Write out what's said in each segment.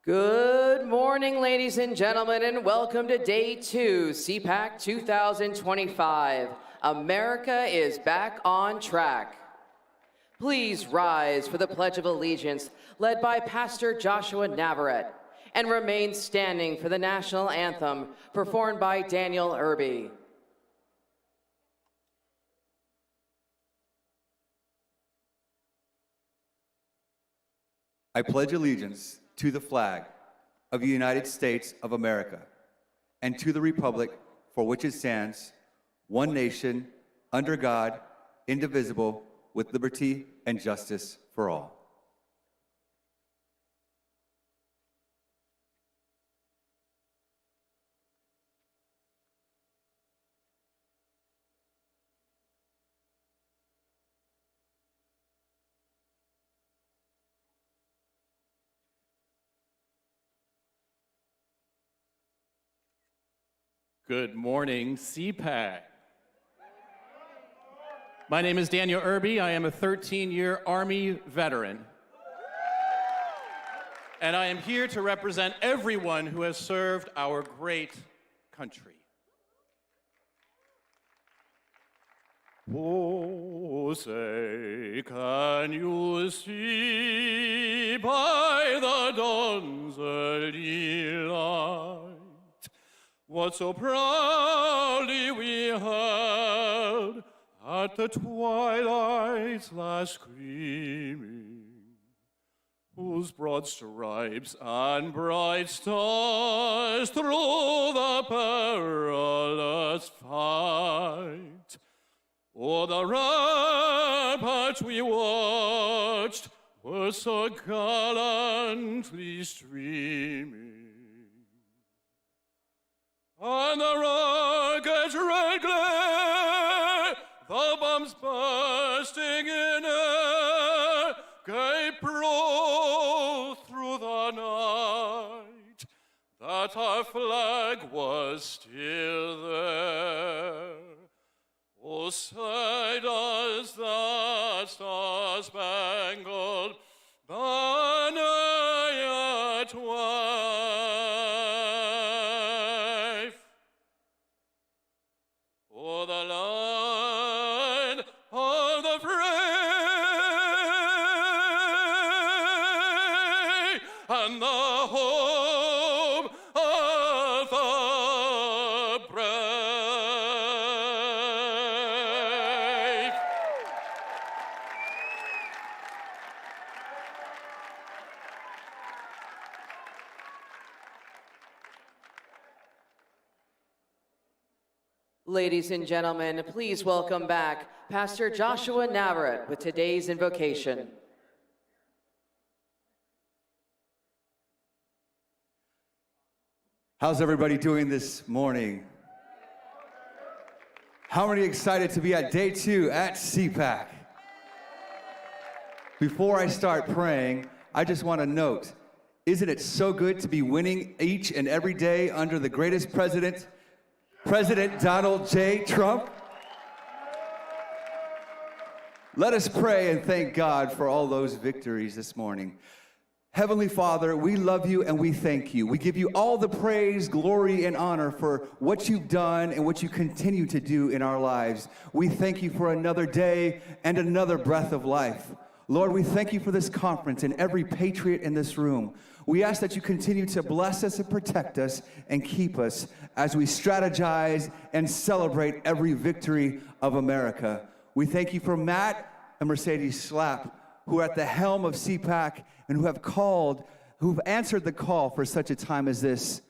Good morning, ladies and gentlemen, and welcome to Day 2, CPAC 2025. America is back on track. Please rise for the Pledge of Allegiance, led by Pastor Joshua Navarrete, and remain standing for the national anthem, performed by Daniel Irby. I pledge allegiance to the flag of the United States of America and to the republic for which it stands, one nation, under God, indivisible, with liberty and justice for all. Good morning, CPAC. My name is Daniel Irby. I am a 13-year Army veteran. And I am here to represent everyone who has served our great country. Oh, say, can you see by the dawn's early light what so proudly we hailed at the twilight's last gleaming, whose broad stripes and bright stars through the perilous fight o'er the rampart we watched were so gallantly streaming. On the rocket's red glare, the bombs bursting in air, gave proof through the night that our flag was still there. Oh, say does the star-spangled banner yet wave o'er the line of the free and the home of the brave. Ladies and gentlemen, please welcome back Pastor Joshua Navarrete with today's invocation. How's everybody doing this morning? How many excited to be at Day 2 at CPAC? Before I start praying, I just want to note, isn't it so good to be winning each and every day under the greatest president, President Donald J. Trump? Let us pray and thank God for all those victories this morning. Heavenly Father, we love you and we thank you. We give you all the praise, glory, and honor for what you've done and what you continue to do in our lives. We thank you for another day and another breath of life. Lord, we thank you for this conference and every patriot in this room. We ask that you continue to bless us and protect us and keep us as we strategize and celebrate every victory of America. We thank you for Matt and Mercedes Slapp, who are at the helm of CPAC and who've answered the call for such a time as this.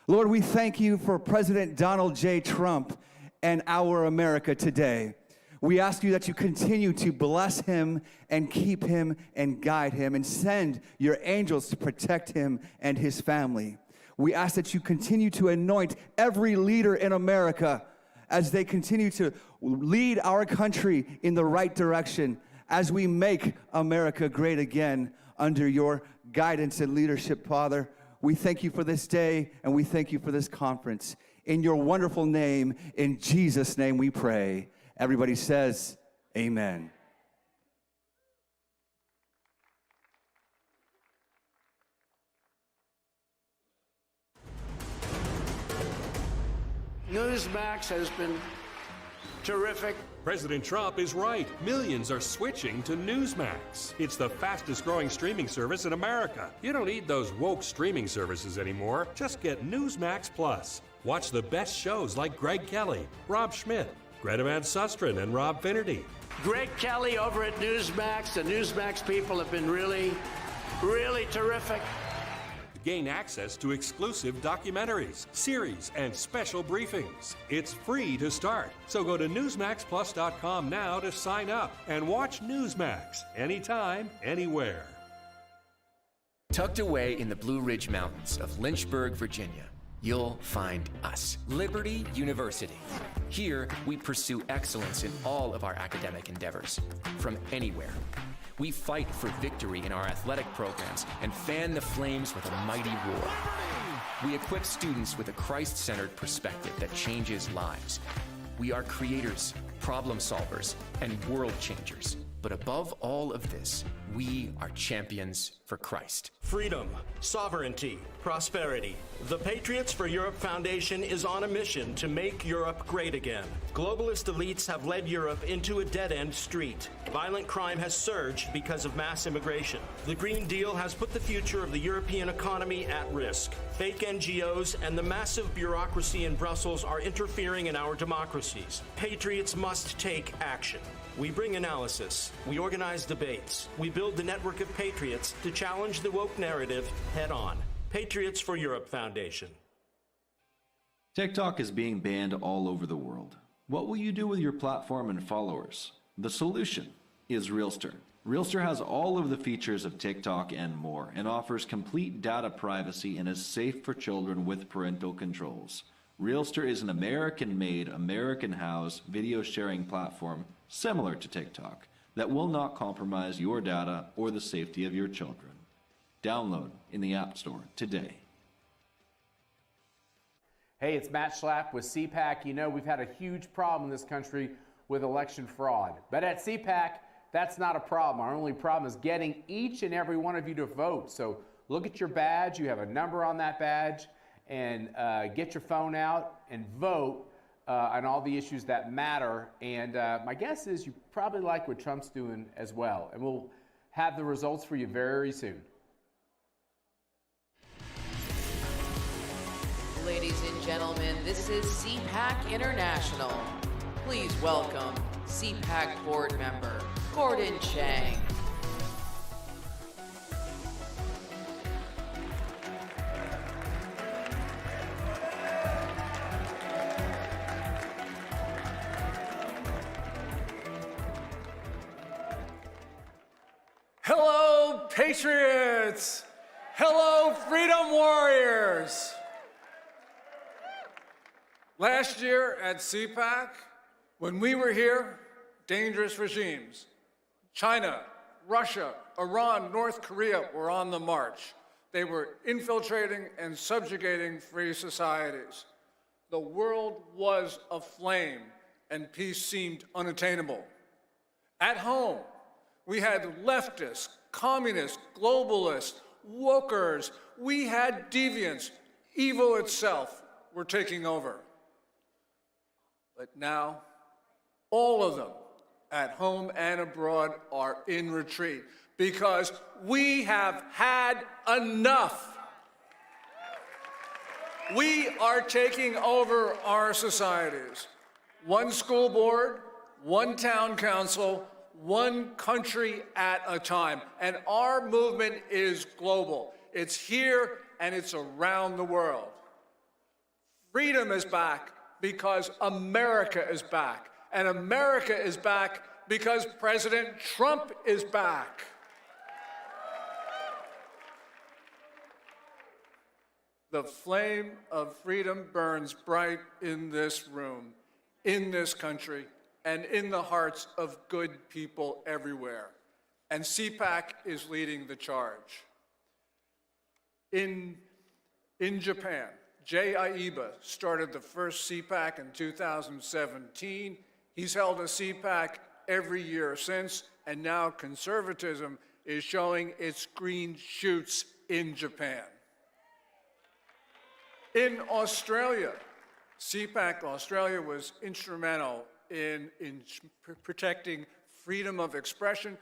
Lord, we thank you for President Donald J. Trump and our America today. We ask you that you continue to bless him and keep him and guide him and send your angels to protect him and his family. We ask that you continue to anoint every leader in America as they continue to lead our country in the right direction as we make America great again under your guidance and leadership, Father. We thank you for this day and we thank you for this conference. In your wonderful name, in Jesus' name we pray. Everybody says, amen. Newsmax has been terrific. President Trump is right. Millions are switching to Newsmax. It's the fastest growing streaming service in America. You don't need those woke streaming services anymore. Just get Newsmax Plus. Watch the best shows like Greg Kelly, Rob Schmidt, Greta Van Susteren, and Rob Finnerty. Greg Kelly over at Newsmax. The Newsmax people have been really terrific. Gain access to exclusive documentaries, series, and special briefings. It's free to start, so go to NewsmaxPlus.com now to sign up and watch Newsmax anytime, anywhere. Tucked away in the Blue Ridge Mountains of Lynchburg, Virginia, you'll find us, Liberty University. Here, we pursue excellence in all of our academic endeavors, from anywhere. We fight for victory in our athletic programs and fan the flames with a mighty roar. We equip students with a Christ-centered perspective that changes lives. We are creators, problem solvers, and world changers. But above all of this, we are champions for Christ. Freedom, sovereignty, prosperity. The Patriots for Europe Foundation is on a mission to make Europe great again. Globalist elites have led Europe into a dead-end street. Violent crime has surged because of mass immigration. The Green Deal has put the future of the European economy at risk. Fake NGOs and the massive bureaucracy in Brussels are interfering in our democracies. Patriots must take action. We bring analysis, we organize debates, we build the network of patriots to challenge the woke narrative head on. Patriots for Europe Foundation. TikTok is being banned all over the world. What will you do with your platform and followers? The solution is Realster. Realster has all of the features of TikTok and more, and offers complete data privacy and is safe for children with parental controls. Realster is an American-made, American-housed video sharing platform similar to TikTok that will not compromise your data or the safety of your children. Download in the App Store today. Hey, it's Matt Schlapp with CPAC. You know, we've had a huge problem in this country with election fraud. But at CPAC, that's not a problem. Our only problem is getting each and every one of you to vote. So look at your badge. You have a number on that badge. And get your phone out and vote on all the issues that matter. And my guess is you probably like what Trump's doing as well. And we'll have the results for you very soon. Ladies and gentlemen, this is CPAC International. Please welcome CPAC board member Gordon Chang. Hello, Patriots! Hello, Freedom Warriors! Last year at CPAC, when we were here, dangerous regimes, China, Russia, Iran, North Korea were on the march. They were infiltrating and subjugating free societies. The world was aflame and peace seemed unattainable. At home, we had leftists, communists, globalists, wokers. We had deviants. Evil itself were taking over. But now, all of them, at home and abroad, are in retreat because we have had enough. We are taking over our societies. One school board, one town council, one country at a time. And our movement is global. It's here and it's around the world. Freedom is back because America is back. And America is back because President Trump is back. The flame of freedom burns bright in this room, in this country, and in the hearts of good people everywhere. And CPAC is leading the charge. In Japan, Jay Aiba started the first CPAC in 2017. He's held a CPAC every year since, and now conservatism is showing its green shoots in Japan. In Australia, CPAC Australia was instrumental in protecting freedom of expression,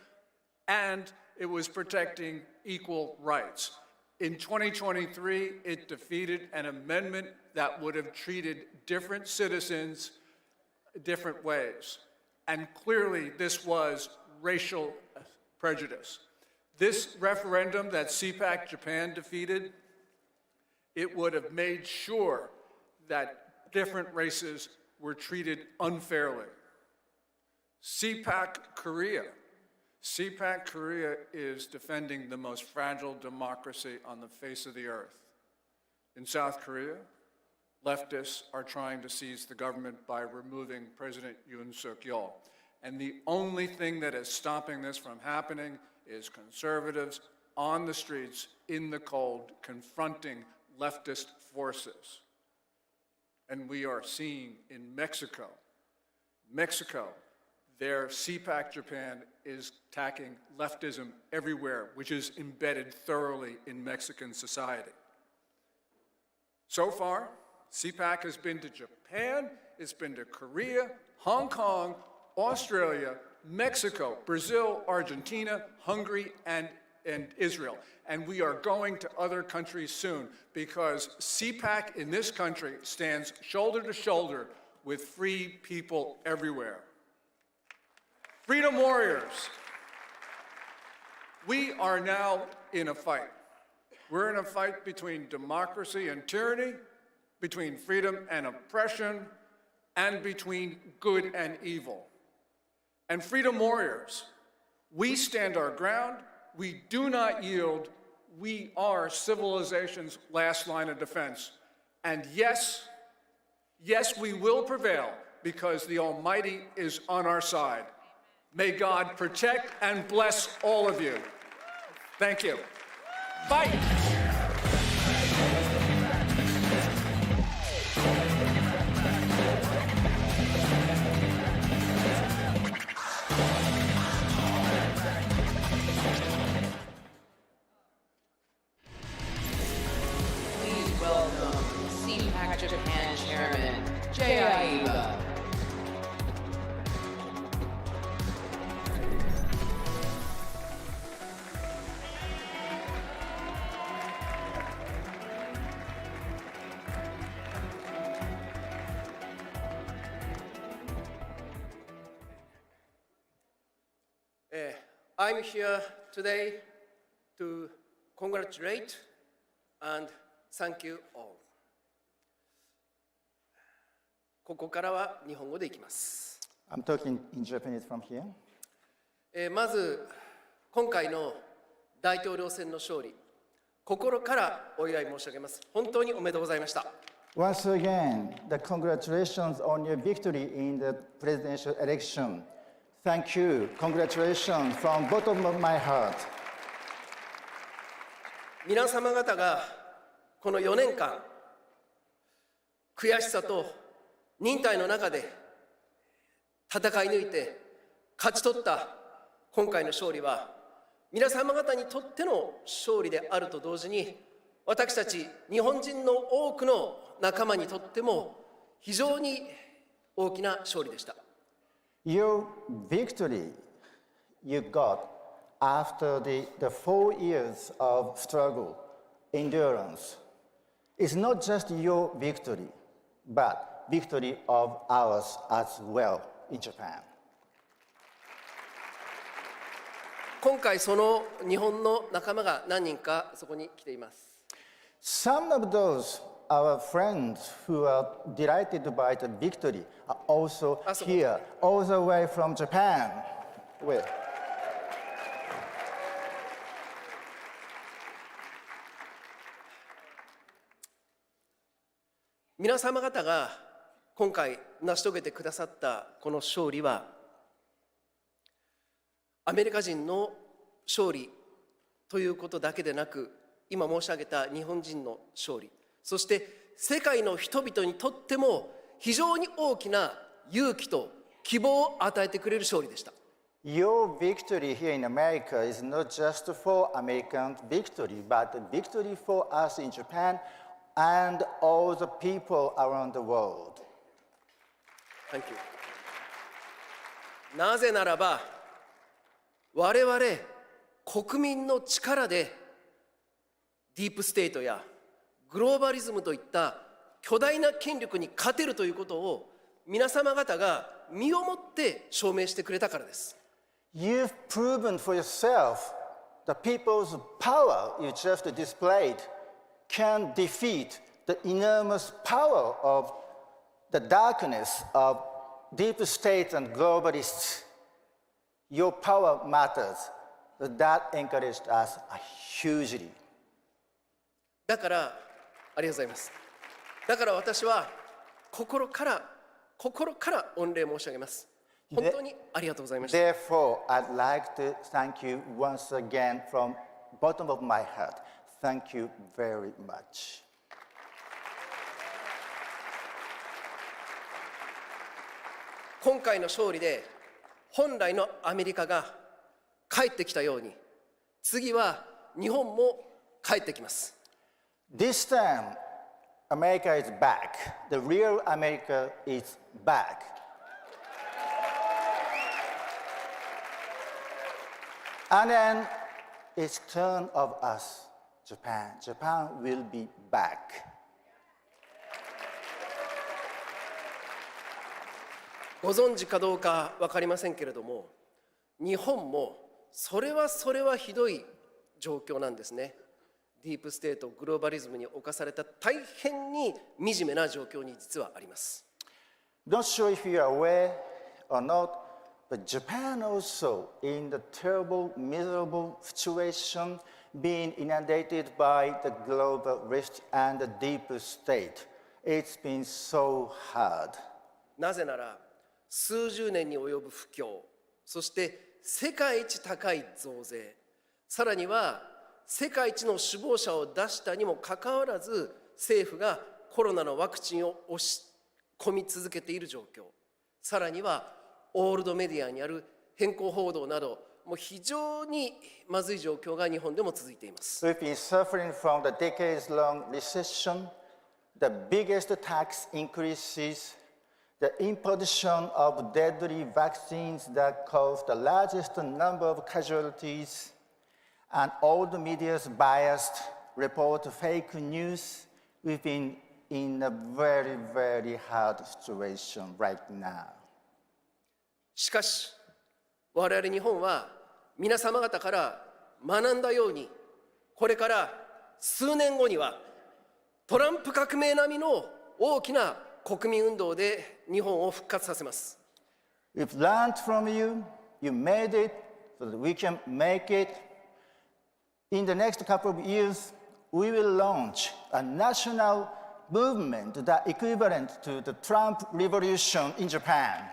and it was protecting equal rights. In 2023, it defeated an amendment that would have treated different citizens different ways. And clearly, this was racial prejudice. This referendum that CPAC Japan defeated, it would have made sure that different races were treated unfairly. CPAC Korea is defending the most fragile democracy on the face of the earth. In South Korea, leftists are trying to seize the government by removing President Yoon Suk-yeol. And the only thing that is stopping this from happening is conservatives on the streets in the cold confronting leftist forces. And we are seeing in Mexico, their CPAC Japan is attacking leftism everywhere, which is embedded thoroughly in Mexican society. So far, CPAC has been to Japan, it's been to Korea, Hong Kong, Australia, Mexico, Brazil, Argentina, Hungary, and Israel. And we are going to other countries soon because CPAC in this country stands shoulder to shoulder with free people everywhere. Freedom warriors, we are now in a fight. We're in a fight between democracy and tyranny, between freedom and oppression, and between good and evil. And freedom warriors, we stand our ground, we do not yield, we are civilization's last line of defense. And yes, we will prevail because the Almighty is on our side. May God protect and bless all of you. Thank you. Fight! Please welcome CPAC Japan Chairman Jay Aiba. I'm here today to congratulate and thank you all. ここからは日本語でいきます。I'm talking in Japanese from here. まず今回の大統領選の勝利、心からお祝い申し上げます。本当におめでとうございました。Once again, the congratulations on your victory in the presidential election. Thank you. Congratulations from bottom of my heart. 皆様方がこの4年間、悔しさと忍耐の中で戦い抜いて勝ち取った今回の勝利は、皆様方にとっての勝利であると同時に、私たち日本人の多くの仲間にとっても非常に大きな勝利でした。Your victory you got after the 4 years of struggle, endurance, is not just your victory, but victory of ours as well in Japan. 今回その日本の仲間が何人かそこに来ています。Some of those our friends who are delighted by the victory are also here, all the way from Japan. With. 皆様方が今回成し遂げてくださったこの勝利は、アメリカ人の勝利ということだけでなく、今申し上げた日本人の勝利、そして世界の人々にとっても非常に大きな勇気と希望を与えてくれる勝利でした。Your victory here in America is not just for American victory, but victory for us in Japan, and all the people around the world. Thank you. なぜならば、我々国民の力でディープステートやグローバリズムといった巨大な権力に勝てるということを皆様方が身をもって証明してくれたからです。You've proven for yourself the people's power you just displayed can defeat the enormous power of the darkness of deep state and globalists. Your power matters. That encouraged us hugely. だから、ありがとうございます。だから私は心から御礼申し上げます。本当にありがとうございました。Therefore, I'd like to thank you once again from bottom of my heart. Thank you very much. 今回の勝利で本来のアメリカが帰ってきたように、次は日本も帰ってきます。This time, America is back. The real America is back. And then it's turn of us, Japan. Japan will be back. ご存知かどうか分かりませんけれども、日本もそれはひどい状況なんですね。ディープステート、グローバリズムに侵された大変に惨めな状況に実はあります。Not sure if you are aware or not, but Japan also in the terrible, miserable situation being inundated by the global rift and the deep state. It's been so hard. なぜなら、数十年に及ぶ不況、そして世界一高い増税、さらには世界一の死亡者を出したにもかかわらず、政府がコロナのワクチンを押し込み続けている状況、さらにはオールドメディアにある偏向報道など、もう非常にまずい状況が日本でも続いています。We've been suffering from the decades-long recession, the biggest tax increases, the imposition of deadly vaccines that caused the largest number of casualties, and all the media's biased report fake news. We've been in a very, very hard situation right now. しかし、我々日本は皆様方から学んだように、これから数年後にはトランプ革命並みの大きな国民運動で日本を復活させます。We've learned from you. You made it so that we can make it. In the next couple of years, we will launch a national movement that equivalent to the Trump revolution in Japan.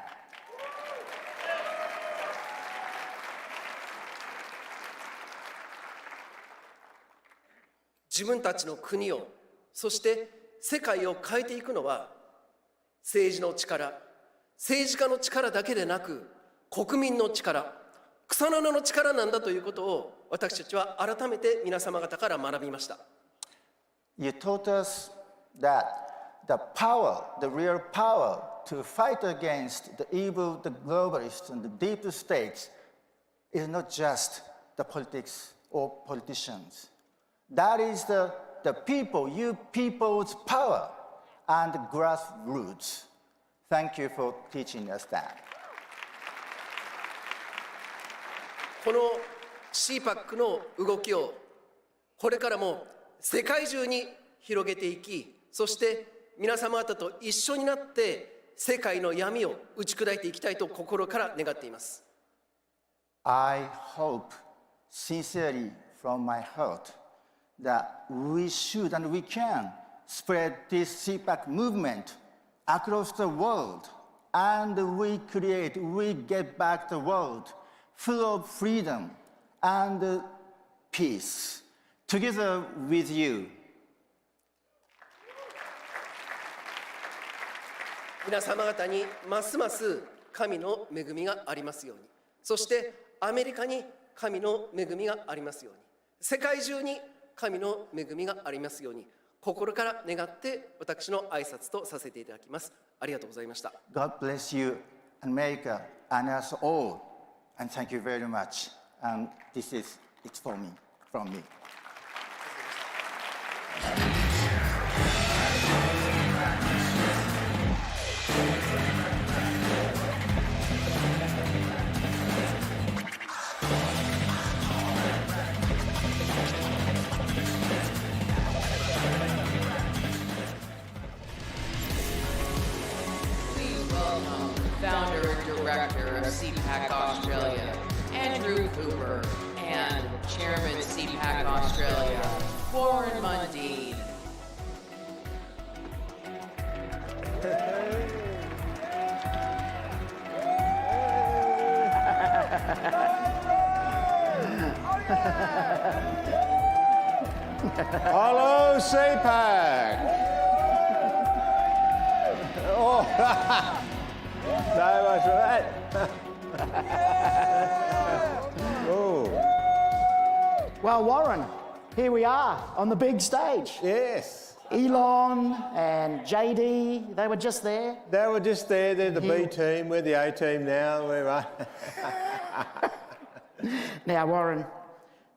自分たちの国を、そして世界を変えていくのは、政治の力、政治家の力だけでなく、国民の力、草の根の力なんだということを、私たちは改めて皆様方から学びました。You taught us that the power, the real power to fight against the evil, the globalists and the deep states is not just the politics or politicians. That is the people, you people's power and grassroots. Thank you for teaching us that. この CPAC の動きをこれからも世界中に広げていき、そして皆様方と一緒になって世界の闇を打ち砕いていきたいと心から願っています。I hope sincerely from my heart that we should and we can spread this CPAC movement across the world, and we get back the world full of freedom and peace together with you. 皆様方にますます神の恵みがありますように、そしてアメリカに神の恵みがありますように、世界中に神の恵みがありますように、心から願って私の挨拶とさせていただきます。ありがとうございました。 God bless you, America, and us all. And thank you very much. And this is it for me, from me. Founder and director of CPAC Australia, Andrew Cooper, and Chairman CPAC Australia, Warren Mundine. Hello, CPAC. Oh, no much for that. Oh. Well, Warren, here we are on the big stage. Yes. Elon and JD, they were just there. They were just there. They're the B team. We're the A team now. We're Now, Warren,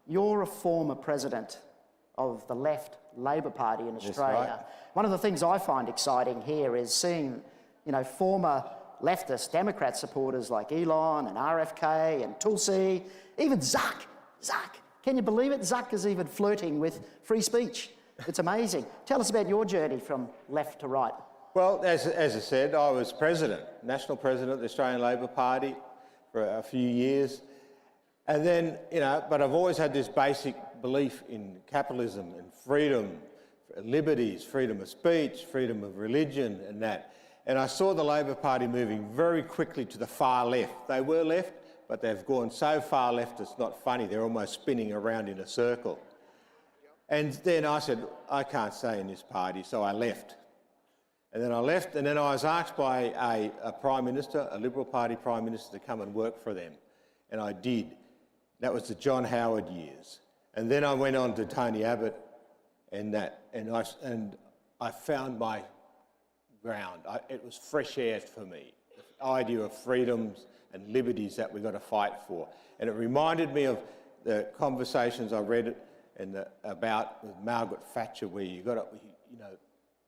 you're a former president of the left Labor Party in Australia. right. One of the things I find exciting here is seeing, former leftist Democrat supporters like Elon and RFK and Tulsi, even Zuck. Can you believe it? Zuck is even flirting with free speech. It's amazing. Tell us about your journey from left to right. Well, as I said, I was national president of the Australian Labor Party for a few years. And then, but I've always had this basic belief in capitalism and freedom, liberties, freedom of speech, freedom of religion and that. And I saw the Labor Party moving very quickly to the far left. They were left, but they've gone so far left it's not funny. They're almost spinning around in a circle. And then I said, I can't stay in this party, so I left. And then I left, and then I was asked by a Prime Minister, a Liberal Party Prime Minister, to come and work for them. And I did. That was the John Howard years. And then I went on to Tony Abbott and I found my ground. It was fresh air for me, the idea of freedoms and liberties that we've got to fight for. And it reminded me of the conversations I read about with Margaret Thatcher, where you've got to,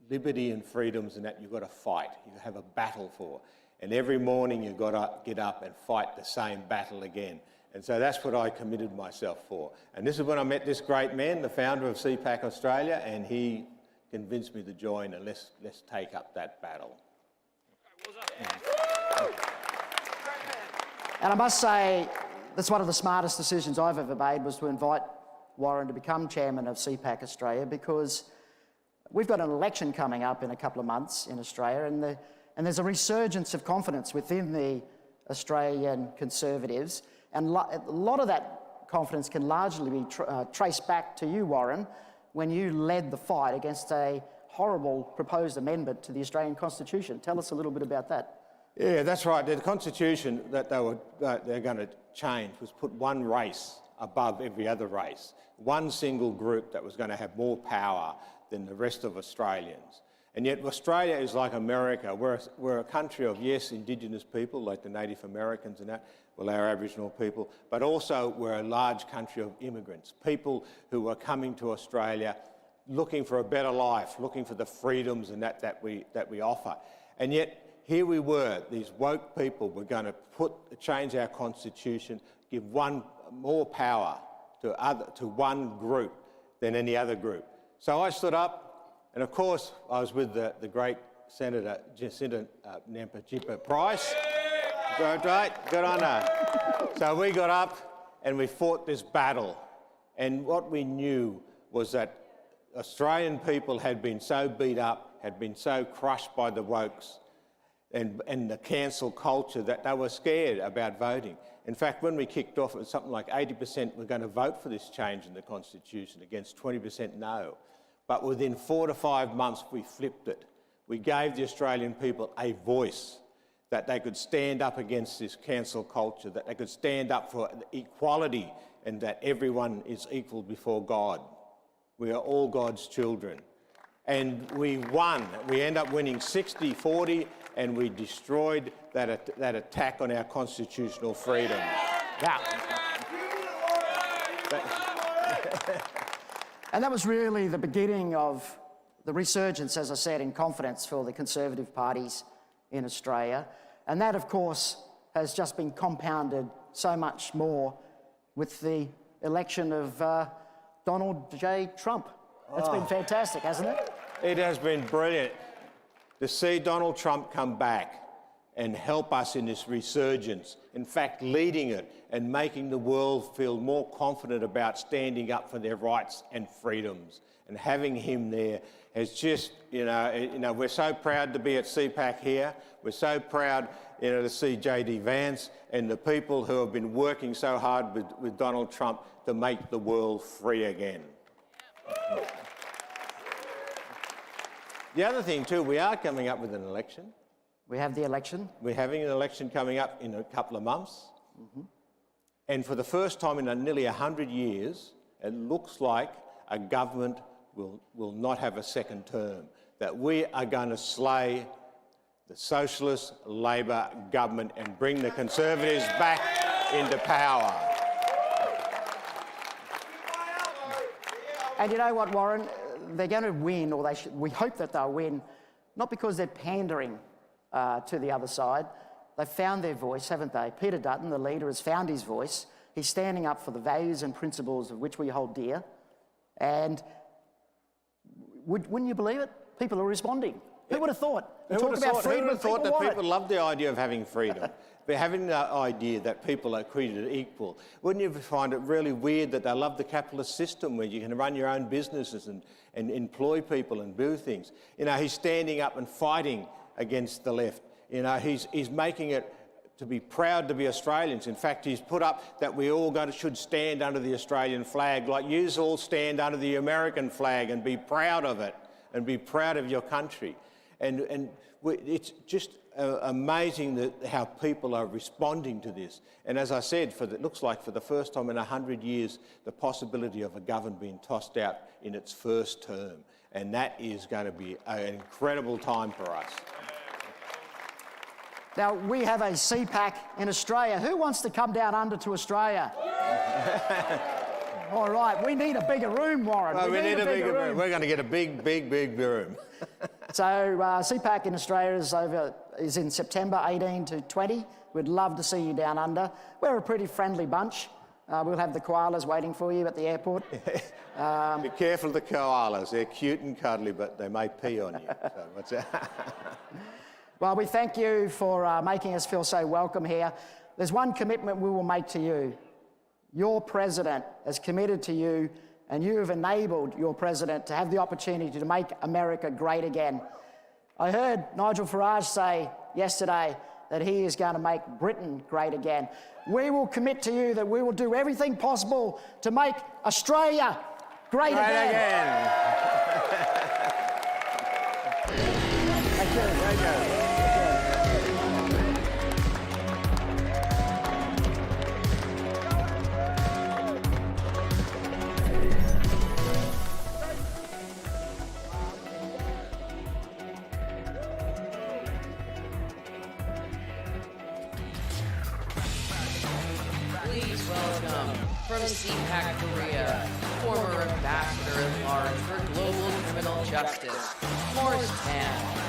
liberty and freedoms and that you've got to fight, you have a battle for. And every morning you've got to get up and fight the same battle again. And so that's what I committed myself for. And this is when I met this great man, the founder of CPAC Australia, and he convinced me to join, and let's take up that battle. And I must say, that's one of the smartest decisions I've ever made, was to invite Warren to become chairman of CPAC Australia, because we've got an election coming up in a couple of months in Australia, and there's a resurgence of confidence within the Australian Conservatives, and a lot of that confidence can largely be traced back to you, Warren, when you led the fight against a horrible proposed amendment to the Australian Constitution. Tell us a little bit about that. Yeah, that's right. The Constitution that they're going to change was put one race above every other race, one single group that was going to have more power than the rest of Australians. And yet Australia is like America. We're a country of, yes, Indigenous people, like the Native Americans and that, well, our Aboriginal people, but also we're a large country of immigrants, people who are coming to Australia looking for a better life, looking for the freedoms and that we offer. And yet here we were, these woke people were going to change our constitution, give more power to one group than any other group. So I stood up, and of course I was with the great Senator Jacinta Nampijinpa Price. Good on her. So we got up and we fought this battle. And what we knew was that Australian people had been so beat up, had been so crushed by the wokes and the cancel culture that they were scared about voting. In fact, when we kicked off, it was something like 80% were going to vote for this change in the Constitution against 20% no. But within 4 to 5 months, we flipped it. We gave the Australian people a voice, that they could stand up against this cancel culture, that they could stand up for equality and that everyone is equal before God. We are all God's children. And we won. We end up winning 60-40, and we destroyed that attack on our constitutional freedom. Yeah. And that was really the beginning of the resurgence, as I said, in confidence for the Conservative parties in Australia. And that, of course, has just been compounded so much more with the election of Donald J. Trump. It's been fantastic, hasn't it? It has been brilliant to see Donald Trump come back and help us in this resurgence, in fact, leading it and making the world feel more confident about standing up for their rights and freedoms. And having him there has just, we're so proud to be at CPAC here. We're so proud, to see J.D. Vance and the people who have been working so hard with Donald Trump to make the world free again. The other thing too, we are coming up with an election. We have the election. We're having an election coming up in a couple of months. And for the first time in nearly 100 years, it looks like a government will not have a second term, that we are going to slay the Socialist Labor government and bring the Conservatives back into power. And you know what, Warren? They're going to win, or we hope that they'll win, not because they're pandering to the other side. They've found their voice, haven't they? Peter Dutton, the leader, has found his voice. He's standing up for the values and principles of which we hold dear. And wouldn't you believe it? People are responding. Who would have thought? Who would have thought that people love the idea of having freedom? But having the idea that people are treated equal. Wouldn't you find it really weird that they love the capitalist system where you can run your own businesses and employ people and do things? He's standing up and fighting against the left. He's making it to be proud to be Australians. In fact, he's put up that we all should stand under the Australian flag, like you all stand under the American flag and be proud of it and be proud of your country. And it's just amazing how people are responding to this. And as I said, it looks like for the first time in 100 years, the possibility of a government being tossed out in its first term. And that is going to be an incredible time for us. Now, we have a CPAC in Australia. Who wants to come down under to Australia? All right, we need a bigger room, Warren. Well, we need a bigger room. We're going to get a big room. So CPAC in Australia is in September 18 to 20. We'd love to see you down under. We're a pretty friendly bunch. We'll have the koalas waiting for you at the airport. Be careful of the koalas. They're cute and cuddly, but they may pee on you. So what's that? Well, we thank you for making us feel so welcome here. There's one commitment we will make to you. Your president has committed to you, and you have enabled your president to have the opportunity to make America great again. I heard Nigel Farage say yesterday that he is going to make Britain great again. We will commit to you that we will do everything possible to make Australia great again. Thank you. Thank you. Please welcome from CPAC Korea, former Ambassador at Large for Global Criminal Justice, Morris Tan.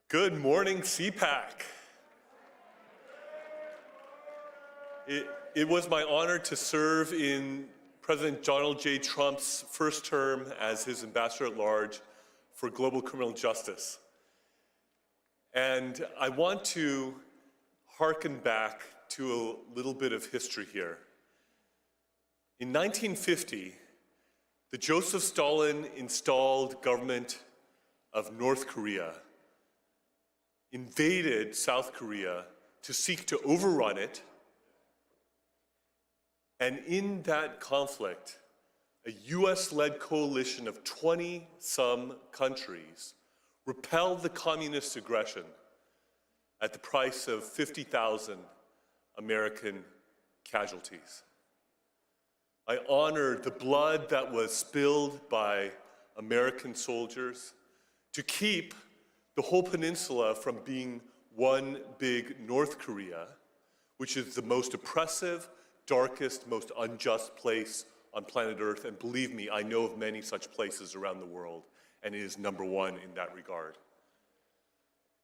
Good morning, CPAC. It was my honor to serve in President Donald J. Trump's first term as his ambassador at large for global criminal justice. And I want to hearken back to a little bit of history here. In 1950, the Joseph Stalin installed government of North Korea invaded South Korea to seek to overrun it. And in that conflict, a US-led coalition of 20-some countries repelled the communist aggression at the price of 50,000 American casualties. I honor the blood that was spilled by American soldiers to keep the whole peninsula from being one big North Korea, which is the most oppressive, darkest, most unjust place on planet Earth. And believe me, I know of many such places around the world, and it is number one in that regard.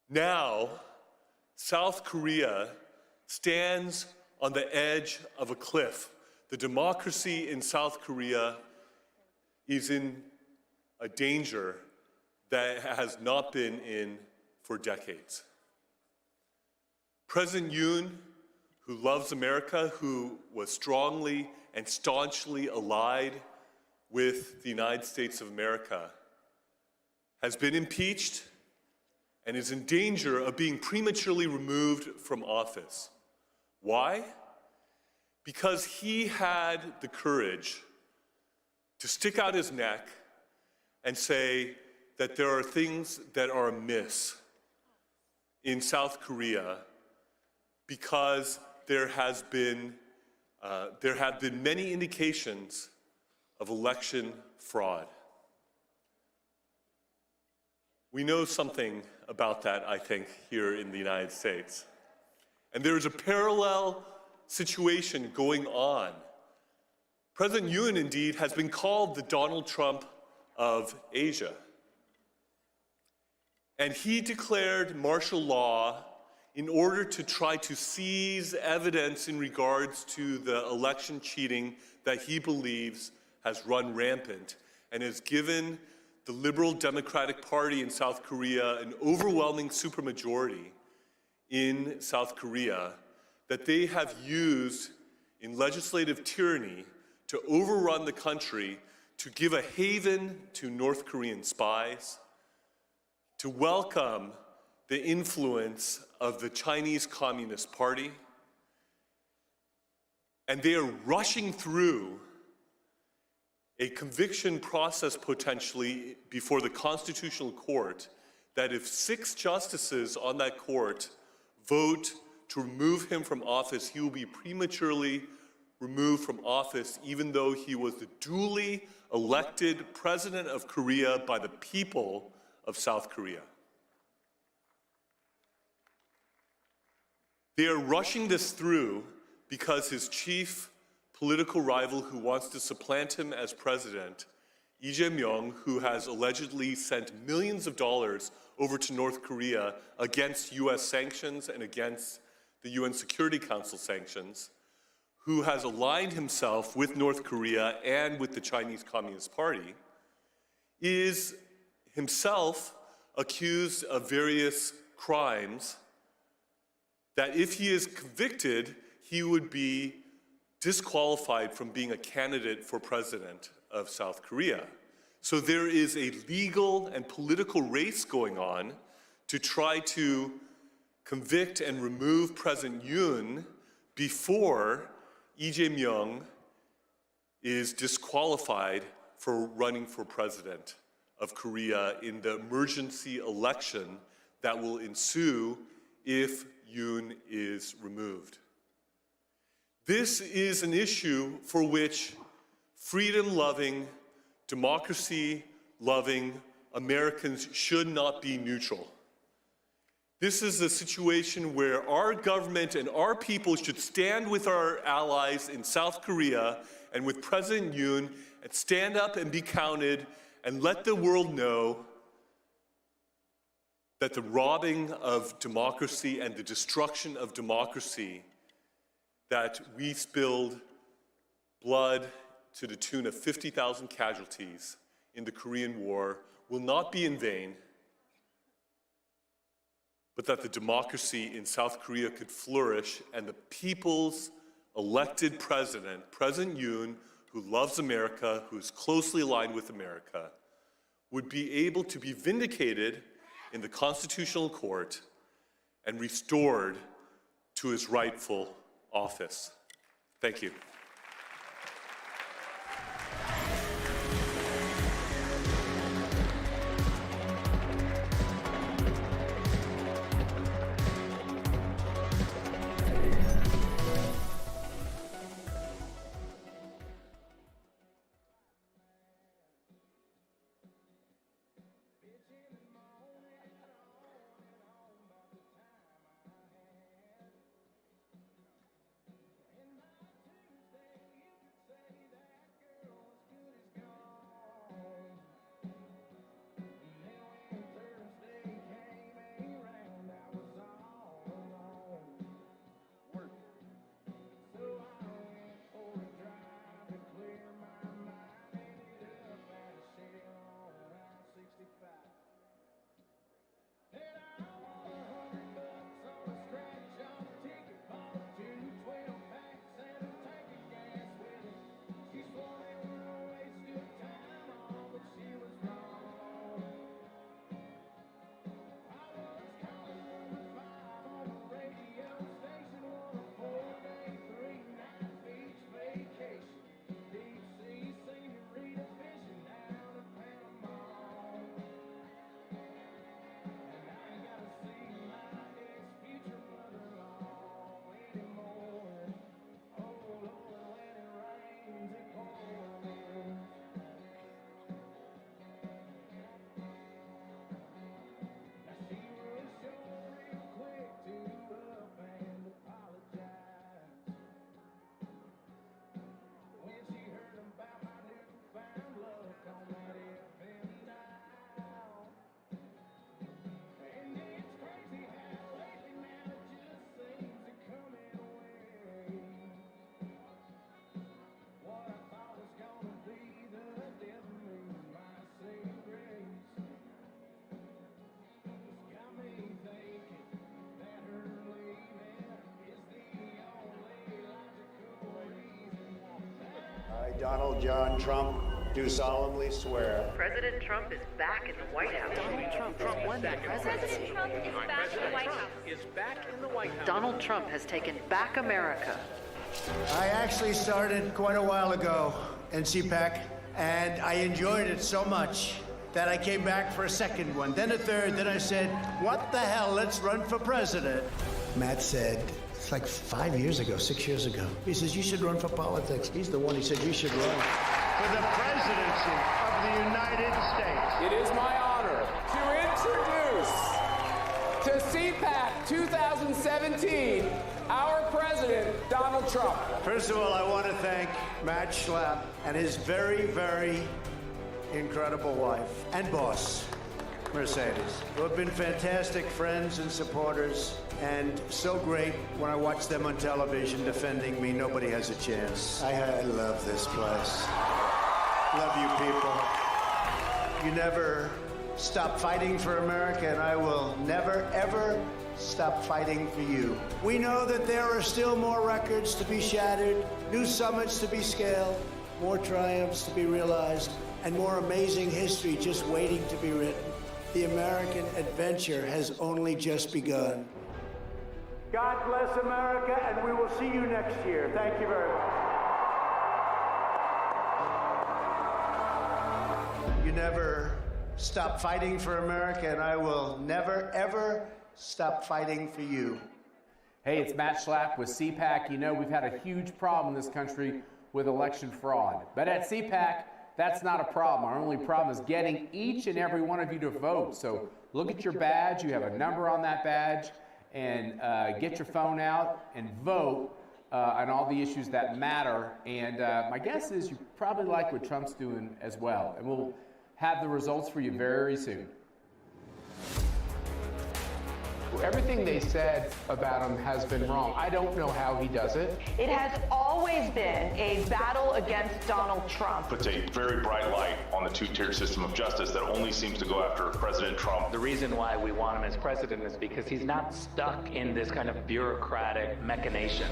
Now, South Korea stands on the edge of a cliff. The democracy in South Korea is in a danger that it has not been in for decades. President Yoon, who loves America, who was strongly and staunchly allied with the United States of America, has been impeached and is in danger of being prematurely removed from office. Why? Because he had the courage to stick out his neck and say that there are things that are amiss in South Korea because there have been many indications of election fraud. We know something about that, I think, here in the United States. And there is a parallel situation going on. President Yoon, indeed, has been called the Donald Trump of Asia. And he declared martial law in order to try to seize evidence in regards to the election cheating that he believes has run rampant and has given the Liberal Democratic Party in South Korea an overwhelming supermajority in South Korea that they have used in legislative tyranny to overrun the country, to give a haven to North Korean spies, to welcome the influence of the Chinese Communist Party. And they are rushing through a conviction process potentially before the Constitutional Court that if 6 justices on that court vote to remove him from office, he will be prematurely removed from office even though he was the duly elected president of Korea by the people of South Korea. They are rushing this through because his chief political rival who wants to supplant him as president, Lee Jae-myung, who has allegedly sent millions of dollars over to North Korea against US sanctions and against the UN Security Council sanctions, who has aligned himself with North Korea and with the Chinese Communist Party, is himself accused of various crimes that if he is convicted, he would be disqualified from being a candidate for president of South Korea. So there is a legal and political race going on to try to convict and remove President Yoon before Lee Jae-myung is disqualified for running for president of Korea in the emergency election that will ensue if Yoon is removed. This is an issue for which freedom-loving, democracy-loving Americans should not be neutral. This is a situation where our government and our people should stand with our allies in South Korea and with President Yoon and stand up and be counted and let the world know that the robbing of democracy and the destruction of democracy, that we spilled blood to the tune of 50,000 casualties in the Korean War, will not be in vain, but that the democracy in South Korea could flourish and the people's elected president, President Yoon, who loves America, who is closely aligned with America, would be able to be vindicated in the Constitutional Court and restored to his rightful office. Thank you. I, Donald John Trump, do solemnly swear. President Trump is back in the White House. Donald Trump won the presidency. President Trump is back in the White House. Is back in the White House. Donald Trump has taken back America. I actually started quite a while ago in CPAC, and I enjoyed it so much that I came back for a second one, then a third, then I said, what the hell, let's run for president. Matt said, it's like 5 years ago, 6 years ago. He says, you should run for politics. He's the one, he said, you should run for the presidency of the United States. It is my honor to introduce to CPAC 2017 our president, Donald Trump. First of all, I want to thank Matt Schlapp and his very, very incredible wife and boss, Mercedes, who have been fantastic friends and supporters, and so great when I watch them on television defending me. Nobody has a chance. I love this place. Love you people. You never stop fighting for America, and I will never, ever stop fighting for you. We know that there are still more records to be shattered, new summits to be scaled, more triumphs to be realized, and more amazing history just waiting to be written. The American adventure has only just begun. God bless America, and we will see you next year. Thank you very much. You never stop fighting for America, and I will never, ever stop fighting for you. Hey, it's Matt Schlapp with CPAC. You know, we've had a huge problem in this country with election fraud. But at CPAC, that's not a problem. Our only problem is getting each and every one of you to vote. So look at your badge. You have a number on that badge. And get your phone out and vote on all the issues that matter. And my guess is you probably like what Trump's doing as well. And we'll have the results for you very soon. Everything they said about him has been wrong. I don't know how he does it. It has always been a battle against Donald Trump. Puts a very bright light on the two-tier system of justice that only seems to go after President Trump. The reason why we want him as president is because he's not stuck in this kind of bureaucratic machination.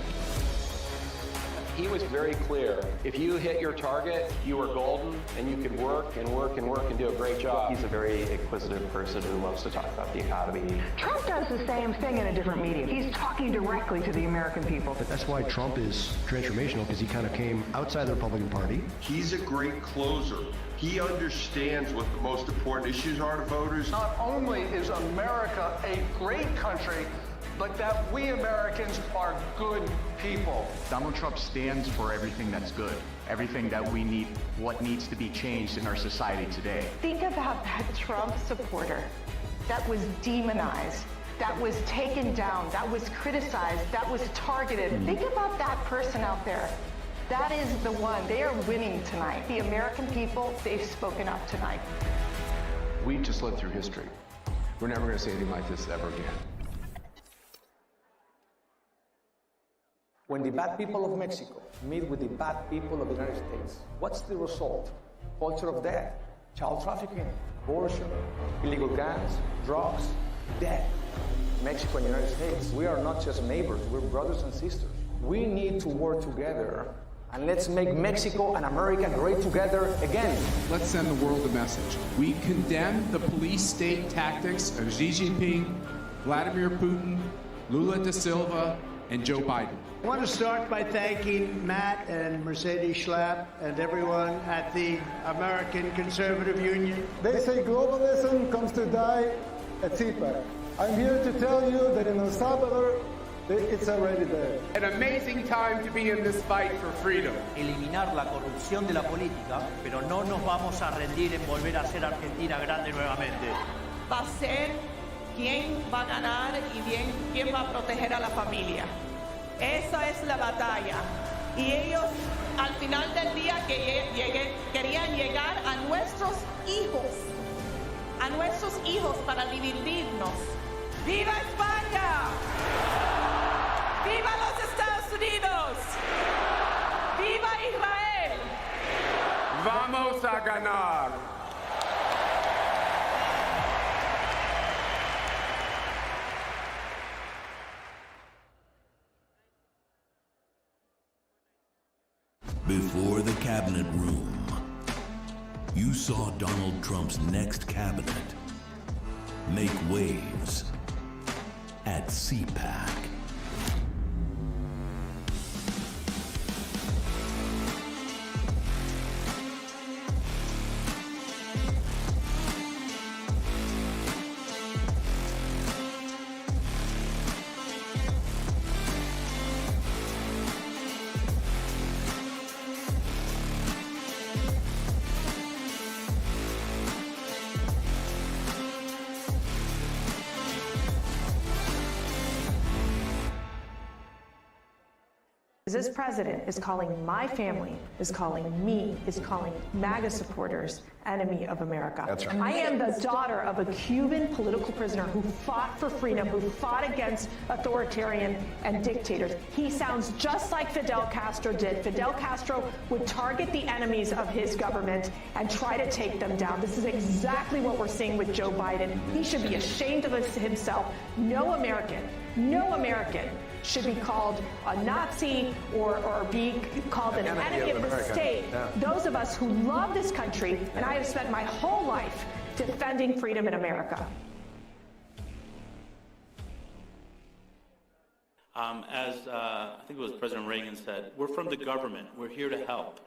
He was very clear. If you hit your target, you were golden, and you could work and work and work and do a great job. He's a very inquisitive person who loves to talk about the economy. Trump does the same thing in a different medium. He's talking directly to the American people. But that's why Trump is transformational, because he kind of came outside the Republican Party. He's a great closer. He understands what the most important issues are to voters. Not only is America a great country, but that we Americans are good people. Donald Trump stands for everything that's good, everything that we need, what needs to be changed in our society today. Think about that Trump supporter that was demonized, that was taken down, that was criticized, that was targeted. Think about that person out there. That is the one. They are winning tonight. The American people, they've spoken up tonight. We just lived through history. We're never going to see anything like this ever again. When the bad people of Mexico meet with the bad people of the United States, what's the result? Culture of death, child trafficking, abortion, illegal guns, drugs, death. Mexico and the United States, we are not just neighbors, we're brothers and sisters. We need to work together, and let's make Mexico and America great together again. Let's send the world a message. We condemn the police state tactics of Xi Jinping, Vladimir Putin, Lula da Silva, and Joe Biden. I want to start by thanking Matt and Mercedes Schlapp and everyone at the American Conservative Union. They say globalism comes to die at CPAC. I'm here to tell you that in El Salvador, it's already there. An amazing time to be in this fight for freedom. Eliminar la corrupción de la política, pero no nos vamos a rendir en volver a ser Argentina grande nuevamente. Va a ser quién va a ganar y bien quién va a proteger a la familia. Esa es la batalla. Y ellos al final del día querían llegar a nuestros hijos para dividirnos. ¡Viva España! ¡Viva los Estados Unidos! ¡Viva Israel! Vamos a ganar. Before the cabinet room, you saw Donald Trump's next cabinet make waves at CPAC. This president is calling my family, is calling me, is calling MAGA supporters enemy of America. That's right. I am the daughter of a Cuban political prisoner who fought for freedom, who fought against authoritarian and dictators. He sounds just like Fidel Castro did. Fidel Castro would target the enemies of his government and try to take them down. This is exactly what we're seeing with Joe Biden. He should be ashamed of himself. No American should be called a Nazi or be called an enemy of the state. Yeah. Those of us who love this country, and I have spent my whole life defending freedom in America. As I think it was President Reagan said, we're from the government. We're here to help.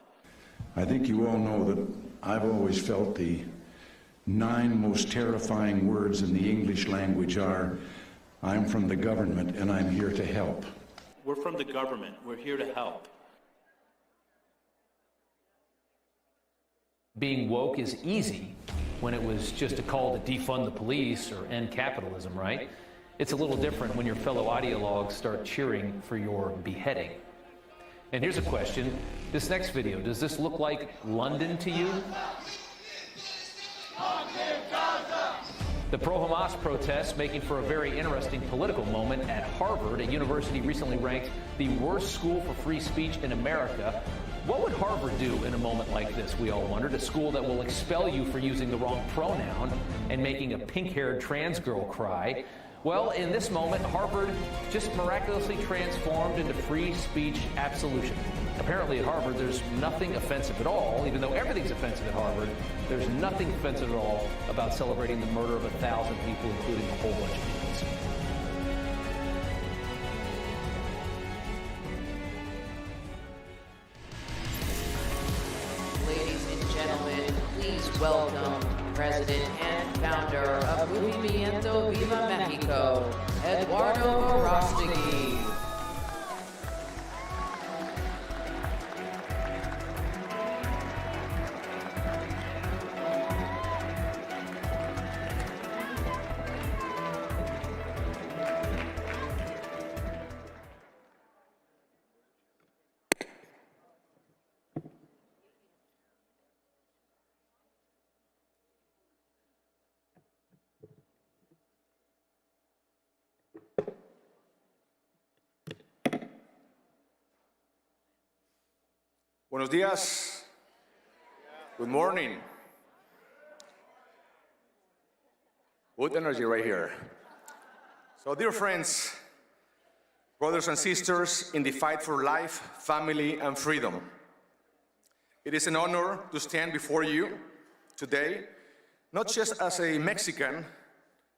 I think you all know that I've always felt the 9 most terrifying words in the English language are, I'm from the government and I'm here to help. We're from the government. We're here to help. Being woke is easy when it was just a call to defund the police or end capitalism, right? It's a little different when your fellow ideologues start cheering for your beheading. And here's a question. This next video, does this look like London to you? The pro-Hamas protests making for a very interesting political moment at Harvard. A university recently ranked the worst school for free speech in America. What would Harvard do in a moment like this, we all wondered? A school that will expel you for using the wrong pronoun and making a pink-haired trans girl cry. Well, in this moment, Harvard just miraculously transformed into free speech absolution. Apparently at Harvard, there's nothing offensive at all, even though everything's offensive at Harvard. There's nothing offensive at all about celebrating the murder of 1,000 people, including a whole bunch of kids. Ladies and gentlemen, please welcome President and founder of Movimiento Viva Mexico, Eduardo Verástegui. Buenos días. Good morning. Good energy right here. So, dear friends, brothers and sisters in the fight for life, family, and freedom, it is an honor to stand before you today, not just as a Mexican,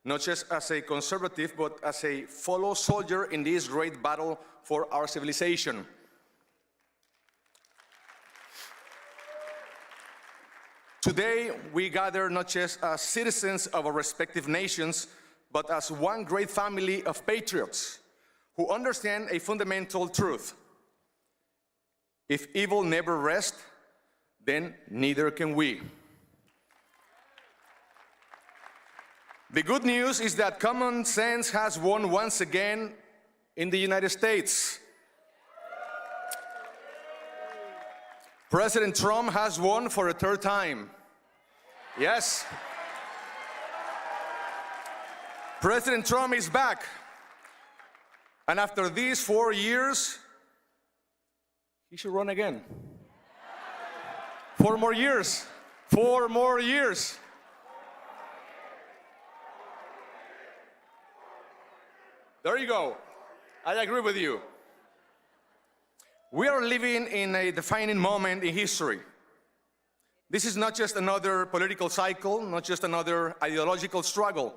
not just as a conservative, but as a fellow soldier in this great battle for our civilization. Today, we gather not just as citizens of our respective nations, but as one great family of patriots who understand a fundamental truth. If evil never rests, then neither can we. The good news is that common sense has won once again in the United States. President Trump has won for a third time. Yes. President Trump is back. And after these 4 years, he should run again. 4 more years. 4 more years. There you go. I agree with you. We are living in a defining moment in history. This is not just another political cycle, not just another ideological struggle.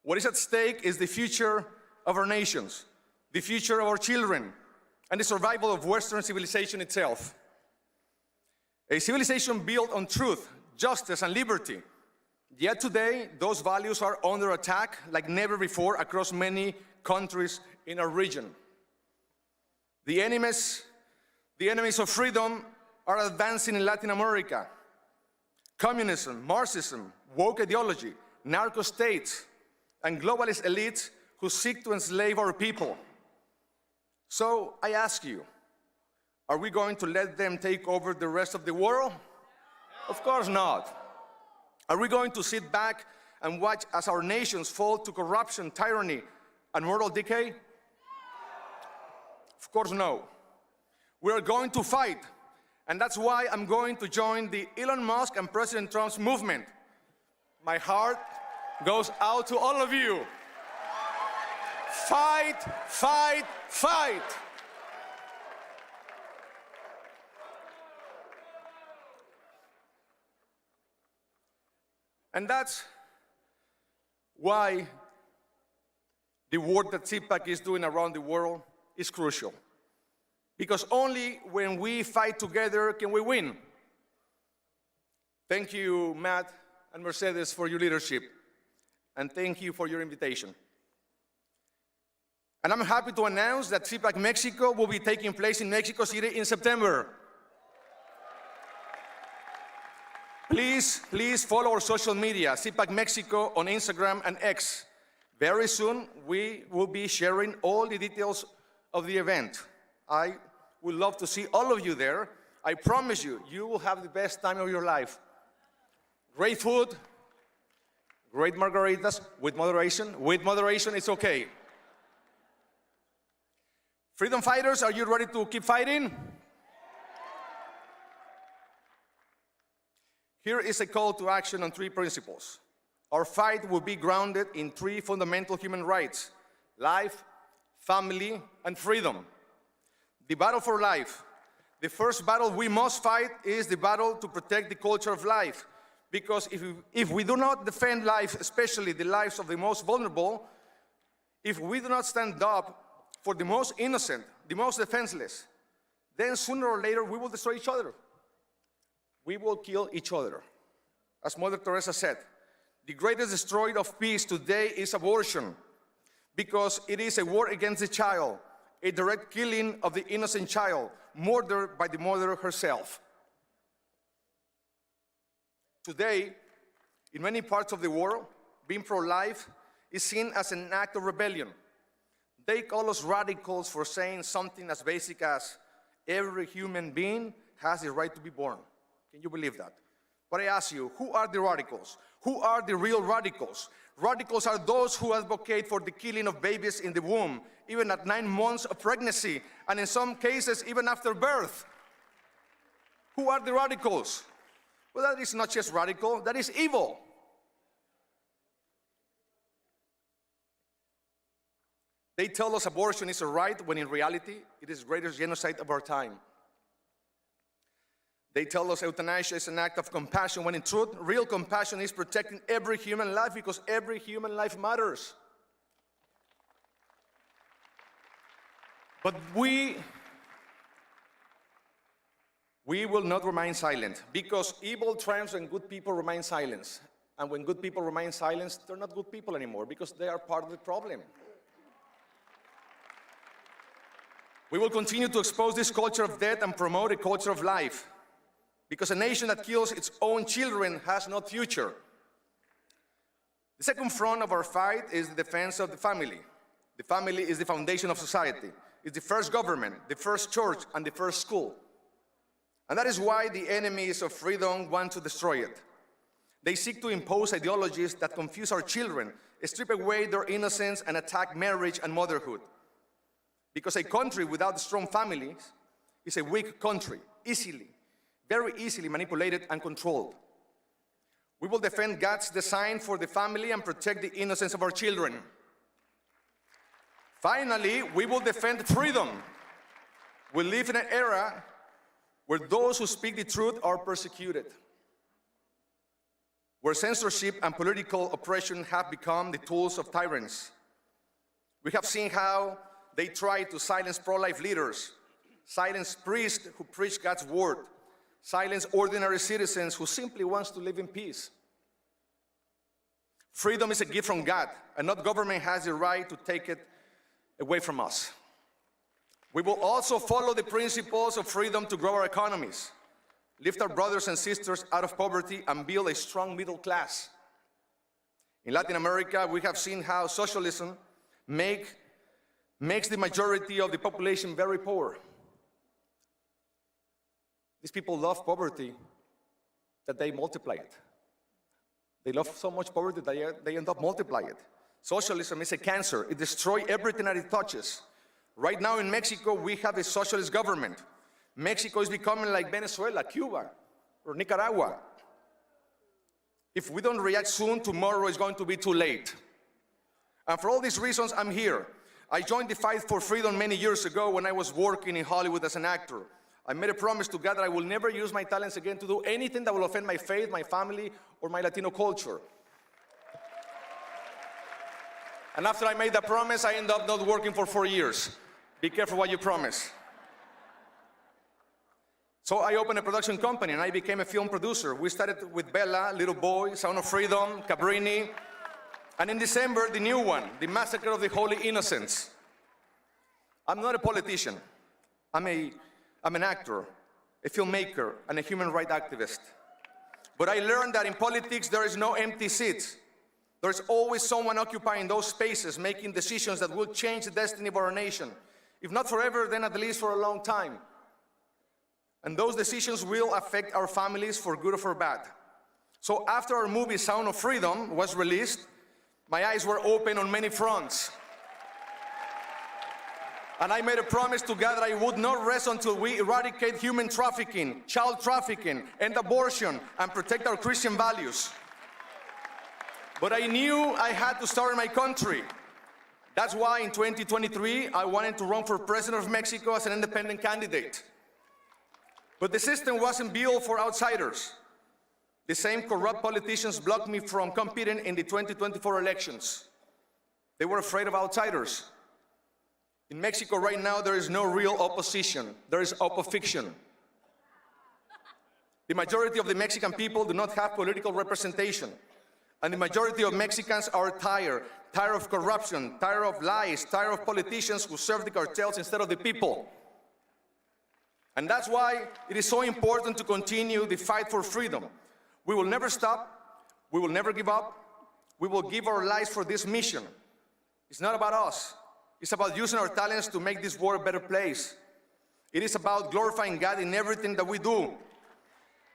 What is at stake is the future of our nations, the future of our children, and the survival of Western civilization itself. A civilization built on truth, justice, and liberty. Yet today, those values are under attack like never before across many countries in our region. The enemies of freedom are advancing in Latin America. Communism, Marxism, woke ideology, narco states, and globalist elites who seek to enslave our people. So I ask you, are we going to let them take over the rest of the world? Of course not. Are we going to sit back and watch as our nations fall to corruption, tyranny, and moral decay? Of course no. We are going to fight, and that's why I'm going to join the Elon Musk and President Trump's movement. My heart goes out to all of you. Fight, fight, fight. And that's why the work that CPAC is doing around the world is crucial. Because only when we fight together can we win. Thank you, Matt and Mercedes, for your leadership. And thank you for your invitation. And I'm happy to announce that CPAC Mexico will be taking place in Mexico City in September. Please follow our social media, CPAC Mexico on Instagram and X. Very soon, we will be sharing all the details of the event. I would love to see all of you there. I promise you, you will have the best time of your life. Great food, great margaritas, with moderation. With moderation, it's okay. Freedom fighters, are you ready to keep fighting? Here is a call to action on 3 principles. Our fight will be grounded in 3 fundamental human rights: life, family, and freedom. The battle for life. The first battle we must fight is the battle to protect the culture of life. Because if we do not defend life, especially the lives of the most vulnerable, if we do not stand up for the most innocent, the most defenseless, then sooner or later we will destroy each other. We will kill each other. As Mother Teresa said, the greatest destroyer of peace today is abortion, because it is a war against the child, a direct killing of the innocent child, murdered by the mother herself. Today, in many parts of the world, being pro-life is seen as an act of rebellion. They call us radicals for saying something as basic as every human being has the right to be born. Can you believe that? But I ask you, who are the radicals? Who are the real radicals? Radicals are those who advocate for the killing of babies in the womb, even at 9 months of pregnancy, and in some cases, even after birth. Who are the radicals? Well, that is not just radical, that is evil. They tell us abortion is a right, when in reality, it is the greatest genocide of our time. They tell us euthanasia is an act of compassion, when in truth, real compassion is protecting every human life, because every human life matters. But we will not remain silent, because evil triumphs when good people remain silent. And when good people remain silent, they're not good people anymore, because they are part of the problem. We will continue to expose this culture of death and promote a culture of life, because a nation that kills its own children has no future. The second front of our fight is the defense of the family. The family is the foundation of society. It's the first government, the first church, and the first school. And that is why the enemies of freedom want to destroy it. They seek to impose ideologies that confuse our children, strip away their innocence, and attack marriage and motherhood. Because a country without strong families is a weak country, very easily manipulated and controlled. We will defend God's design for the family and protect the innocence of our children. Finally, we will defend freedom. We live in an era where those who speak the truth are persecuted, where censorship and political oppression have become the tools of tyrants. We have seen how they try to silence pro-life leaders, silence priests who preach God's word, silence ordinary citizens who simply want to live in peace. Freedom is a gift from God, and no government has the right to take it away from us. We will also follow the principles of freedom to grow our economies, lift our brothers and sisters out of poverty, and build a strong middle class. In Latin America, we have seen how socialism makes the majority of the population very poor. These people love poverty that they multiply it. They love so much poverty that they end up multiplying it. Socialism is a cancer. It destroys everything that it touches. Right now in Mexico, we have a socialist government. Mexico is becoming like Venezuela, Cuba, or Nicaragua. If we don't react soon, tomorrow is going to be too late. And for all these reasons, I'm here. I joined the fight for freedom many years ago when I was working in Hollywood as an actor. I made a promise to God that I will never use my talents again to do anything that will offend my faith, my family, or my Latino culture. And after I made that promise, I ended up not working for 4 years. Be careful what you promise. So I opened a production company and I became a film producer. We started with Bella, Little Boy, Sound of Freedom, Cabrini, and in December, the new one, The Massacre of the Holy Innocents. I'm not a politician. I'm an actor, a filmmaker, and a human rights activist. But I learned that in politics, there is no empty seats. There's always someone occupying those spaces, making decisions that will change the destiny of our nation. If not forever, then at least for a long time. And those decisions will affect our families for good or for bad. So after our movie Sound of Freedom was released, my eyes were open on many fronts. And I made a promise to God that I would not rest until we eradicate human trafficking, child trafficking, end abortion, and protect our Christian values. But I knew I had to start in my country. That's why in 2023, I wanted to run for president of Mexico as an independent candidate. But the system wasn't built for outsiders. The same corrupt politicians blocked me from competing in the 2024 elections. They were afraid of outsiders. In Mexico right now, there is no real opposition. There is opposition. The majority of the Mexican people do not have political representation. And the majority of Mexicans are tired of corruption, tired of lies, tired of politicians who serve the cartels instead of the people. And that's why it is so important to continue the fight for freedom. We will never stop. We will never give up. We will give our lives for this mission. It's not about us. It's about using our talents to make this world a better place. It is about glorifying God in everything that we do.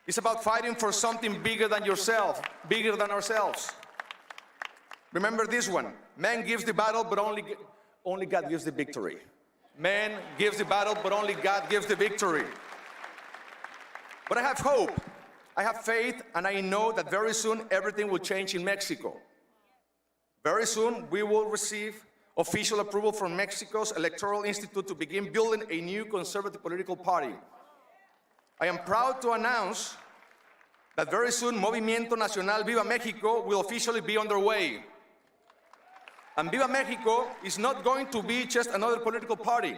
It's about fighting for something bigger than yourself, bigger than ourselves. Remember this one. Man gives the battle, but only God gives the victory. Man gives the battle, but only God gives the victory. But I have hope, I have faith, and I know that very soon everything will change in Mexico. Very soon we will receive official approval from Mexico's Electoral Institute to begin building a new conservative political party. I am proud to announce that very soon Movimiento Nacional Viva Mexico will officially be underway. And Viva Mexico is not going to be just another political party.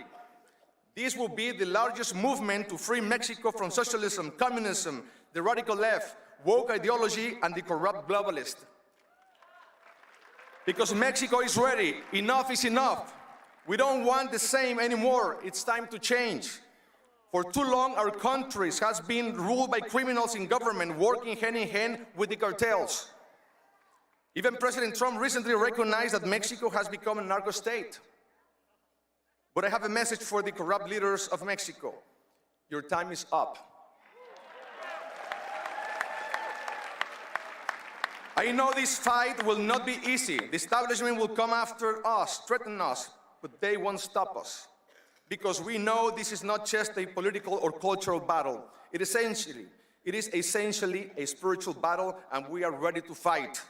This will be the largest movement to free Mexico from socialism, communism, the radical left, woke ideology, and the corrupt globalist. Because Mexico is ready. Enough is enough. We don't want the same anymore. It's time to change. For too long, our country has been ruled by criminals in government working hand in hand with the cartels. Even President Trump recently recognized that Mexico has become a narco state. But I have a message for the corrupt leaders of Mexico. Your time is up. I know this fight will not be easy. The establishment will come after us, threaten us, but they won't stop us. Because we know this is not just a political or cultural battle. It is essentially a spiritual battle, and we are ready to fight.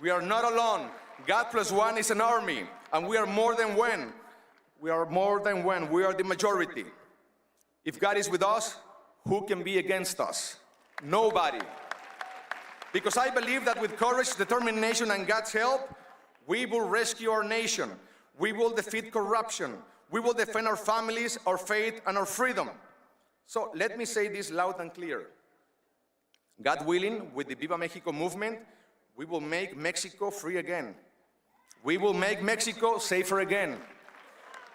We are not alone. God plus one is an army, and we are more than one. We are more than one. We are the majority. If God is with us, who can be against us? Nobody. Because I believe that with courage, determination, and God's help, we will rescue our nation. We will defeat corruption. We will defend our families, our faith, and our freedom. So let me say this loud and clear. God willing, with the Viva Mexico movement, we will make Mexico free again. We will make Mexico safer again.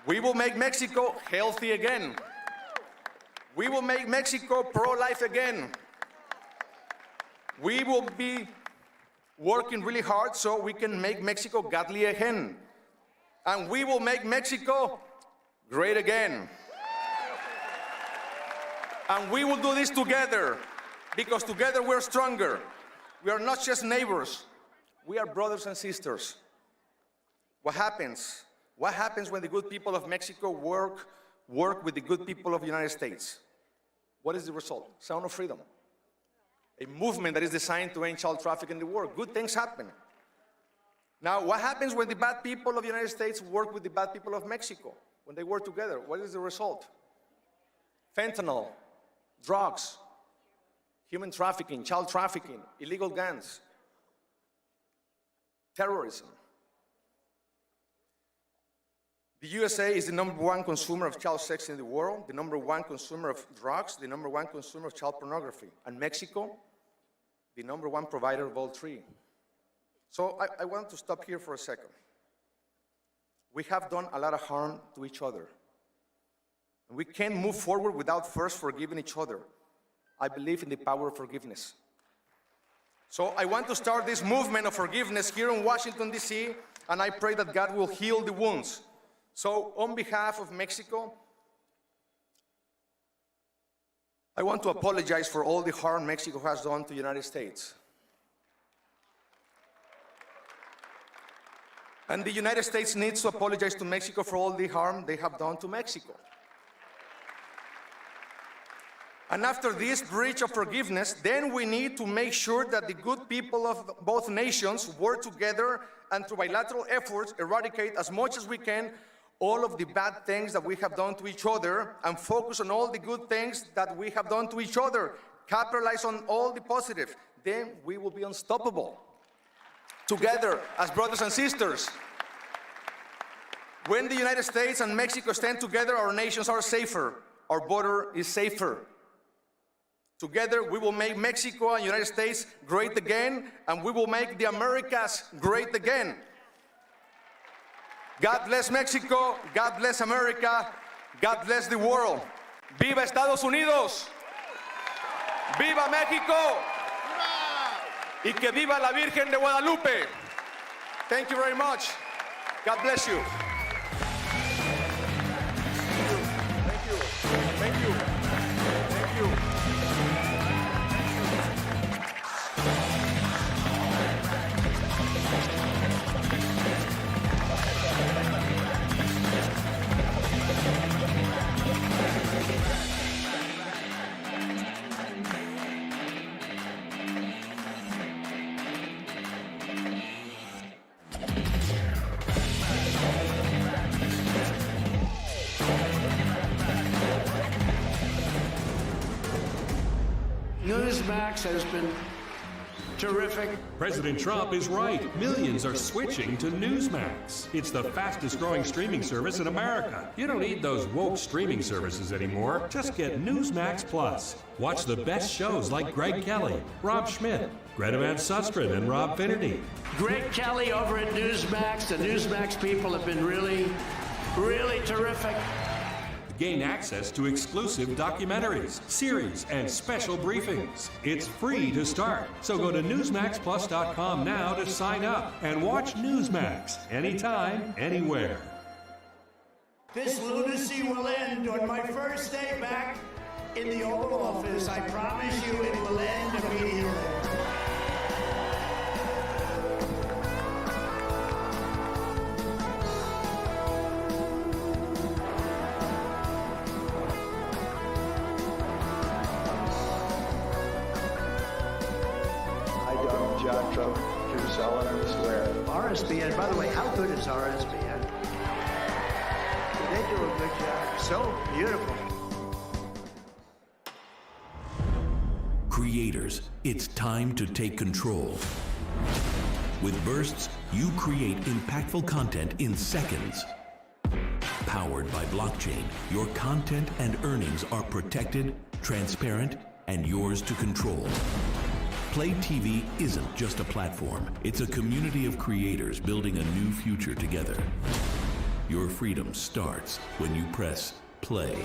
We will make Mexico healthy again. We will make Mexico pro-life again. We will be working really hard so we can make Mexico godly again. And we will make Mexico great again. And we will do this together, because together we're stronger. We are not just neighbors. We are brothers and sisters. What happens? What happens when the good people of Mexico work with the good people of the United States? What is the result? Sound of freedom. A movement that is designed to end child trafficking in the world. Good things happen. Now, what happens when the bad people of the United States work with the bad people of Mexico? When they work together, what is the result? Fentanyl, drugs, human trafficking, child trafficking, illegal guns, terrorism. The USA is the #1 consumer of child sex in the world, the #1 consumer of drugs, the #1 consumer of child pornography, and Mexico, the #1 provider of all three. So I want to stop here for a second. We have done a lot of harm to each other. And we can't move forward without first forgiving each other. I believe in the power of forgiveness. So I want to start this movement of forgiveness here in Washington, D.C., and I pray that God will heal the wounds. So on behalf of Mexico, I want to apologize for all the harm Mexico has done to the United States. And the United States needs to apologize to Mexico for all the harm they have done to Mexico. And after this breach of forgiveness, then we need to make sure that the good people of both nations work together and through bilateral efforts eradicate as much as we can all of the bad things that we have done to each other and focus on all the good things that we have done to each other. Capitalize on all the positive. Then we will be unstoppable. Together as brothers and sisters. When the United States and Mexico stand together, our nations are safer. Our border is safer. Together, we will make Mexico and the United States great again, and we will make the Americas great again. God bless Mexico, God bless America, God bless the world. ¡Viva Estados Unidos! ¡Viva México! ¡Y que viva la Virgen de Guadalupe! Thank you very much. God bless you. Thank you. Thank you. Thank you. Newsmax has been terrific. President Trump is right. Millions are switching to Newsmax. It's the fastest growing streaming service in America. You don't need those woke streaming services anymore. Just get Newsmax Plus. Watch the best shows like Greg Kelly, Rob Schmidt, Greta Van Susteren, and Rob Finnerty. Greg Kelly over at Newsmax. The Newsmax people have been really terrific. Gain access to exclusive documentaries, series, and special briefings. It's free to start, so go to NewsmaxPlus.com now to sign up and watch Newsmax anytime, anywhere. This lunacy will end on my first day back in the Oval Office. I promise you it will end immediately. John Trump to Sullivan Square. RSBN, by the way, how good is RSBN? They do a good job. So beautiful. Creators, it's time to take control. With Bursts, you create impactful content in seconds. Powered by blockchain, your content and earnings are protected, transparent, and yours to control. Play TV isn't just a platform. It's a community of creators building a new future together. Your freedom starts when you press play.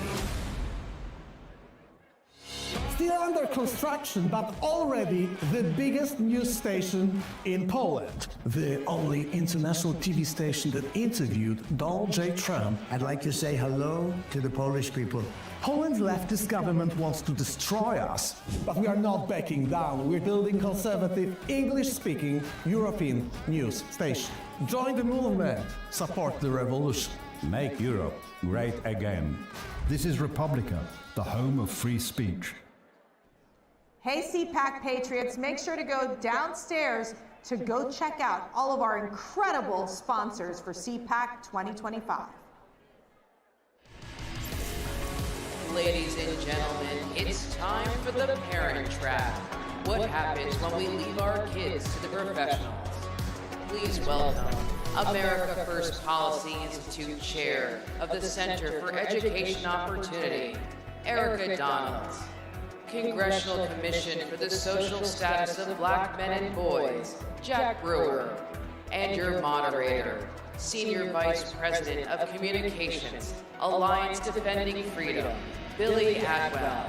Still under construction, but already the biggest news station in Poland. The only international TV station that interviewed Donald J. Trump. I'd like to say hello to the Polish people. Poland's leftist government wants to destroy us, but we are not backing down. We're building conservative, English-speaking European news station. Join the movement. Support the revolution. Make Europe great again. This is Republica, the home of free speech. Hey CPAC Patriots, make sure to go downstairs to go check out all of our incredible sponsors for CPAC 2025. Ladies and gentlemen, it's time for the Parent Trap. What happens when we leave our kids to the professionals? Please welcome America First Policy Institute Chair of the Center for Education Opportunity, Erica Donalds. Congressional Commission for the Social Status of Black Men and Boys, Jack Brewer. And your moderator, Senior Vice President of Communications, Alliance Defending Freedom, Billy Adwell.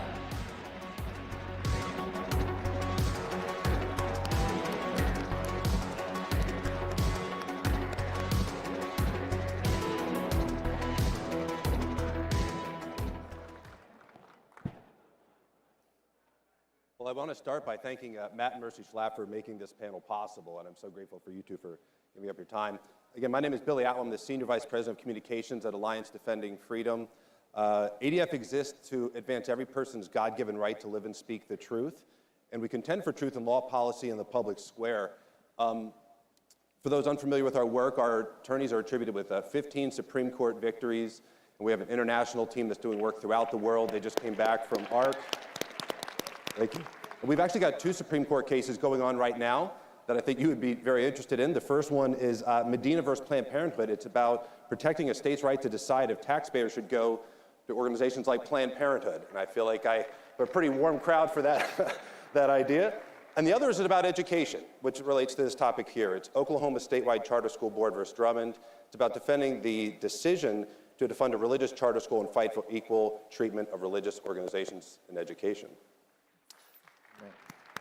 Well, I want to start by thanking Matt and Mercy Schlapp for making this panel possible, and I'm so grateful for you two for giving up your time. Again, my name is Billy Atwell. I'm the Senior Vice President of Communications at Alliance Defending Freedom. ADF exists to advance every person's God-given right to live and speak the truth, and we contend for truth in law, policy, and the public square. For those unfamiliar with our work, our attorneys are attributed with 15 Supreme Court victories, and we have an international team that's doing work throughout the world. They just came back from ARC. Thank you. And we've actually got 2 Supreme Court cases going on right now that I think you would be very interested in. The first one is Medina versus Planned Parenthood. It's about protecting a state's right to decide if taxpayers should go to organizations like Planned Parenthood. And I feel like I a pretty warm crowd for that, that idea. And the other is about education, which relates to this topic here. It's Oklahoma Statewide Charter School Board versus Drummond. It's about defending the decision to defund a religious charter school and fight for equal treatment of religious organizations in education.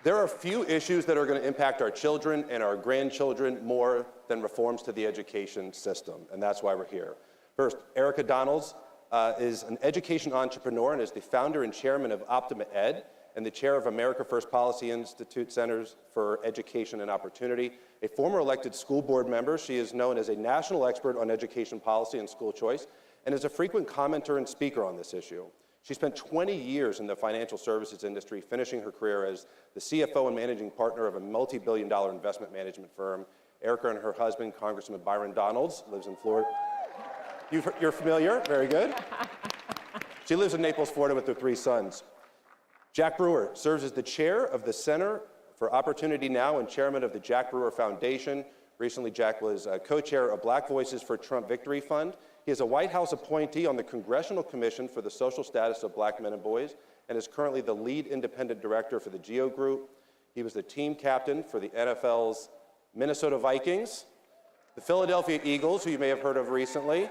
There are few issues that are going to impact our children and our grandchildren more than reforms to the education system, and that's why we're here. First, Erica Donalds is an education entrepreneur and is the founder and chairman of Optima Ed and the chair of America First Policy Institute Centers for Education and Opportunity. A former elected school board member, she is known as a national expert on education policy and school choice and is a frequent commenter and speaker on this issue. She spent 20 years in the financial services industry, finishing her career as the CFO and managing partner of a multi-billion-dollar investment management firm. Erica and her husband, Congressman Byron Donalds, lives in Florida. You're familiar? Very good. She lives in Naples, Florida with their 3 sons. Jack Brewer serves as the chair of the Center for Opportunity Now and chairman of the Jack Brewer Foundation. Recently, Jack was co-chair of Black Voices for Trump Victory Fund. He is a White House appointee on the Congressional Commission for the Social Status of Black Men and Boys and is currently the lead independent director for the GEO Group. He was the team captain for the NFL's Minnesota Vikings, the Philadelphia Eagles, who you may have heard of recently,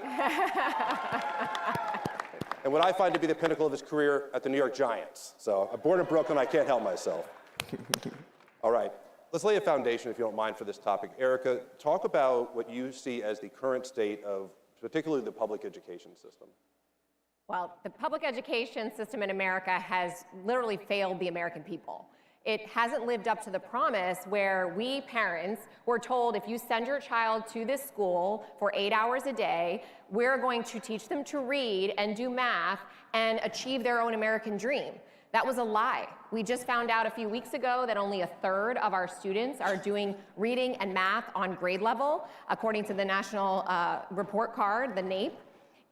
and what I find to be the pinnacle of his career at the New York Giants. So I'm born in Brooklyn, I can't help myself. All right, let's lay a foundation, if you don't mind, for this topic. Erica, talk about what you see as the current state of particularly the public education system. Well, the public education system in America has literally failed the American people. It hasn't lived up to the promise where we parents were told if you send your child to this school for 8 hours a day, we're going to teach them to read and do math and achieve their own American dream. That was a lie. We just found out a few weeks ago that only 1/3 of our students are doing reading and math on grade level, according to the National Report Card, the NAEP.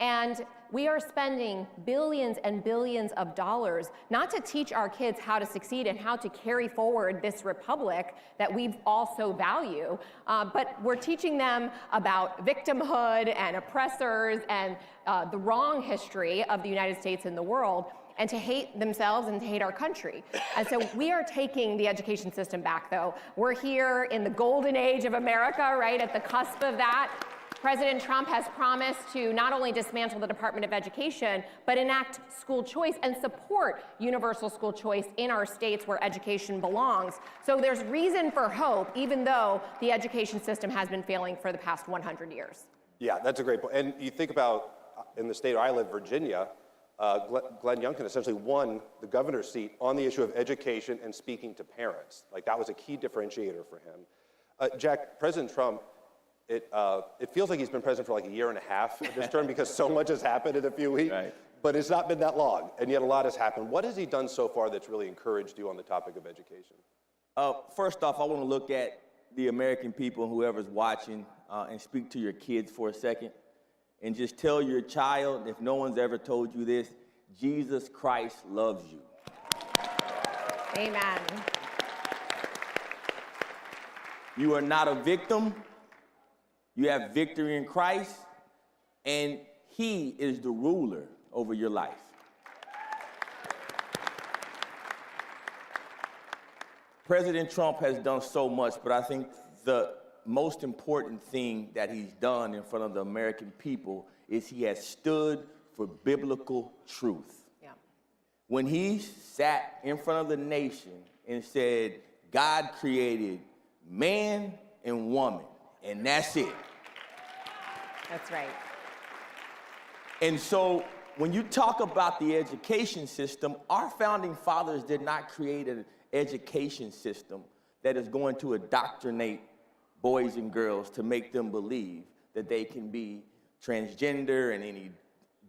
And we are spending billions and billions of dollars not to teach our kids how to succeed and how to carry forward this republic that we all so value, but we're teaching them about victimhood and oppressors and the wrong history of the United States and the world, and to hate themselves and to hate our country. And so we are taking the education system back, though. We're here in the golden age of America, right, at the cusp of that. President Trump has promised to not only dismantle the Department of Education, but enact school choice and support universal school choice in our states where education belongs. So there's reason for hope, even though the education system has been failing for the past 100 years. Yeah, that's a great point. And you think about in the state where I live, Virginia, Glenn Youngkin essentially won the governor's seat on the issue of education and speaking to parents. Like, that was a key differentiator for him. Jack, President Trump, it feels like he's been president for like 1.5 years this term because so much has happened in a few weeks, right. But it's not been that long, and yet a lot has happened. What has he done so far that's really encouraged you on the topic of education? First off, I want to look at the American people, whoever's watching, and speak to your kids for a second. And just tell your child, if no one's ever told you this, Jesus Christ loves you. Amen. You are not a victim. You have victory in Christ, and He is the ruler over your life. President Trump has done so much, but I think the most important thing that he's done in front of the American people is he has stood for biblical truth. Yeah. When he sat in front of the nation and said, God created man and woman, and that's it. That's right. And so when you talk about the education system, our founding fathers did not create an education system that is going to indoctrinate boys and girls to make them believe that they can be transgender and any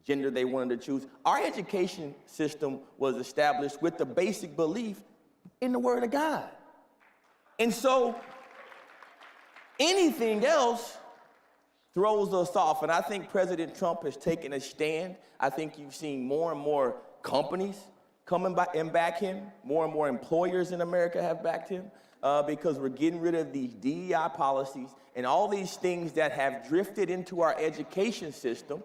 gender they wanted to choose. Our education system was established with the basic belief in the Word of God. And so anything else throws us off. And I think President Trump has taken a stand. I think you've seen more and more companies coming back and back him. More and more employers in America have backed him. Because we're getting rid of these DEI policies and all these things that have drifted into our education system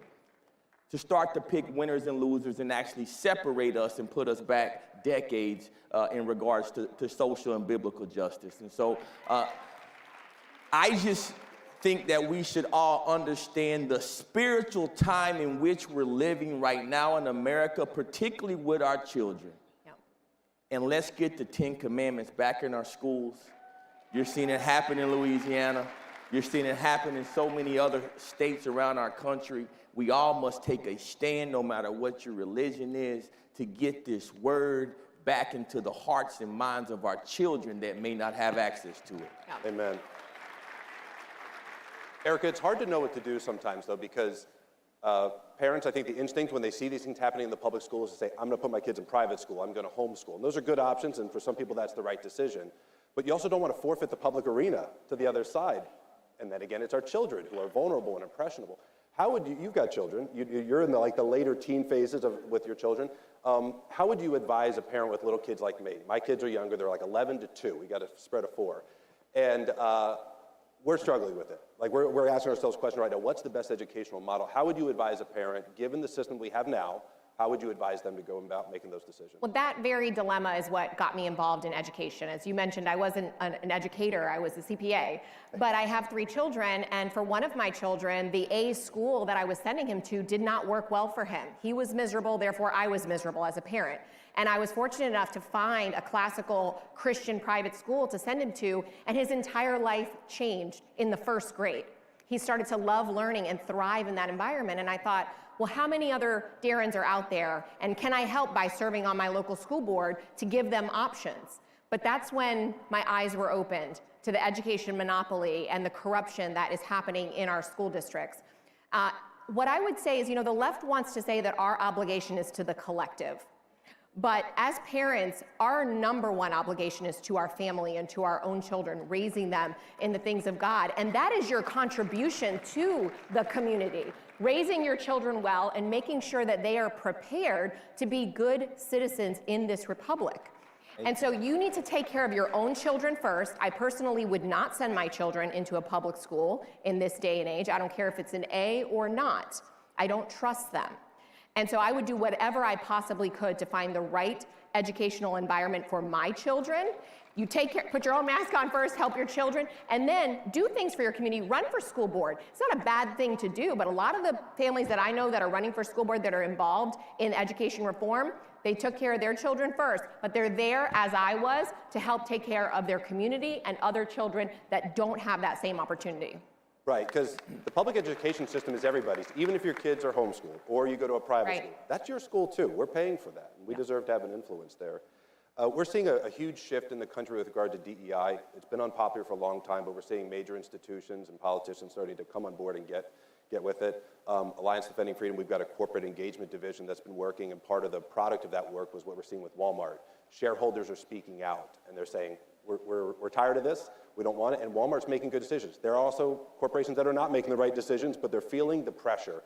to start to pick winners and losers and actually separate us and put us back decades in regards to social and biblical justice. And so I just think that we should all understand the spiritual time in which we're living right now in America, particularly with our children. Yep. And let's get the 10 Commandments back in our schools. You're seeing it happen in Louisiana. You're seeing it happen in so many other states around our country. We all must take a stand, no matter what your religion is, to get this word back into the hearts and minds of our children that may not have access to it. Yeah. Amen. Erica, it's hard to know what to do sometimes, though, because parents, I think the instinct when they see these things happening in the public school is to say, I'm going to put my kids in private school, I'm going to homeschool. And those are good options, and for some people that's the right decision. But you also don't want to forfeit the public arena to the other side. And then again, it's our children who are vulnerable and impressionable. How would you've got children, you're in the later teen phases with your children. How would you advise a parent with little kids like me? My kids are younger, they're like 11 to 2. We got a spread of 4. And we're struggling with it. Like we're asking ourselves the question right now, what's the best educational model? How would you advise a parent, given the system we have now, how would you advise them to go about making those decisions? Well, that very dilemma is what got me involved in education. As you mentioned, I wasn't an educator, I was a CPA. But I have 3 children, and for one of my children, the A school that I was sending him to did not work well for him. He was miserable, therefore I was miserable as a parent. And I was fortunate enough to find a classical Christian private school to send him to, and his entire life changed in the 1st grade. He started to love learning and thrive in that environment, and I thought, well, how many other Darrens are out there, and can I help by serving on my local school board to give them options? But that's when my eyes were opened to the education monopoly and the corruption that is happening in our school districts. What I would say is, the left wants to say that our obligation is to the collective. But as parents, our number one obligation is to our family and to our own children, raising them in the things of God. And that is your contribution to the community, raising your children well and making sure that they are prepared to be good citizens in this republic. And so you need to take care of your own children first. I personally would not send my children into a public school in this day and age. I don't care if it's an A or not. I don't trust them. And so I would do whatever I possibly could to find the right educational environment for my children. You take care, put your own mask on first, help your children, and then do things for your community. Run for school board. It's not a bad thing to do, but a lot of the families that I know that are running for school board that are involved in education reform, they took care of their children first, but they're there, as I was, to help take care of their community and other children that don't have that same opportunity. Right, because the public education system is everybody's. Even if your kids are homeschooled or you go to a private school, that's your school too. We're paying for that. And we deserve to have an influence there. We're seeing a huge shift in the country with regard to DEI. It's been unpopular for a long time, but we're seeing major institutions and politicians starting to come on board and get with it. Alliance Defending Freedom, we've got a corporate engagement division that's been working, and part of the product of that work was what we're seeing with Walmart. Shareholders are speaking out, and they're saying, we're tired of this. We don't want it, and Walmart's making good decisions. There are also corporations that are not making the right decisions, but they're feeling the pressure.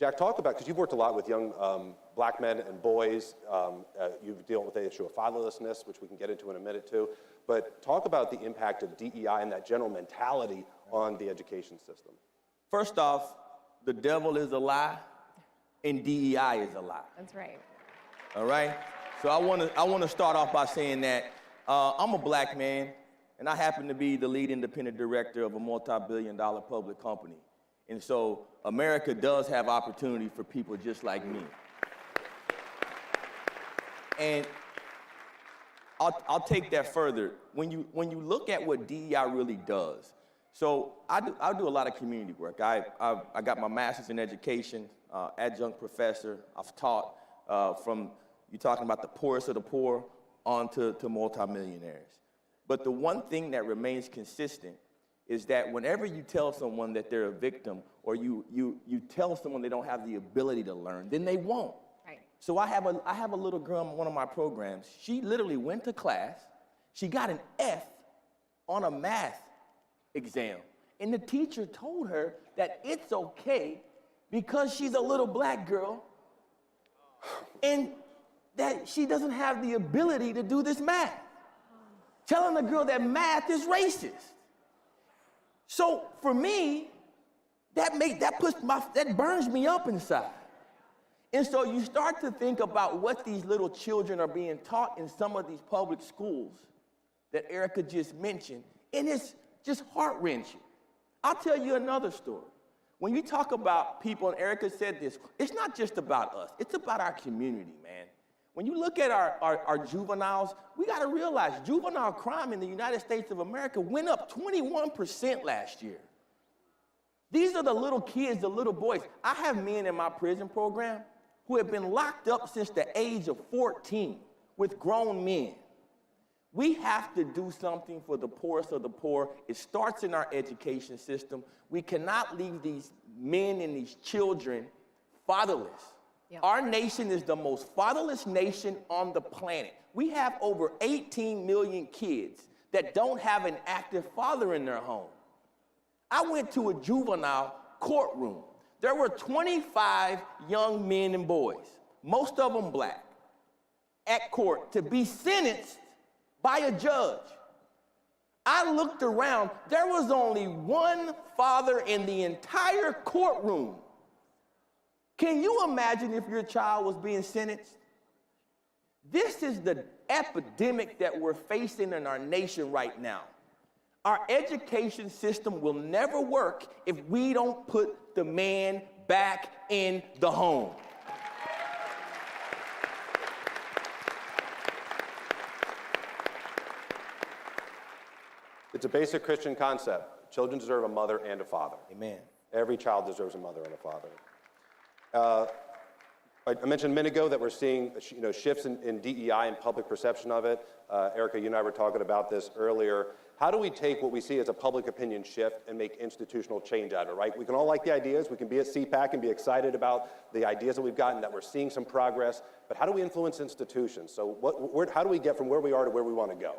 Jack, talk about, because you've worked a lot with young black men and boys. You've dealt with the issue of fatherlessness, which we can get into in a minute too. But talk about the impact of DEI and that general mentality on the education system. First off, the devil is a lie, and DEI is a lie. That's right. All right? So I want to start off by saying that I'm a black man, and I happen to be the lead independent director of a multi-billion-dollar public company. And so America does have opportunity for people just like me. And I'll take that further. When you look at what DEI really does, so I do a lot of community work. I got my master's in education, adjunct professor. I've taught from, you're talking about the poorest of the poor on to multimillionaires. But the one thing that remains consistent is that whenever you tell someone that they're a victim, or you tell someone they don't have the ability to learn, then they won't. Right. So I have a little girl in one of my programs. She literally went to class. She got an F on a math exam. And the teacher told her that it's okay because she's a little black girl and that she doesn't have the ability to do this math. Telling the girl that math is racist. So for me, that burns me up inside. And so you start to think about what these little children are being taught in some of these public schools that Erica just mentioned, and it's just heart-wrenching. I'll tell you another story. When you talk about people, and Erica said this, it's not just about us, it's about our community, man. When you look at our juveniles, we gotta realize juvenile crime in the United States of America went up 21% last year. These are the little kids, the little boys. I have men in my prison program who have been locked up since the age of 14 with grown men. We have to do something for the poorest of the poor. It starts in our education system. We cannot leave these men and these children fatherless. Yep. Our nation is the most fatherless nation on the planet. We have over 18 million kids that don't have an active father in their home. I went to a juvenile courtroom. There were 25 young men and boys, most of them black, at court to be sentenced by a judge. I looked around, there was only one father in the entire courtroom. Can you imagine if your child was being sentenced? This is the epidemic that we're facing in our nation right now. Our education system will never work if we don't put the man back in the home. It's a basic Christian concept. Children deserve a mother and a father. Amen. Every child deserves a mother and a father. I mentioned a minute ago that we're seeing shifts in DEI and public perception of it. Erica, you and I were talking about this earlier. How do we take what we see as a public opinion shift and make institutional change out of it, right? We can all like the ideas. We can be at CPAC and be excited about the ideas that we've gotten, that we're seeing some progress. But how do we influence institutions? So how do we get from where we are to where we want to go?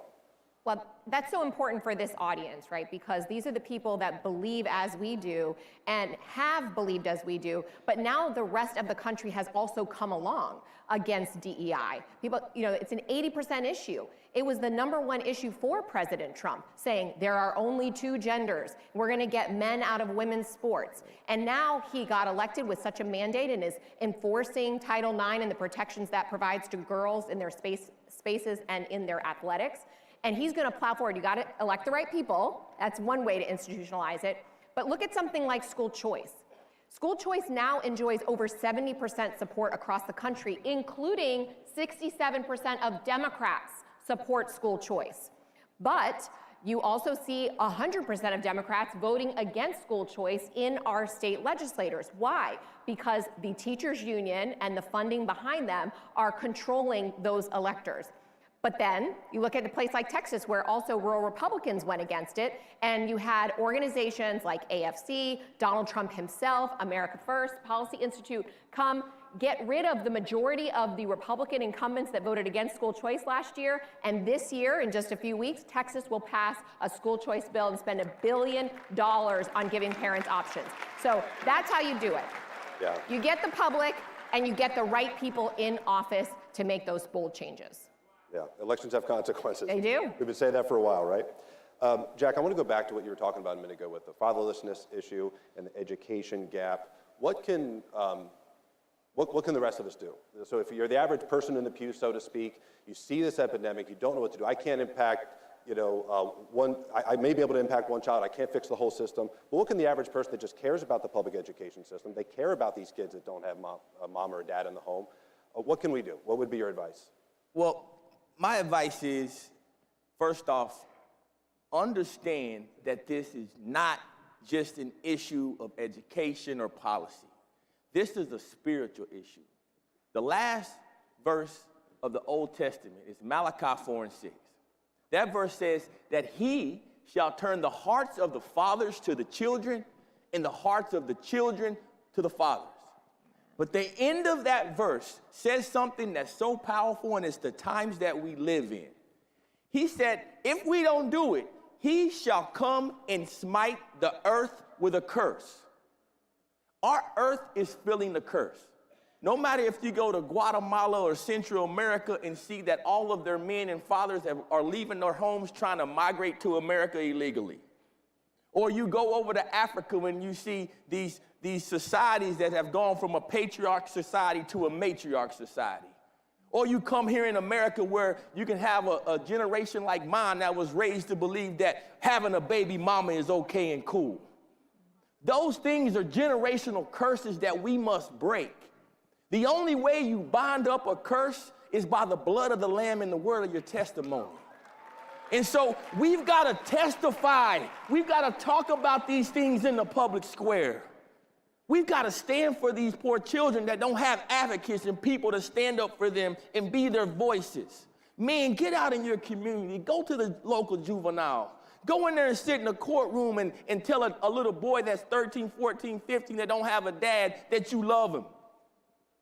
Well, that's so important for this audience, right? Because these are the people that believe as we do and have believed as we do, but now the rest of the country has also come along against DEI. People, it's an 80% issue. It was the #1 issue for President Trump, saying there are only 2 genders. We're gonna get men out of women's sports. And now he got elected with such a mandate and is enforcing Title IX and the protections that provides to girls in their spaces and in their athletics. And he's gonna plow forward. You gotta elect the right people. That's one way to institutionalize it. But look at something like school choice. School choice now enjoys over 70% support across the country, including 67% of Democrats support school choice. But you also see 100% of Democrats voting against school choice in our state legislators. Why? Because the teachers union and the funding behind them are controlling those electors. But then you look at a place like Texas, where also rural Republicans went against it, and you had organizations like AFC, Donald Trump himself, America First, Policy Institute come get rid of the majority of the Republican incumbents that voted against school choice last year. And this year, in just a few weeks, Texas will pass a school choice bill and spend $1 billion on giving parents options. So that's how you do it. Yeah. You get the public and you get the right people in office to make those bold changes. Yeah, elections have consequences. They do. We've been saying that for a while, right? Jack, I want to go back to what you were talking about a minute ago with the fatherlessness issue and the education gap. What can the rest of us do? So if you're the average person in the pew, so to speak, you see this epidemic, you don't know what to do. I can't impact, I may be able to impact one child. I can't fix the whole system. But what can the average person that just cares about the public education system, they care about these kids that don't have a mom or a dad in the home, what can we do? What would be your advice? Well, my advice is, first off, understand that this is not just an issue of education or policy. This is a spiritual issue. The last verse of the Old Testament is Malachi 4:6. That verse says that he shall turn the hearts of the fathers to the children and the hearts of the children to the fathers. But the end of that verse says something that's so powerful, and it's the times that we live in. He said, if we don't do it, he shall come and smite the earth with a curse. Our earth is feeling the curse. No matter if you go to Guatemala or Central America and see that all of their men and fathers are leaving their homes trying to migrate to America illegally. Or you go over to Africa when you see these societies that have gone from a patriarch society to a matriarch society. Or you come here in America where you can have a generation like mine that was raised to believe that having a baby mama is okay and cool. Those things are generational curses that we must break. The only way you bind up a curse is by the blood of the Lamb and the word of your testimony. And so we've got to testify. We've got to talk about these things in the public square. We've got to stand for these poor children that don't have advocates and people to stand up for them and be their voices. Man, get out in your community. Go to the local juvenile. Go in there and sit in a courtroom and tell a little boy that's 13, 14, 15 that don't have a dad that you love him.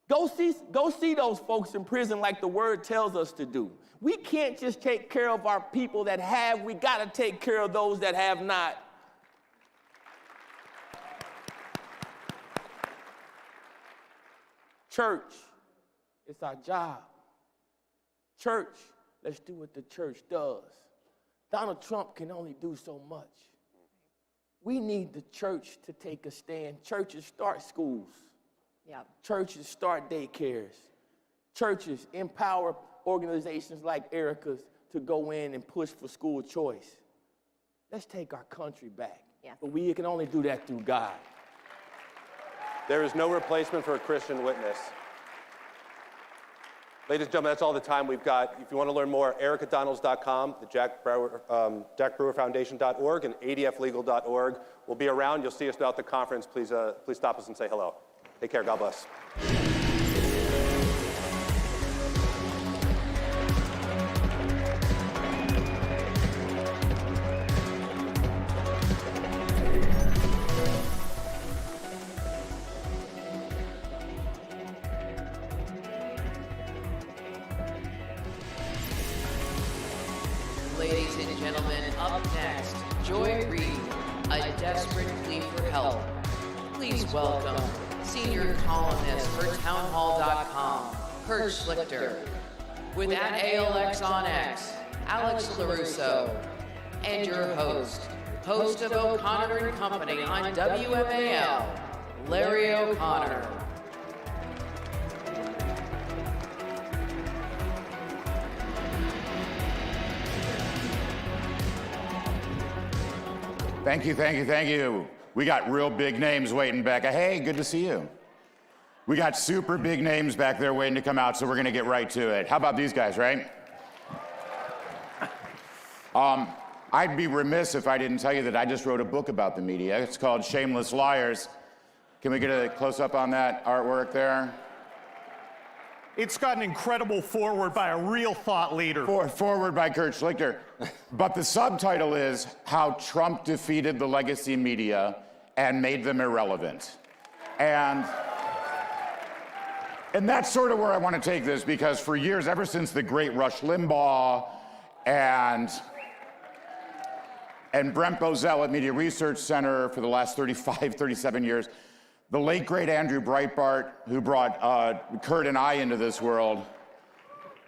Go see those folks in prison like the word tells us to do. We can't just take care of our people that have. We got to take care of those that have not. Church, it's our job. Church, let's do what the church does. Donald Trump can only do so much. We need the church to take a stand. Churches start schools. Yep. Churches start daycares. Churches empower organizations like Erica's to go in and push for school choice. Let's take our country back. Yes. But we can only do that through God. There is no replacement for a Christian witness. Ladies and gentlemen, that's all the time we've got. If you want to learn more, ericadonalds.com, the Jack Brewer Foundation.org, and adflegal.org. We'll be around. You'll see us throughout the conference. Please stop us and say hello. Take care. God bless. Ladies and gentlemen, up next, Joy Reid, a desperate plea for help. Please welcome senior columnist for townhall.com, Kurt Schlichter, with @ALX on X, Alex LaRusso, and your host of O'Connor and Company on WMAL, Larry O'Connor. Thank you, thank you, thank you. We got real big names waiting back. Hey, good to see you. We got super big names back there waiting to come out, so we're gonna get right to it. How about these guys, right? I'd be remiss if I didn't tell you that I just wrote a book about the media. It's called Shameless Liars. Can we get a close-up on that artwork there? It's got an incredible foreword by a real thought leader. Forward by Kurt Schlichter. But the subtitle is How Trump Defeated the Legacy Media and Made Them Irrelevant. And that's sort of where I want to take this, because for years, ever since the great Rush Limbaugh and Brent Bozell at Media Research Center for the last 35, 37 years, the late, great Andrew Breitbart, who brought Kurt and I into this world,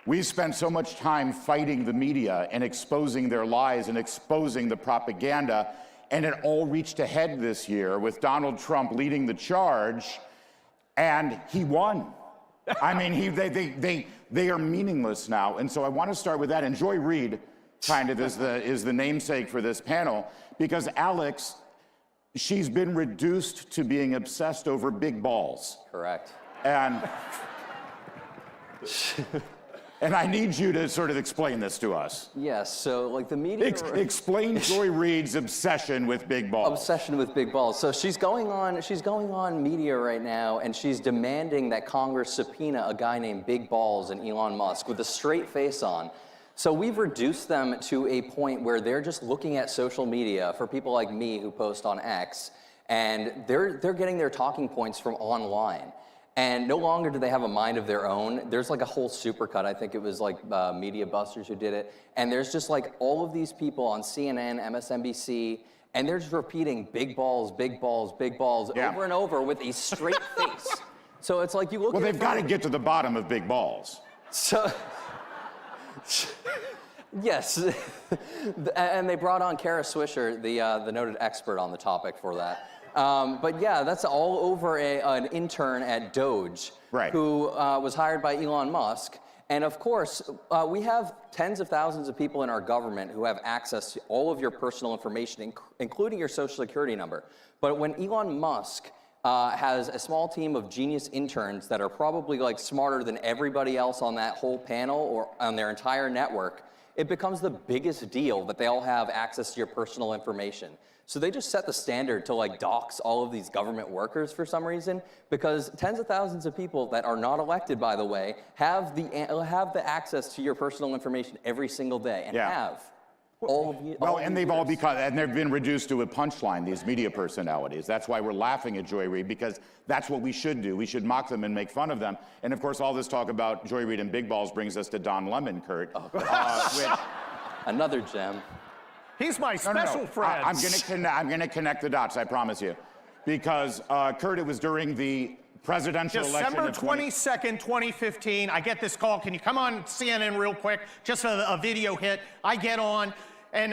we spent so much time fighting the media and exposing their lies and exposing the propaganda, and it all reached a head this year with Donald Trump leading the charge, and he won. I mean, they are meaningless now, and so I want to start with that. And Joy Reid kind of is the namesake for this panel, because Alex, she's been reduced to being obsessed over big balls. Correct. And I need you to sort of explain this to us. Yes, so like the media... Explain Joy Reid's obsession with big balls. Obsession with big balls. So she's going on media right now, and she's demanding that Congress subpoena a guy named Big Balls and Elon Musk with a straight face on. So we've reduced them to a point where they're just looking at social media for people like me who post on X, and they're getting their talking points from online. And no longer do they have a mind of their own. There's like a whole supercut. I think it was like Media Busters who did it. And there's just like all of these people on CNN, MSNBC, and they're just repeating big balls, big balls, big balls over and over with a straight face. So it's like you look at Well, they've got to get to the bottom of big balls. So Yes, and they brought on Kara Swisher, the noted expert on the topic for that. But yeah, that's all over an intern at Doge, who was hired by Elon Musk. And of course, we have tens of thousands of people in our government who have access to all of your personal information, including your social security number. But when Elon Musk has a small team of genius interns that are probably like smarter than everybody else on that whole panel or on their entire network, it becomes the biggest deal that they all have access to your personal information. So they just set the standard to like dox all of these government workers for some reason, because tens of thousands of people that are not elected, by the way, have the access to your personal information every single day and have. And they've all been reduced to a punchline, these media personalities. That's why we're laughing at Joy Reid, because that's what we should do. We should mock them and make fun of them. And of course, all this talk about Joy Reid and Big Balls brings us to Don Lemon, Kurt. Another gem. He's my special friend. I'm gonna connect the dots, I promise you. Because, Kurt, it was during the presidential election December 22nd, 2015, I get this call. Can you come on CNN real quick? Just a video hit. I get on, and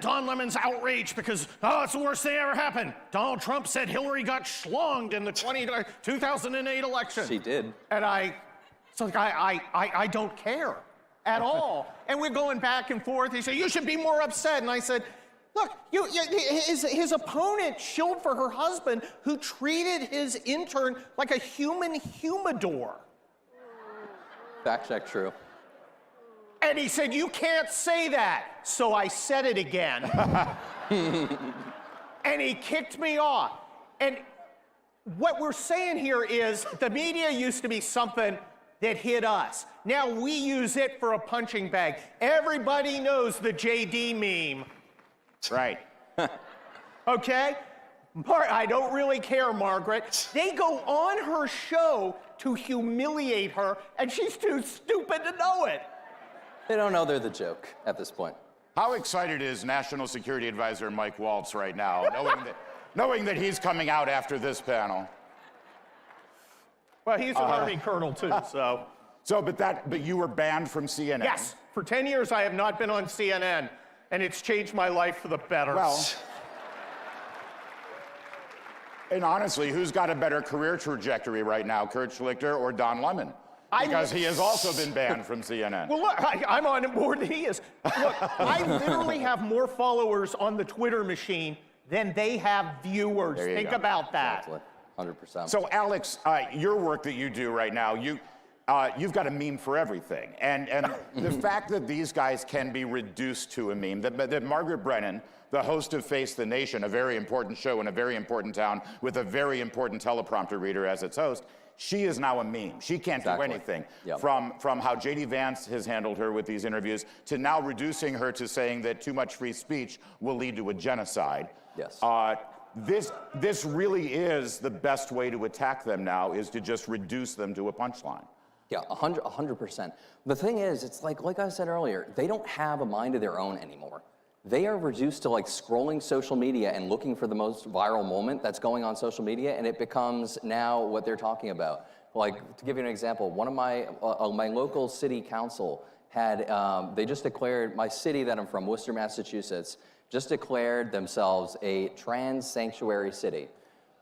Don Lemon's outraged because, it's the worst thing ever happened. Donald Trump said Hillary got schlonged in the 2008 election. She did. And I don't care at all. And we're going back and forth. He said, you should be more upset. And I said, look, his opponent shilled for her husband who treated his intern like a human humidor. Fact check true. And he said, you can't say that. So I said it again. And he kicked me off. And what we're saying here is the media used to be something that hit us. Now we use it for a punching bag. Everybody knows the JD meme. Right. Okay? I don't really care, Margaret. They go on her show to humiliate her, and she's too stupid to know it. They don't know they're the joke at this point. How excited is National Security Advisor Mike Waltz right now, knowing that he's coming out after this panel? Well, he's an Army colonel too, so. But you were banned from CNN. Yes, for 10 years I have not been on CNN, and it's changed my life for the better. Well, and honestly, who's got a better career trajectory right now, Kurt Schlichter or Don Lemon? Because he has also been banned from CNN. Well, look, I'm on board than he is. Look, I literally have more followers on the Twitter machine than they have viewers. Think about that. Exactly. 100%. So, Alex, your work that you do right now, you've got a meme for everything. And the fact that these guys can be reduced to a meme, that Margaret Brennan, the host of Face the Nation, a very important show in a very important town with a very important teleprompter reader as its host, she is now a meme. She can't do anything. Yep. From how J.D. Vance has handled her with these interviews to now reducing her to saying that too much free speech will lead to a genocide. Yes. This really is the best way to attack them now, is to just reduce them to a punchline. Yeah, 100%. The thing is, it's like I said earlier, they don't have a mind of their own anymore. They are reduced to like scrolling social media and looking for the most viral moment that's going on social media, and it becomes now what they're talking about. Like, to give you an example, one of my local city council had, they just declared, my city that I'm from, Worcester, Massachusetts, just declared themselves a trans sanctuary city.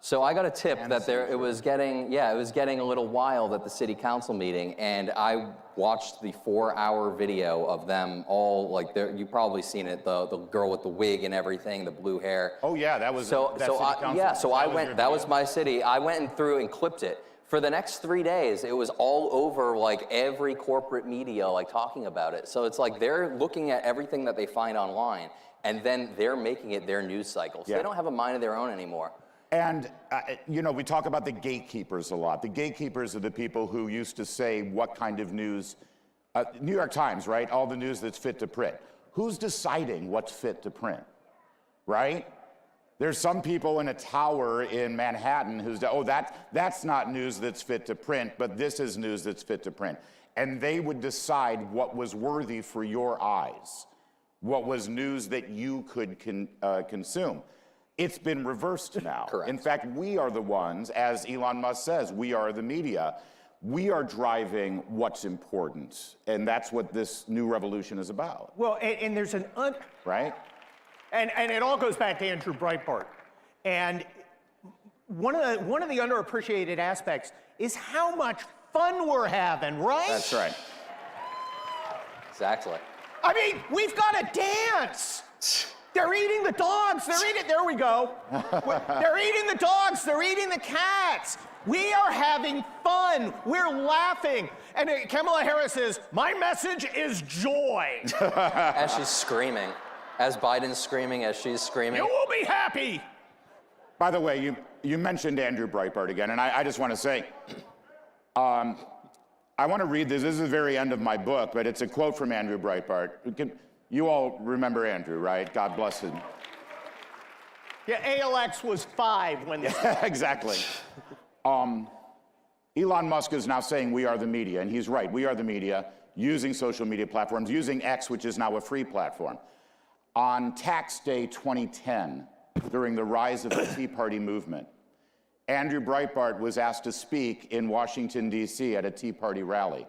So I got a tip that it was getting a little wild at the city council meeting, and I watched the 4-hour video of them all, like, you've probably seen it, the girl with the wig and everything, the blue hair. Oh yeah, that was that was my city. I went through and clipped it. For the next 3 days, it was all over like every corporate media like talking about it. So it's like they're looking at everything that they find online, and then they're making it their news cycle. So they don't have a mind of their own anymore. And, we talk about the gatekeepers a lot. The gatekeepers are the people who used to say what kind of news, New York Times, right? All the news that's fit to print. Who's deciding what's fit to print, right? There's some people in a tower in Manhattan who's, that's not news that's fit to print, but this is news that's fit to print. And they would decide what was worthy for your eyes, what was news that you could consume. It's been reversed now. Correct. In fact, we are the ones, as Elon Musk says, we are the media. We are driving what's important, and that's what this new revolution is about. Well, and there's an right? And it all goes back to Andrew Breitbart. And one of the underappreciated aspects is how much fun we're having, right? That's right. Exactly. I mean, we've got to dance. They're eating the dogs. There we go. They're eating the dogs. They're eating the cats. We are having fun. We're laughing. And Kamala Harris says, my message is joy. As she's screaming. As Biden's screaming, as she's screaming. You will be happy. By the way, you mentioned Andrew Breitbart again, and I just want to say, I want to read this. This is the very end of my book, but it's a quote from Andrew Breitbart. You all remember Andrew, right? God bless him. Yeah, ALX was 5 when this. Exactly. Elon Musk is now saying we are the media, and he's right. We are the media, using social media platforms, using X, which is now a free platform. On Tax Day 2010, during the rise of the Tea Party movement, Andrew Breitbart was asked to speak in Washington, D.C. at a Tea Party rally.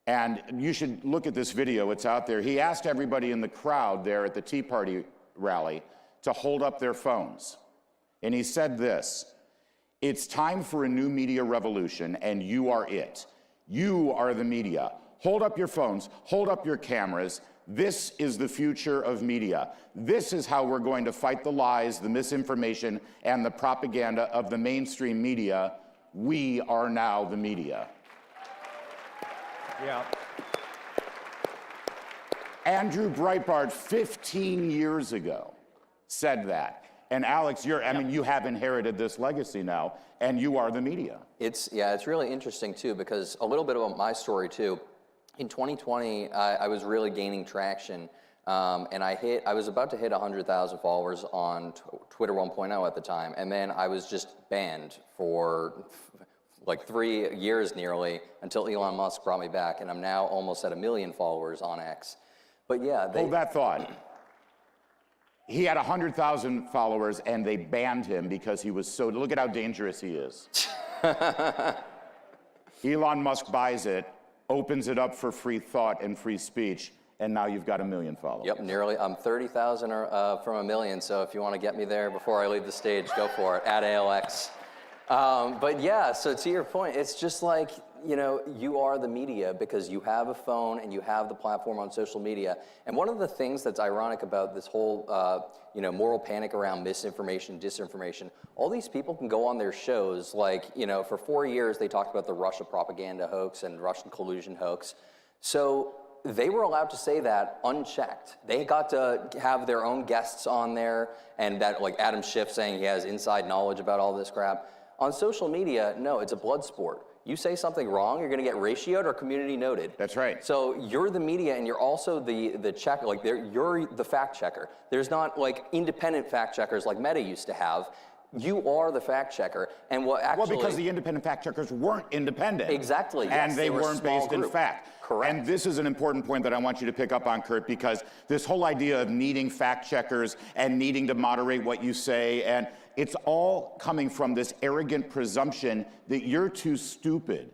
And you should look at this video, it's out there. He asked everybody in the crowd there at the Tea Party rally to hold up their phones. And he said this, "It's time for a new media revolution, and you are it. You are the media. Hold up your phones, hold up your cameras. This is the future of media. This is how we're going to fight the lies, the misinformation, and the propaganda of the mainstream media. We are now the media." Yeah. Andrew Breitbart, 15 years ago, said that. And Alex, I mean, you have inherited this legacy now, and you are the media. It's really interesting too, because a little bit about my story too. In 2020, I was really gaining traction, and I was about to hit 100,000 followers on Twitter 1.0 at the time, and then I was just banned for like 3 years nearly until Elon Musk brought me back, and I'm now almost at 1 million followers on X. But yeah, hold that thought. He had 100,000 followers, and they banned him because he was so. Look at how dangerous he is. Elon Musk buys it, opens it up for free thought and free speech, and now you've got 1 million followers. Yep, nearly. I'm 30,000 from 1 million, so if you want to get me there before I leave the stage, go for it, at ALX. But yeah, so to your point, it's just like, you know, you are the media because you have a phone and you have the platform on social media. And one of the things that's ironic about this whole, moral panic around misinformation, disinformation, all these people can go on their shows, like, for 4 years they talked about the Russia propaganda hoax and Russian collusion hoax. So they were allowed to say that unchecked. They got to have their own guests on there, and that, like Adam Schiff saying he has inside knowledge about all this crap. On social media, no, it's a blood sport. You say something wrong, you're going to get ratioed or community noted. That's right. So you're the media, and you're also the checker. Like you're the fact checker. There's not like independent fact checkers like Meta used to have. You are the fact checker, and what actually? Well, because the independent fact checkers weren't independent. Exactly. And yes, they weren't based in fact. Correct. And this is an important point that I want you to pick up on, Kurt, because this whole idea of needing fact checkers and needing to moderate what you say, and it's all coming from this arrogant presumption that you're too stupid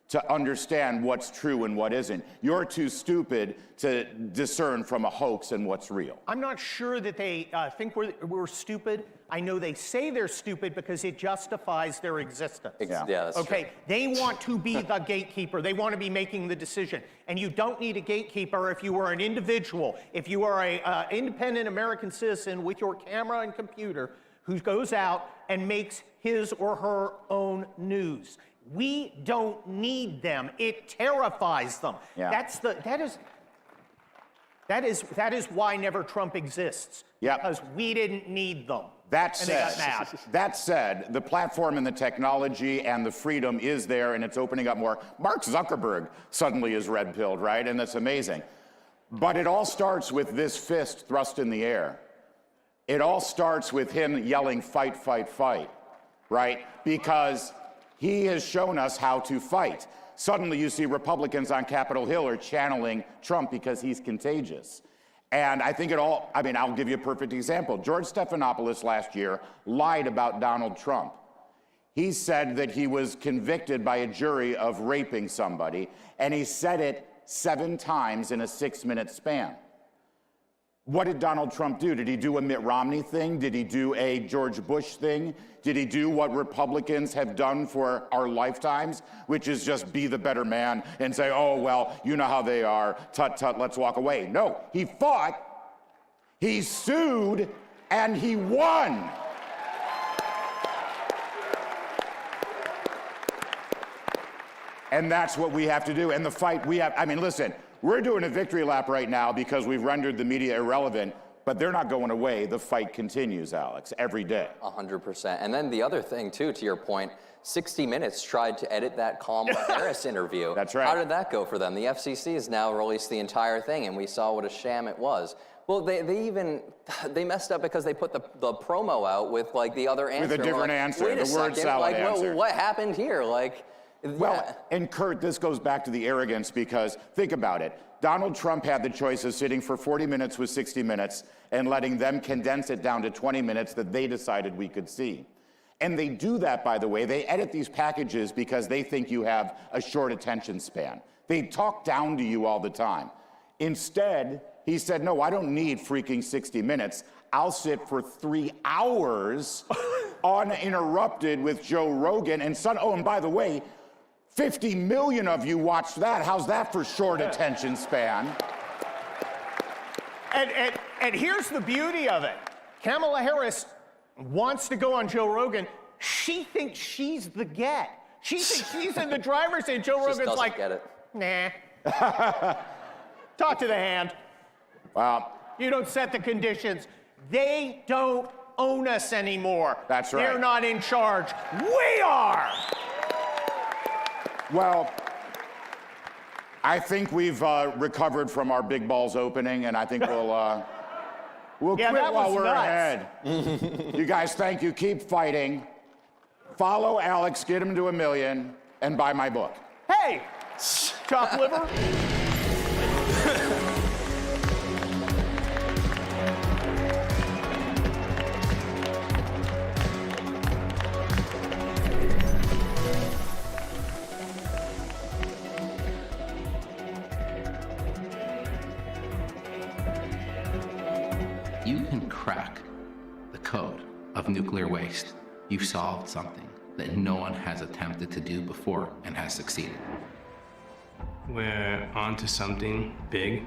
to understand what's true and what isn't. You're too stupid to discern from a hoax and what's real. I'm not sure that they think we're stupid. I know they say they're stupid because it justifies their existence. Yeah, that's okay, true. They want to be the gatekeeper. They want to be making the decision. And you don't need a gatekeeper if you are an individual, if you are an independent American citizen with your camera and computer who goes out and makes his or her own news. We don't need them. It terrifies them. Yeah. That is why Never Trump exists. Yeah. Because we didn't need them. That and they got mad. That said, the platform and the technology and the freedom is there, and it's opening up more. Mark Zuckerberg suddenly is red-pilled, right? And that's amazing. But it all starts with this fist thrust in the air. It all starts with him yelling, "Fight, fight, fight," right? Because he has shown us how to fight. Suddenly you see Republicans on Capitol Hill are channeling Trump because he's contagious. And I think I'll give you a perfect example. George Stephanopoulos last year lied about Donald Trump. He said that he was convicted by a jury of raping somebody, and he said it 7 times in a 6-minute span. What did Donald Trump do? Did he do a Mitt Romney thing? Did he do a George Bush thing? Did he do what Republicans have done for our lifetimes, which is just be the better man and say, oh, well, you know how they are, tut, tut, let's walk away? No, he fought, he sued, and he won. And that's what we have to do. And the fight we have, I mean, listen, we're doing a victory lap right now because we've rendered the media irrelevant, but they're not going away. The fight continues, Alex, every day. 100%. And then the other thing, too, to your point, 60 Minutes tried to edit that Kamala Harris interview. That's right. How did that go for them? The FCC has now released the entire thing, and we saw what a sham it was. Well, they messed up because they put the promo out with, like, the other answer. With a different answer, Wait a the word second, salad like, answer. What happened here? Like, Well, and Kurt, this goes back to the arrogance because think about it. Donald Trump had the choice of sitting for 40 minutes with 60 Minutes and letting them condense it down to 20 minutes that they decided we could see. And they do that, by the way. They edit these packages because they think you have a short attention span. They talk down to you all the time. Instead, he said, no, I don't need freaking 60 minutes. I'll sit for 3 hours uninterrupted with Joe Rogan and oh, and by the way, 50 million of you watched that. How's that for short attention span? And here's the beauty of it. Kamala Harris wants to go on Joe Rogan. She thinks she's the get. She thinks she's in the driver's seat. Joe Rogan's like, get it. Nah. Talk to the hand. Wow. You don't set the conditions. They don't own us anymore. That's right. They're not in charge. We are. Well, I think we've recovered from our big balls opening, and I think we'll Yeah, quit that while was we're nuts. ahead. You guys, thank you. Keep fighting. Follow Alex, get him to 1 million, and buy my book. Hey, chopped liver. You can crack the code of nuclear waste. You've solved something that no one has attempted to do before and has succeeded. We're onto something big.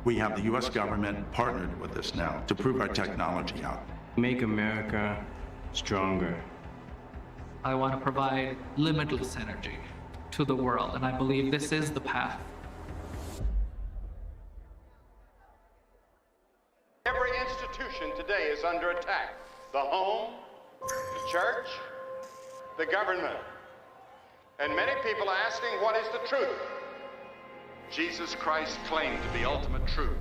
We have the U.S. government partnered with us now to prove our technology out. Make America stronger. I want to provide limitless energy to the world, and I believe this is the path. Every institution today is under attack. The home, the church, the government. And many people are asking, what is the truth? Jesus Christ claimed to be ultimate truth.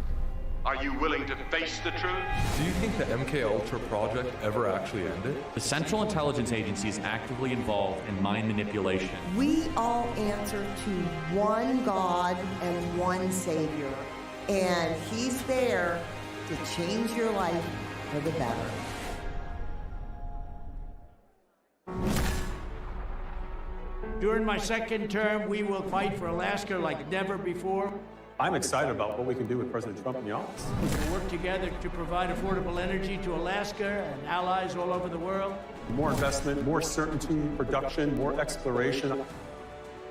Are you willing to face the truth? Do you think the MKUltra project ever actually ended? The Central Intelligence Agency is actively involved in mind manipulation. We all answer to one God and one Savior, and He's there to change your life for the better. During my second term, we will fight for Alaska like never before. I'm excited about what we can do with President Trump in the office. We'll work together to provide affordable energy to Alaska and allies all over the world. More investment, more certainty, production, more exploration.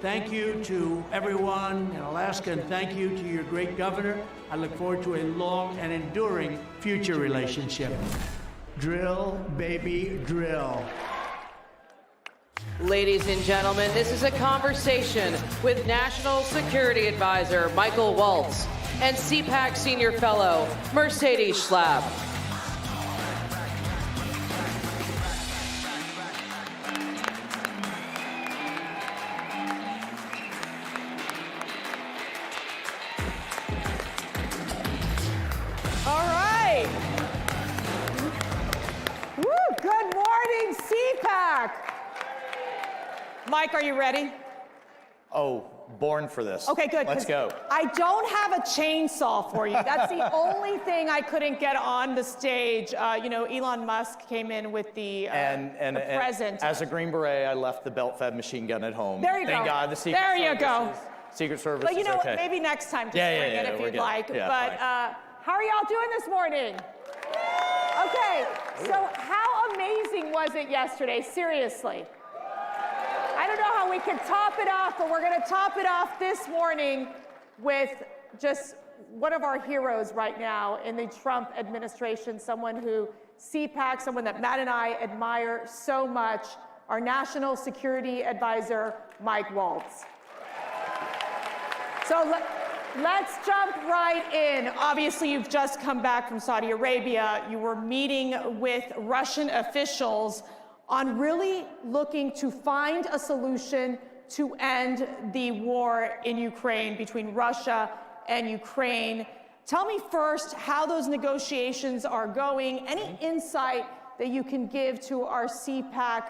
Thank you to everyone in Alaska, and thank you to your great governor. I look forward to a long and enduring future relationship. Drill, baby, drill. Ladies and gentlemen, this is a conversation with National Security Advisor Michael Waltz and CPAC Senior Fellow Mercedes Schlapp. All right. Woo, good morning, CPAC. Mike, are you ready? Oh, Born for this. Okay, good. Let's go. I don't have a chainsaw for you. That's the only thing I couldn't get on the stage. Elon Musk came in with the present. As a Green Beret, I left the belt-fed machine gun at home. There you go. Thank God the Secret There you Service go. Secret Service But you know is what? okay. Maybe next time just bring it if you'd like. Yeah, but how are y'all doing this morning? Okay, so how amazing was it yesterday? Seriously. I don't know how we can top it off, but we're going to top it off this morning with just one of our heroes right now in the Trump administration, someone who CPAC, someone that Matt and I admire so much, our National Security Advisor, Mike Waltz. So let's jump right in. Obviously, you've just come back from Saudi Arabia. You were meeting with Russian officials on really looking to find a solution to end the war in Ukraine between Russia and Ukraine. Tell me first how those negotiations are going. Any insight that you can give to our CPAC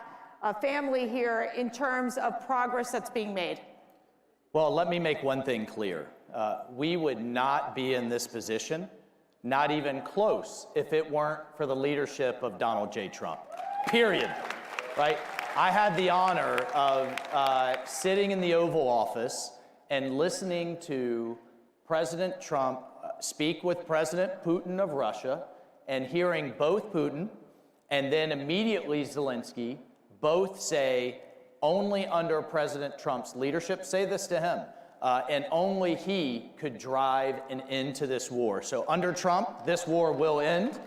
family here in terms of progress that's being made? Well, let me make one thing clear. We would not be in this position, not even close, if it weren't for the leadership of Donald J. Trump. Period. Right? I had the honor of sitting in the Oval Office and listening to President Trump speak with President Putin of Russia and hearing both Putin and then immediately Zelensky both say only under President Trump's leadership, say this to him, and only he could drive an end to this war. So under Trump, this war will end.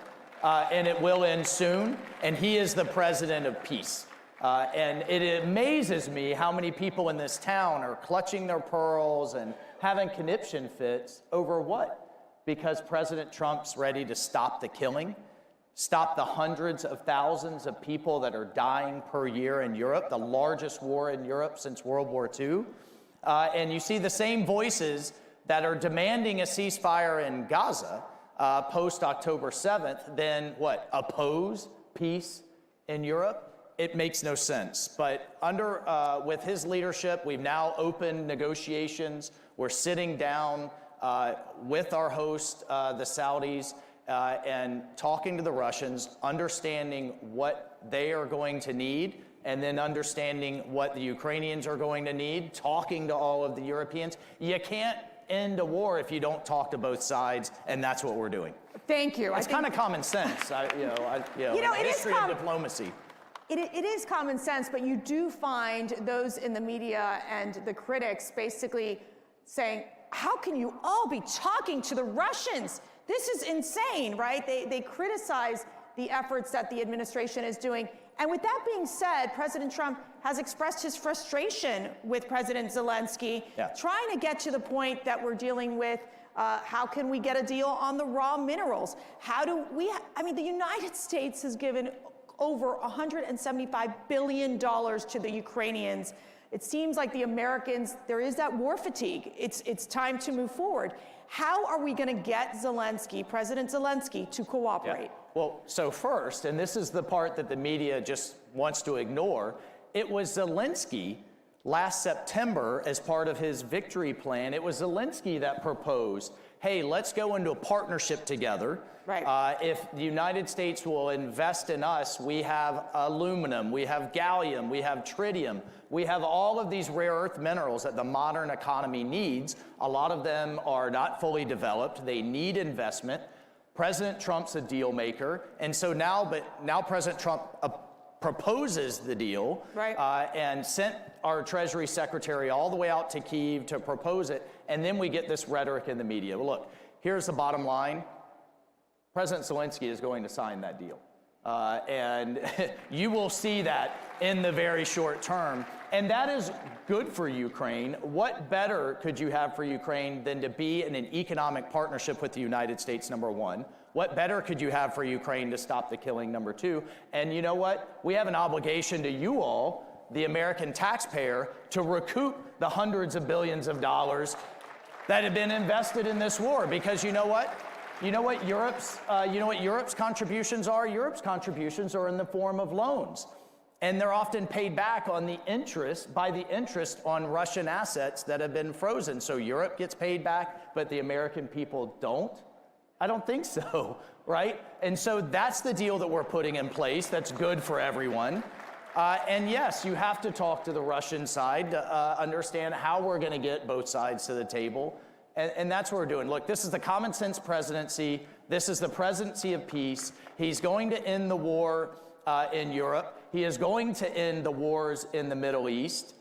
And it will end soon, and he is the president of peace. And it amazes me how many people in this town are clutching their pearls and having conniption fits over what? Because President Trump's ready to stop the killing, stop the hundreds of thousands of people that are dying per year in Europe, the largest war in Europe since World War II. And you see the same voices that are demanding a ceasefire in Gaza post-October 7th, then what? Oppose peace in Europe? It makes no sense. But with his leadership, we've now opened negotiations. We're sitting down with our host, the Saudis, and talking to the Russians, understanding what they are going to need, and then understanding what the Ukrainians are going to need, talking to all of the Europeans. You can't end a war if you don't talk to both sides, and that's what we're doing. Thank you. It's kind of common sense, history of diplomacy. It is common sense, but you do find those in the media and the critics basically saying, how can you all be talking to the Russians? This is insane, right? They criticize the efforts that the administration is doing. And with that being said, President Trump has expressed his frustration with President Zelensky, trying to get to the point that we're dealing with how can we get a deal on the raw minerals? The United States has given over $175 billion to the Ukrainians. It seems like the Americans, there is that war fatigue. It's time to move forward. How are we going to get President Zelensky, to cooperate? Yeah. Well, so first, and this is the part that the media just wants to ignore, it was Zelensky last September, as part of his victory plan, it was Zelensky that proposed, hey, let's go into a partnership together. Right. If the United States will invest in us, we have aluminum, we have gallium, we have tritium, we have all of these rare earth minerals that the modern economy needs. A lot of them are not fully developed. They need investment. President Trump's a deal maker. And so now President Trump proposes the deal, right, and sent our Treasury Secretary all the way out to Kyiv to propose it. And then we get this rhetoric in the media. Well, look, here's the bottom line. President Zelensky is going to sign that deal. And you will see that in the very short term. And that is good for Ukraine. What better could you have for Ukraine than to be in an economic partnership with the United States, number one? What better could you have for Ukraine to stop the killing, number two? And you know what? We have an obligation to you all, the American taxpayer, to recoup the hundreds of billions of dollars that have been invested in this war. Because you know what? You know what Europe's contributions are? Europe's contributions are in the form of loans. And they're often paid back on the interest, by the interest on Russian assets that have been frozen. So Europe gets paid back, but the American people don't? I don't think so, right? And so that's the deal that we're putting in place that's good for everyone. And yes, you have to talk to the Russian side to understand how we're going to get both sides to the table. And that's what we're doing. Look, this is the common sense presidency. This is the presidency of peace. He's going to end the war in Europe. He is going to end the wars in the Middle East.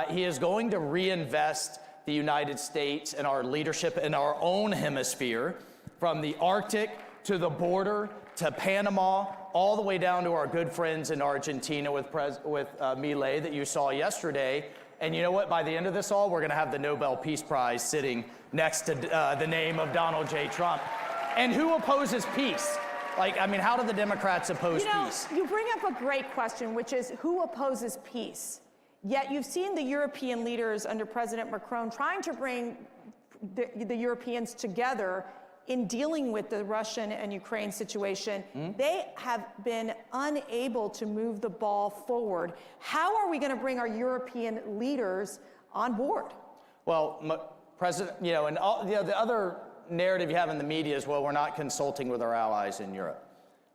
He is going to reinvest the United States and our leadership in our own hemisphere, from the Arctic to the border to Panama, all the way down to our good friends in Argentina with Milei that you saw yesterday. And you know what? By the end of this all, we're going to have the Nobel Peace Prize sitting next to the name of Donald J. Trump. And who opposes peace? Like, I mean, how do the Democrats oppose peace? You bring up a great question, which is who opposes peace? Yet you've seen the European leaders under President Macron trying to bring the Europeans together in dealing with the Russian and Ukraine situation. They have been unable to move the ball forward. How are we going to bring our European leaders on board? Well, President, you know, and all, the other narrative you have in the media is, well, we're not consulting with our allies in Europe.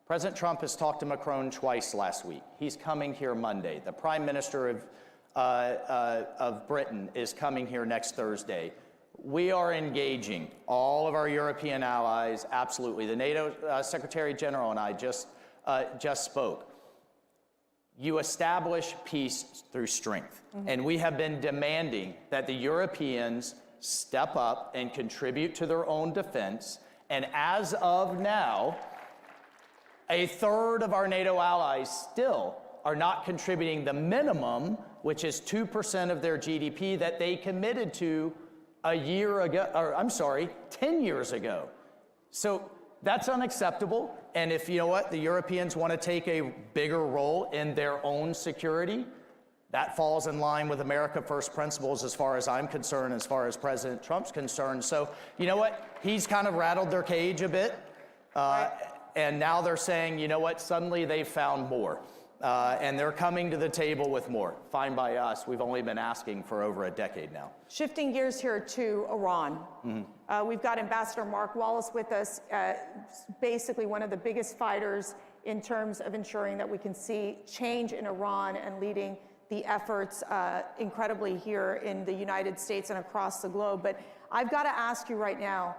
President Trump has talked to Macron twice last week. He's coming here Monday. The Prime Minister of Britain is coming here next Thursday. We are engaging all of our European allies, absolutely. The NATO Secretary General and I just spoke. You establish peace through strength. And we have been demanding that the Europeans step up and contribute to their own defense. And as of now, a third of our NATO allies still are not contributing the minimum, which is 2% of their GDP that they committed to a year ago, or I'm sorry, 10 years ago. So that's unacceptable. And if, you know what, the Europeans want to take a bigger role in their own security, that falls in line with America First principles as far as I'm concerned, as far as President Trump's concerned. So, you know what, he's kind of rattled their cage a bit. And now they're saying, you know what, suddenly they've found more. And they're coming to the table with more. Fine by us. We've only been asking for over a decade now. Shifting gears here to Iran. We've got Ambassador Mark Wallace with us, basically one of the biggest fighters in terms of ensuring that we can see change in Iran and leading the efforts incredibly here in the United States and across the globe. But I've got to ask you right now,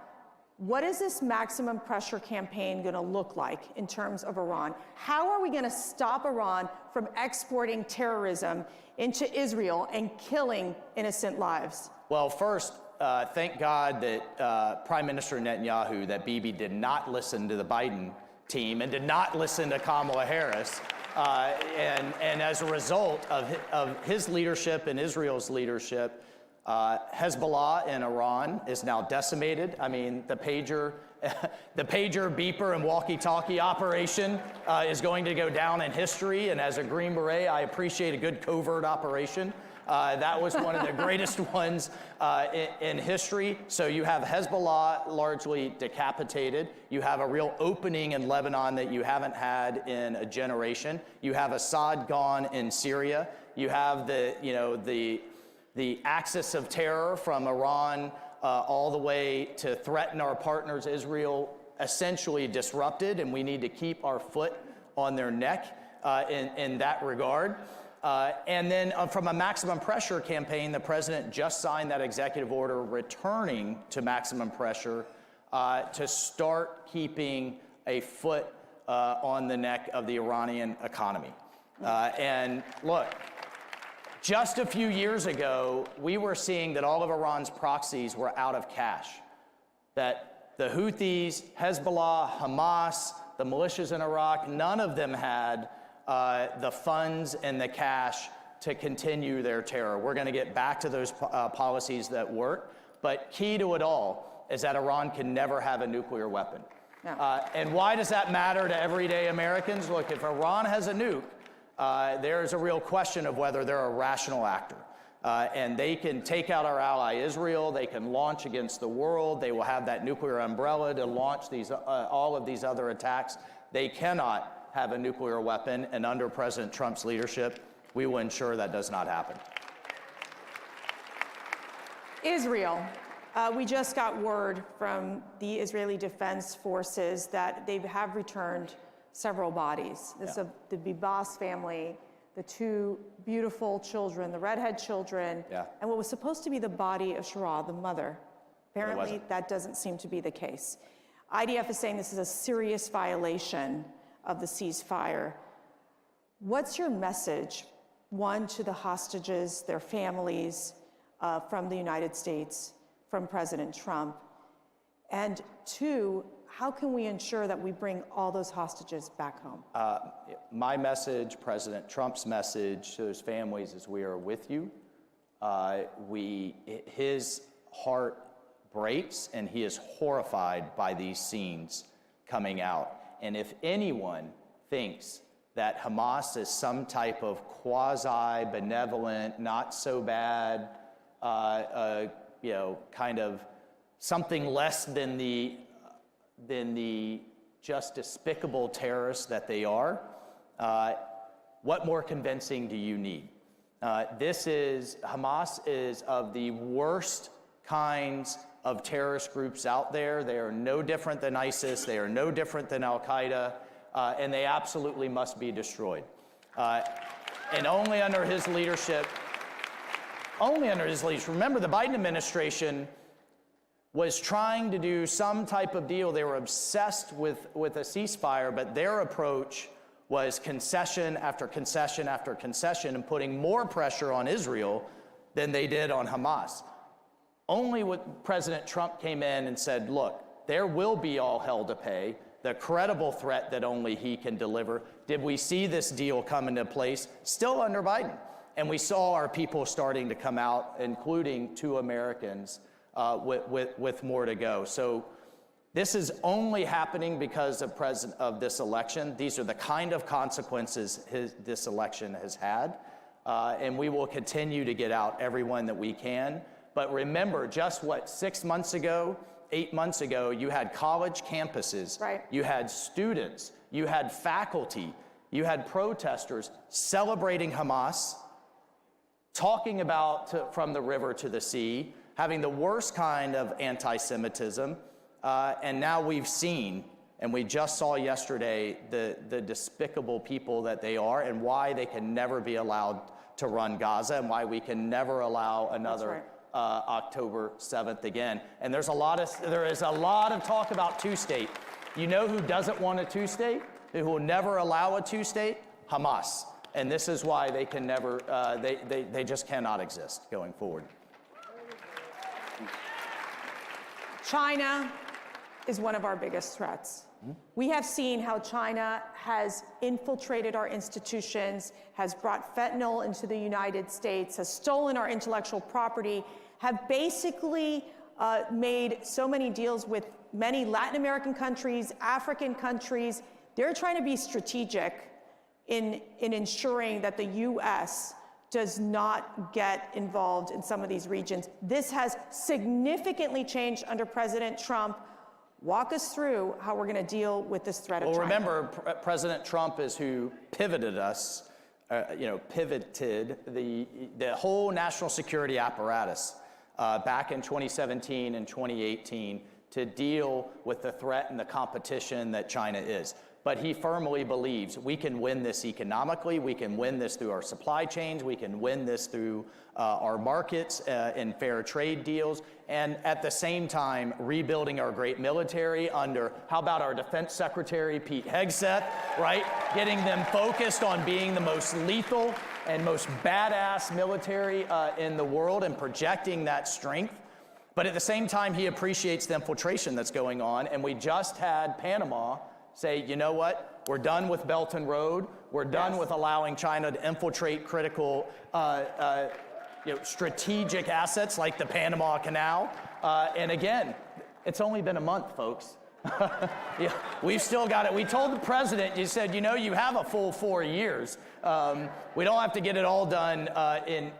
what is this maximum pressure campaign going to look like in terms of Iran? How are we going to stop Iran from exporting terrorism into Israel and killing innocent lives? Well, first, thank God that Prime Minister Netanyahu, that Bibi did not listen to the Biden team and did not listen to Kamala Harris. And as a result of his leadership and Israel's leadership, Hezbollah in Iran is now decimated. I mean, the pager, beeper, and walkie-talkie operation is going to go down in history. And as a Green Beret, I appreciate a good covert operation. That was one of the greatest ones in history. So you have Hezbollah largely decapitated. You have a real opening in Lebanon that you haven't had in a generation. You have Assad gone in Syria. You have the axis of terror from Iran all the way to threaten our partners, Israel, essentially disrupted, and we need to keep our foot on their neck in that regard. And then from a maximum pressure campaign, the president just signed that executive order returning to maximum pressure to start keeping a foot on the neck of the Iranian economy. And look, just a few years ago, we were seeing that all of Iran's proxies were out of cash, that the Houthis, Hezbollah, Hamas, the militias in Iraq, none of them had the funds and the cash to continue their terror. We're going to get back to those policies that work, but key to it all is that Iran can never have a nuclear weapon. And why does that matter to everyday Americans? Look, if Iran has a nuke, there's a real question of whether they're a rational actor. And they can take out our ally Israel, they can launch against the world, they will have that nuclear umbrella to launch all of these other attacks. They cannot have a nuclear weapon, and under President Trump's leadership, we will ensure that does not happen. Israel. We just got word from the Israeli Defense Forces that they have returned several bodies. This is the Bibas family, the two beautiful children, the redhead children, and what was supposed to be the body of Shara, the mother. Apparently, that doesn't seem to be the case. IDF is saying this is a serious violation of the ceasefire. What's your message, one, to the hostages, their families, from the United States, from President Trump? And two, how can we ensure that we bring all those hostages back home? My message, President Trump's message to those families is we are with you. His heart breaks and he is horrified by these scenes coming out. And if anyone thinks that Hamas is some type of quasi-benevolent, not so bad, kind of something less than the just despicable terrorists that they are, what more convincing do you need? Hamas is of the worst kinds of terrorist groups out there. They are no different than ISIS. They are no different than Al-Qaeda, and they absolutely must be destroyed. And only under his leadership, remember the Biden administration was trying to do some type of deal. They were obsessed with a ceasefire, but their approach was concession after concession after concession and putting more pressure on Israel than they did on Hamas. Only when President Trump came in and said, look, there will be all hell to pay, the credible threat that only he can deliver, did we see this deal come into place, still under Biden. And we saw our people starting to come out, including 2 Americans, with more to go. So this is only happening because of this election. These are the kind of consequences this election has had. And we will continue to get out everyone that we can. But remember, just 6 months ago, 8 months ago, you had college campuses, you had students, you had faculty, you had protesters celebrating Hamas, talking about from the river to the sea, having the worst kind of anti-Semitism, and now we've seen, and we just saw yesterday, the despicable people that they are and why they can never be allowed to run Gaza and why we can never allow another October 7th again. And there is a lot of talk about two-state. You know who doesn't want a two-state? Who will never allow a two-state? Hamas. And this is why they can never, they just cannot exist going forward. China is one of our biggest threats. We have seen how China has infiltrated our institutions, has brought fentanyl into the United States, has stolen our intellectual property, have basically made so many deals with many Latin American countries, African countries. They're trying to be strategic in ensuring that the U.S. does not get involved in some of these regions. This has significantly changed under President Trump. Walk us through how we're going to deal with this threat of China. Well, remember, President Trump is who pivoted us, pivoted the whole national security apparatus back in 2017 and 2018 to deal with the threat and the competition that China is. But he firmly believes we can win this economically, we can win this through our supply chains, we can win this through our markets and fair trade deals, and at the same time rebuilding our great military under, how about our Defense Secretary Pete Hegseth, right? Getting them focused on being the most lethal and most badass military in the world and projecting that strength. But at the same time, he appreciates the infiltration that's going on, and we just had Panama say, you know what, we're done with Belt and Road, we're done with allowing China to infiltrate critical strategic assets like the Panama Canal. And again, it's only been a month, folks. We've still got it. We told the president, you said, you have a full 4 years. We don't have to get it all done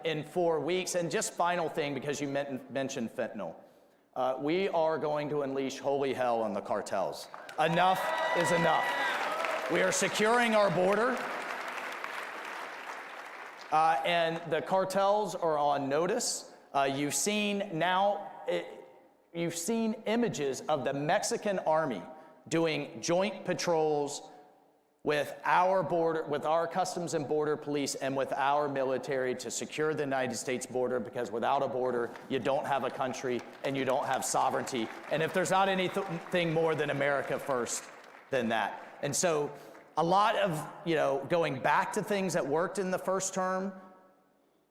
in 4 weeks. And just final thing, because you mentioned fentanyl. We are going to unleash holy hell on the cartels. Enough is enough. We are securing our border. And the cartels are on notice. You've seen images of the Mexican army doing joint patrols with our border, with our Customs and Border Police and with our military to secure the United States border, because without a border, you don't have a country and you don't have sovereignty. And if there's not anything more than America first than that. And so a lot of, going back to things that worked in the first term,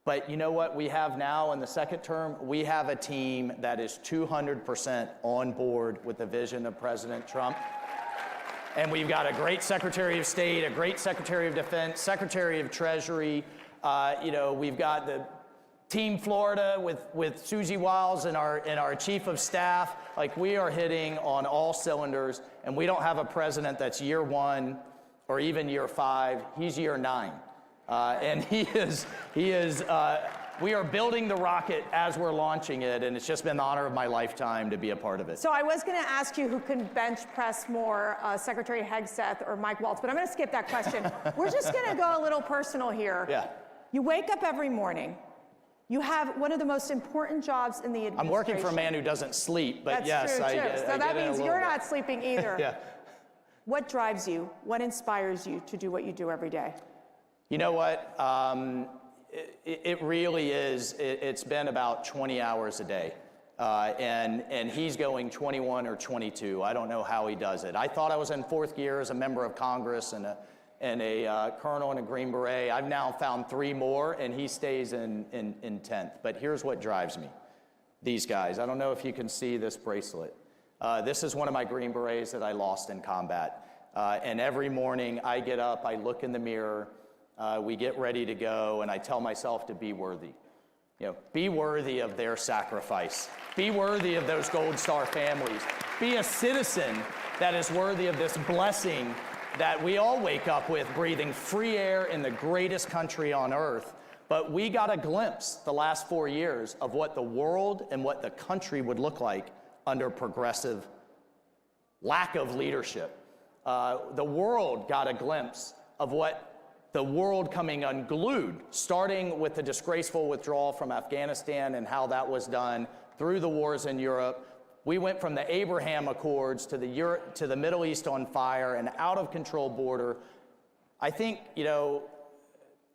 but you know what we have now in the second term? We have a team that is 200% on board with the vision of President Trump. And we've got a great Secretary of State, a great Secretary of Defense, Secretary of Treasury. We've got the Team Florida with Susie Wiles and our Chief of Staff. Like, we are hitting on all cylinders, and we don't have a president that's year 1 or even year 5. He's year 9. And we are building the rocket as we're launching it, and it's just been the honor of my lifetime to be a part of it. So I was going to ask you who can bench press more, Secretary Hegseth or Mike Waltz, but I'm going to skip that question. We're just going to go a little personal here. Yeah. You wake up every morning. You have one of the most important jobs in the administration. I'm working for a man who doesn't sleep, but That's yes, true, I too. get So that means you're bit. not sleeping either. Yeah. What drives you? What inspires you to do what you do every day? You know what? It really is. It's been about 20 hours a day. And he's going 21 or 22. I don't know how he does it. I thought I was in 4th gear as a member of Congress and a colonel and a Green Beret. I've now found 3 more, and he stays in 10th. But here's what drives me. These guys. I don't know if you can see this bracelet. This is one of my Green Berets that I lost in combat. And every morning I get up, I look in the mirror, we get ready to go, and I tell myself to be worthy. Be worthy of their sacrifice. Be worthy of those Gold Star families. Be a citizen that is worthy of this blessing that we all wake up with, breathing free air in the greatest country on earth. But we got a glimpse the last 4 years of what the world and what the country would look like under progressive lack of leadership. The world got a glimpse of what the world coming unglued, starting with the disgraceful withdrawal from Afghanistan and how that was done, through the wars in Europe. We went from the Abraham Accords to the Middle East on fire, and out of control border. I think,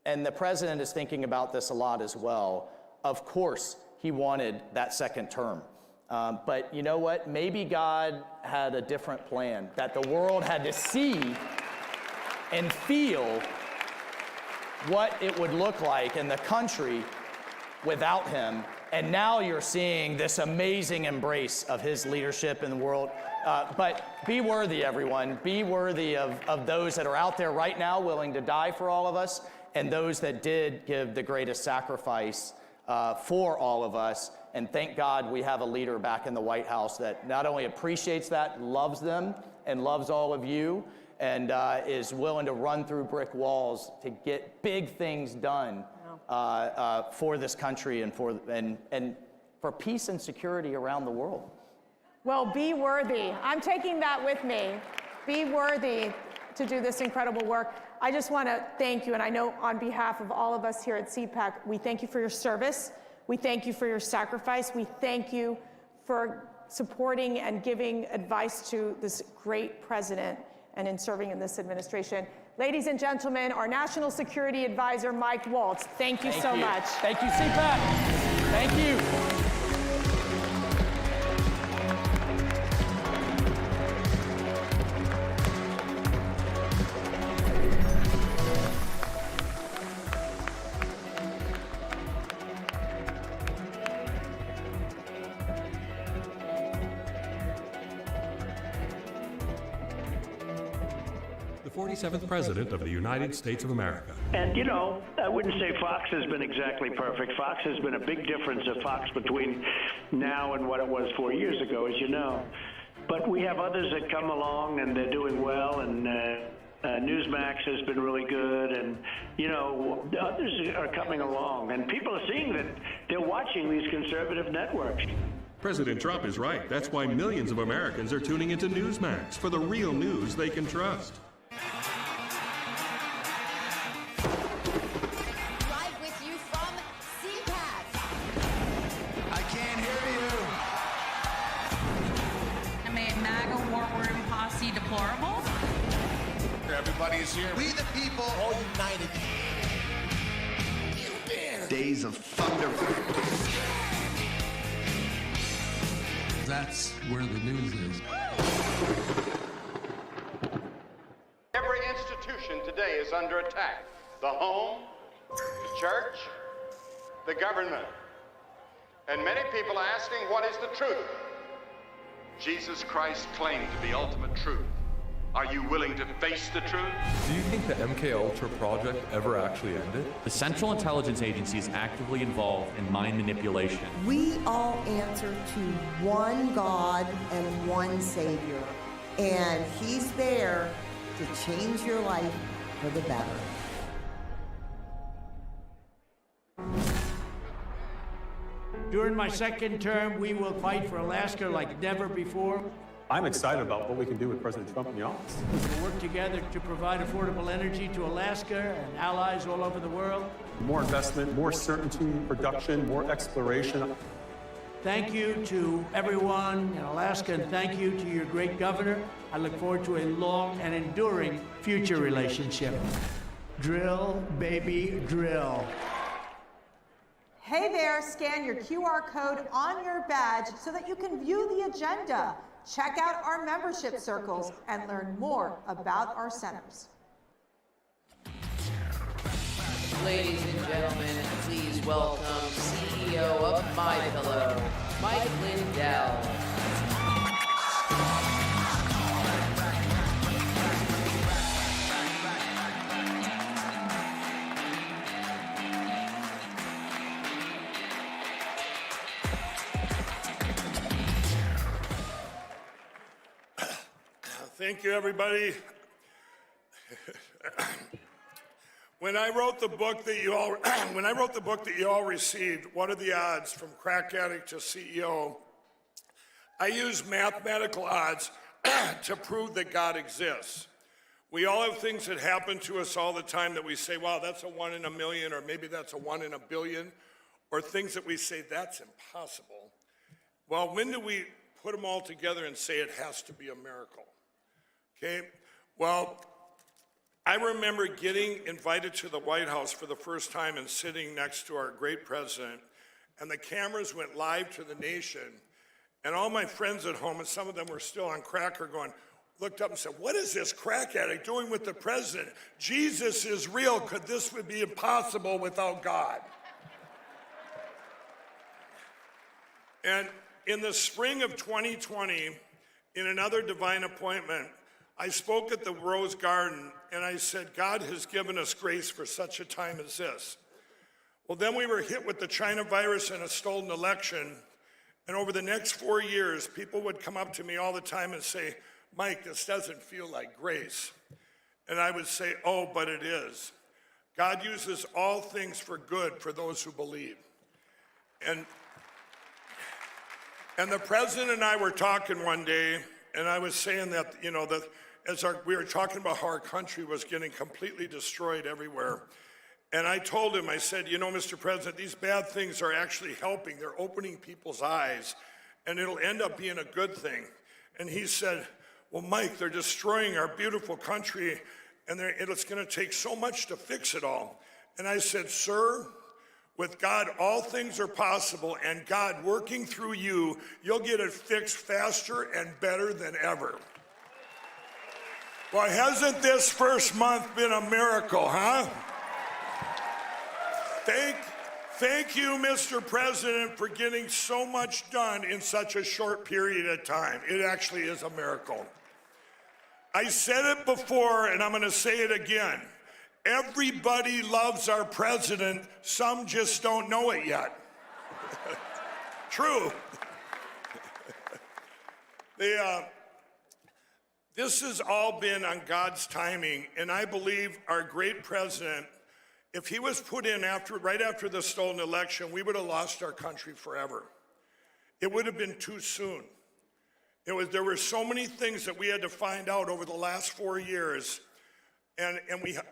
and the president is thinking about this a lot as well. Of course, he wanted that second term. But you know what? Maybe God had a different plan, that the world had to see and feel what it would look like in the country without him. And now you're seeing this amazing embrace of his leadership in the world. But be worthy, everyone. Be worthy of those that are out there right now willing to die for all of us, and those that did give the greatest sacrifice for all of us. And thank God we have a leader back in the White House that not only appreciates that, loves them, and loves all of you, and is willing to run through brick walls to get big things done for this country and for peace and security around the world. Well, be worthy. I'm taking that with me. Be worthy to do this incredible work. I just want to thank you, and I know on behalf of all of us here at CPAC, we thank you for your service. We thank you for your sacrifice. We thank you for supporting and giving advice to this great president and in serving in this administration. Ladies and gentlemen, our National Security Advisor, Mike Waltz, thank you so much. Thank you, CPAC. Thank you. The 47th President of the United States of America. And, I wouldn't say Fox has been exactly perfect. Fox has been a big difference of Fox between now and what it was 4 years ago, as you know. But we have others that come along, and they're doing well, and Newsmax has been really good, and, others are coming along. And people are seeing that they're watching these conservative networks. President Trump is right. That's why millions of Americans are tuning into Newsmax for the real news they can trust. is here. We the people, all united. Days of thunder. That's where the news is. Every institution today is under attack. The home, the church, the government. And many people are asking, what is the truth? Jesus Christ claimed to be ultimate truth. Are you willing to face the truth? Do you think the MKUltra project ever actually ended? The Central Intelligence Agency is actively involved in mind manipulation. We all answer to one God and one Savior, and He's there to change your life for the better. During my second term, we will fight for Alaska like never before. I'm excited about what we can do with President Trump in the office. We'll work together to provide affordable energy to Alaska and allies all over the world. More investment, more certainty, production, more exploration. Thank you to everyone in Alaska, and thank you to your great governor. I look forward to a long and enduring future relationship. Drill, baby, drill. Hey there, scan your QR code on your badge so that you can view the agenda. Check out our membership circles and learn more about our centers. Ladies and gentlemen, please welcome CEO of MyPillow, Mike Lindell. Thank you, everybody. When I wrote the book that you all received, What Are the Odds from Crack Addict to CEO, I used mathematical odds to prove that God exists. We all have things that happen to us all the time that we say, wow, that's a 1 in a million, or maybe that's a 1 in a billion, or things that we say, that's impossible. Well, when do we put them all together and say it has to be a miracle? Okay, well, I remember getting invited to the White House for the first time and sitting next to our great president, and the cameras went live to the nation, and all my friends at home, and some of them were still on crack, looked up and said, what is this crack addict doing with the president? Jesus is real. Could this would be impossible without God? And in the spring of 2020, in another divine appointment, I spoke at the Rose Garden, and I said, God has given us grace for such a time as this. Well, then we were hit with the China virus and a stolen election, and over the next 4 years, people would come up to me all the time and say, Mike, this doesn't feel like grace. And I would say, oh, but it is. God uses all things for good for those who believe. And the president and I were talking one day, and I was saying that, we were talking about how our country was getting completely destroyed everywhere. And I told him, I said, Mr. President, these bad things are actually helping. They're opening people's eyes, and it'll end up being a good thing. And he said, well, Mike, they're destroying our beautiful country, and it's going to take so much to fix it all. And I said, sir, with God, all things are possible, and God working through you, you'll get it fixed faster and better than ever. Well, hasn't this first month been a miracle, huh? Thank you, Mr. President, for getting so much done in such a short period of time. It actually is a miracle. I said it before, and I'm going to say it again. Everybody loves our president. Some just don't know it yet. True. This has all been on God's timing, and I believe our great president, if he was put in right after the stolen election, we would have lost our country forever. It would have been too soon. There were so many things that we had to find out over the last 4 years, and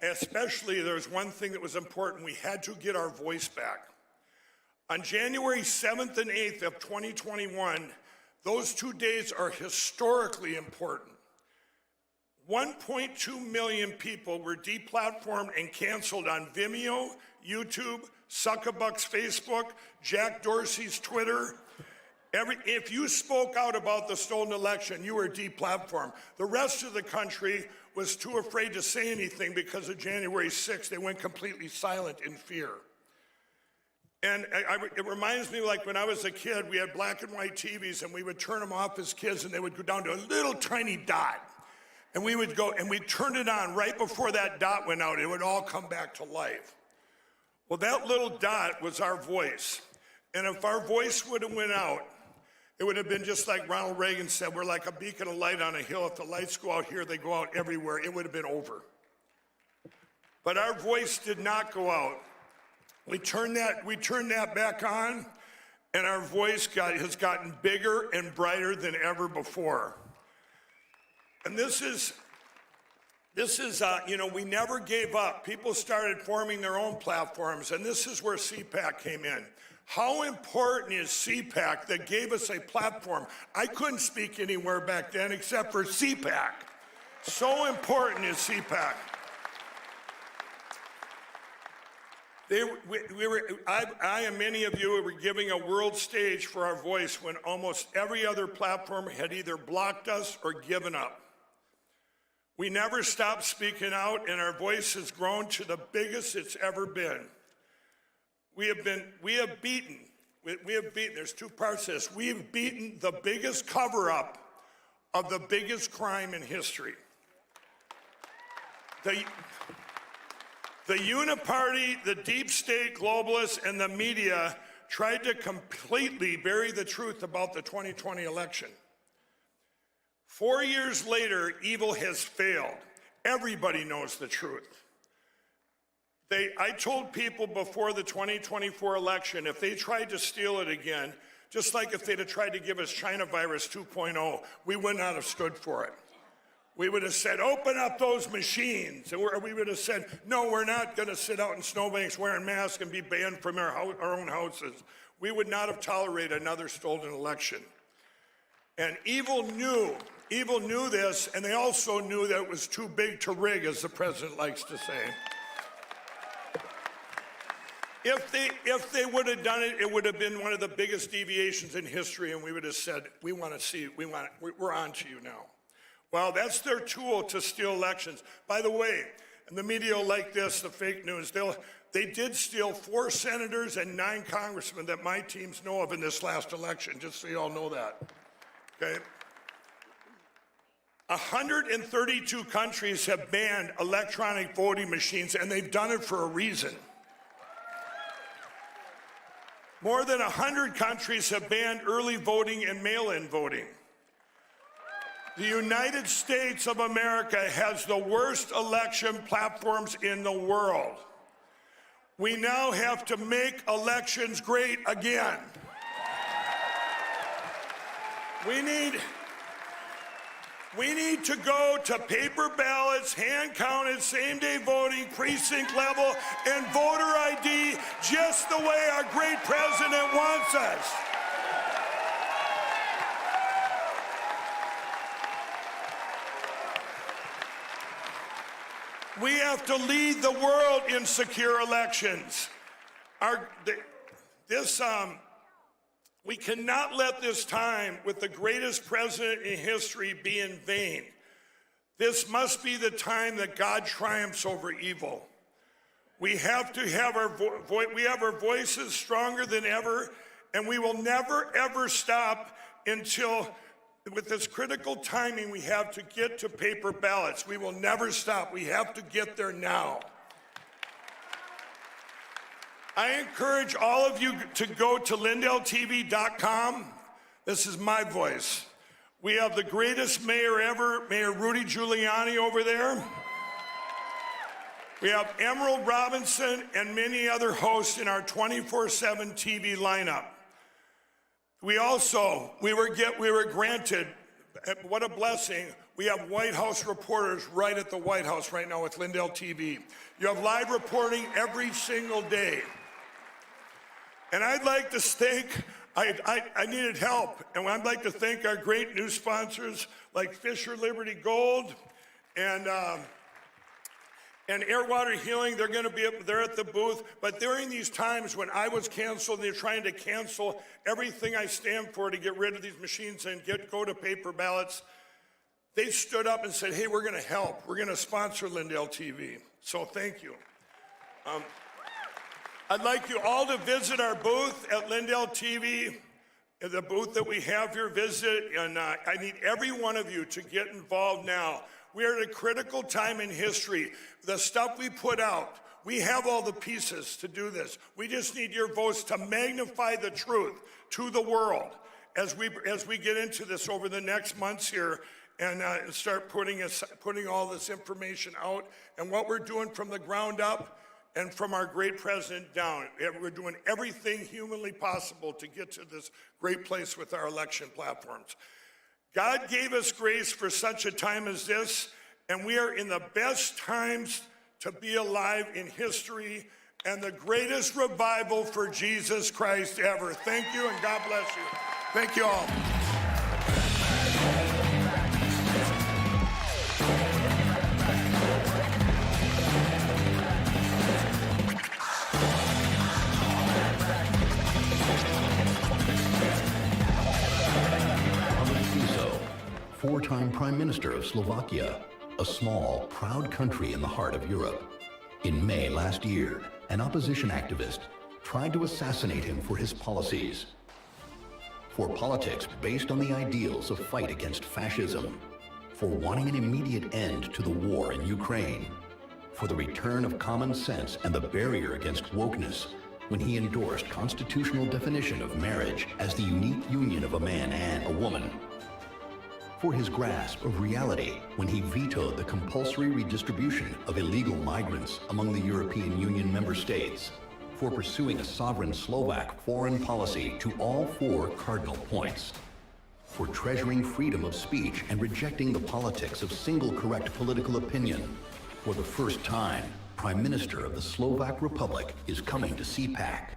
especially there was one thing that was important. We had to get our voice back. On January 7th and 8th of 2021, those 2 days are historically important. 1.2 million people were deplatformed and canceled on Vimeo, YouTube, Zuckerbuck's Facebook, Jack Dorsey's Twitter. If you spoke out about the stolen election, you were deplatformed. The rest of the country was too afraid to say anything because of January 6th. They went completely silent in fear. And it reminds me, like when I was a kid, we had black and white TVs and we would turn them off as kids and they would go down to a little tiny dot. And we would go and we turned it on right before that dot went out. It would all come back to life. Well, that little dot was our voice. And if our voice would have went out, it would have been just like Ronald Reagan said, we're like a beacon of light on a hill. If the lights go out here, they go out everywhere. It would have been over. But our voice did not go out. We turned that back on, and our voice has gotten bigger and brighter than ever before. And this is, we never gave up. People started forming their own platforms, and this is where CPAC came in. How important is CPAC that gave us a platform? I couldn't speak anywhere back then except for CPAC. So important is CPAC. I and many of you were giving a world stage for our voice when almost every other platform had either blocked us or given up. We never stopped speaking out, and our voice has grown to the biggest it's ever been. We have beaten, there's two parts to this. We have beaten the biggest cover-up of the biggest crime in history. The uniparty, the deep state globalists, and the media tried to completely bury the truth about the 2020 election. 4 years later, evil has failed. Everybody knows the truth. I told people before the 2024 election, if they tried to steal it again, just like if they'd have tried to give us China virus 2.0, we would not have stood for it. We would have said, open up those machines. And we would have said, no, we're not going to sit out in snowbanks wearing masks and be banned from our own houses. We would not have tolerated another stolen election. And evil knew this, and they also knew that it was too big to rig, as the president likes to say. If they would have done it, it would have been one of the biggest deviations in history, and we would have said, we're on to you now. Well, that's their tool to steal elections. By the way, and the media will like this, the fake news, they did steal 4 senators and 9 congressmen that my teams know of in this last election, just so you all know that, okay? 132 countries have banned electronic voting machines, and they've done it for a reason. More than 100 countries have banned early voting and mail-in voting. The United States of America has the worst election platforms in the world. We now have to make elections great again. We need to go to paper ballots, hand-counted, same-day voting, precinct level, and voter ID just the way our great president wants us. We have to lead the world in secure elections. We cannot let this time with the greatest president in history be in vain. This must be the time that God triumphs over evil. We have to have our voices stronger than ever, and we will never, ever stop until, with this critical timing, we have to get to paper ballots. We will never stop. We have to get there now. I encourage all of you to go to LindellTV.com. This is my voice. We have the greatest mayor ever, Mayor Rudy Giuliani over there. We have Emerald Robinson and many other hosts in our 24/7 TV lineup. We were granted, what a blessing, we have White House reporters right at the White House right now with Lindell TV. You have live reporting every single day. And I'd like to thank, I needed help, and I'd like to thank our great new sponsors like Fisher Liberty Gold And Air Water Healing, they're going to be there at the booth. But during these times when I was canceled, and they're trying to cancel everything I stand for to get rid of these machines and go to paper ballots, they stood up and said, hey, we're going to help. We're going to sponsor Lindell TV. So thank you. I'd like you all to visit our booth at Lindell TV, the booth that we have here, visit. And I need every one of you to get involved now. We are at a critical time in history. The stuff we put out, we have all the pieces to do this. We just need your votes to magnify the truth to the world as we get into this over the next months here and start putting all this information out and what we're doing from the ground up and from our great president down. We're doing everything humanly possible to get to this great place with our election platforms. God gave us grace for such a time as this, and we are in the best times to be alive in history and the greatest revival for Jesus Christ ever. Thank you, and God bless you. Thank you all. Four-time Prime Minister of Slovakia, a small, proud country in the heart of Europe. In May last year, an opposition activist tried to assassinate him for his policies. For politics based on the ideals of fight against fascism. For wanting an immediate end to the war in Ukraine. For the return of common sense and the barrier against wokeness when he endorsed constitutional definition of marriage as the unique union of a man and a woman. For his grasp of reality when he vetoed the compulsory redistribution of illegal migrants among the European Union member states. For pursuing a sovereign Slovak foreign policy to all four cardinal points. For treasuring freedom of speech and rejecting the politics of single correct political opinion. For the first time, Prime Minister of the Slovak Republic is coming to CPAC.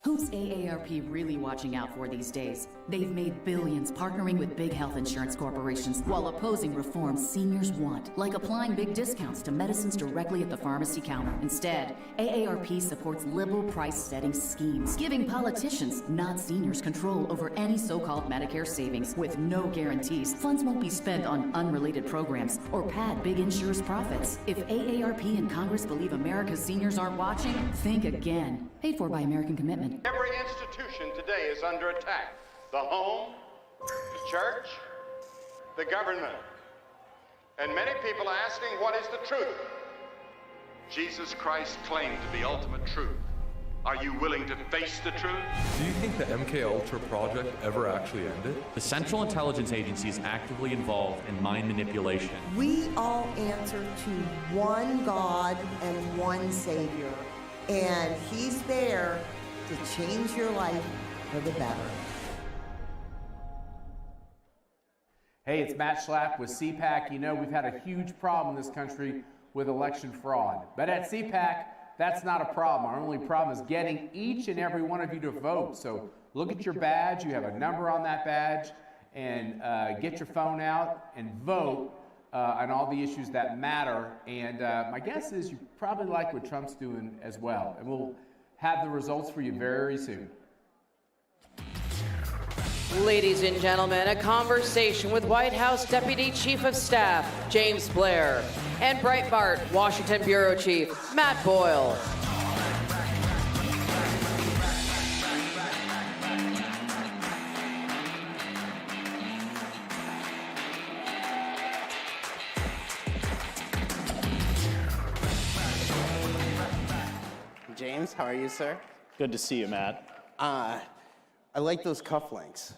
Who's AARP really watching out for these days? They've made billions partnering with big health insurance corporations while opposing reforms seniors want, like applying big discounts to medicines directly at the pharmacy counter. Instead, AARP supports liberal price-setting schemes, giving politicians, not seniors, control over any so-called Medicare savings with no guarantees. Funds won't be spent on unrelated programs or pad big insurers' profits. If AARP and Congress believe America's seniors aren't watching, think again. Paid for by American Commitment. Every institution today is under attack. The home, the church, the government. And many people are asking, what is the truth? Jesus Christ claimed to be ultimate truth. Are you willing to face the truth? Do you think the MKUltra project ever actually ended? The Central Intelligence Agency is actively involved in mind manipulation. We all answer to one God and one Savior. And He's there to change your life for the better. Hey, it's Matt Schlapp with CPAC. You know, we've had a huge problem in this country with election fraud. But at CPAC, that's not a problem. Our only problem is getting each and every one of you to vote. So look at your badge. You have a number on that badge. And get your phone out and vote on all the issues that matter. And my guess is you probably like what Trump's doing as well. And we'll have the results for you very soon. Ladies and gentlemen, a conversation with White House Deputy Chief of Staff James Blair and Breitbart Washington Bureau Chief Matt Boyle. James, how are you, sir? Good to see you, Matt. I like those cufflinks.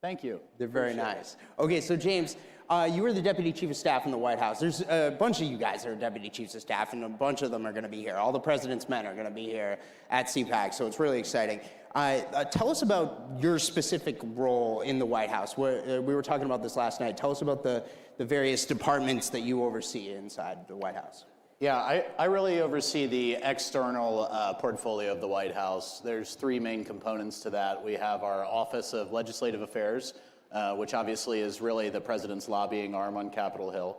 Thank you. They're very nice. Okay, so James, You were the deputy chief of staff in the White House. There's a bunch of you guys that are deputy chiefs of staff, and a bunch of them are going to be here. All the president's men are going to be here at CPAC, so it's really exciting. Tell us about your specific role in the White House. We were talking about this last night. Tell us about the various departments that you oversee inside the White House. Yeah, I really oversee the external portfolio of the White House. There's three main components to that. We have our Office of Legislative Affairs, which obviously is really the president's lobbying arm on Capitol Hill.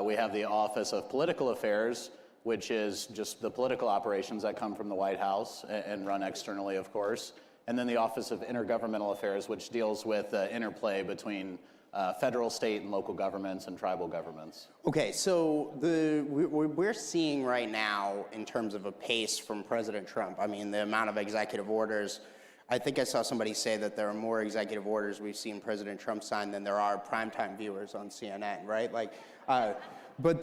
We have the Office of Political Affairs, which is just the political operations that come from the White House and run externally, of course. And then the Office of Intergovernmental Affairs, which deals with the interplay between federal, state, and local governments and tribal governments. Okay, so we're seeing right now, in terms of a pace from President Trump, I mean, the amount of executive orders, I think I saw somebody say that there are more executive orders we've seen President Trump sign than there are primetime viewers on CNN, right? Like, but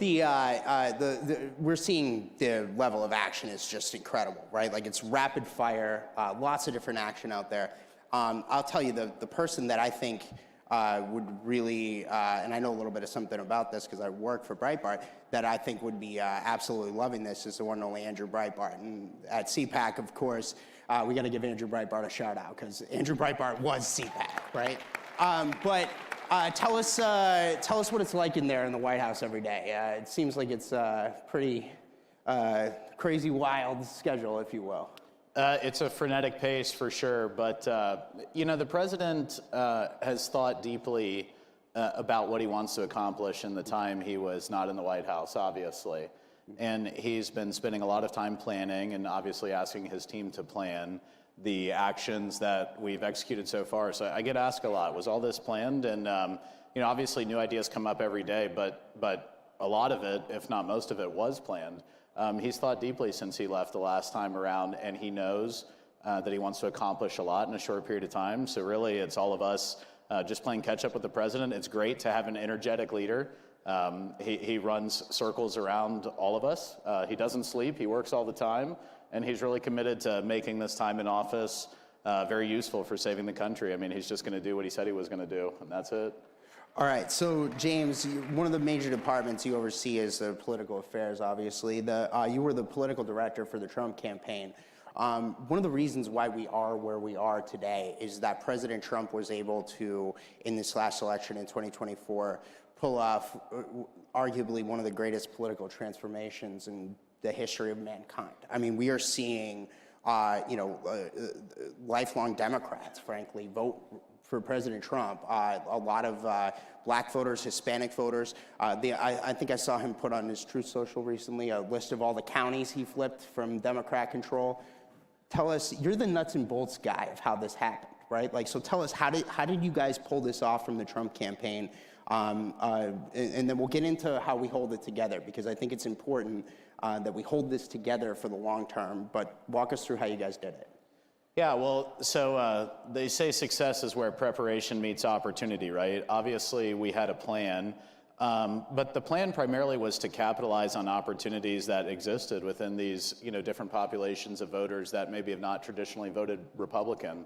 we're seeing the level of action is just incredible, right? Like, it's rapid fire, lots of different action out there. I'll tell you, the person that I think would really, and I know a little bit of something about this because I work for Breitbart, that I think would be absolutely loving this is the one and only Andrew Breitbart. And at CPAC, of course, we got to give Andrew Breitbart a shout out because Andrew Breitbart was CPAC, right? But tell us what it's like in there in the White House every day. It seems like it's a pretty crazy, wild schedule, if you will. It's a frenetic pace for sure, but the president has thought deeply about what he wants to accomplish in the time he was not in the White House, obviously. And he's been spending a lot of time planning and obviously asking his team to plan the actions that we've executed so far. So I get asked a lot, was all this planned? And obviously new ideas come up every day, but a lot of it, if not most of it, was planned. He's thought deeply since he left the last time around, and he knows that he wants to accomplish a lot in a short period of time. So really, it's all of us just playing catch up with the president. It's great to have an energetic leader. He runs circles around all of us. He doesn't sleep. He works all the time, and he's really committed to making this time in office very useful for saving the country. I mean, he's just going to do what he said he was going to do, and that's it. All right, so James, one of the major departments you oversee is the political affairs, obviously. You were the political director for the Trump campaign. One of the reasons why we are where we are today is that President Trump was able to, in this last election in 2024, pull off arguably one of the greatest political transformations in the history of mankind. I mean, we are seeing, lifelong Democrats, frankly, vote for President Trump. A lot of black voters, Hispanic voters. I think I saw him put on his Truth Social recently a list of all the counties he flipped from Democrat control. Tell us, you're the nuts and bolts guy of how this happened, right? Like, so tell us, how did you guys pull this off from the Trump campaign? And then we'll get into how we hold it together, because I think it's important that we hold this together for the long term. But walk us through how you guys did it. Yeah, well, so they say success is where preparation meets opportunity, right? Obviously, we had a plan, but the plan primarily was to capitalize on opportunities that existed within these, different populations of voters that maybe have not traditionally voted Republican.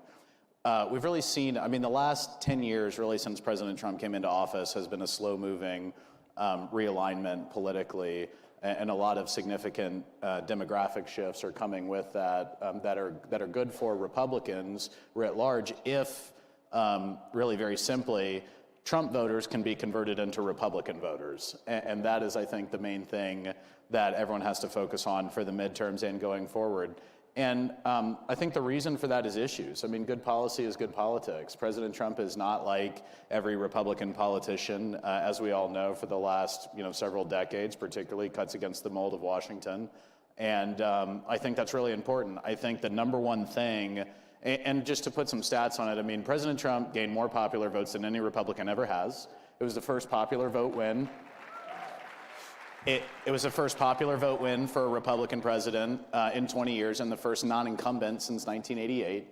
We've really seen, the last 10 years, really since President Trump came into office, has been a slow-moving realignment politically. And a lot of significant demographic shifts are coming with that that are good for Republicans writ large if, really very simply, Trump voters can be converted into Republican voters. And that is, I think, the main thing that everyone has to focus on for the midterms and going forward. And I think the reason for that is issues. Good policy is good politics. President Trump is not like every Republican politician, as we all know, for the last several decades, particularly cuts against the mold of Washington. And I think that's really important. I think the number one thing, and just to put some stats on it, President Trump gained more popular votes than any Republican ever has. It was the first popular vote win. It was the first popular vote win for a Republican president in 20 years and the first non-incumbent since 1988.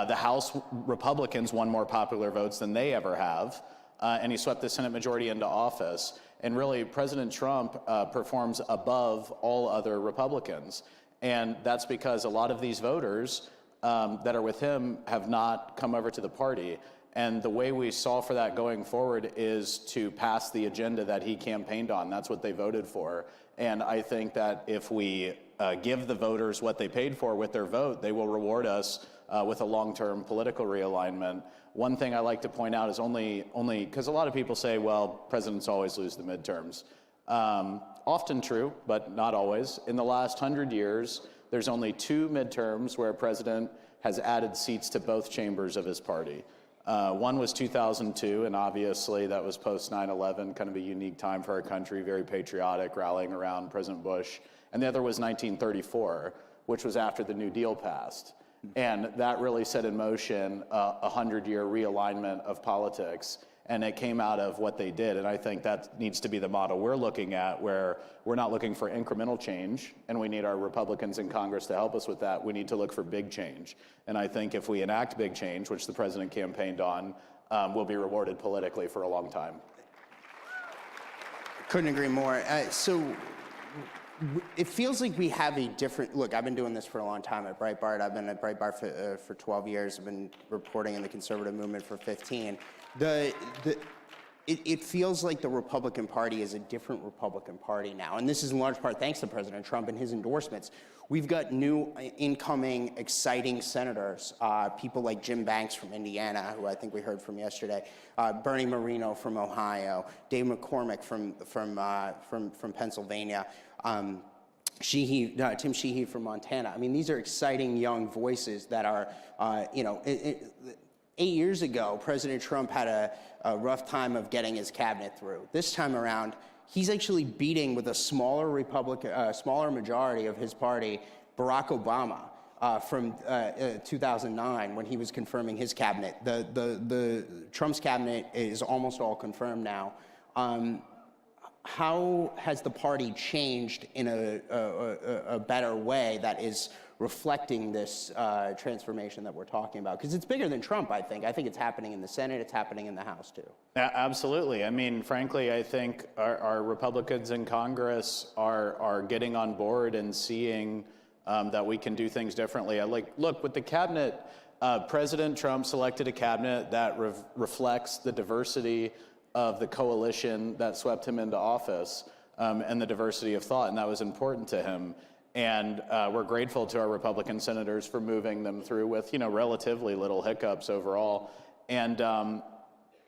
The House Republicans won more popular votes than they ever have, and he swept the Senate majority into office. And really, President Trump performs above all other Republicans. And that's because a lot of these voters that are with him have not come over to the party. And the way we solve for that going forward is to pass the agenda that he campaigned on. That's what they voted for. And I think that if we give the voters what they paid for with their vote, they will reward us with a long-term political realignment. One thing I like to point out is only because a lot of people say, well, presidents always lose the midterms. Often true, but not always. In the last 100 years, there's only 2 midterms where a president has added seats to both chambers of his party. One was 2002, and obviously that was post 9/11, kind of a unique time for our country, very patriotic, rallying around President Bush. And the other was 1934, which was after the New Deal passed. And that really set in motion a 100-year realignment of politics. And it came out of what they did. And I think that needs to be the model we're looking at, where we're not looking for incremental change, and we need our Republicans in Congress to help us with that. We need to look for big change. And I think if we enact big change, which the president campaigned on, we'll be rewarded politically for a long time. Couldn't agree more. So it feels like we have a different look. I've been doing this for a long time at Breitbart. I've been at Breitbart for 12 years. I've been reporting in the conservative movement for 15. It feels like the Republican Party is a different Republican Party now. And this is in large part thanks to President Trump and his endorsements. We've got new incoming exciting senators, people like Jim Banks from Indiana, who I think we heard from yesterday, Bernie Moreno from Ohio, Dave McCormick from Pennsylvania, Tim Sheehy from Montana. I mean, these are exciting young voices that are, 8 years ago, President Trump had a rough time of getting his cabinet through. This time around, he's actually beating with a smaller majority of his party, Barack Obama, from 2009 when he was confirming his cabinet. The Trump's cabinet is almost all confirmed now. How has the party changed in a better way that is reflecting this transformation that we're talking about? Because it's bigger than Trump, I think. I think it's happening in the Senate. It's happening in the House, too. Absolutely. I mean, frankly, I think our Republicans in Congress are getting on board and seeing that we can do things differently. Look, with the cabinet, President Trump selected a cabinet that reflects the diversity of the coalition that swept him into office and the diversity of thought, and that was important to him. And we're grateful to our Republican senators for moving them through with, relatively little hiccups overall. And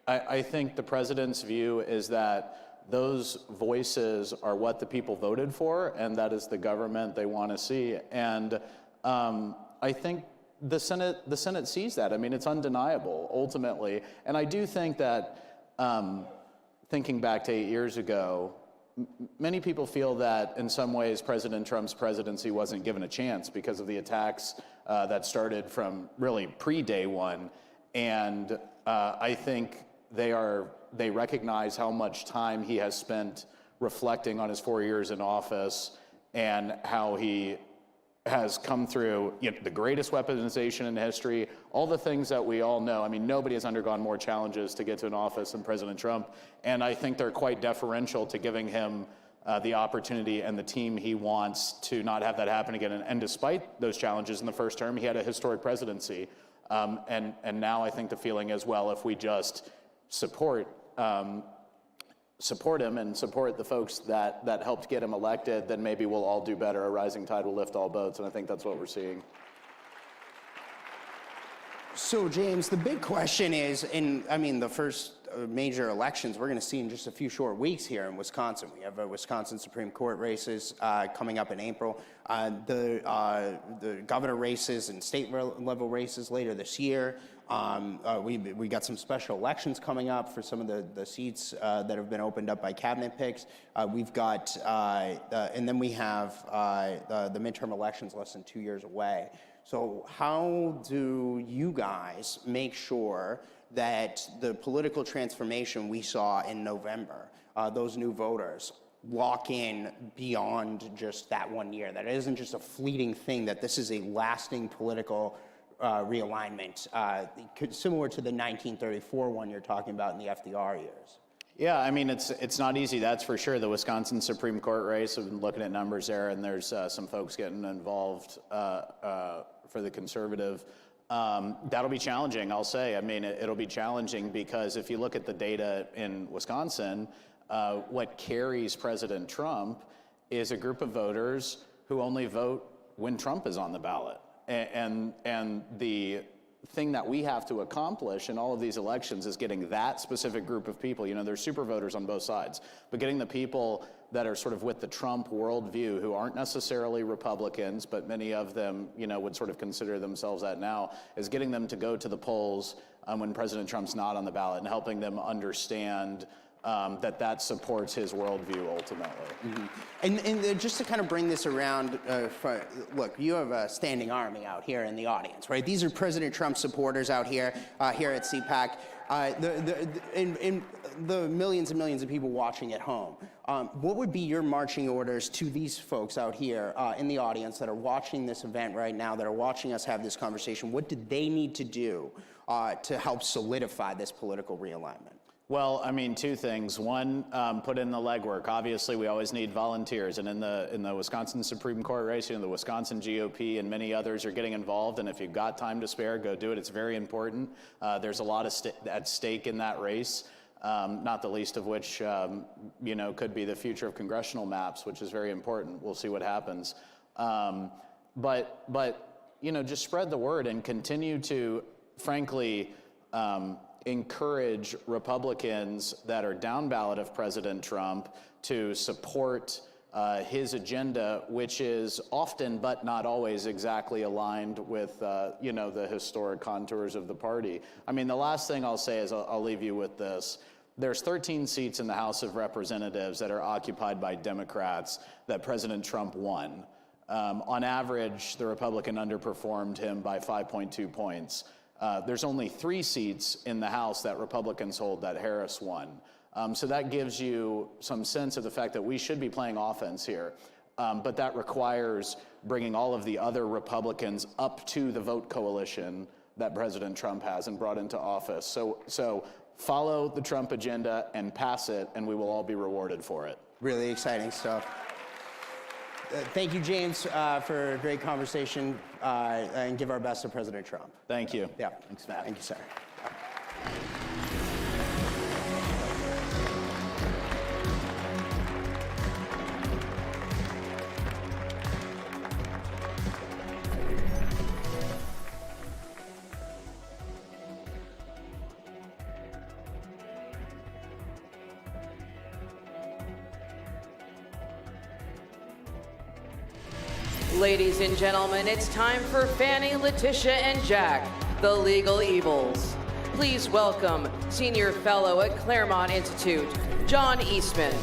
I think the president's view is that those voices are what the people voted for, and that is the government they want to see. And I think the Senate sees that. I mean, it's undeniable, ultimately. And I do think that, thinking back to 8 years ago, many people feel that in some ways President Trump's presidency wasn't given a chance because of the attacks that started from really pre-day one. And I think they recognize how much time he has spent reflecting on his 4 years in office and how he has come through the greatest weaponization in history, all the things that we all know. I mean, nobody has undergone more challenges to get to an office than President Trump, and I think they're quite deferential to giving him the opportunity and the team he wants to not have that happen again. And despite those challenges in the first term, he had a historic presidency. And now I think the feeling is, well, if we just support him and support the folks that helped get him elected, then maybe we'll all do better. A rising tide will lift all boats, and I think that's what we're seeing. So, James, the big question is, the first major elections we're going to see in just a few short weeks here in Wisconsin. We have Wisconsin Supreme Court races coming up in April, the governor races and state level races later this year. We got some special elections coming up for some of the seats that have been opened up by cabinet picks. We've got, and then we have the midterm elections less than 2 years away. So how do you guys make sure that the political transformation we saw in November, those new voters, lock in beyond just that 1 year, that it isn't just a fleeting thing, that this is a lasting political realignment, similar to the 1934 one you're talking about in the FDR years? Yeah, I mean, it's not easy, that's for sure. The Wisconsin Supreme Court race, I've been looking at numbers there, and there's some folks getting involved for the conservative. That'll be challenging, I'll say. I mean, it'll be challenging because if you look at the data in Wisconsin, what carries President Trump is a group of voters who only vote when Trump is on the ballot. And the thing that we have to accomplish in all of these elections is getting that specific group of people. You know, there's super voters on both sides, but getting the people that are sort of with the Trump worldview, who aren't necessarily Republicans, but many of them, you know, would sort of consider themselves that now, is getting them to go to the polls when President Trump's not on the ballot and helping them understand that supports his worldview ultimately. And just to kind of bring this around, look, you have a standing army out here in the audience, right? These are President Trump supporters out here, here at CPAC. The millions and millions of people watching at home, what would be your marching orders to these folks out here in the audience that are watching this event right now, that are watching us have this conversation? What do they need to do to help solidify this political realignment? Well, I mean, two things. One, put in the legwork. Obviously, we always need volunteers, and in the Wisconsin Supreme Court race, you know, the Wisconsin GOP and many others are getting involved. And if you've got time to spare, go do it. It's very important. There's a lot at stake in that race, not the least of which, you know, could be the future of congressional maps, which is very important. We'll see what happens. But you know, just spread the word and continue to, frankly, encourage Republicans that are down ballot of President Trump to support his agenda, which is often but not always exactly aligned with you know, the historic contours of the party. I mean, the last thing I'll say is I'll leave you with this. There's 13 seats in the House of Representatives that are occupied by Democrats that President Trump won. On average, the Republican underperformed him by 5.2 points. There's only 3 seats in the House that Republicans hold that Harris won. So that gives you some sense of the fact that we should be playing offense here. But that requires bringing all of the other Republicans up to the vote coalition that President Trump has and brought into office. So follow the Trump agenda and pass it, and we will all be rewarded for it. Really exciting stuff. Thank you, James, for a great conversation, and give our best to President Trump. Thank you. Yeah. Thanks, Matt. Thank you, sir. Ladies and gentlemen, it's time for Fannie, Letitia, and Jack, the Legal Evils. Please welcome Senior Fellow at Claremont Institute, John Eastman,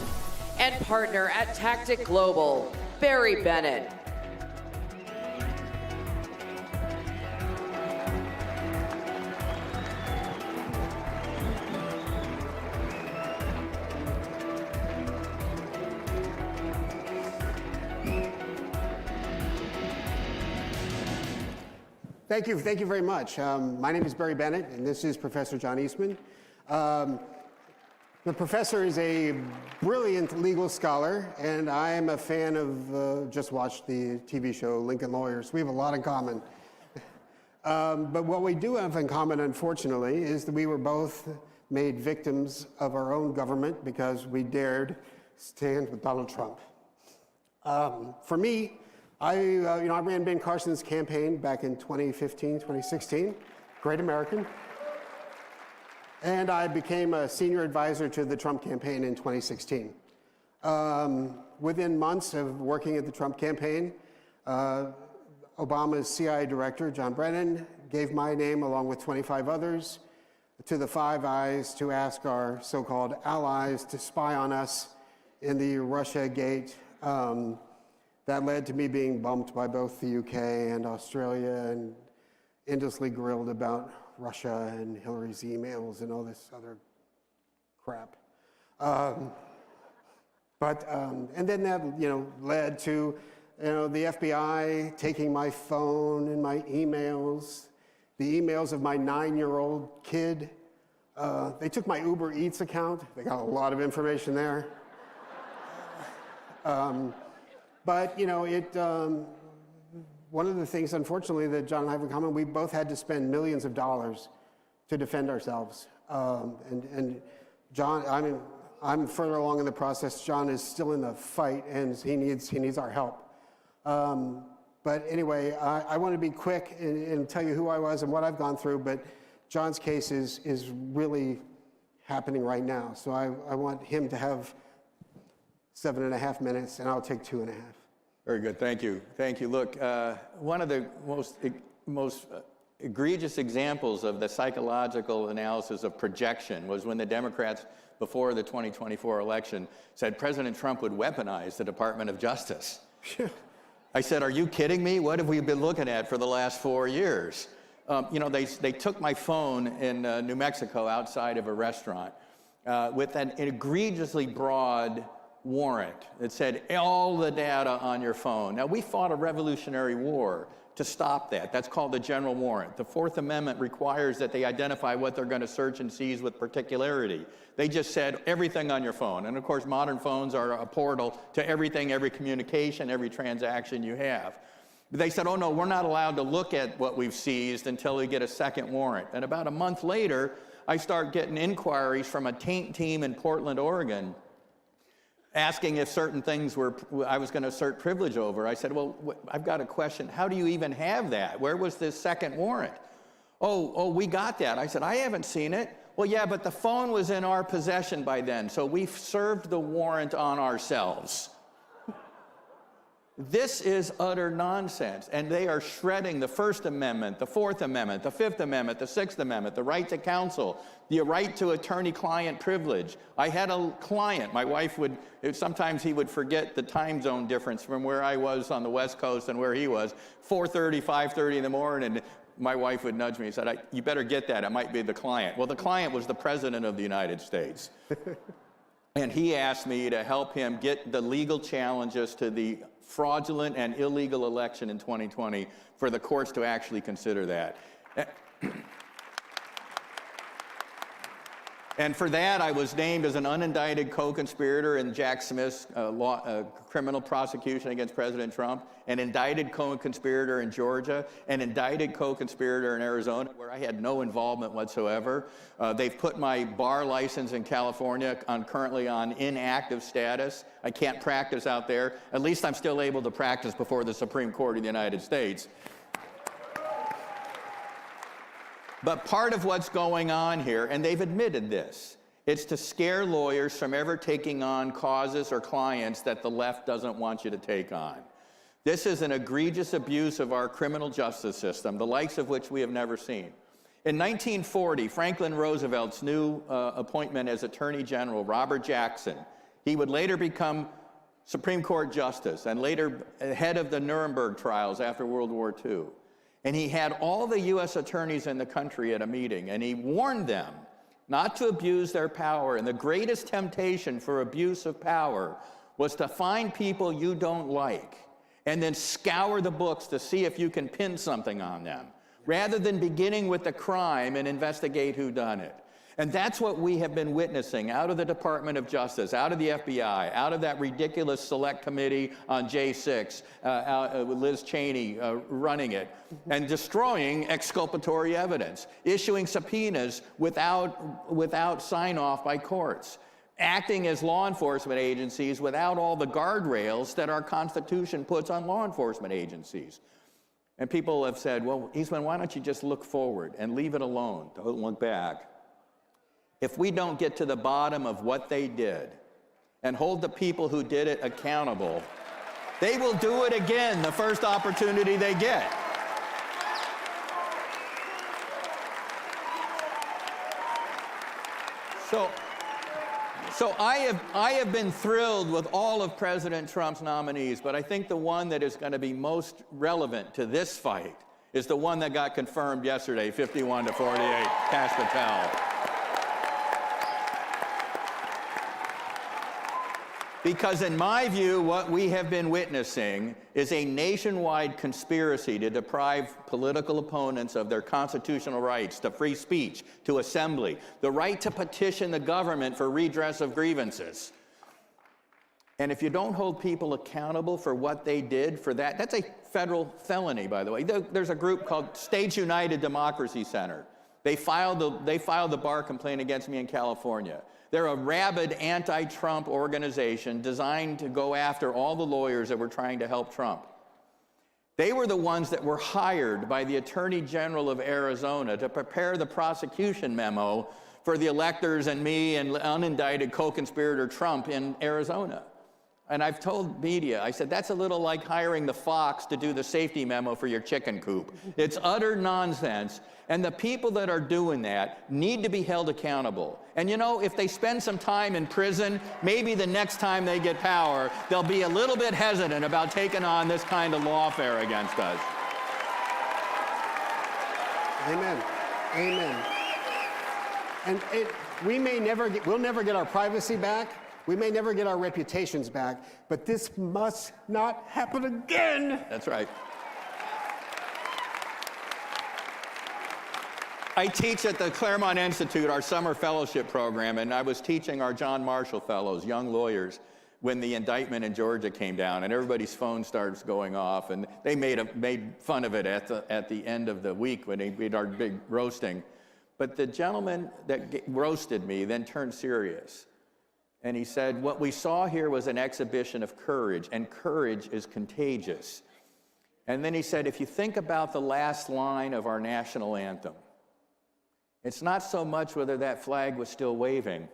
and partner at Tactic Global, Barry Bennett. Thank you very much. My name is Barry Bennett, and this is Professor John Eastman. The professor is a brilliant legal scholar, and I am a fan of, just watched the TV show Lincoln Lawyers. We have a lot in common. But what we do have in common, unfortunately, is that we were both made victims of our own government because we dared stand with Donald Trump. For me, I ran Ben Carson's campaign back in 2015, 2016, Great American. And I became a senior advisor to the Trump campaign in 2016. Within months of working at the Trump campaign, Obama's CIA director, John Brennan, gave my name along with 25 others to the Five Eyes to ask our so-called allies to spy on us in the Russiagate. That led to me being bumped by both the UK and Australia and endlessly grilled about Russia and Hillary's emails and all this other crap. And then that, led to, the FBI taking my phone and my emails, the emails of my 9-year-old kid. They took my Uber Eats account. They got a lot of information there. But, one of the things, unfortunately, that John and I have in common, we both had to spend millions of dollars to defend ourselves. And John, I mean, I'm further along in the process. John is still in the fight, and he needs our help. But anyway, I want to be quick and tell you who I was and what I've gone through, but John's case is really happening right now. So I want him to have 7.5 minutes, and I'll take 2.5. Very good, thank you. Thank you. Look, one of the most egregious examples of the psychological analysis of projection was when the Democrats, before the 2024 election, said President Trump would weaponize the Department of Justice. I said, are you kidding me? What have we been looking at for the last 4 years? You know, they took my phone in New Mexico outside of a restaurant with an egregiously broad warrant that said all the data on your phone. Now, we fought a Revolutionary War to stop that. That's called the general warrant. The Fourth Amendment requires that they identify what they're going to search and seize with particularity. They just said everything on your phone. And of course, modern phones are a portal to everything, every communication, every transaction you have. They said, oh no, we're not allowed to look at what we've seized until we get a second warrant. And about a month later, I start getting inquiries from a taint team in Portland, Oregon, asking if certain things I was going to assert privilege over. I said, well, I've got a question. How do you even have that? Where was this second warrant? Oh, we got that. I said, I haven't seen it. Well, yeah, but the phone was in our possession by then, so we served the warrant on ourselves. This is utter nonsense, and they are shredding the First Amendment, the Fourth Amendment, the Fifth Amendment, the Sixth Amendment, the right to counsel, the right to attorney-client privilege. I had a client, my wife sometimes he would forget the time zone difference from where I was on the West Coast and where he was, 4:30, 5:30 in the morning, and my wife would nudge me and said, you better get that, it might be the client. Well, the client was the President of the United States. And he asked me to help him get the legal challenges to the fraudulent and illegal election in 2020 for the courts to actually consider that. And for that, I was named as an unindicted co-conspirator in Jack Smith's criminal prosecution against President Trump, an indicted co-conspirator in Georgia, an indicted co-conspirator in Arizona, where I had no involvement whatsoever. They've put my bar license in California currently on inactive status. I can't practice out there. At least I'm still able to practice before the Supreme Court of the United States. But part of what's going on here, and they've admitted this, it's to scare lawyers from ever taking on causes or clients that the left doesn't want you to take on. This is an egregious abuse of our criminal justice system, the likes of which we have never seen. In 1940, Franklin Roosevelt's new appointment as Attorney General, Robert Jackson, he would later become Supreme Court Justice and later head of the Nuremberg trials after World War II. And he had all the U.S. attorneys in the country at a meeting, and he warned them not to abuse their power. And the greatest temptation for abuse of power was to find people you don't like and then scour the books to see if you can pin something on them, rather than beginning with the crime and investigate who done it. And that's what we have been witnessing out of the Department of Justice, out of the FBI, out of that ridiculous select committee on J6, with Liz Cheney running it, and destroying exculpatory evidence, issuing subpoenas without sign-off by courts, acting as law enforcement agencies without all the guardrails that our Constitution puts on law enforcement agencies. And people have said, well, Eastman, why don't you just look forward and leave it alone, don't look back? If we don't get to the bottom of what they did and hold the people who did it accountable, they will do it again the first opportunity they get. So I have been thrilled with all of President Trump's nominees, but I think the one that is going to be most relevant to this fight is the one that got confirmed yesterday, 51-48, Kash Patel. Because in my view, what we have been witnessing is a nationwide conspiracy to deprive political opponents of their constitutional rights to free speech, to assembly, the right to petition the government for redress of grievances. And if you don't hold people accountable for what they did for that, that's a federal felony, by the way. There's a group called States United Democracy Center. They filed the bar complaint against me in California. They're a rabid anti-Trump organization designed to go after all the lawyers that were trying to help Trump. They were the ones that were hired by the Attorney General of Arizona to prepare the prosecution memo for the electors and me and unindicted co-conspirator Trump in Arizona. And I've told media, I said, that's a little like hiring the fox to do the safety memo for your chicken coop. It's utter nonsense. And the people that are doing that need to be held accountable. And you know, if they spend some time in prison, maybe the next time they get power, they'll be a little bit hesitant about taking on this kind of lawfare against us. Amen. Amen. And we'll never get our privacy back. We may never get our reputations back, but this must not happen again. That's right. I teach at the Claremont Institute, our summer fellowship program, and I was teaching our John Marshall Fellows, young lawyers, when the indictment in Georgia came down, and everybody's phone starts going off, and they made fun of it at the end of the week when we did our big roasting. But the gentleman that roasted me then turned serious. And he said, what we saw here was an exhibition of courage, and courage is contagious. And then he said, if you think about the last line of our national anthem, it's not so much whether that flag was still waving,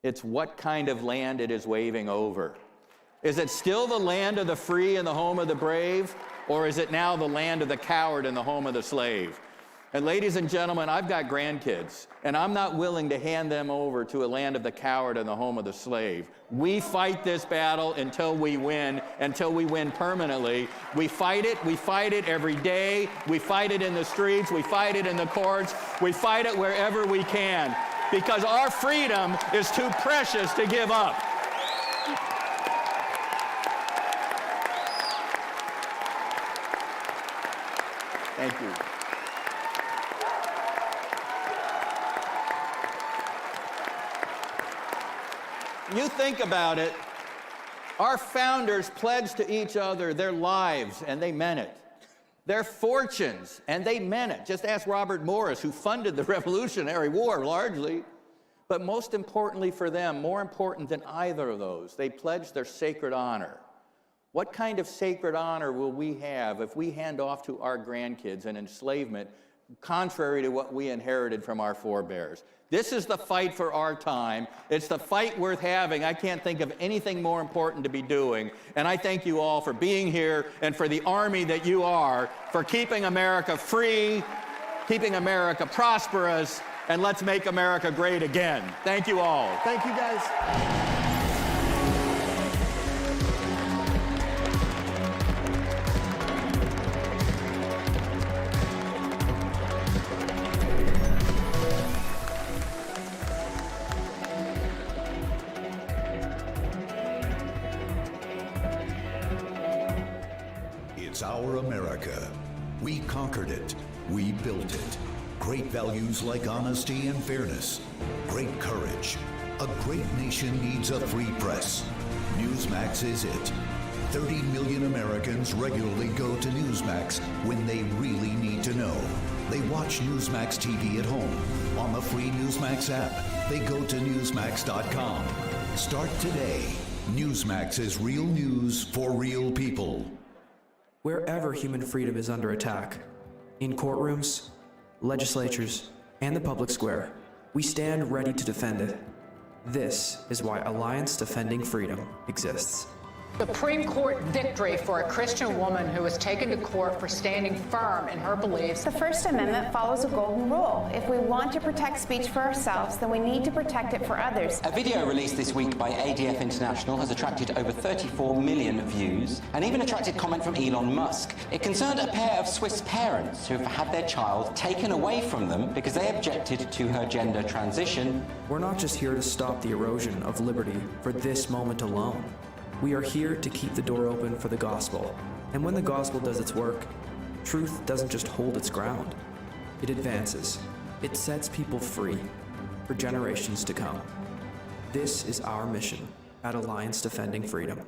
it's what kind of land it is waving over. Is it still the land of the free and the home of the brave, or is it now the land of the coward and the home of the slave? And ladies and gentlemen, I've got grandkids, and I'm not willing to hand them over to a land of the coward and the home of the slave. We fight this battle until we win permanently. We fight it every day. We fight it in the streets. We fight it in the courts. We fight it wherever we can, because our freedom is too precious to give up. Thank you. You think about it, our founders pledged to each other their lives, and they meant it. Their fortunes, and they meant it. Just ask Robert Morris, who funded the Revolutionary War largely. But most importantly for them, more important than either of those, they pledged their sacred honor. What kind of sacred honor will we have if we hand off to our grandkids an enslavement contrary to what we inherited from our forebears? This is the fight for our time. It's the fight worth having. I can't think of anything more important to be doing. And I thank you all for being here and for the army that you are, for keeping America free, keeping America prosperous, and let's make America great again. Thank you all. Thank you, guys. It's our America. We conquered it. We built it. Great values like honesty and fairness. Great courage. A great nation needs a free press. Newsmax is it. 30 million Americans regularly go to Newsmax when they really need to know. They watch Newsmax TV at home. On the free Newsmax app, they go to Newsmax.com. Start today. Newsmax is real news for real people. Wherever human freedom is under attack, in courtrooms, legislatures, and the public square, we stand ready to defend it. This is why Alliance Defending Freedom exists. Supreme Court victory for a Christian woman who was taken to court for standing firm in her beliefs. The First Amendment follows a golden rule. If we want to protect speech for ourselves, then we need to protect it for others. A video released this week by ADF International has attracted over 34 million views and even attracted comment from Elon Musk. It concerned a pair of Swiss parents who have had their child taken away from them because they objected to her gender transition. We're not just here to stop the erosion of liberty for this moment alone. We are here to keep the door open for the gospel. And when the gospel does its work, truth doesn't just hold its ground. It advances. It sets people free for generations to come. This is our mission. at Alliance Defending Freedom.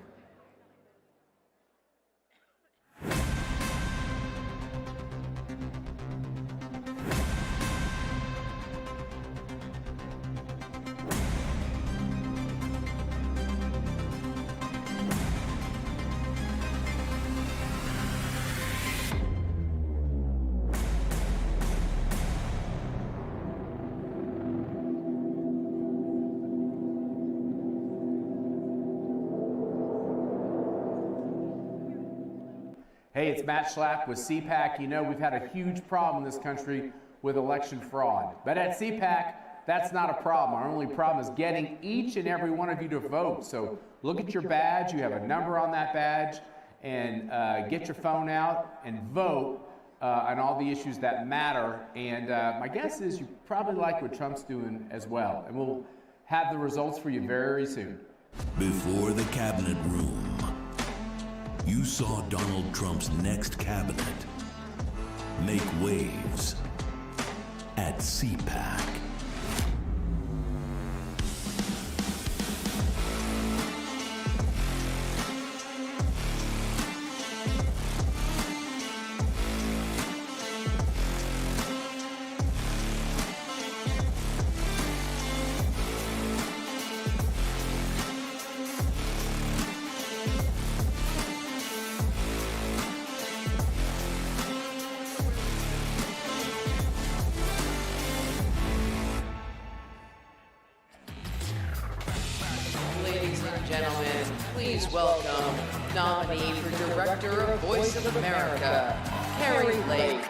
Hey, it's Matt Schlapp with CPAC. You know, we've had a huge problem in this country with election fraud. But at CPAC, that's not a problem. Our only problem is getting each and every one of you to vote. So look at your badge. You have a number on that badge. And get your phone out and vote on all the issues that matter. And my guess is you probably like what Trump's doing as well. And we'll have the results for you very soon. Before the cabinet room, you saw Donald Trump's next cabinet make waves at CPAC. Gentlemen, please welcome nominee for Director of Voice of America, Carrie Lake.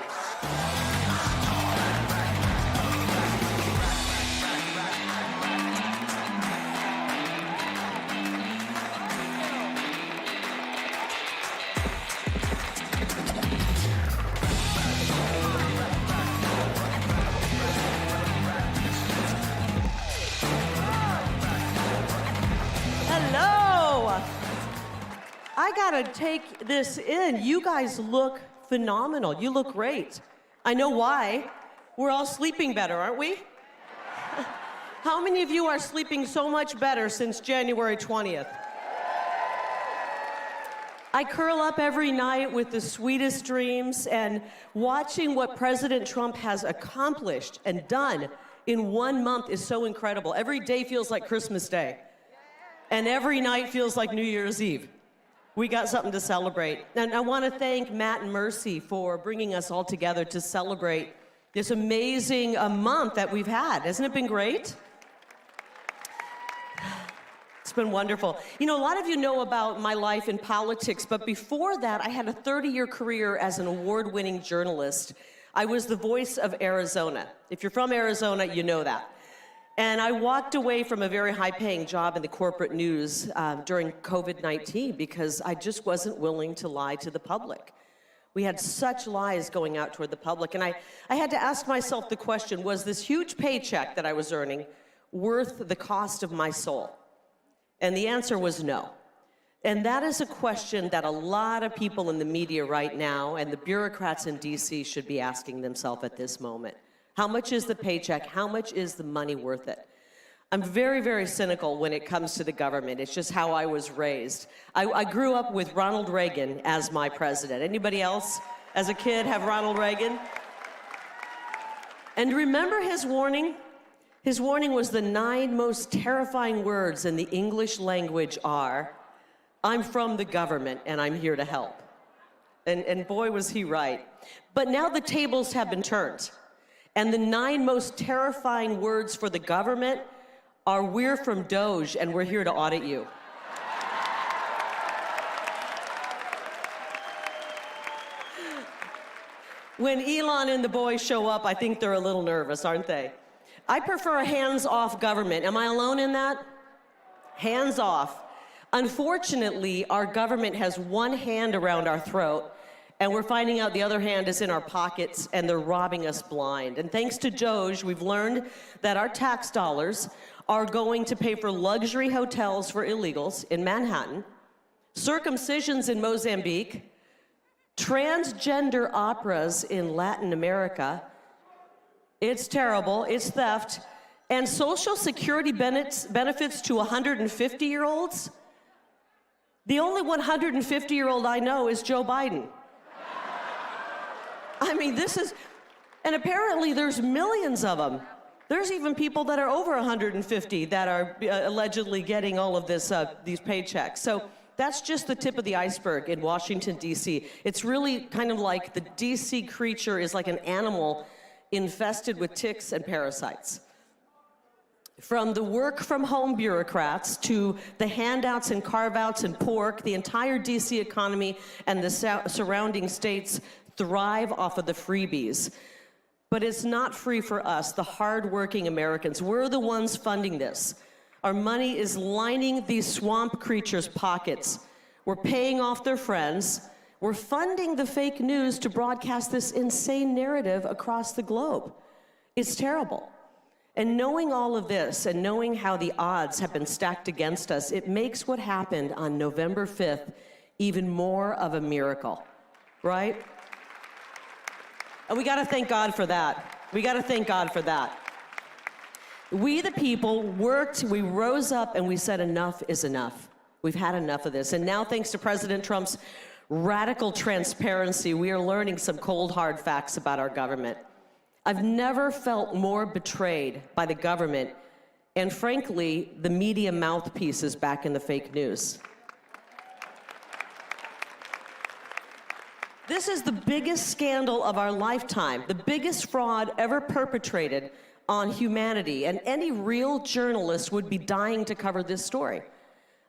I gotta take this in. You guys look phenomenal. You look great. I know why. We're all sleeping better, aren't we? How many of you are sleeping so much better since January 20th? I curl up every night with the sweetest dreams, and watching what President Trump has accomplished and done in 1 month is so incredible. Every day feels like Christmas Day, and every night feels like New Year's Eve. We got something to celebrate. And I want to thank Matt and Mercy for bringing us all together to celebrate this amazing month that we've had. Hasn't it been great? It's been wonderful. You know, a lot of you know about my life in politics, but before that, I had a 30-year career as an award-winning journalist. I was the voice of Arizona. If you're from Arizona, you know that. And I walked away from a very high-paying job in the corporate news during COVID-19 because I just wasn't willing to lie to the public. We had such lies going out toward the public. And I had to ask myself the question, was this huge paycheck that I was earning worth the cost of my soul? And the answer was no. And that is a question that a lot of people in the media right now and the bureaucrats in DC should be asking themselves at this moment. How much is the paycheck? How much is the money worth it? I'm very, very cynical when it comes to the government. It's just how I was raised. I grew up with Ronald Reagan as my president. Anybody else as a kid have Ronald Reagan? And remember his warning? His warning was the 9 most terrifying words in the English language are, "I'm from the government and I'm here to help." And boy, was he right. But now the tables have been turned. And the 9 most terrifying words for the government are, "We're from Doge and we're here to audit you." When Elon and the boys show up, I think they're a little nervous, aren't they? I prefer a hands-off government. Am I alone in that? Hands off. Unfortunately, our government has one hand around our throat, and we're finding out the other hand is in our pockets, and they're robbing us blind. And thanks to Doge, we've learned that our tax dollars are going to pay for luxury hotels for illegals in Manhattan, circumcisions in Mozambique, transgender operas in Latin America. It's terrible, it's theft, And Social Security benefits to 150-year-olds? The only 150-year-old I know is Joe Biden. I mean, this is, and apparently there's millions of them. There's even people that are over 150 that are allegedly getting all of this, these paychecks. So that's just the tip of the iceberg in Washington, D.C. It's really kind of like the D.C. creature is like an animal infested with ticks and parasites. From the work-from-home bureaucrats to the handouts and carve-outs and pork, the entire D.C. economy and the surrounding states thrive off of the freebies. But it's not free for us, the hard-working Americans. We're the ones funding this. Our money is lining these swamp creatures' pockets. We're paying off their friends. We're funding the fake news to broadcast this insane narrative across the globe. It's terrible. And knowing all of this and knowing how the odds have been stacked against us, it makes what happened on November 5th even more of a miracle, right? And we gotta thank God for that. We gotta thank God for that. We, the people, worked, we rose up, and we said enough is enough. We've had enough of this. And now, thanks to President Trump's radical transparency, we are learning some cold, hard facts about our government. I've never felt more betrayed by the government and, frankly, the media mouthpieces back in the fake news. This is the biggest scandal of our lifetime, the biggest fraud ever perpetrated on humanity, and any real journalist would be dying to cover this story.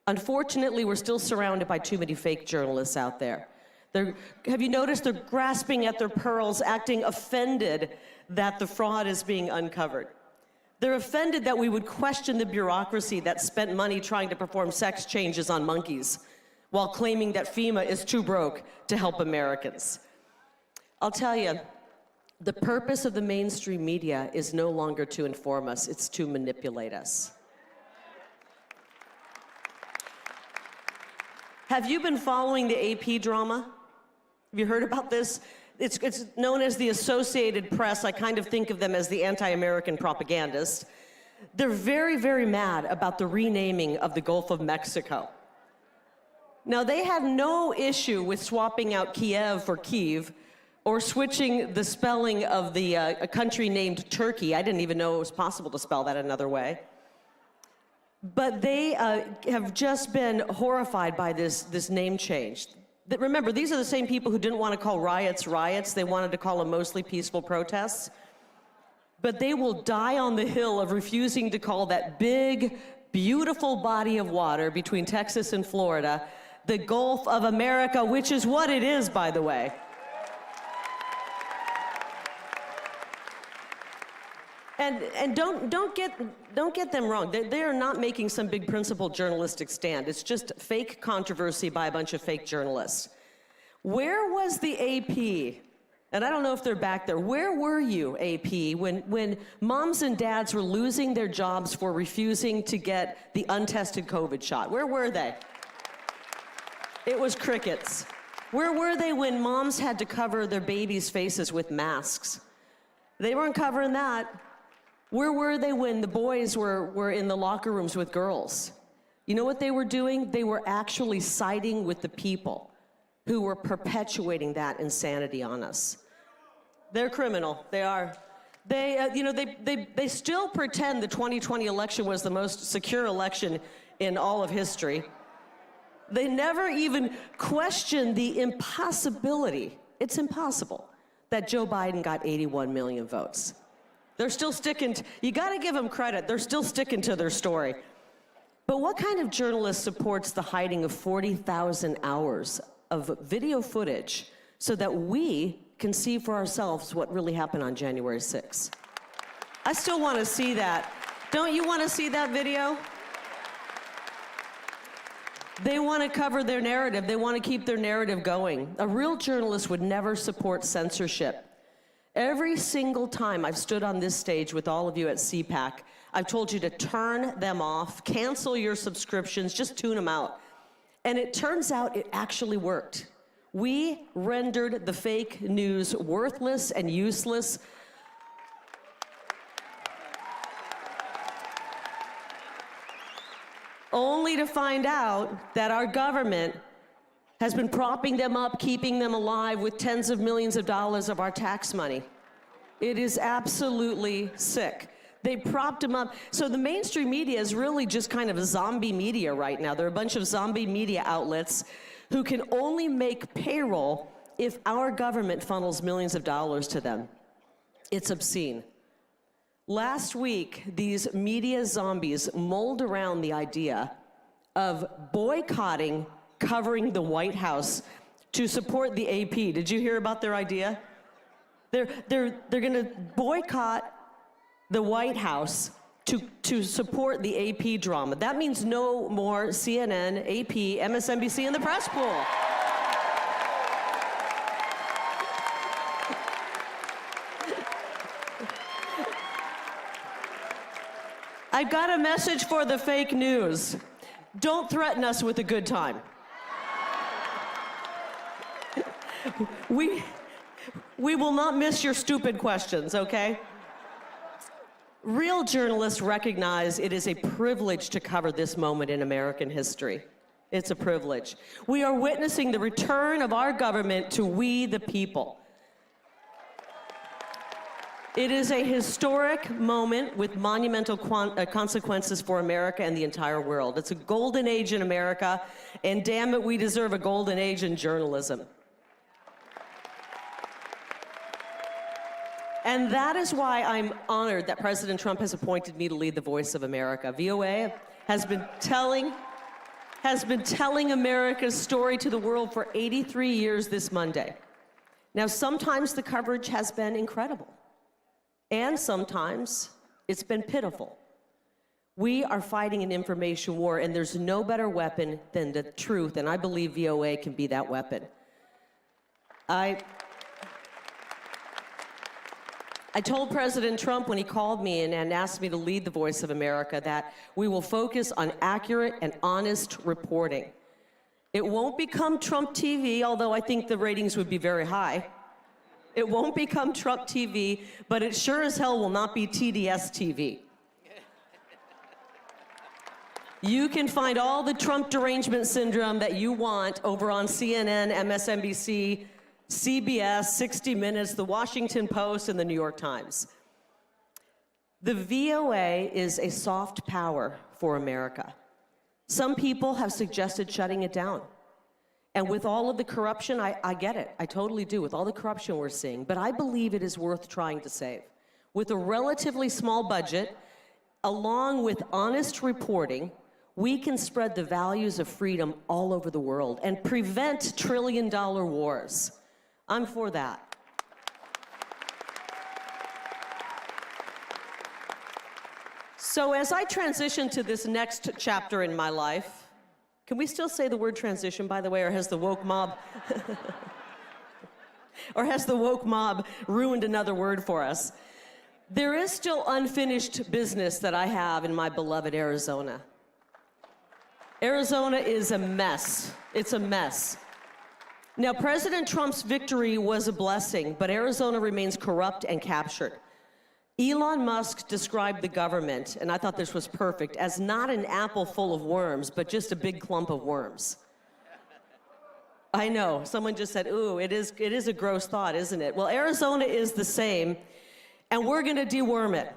Unfortunately, we're still surrounded by too many fake journalists out there. Have you noticed they're grasping at their pearls, acting offended that the fraud is being uncovered? They're offended that we would question the bureaucracy that spent money trying to perform sex changes on monkeys, while claiming that FEMA is too broke to help Americans. I'll tell you, the purpose of the mainstream media is no longer to inform us, it's to manipulate us. Have you been following the AP drama? Have you heard about this? It's known as the Associated Press. I kind of think of them as the anti-American propagandists. They're very, very mad about the renaming of the Gulf of Mexico. Now, they had no issue with swapping out Kiev for Kyiv or switching the spelling of a country named Turkey. I didn't even know it was possible to spell that another way. But they have just been horrified by this name change. Remember, these are the same people who didn't want to call riots riots. They wanted to call them mostly peaceful protests. But they will die on the hill of refusing to call that big, beautiful body of water between Texas and Florida the Gulf of America, which is what it is, by the way. And don't get them wrong. They are not making some big principled journalistic stand. It's just fake controversy by a bunch of fake journalists. Where was the AP? And I don't know if they're back there. Where were you, AP, when moms and dads were losing their jobs for refusing to get the untested COVID shot? Where were they? It was crickets. Where were they when moms had to cover their babies' faces with masks? They weren't covering that. Where were they when the boys were in the locker rooms with girls? You know what they were doing? They were actually siding with the people who were perpetuating that insanity on us. They're criminal. They are. They still pretend the 2020 election was the most secure election in all of history. They never even question the impossibility. It's impossible that Joe Biden got 81 million votes. They're still sticking to, you gotta give them credit, they're still sticking to their story. But what kind of journalist supports the hiding of 40,000 hours of video footage so that we can see for ourselves what really happened on January 6th? I still wanna see that. Don't you wanna see that video? They want to cover their narrative. They want to keep their narrative going. A real journalist would never support censorship. Every single time I've stood on this stage with all of you at CPAC, I've told you to turn them off, cancel your subscriptions, just tune them out. And it turns out it actually worked. We rendered the fake news worthless and useless. only to find out that our government has been propping them up, keeping them alive with tens of millions of dollars of our tax money. It is absolutely sick. They propped them up. So the mainstream media is really just kind of a zombie media right now. There are a bunch of zombie media outlets who can only make payroll if our government funnels millions of dollars to them. It's obscene. Last week, these media zombies mulled around the idea of boycotting covering the White House to support the AP. Did you hear about their idea? They're gonna boycott the White House to support the AP drama. That means no more CNN, AP, MSNBC in the press pool. I've got a message for the fake news. Don't threaten us with a good time. We will not miss your stupid questions, okay? Real journalists recognize it is a privilege to cover this moment in American history. It's a privilege. We are witnessing the return of our government to we the people. It is a historic moment with monumental consequences for America and the entire world. It's a golden age in America, and damn it, we deserve a golden age in journalism. And that is why I'm honored that President Trump has appointed me to lead the Voice of America. VOA has been telling America's story to the world for 83 years this Monday. Now, sometimes the coverage has been incredible, and sometimes it's been pitiful. We are fighting an information war, and there's no better weapon than the truth, and I believe VOA can be that weapon. I told President Trump when he called me and asked me to lead the Voice of America that we will focus on accurate and honest reporting. It won't become Trump TV, although I think the ratings would be very high. It won't become Trump TV, but it sure as hell will not be TDS TV. You can find all the Trump derangement syndrome that you want over on CNN, MSNBC, CBS, 60 Minutes, The Washington Post, and The New York Times. The VOA is a soft power for America. Some people have suggested shutting it down. And with all of the corruption, I get it. I totally do, with all the corruption we're seeing. But I believe it is worth trying to save. With a relatively small budget, along with honest reporting, we can spread the values of freedom all over the world and prevent trillion-dollar wars. I'm for that. So as I transition to this next chapter in my life, can we still say the word transition, by the way, or has the woke mob ruined another word for us? There is still unfinished business that I have in my beloved Arizona. Arizona is a mess. It's a mess. Now, President Trump's victory was a blessing, but Arizona remains corrupt and captured. Elon Musk described the government, and I thought this was perfect, as not an apple full of worms, but just a big clump of worms. I know, someone just said, ooh, it is a gross thought, isn't it? Well, Arizona is the same, and we're gonna deworm it.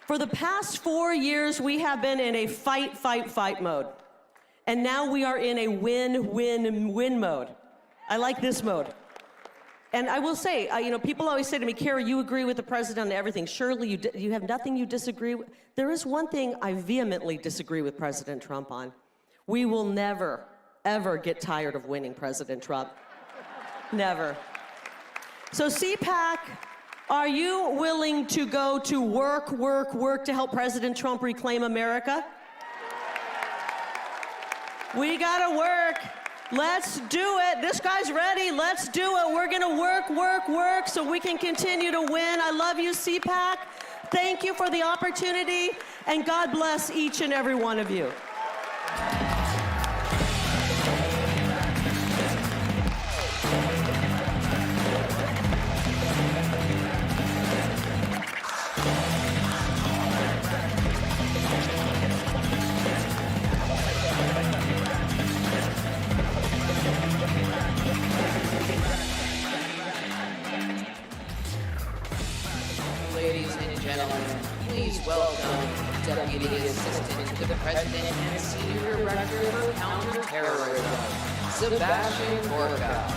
For the past 4 years, we have been in a fight, fight, fight mode. And now we are in a win, win, win mode. I like this mode. And I will say, people always say to me, Kara, you agree with the president on everything. Surely you have nothing you disagree with. There is one thing I vehemently disagree with President Trump on. We will never, ever get tired of winning President Trump. Never. So CPAC, are you willing to go to work, work, work to help President Trump reclaim America? We gotta work. Let's do it. This guy's ready. Let's do it. We're gonna work, work, work so we can continue to win. I love you, CPAC. Thank you for the opportunity, and God bless each and every one of you. President and Senior Director for Counterterrorism, Sebastian Gorka.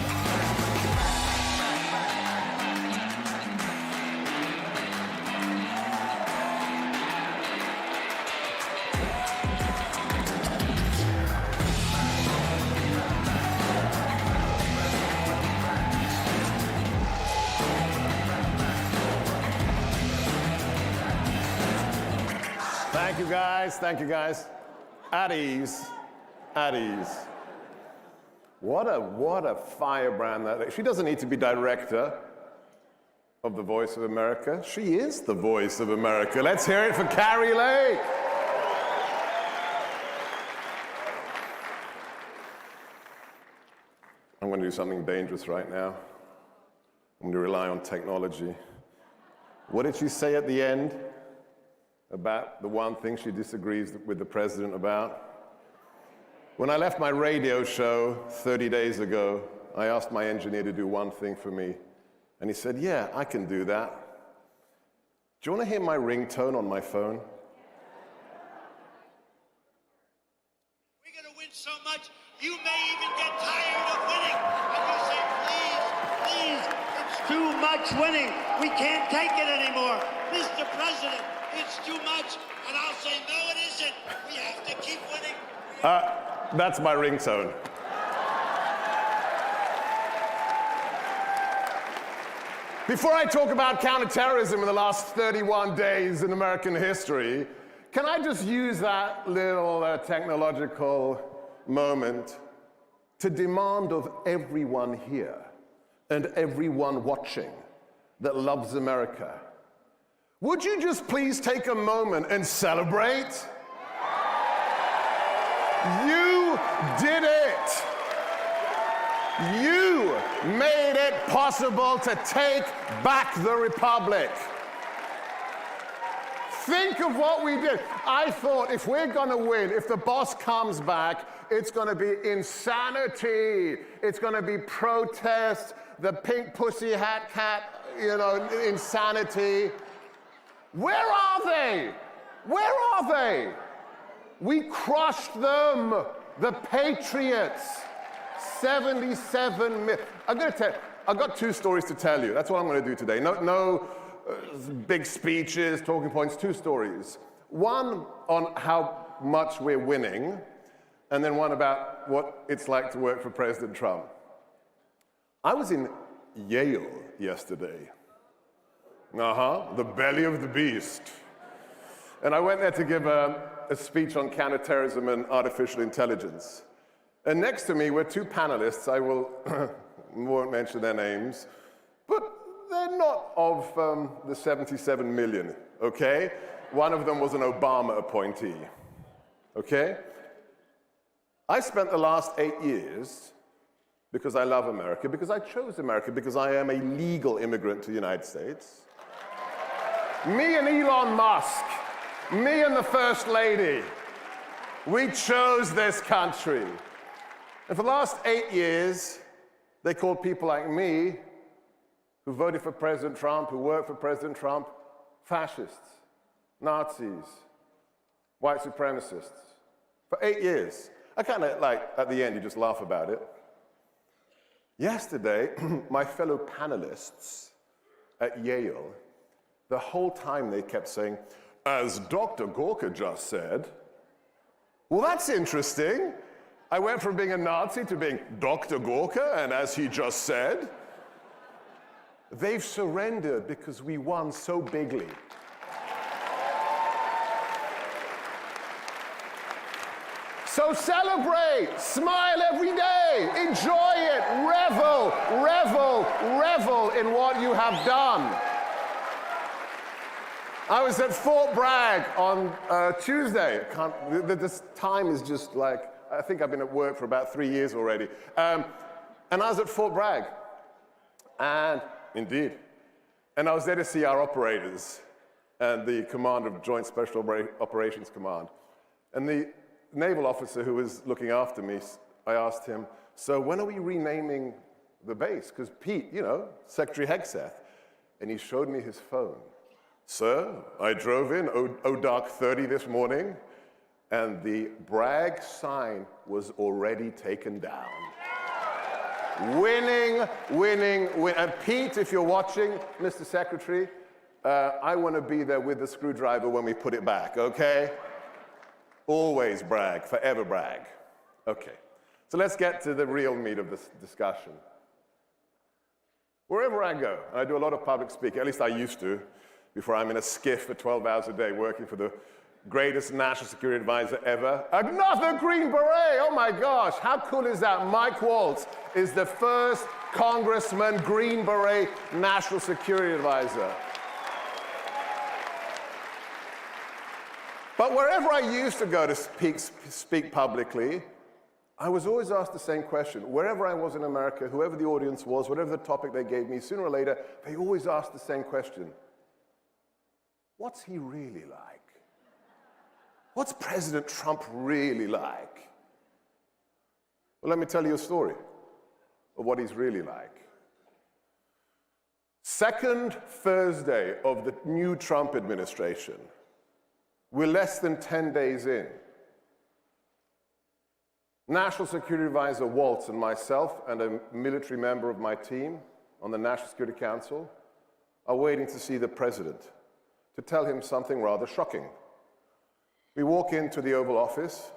Thank you, guys. Thank you, guys. At ease. At ease. What a firebrand that is. She doesn't need to be director of the Voice of America. She is the Voice of America. Let's hear it for Carrie Lake. I'm going to do something dangerous right now. I'm going to rely on technology. What did she say at the end about the one thing she disagrees with the president about? When I left my radio show 30 days ago, I asked my engineer to do one thing for me. And he said, yeah, I can do that. Do you want to hear my ringtone on my phone? We're going to win so much, you may even get tired of winning. And you say, please, please, it's too much winning. We can't take it anymore. Mr. President, it's too much. And I'll say, no, it isn't. We have to keep winning. That's my ringtone. Before I talk about counterterrorism in the last 31 days in American history, can I just use that little technological moment to demand of everyone here and everyone watching that loves America, would you just please take a moment and celebrate? You did it. You made it possible to take back the Republic. Think of what we did. I thought if we're going to win, if the boss comes back, it's going to be insanity. It's going to be protest, the pink pussy hat cat, insanity. Where are they? Where are they? We crushed them, the Patriots. 77 million. I've got two stories to tell you. That's what I'm going to do today. No big speeches, talking points, two stories. One on how much we're winning, and then one about what it's like to work for President Trump. I was in Yale yesterday. The belly of the beast. And I went there to give a speech on counterterrorism and artificial intelligence. And next to me were two panelists. I won't mention their names, but they're not of the 77 million, okay? One of them was an Obama appointee, okay? I spent the last 8 years, because I love America, because I chose America, because I am a legal immigrant to the United States. Me and Elon Musk, me and the First Lady, we chose this country. And for the last 8 years, they called people like me, who voted for President Trump, who worked for President Trump, fascists, Nazis, white supremacists. For 8 years. I kind of at the end, you just laugh about it. Yesterday, my fellow panelists at Yale, the whole time they kept saying, as Dr. Gorka just said, well, that's interesting. I went from being a Nazi to being Dr. Gorka, and as he just said, they've surrendered because we won so bigly. So celebrate, smile every day, enjoy it, revel, revel, revel in what you have done. I was at Fort Bragg on Tuesday. This time is just like, I think I've been at work for about 3 years already. And I was at Fort Bragg, and indeed. And I was there to see our operators and the commander of Joint Special Operations Command. And the naval officer who was looking after me, I asked him, so when are we renaming the base? Because Pete, Secretary Hegseth. And he showed me his phone. Sir, I drove in, dark 30 this morning, and the brag sign was already taken down. Winning, winning, win. And Pete, if you're watching, Mr. Secretary, I want to be there with the screwdriver when we put it back, okay? Always brag, forever brag. Okay, so let's get to the real meat of this discussion. Wherever I go, I do a lot of public speaking, at least I used to, before I'm in a skiff for 12 hours a day working for the greatest national security advisor ever. Another Green Beret, oh my gosh, how cool is that? Mike Waltz is the first Congressman Green Beret national security advisor. But wherever I used to go to speak publicly, I was always asked the same question. Wherever I was in America, whoever the audience was, whatever the topic they gave me, sooner or later, they always asked the same question. What's he really like? What's President Trump really like? Well, let me tell you a story of what he's really like. Second Thursday of the new Trump administration, we're less than 10 days in. National Security Advisor Waltz and myself and a military member of my team on the National Security Council are waiting to see the president to tell him something rather shocking. We walk into the Oval Office,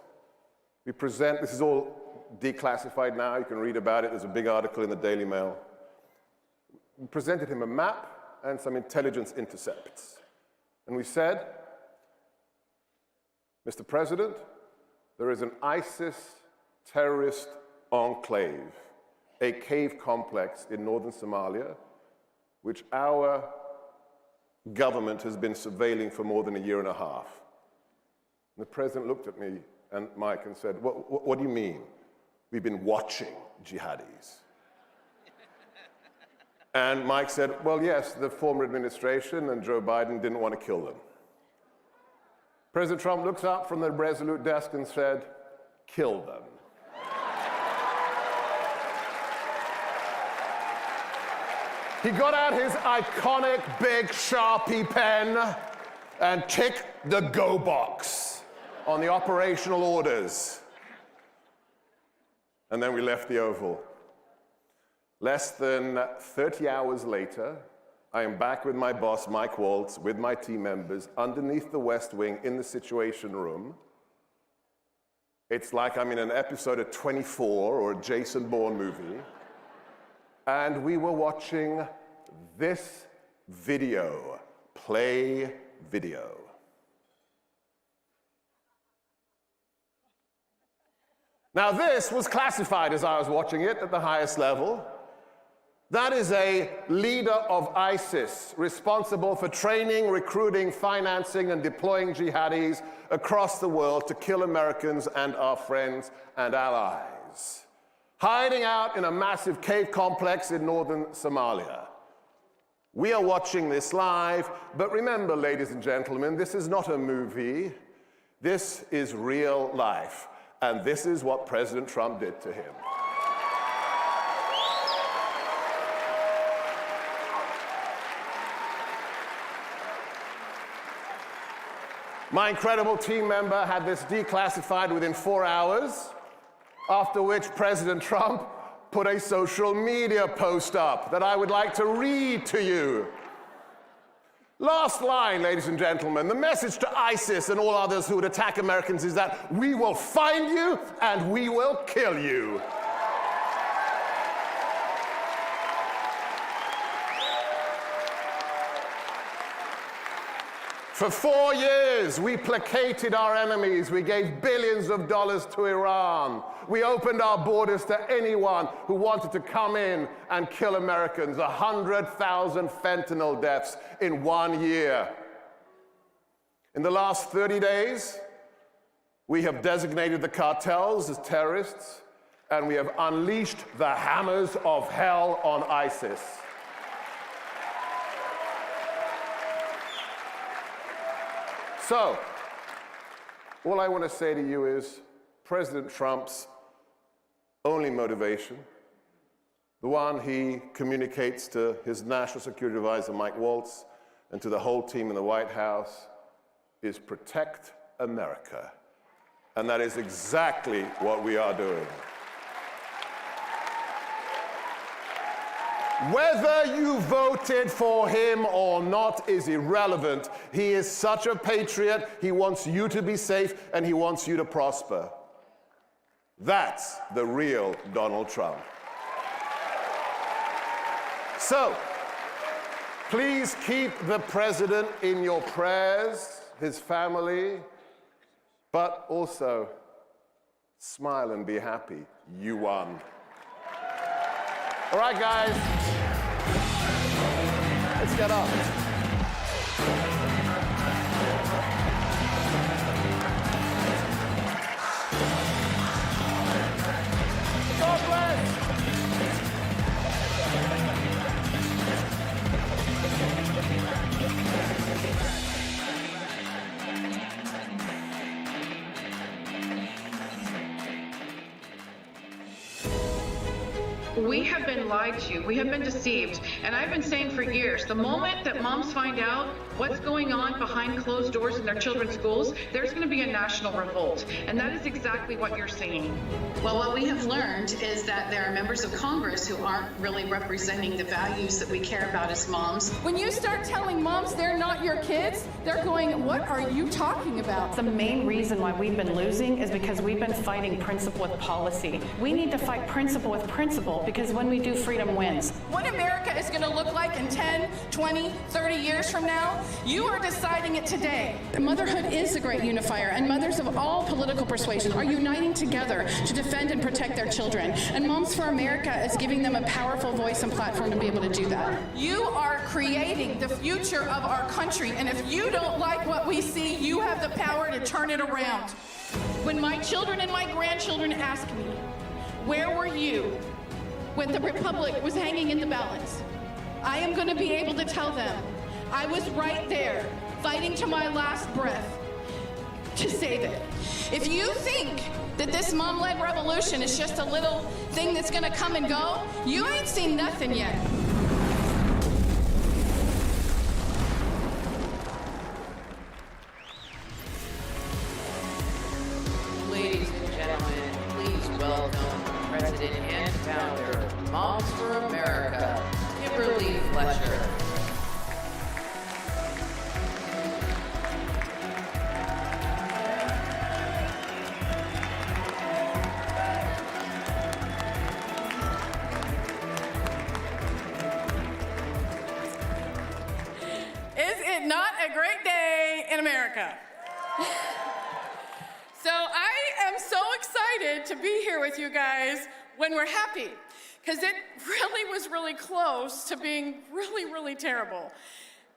we present, this is all declassified now, you can read about it, there's a big article in the Daily Mail. We presented him a map and some intelligence intercepts. And we said, Mr. President, there is an ISIS terrorist enclave, a cave complex in northern Somalia, which our government has been surveilling for more than a year and a half. And the president looked at me and Mike and said, what do you mean? We've been watching jihadis. And Mike said, well, yes, the former administration and Joe Biden didn't want to kill them. President Trump looks up from the Resolute desk and said, kill them. He got out his iconic big Sharpie pen and ticked the go box on the operational orders. And then we left the Oval. Less than 30 hours later, I am back with my boss, Mike Waltz, with my team members, underneath the West Wing in the Situation Room. It's like I'm in an episode of 24 or a Jason Bourne movie. And we were watching this video, play video. Now this was classified as I was watching it at the highest level. That is a leader of ISIS responsible for training, recruiting, financing, and deploying jihadis across the world to kill Americans and our friends and allies. Hiding out in a massive cave complex in northern Somalia. We are watching this live, but remember, ladies and gentlemen, this is not a movie. This is real life, and this is what President Trump did to him. My incredible team member had this declassified within 4 hours, after which President Trump put a social media post up that I would like to read to you. Last line, ladies and gentlemen, the message to ISIS and all others who would attack Americans is that we will find you and we will kill you. For 4 years, we placated our enemies. We gave billions of dollars to Iran. We opened our borders to anyone who wanted to come in and kill Americans. 100,000 fentanyl deaths in 1 year. In the last 30 days, we have designated the cartels as terrorists, and we have unleashed the hammers of hell on ISIS. So, all I want to say to you is President Trump's only motivation, the one he communicates to his National Security Advisor, Mike Waltz, and to the whole team in the White House, is protect America. And that is exactly what we are doing. Whether you voted for him or not is irrelevant. He is such a patriot. He wants you to be safe and he wants you to prosper. That's the real Donald Trump. So, please keep the president in your prayers, his family, but also smile and be happy. You won. All right, guys, let's get up. God bless. We have been lied to, we have been deceived, and I've been saying for years, the moment that moms find out what's going on behind closed doors in their children's schools, there's going to be a national revolt, and that is exactly what you're seeing. Well, what we have learned is that there are members of Congress who aren't really representing the values that we care about as moms. When you start telling moms they're not your kids, they're going, what are you talking about? The main reason why we've been losing is because we've been fighting principle with policy. We need to fight principle with principle, because when we do, freedom wins. What America is going to look like in 10, 20, 30 years from now, you are deciding it today. Motherhood is the great unifier, and mothers of all political persuasions are uniting together to defend and protect their children. And Moms for America is giving them a powerful voice and platform to be able to do that. You are creating the future of our country, and if you don't like what we see, you have the power to turn it around. When my children and my grandchildren ask me, where were you when the Republic was hanging in the balance? I am going to be able to tell them, I was right there, fighting to my last breath to save it. If you think that this mom-led revolution is just a little thing that's going to come and go, you ain't seen nothing yet. Ladies and gentlemen, please welcome President and founder, Moms for America, Kimberly Fletcher. Is it not a great day in America? So I am so excited to be here with you guys when we're happy, because it really was really close to being really, really terrible.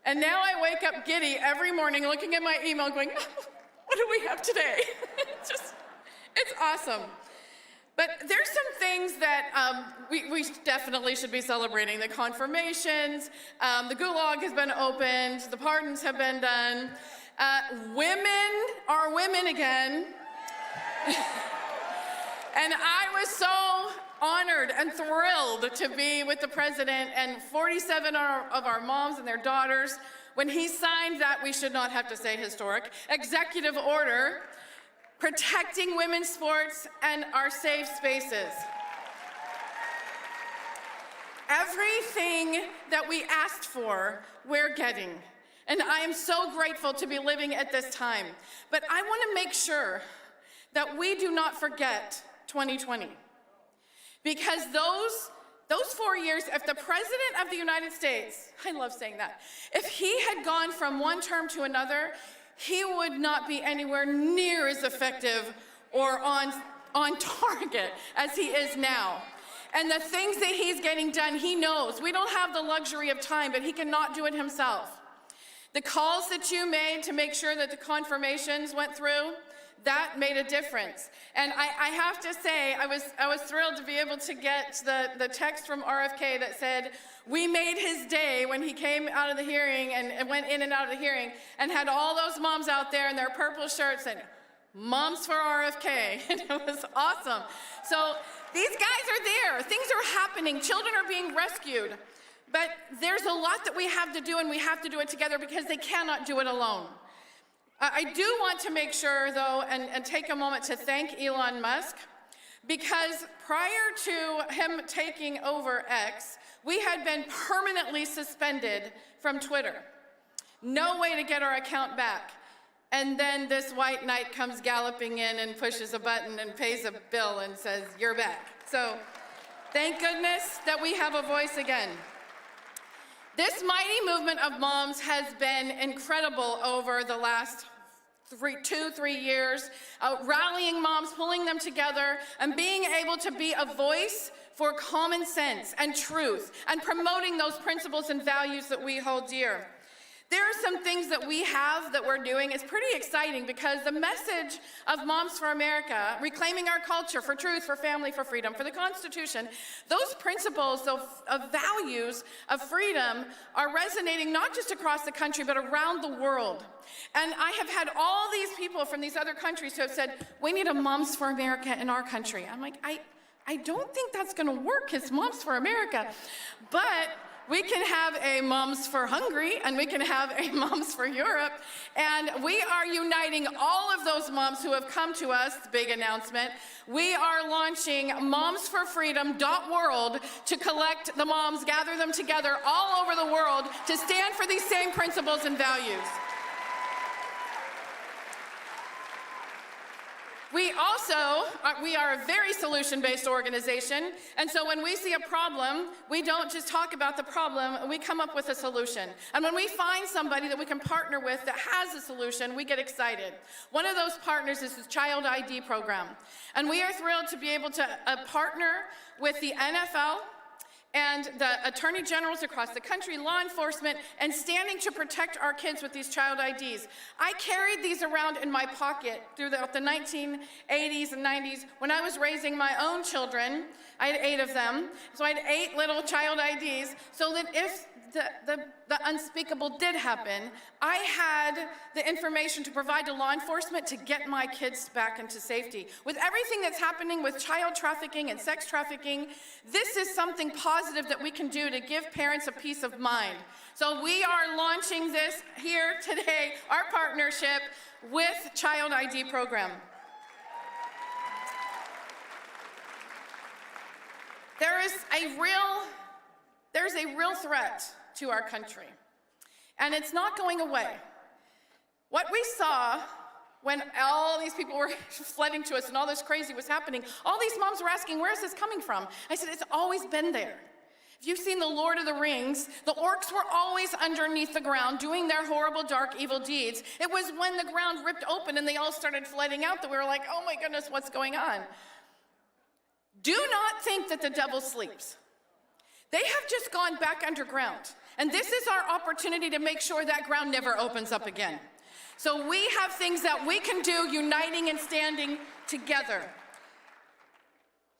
And now I wake up giddy every morning looking at my email going, what do we have today? It's awesome. But there's some things that we definitely should be celebrating. The confirmations, the gulag has been opened, the pardons have been done. Women are women again. And I was so honored and thrilled to be with the president and 47 of our moms and their daughters when he signed that, we should not have to say historic, executive order protecting women's sports and our safe spaces. Everything that we asked for, we're getting. And I am so grateful to be living at this time. But I want to make sure that we do not forget 2020. Because those 4 years, if the President of the United States, I love saying that, if he had gone from one term to another, he would not be anywhere near as effective or on target as he is now. And the things that he's getting done, he knows. We don't have the luxury of time, but he cannot do it himself. The calls that you made to make sure that the confirmations went through, that made a difference. And I have to say, I was thrilled to be able to get the text from RFK that said, we made his day when he came out of the hearing and went in and out of the hearing and had all those moms out there in their purple shirts and Moms for RFK, and it was awesome. So these guys are there, things are happening, children are being rescued, but there's a lot that we have to do and we have to do it together because they cannot do it alone. I do want to make sure, though, and take a moment to thank Elon Musk, because prior to him taking over X, we had been permanently suspended from Twitter. No way to get our account back. And then this white knight comes galloping in and pushes a button and pays a bill and says, "You're back." So thank goodness that we have a voice again. This mighty movement of moms has been incredible over the last 3 years, rallying moms, pulling them together, and being able to be a voice for common sense and truth, and promoting those principles and values that we hold dear. There are some things that we have that we're doing. It's pretty exciting because the message of Moms for America, reclaiming our culture for truth, for family, for freedom, for the Constitution, those principles of values of freedom are resonating not just across the country, but around the world. And I have had all these people from these other countries who have said, "We need a Moms for America in our country." I'm like, I don't think that's going to work as Moms for America. But we can have a Moms for Hungary, and we can have a Moms for Europe, and we are uniting all of those moms who have come to us. Big announcement. We are launching momsforfreedom.world to collect the moms, gather them together all over the world to stand for these same principles and values. We are a very solution-based organization, and so when we see a problem, we don't just talk about the problem, we come up with a solution. And when we find somebody that we can partner with that has a solution, we get excited. One of those partners is the Child ID program, and we are thrilled to be able to partner with the NFL and the attorney generals across the country, law enforcement, and standing to protect our kids with these child IDs. I carried these around in my pocket throughout the 1980s and 90s. When I was raising my own children, I had 8 of them, so I had 8 little child IDs, so that if the unspeakable did happen, I had the information to provide to law enforcement to get my kids back into safety. With everything that's happening with child trafficking and sex trafficking, this is something positive that we can do to give parents a peace of mind. So we are launching this here today, our partnership with Child ID program. There's a real threat to our country, and it's not going away. What we saw when all these people were flooding to us and all this crazy was happening, all these moms were asking, "Where is this coming from?" I said, "It's always been there. If you've seen The Lord of the Rings, the orcs were always underneath the ground doing their horrible, dark, evil deeds. It was when the ground ripped open and they all started flooding out that we were like, oh my goodness, what's going on?" Do not think that the devil sleeps. They have just gone back underground. And this is our opportunity to make sure that ground never opens up again. So we have things that we can do, uniting and standing together.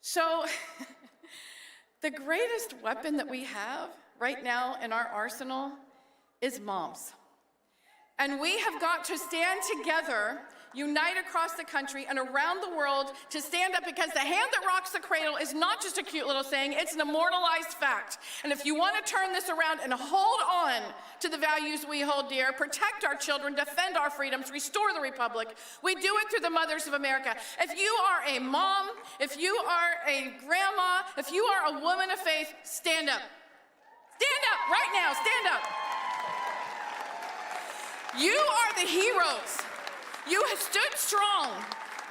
So the greatest weapon that we have right now in our arsenal is moms. And we have got to stand together, unite across the country and around the world to stand up, because the hand that rocks the cradle is not just a cute little saying, it's an immortalized fact. And if you want to turn this around and hold on to the values we hold dear, protect our children, defend our freedoms, restore the republic, we do it through the Mothers of America. If you are a mom, if you are a grandma, if you are a woman of faith, stand up. Stand up right now, stand up. You are the heroes. You stood strong.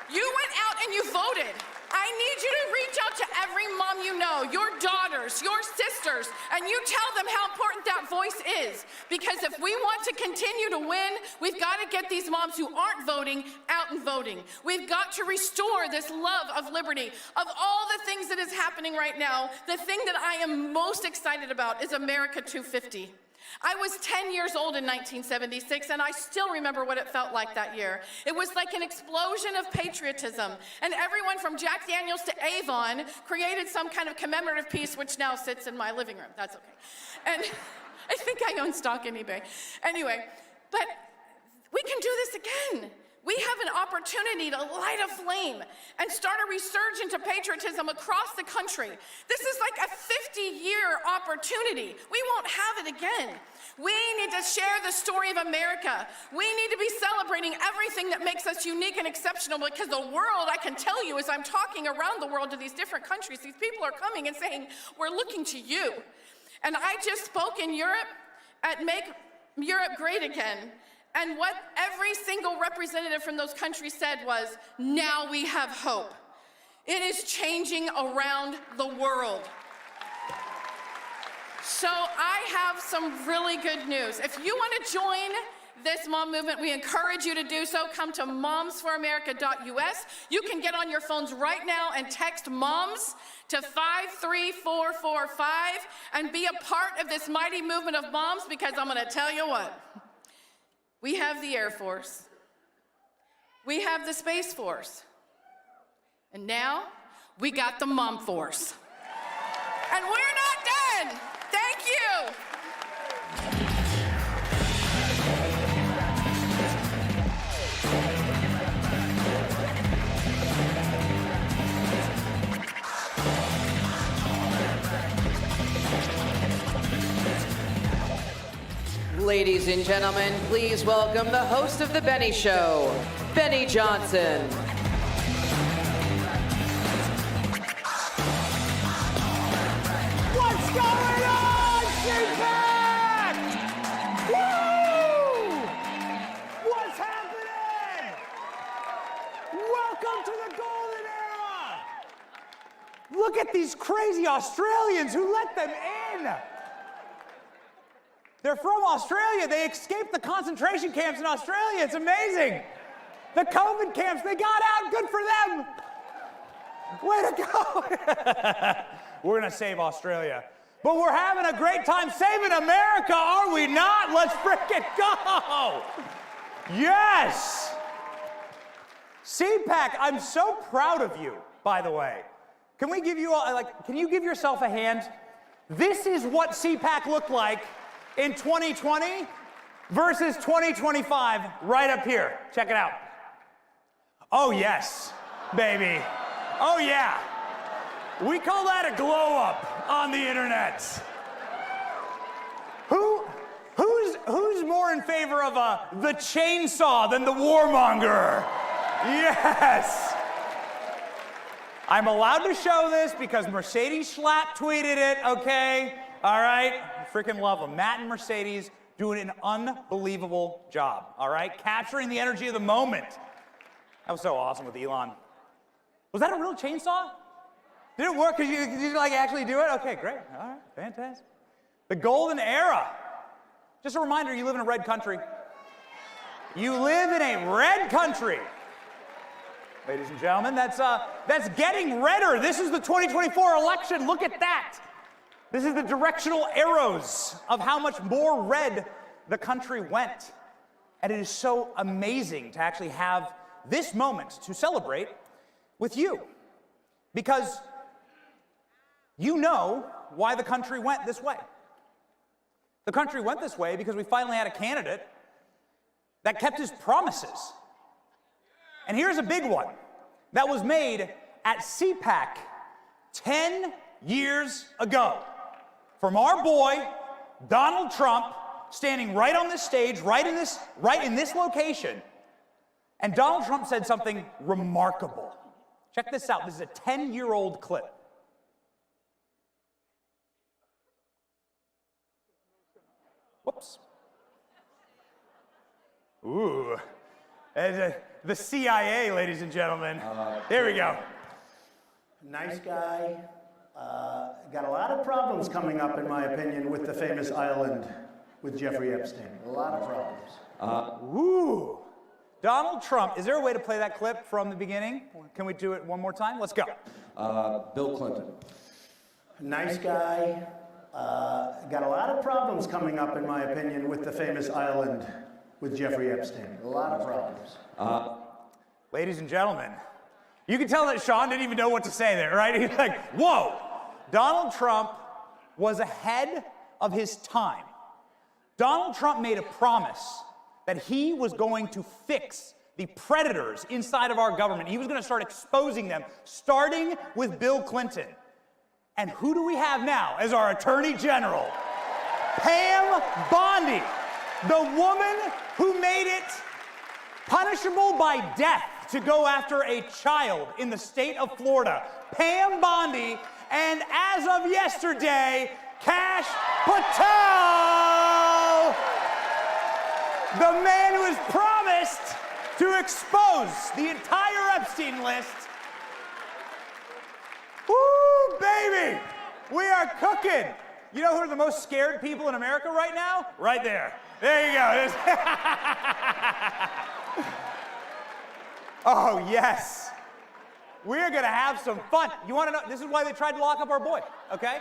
You went out and you voted. I need you to reach out to every mom you know, your daughters, your sisters, and you tell them how important that voice is. Because if we want to continue to win, we've got to get these moms who aren't voting out and voting. We've got to restore this love of liberty. Of all the things that is happening right now, the thing that I am most excited about is America 250. I was 10 years old in 1976, and I still remember what it felt like that year. It was like an explosion of patriotism, and everyone from Jack Daniels to Avon created some kind of commemorative piece, which now sits in my living room. That's okay. And I think I own stock in eBay. Anyway, but we can do this again. We have an opportunity to light a flame and start a resurgence of patriotism across the country. This is like a 50-year opportunity. We won't have it again. We need to share the story of America. We need to be celebrating everything that makes us unique and exceptional, because the world, I can tell you, as I'm talking around the world to these different countries, these people are coming and saying, we're looking to you. And I just spoke in Europe at Make Europe Great Again. And what every single representative from those countries said was, now we have hope. It is changing around the world. So I have some really good news. If you want to join this mom movement, we encourage you to do so. Come to momsforamerica.us. You can get on your phones right now and text MOMS to 53445 and be a part of this mighty movement of moms, because I'm going to tell you what. We have the Air Force. We have the Space Force. And now we got the Mom Force. And we're not done. Thank you. Ladies and gentlemen, please welcome the host of The Benny Show, Benny Johnson. What's going on, CPAC? Woo! What's happening? Welcome to the golden era. Look at these crazy Australians. Who let them in? They're from Australia. They escaped the concentration camps in Australia. It's amazing. The COVID camps, they got out. Good for them. Way to go. We're going to save Australia. But we're having a great time saving America, are we not? Let's frickin' go. Yes. CPAC, I'm so proud of you, by the way. Can we give you all, can you give yourself a hand? This is what CPAC looked like in 2020 versus 2025, right up here. Check it out. Oh yes, baby. Oh yeah. We call that a glow up on the internet. Who's more in favor of the chainsaw than the warmonger? Yes. I'm allowed to show this because Mercedes Schlapp tweeted it, okay? All right? Freaking love them. Matt and Mercedes doing an unbelievable job, all right? Capturing the energy of the moment. That was so awesome with Elon. Was that a real chainsaw? Did it work? Did you actually do it? Okay, great. All right, fantastic. The golden era. Just a reminder, you live in a red country. You live in a red country. Ladies and gentlemen, that's getting redder. This is the 2024 election. Look at that. This is the directional arrows of how much more red the country went. And it is so amazing to actually have this moment to celebrate with you. Because you know why the country went this way. The country went this way because we finally had a candidate that kept his promises. And here's a big one that was made at CPAC 10 years ago. From our boy, Donald Trump, standing right on this stage, right in this location. And Donald Trump said something remarkable. Check this out. This is a 10-year-old clip. Whoops. Ooh. The CIA, ladies and gentlemen. There we go. Nice guy. Got a lot of problems coming up, in my opinion, with the famous island with Jeffrey Epstein. A lot of problems. Ooh. Donald Trump. Is there a way to play that clip from the beginning? Can we do it one more time? Let's go. Bill Clinton. Nice guy. Got a lot of problems coming up, in my opinion, with the famous island with Jeffrey Epstein. A lot of problems. Ladies and gentlemen, you can tell that Sean didn't even know what to say there, right? He's like, whoa. Donald Trump was ahead of his time. Donald Trump made a promise that he was going to fix the predators inside of our government. He was going to start exposing them, starting with Bill Clinton. And who do we have now as our Attorney General? Pam Bondi, the woman who made it punishable by death to go after a child in the state of Florida. Pam Bondi, and as of yesterday, Kash Patel, the man who has promised to expose the entire Epstein list. Woo, baby! We are cooking. You know who are the most scared people in America right now? Right there. There you go. Oh, yes. We're going to have some fun. You want to know? This is why they tried to lock up our boy, okay?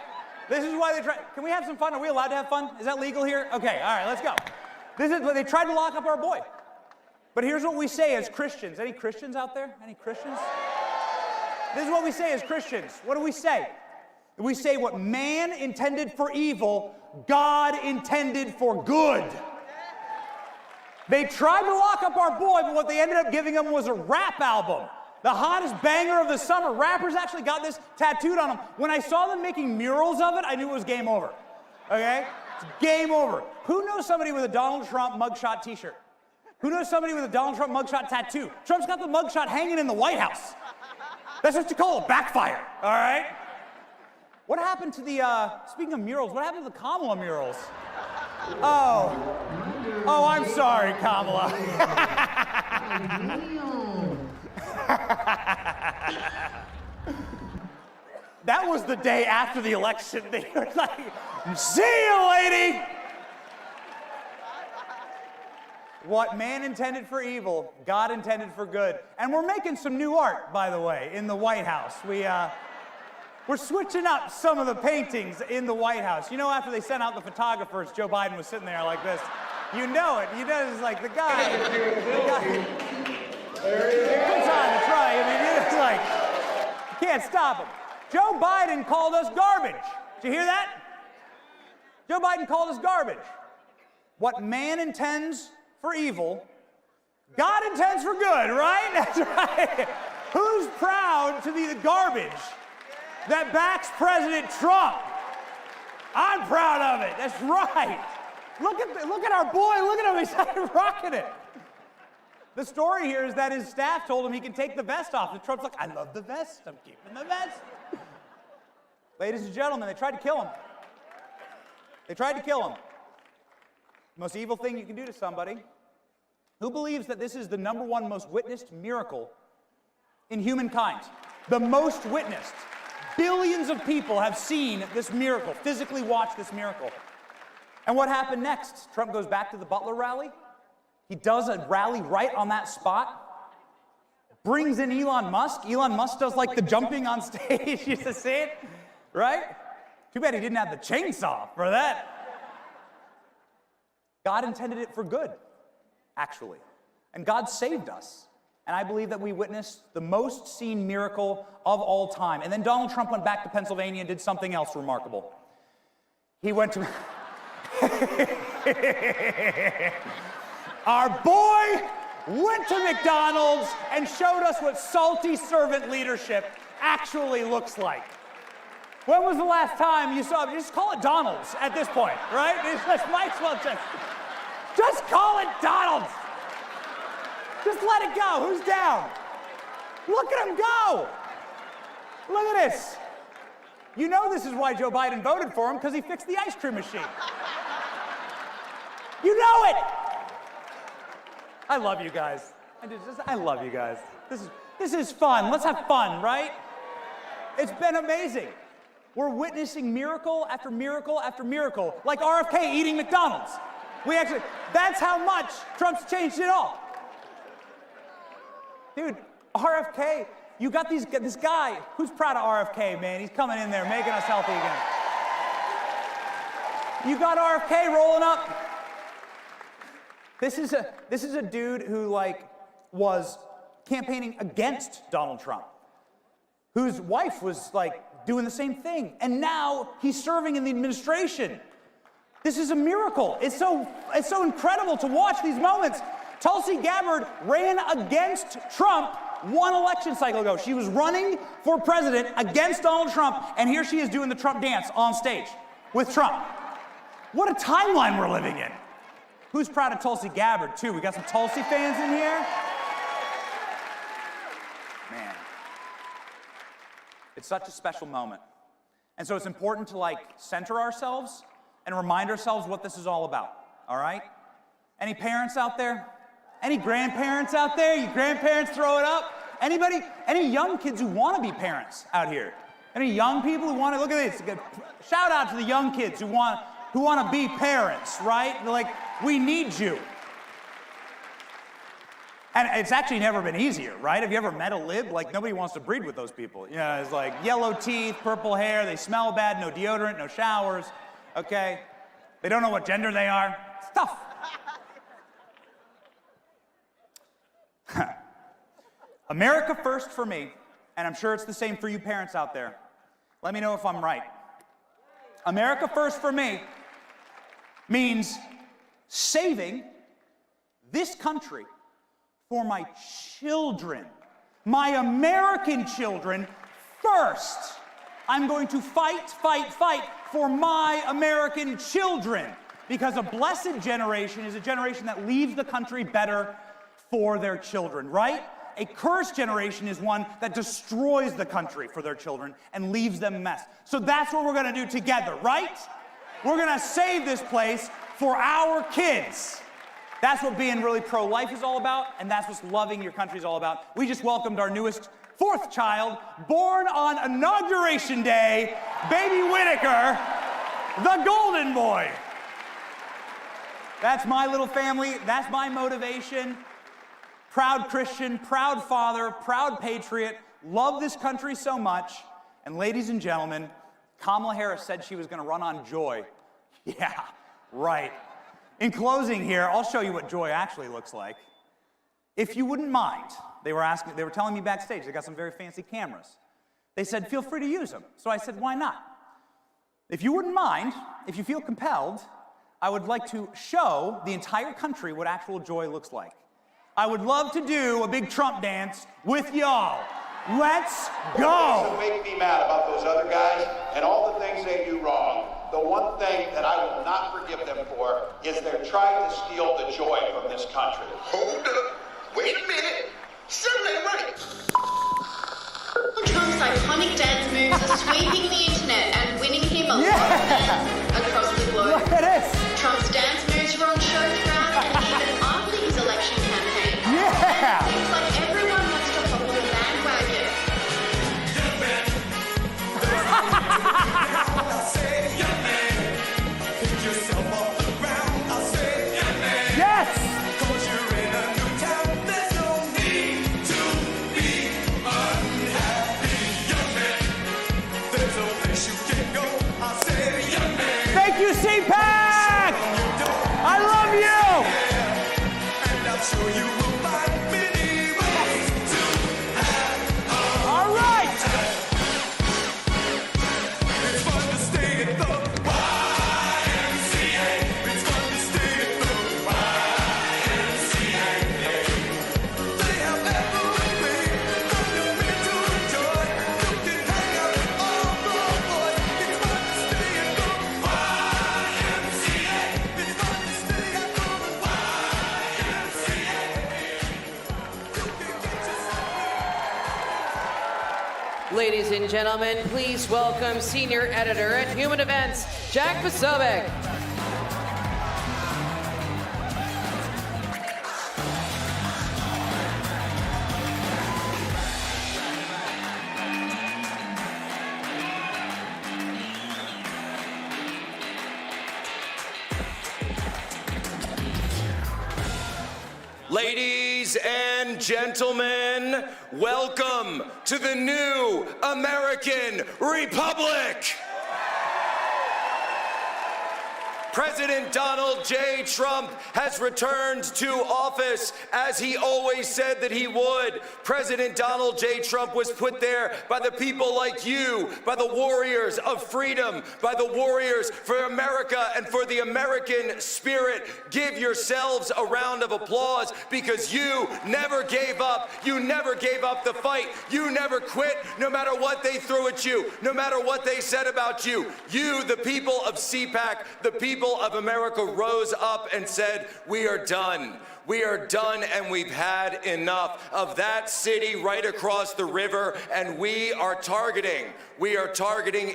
This is why they tried. Can we have some fun? Are we allowed to have fun? Is that legal here? Okay, all right, let's go. This is why they tried to lock up our boy. But here's what we say as Christians. Any Christians out there? Any Christians? This is what we say as Christians. What do we say? We say what man intended for evil, God intended for good. They tried to lock up our boy, but what they ended up giving him was a rap album. The hottest banger of the summer. Rappers actually got this tattooed on them. When I saw them making murals of it, I knew it was game over. Okay? It's game over. Who knows somebody with a Donald Trump mugshot t-shirt? Who knows somebody with a Donald Trump mugshot tattoo? Trump's got the mugshot hanging in the White House. That's what you call a backfire, all right? What happened to the, speaking of murals, what happened to the Kamala murals? Oh, I'm sorry, Kamala. That was the day after the election. They were like, see you, lady. What man intended for evil, God intended for good. And we're making some new art, by the way, in the White House. We're switching up some of the paintings in the White House. You know, after they sent out the photographers, Joe Biden was sitting there like this. You know it. You know, it's like the guy. Good time to try. I mean, it's like, you can't stop him. Joe Biden called us garbage. Did you hear that? Joe Biden called us garbage. What man intends for evil, God intends for good, right? That's right. Who's proud to be the garbage that backs President Trump? I'm proud of it. That's right. Look at our boy. Look at him. He's rocking it. The story here is that his staff told him he can take the vest off. And Trump's like, I love the vest. I'm keeping the vest. Ladies and gentlemen, they tried to kill him. They tried to kill him. The most evil thing you can do to somebody. Who believes that this is the #1 most witnessed miracle in humankind? The most witnessed. Billions of people have seen this miracle, physically watched this miracle. And what happened next? Trump goes back to the Butler rally. He does a rally right on that spot. Brings in Elon Musk. Elon Musk does like the jumping on stage. You used to see it, right? Too bad he didn't have the chainsaw for that. God intended it for good, actually. And God saved us. And I believe that we witnessed the most seen miracle of all time. And then Donald Trump went back to Pennsylvania and did something else remarkable. He went to... Our boy went to McDonald's and showed us what salty servant leadership actually looks like. When was the last time you saw... Just call it Donald's at this point, right? It's might as well just call it Donald's. Just let it go. Who's down? Look at him go. Look at this. You know this is why Joe Biden voted for him, because he fixed the ice cream machine. You know it. I love you guys. I love you guys. This is fun. Let's have fun, right? It's been amazing. We're witnessing miracle after miracle after miracle, like RFK eating McDonald's. That's how much Trump's changed it all. Dude, RFK, you got this guy. Who's proud of RFK, man? He's coming in there, making us healthy again. You got RFK rolling up. This is a dude who was campaigning against Donald Trump, whose wife was doing the same thing, and now he's serving in the administration. This is a miracle. It's so incredible to watch these moments. Tulsi Gabbard ran against Trump one election cycle ago. She was running for president against Donald Trump, and here she is doing the Trump dance on stage with Trump. What a timeline we're living in. Who's proud of Tulsi Gabbard, too? We got some Tulsi fans in here? Man. It's such a special moment. And so it's important to, like, center ourselves and remind ourselves what this is all about, all right? Any parents out there? Any grandparents out there? You grandparents, throw it up. Anybody? Any young kids who want to be parents out here? Any young people who want to? Look at this. Shout out to the young kids who want to be parents, right? They're like, we need you. And it's actually never been easier, right? Have you ever met a lib? Like, nobody wants to breed with those people. You know, it's like yellow teeth, purple hair, they smell bad, no deodorant, no showers, okay? They don't know what gender they are. It's tough. America first for me, and I'm sure it's the same for you parents out there. Let me know if I'm right. America first for me means saving this country for my children, my American children first. I'm going to fight, fight, fight for my American children, because a blessed generation is a generation that leaves the country better for their children, right? A cursed generation is one that destroys the country for their children and leaves them a mess. So that's what we're gonna do together, right? We're gonna save this place for our kids. That's what being really pro-life is all about, and that's what loving your country is all about. We just welcomed our newest fourth child, born on Inauguration Day, baby Whitaker, the golden boy. That's my little family, that's my motivation. Proud Christian, proud father, proud patriot, love this country so much. And ladies and gentlemen, Kamala Harris said she was going to run on joy. Yeah, right. In closing here, I'll show you what joy actually looks like. If you wouldn't mind, they were telling me backstage, they got some very fancy cameras. They said, feel free to use them. So I said, why not? If you wouldn't mind, if you feel compelled, I would like to show the entire country what actual joy looks like. I would love to do a big Trump dance with y'all. Let's go. What make me mad about those other guys and all the things they do wrong, the one thing that I will not forgive them for is they're trying to steal the joy from this country. Hold up. Wait a minute. Something ain't right. Trump's iconic dance moves are sweeping the internet and winning him a lot of fans across the globe. Look at this. Trump's dance moves were on show throughout and even after his election campaign. Yeah. And it seems like everyone wants to hop on the bandwagon. Yes. Thank you, CPAC! I love you! All right! Ladies and gentlemen, please welcome Senior Editor at Human Events, Jack Posobiec. Ladies and gentlemen, welcome to the new American Republic. President Donald J. Trump has returned to office as he always said that he would. President Donald J. Trump was put there by the people like you, by the warriors of freedom, by the warriors for America and for the American spirit. Give yourselves a round of applause because you never gave up. You never gave up the fight. You never quit, no matter what they threw at you, no matter what they said about you. You, the people of CPAC, the people of America, rose up and said, we are done. We are done and we've had enough of that city right across the river, and we are targeting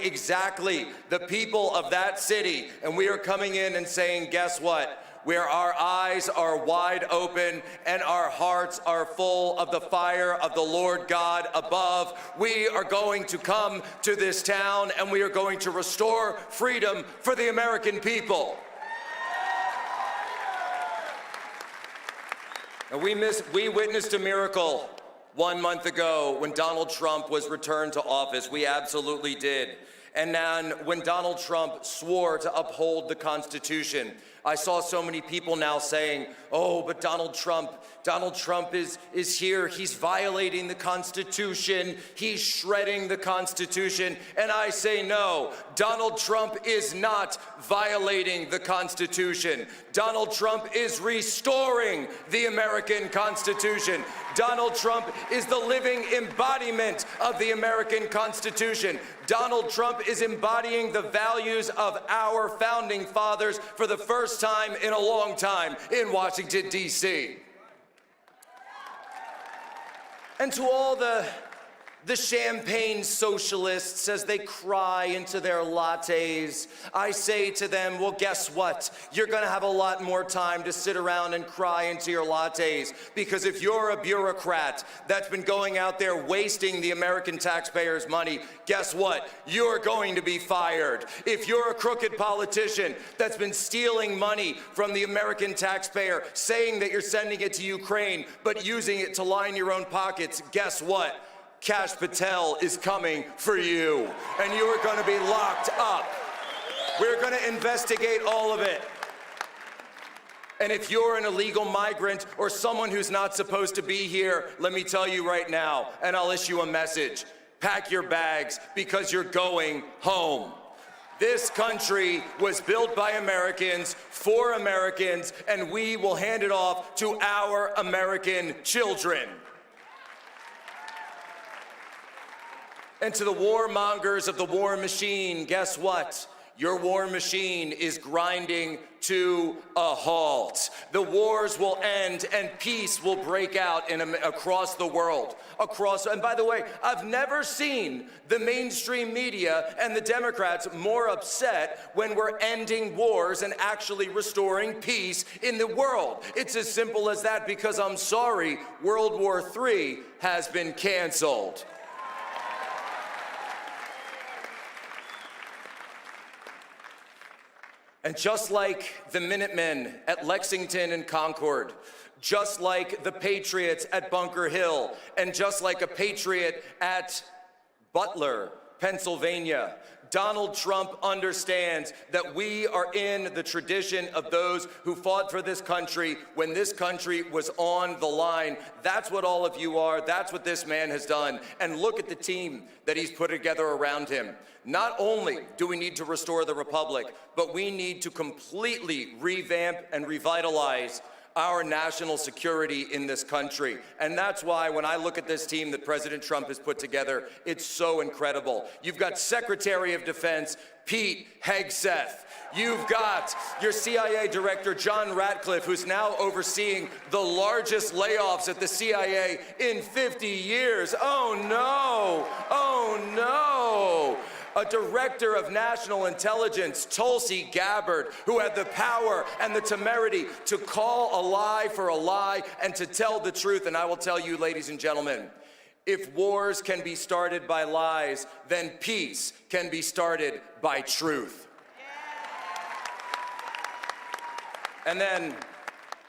exactly the people of that city, and we are coming in and saying, guess what? Where our eyes are wide open and our hearts are full of the fire of the Lord God above, we are going to come to this town and we are going to restore freedom for the American people. And we witnessed a miracle 1 month ago when Donald Trump was returned to office. We absolutely did. And then when Donald Trump swore to uphold the Constitution, I saw so many people now saying, oh, but Donald Trump is here. He's violating the Constitution. He's shredding the Constitution. And I say no, Donald Trump is not violating the Constitution. Donald Trump is restoring the American Constitution. Donald Trump is the living embodiment of the American Constitution. Donald Trump is embodying the values of our founding fathers for the first time in a long time in Washington, D.C. And to all the champagne socialists as they cry into their lattes, I say to them, well, guess what? You're gonna have a lot more time to sit around and cry into your lattes, because if you're a bureaucrat that's been going out there wasting the American taxpayers' money, guess what? You're going to be fired. If you're a crooked politician that's been stealing money from the American taxpayer, saying that you're sending it to Ukraine, but using it to line your own pockets, guess what? Kash Patel is coming for you, and you are going to be locked up. We're going to investigate all of it. And if you're an illegal migrant or someone who's not supposed to be here, let me tell you right now, and I'll issue a message. Pack your bags because you're going home. This country was built by Americans for Americans, and we will hand it off to our American children. And to the warmongers of the war machine, guess what? Your war machine is grinding to a halt. The wars will end and peace will break out across the world. And by the way, I've never seen the mainstream media and the Democrats more upset when we're ending wars and actually restoring peace in the world. It's as simple as that, because I'm sorry, World War III has been canceled. And just like the Minutemen at Lexington and Concord, just like the Patriots at Bunker Hill, and just like a Patriot at Butler, Pennsylvania, Donald Trump understands that we are in the tradition of those who fought for this country when this country was on the line. That's what all of you are. That's what this man has done. And look at the team that he's put together around him. Not only do we need to restore the republic, but we need to completely revamp and revitalize our national security in this country. And that's why when I look at this team that President Trump has put together, it's so incredible. You've got Secretary of Defense Pete Hegseth. You've got your CIA director, John Ratcliffe, who's now overseeing the largest layoffs at the CIA in 50 years. Oh no, oh no. A director of national intelligence, Tulsi Gabbard, who had the power and the temerity to call a lie for a lie and to tell the truth. And I will tell you, ladies and gentlemen, if wars can be started by lies, then peace can be started by truth. And then,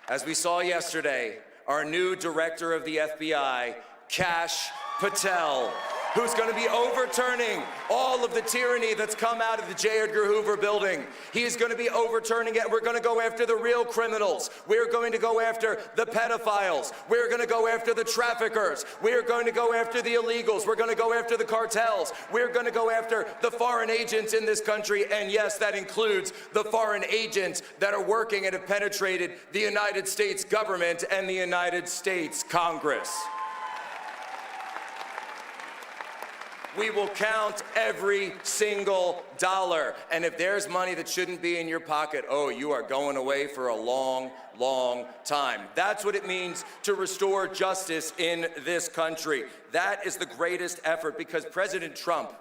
as we saw yesterday, our new director of the FBI, Kash Patel, who's going to be overturning all of the tyranny that's come out of the J. Edgar Hoover building. He is going to be overturning it. We're going to go after the real criminals. We're going to go after the pedophiles. We're going to go after the traffickers. We're going to go after the illegals. We're going to go after the cartels. We're going to go after the foreign agents in this country. And yes, that includes the foreign agents that are working and have penetrated the United States government and the United States Congress. We will count every single dollar. And if there's money that shouldn't be in your pocket, oh, you are going away for a long, long time. That's what it means to restore justice in this country. That is the greatest effort, because President Trump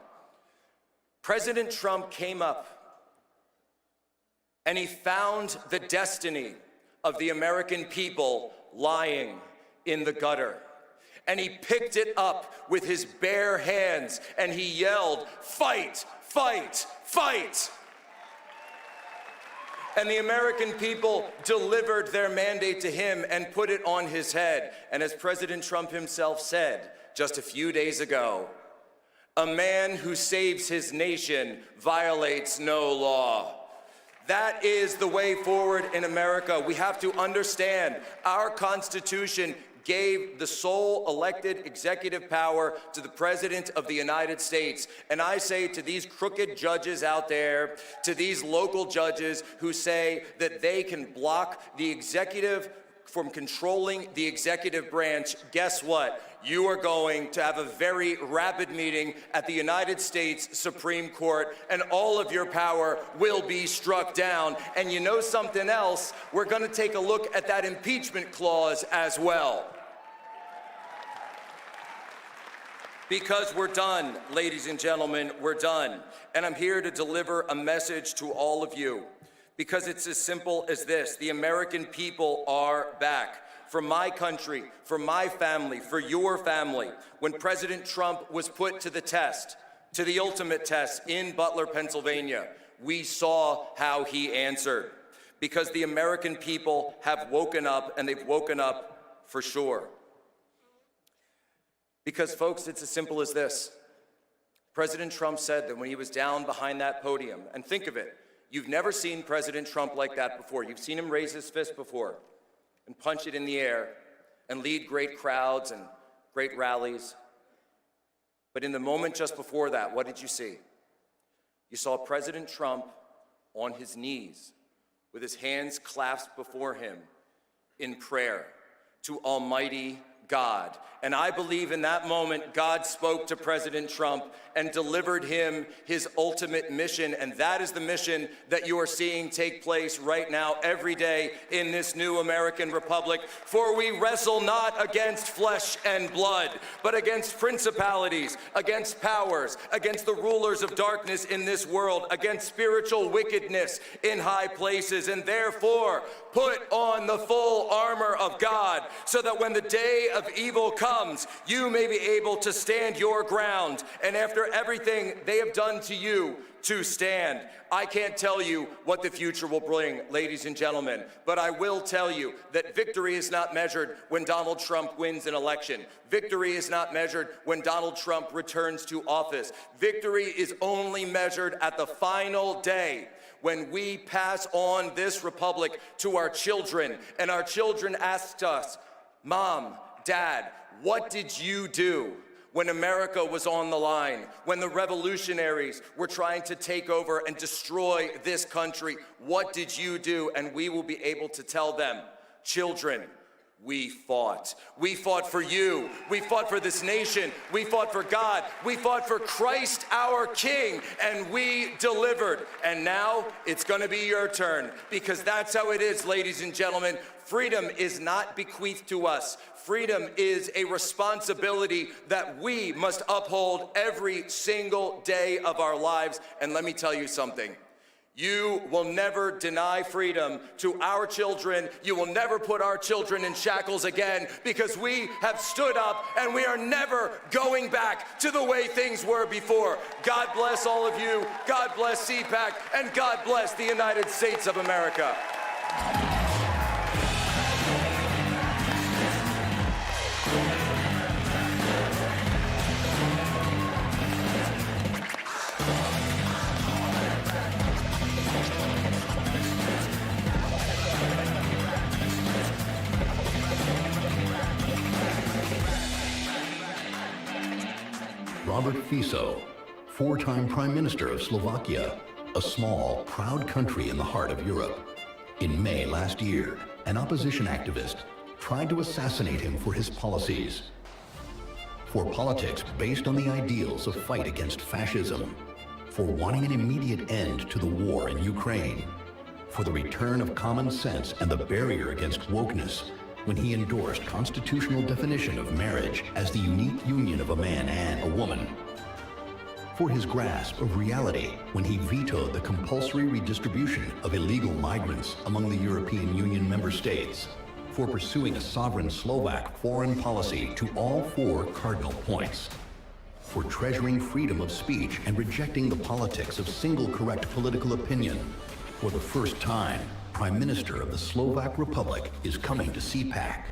came up and he found the destiny of the American people lying in the gutter. And he picked it up with his bare hands and he yelled, "Fight, fight, fight!" And the American people delivered their mandate to him and put it on his head. And as President Trump himself said just a few days ago, a man who saves his nation violates no law. That is the way forward in America. We have to understand our Constitution gave the sole elected executive power to the President of the United States. And I say to these crooked judges out there, to these local judges who say that they can block the executive from controlling the executive branch, guess what? You are going to have a very rapid meeting at the United States Supreme Court, and all of your power will be struck down. And you know something else? We're going to take a look at that impeachment clause as well. Because we're done, ladies and gentlemen, we're done. And I'm here to deliver a message to all of you, because it's as simple as this: the American people are back. For my country, for my family, for your family. When President Trump was put to the test, to the ultimate test in Butler, Pennsylvania, we saw how he answered. Because the American people have woken up, and they've woken up for sure. Because, folks, it's as simple as this. President Trump said that when he was down behind that podium, and think of it, you've never seen President Trump like that before. You've seen him raise his fist before and punch it in the air and lead great crowds and great rallies. But in the moment just before that, what did you see? You saw President Trump on his knees with his hands clasped before him in prayer to Almighty God. And I believe in that moment, God spoke to President Trump and delivered him his ultimate mission. And that is the mission that you are seeing take place right now, every day in this new American republic. For we wrestle not against flesh and blood, but against principalities, against powers, against the rulers of darkness in this world, against spiritual wickedness in high places. And therefore, put on the full armor of God, so that when the day of evil comes, you may be able to stand your ground, and after everything they have done to you, to stand. I can't tell you what the future will bring, ladies and gentlemen, but I will tell you that victory is not measured when Donald Trump wins an election. Victory is not measured when Donald Trump returns to office. Victory is only measured at the final day, when we pass on this republic to our children, and our children asked us, "Mom, Dad, what did you do when America was on the line, when the revolutionaries were trying to take over and destroy this country? What did you do?" And we will be able to tell them, "Children, we fought. We fought for you. We fought for this nation. We fought for God. We fought for Christ our King, and we delivered." And now it's going to be your turn, because that's how it is, ladies and gentlemen. Freedom is not bequeathed to us. Freedom is a responsibility that we must uphold every single day of our lives. And let me tell you something. You will never deny freedom to our children. You will never put our children in shackles again, because we have stood up and we are never going back to the way things were before. God bless all of you. God bless CPAC, and God bless the United States of America. Robert Fico, 4-time Prime Minister of Slovakia, a small, proud country in the heart of Europe. In May last year, an opposition activist tried to assassinate him for his policies. For politics based on the ideals of fight against fascism, for wanting an immediate end to the war in Ukraine, for the return of common sense and the barrier against wokeness when he endorsed constitutional definition of marriage as the unique union of a man and a woman, for his grasp of reality when he vetoed the compulsory redistribution of illegal migrants among the European Union member states, for pursuing a sovereign Slovak foreign policy to all 4 cardinal points, for treasuring freedom of speech and rejecting the politics of single correct political opinion. For the first time, Prime Minister of the Slovak Republic is coming to CPAC.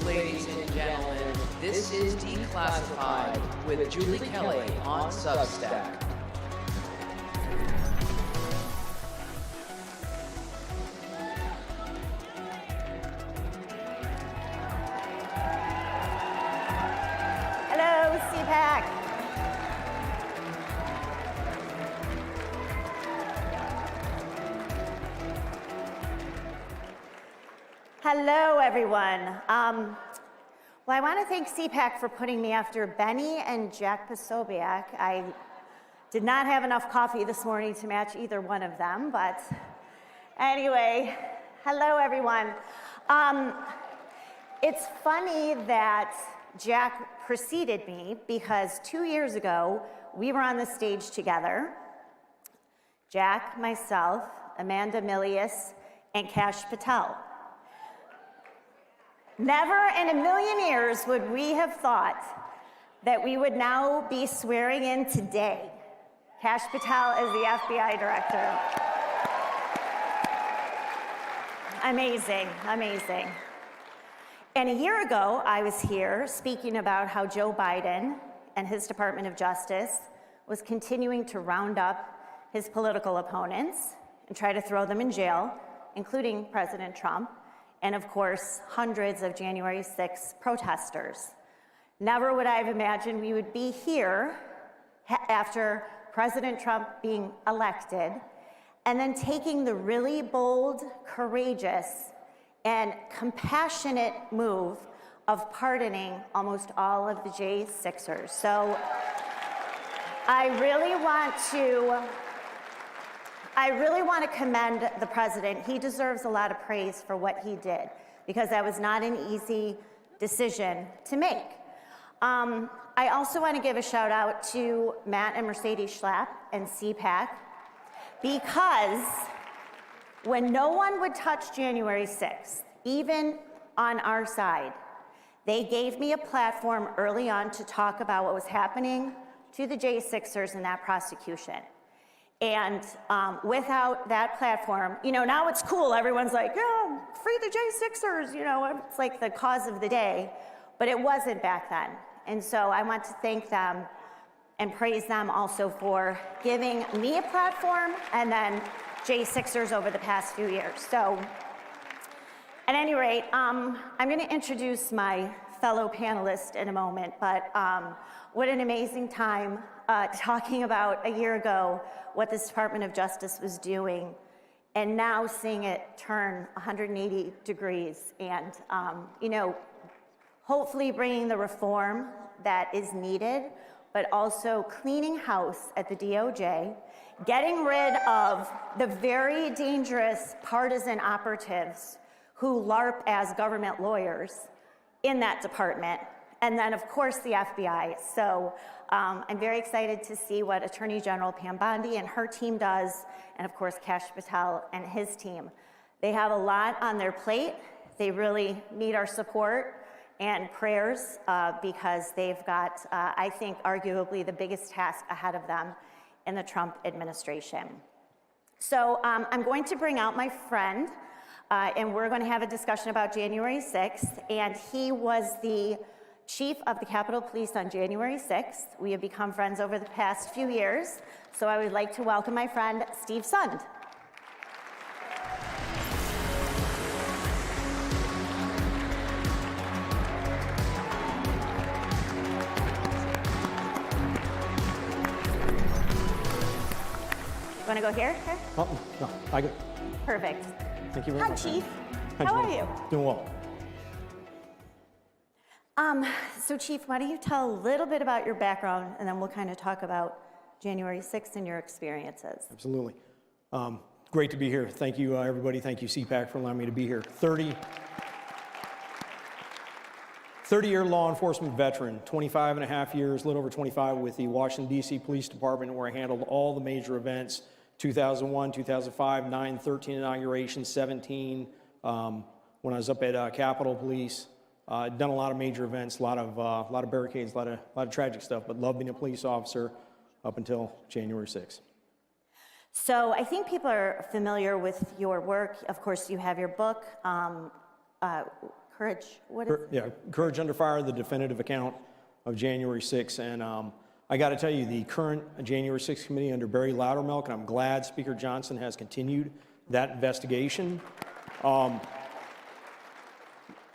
Ladies and gentlemen, this is Declassified with Julie Kelly on Substack. Hello, CPAC. Hello, everyone. Well, I want to thank CPAC for putting me after Benny and Jack Posobiec. I did not have enough coffee this morning to match either one of them, but anyway, hello, everyone. It's funny that Jack preceded me because 2 years ago, we were on the stage together. Jack, myself, Amanda Milius, and Kash Patel. Never in a million years would we have thought that we would now be swearing in today Kash Patel as the FBI director. Amazing, amazing. And a year ago, I was here speaking about how Joe Biden and his Department of Justice was continuing to round up his political opponents and try to throw them in jail, including President Trump, and of course, hundreds of January 6th protesters. Never would I have imagined we would be here after President Trump being elected, and then taking the really bold, courageous, and compassionate move of pardoning almost all of the J6ers. So I really want to commend the president. He deserves a lot of praise for what he did, because that was not an easy decision to make. I also want to give a shout out to Matt and Mercedes Schlapp and CPAC, because when no one would touch January 6th, even on our side, they gave me a platform early on to talk about what was happening to the J6ers in that prosecution. And without that platform, now it's cool. Everyone's like, yeah, free the J6ers, it's like the cause of the day. But it wasn't back then. And so I want to thank them and praise them also for giving me a platform, and then J6ers over the past few years. So at any rate, I'm going to introduce my fellow panelists in a moment, but what an amazing time talking about a year ago what the Department of Justice was doing and now seeing it turn 180 degrees and, hopefully bringing the reform that is needed, but also cleaning house at the DOJ, getting rid of the very dangerous partisan operatives who LARP as government lawyers in that department, and then of course the FBI. So I'm very excited to see what Attorney General Pam Bondi and her team does, and of course Kash Patel and his team. They have a lot on their plate. They really need our support and prayers because they've got, I think, arguably the biggest task ahead of them in the Trump administration. So I'm going to bring out my friend, and we're going to have a discussion about January 6th, and he was the chief of the Capitol Police on January 6th. We have become friends over the past few years, so I would like to welcome my friend, Steve Sund. Want to go here? Oh, no, I got. Perfect. Thank you very much. Hi, Chief. Hi, How Julie. are you? Doing well. So Chief, why don't you tell a little bit about your background, and then we'll kind of talk about January 6th and your experiences. Absolutely. Great to be here. Thank you, everybody. Thank you, CPAC, for allowing me to be here. 30-year law enforcement veteran, 25 and a half years, a little over 25 with the Washington, D.C. Police Department, where I handled all the major events, 2001, 2005, 9, 13 inauguration, 17, when I was up at Capitol Police. Done a lot of major events, a lot of barricades, a lot of tragic stuff, but loved being a police officer up until January 6th. So I think people are familiar with your work. Of course, you have your book, Courage. What is it? Yeah, Courage Under Fire, the definitive account of January 6th. And I got to tell you, the current January 6th committee under Barry Loudermilk, and I'm glad Speaker Johnson has continued that investigation.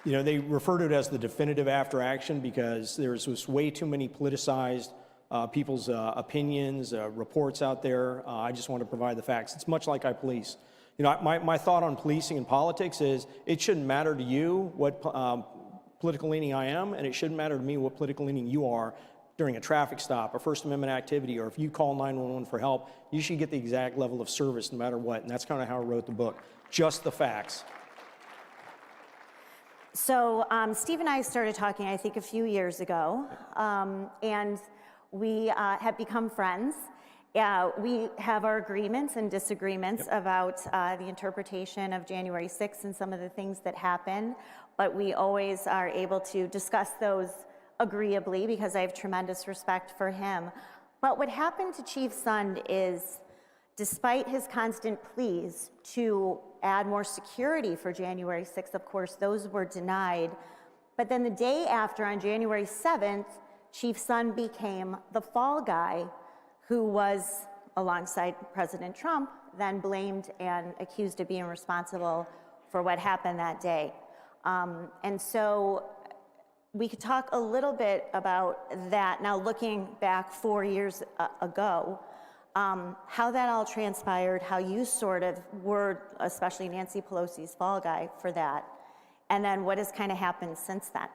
They refer to it as the definitive after action because there's just way too many politicized people's opinions, reports out there. I just want to provide the facts. It's much like I police. My thought on policing and politics is it shouldn't matter to you what political leaning I am, and it shouldn't matter to me what political leaning you are during a traffic stop, a First Amendment activity, or if you call 911 for help, you should get the exact level of service no matter what. And that's kind of how I wrote the book. Just the facts. So Steve and I started talking, I think, a few years ago, and we have become friends. We have our agreements and disagreements about the interpretation of January 6th and some of the things that happened, but we always are able to discuss those agreeably because I have tremendous respect for him. But what happened to Chief Sund is, despite his constant pleas to add more security for January 6th, of course, those were denied. But then the day after, on January 7th, Chief Sund became the fall guy who was, alongside President Trump, then blamed and accused of being responsible for what happened that day. And so we could talk a little bit about that now, looking back 4 years ago, how that all transpired, how you sort of were, especially Nancy Pelosi's fall guy for that, and then what has kind of happened since then.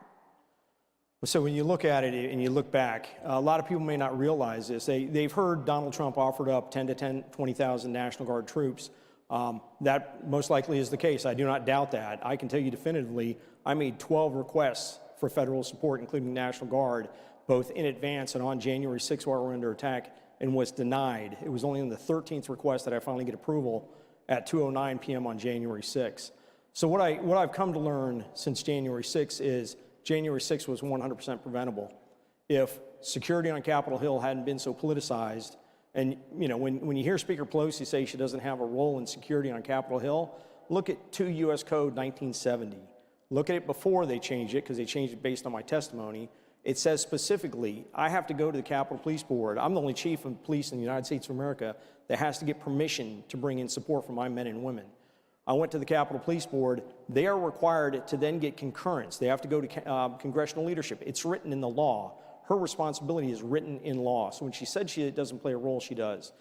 So when you look at it and you look back, a lot of people may not realize this. They've heard Donald Trump offered up 20,000 National Guard troops. That most likely is the case. I do not doubt that. I can tell you definitively, I made 12 requests for federal support, including National Guard, both in advance and on January 6th while we were under attack, and was denied. It was only on the 13th request that I finally get approval at 2:09 p.m. on January 6th. So what I've come to learn since January 6th is January 6th was 100% preventable. If security on Capitol Hill hadn't been so politicized, and when you hear Speaker Pelosi say she doesn't have a role in security on Capitol Hill, look at 2 U.S. Code 1970. Look at it before they changed it, because they changed it based on my testimony. It says specifically, I have to go to the Capitol Police Board. I'm the only chief of police in the United States of America that has to get permission to bring in support for my men and women. I went to the Capitol Police Board. They are required to then get concurrence. They have to go to congressional leadership. It's written in the law. Her responsibility is written in law. So when she said she doesn't play a role, she does.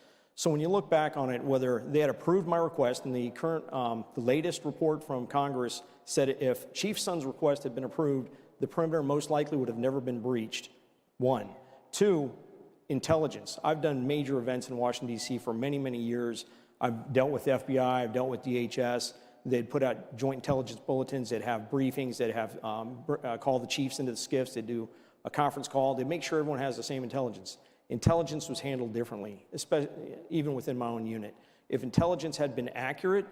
So when you look back on it, whether they had approved my request, and the latest report from Congress said if Chief Son's request had been approved, the perimeter most likely would have never been breached. One. Two, intelligence. I've done major events in Washington, D.C. for many, many years. I've dealt with the FBI, I've dealt with DHS. They'd put out joint intelligence bulletins, they'd have briefings, they'd have call the chiefs into the SCIFs, they'd do a conference call, they'd make sure everyone has the same intelligence. Intelligence was handled differently, especially even within my own unit. If intelligence had been accurate,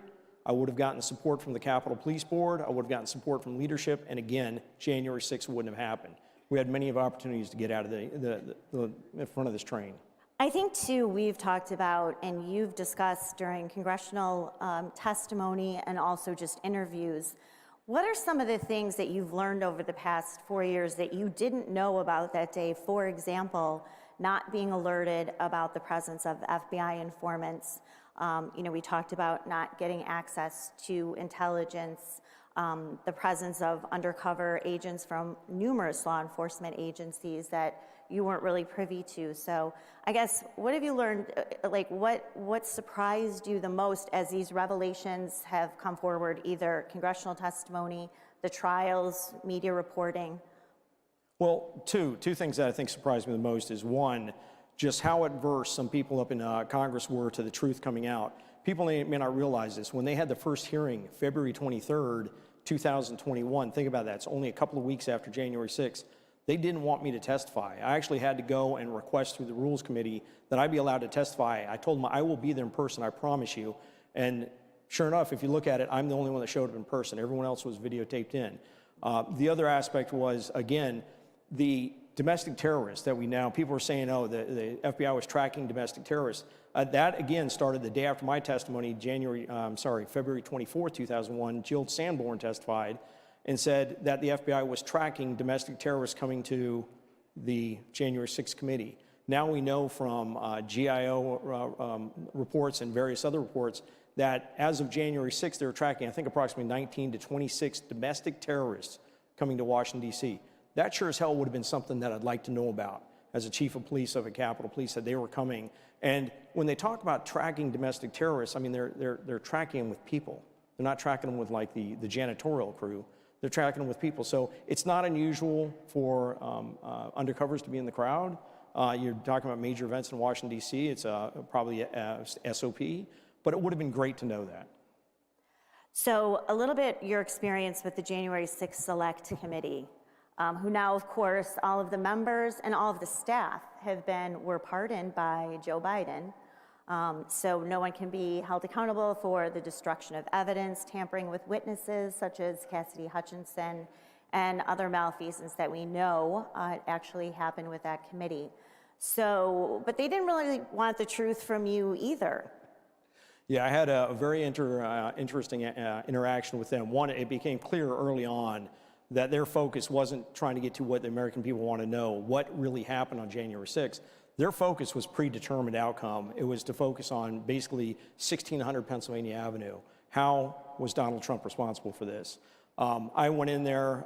I would have gotten support from the Capitol Police Board, I would have gotten support from leadership, and again, January 6th wouldn't have happened. We had many opportunities to get out of the front of this train. I think, too, we've talked about, and you've discussed during congressional testimony and also just interviews, what are some of the things that you've learned over the past 4 years that you didn't know about that day? For example, not being alerted about the presence of FBI informants. We talked about not getting access to intelligence, the presence of undercover agents from numerous law enforcement agencies that you weren't really privy to. So I guess, what have you learned, what surprised you the most as these revelations have come forward, either congressional testimony, the trials, media reporting? Well, two things that I think surprised me the most is, one, just how adverse some people up in Congress were to the truth coming out. People may not realize this. When they had the first hearing, February 23rd, 2021, think about that, it's only a couple of weeks after January 6th, they didn't want me to testify. I actually had to go and request through the Rules Committee that I be allowed to testify. I told them I will be there in person, I promise you. And sure enough, if you look at it, I'm the only one that showed up in person. Everyone else was videotaped in. The other aspect was, again, the domestic terrorists that people are saying, oh, the FBI was tracking domestic terrorists. That, again, started the day after my testimony, February 24, 2001. Jill Sanborn testified and said that the FBI was tracking domestic terrorists coming to the January 6th committee. Now we know from GIO reports and various other reports that as of January 6th, they were tracking, I think, approximately 19 to 26 domestic terrorists coming to Washington, D.C. That sure as hell would have been something that I'd like to know about as a chief of police of a Capitol Police, that they were coming. And when they talk about tracking domestic terrorists, I mean, they're tracking them with people. They're not tracking them with like the janitorial crew. They're tracking them with people. So it's not unusual for undercovers to be in the crowd. You're talking about major events in Washington, D.C. It's probably a SOP, but it would have been great to know that. So a little bit your experience with the January 6th Select Committee, who now, of course, all of the members and all of the staff were pardoned by Joe Biden. So no one can be held accountable for the destruction of evidence, tampering with witnesses, such as Cassidy Hutchinson, and other malfeasance that we know actually happened with that committee. So, but they didn't really want the truth from you either. Yeah, I had a very interesting interaction with them. One, it became clear early on that their focus wasn't trying to get to what the American people want to know, what really happened on January 6th. Their focus was predetermined outcome. It was to focus on basically 1600 Pennsylvania Avenue. How was Donald Trump responsible for this? I went in there,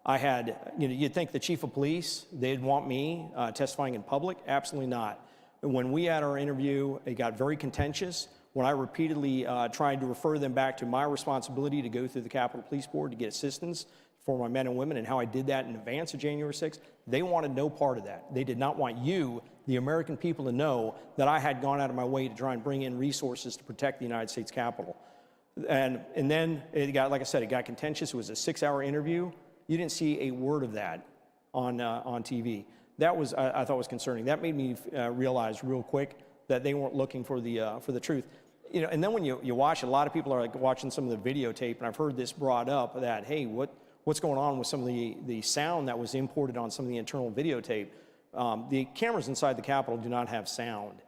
I had, you'd think the chief of police, they'd want me testifying in public. Absolutely not. When we had our interview, it got very contentious. When I repeatedly tried to refer them back to my responsibility to go through the Capitol Police Board to get assistance for my men and women and how I did that in advance of January 6th, they wanted no part of that. They did not want you, the American people, to know that I had gone out of my way to try and bring in resources to protect the United States Capitol. And then it got, like I said, it got contentious. It was a 6-hour interview. You didn't see a word of that on TV. That was, I thought was concerning. That made me realize real quick that they weren't looking for the truth. And then when you watch it, a lot of people are like watching some of the videotape, and I've heard this brought up that, hey, what's going on with some of the sound that was imported on some of the internal videotape? The cameras inside the Capitol do not have sound.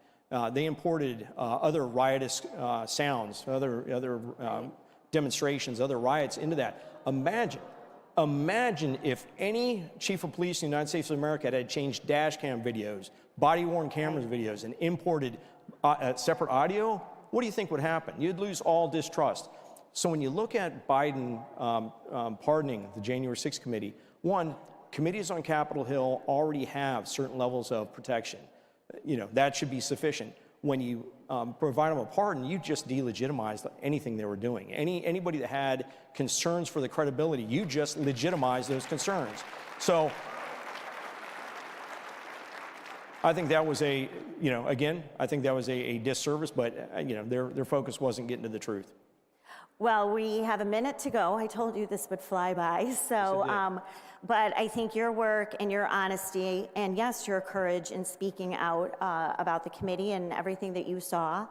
They imported other riotous sounds, other demonstrations, other riots into that. Imagine if any chief of police in the United States of America had changed dash cam videos, body-worn cameras videos, and imported separate audio. What do you think would happen? You'd lose all distrust. So when you look at Biden pardoning the January 6th committee, one, committees on Capitol Hill already have certain levels of protection. That should be sufficient. when you provide them a pardon, you just delegitimized anything they were doing. Anybody that had concerns for the credibility, you just legitimized those concerns. So I think that was I think that was a disservice, but their focus wasn't getting to the truth. Well, we have a minute to go. I told you this would fly by. So, but I think your work and your honesty, and yes, your courage in speaking out about the committee and everything that you saw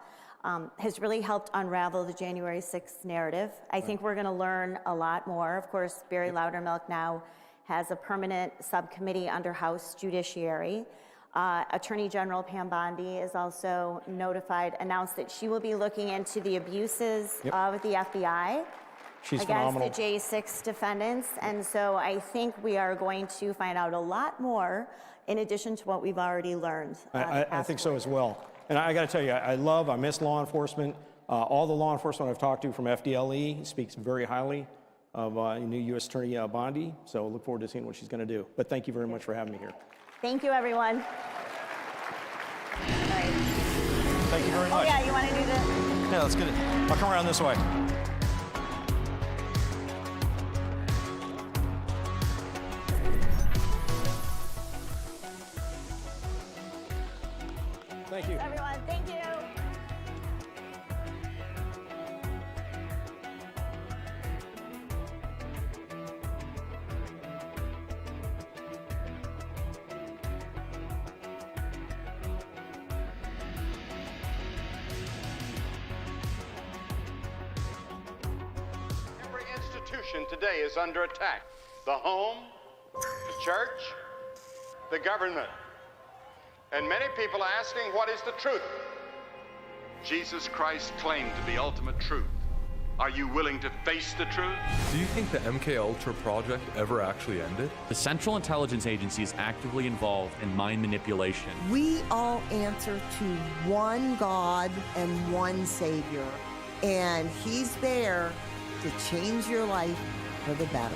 has really helped unravel the January 6th narrative. I think we're going to learn a lot more. Of course, Barry Loudermilk now has a permanent subcommittee under House Judiciary. Attorney General Pam Bondi is also announced that she will be looking into the abuses of the FBI against phenomenal. the J6 defendants. And so I think we are going to find out a lot more in addition to what we've already learned. I think so as well. And I got to tell you, I miss law enforcement. All the law enforcement I've talked to from FDLE speaks very highly of new U.S. Attorney Bondi. So look forward to seeing what she's going to do. But thank you very much for having me here. Thank you, everyone. Thank you very much. Oh, yeah, you want to do the... Yeah, let's get it. I'll come around this way. Thank you. Everyone, thank you. Today is under attack. The home, the church, the government. And many people are asking, what is the truth? Jesus Christ claimed to be ultimate truth. Are you willing to face the truth? Do you think the MKUltra project ever actually ended? The Central Intelligence Agency is actively involved in mind manipulation. We all answer to one God and one Savior, and He's there to change your life for the better.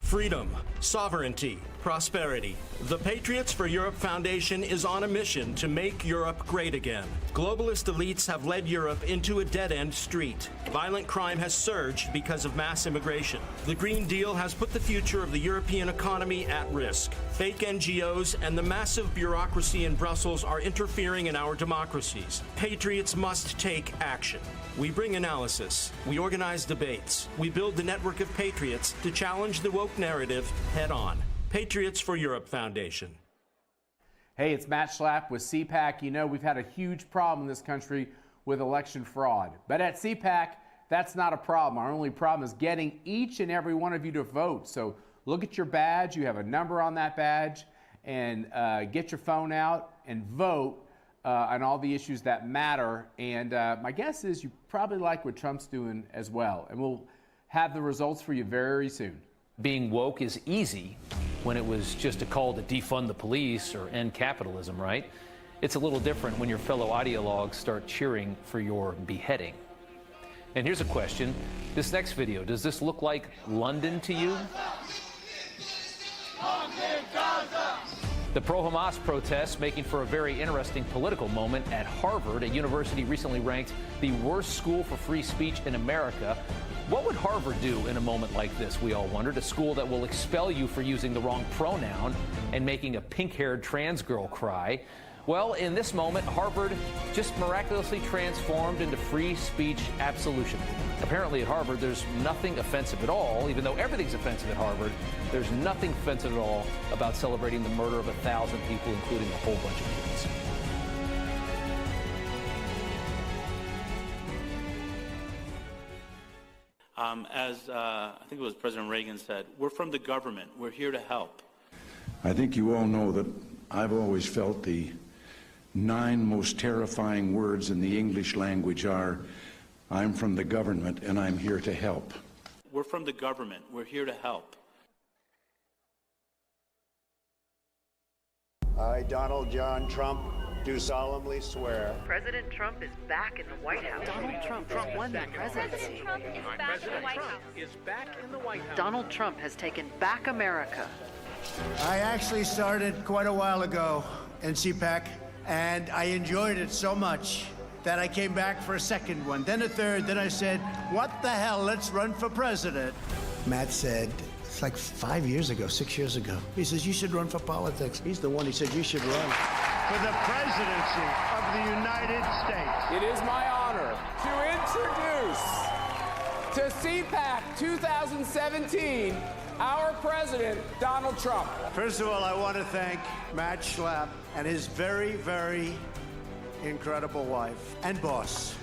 Freedom, sovereignty, prosperity. The Patriots for Europe Foundation is on a mission to make Europe great again. Globalist elites have led Europe into a dead-end street. Violent crime has surged because of mass immigration. The Green Deal has put the future of the European economy at risk. Fake NGOs and the massive bureaucracy in Brussels are interfering in our democracies. Patriots must take action. We bring analysis. We organize debates. We build the network of patriots to challenge the woke narrative head on. Patriots for Europe Foundation. Hey, it's Matt Schlapp with CPAC. You know, we've had a huge problem in this country with election fraud. But at CPAC, that's not a problem. Our only problem is getting each and every one of you to vote. So look at your badge. You have a number on that badge. And get your phone out and vote on all the issues that matter. And my guess is you probably like what Trump's doing as well. And we'll have the results for you very soon. Being woke is easy when it was just a call to defund the police or end capitalism, right? It's a little different when your fellow ideologues start cheering for your beheading. And here's a question. This next video, does this look like London to you? The pro-Hamas protests making for a very interesting political moment at Harvard. A university recently ranked the worst school for free speech in America. What would Harvard do in a moment like this, we all wondered? A school that will expel you for using the wrong pronoun and making a pink-haired trans girl cry. Well, in this moment, Harvard just miraculously transformed into free speech absolution. Apparently at Harvard, there's nothing offensive at all, even though everything's offensive at Harvard. There's nothing offensive at all about celebrating the murder of 1,000 people, including a whole bunch of kids. As I think it was President Reagan said, we're from the government. We're here to help. I think you all know that I've always felt the 9 most terrifying words in the English language are, I'm from the government and I'm here to help. We're from the government. We're here to help. I, Donald John Trump, do solemnly swear. President Trump is back in the White House. Donald Trump has won the presidency. Donald Trump has taken back America. I actually started quite a while ago in CPAC, and I enjoyed it so much that I came back for a second one, then a third, then I said, what the hell, let's run for president. Matt said, it's like 5 years ago, 6 years ago. He says, you should run for politics. He's the one, he said, you should run. For the presidency of the United States. It is my honor to introduce to CPAC 2017 our president, Donald Trump. First of all, I want to thank Matt Schlapp and his very, very incredible wife and boss,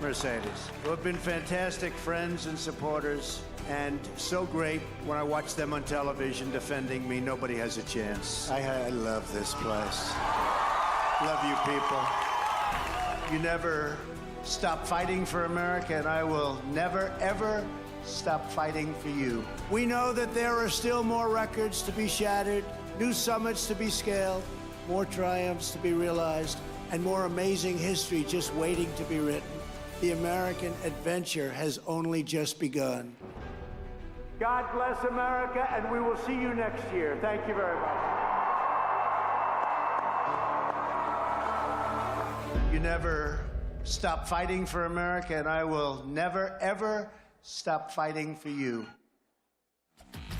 Mercedes, who have been fantastic friends and supporters, and so great when I watch them on television defending me. Nobody has a chance. I love this place. Love you people. You never stop fighting for America, and I will never, ever stop fighting for you. We know that there are still more records to be shattered, new summits to be scaled, more triumphs to be realized, and more amazing history just waiting to be written. The American adventure has only just begun. God bless America, and we will see you next year. Thank you very much. You never stop fighting for America, and I will never, ever stop fighting for you.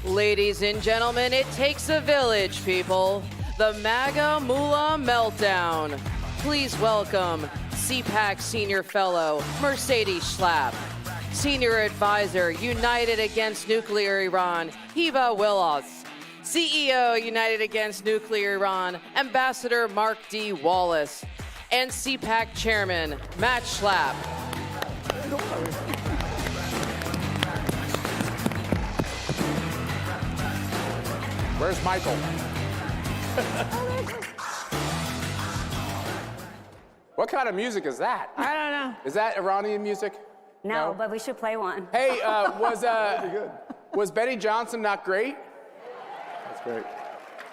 Ladies and gentlemen, it takes a village, people. The MAGA Moolah Meltdown. Please welcome CPAC Senior Fellow Mercedes Schlapp, Senior Advisor United Against Nuclear Iran Hiba Willis, CEO United Against Nuclear Iran Ambassador Mark D. Wallace, and CPAC Chairman Matt Schlapp. Where's Michael? What kind of music is that? I don't know. Is that Iranian music? No, but we should play one. Hey, was Benny Johnson not great? That's great.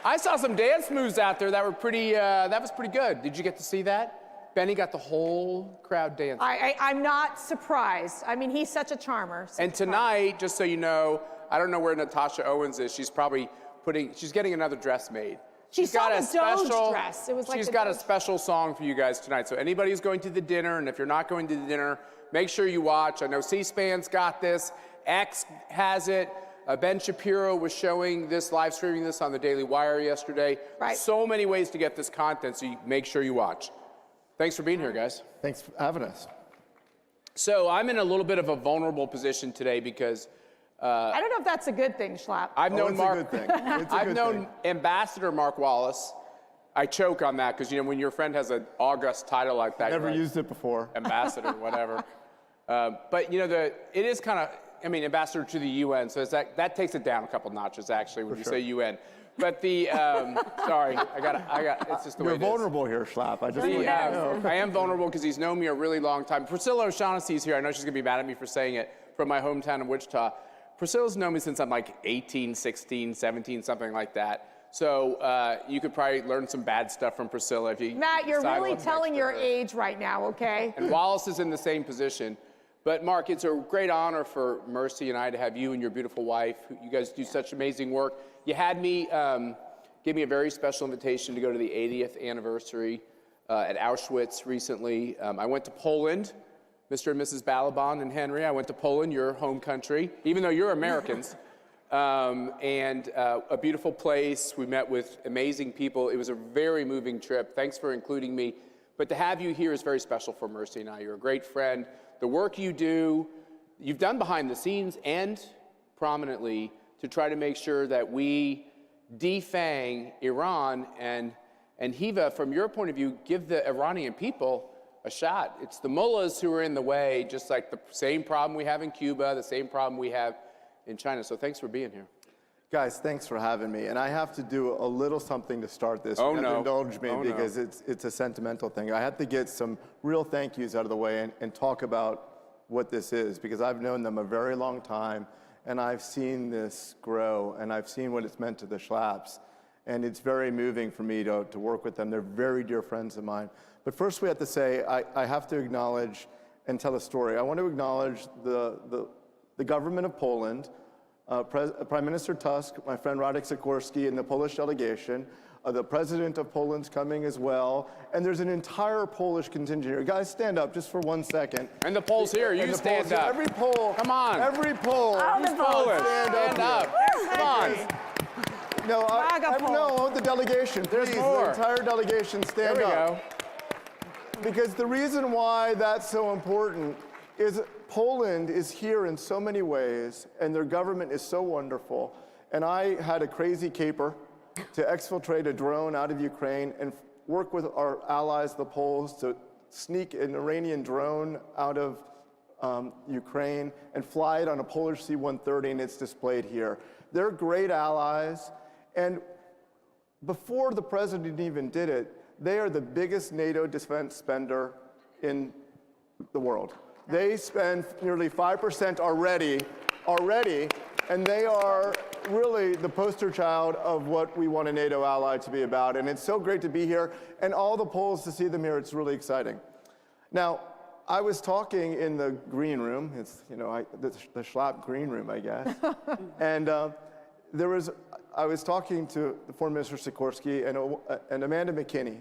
I saw some dance moves out there that were pretty. That was pretty good. Did you get to see that? Benny got the whole crowd dancing. I'm not surprised. I mean, he's such a charmer. And tonight, just so you know, I don't know where Natasha Owens is. She's probably she's getting another dress made. She's got a special dress. It was like she's got a special song for you guys tonight. So anybody who's going to the dinner, and if you're not going to the dinner, make sure you watch. I know C-SPAN's got this. X has it. Ben Shapiro was showing this, live streaming this on the Daily Wire yesterday. Right. So many ways to get this content, so you make sure you watch. Thanks for being here, guys. Thanks for having us. So I'm in a little bit of a vulnerable position today because I don't know if that's a good thing, Schlapp. I've known Mark. It's a good thing. I've known Ambassador Mark Wallace. I choke on that because, you know, when your friend has an august title like that, Never used it before. Ambassador, whatever. But, you know, it is kind of, I mean, ambassador to the UN, so that takes it down a couple notches, actually, when you say UN. But the, sorry, I got, it's just the way it is. You're vulnerable here, Schlapp. I just want you to know. I am vulnerable because he's known me a really long time. Priscilla O'Shaughnessy's here. I know she's going to be mad at me for saying it, from my hometown of Wichita. Priscilla's known me since I'm like 18, 16, 17, something like that. So you could probably learn some bad stuff from Priscilla if you Matt, you're decide really what's telling next your for her. age right now, okay? And Wallace is in the same position. But Mark, it's a great honor for Mercy and I to have you and your beautiful wife. You guys do such amazing work. You had me, give me a very special invitation to go to the 80th anniversary at Auschwitz recently. I went to Poland. Mr. and Mrs. Balaban and Henry, I went to Poland, your home country, even though you're Americans. And a beautiful place. We met with amazing people. It was a very moving trip. Thanks for including me. But to have you here is very special for Mercy and I. You're a great friend. The work you do, you've done behind the scenes and prominently to try to make sure that we defang Iran and Hiva, from your point of view, give the Iranian people a shot. It's the mullahs who are in the way, just like the same problem we have in Cuba, the same problem we have in China. So thanks for being here. Guys, thanks for having me. And I have to do a little something to start this. Oh, You have to no. indulge me Oh, no. because it's a sentimental thing. I have to get some real thank yous out of the way and talk about what this is, because I've known them a very long time, and I've seen this grow, and I've seen what it's meant to the Schlapps. And it's very moving for me to work with them. They're very dear friends of mine. But first we have to say, I have to acknowledge and tell a story. I want to acknowledge the government of Poland, Prime Minister Tusk, my friend Radek Sikorski, and the Polish delegation. The president of Poland's coming as well. And there's an entire Polish contingent here. Guys, stand up just for 1 second. And the Poles here, you stand up. Every Pole. Come on. Every Pole. He's Polish. Stand up. Come on. No, no, the delegation. There's Please, more. the entire delegation, stand There we up. go. Because the reason why that's so important is Poland is here in so many ways, and their government is so wonderful. And I had a crazy caper to exfiltrate a drone out of Ukraine and work with our allies, the Poles, to sneak an Iranian drone out of Ukraine and fly it on a Polish C-130, and it's displayed here. They're great allies, and before the president even did it, they are the biggest NATO defense spender in the world. They spend nearly 5% already, and they are really the poster child of what we want a NATO ally to be about. And it's so great to be here, and all the Poles to see them here. It's really exciting. Now, I was talking in the green room. It's, you know, the Schlapp green room, I guess. And I was talking to the Foreign Minister Sikorski and Amanda McKinney,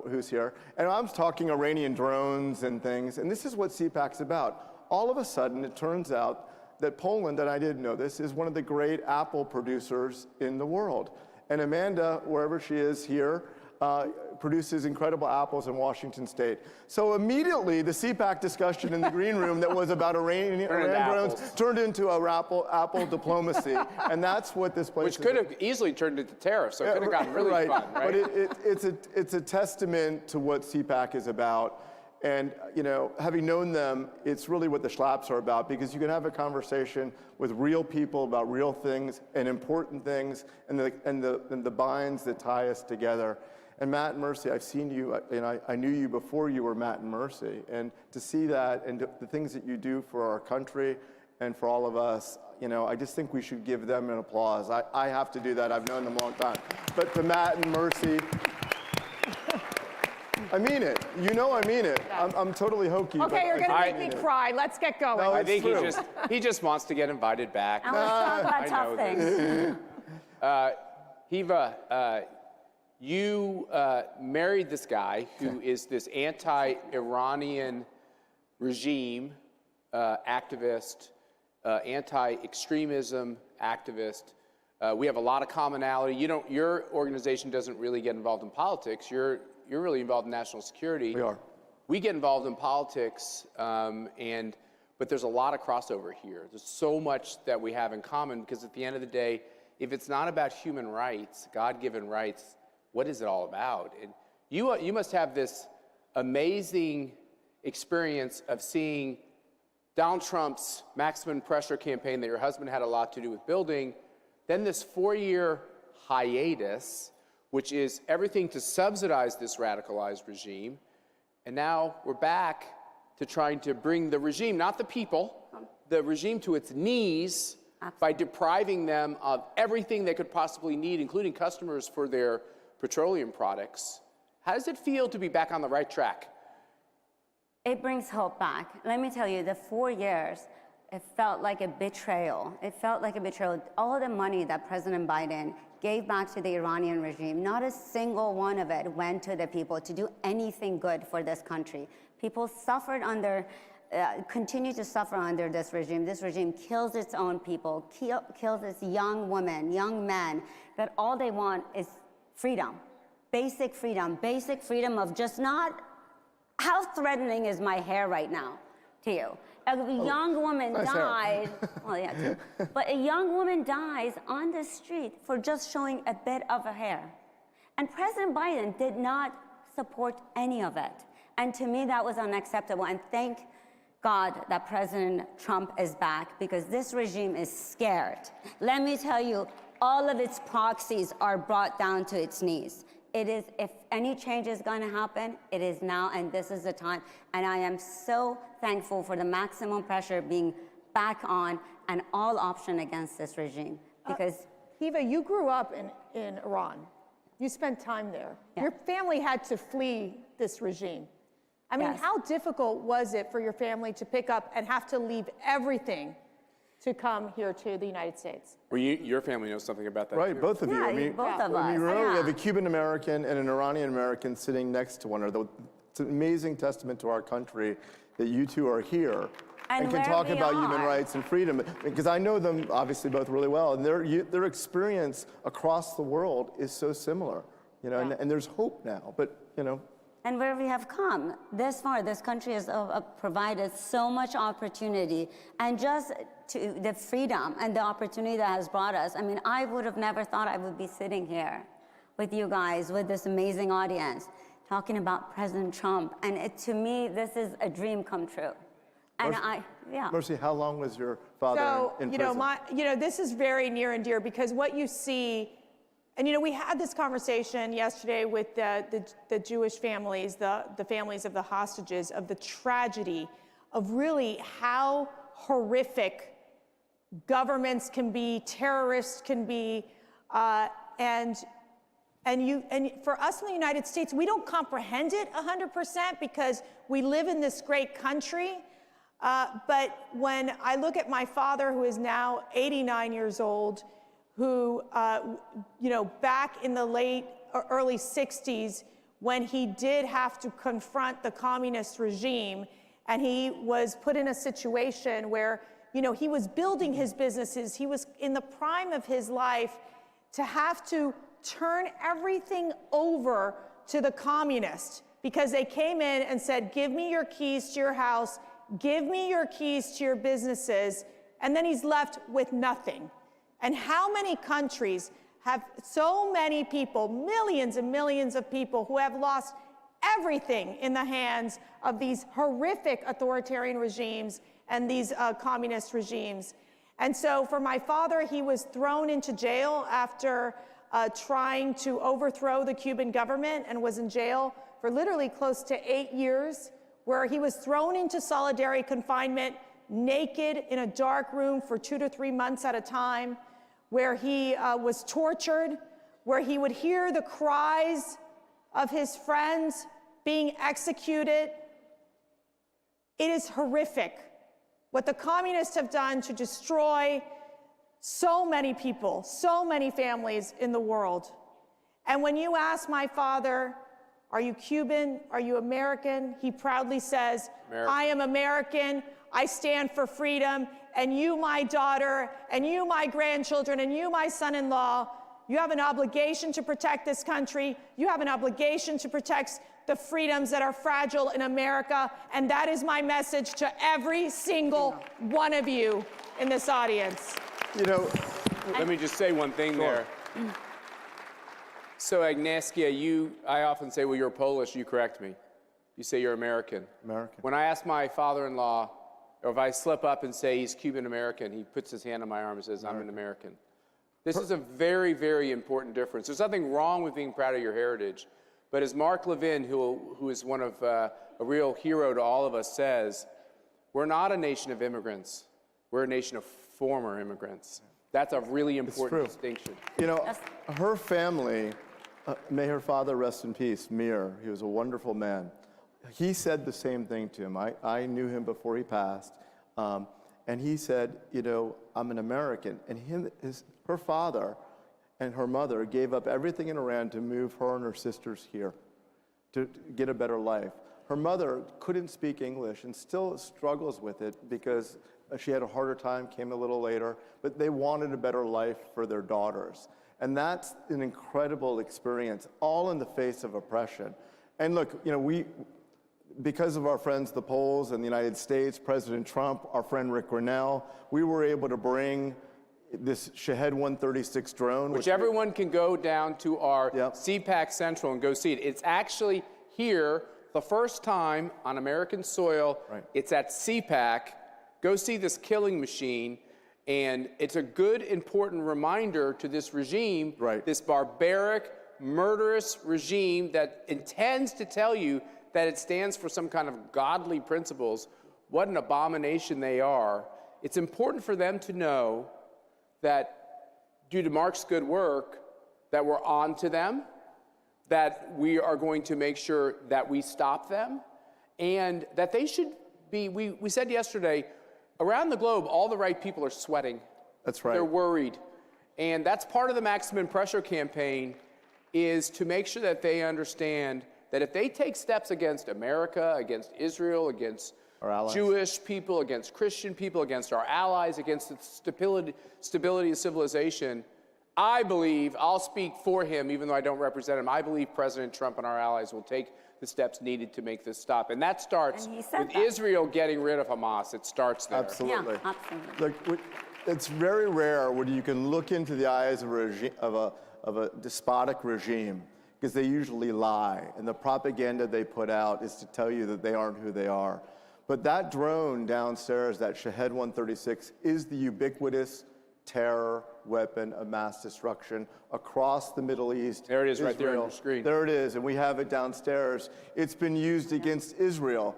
who's here. And I was talking Iranian drones and things. And this is what CPAC's about. All of a sudden, it turns out that Poland, and I didn't know this, is one of the great apple producers in the world. And Amanda, wherever she is here, produces incredible apples in Washington State. So immediately, the CPAC discussion in the green room that was about Iranian drones turned into a apple diplomacy. And that's what this place is. Which could have easily turned into tariffs, so it could have gotten really fun, right? But it's a testament to what CPAC is about. And, you know, having known them, it's really what the Schlapps are about, because you can have a conversation with real people about real things and important things and the binds that tie us together. And Matt and Mercy, I've seen you, and I knew you before you were Matt and Mercy. And to see that and the things that you do for our country and for all of us, you know, I just think we should give them an applause. I have to do that. I've known them a long time. But to Matt and Mercy, I mean it. You know I mean it. I'm totally hokey. Okay, you're going to make me cry. Let's get going. No, I think true. he just wants to get invited back. I want to talk about tough things. Hiva, you married this guy who is this anti-Iranian regime activist, anti-extremism activist. We have a lot of commonality. Your organization doesn't really get involved in politics. You're really involved in national security. We are. We get involved in politics, but there's a lot of crossover here. There's so much that we have in common, because at the end of the day, if it's not about human rights, God-given rights, what is it all about? And you must have this amazing experience of seeing Donald Trump's maximum pressure campaign that your husband had a lot to do with building, then this 4-year hiatus, which is everything to subsidize this radicalized regime. And now we're back to trying to bring the regime, not the people, the regime to its knees by depriving them of everything they could possibly need, including customers for their petroleum products. How does it feel to be back on the right track? It brings hope back. Let me tell you, the 4 years, it felt like a betrayal. It felt like a betrayal. All the money that President Biden gave back to the Iranian regime, not a single one of it went to the people to do anything good for this country. People suffered under, continue to suffer under this regime. This regime kills its own people, kills its young women, young men, that all they want is freedom, basic freedom of just not, how threatening is my hair right now to you? A young woman died, well, yeah, too. But a young woman dies on the street for just showing a bit of her hair. And President Biden did not support any of it. And to me, that was unacceptable. And thank God that President Trump is back, because this regime is scared. Let me tell you, all of its proxies are brought down to its knees. It is, if any change is going to happen, it is now, and this is the time. And I am so thankful for the maximum pressure being back on and all option against this regime. Because Hiva, you grew up in Iran. You spent time there. Yeah. Your family had to flee this regime. I mean, Yes. how difficult was it for your family to pick up and have to leave everything to come here to the United States? Well, your family knows something about that, Right, too. both of you. Yeah, I mean, both of us. remember, we have a Cuban American and an Iranian American sitting next to one another. It's an amazing testament to our country that you two are here and can where talk we about human are. rights and freedom. Because I know them, obviously, both really well, and their experience across the world is so similar. You know, and there's hope now. But you know. And where we have come this far, this country has provided so much opportunity, and just to the freedom and the opportunity that has brought us. I mean, I would have never thought I would be sitting here with you guys, with this amazing audience, talking about President Trump. And to me, this is a dream come true. And Mercy, how long was your father in prison? This is very near and dear, because what you see. And we had this conversation yesterday with the Jewish families, the families of the hostages, of the tragedy of really how horrific governments can be, terrorists can be, and for us in the United States, we don't comprehend it 100% because we live in this great country. But when I look at my father, who is now 89 years old, who, back in the early 60s, when he did have to confront the communist regime, and he was put in a situation where, he was building his businesses, he was in the prime of his life, to have to turn everything over to the communists because they came in and said, give me your keys to your house, give me your keys to your businesses, and then he's left with nothing. And how many countries have so many people, millions and millions of people, who have lost everything in the hands of these horrific authoritarian regimes and these communist regimes? And so for my father, he was thrown into jail after trying to overthrow the Cuban government, and was in jail for literally close to 8 years, where he was thrown into solitary confinement, naked in a dark room for 2 to 3 months at a time, where he was tortured, where he would hear the cries of his friends being executed. It is horrific what the communists have done to destroy so many people, so many families in the world. And when you ask my father, are you Cuban? Are you American? He proudly says, I am American. I stand for freedom. And you, my daughter, and you, my grandchildren, and you, my son-in-law, you have an obligation to protect this country. You have an obligation to protect the freedoms that are fragile in America. And that is my message to every single one of you in this audience. Let me just say one thing there. So Agnieszka, I often say, well, you're Polish, you correct me. You say you're American. When I ask my father-in-law, or if I slip up and say he's Cuban-American, he puts his hand on my arm and says, I'm an American. This is a very, very important difference. There's nothing wrong with being proud of your heritage. But as Mark Levin, who is one of a real hero to all of us, says, we're not a nation of immigrants. We're a nation of former immigrants. That's a really important distinction. Her family, may her father rest in peace, Mir, he was a wonderful man. He said the same thing to him. I knew him before he passed. And he said, I'm an American. And her father and her mother gave up everything in Iran to move her and her sisters here to get a better life. Her mother couldn't speak English and still struggles with it because she had a harder time, came a little later, but they wanted a better life for their daughters. And that's an incredible experience, all in the face of oppression. And look, because of our friends, the Poles and the United States, President Trump, our friend Rick Grinnell, we were able to bring this Shahed 136 drone. Which everyone can go down to our CPAC Central and go see it. It's actually here, the first time on American soil. It's at CPAC. Go see this killing machine. And it's a good, important reminder to this regime, this barbaric, murderous regime that intends to tell you that it stands for some kind of godly principles, what an abomination they are. It's important for them to know that due to Mark's good work, that we're on to them, that we are going to make sure that we stop them, and that they should be, we said yesterday, around the globe, all the right people are sweating. That's right. They're worried. And that's part of the maximum pressure campaign, is to make sure that they understand that if they take steps against America, against Israel, against Jewish people, against Christian people, against our allies, against the stability of civilization, I believe, I'll speak for him, even though I don't represent him, I believe President Trump and our allies will take the steps needed to make this stop. And that starts with Israel getting rid of Hamas. It starts there. Absolutely. Yeah, absolutely. Look, it's very rare when you can look into the eyes of a despotic regime, because they usually lie, and the propaganda they put out is to tell you that they aren't who they are. But that drone downstairs, that Shahed 136, is the ubiquitous terror weapon of mass destruction across the Middle East. There it is, Israel. right there on your screen. There it is, and we have it downstairs. It's been used against Israel.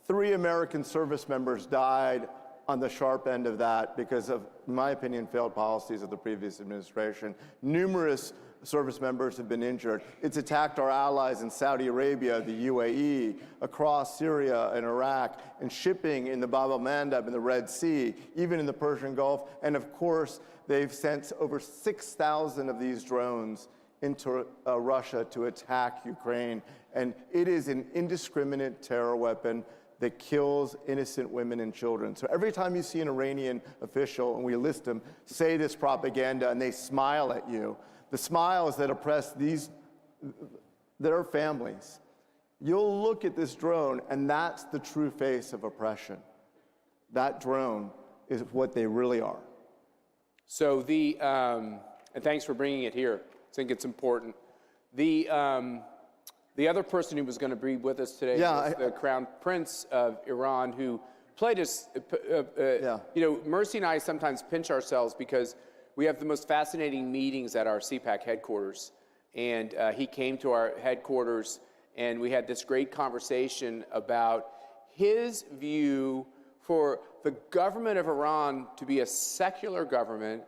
3 American service members died on the sharp end of that because of, in my opinion, failed policies of the previous administration. Numerous service members have been injured. It's attacked our allies in Saudi Arabia, the UAE, across Syria and Iraq, and shipping in the Bab el-Mandeb in the Red Sea, even in the Persian Gulf. And of course, they've sent over 6,000 of these drones into Russia to attack Ukraine. And it is an indiscriminate terror weapon that kills innocent women and children. So every time you see an Iranian official, and we list them, say this propaganda, and they smile at you, the smiles that oppress their families, you'll look at this drone, and that's the true face of oppression. That drone is what they really are. So and thanks for bringing it here. I think it's important. The other person who was going to be with us today was the Crown Prince of Iran, who played us. You know, Mercy and I sometimes pinch ourselves because we have the most fascinating meetings at our CPAC headquarters. And he came to our headquarters, and we had this great conversation about his view for the government of Iran to be a secular government,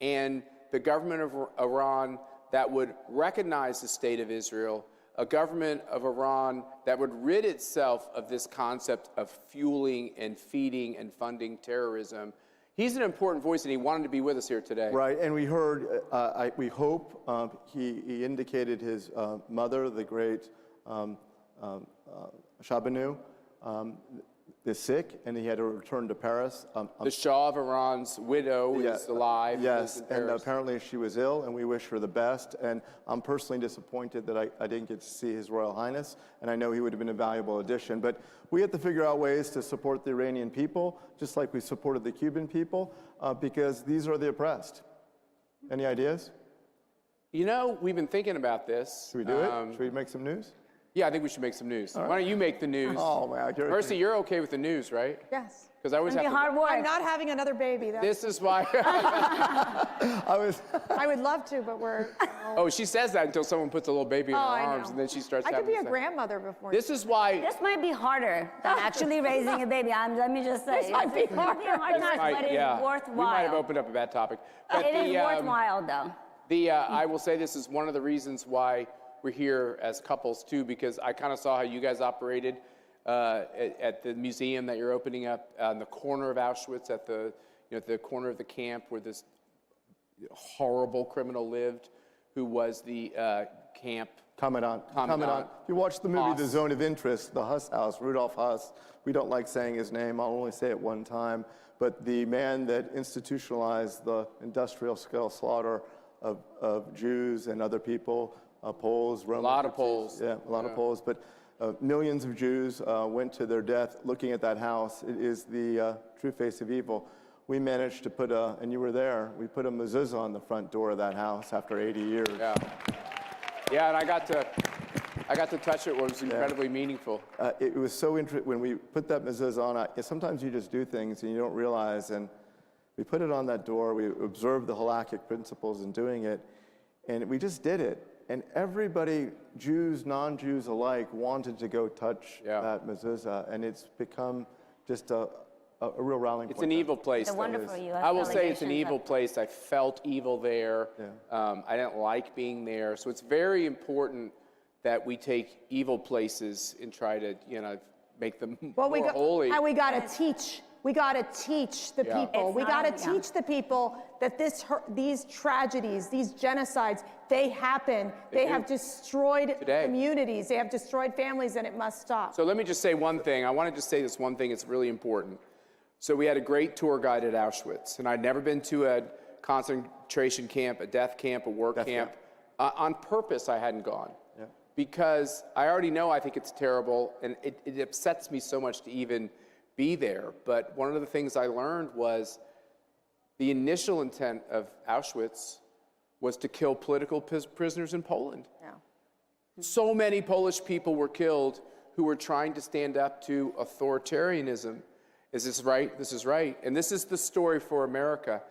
and the government of Iran that would recognize the state of Israel, a government of Iran that would rid itself of this concept of fueling and feeding and funding terrorism. He's an important voice, and he wanted to be with us here today. Right, and we heard, we hope, he indicated his mother, the great Shabanu, is sick, and he had to return to Paris. The Shah of Iran's widow is alive. Yes, and apparently she was ill, and we wish her the best. And I'm personally disappointed that I didn't get to see His Royal Highness, and I know he would have been a valuable addition. But we have to figure out ways to support the Iranian people, just like we supported the Cuban people, because these are the oppressed. Any ideas? You know, we've been thinking about this. Should we do it? Should we make some news? Yeah, I think we should make some news. Why don't you make the news? Oh, man. Mercy, you're okay with the news, right? Yes. Because I always have to. I'm not having another baby. This is why. I would love to, but we're. Oh, she says that until someone puts a little baby in her arms, and then she starts I having could be a grandmother before. This is why. This might be harder than actually raising a baby. Let me just say. This might be harder. But it's worthwhile. We might have opened up a bad topic. But it is worthwhile, though. I will say this is one of the reasons why we're here as couples too, because I kind of saw how you guys operated at the museum that you're opening up on the corner of Auschwitz, at the corner of the camp where this horrible criminal lived, who was the camp Commandant. If you watch the movie The Zone of Interest, the Huss house, Rudolf Huss, we don't like saying his name, I'll only say it one time, but the man that institutionalized the industrial scale slaughter of Jews and other people, Poles, Romans. A lot of Poles. Yeah, a lot of Poles. But millions of Jews went to their death looking at that house. It is the true face of evil. We managed to put and you were there, we put a mezuzah on the front door of that house after 80 years. Yeah. Yeah, and I got to touch it. It was incredibly meaningful. It was so interesting when we put that mezuzah on. Sometimes you just do things and you don't realize. And We put it on that door. We observed the halakhic principles in doing it, and we just did it. And everybody, Jews, non-Jews alike, wanted to go touch that mezuzah, and it's become just a real rallying point. It's an evil place. The wonderful U.S. I will say it's an delegations evil place. I felt evil there. I didn't like being there. So it's very important that we take evil places and try to, make them more holy. And we got to teach. We got to teach the people. We got to teach the people that these tragedies, these genocides, they happen. They have destroyed communities. They have destroyed families, and it must stop. So let me just say one thing. I want to just say this one thing. It's really important. So we had a great tour guide at Auschwitz, and I'd never been to a concentration camp, a death camp, a work camp. On purpose, I hadn't gone. Because I already know I think it's terrible, and it upsets me so much to even be there. But one of the things I learned was the initial intent of Auschwitz was to kill political prisoners in Poland. So many Polish people were killed who were trying to stand up to authoritarianism. Is this right? This is right. And this is the story for America.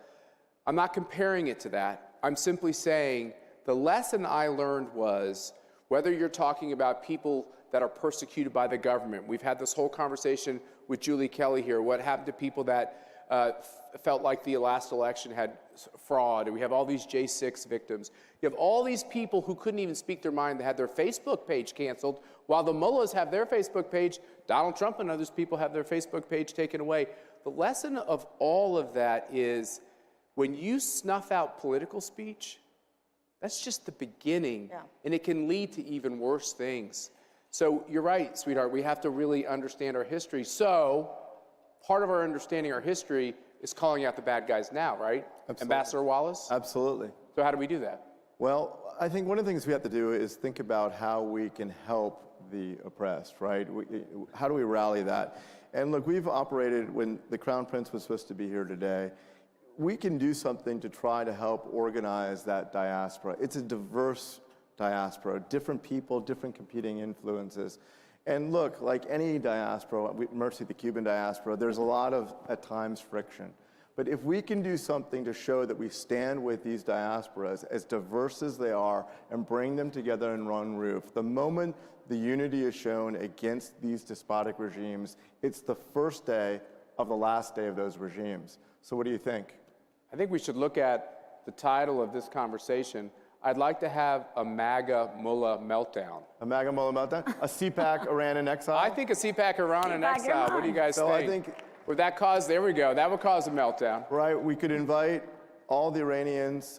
I'm not comparing it to that. I'm simply saying the lesson I learned was, whether you're talking about people that are persecuted by the government. We've had this whole conversation with Julie Kelly here. What happened to people that felt like the last election had fraud? And we have all these J6 victims. You have all these people who couldn't even speak their mind. They had their Facebook page canceled. While the mullahs have their Facebook page, Donald Trump and others people have their Facebook page taken away. The lesson of all of that is when you snuff out political speech, that's just the beginning, and it can lead to even worse things. So you're right, sweetheart, we have to really understand our history. So part of our understanding our history is calling out the bad guys now, right? Absolutely. Ambassador Wallace? Absolutely. So how do we do that? Well, I think one of the things we have to do is think about how we can help the oppressed, right? How do we rally that? And look, we've operated, when the Crown Prince was supposed to be here today, we can do something to try to help organize that diaspora. It's a diverse diaspora, different people, different competing influences. And look, like any diaspora, mercy the Cuban diaspora, there's a lot of, at times, friction. But if we can do something to show that we stand with these diasporas, as diverse as they are, and bring them together in one roof, the moment the unity is shown against these despotic regimes, it's the first day of the last day of those regimes. So what do you think? I think we should look at the title of this conversation. I'd like to have a MAGA mullah meltdown. A MAGA mullah meltdown? A CPAC Iran in exile? I think a CPAC Iran in exile. What do you guys think? I think, would that cause, there we go, that would cause a meltdown. Right, we could invite all the Iranians,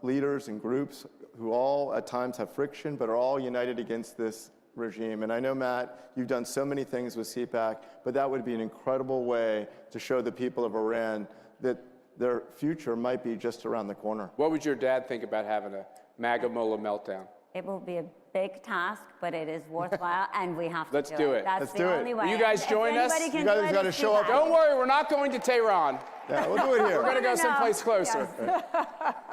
leaders and groups who all at times have friction, but are all united against this regime. And I know, Matt, you've done so many things with CPAC, but that would be an incredible way to show the people of Iran that their future might be just around the corner. What would your dad think about having a MAGA mullah meltdown? It will be a big task, but it is worthwhile, and we have to Let's do it. That's Let's the do only it. way. You guys join us? You guys got to show up. Don't worry, we're not going to Tehran. Yeah, we'll do it here. We're going to go someplace closer.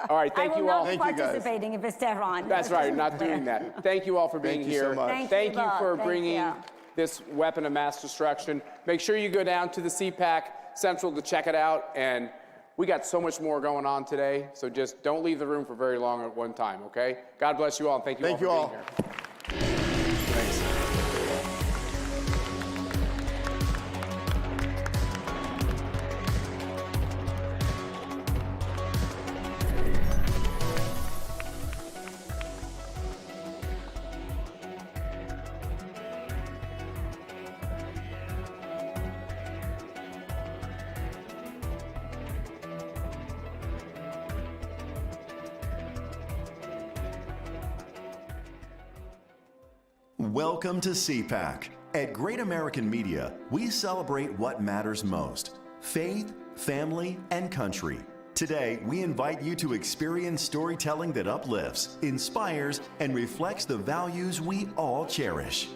All right, thank you all. I will not be participating if it's Tehran. That's right, not doing that. Thank you all for being here. Thank you so much. Thank you for bringing this weapon of mass destruction. Make sure you go down to the CPAC Central to check it out. And we got so much more going on today, so just don't leave the room for very long at one time, okay? God bless you all, and thank you all for being here. Thanks. Welcome to CPAC. At Great American Media, we celebrate what matters most: faith, family, and country. Today, we invite you to experience storytelling that uplifts, inspires, and reflects the values we all cherish.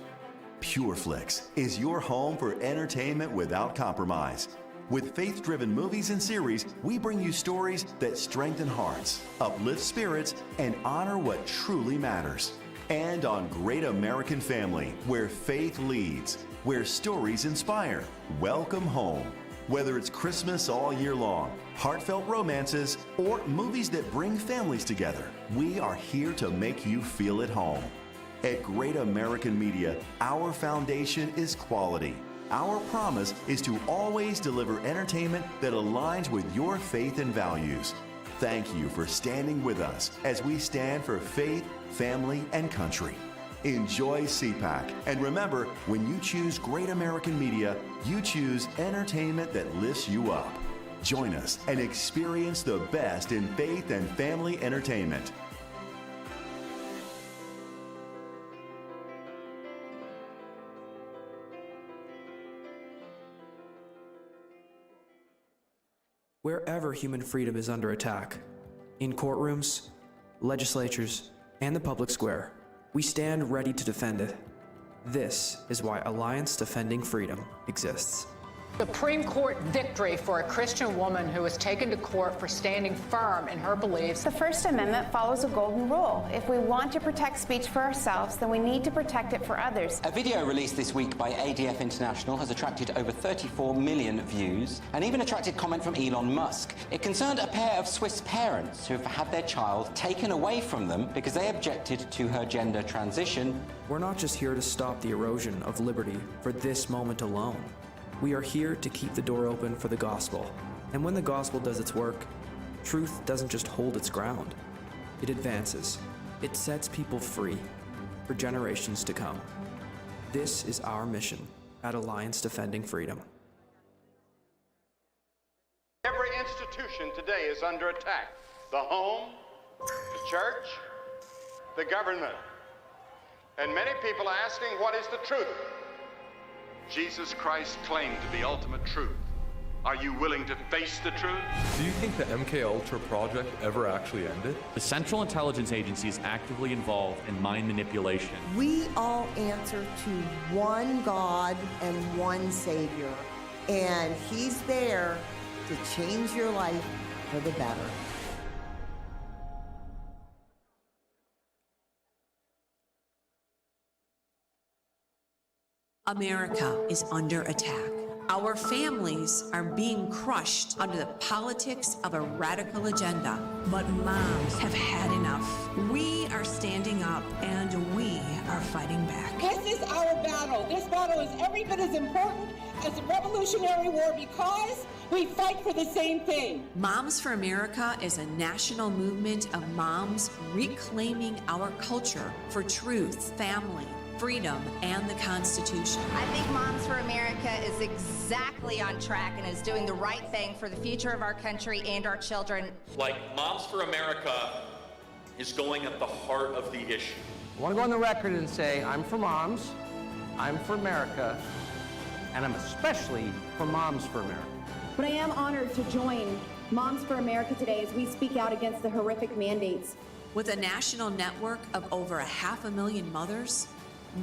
PureFlix is your home for entertainment without compromise. With faith-driven movies and series, we bring you stories that strengthen hearts, uplift spirits, and honor what truly matters. And on Great American Family, where faith leads, where stories inspire. Welcome home. Whether it's Christmas all year long, heartfelt romances, or movies that bring families together, we are here to make you feel at home. At Great American Media, our foundation is quality. Our promise is to always deliver entertainment that aligns with your faith and values. Thank you for standing with us as we stand for faith, family, and country. Enjoy CPAC, and remember, when you choose Great American Media, you choose entertainment that lifts you up. Join us and experience the best in faith and family entertainment. Wherever human freedom is under attack, in courtrooms, legislatures, and the public square, we stand ready to defend it. This is why Alliance Defending Freedom exists. Supreme Court victory for a Christian woman who was taken to court for standing firm in her beliefs. The First Amendment follows a golden rule. If we want to protect speech for ourselves, then we need to protect it for others. A video released this week by ADF International has attracted over 34 million views and even attracted comment from Elon Musk. It concerned a pair of Swiss parents who have had their child taken away from them because they objected to her gender transition. We're not just here to stop the erosion of liberty for this moment alone. We are here to keep the door open for the gospel. And when the gospel does its work, truth doesn't just hold its ground. It advances. It sets people free for generations to come. This is our mission at Alliance Defending Freedom. Every institution today is under attack. The home, the church, the government. And many people are asking, what is the truth? Jesus Christ claimed the ultimate truth. Are you willing to face the truth? Do you think the MKUltra project ever actually ended? The Central Intelligence Agency is actively involved in mind manipulation. We all answer to one God and one Savior, and He's there to change your life for the better. America is under attack. Our families are being crushed under the politics of a radical agenda. But moms have had enough. We are standing up and we are fighting back. This is our battle. This battle is every bit as important as the Revolutionary War because we fight for the same thing. Moms for America is a national movement of moms reclaiming our culture for truth, family, freedom, and the Constitution. I think Moms for America is exactly on track and is doing the right thing for the future of our country and our children. Like, Moms for America is going at the heart of the issue. I want to go on the record and say I'm for moms, I'm for America, and I'm especially for Moms for America. But I am honored to join Moms for America today as we speak out against the horrific mandates. With a national network of over 500,000 mothers,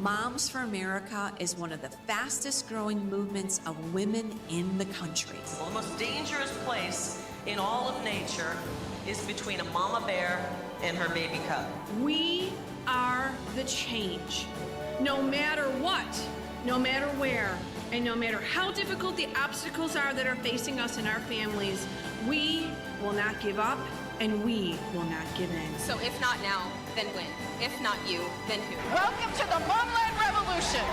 Moms for America is one of the fastest growing movements of women in the country. Well, the most dangerous place in all of nature is between a mama bear and her baby cub. We are the change. No matter what, no matter where, and no matter how difficult the obstacles are that are facing us and our families, we will not give up and we will not give in. So if not now, then when? If not you, then who? Welcome to the Momland Revolution.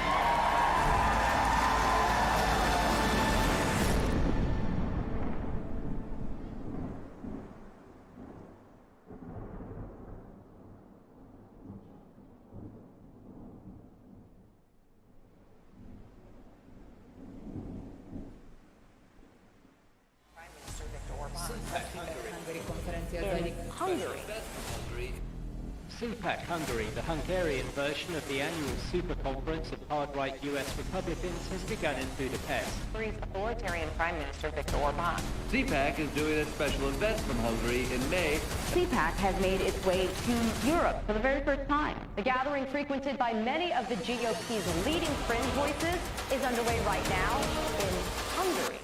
Hungary. CPAC Hungary, the Hungarian version of the annual super conference of hard-right US Republicans, has begun in Budapest. Hungary's authoritarian Prime Minister Viktor Orbán. CPAC is doing a special event from Hungary in May. CPAC has made its way to Europe for the very first time. The gathering, frequented by many of the GOP's leading fringe voices, is underway right now in Hungary.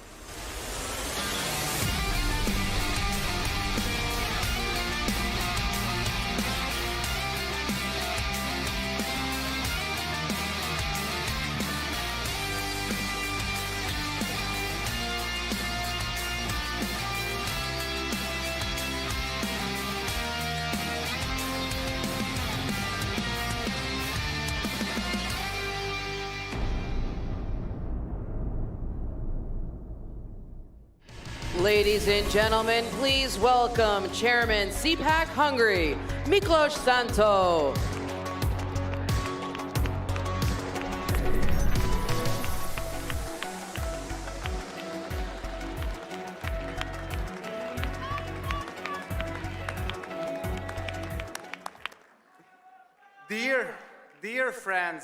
Ladies and gentlemen, please welcome Chairman CPAC Hungary, Miklos Santo.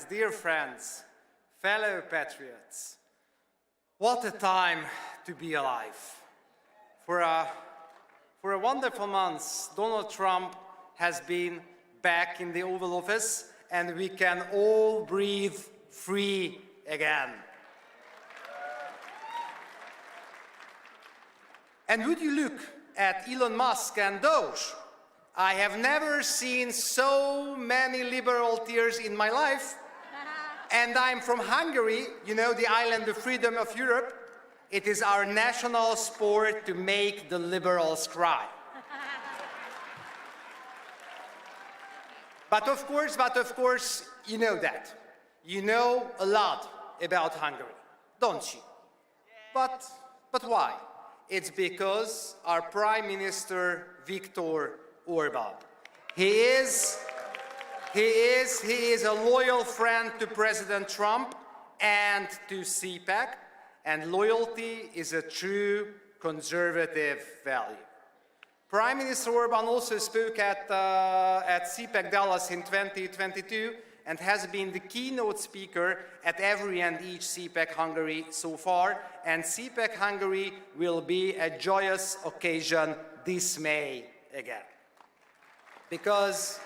Dear friends, fellow patriots, what a time to be alive. For a wonderful month, Donald Trump has been back in the Oval Office, and we can all breathe free again. And would you look at Elon Musk and Doge? I have never seen so many liberal tears in my life. And I'm from Hungary, you know, the island of freedom of Europe. It is our national sport to make the liberals cry. But of course, you know that. You know a lot about Hungary, don't you? But why? It's because our Prime Minister, Viktor Orban. He is a loyal friend to President Trump and to CPAC, and loyalty is a true conservative value. Prime Minister Orban also spoke at CPAC Dallas in 2022 and has been the keynote speaker at every and each CPAC Hungary so far, and CPAC Hungary will be a joyous occasion this May again. Because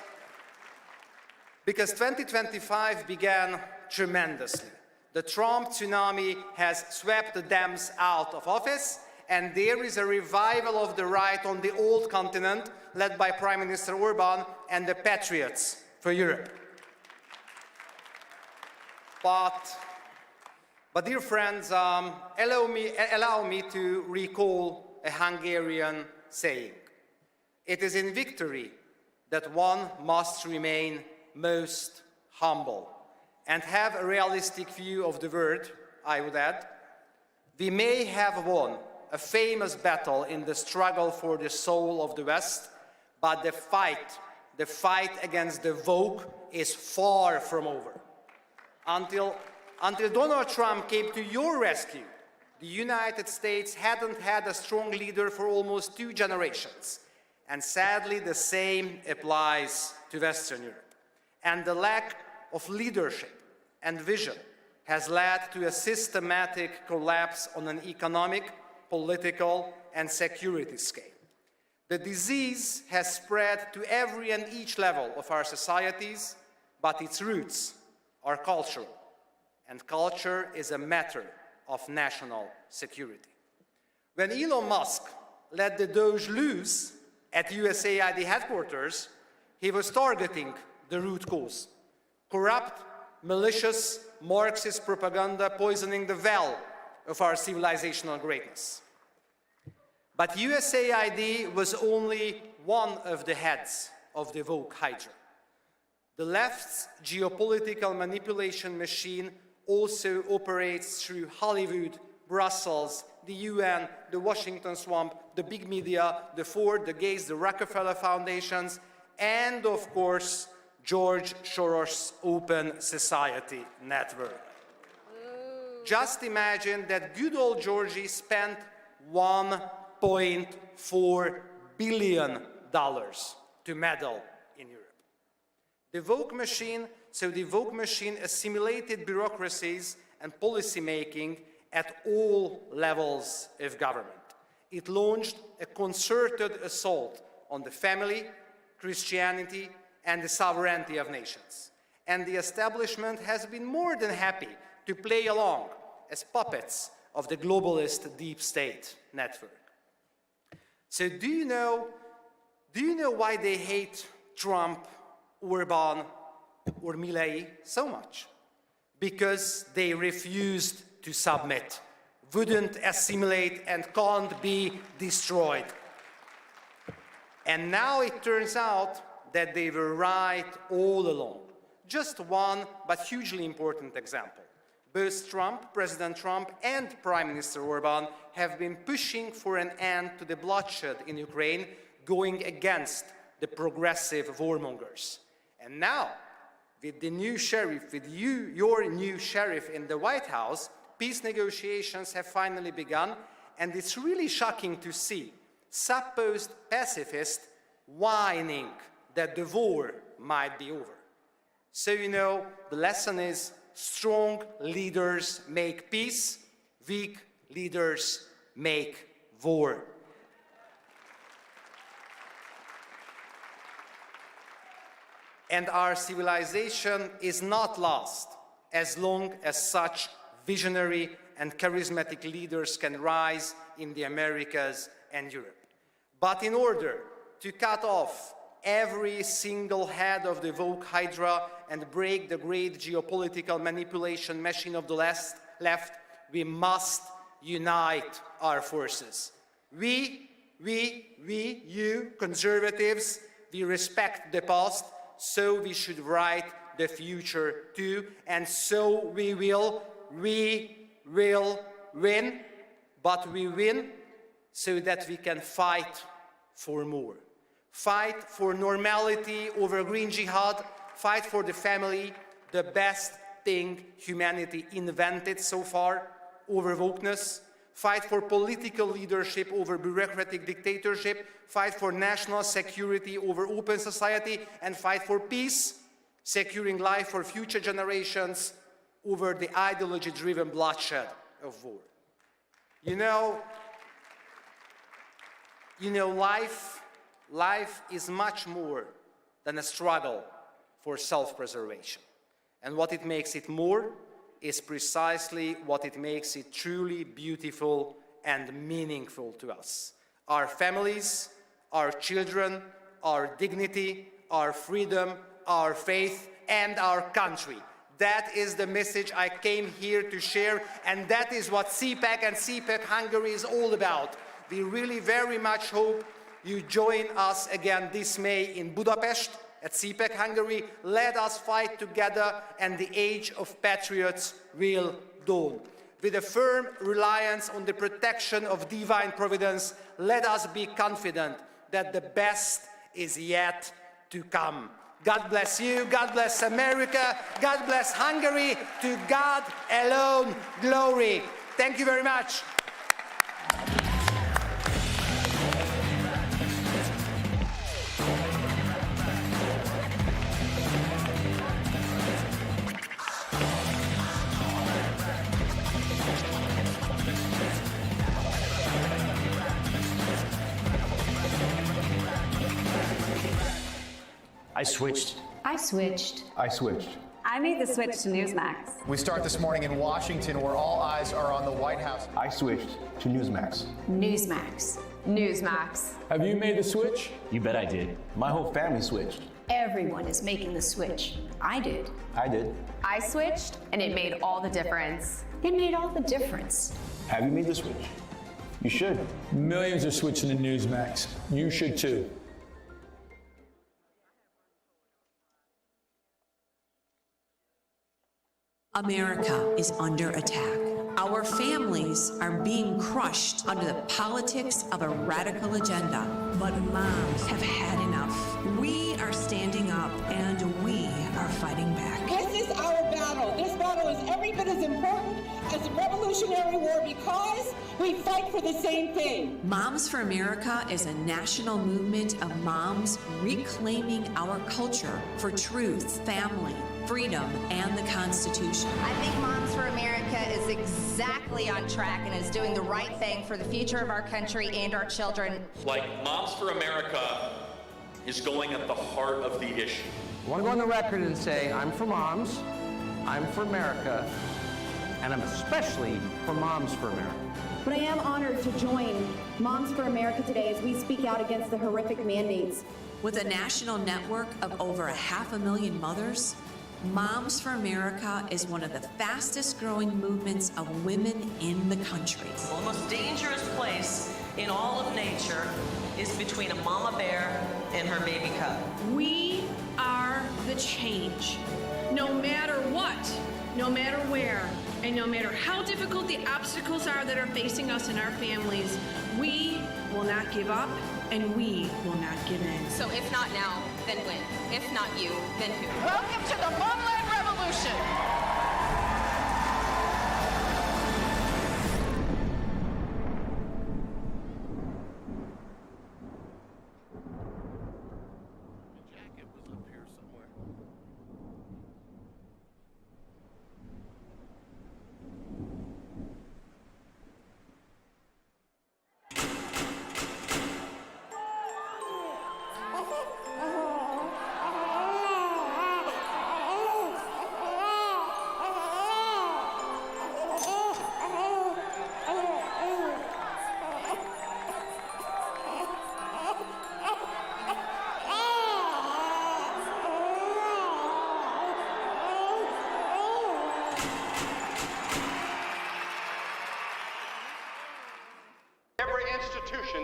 2025 began tremendously. The Trump tsunami has swept the Dems out of office, and there is a revival of the right on the old continent, led by Prime Minister Orban and the Patriots for Europe. But dear friends, allow me to recall a Hungarian saying. It is in victory that one must remain most humble and have a realistic view of the world, I would add. We may have won a famous battle in the struggle for the soul of the West, but the fight against the woke is far from over. Until Donald Trump came to your rescue, the United States hadn't had a strong leader for almost 2 generations. And sadly, the same applies to Western Europe. And the lack of leadership and vision has led to a systematic collapse on an economic, political, and security scale. The disease has spread to every and each level of our societies, but its roots are cultural, and culture is a matter of national security. When Elon Musk let the Doge loose at USAID headquarters, he was targeting the root cause: corrupt, malicious, Marxist propaganda poisoning the well of our civilizational greatness. But USAID was only one of the heads of the woke hydra. The left's geopolitical manipulation machine also operates through Hollywood, Brussels, the UN, the Washington Swamp, the big media, the Ford, the Gates, the Rockefeller Foundations, and of course, George Soros' Open Society Network. Just imagine that good old Georgie spent $1.4 billion to meddle in Europe. The woke machine assimilated bureaucracies and policy making at all levels of government. It launched a concerted assault on the family, Christianity, and the sovereignty of nations. And the establishment has been more than happy to play along as puppets of the globalist deep state network. So do you know why they hate Trump, Orban, or Milei so much? Because they refused to submit, wouldn't assimilate, and can't be destroyed. And now it turns out that they were right all along. Just one, but hugely important example. Both President Trump and Prime Minister Orban have been pushing for an end to the bloodshed in Ukraine, going against the progressive warmongers. And now, with the new sheriff, with your new sheriff in the White House, peace negotiations have finally begun, and it's really shocking to see supposed pacifists whining that the war might be over. So, you know, the lesson is strong leaders make peace, weak leaders make war. And our civilization is not lost as long as such visionary and charismatic leaders can rise in the Americas and Europe. But in order to cut off every single head of the woke hydra and break the great geopolitical manipulation machine of the left, we must unite our forces. You conservatives, we respect the past, so we should write the future too, and so we will win, but we win so that we can fight for more. Fight for normality over green jihad, fight for the family, the best thing humanity invented so far, over wokeness, fight for political leadership over bureaucratic dictatorship, fight for national security over open society, and fight for peace, securing life for future generations over the ideology-driven bloodshed of war. You know, life is much more than a struggle for self-preservation. And what it makes it more is precisely what it makes it truly beautiful and meaningful to us. Our families, our children, our dignity, our freedom, our faith, and our country. That is the message I came here to share, and that is what CPAC and CPAC Hungary is all about. We really very much hope you join us again this May in Budapest at CPAC Hungary. Let us fight together, and the age of patriots will dawn. With a firm reliance on the protection of divine providence, let us be confident that the best is yet to come. God bless you, God bless America, God bless Hungary, to God alone glory. Thank you very much. I switched. I switched. I switched. I made the switch to Newsmax. We start this morning in Washington, where all eyes are on the White House. I switched to Newsmax. Newsmax. Newsmax. Have you made the switch? You bet I did. My whole family switched. Everyone is making the switch. I did. I did. I switched, and it made all the difference. It made all the difference. Have you made the switch? You should. Millions are switching to Newsmax. You should too. America is under attack. Our families are being crushed under the politics of a radical agenda. But moms have had enough. We are standing up, and we are fighting back. This is our battle. This battle is every bit as important as the Revolutionary War because we fight for the same thing. Moms for America is a national movement of moms reclaiming our culture for truth, family, freedom, and the Constitution. I think Moms for America is exactly on track and is doing the right thing for the future of our country and our children. Like Moms for America is going at the heart of the issue. I want to go on the record and say I'm for moms, I'm for America, and I'm especially for Moms for America. But I am honored to join Moms for America today as we speak out against the horrific mandates. With a national network of over 500,000 mothers, Moms for America is one of the fastest growing movements of women in the country. The most dangerous place in all of nature is between a mama bear and her baby cub. We are the change. No matter what, no matter where, and no matter how difficult the obstacles are that are facing us and our families, we will not give up and we will not give in. So if not now, then when? If not you, then who? Welcome to the Momland Revolution.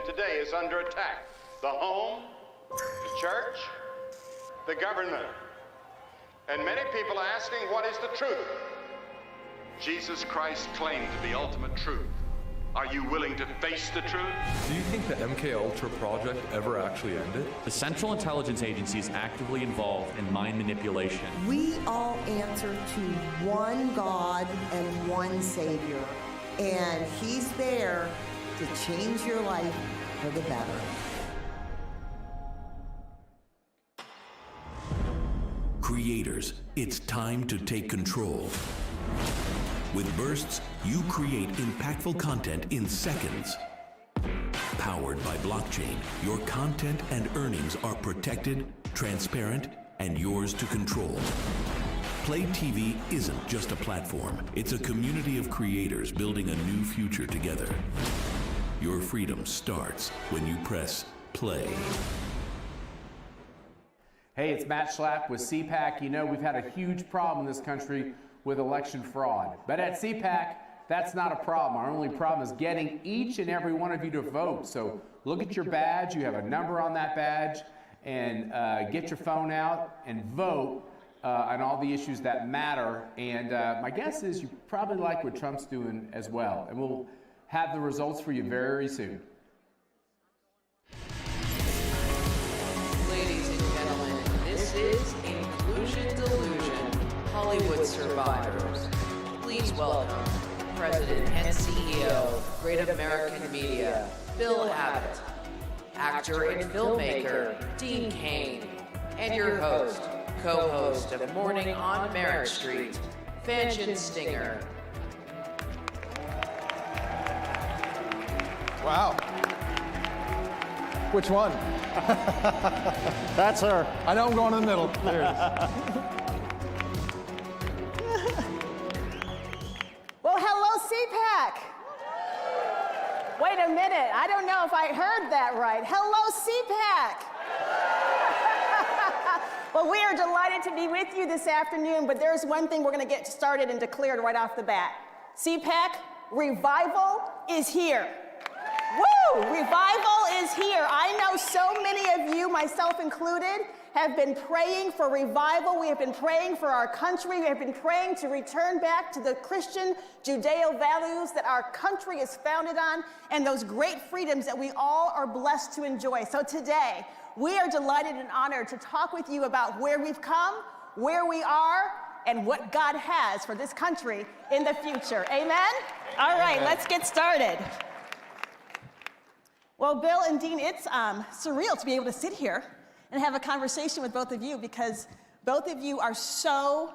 Today is under attack. The home, the church, the government. And many people are asking, what is the truth? Jesus Christ claimed the ultimate truth. Are you willing to face the truth? Do you think the MKUltra project ever actually ended? The Central Intelligence Agency is actively involved in mind manipulation. We all answer to one God and one Savior, and He's there to change your life for the better. Creators, it's time to take control. With Bursts, you create impactful content in seconds. Powered by blockchain, your content and earnings are protected, transparent, and yours to control. Play TV isn't just a platform, it's a community of creators building a new future together. Your freedom starts when you press play. Hey, it's Matt Schlapp with CPAC. You know, we've had a huge problem in this country with election fraud. But at CPAC, that's not a problem. Our only problem is getting each and every one of you to vote. So look at your badge. You have a number on that badge. And get your phone out and vote on all the issues that matter. And my guess is you probably like what Trump's doing as well. And we'll have the results for you very soon. Ladies and gentlemen, this is Inclusion Delusion, Hollywood Survivors. Please welcome President and CEO, Great American Media, Bill Abbott, actor and filmmaker, Dean Cain, and your host, co-host of Morning on Merritt Street, Fanchon Stinger. Wow. Which one? That's her. I know I'm going in the middle. There it is. Well, hello, CPAC. Wait a minute. I don't know if I heard that right. Hello, CPAC. Well, we are delighted to be with you this afternoon, but there's one thing we're going to get started and declared right off the bat. CPAC, revival is here. Woo! Revival is here. I know so many of you, myself included, have been praying for revival. We have been praying for our country. We have been praying to return back to the Christian Judeo values that our country is founded on and those great freedoms that we all are blessed to enjoy. So today, we are delighted and honored to talk with you about where we've come, where we are, and what God has for this country in the future. Amen? All right, let's get started. Well, Bill and Dean, it's surreal to be able to sit here and have a conversation with both of you because both of you are so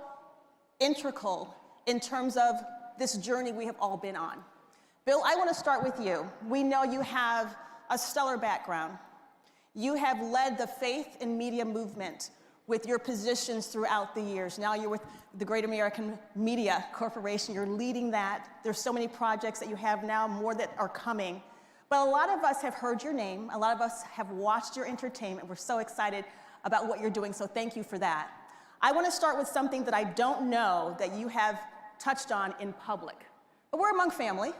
integral in terms of this journey we have all been on. Bill, I want to start with you. We know you have a stellar background. You have led the faith and media movement with your positions throughout the years. Now you're with the Great American Media Corporation. You're leading that. There's so many projects that you have now, more that are coming. But a lot of us have heard your name. A lot of us have watched your entertainment. We're so excited about what you're doing, so thank you for that. I want to start with something that I don't know that you have touched on in public. But we're among family,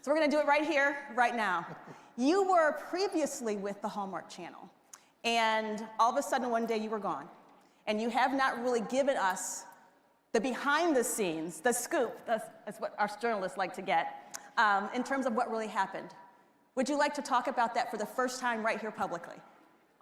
so we're going to do it right here, right now. You were previously with the Hallmark Channel, and all of a sudden one day you were gone. And you have not really given us the behind the scenes, the scoop, that's what our journalists like to get, in terms of what really happened. Would you like to talk about that for the first time right here publicly?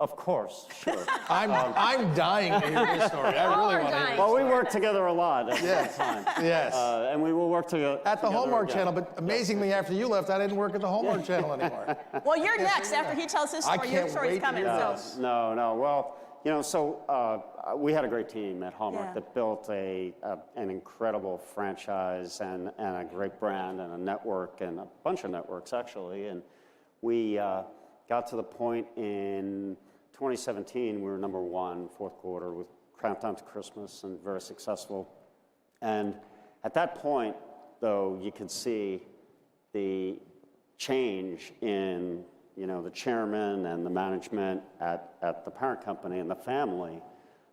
Of course, sure. I'm dying to hear this story. I really want to hear this. Well, we worked together a lot at that time. Yes. And we will work together. At the Hallmark again. Channel, but amazingly, after you left, I didn't work at the Hallmark Channel anymore. Well, you're next. After he tells his story, your story's coming. No. Well, you know, so we had a great team at Hallmark that built an incredible franchise and a great brand and a network and a bunch of networks, actually. And we got to the point in 2017, we were #1, fourth quarter, with Countdown to Christmas, and very successful. And at that point, though, you could see the change in, you know, the chairman and the management at the parent company and the family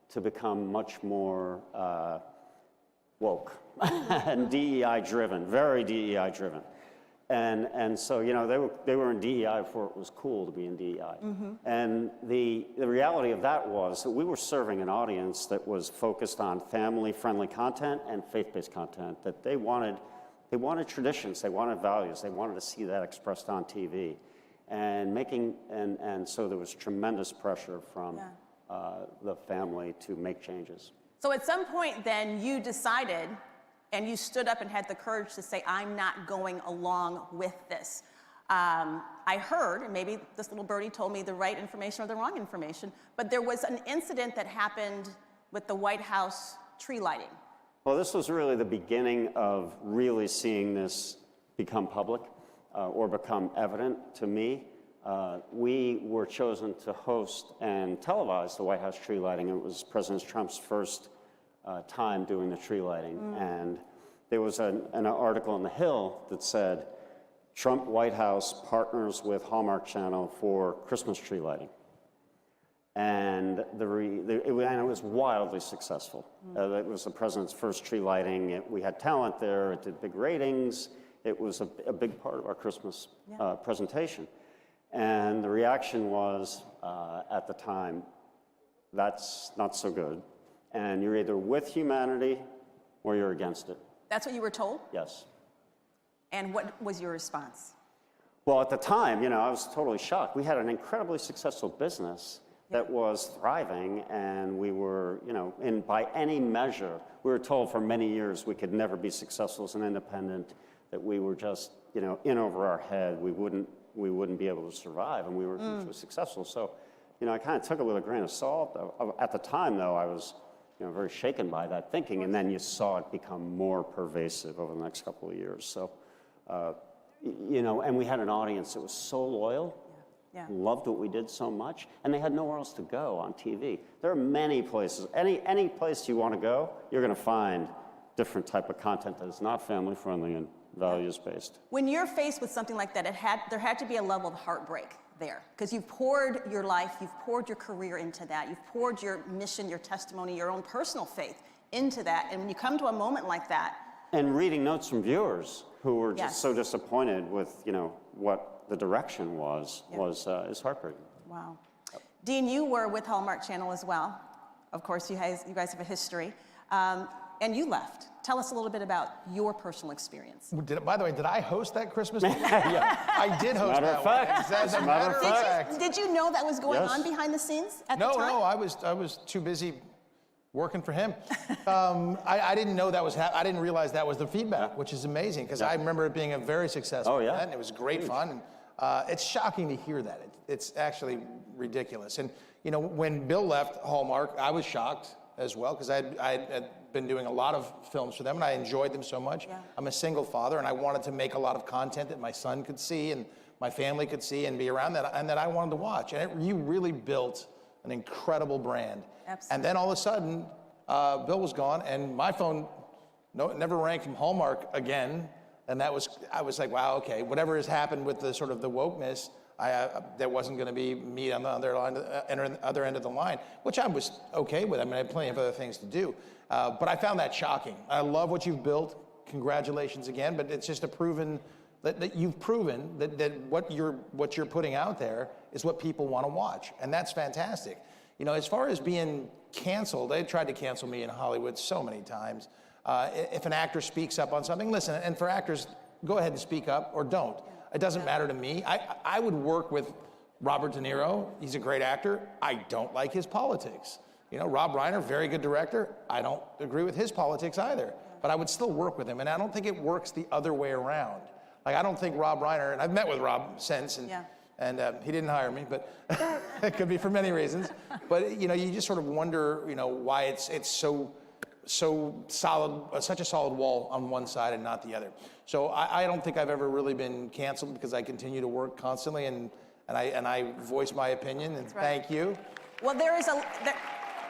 to become much more woke and DEI driven, very DEI driven. And so, you know, they were in DEI before it was cool to be in DEI. And the reality of that was that we were serving an audience that was focused on family-friendly content and faith-based content, that they wanted traditions, they wanted values, they wanted to see that expressed on TV. And so there was tremendous pressure from the family to make changes. So at some point then you decided, and you stood up and had the courage to say, I'm not going along with this. I heard, and maybe this little birdie told me the right information or the wrong information, but there was an incident that happened with the White House tree lighting. Well, this was really the beginning of really seeing this become public or become evident to me. We were chosen to host and televise the White House tree lighting. It was President Trump's first time doing the tree lighting. And there was an article in The Hill that said, Trump White House partners with Hallmark Channel for Christmas tree lighting. And it was wildly successful. It was the president's first tree lighting. We had talent there. It did big ratings. It was a big part of our Christmas presentation. And the reaction was, at the time, that's not so good. And you're either with humanity or you're against it. That's what you were told? Yes. And what was your response? Well, at the time, you know, I was totally shocked. We had an incredibly successful business that was thriving, and we were, you know, by any measure, we were told for many years we could never be successful as an independent, that we were just, you know, in over our head. We wouldn't be able to survive, and we were hugely successful. So, you know, I kind of took it with a grain of salt. At the time, though, I was, you know, very shaken by that thinking, and then you saw it become more pervasive over the next couple of years. So, you know, and we had an audience that was so loyal, loved what we did so much, and they had nowhere else to go on TV. There are many places, any place you want to go, you're going to find different type of content that is not family-friendly and values-based. When you're faced with something like that, there had to be a level of heartbreak there, because you've poured your life, you've poured your career into that, you've poured your mission, your testimony, your own personal faith into that, and when you come to a moment like that. And reading notes from viewers who were just so disappointed with, you know, what the direction is heartbreaking. Wow. Dean, you were with Hallmark Channel as well. Of course, you guys have a history, and you left. Tell us a little bit about your personal experience. By the way, did I host that Christmas meeting? I did host that one. As a matter of fact. Did you know that was going on behind the scenes at the time? No, I was too busy working for him. I didn't know that was I didn't realize that was the feedback, which is amazing, because I remember it being a very successful event, and it was great fun. And, it's shocking to hear that. It's actually ridiculous. And, you know, when Bill left Hallmark, I was shocked as well, because I had been doing a lot of films for them, and I enjoyed them so much. I'm a single father, and I wanted to make a lot of content that my son could see and my family could see and be around, and that I wanted to watch. And you really built an incredible brand. Absolutely. And then all of a sudden, Bill was gone, and my phone never rang from Hallmark again. And I was like, wow, okay, whatever has happened with the sort of the wokeness, that wasn't going to be me on the other end of the line, which I was okay with. I mean, I had plenty of other things to do. But I found that shocking. I love what you've built. Congratulations again. But it's just that you've proven that what you're putting out there is what people want to watch. And that's fantastic. You know, as far as being canceled, they tried to cancel me in Hollywood so many times. If an actor speaks up on something, listen, and for actors, go ahead and speak up or don't. It doesn't matter to me. I would work with Robert De Niro. He's a great actor. I don't like his politics. You know, Rob Reiner, very good director. I don't agree with his politics either, but I would still work with him. And I don't think it works the other way around. Like, I don't think Rob Reiner, and I've met with Rob since, and he didn't hire me, but it could be for many reasons. But, you know, you just sort of wonder, you know, why it's so solid, such a solid wall on one side and not the other. So I don't think I've ever really been canceled because I continue to work constantly and I voice my opinion, and thank you. Well,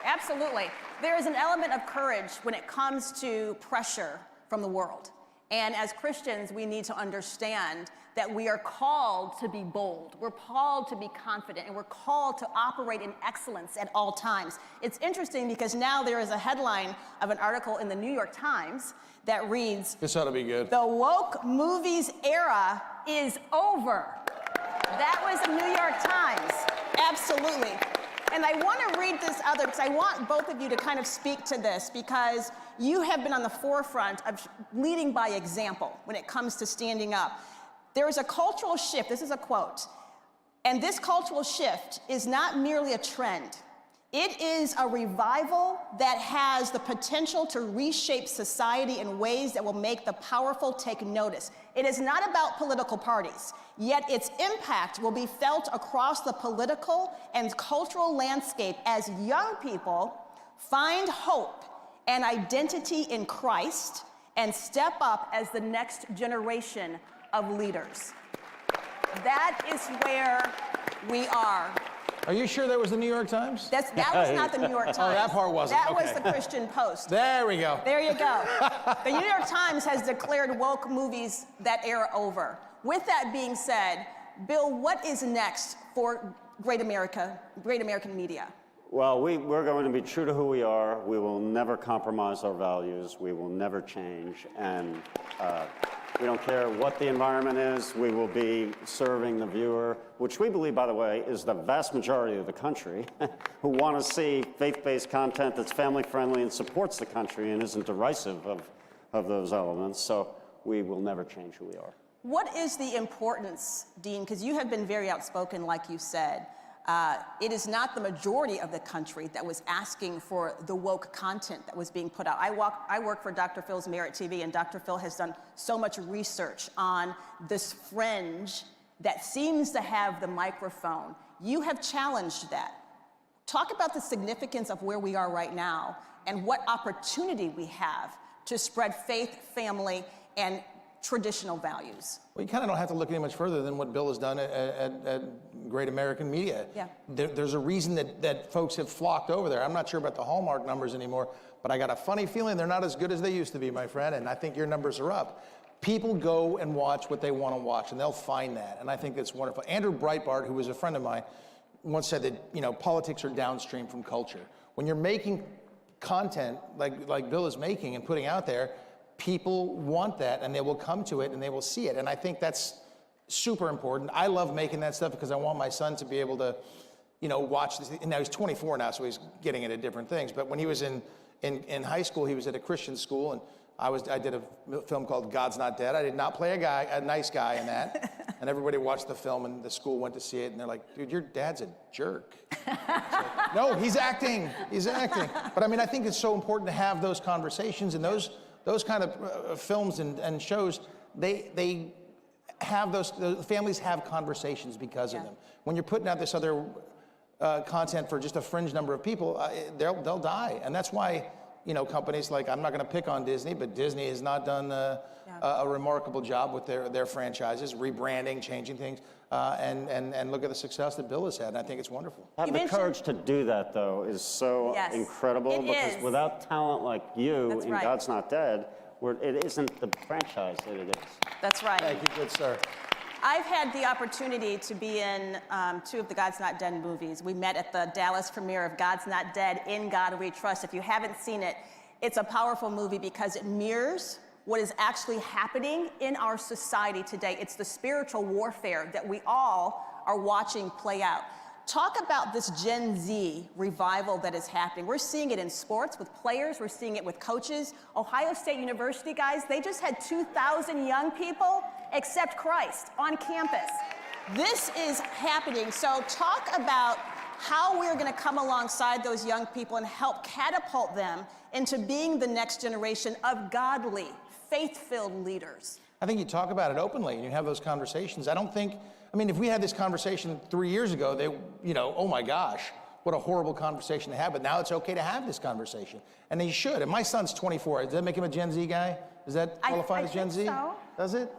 absolutely. There is an element of courage when it comes to pressure from the world. And as Christians, we need to understand that we are called to be bold. We're called to be confident, and we're called to operate in excellence at all times. It's interesting because now there is a headline of an article in the New York Times that reads, "This ought to be good. The woke movies era is over." That was the New York Times. Absolutely. And I want to read this other, because I want both of you to kind of speak to this, because you have been on the forefront of leading by example when it comes to standing up. There is a cultural shift, this is a quote, and this cultural shift is not merely a trend. It is a revival that has the potential to reshape society in ways that will make the powerful take notice. It is not about political parties, yet its impact will be felt across the political and cultural landscape as young people find hope and identity in Christ and step up as the next generation of leaders. That is where we are. Are you sure that was the New York Times? That was not the New York Times. Oh, that part wasn't. That okay. was the Christian Post. There we go. There you go. The New York Times has declared woke movies that era over. With that being said, Bill, what is next for Great American media? Well, we're going to be true to who we are. We will never compromise our values. We will never change. And we don't care what the environment is. We will be serving the viewer, which we believe, by the way, is the vast majority of the country who want to see faith-based content that's family-friendly and supports the country and isn't derisive of those elements. So we will never change who we are. What is the importance, Dean, because you have been very outspoken, like you said. It is not the majority of the country that was asking for the woke content that was being put out. I work for Dr. Phil's Merit TV, and Dr. Phil has done so much research on this fringe that seems to have the microphone. You have challenged that. Talk about the significance of where we are right now and what opportunity we have to spread faith, family, and traditional values. Well, you kind of don't have to look any much further than what Bill has done at Great American Media. Yeah. There's a reason that folks have flocked over there. I'm not sure about the Hallmark numbers anymore, but I got a funny feeling they're not as good as they used to be, my friend, and I think your numbers are up. People go and watch what they want to watch, and they'll find that, and I think that's wonderful. Andrew Breitbart, who was a friend of mine, once said that, you know, politics are downstream from culture. When you're making content like Bill is making and putting out there, people want that, and they will come to it, and they will see it. And I think that's super important. I love making that stuff because I want my son to be able to, you know, watch this. Now he's 24 now, so he's getting into different things. But when he was in high school, he was at a Christian school, and I did a film called God's Not Dead. I did not play a nice guy in that. And everybody watched the film, and the school went to see it, and they're like, dude, your dad's a jerk. Like, no, he's acting. He's acting. But I mean, I think it's so important to have those conversations, and those kind of films and shows, they have the families have conversations because of them. When you're putting out this other content for just a fringe number of people, they'll die. And that's why, you know, companies like, I'm not going to pick on Disney, but Disney has not done a remarkable job with their franchises, rebranding, changing things, and look at the success that Bill has had, and I think it's wonderful. Having the courage to do that, though, is so incredible, because without talent like you in God's Not Dead, it isn't the franchise that it is. That's right. Thank you, good sir. I've had the opportunity to be in 2 of the God's Not Dead movies. We met at the Dallas premiere of God's Not Dead, In God We Trust. If you haven't seen it, it's a powerful movie because it mirrors what is actually happening in our society today. It's the spiritual warfare that we all are watching play out. Talk about this Gen Z revival that is happening. We're seeing it in sports with players. We're seeing it with coaches. Ohio State University, guys, they just had 2,000 young people accept Christ on campus. This is happening. So talk about how we're going to come alongside those young people and help catapult them into being the next generation of godly, faith-filled leaders. I think you talk about it openly and you have those conversations. I mean, if we had this conversation 3 years ago, oh my gosh, what a horrible conversation to have. But now it's okay to have this conversation. And they should. And my son's 24. Does that make him a Gen Z guy? Does that qualify as Gen Z? So. Does it?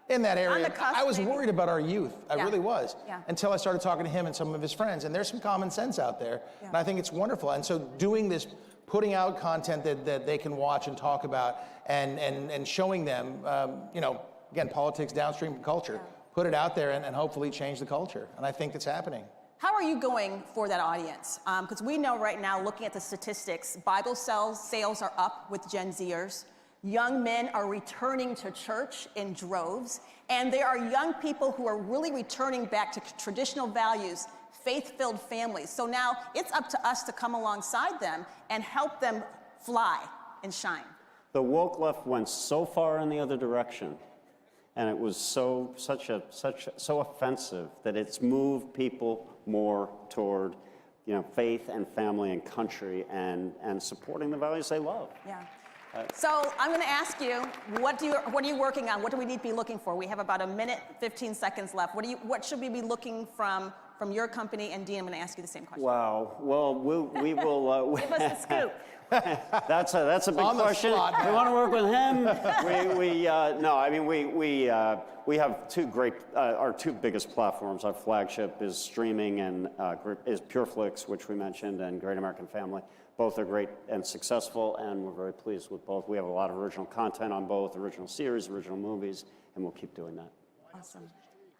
In that area. On the cusp, I was maybe. worried about our youth. I really was. Yeah. Until I started talking to him and some of his friends. And there's some common sense out there. Yeah. And I think it's wonderful. And so doing this, putting out content that they can watch and talk about and showing them, again, politics downstream from culture. Yeah. Put it out there and hopefully change the culture. And I think it's happening. How are you going for that audience? Because we know right now, looking at the statistics, Bible sales are up with Gen Zers. Young men are returning to church in droves. And there are young people who are really returning back to traditional values, faith-filled families. So now it's up to us to come alongside them and help them fly and shine. The woke left went so far in the other direction, and it was so offensive that it's moved people more toward, faith and family and country and supporting the values they love. Yeah. So I'm going to ask you, what are you working on? What do we need to be looking for? We have about 1 minute, 15 seconds left. What should we be looking from your company? And Dean, I'm going to ask you the same question. Wow. Well, we will. Give us the scoop. That's a big question. Spot, we want to work with him. We have two great. Our two biggest platforms. Our flagship is streaming and is PureFlix, which we mentioned, and Great American Family. Both are great and successful, and we're very pleased with both. We have a lot of original content on both, original series, original movies, and we'll keep doing that. Awesome.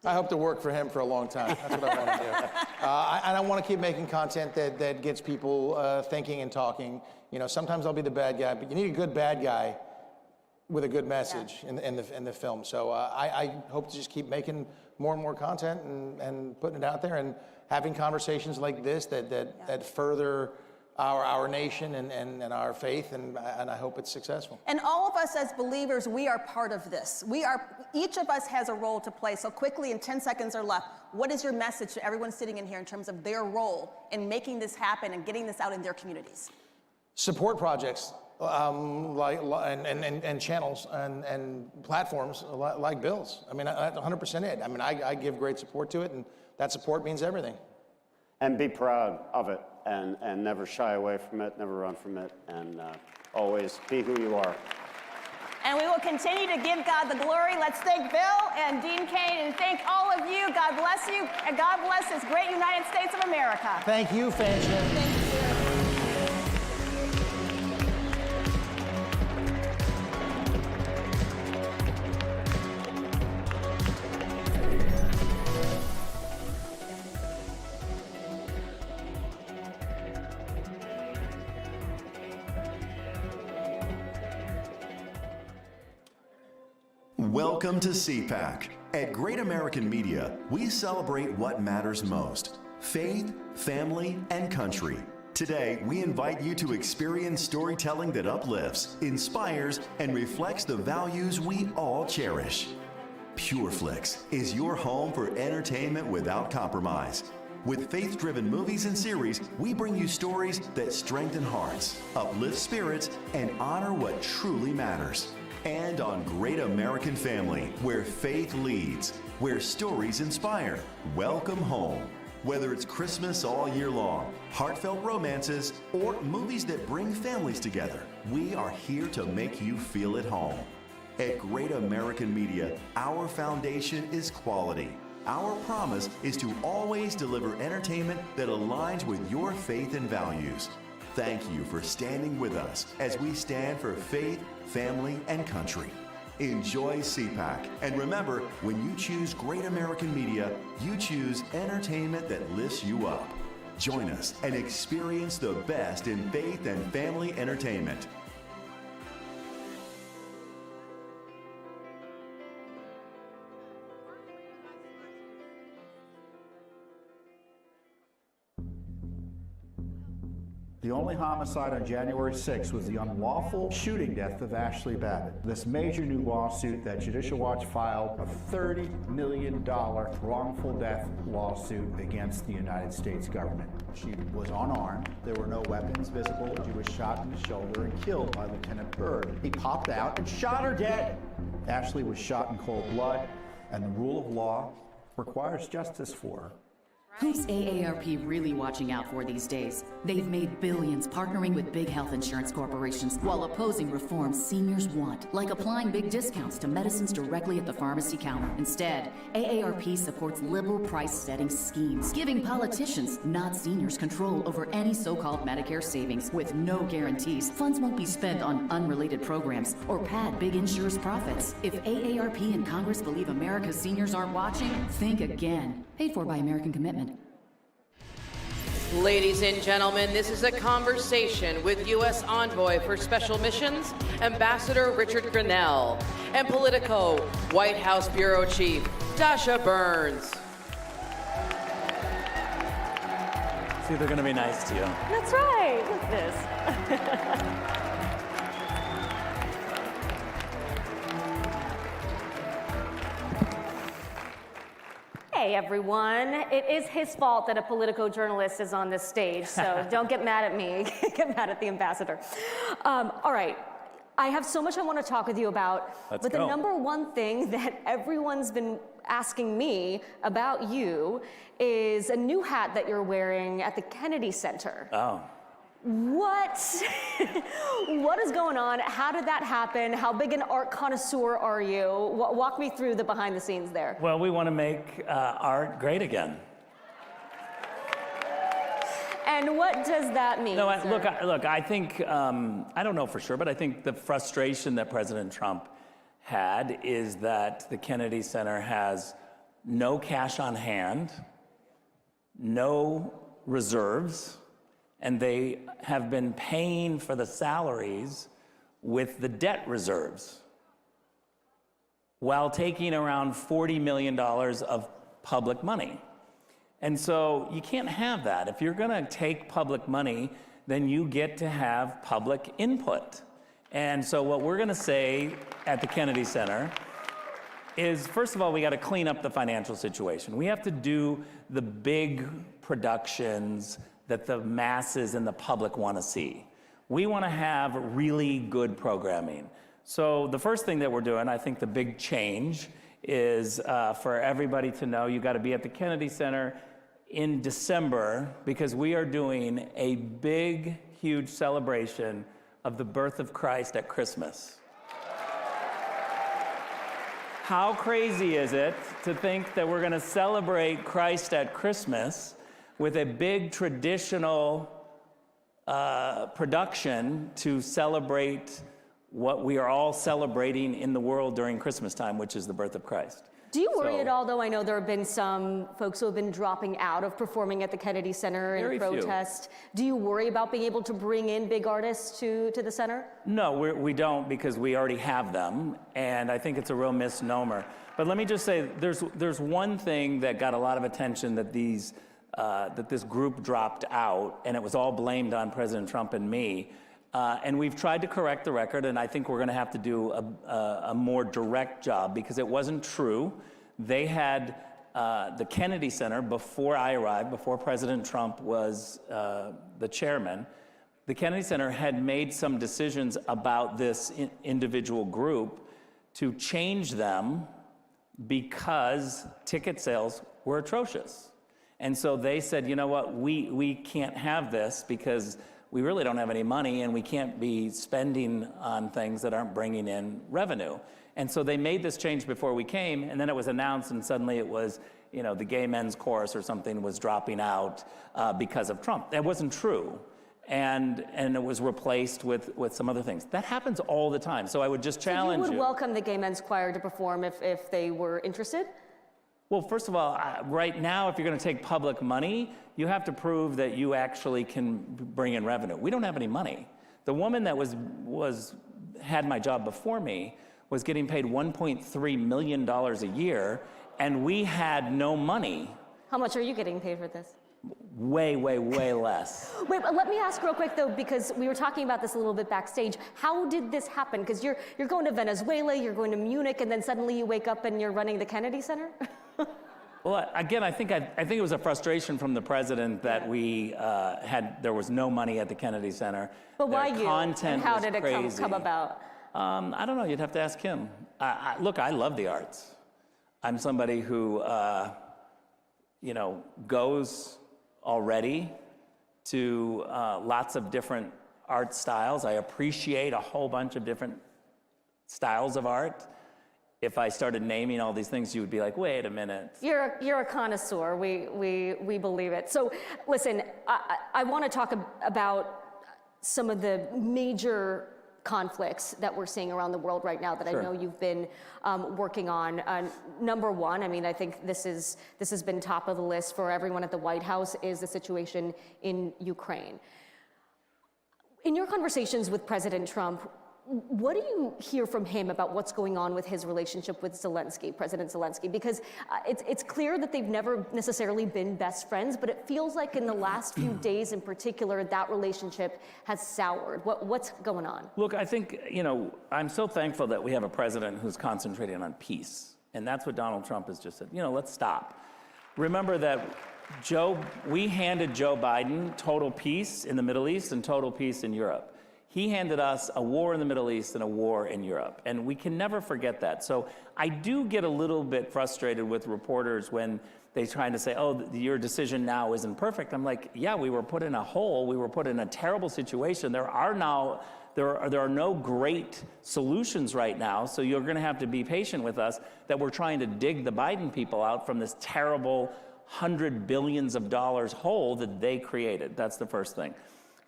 I hope to work for him for a long time. That's what I want to do. And I want to keep making content that gets people thinking and talking. Sometimes I'll be the bad guy, but you need a good bad guy with a good message in the film. So I hope to just keep making more and more content and putting it out there and having conversations like this that further our nation and our faith, and I hope it's successful. And all of us as believers, we are part of this. Each of us has a role to play. So quickly, in 10 seconds or left, what is your message to everyone sitting in here in terms of their role in making this happen and getting this out in their communities? Support projects and channels and platforms like Bill's. I mean, that's 100% it. I mean, I give great support to it, and that support means everything. And be proud of it, and never shy away from it, never run from it, and always be who you are. And we will continue to give God the glory. Let's thank Bill and Dean Cain, and thank all of you. God bless you, and God bless this great United States of America. Thank you, Fanchon. Thank you. Welcome to CPAC. At Great American Media, we celebrate what matters most: faith, family, and country. Today, we invite you to experience storytelling that uplifts, inspires, and reflects the values we all cherish. PureFlix is your home for entertainment without compromise. With faith-driven movies and series, we bring you stories that strengthen hearts, uplift spirits, and honor what truly matters. And on Great American Family, where faith leads, where stories inspire. Welcome home. Whether it's Christmas all year long, heartfelt romances, or movies that bring families together, we are here to make you feel at home. At Great American Media, our foundation is quality. Our promise is to always deliver entertainment that aligns with your faith and values. Thank you for standing with us as we stand for faith, family, and country. Enjoy CPAC, and remember, when you choose Great American Media, you choose entertainment that lifts you up. Join us and experience the best in faith and family entertainment. The only homicide on January 6th was the unlawful shooting death of Ashley Babbitt. This major new lawsuit that Judicial Watch filed, a $30 million wrongful death lawsuit against the United States government. She was unarmed. There were no weapons visible. She was shot in the shoulder and killed by Lieutenant Byrd. He popped out and shot her dead. Ashley was shot in cold blood, and the rule of law requires justice for her. Who's AARP really watching out for these days? They've made billions partnering with big health insurance corporations while opposing reforms seniors want, like applying big discounts to medicines directly at the pharmacy counter. Instead, AARP supports liberal price-setting schemes, giving politicians, not seniors, control over any so-called Medicare savings with no guarantees. Funds won't be spent on unrelated programs or pad big insurers' profits. If AARP and Congress believe America's seniors aren't watching, think again. Paid for by American Commitment. Ladies and gentlemen, this is a conversation with U.S. Envoy for Special Missions, Ambassador Richard Grinnell, and Politico White House Bureau Chief Dasha Burns. See, they're going to be nice to you. That's right. Look at this. Hey everyone, it is his fault that a Politico journalist is on this stage, so don't get mad at me, get mad at the ambassador. All right, I have so much I want to talk with you about, but the number one thing that everyone's been asking me about you is a new hat that you're wearing at the Kennedy Center. Oh. What? What is going on? How did that happen? How big an art connoisseur are you? Walk me through the behind the scenes there. Well, we want to make art great again. And what does that mean? No, look, I think, I don't know for sure, but I think the frustration that President Trump had is that the Kennedy Center has no cash on hand, no reserves, and they have been paying for the salaries with the debt reserves while taking around $40 million of public money. And so you can't have that. If you're gonna take public money, then you get to have public input. And so what we're gonna say at the Kennedy Center is, first of all, we gotta clean up the financial situation. We have to do the big productions that the masses and the public want to see. We want to have really good programming. So the first thing that we're doing, I think the big change is for everybody to know you got to be at the Kennedy Center in December because we are doing a big, huge celebration of the birth of Christ at Christmas. How crazy is it to think that we're going to celebrate Christ at Christmas with a big traditional production to celebrate what we are all celebrating in the world during Christmas time, which is the birth of Christ. Do you worry at all, though? I know there have been some folks who have been dropping out of performing at the Kennedy Center in protest. Do you worry about being able to bring in big artists to the center? No, we don't, because we already have them, and I think it's a real misnomer. But let me just say, there's one thing that got a lot of attention that this group dropped out, and it was all blamed on President Trump and me. And we've tried to correct the record, and I think we're going to have to do a more direct job because it wasn't true. They had the Kennedy Center before I arrived, before President Trump was the chairman. The Kennedy Center had made some decisions about this individual group to change them because ticket sales were atrocious. And so they said, you know what, we can't have this because we really don't have any money and we can't be spending on things that aren't bringing in revenue. And so they made this change before we came, and then it was announced, and suddenly it was, you know, the gay men's chorus or something was dropping out because of Trump. That wasn't true. And it was replaced with some other things. That happens all the time. So I would just challenge you. So you would welcome the gay men's choir to perform if they were interested? Well, first of all, right now, if you're going to take public money, you have to prove that you actually can bring in revenue. We don't have any money. The woman that had my job before me was getting paid $1.3 million a year, and we had no money. How much are you getting paid for this? way, way, way less. Wait, but let me ask real quick though, because we were talking about this a little bit backstage. How did this happen? Because you're going to Venezuela, you're going to Munich, and then suddenly you wake up and you're running the Kennedy Center? Well, again, I think it was a frustration from the president that there was no money at the Kennedy Center. But why Their you? content And how was did it crazy. come about? I don't know, you'd have to ask him. Look, I love the arts. I'm somebody who, goes already to lots of different art styles. I appreciate a whole bunch of different styles of art. If I started naming all these things, you would be like, wait a minute. You're a connoisseur. We believe it. So listen, I want to talk about some of the major conflicts that we're seeing around the world right now that Sure. I know you've been working on. Number one, I mean, I think this has been top of the list for everyone at the White House, is the situation in Ukraine. In your conversations with President Trump, what do you hear from him about what's going on with his relationship with Zelensky, President Zelensky? Because it's clear that they've never necessarily been best friends, but it feels like in the last few days in particular, that relationship has soured. What's going on? Look, I think, I'm so thankful that we have a president who's concentrating on peace. And that's what Donald Trump has just said. Let's stop. Remember that we handed Joe Biden total peace in the Middle East and total peace in Europe. He handed us a war in the Middle East and a war in Europe. And we can never forget that. So I do get a little bit frustrated with reporters when they're trying to say, oh, your decision now isn't perfect. I'm like, yeah, we were put in a hole. We were put in a terrible situation. There are no great solutions right now. So you're going to have to be patient with us that we're trying to dig the Biden people out from this terrible $100 billion hole that they created. That's the first thing.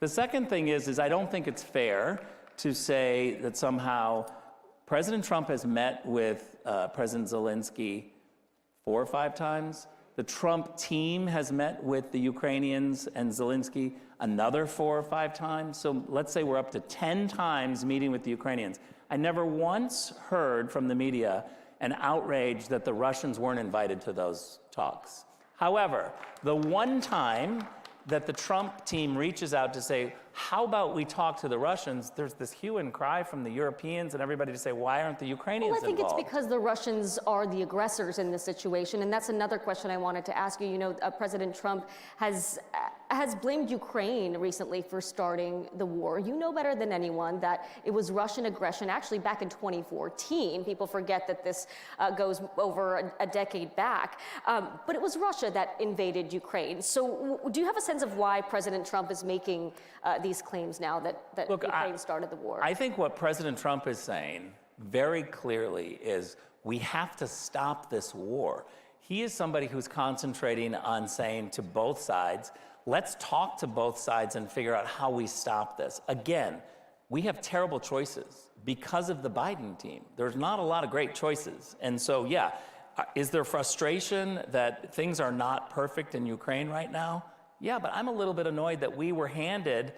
The second thing is I don't think it's fair to say that somehow President Trump has met with President Zelensky 4 or 5 times. The Trump team has met with the Ukrainians and Zelensky another 4 or 5 times. So let's say we're up to 10 times meeting with the Ukrainians. I never once heard from the media an outrage that the Russians weren't invited to those talks. However, the one time that the Trump team reaches out to say, how about we talk to the Russians, there's this hue and cry from the Europeans and everybody to say, why aren't the Ukrainians involved? Well, I think it's because the Russians are the aggressors in this situation, and that's another question I wanted to ask you. President Trump has blamed Ukraine recently for starting the war. You know better than anyone that it was Russian aggression, actually back in 2014. People forget that this goes over a decade back. But it was Russia that invaded Ukraine. So do you have a sense of why President Trump is making these claims now that Ukraine started the war? I think what President Trump is saying very clearly is we have to stop this war. He is somebody who's concentrating on saying to both sides, let's talk to both sides and figure out how we stop this. Again, we have terrible choices because of the Biden team. There's not a lot of great choices. And so, yeah, is there frustration that things are not perfect in Ukraine right now? Yeah, but I'm a little bit annoyed that we were handed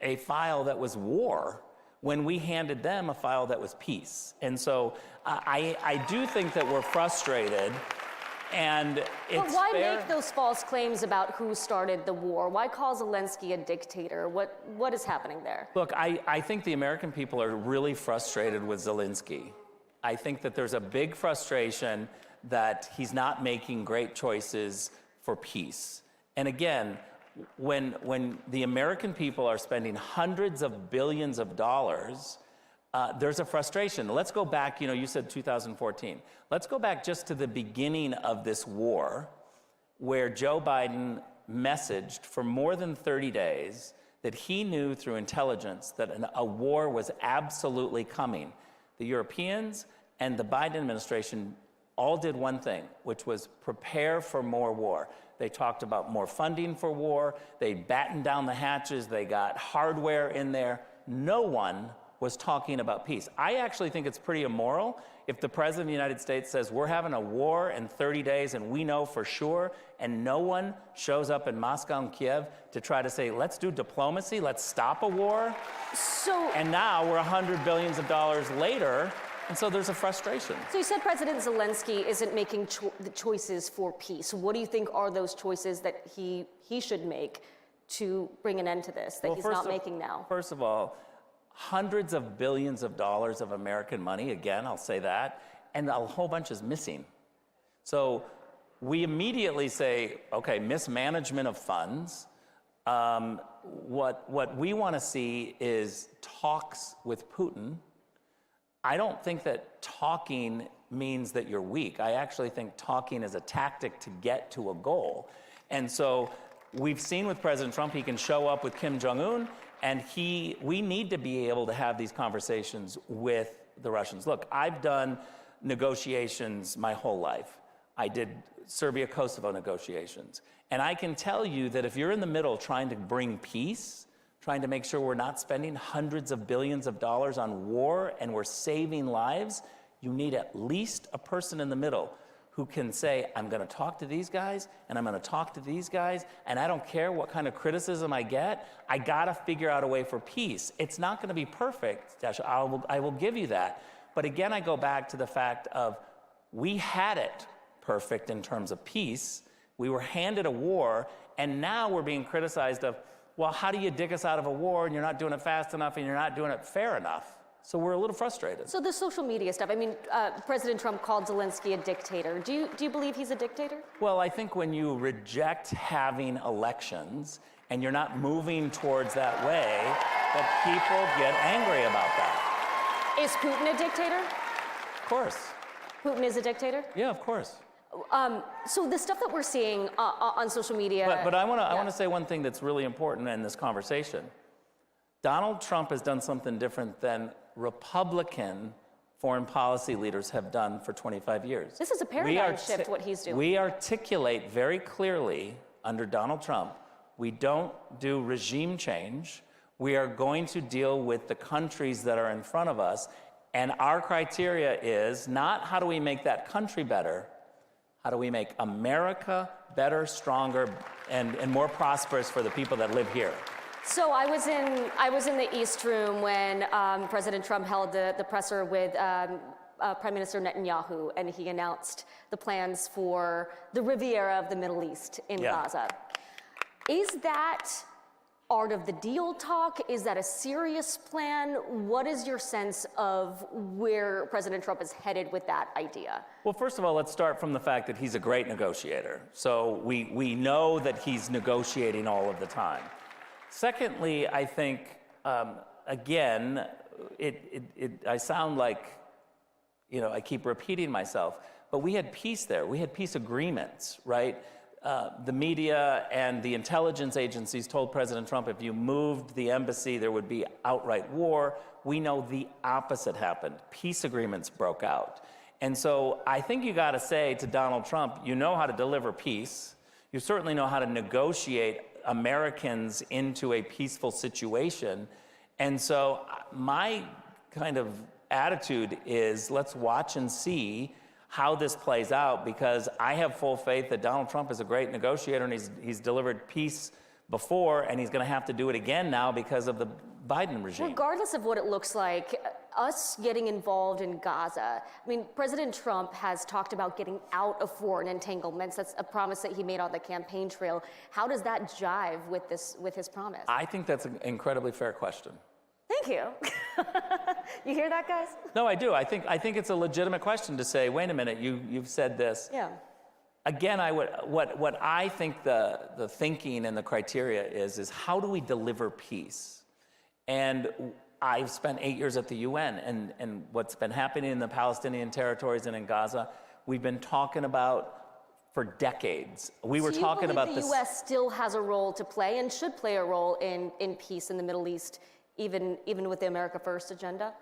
a file that was war when we handed them a file that was peace. And so I do think that we're frustrated. And it's But why fair. make those false claims about who started the war? Why call Zelensky a dictator? What is happening there? Look, I think the American people are really frustrated with Zelensky. I think that there's a big frustration that he's not making great choices for peace. And again, when the American people are spending hundreds of billions of dollars, there's a frustration. Let's go back, you said 2014. Let's go back just to the beginning of this war, where Joe Biden messaged for more than 30 days that he knew through intelligence that a war was absolutely coming. The Europeans and the Biden administration all did one thing, which was prepare for more war. They talked about more funding for war. They battened down the hatches. They got hardware in there. No one was talking about peace. I actually think it's pretty immoral if the President of the United States says we're having a war in 30 days and we know for sure, and no one shows up in Moscow and Kiev to try to say, let's do diplomacy, let's stop a war. And now we're $100 billion later, And so there's a frustration. So you said President Zelensky isn't making the choices for peace. What do you think are those choices that he should make to bring an end to this, that he's not making now? First of all, hundreds of billions of dollars of American money, again, I'll say that, and a whole bunch is missing. So we immediately say, okay, mismanagement of funds. What we want to see is talks with Putin. I don't think that talking means that you're weak. I actually think talking is a tactic to get to a goal. And so we've seen with President Trump, he can show up with Kim Jong-un, and we need to be able to have these conversations with the Russians. Look, I've done negotiations my whole life. I did Serbia-Kosovo negotiations. And I can tell you that if you're in the middle trying to bring peace, trying to make sure we're not spending hundreds of billions of dollars on war and we're saving lives, you need at least a person in the middle who can say, I'm going to talk to these guys, and I'm going to talk to these guys, and I don't care what kind of criticism I get, I got to figure out a way for peace. It's not going to be perfect, Dash, I will give you that. But again, I go back to the fact of we had it perfect in terms of peace. We were handed a war, and now we're being criticized of, well, how do you dig us out of a war and you're not doing it fast enough and you're not doing it fair enough? So we're a little frustrated. So the social media stuff, I mean, President Trump called Zelensky a dictator. Do you believe he's a dictator? Well, I think when you reject having elections and you're not moving towards that way, that people get angry about that. Is Putin a dictator? Of course. Putin is a dictator? Yeah, of course. So the stuff that we're seeing on social media. But I want to say one thing that's really important in this conversation. Donald Trump has done something different than Republican foreign policy leaders have done for 25 years. This is a paradigm shift, what he's doing. We articulate very clearly under Donald Trump, we don't do regime change. We are going to deal with the countries that are in front of us. And our criteria is not how do we make that country better, how do we make America better, stronger, and more prosperous for the people that live here? So I was in the East Room when President Trump held the presser with Prime Minister Netanyahu, and he announced the plans for the Riviera of the Middle East in Gaza. Is that art of the deal talk? Is that a serious plan? What is your sense of where President Trump is headed with that idea? Well, first of all, let's start from the fact that he's a great negotiator. So we know that he's negotiating all of the time. Secondly, I think, again, I sound like, I keep repeating myself, but we had peace there. We had peace agreements, right? The media and the intelligence agencies told President Trump if you moved the embassy, there would be outright war. We know the opposite happened. Peace agreements broke out. And so I think you got to say to Donald Trump, you know how to deliver peace. You certainly know how to negotiate Americans into a peaceful situation. And so my kind of attitude is let's watch and see how this plays out, because I have full faith that Donald Trump is a great negotiator, and he's delivered peace before, and he's going to have to do it again now because of the Biden regime. Regardless of what it looks like, us getting involved in Gaza, I mean, President Trump has talked about getting out of foreign entanglements. That's a promise that he made on the campaign trail. How does that jive with his promise? I think that's an incredibly fair question. Thank you. You hear that, guys? No, I do. I think it's a legitimate question to say, wait a minute, you've said this. Yeah. Again, what I think the thinking and the criteria is how do we deliver peace? And I've spent 8 years at the UN, and what's been happening in the Palestinian territories and in Gaza, we've been talking about for decades. We were talking about this. The U.S. still has a role to play and should play a role in peace in the Middle East, even with the America First agenda?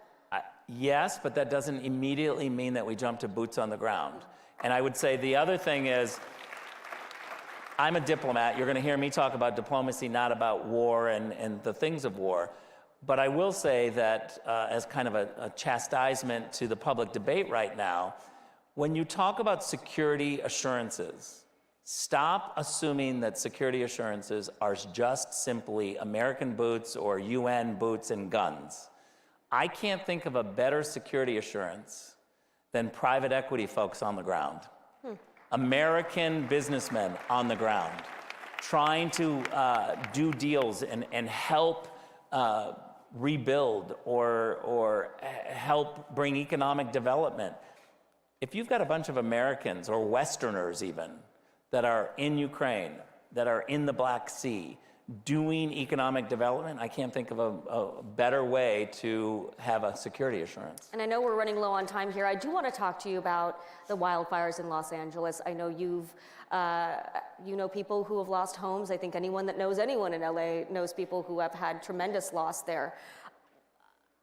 Yes, but that doesn't immediately mean that we jump to boots on the ground. And I would say the other thing is, I'm a diplomat. You're going to hear me talk about diplomacy, not about war and the things of war. But I will say that as kind of a chastisement to the public debate right now, when you talk about security assurances, stop assuming that security assurances are just simply American boots or UN boots and guns. I can't think of a better security assurance than private equity folks on the ground. American businessmen on the ground trying to do deals and help rebuild or help bring economic development. If you've got a bunch of Americans or Westerners even that are in Ukraine, that are in the Black Sea, doing economic development, I can't think of a better way to have a security assurance. And I know we're running low on time here. I do want to talk to you about the wildfires in Los Angeles. I know you know people who have lost homes. I think anyone that knows anyone in LA knows people who have had tremendous loss there.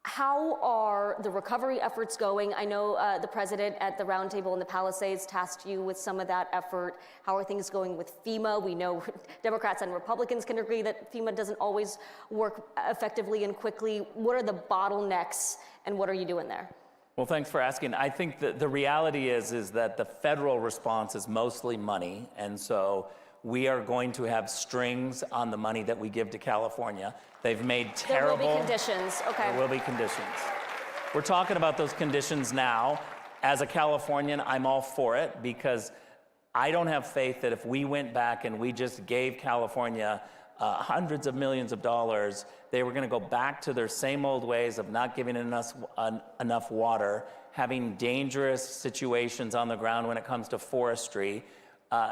How are the recovery efforts going? I know the president at the roundtable in the Palisades tasked you with some of that effort. How are things going with FEMA? We know Democrats and Republicans can agree that FEMA doesn't always work effectively and quickly. What are the bottlenecks and what are you doing there? Well, thanks for asking. I think the reality is that the federal response is mostly money, and so we are going to have strings on the money that we give to California. They've made terrible... There will be conditions, okay. There will be conditions. We're talking about those conditions now. As a Californian, I'm all for it because I don't have faith that if we went back and we just gave California hundreds of millions of dollars, they were gonna go back to their same old ways of not giving enough water, having dangerous situations on the ground when it comes to forestry.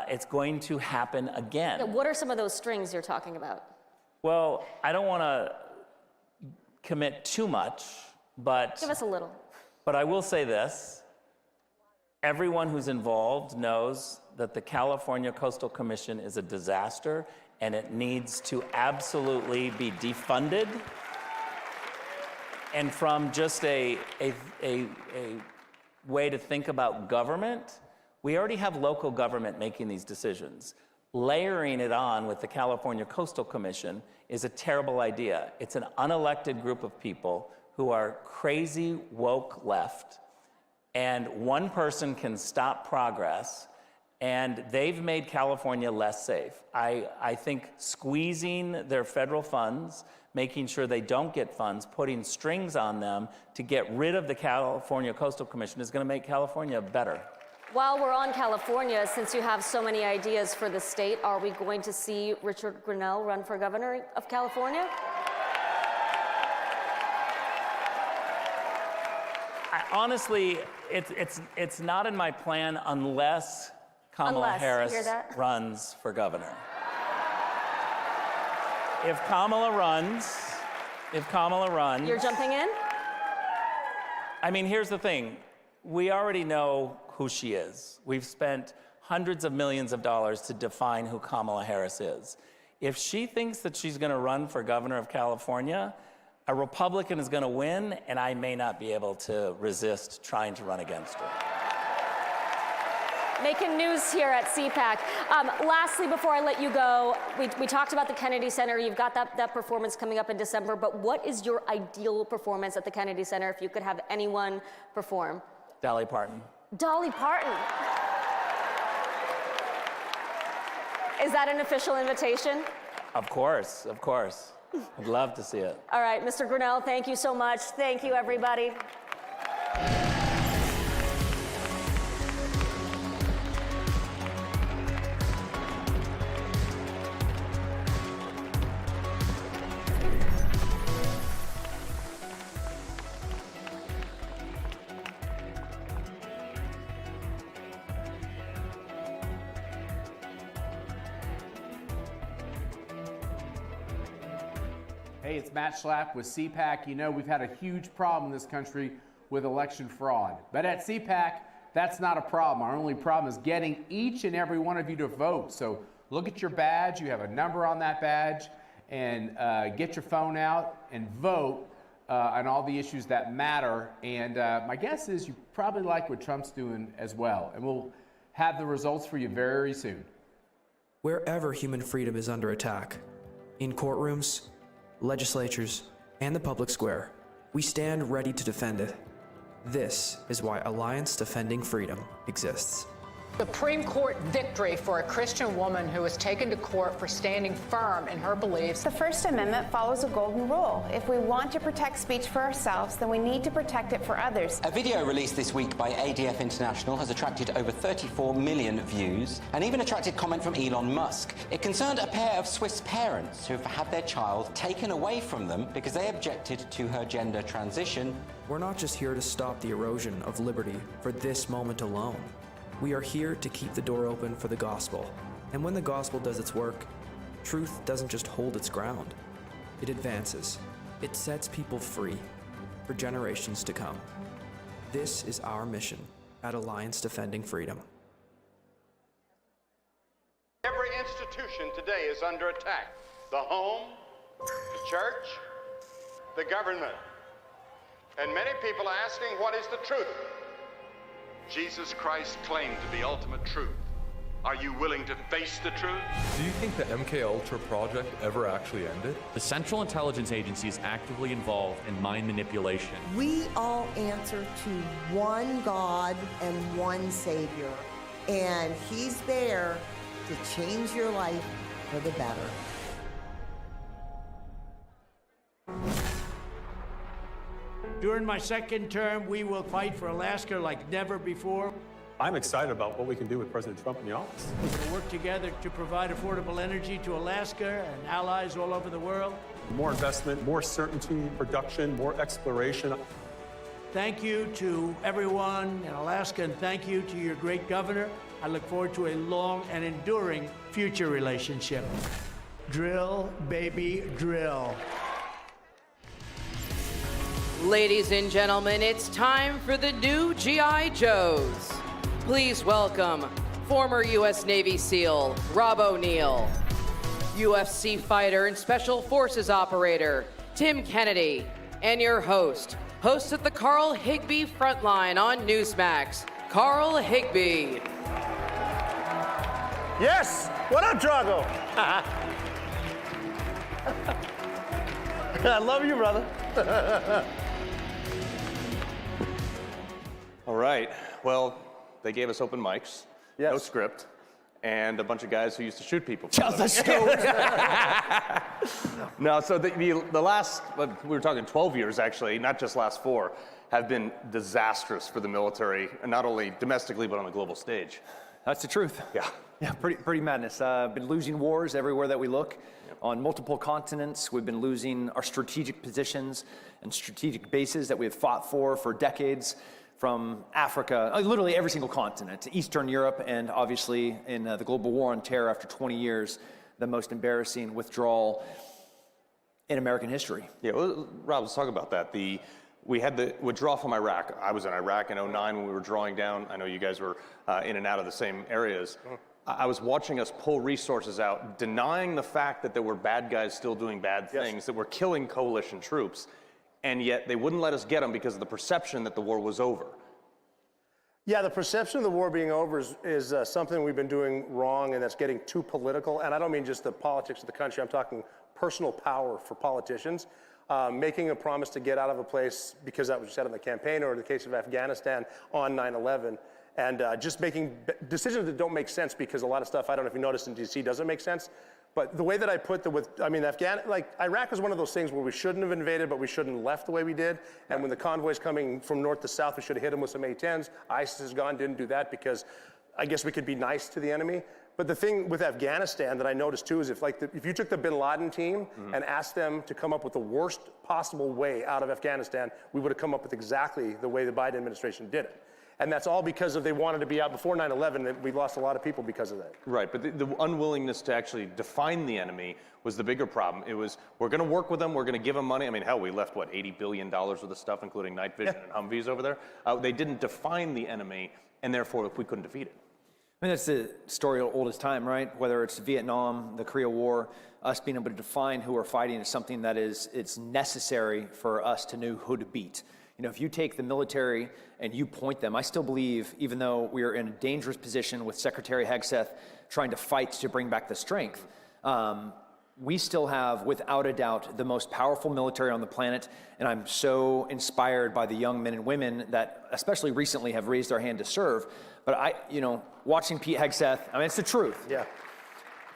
It's going to happen again. Yeah, what are some of those strings you're talking about? Well, I don't want to commit too much, but... Give us a little. But I will say this. Everyone who's involved knows that the California Coastal Commission is a disaster and it needs to absolutely be defunded. And from just a way to think about government, we already have local government making these decisions. Layering it on with the California Coastal Commission is a terrible idea. It's an unelected group of people who are crazy woke left, and one person can stop progress, and they've made California less safe. I think squeezing their federal funds, making sure they don't get funds, putting strings on them to get rid of the California Coastal Commission is going to make California better. While we're on California, since you have so many ideas for the state, are we going to see Richard Grinnell run for governor of California? Honestly, it's not in my plan unless Kamala Harris runs for governor. If Kamala runs... You're jumping in? I mean, here's the thing. We already know who she is. We've spent hundreds of millions of dollars to define who Kamala Harris is. If she thinks that she's going to run for governor of California, a Republican is going to win, and I may not be able to resist trying to run against her. Making news here at CPAC. Lastly, before I let you go, we talked about the Kennedy Center. You've got that performance coming up in December, but what is your ideal performance at the Kennedy Center if you could have anyone perform? Dolly Parton. Dolly Parton. Is that an official invitation? Of course, of course. I'd love to see it. All right, Mr. Grinnell, thank you so much. Thank you, everybody. Hey, it's Matt Schlapp with CPAC. You know, we've had a huge problem in this country with election fraud. But at CPAC, that's not a problem. Our only problem is getting each and every one of you to vote. So look at your badge. You have a number on that badge. And get your phone out and vote on all the issues that matter. And my guess is you probably like what Trump's doing as well. And we'll have the results for you very soon. Wherever human freedom is under attack, in courtrooms, legislatures, and the public square, we stand ready to defend it. This is why Alliance Defending Freedom exists. Supreme Court victory for a Christian woman who was taken to court for standing firm in her beliefs. The First Amendment follows a golden rule. If we want to protect speech for ourselves, then we need to protect it for others. A video released this week by ADF International has attracted over 34 million views and even attracted comment from Elon Musk. It concerned a pair of Swiss parents who have had their child taken away from them because they objected to her gender transition. We're not just here to stop the erosion of liberty for this moment alone. We are here to keep the door open for the gospel. And when the gospel does its work, truth doesn't just hold its ground. It advances. It sets people free for generations to come. This is our mission at Alliance Defending Freedom. Every institution today is under attack. The home, the church, the government. And many people are asking, what is the truth? Jesus Christ claimed to be ultimate truth. Are you willing to face the truth? Do you think the MKUltra project ever actually ended? The Central Intelligence Agency is actively involved in mind manipulation. We all answer to one God and one Savior, and He's there to change your life for the better. During my second term, we will fight for Alaska like never before. I'm excited about what we can do with President Trump in the office. We'll work together to provide affordable energy to Alaska and allies all over the world. More investment, more certainty, production, more exploration. Thank you to everyone in Alaska, and thank you to your great governor. I look forward to a long and enduring future relationship. Drill, baby, drill. Ladies and gentlemen, it's time for the new G.I. Joes. Please welcome former U.S. Navy SEAL Rob O'Neill, UFC fighter and Special Forces operator Tim Kennedy, and your host of the Carl Higbie Frontline on Newsmax, Carl Higbie. Yes! What up, Drago? I love you, brother. All right. Well, they gave us open mics, yes. No script, and a bunch of guys who used to shoot people. No, so the last, we were talking 12 years actually, not just last 4, have been disastrous for the military, not only domestically, but on the global stage. That's the truth. Yeah, pretty madness. Been losing wars everywhere that we look. On multiple continents, we've been losing our strategic positions and strategic bases that we have fought for decades, from Africa, literally every single continent, to Eastern Europe, and obviously in the global war on terror after 20 years, the most embarrassing withdrawal in American history. Yeah, well, Rob, let's talk about that. We had the withdrawal from Iraq. I was in Iraq in 2009 when we were drawing down. I know you guys were in and out of the same areas. I was watching us pull resources out, denying the fact that there were bad guys still doing bad things, that were killing coalition troops, and yet they wouldn't let us get them because of the perception that the war was over. Yeah, the perception of the war being over is something we've been doing wrong, and that's getting too political. And I don't mean just the politics of the country. I'm talking personal power for politicians. Making a promise to get out of a place because that was said in the campaign, or in the case of Afghanistan on 9/11. And just making decisions that don't make sense, because a lot of stuff, I don't know if you noticed, in DC doesn't make sense. But the way that I put Iraq is one of those things where we shouldn't have invaded, but we shouldn't have left the way we did. And when the convoys coming from north to south, we should have hit them with some A-10s. ISIS is gone, didn't do that because I guess we could be nice to the enemy. But the thing with Afghanistan that I noticed too is if you took the bin Laden team and asked them to come up with the worst possible way out of Afghanistan, we would have come up with exactly the way the Biden administration did it. And that's all because they wanted to be out before 9/11, and we lost a lot of people because of that. Right, but the unwillingness to actually define the enemy was the bigger problem. It was, we're going to work with them, we're going to give them money. I mean, hell, we left, $80 billion worth of stuff, including night vision and Humvees over there. They didn't define the enemy, and therefore we couldn't defeat it. I mean, that's the story of old as time, right? Whether it's Vietnam, the Korea War, us being able to define who we're fighting is something that it's necessary for us to know who to beat. You know, if you take the military and you point them, I still believe, even though we are in a dangerous position with Secretary Hegseth trying to fight to bring back the strength, we still have, without a doubt, the most powerful military on the planet, and I'm so inspired by the young men and women that, especially recently, have raised their hand to serve. But watching Pete Hegseth, I mean, it's the truth. Yeah.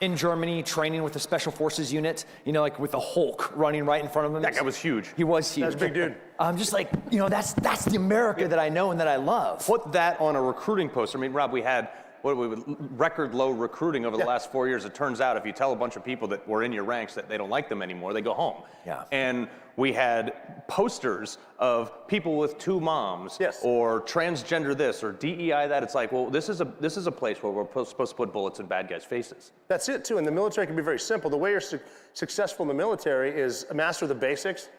In Germany, training with the Special Forces unit, like with the Hulk running right in front of him. That guy was huge. He was huge. That's a big dude. I'm just like, that's the America that I know and that I love. Put that on a recruiting poster. I mean, Rob, we had record low recruiting over the last 4 years. It turns out if you tell a bunch of people that were in your ranks that they don't like them anymore, they go home. Yeah. And we had posters of people with 2 moms, or transgender this, or DEI that. It's like, well, this is a place where we're supposed to put bullets in bad guys' faces. That's it too. And the military can be very simple. The way you're successful in the military is master the basics,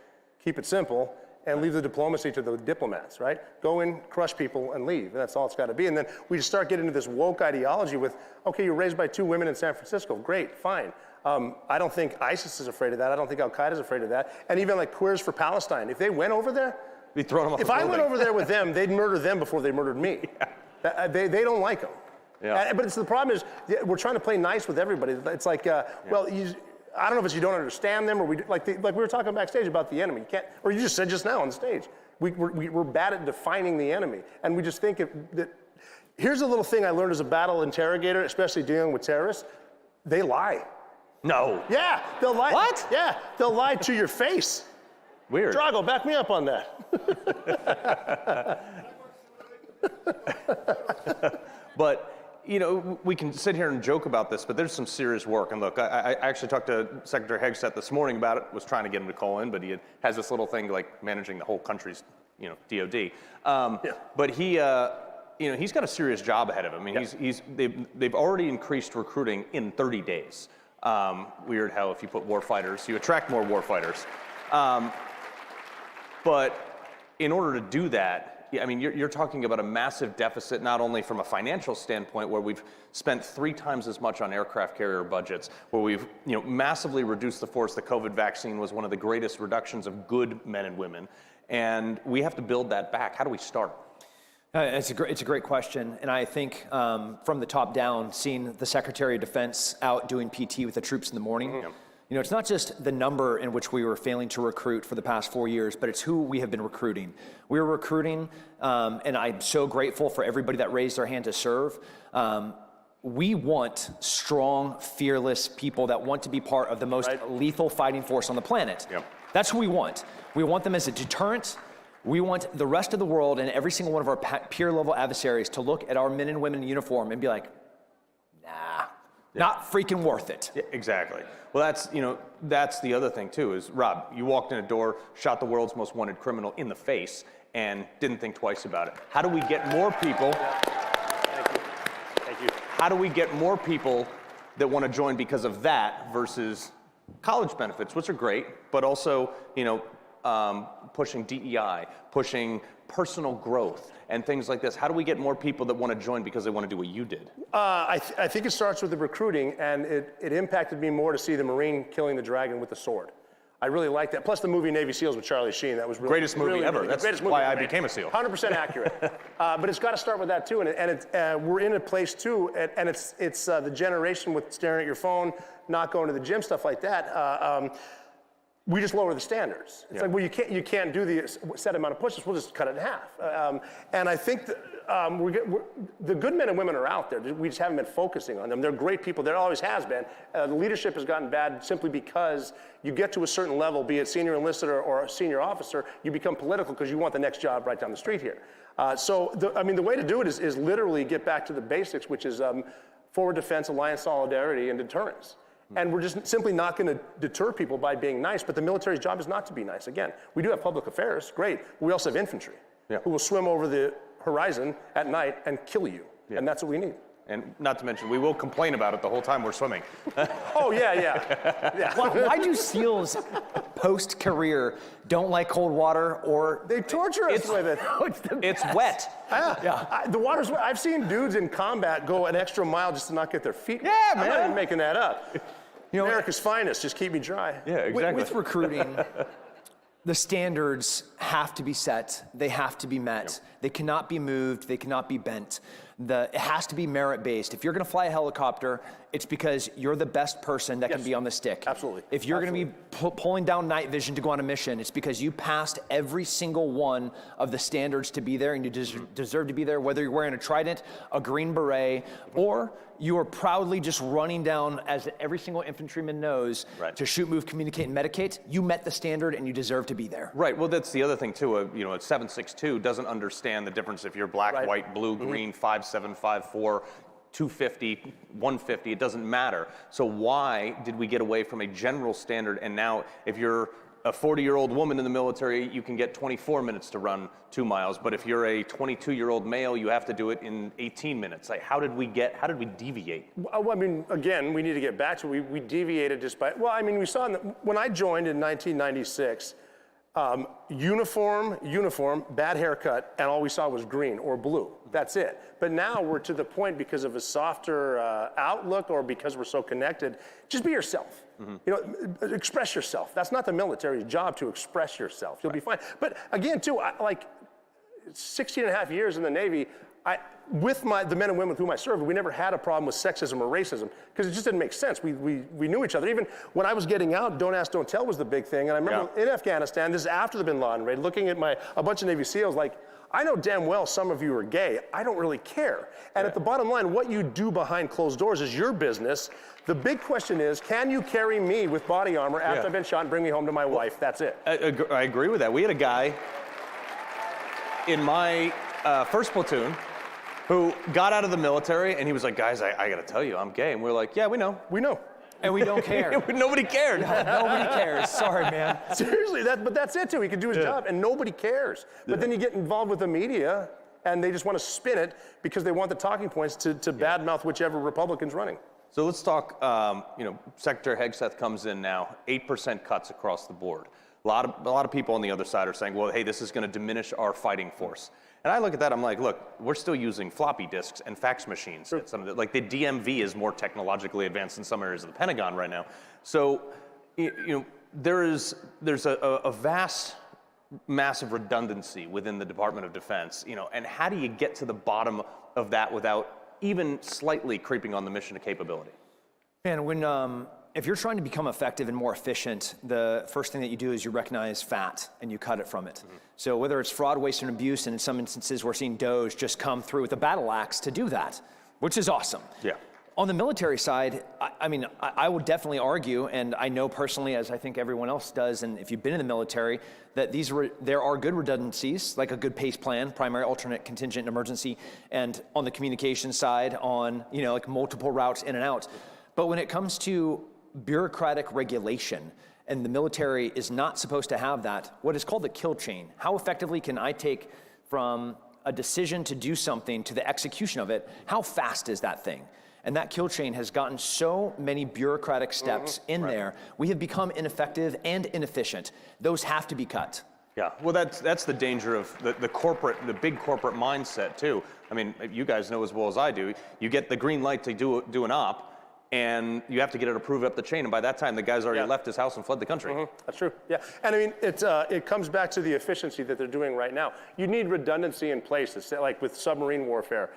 keep it simple, and leave the diplomacy to the diplomats, right? Go in, crush people, and leave. And that's all it's got to be. And then we just start getting into this woke ideology with, okay, you're raised by 2 women in San Francisco. Great, fine. I don't think ISIS is afraid of that. I don't think Al-Qaeda is afraid of that. And even like Queers for Palestine, if they went over there, they'd throw them off if I went over there with them, they'd murder them before they murdered me. Yeah. They don't like them. Yeah. But the problem is, we're trying to play nice with everybody. It's like, well, I don't know if it's you don't understand them, or like we were talking backstage about the enemy. You can't, or you just said just now on stage, we're bad at defining the enemy, and we just think that. Here's a little thing I learned as a battle interrogator, especially dealing with terrorists. They lie. No. Yeah, they'll lie. What? Yeah, they'll lie to your face. Weird. Drago, back me up on that. But. We can sit here and joke about this, but there's some serious work. And look, I actually talked to Secretary Hegseth this morning about it, was trying to get him to call in, but has this little thing like managing the whole country's, DOD. But he's got a serious job ahead of him. I mean, they've already increased recruiting in 30 days. Weird how if you put warfighters, you attract more warfighters. But in order to do that, I mean, you're talking about a massive deficit, not only from a financial standpoint, where we've spent 3 times as much on aircraft carrier budgets, where we've massively reduced the force. The COVID vaccine was one of the greatest reductions of good men and women, and we have to build that back. How do we start? It's a great question, and I think from the top down, seeing the Secretary of Defense out doing PT with the troops in the morning. Mm-hmm. It's not just the number in which we were failing to recruit for the past 4 years, but it's who we have been recruiting. We were recruiting, and I'm so grateful for everybody that raised their hand to serve. We want strong, fearless people that want to be part of the most lethal fighting force on the planet. Yep. That's who we want. We want them as a deterrent. We want the rest of the world and every single one of our peer-level adversaries to look at our men and women in uniform and be like, nah. Not freaking worth it. Yeah, exactly. Well, that's the other thing too, is Rob, you walked in a door, shot the world's most wanted criminal in the face, and didn't think twice about it. How do we get more people? Thank you. How do we get more people that want to join because of that versus college benefits, which are great, but also, pushing DEI, pushing personal growth, and things like this? How do we get more people that want to join because they want to do what you did? I think it starts with the recruiting, and it impacted me more to see the Marine killing the dragon with the sword. I really like that. Plus the movie Navy SEALs with Charlie Sheen. That was really, greatest movie really, ever. Really, That's greatest movie why I ever. became a SEAL. 100% accurate. But it's got to start with that too. And we're in a place too, and it's the generation with staring at your phone, not going to the gym, stuff like that. We just lower the standards. It's like, well, you can't do the set amount of pushes. We'll just cut it in half. And I think that, the good men and women are out there. We just haven't been focusing on them. They're great people. There always has been. The leadership has gotten bad simply because you get to a certain level, be it senior enlisted or a senior officer, you become political because you want the next job right down the street here. The way to do it is literally get back to the basics, which is forward defense, alliance solidarity, and deterrence. And we're just simply not going to deter people by being nice, but the military's job is not to be nice. Again, we do have public affairs, great. We also have infantry who will swim over the horizon at night and kill you, and that's what we need. And not to mention, we will complain about it the whole time we're swimming. Oh, yeah. Why do SEALs post-career don't like cold water, or they torture us with it? It's wet. The water's wet. I've seen dudes in combat go an extra mile just to not get their feet wet. Yeah, man. I'm not even making that up. America's finest, just keep me dry. Yeah, exactly. With recruiting, the standards have to be set. They have to be met. They cannot be moved. They cannot be bent. It has to be merit-based. If you're going to fly a helicopter, it's because you're the best person that can be on the stick. Absolutely. If you're going to be pulling down night vision to go on a mission, it's because you passed every single one of the standards to be there, and you deserve to be there, whether you're wearing a trident, a green beret, or you are proudly just running down, as every single infantryman knows, to shoot, move, communicate, and medicate. You met the standard, and you deserve to be there. Right. Well, that's the other thing too. A 7.62 doesn't understand the difference if you're black, white, blue, green, 5'7", 5'4", 250, 150. It doesn't matter. So why did we get away from a general standard? And now, if you're a 40-year-old woman in the military, you can get 24 minutes to run 2 miles. But if you're a 22-year-old male, you have to do it in 18 minutes. Like, how did we deviate? Well, I mean, again, we need to get back to we deviated just by, well, I mean, we saw when I joined in 1996, uniform, bad haircut, and all we saw was green or blue. That's it. But now we're to the point, because of a softer outlook, or because we're so connected, just be yourself. Express yourself. That's not the military's job to express yourself. You'll be fine. But again, too, like 16 and a half years in the Navy, with the men and women with whom I served, we never had a problem with sexism or racism, because it just didn't make sense. We knew each other. Even when I was getting out, don't ask, don't tell was the big thing. And I remember in Afghanistan, this is after the Bin Laden raid, looking at a bunch of Navy SEALs, like, I know damn well some of you are gay. I don't really care. And at the bottom line, what you do behind closed doors is your business. The big question is, can you carry me with body armor after I've been shot and bring me home to my wife? That's it. I agree with that. We had a guy in my first platoon who got out of the military, and he was like, guys, I got to tell you, I'm gay. And we're like, yeah, we know. We know. And we don't care. Nobody cared. Nobody cares. Sorry, man. Seriously, but that's it, too. He can do his job, and nobody cares. But then you get involved with the media, and they just want to spin it because they want the talking points to badmouth whichever Republican's running. So let's talk, Secretary Hegseth comes in now, 8% cuts across the board. A lot of people on the other side are saying, well, hey, this is going to diminish our fighting force. And I look at that, I'm like, look, we're still using floppy disks and fax machines. Sure. Like the DMV is more technologically advanced in some areas of the Pentagon right now. So, there's a vast, massive redundancy within the Department of Defense, and how do you get to the bottom of that without even slightly creeping on the mission of capability? And if you're trying to become effective and more efficient, the first thing that you do is you recognize fat and you cut it from it. So whether it's fraud, waste, and abuse, and in some instances we're seeing DOJ just come through with a battle axe to do that, which is awesome. Yeah. On the military side, I would definitely argue, and I know personally, as I think everyone else does, and if you've been in the military, that there are good redundancies, like a good PACE plan, primary, alternate, contingent, and emergency, and on the communication side, on like multiple routes in and out. But when it comes to bureaucratic regulation, and the military is not supposed to have that, what is called the kill chain. How effectively can I take from a decision to do something to the execution of it? How fast is that thing? And that kill chain has gotten so many bureaucratic steps in there. We have become ineffective and inefficient. Those have to be cut. Yeah, well, that's the danger of the big corporate mindset too. I mean, you guys know as well as I do. You get the green light to do an op, and you have to get it approved up the chain. And by that time, the guy's already left his house and fled the country. That's true. Yeah, and I mean, it comes back to the efficiency that they're doing right now. You need redundancy in place, like with submarine warfare.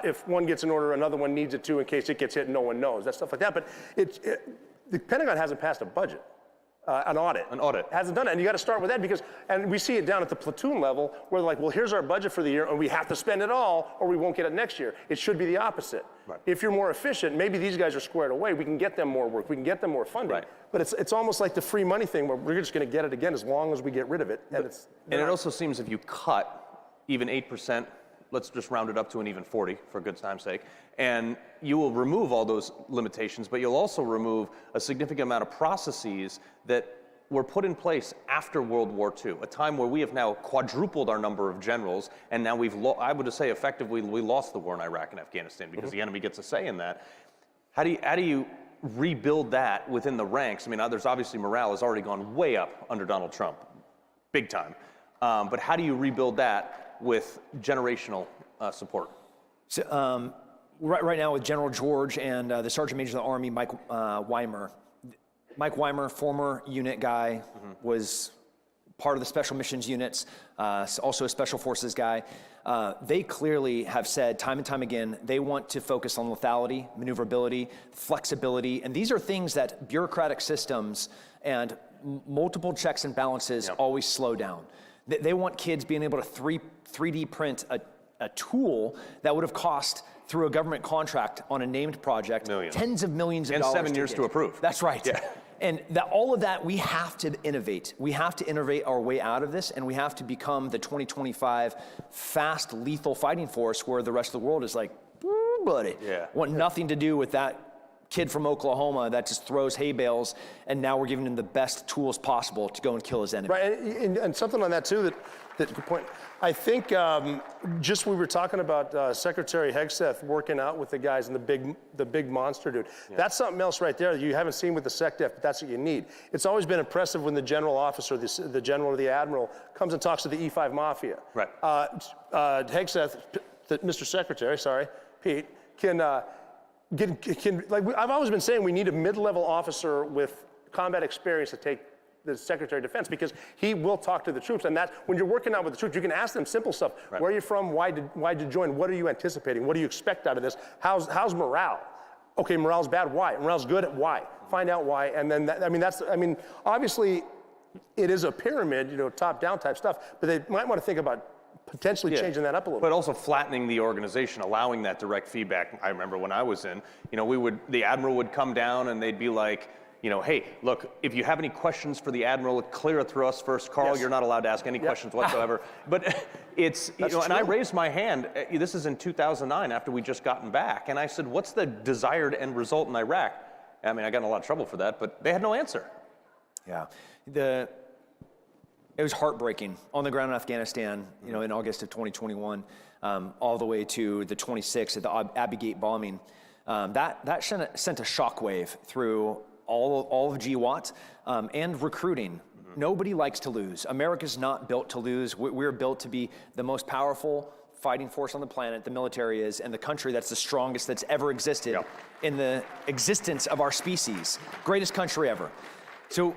If one gets an order, another one needs it too in case it gets hit and no one knows. That stuff like that. But the Pentagon hasn't passed a budget. An audit. Hasn't done it. And you got to start with that and we see it down at the platoon level where they're like, well, here's our budget for the year and we have to spend it all or we won't get it next year. It should be the opposite. Right. If you're more efficient, maybe these guys are squared away. We can get them more work. We can get them more funding. Right. But it's almost like the free money thing where we're just going to get it again as long as we get rid of it. And it also seems if you cut even 8%, let's just round it up to an even 40 for good time's sake, and you will remove all those limitations, but you'll also remove a significant amount of processes that were put in place after World War II, a time where we have now quadrupled our number of generals, and now I would say effectively we lost the war in Iraq and Afghanistan because the enemy gets a say in that. How do you rebuild that within the ranks? I mean, there's obviously morale has already gone way up under Donald Trump, big time, but how do you rebuild that with generational support? So, right now with General George and the Sergeant Major of the Army, Mike Weimer. Mike Weimer, former unit guy, was part of the special missions units, also a special forces guy. They clearly have said time and time again, they want to focus on lethality, maneuverability, flexibility, and these are things that bureaucratic systems and multiple checks and balances always slow down. They want kids being able to 3D print a tool that would have cost, through a government contract on a named project, tens of millions of dollars. And 7 years to approve. That's right. Yeah. And all of that, we have to innovate. We have to innovate our way out of this, and we have to become the 2025 fast, lethal fighting force where the rest of the world is like, buddy, want nothing to do with that kid from Oklahoma that just throws hay bales, and now we're giving him the best tools possible to go and kill his enemy. Right, and something on that too, that good point. I think just we were talking about Secretary Hegseth working out with the guys and the big monster dude. That's something else right there that you haven't seen with the SecDef, but that's what you need. It's always been impressive when the general officer, the general or the admiral, comes and talks to the E5 Mafia. Right. Hegseth, Mr. Secretary, sorry, Pete, can like I've always been saying, we need a mid-level officer with combat experience to take the Secretary of Defense, because he will talk to the troops, and that when you're working out with the troops, you can ask them simple stuff. Right. Where are you from? Why did you join? What are you anticipating? What do you expect out of this? How's morale? Okay, morale's bad. Why? Morale's good. Why? Find out why, and then obviously, it is a pyramid, top-down type stuff, but they might want to think about potentially changing that up a little bit. But also flattening the organization, allowing that direct feedback. I remember when I was in, the Admiral would come down and they'd be like, hey, look, if you have any questions for the Admiral, clear it through us first. Carl, you're not allowed to ask any questions whatsoever. But it's, and I raised my hand, this is in 2009 after we just gotten back, and I said, what's the desired end result in Iraq? I mean, I got in a lot of trouble for that, but they had no answer. Yeah. It was heartbreaking on the ground in Afghanistan, in August of 2021, all the way to the 26th at the Abbey Gate bombing. That sent a shockwave through all of GWAT and recruiting. Nobody likes to lose. America's not built to lose. We're built to be the most powerful fighting force on the planet, the military is, and the country that's the strongest that's ever existed in the existence of our species. Greatest country ever. So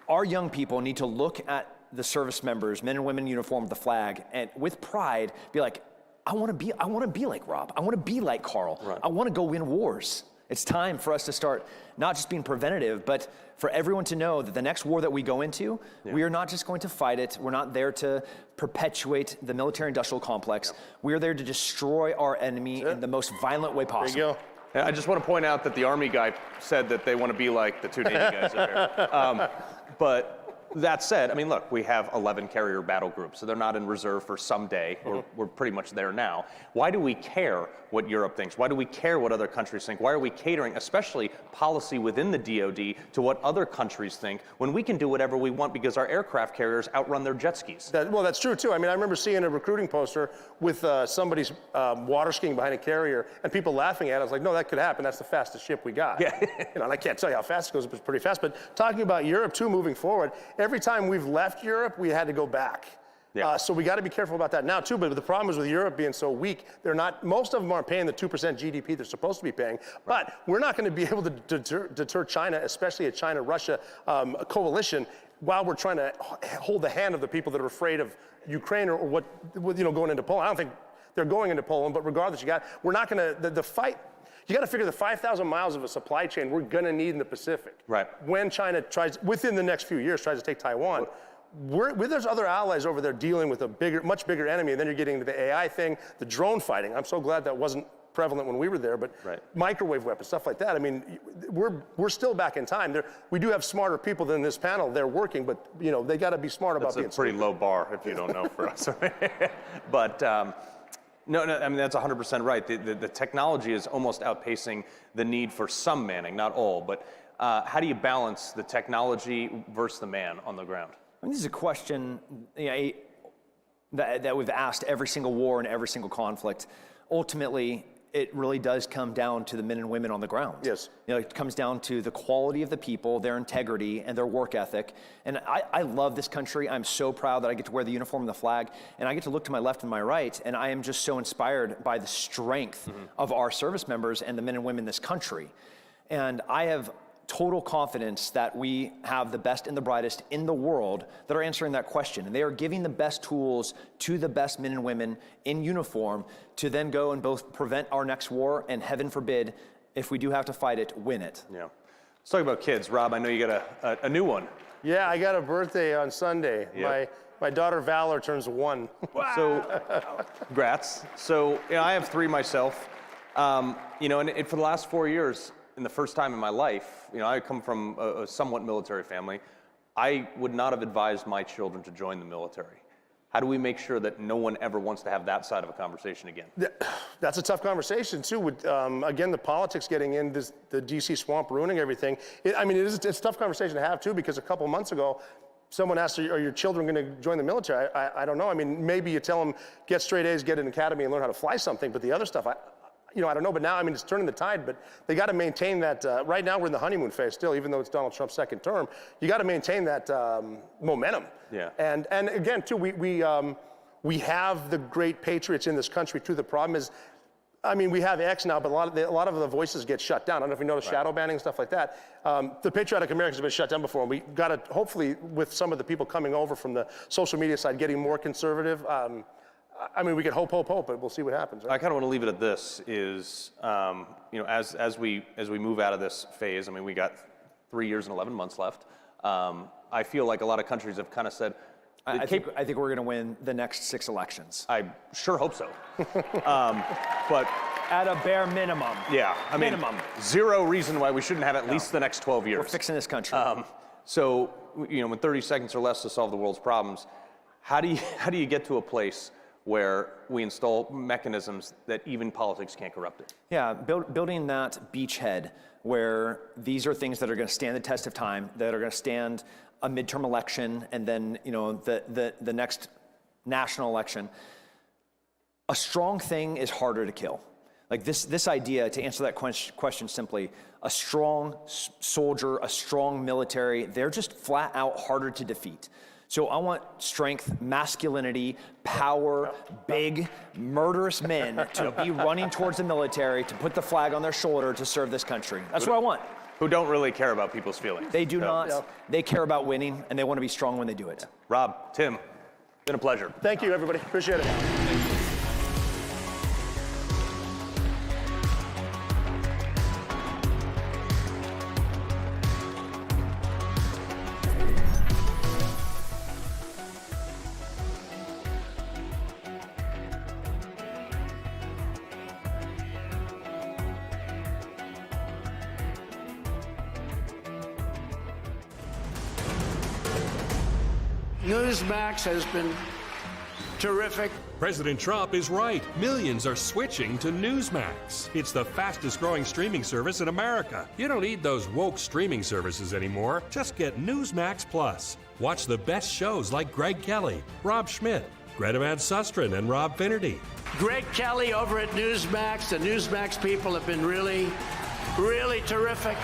our young people need to look at the service members, men and women in uniform with the flag, and with pride, be like, I want to be like Rob. I want to be like Carl. Right. I want to go win wars. It's time for us to start not just being preventative, but for everyone to know that the next war that we go into, we are not just going to fight it. We're not there to perpetuate the military-industrial complex. We are there to destroy our enemy in the most violent way possible. There you go. I just want to point out that the Army guy said that they want to be like the two Navy guys up here. But that said, I mean, look, we have 11 carrier battle groups, so they're not in reserve for someday. We're pretty much there now. Why do we care what Europe thinks? Why do we care what other countries think? Why are we catering, especially policy within the DoD, to what other countries think when we can do whatever we want because our aircraft carriers outrun their jet skis? Well, that's true, too. I mean, I remember seeing a recruiting poster with somebody's water skiing behind a carrier and people laughing at it. I was like, no, that could happen. That's the fastest ship we got. Yeah. And I can't tell you how fast it goes, but it's pretty fast. But talking about Europe, too, moving forward, every time we've left Europe, we had to go back. So we got to be careful about that now, too. But the problem is with Europe being so weak, most of them aren't paying the 2% GDP they're supposed to be paying. Right. But we're not going to be able to deter China, especially a China-Russia coalition, while we're trying to hold the hand of the people that are afraid of Ukraine or going into Poland. I don't think they're going into Poland, but regardless, we're not going to, the fight, you got to figure the 5,000 miles of a supply chain we're going to need in the Pacific. Right. When China within the next few years, tries to take Taiwan, there's other allies over there dealing with a much bigger enemy, and then you're getting into the AI thing, the drone fighting. I'm so glad that wasn't prevalent when we were there, but microwave weapons, stuff like that. I mean, we're still back in time. We do have smarter people than this panel. They're working, but they got to be smart about being. That's a pretty low bar, if you don't know, for us. But no, I mean that's 100% right. The technology is almost outpacing the need for some manning, not all. But how do you balance the technology versus the man on the ground? I mean, this is a question that we've asked every single war and every single conflict. Ultimately, it really does come down to the men and women on the ground. Yes. It comes down to the quality of the people, their integrity, and their work ethic. And I love this country. I'm so proud that I get to wear the uniform and the flag, and I get to look to my left and my right, and I am just so inspired by the strength of our service members and the men and women in this country. And I have total confidence that we have the best and the brightest in the world that are answering that question. And they are giving the best tools to the best men and women in uniform to then go and both prevent our next war and, heaven forbid, if we do have to fight it, win it. Yeah. Let's talk about kids. Rob, I know you got a new one. Yeah, I got a birthday on Sunday. Yep. My daughter Valor turns 1. Wow. So, congrats. So, I have 3 myself. And for the last 4 years, in the first time in my life, I come from a somewhat military family. I would not have advised my children to join the military. How do we make sure that no one ever wants to have that side of a conversation again? That's a tough conversation too. With again, the politics getting in, the DC swamp ruining everything. It's a tough conversation to have too, because a couple months ago, someone asked, are your children going to join the military? I don't know. Maybe you tell them, get straight A's, get an academy, and learn how to fly something. But the other stuff, I don't know. But now, it's turning the tide. But they got to maintain that. Right now, we're in the honeymoon phase still, even though it's Donald Trump's second term. You got to maintain that momentum. Yeah. And again, too, we have the great patriots in this country too. The problem is, we have X now, but a lot of the voices get shut down. I don't know if you know the shadow banning and stuff like that. The patriotic Americans have been shut down before, and we got to, hopefully, with some of the people coming over from the social media side, getting more conservative. We could hope, but we'll see what happens. Right? I kind of want to leave it at this: is as we move out of this phase. We got 3 years and 11 months left. I feel like a lot of countries have kind of said, I think we're going to win the next 6 elections. I sure hope so. But at a bare minimum. Yeah, minimum. Zero reason why we shouldn't have at least the next 12 years. We're fixing this country. So, when 30 seconds or less to solve the world's problems, how do you get to a place where we install mechanisms that even politics can't corrupt it? Yeah, building that beachhead where these are things that are going to stand the test of time, that are going to stand a midterm election, and then the next national election. A strong thing is harder to kill. Like this idea, to answer that question simply, a strong soldier, a strong military, they're just flat out harder to defeat. So I want strength, masculinity, power, big, murderous men to be running towards the military, to put the flag on their shoulder to serve this country. That's what I want. Who don't really care about people's feelings. They do not. Yeah. They care about winning, and they want to be strong when they do it. Rob, Tim, been a pleasure. Thank you, everybody. Appreciate it. Newsmax has been terrific. President Trump is right. Millions are switching to Newsmax. It's the fastest growing streaming service in America. You don't need those woke streaming services anymore. Just get Newsmax Plus. Watch the best shows like Greg Kelly, Rob Schmidt, Greta Van Susteren, and Rob Finnerty. Greg Kelly over at Newsmax. The Newsmax people have been really, really terrific.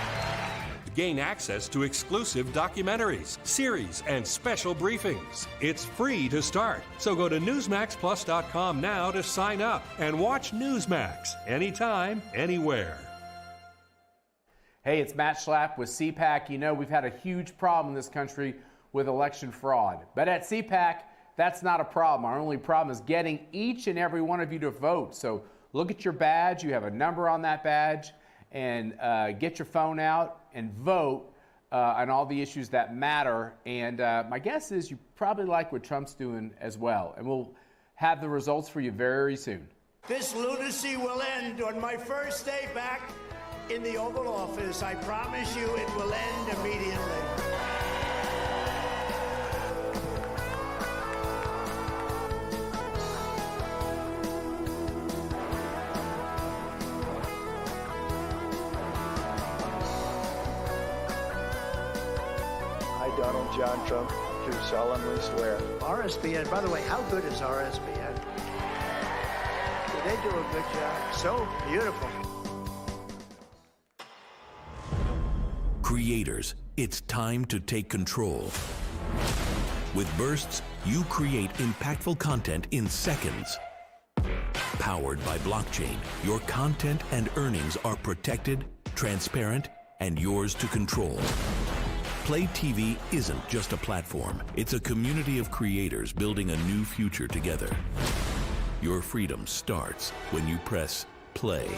Gain access to exclusive documentaries, series, and special briefings. It's free to start, so go to NewsmaxPlus.com now to sign up and watch Newsmax anytime, anywhere. Hey, it's Matt Schlapp with CPAC. We've had a huge problem in this country with election fraud. But at CPAC, that's not a problem. Our only problem is getting each and every one of you to vote. So look at your badge. You have a number on that badge. And get your phone out and vote on all the issues that matter. And my guess is you probably like what Trump's doing as well. And we'll have the results for you very soon. This lunacy will end on my first day back in the Oval Office. I promise you it will end immediately. Donald John Trump, do solemnly swear. RSBN, by the way, how good is RSBN? They do a good job. So beautiful. Creators, it's time to take control. With Bursts, you create impactful content in seconds. Powered by blockchain, your content and earnings are protected, transparent, and yours to control. Play TV isn't just a platform. It's a community of creators building a new future together. Your freedom starts when you press play.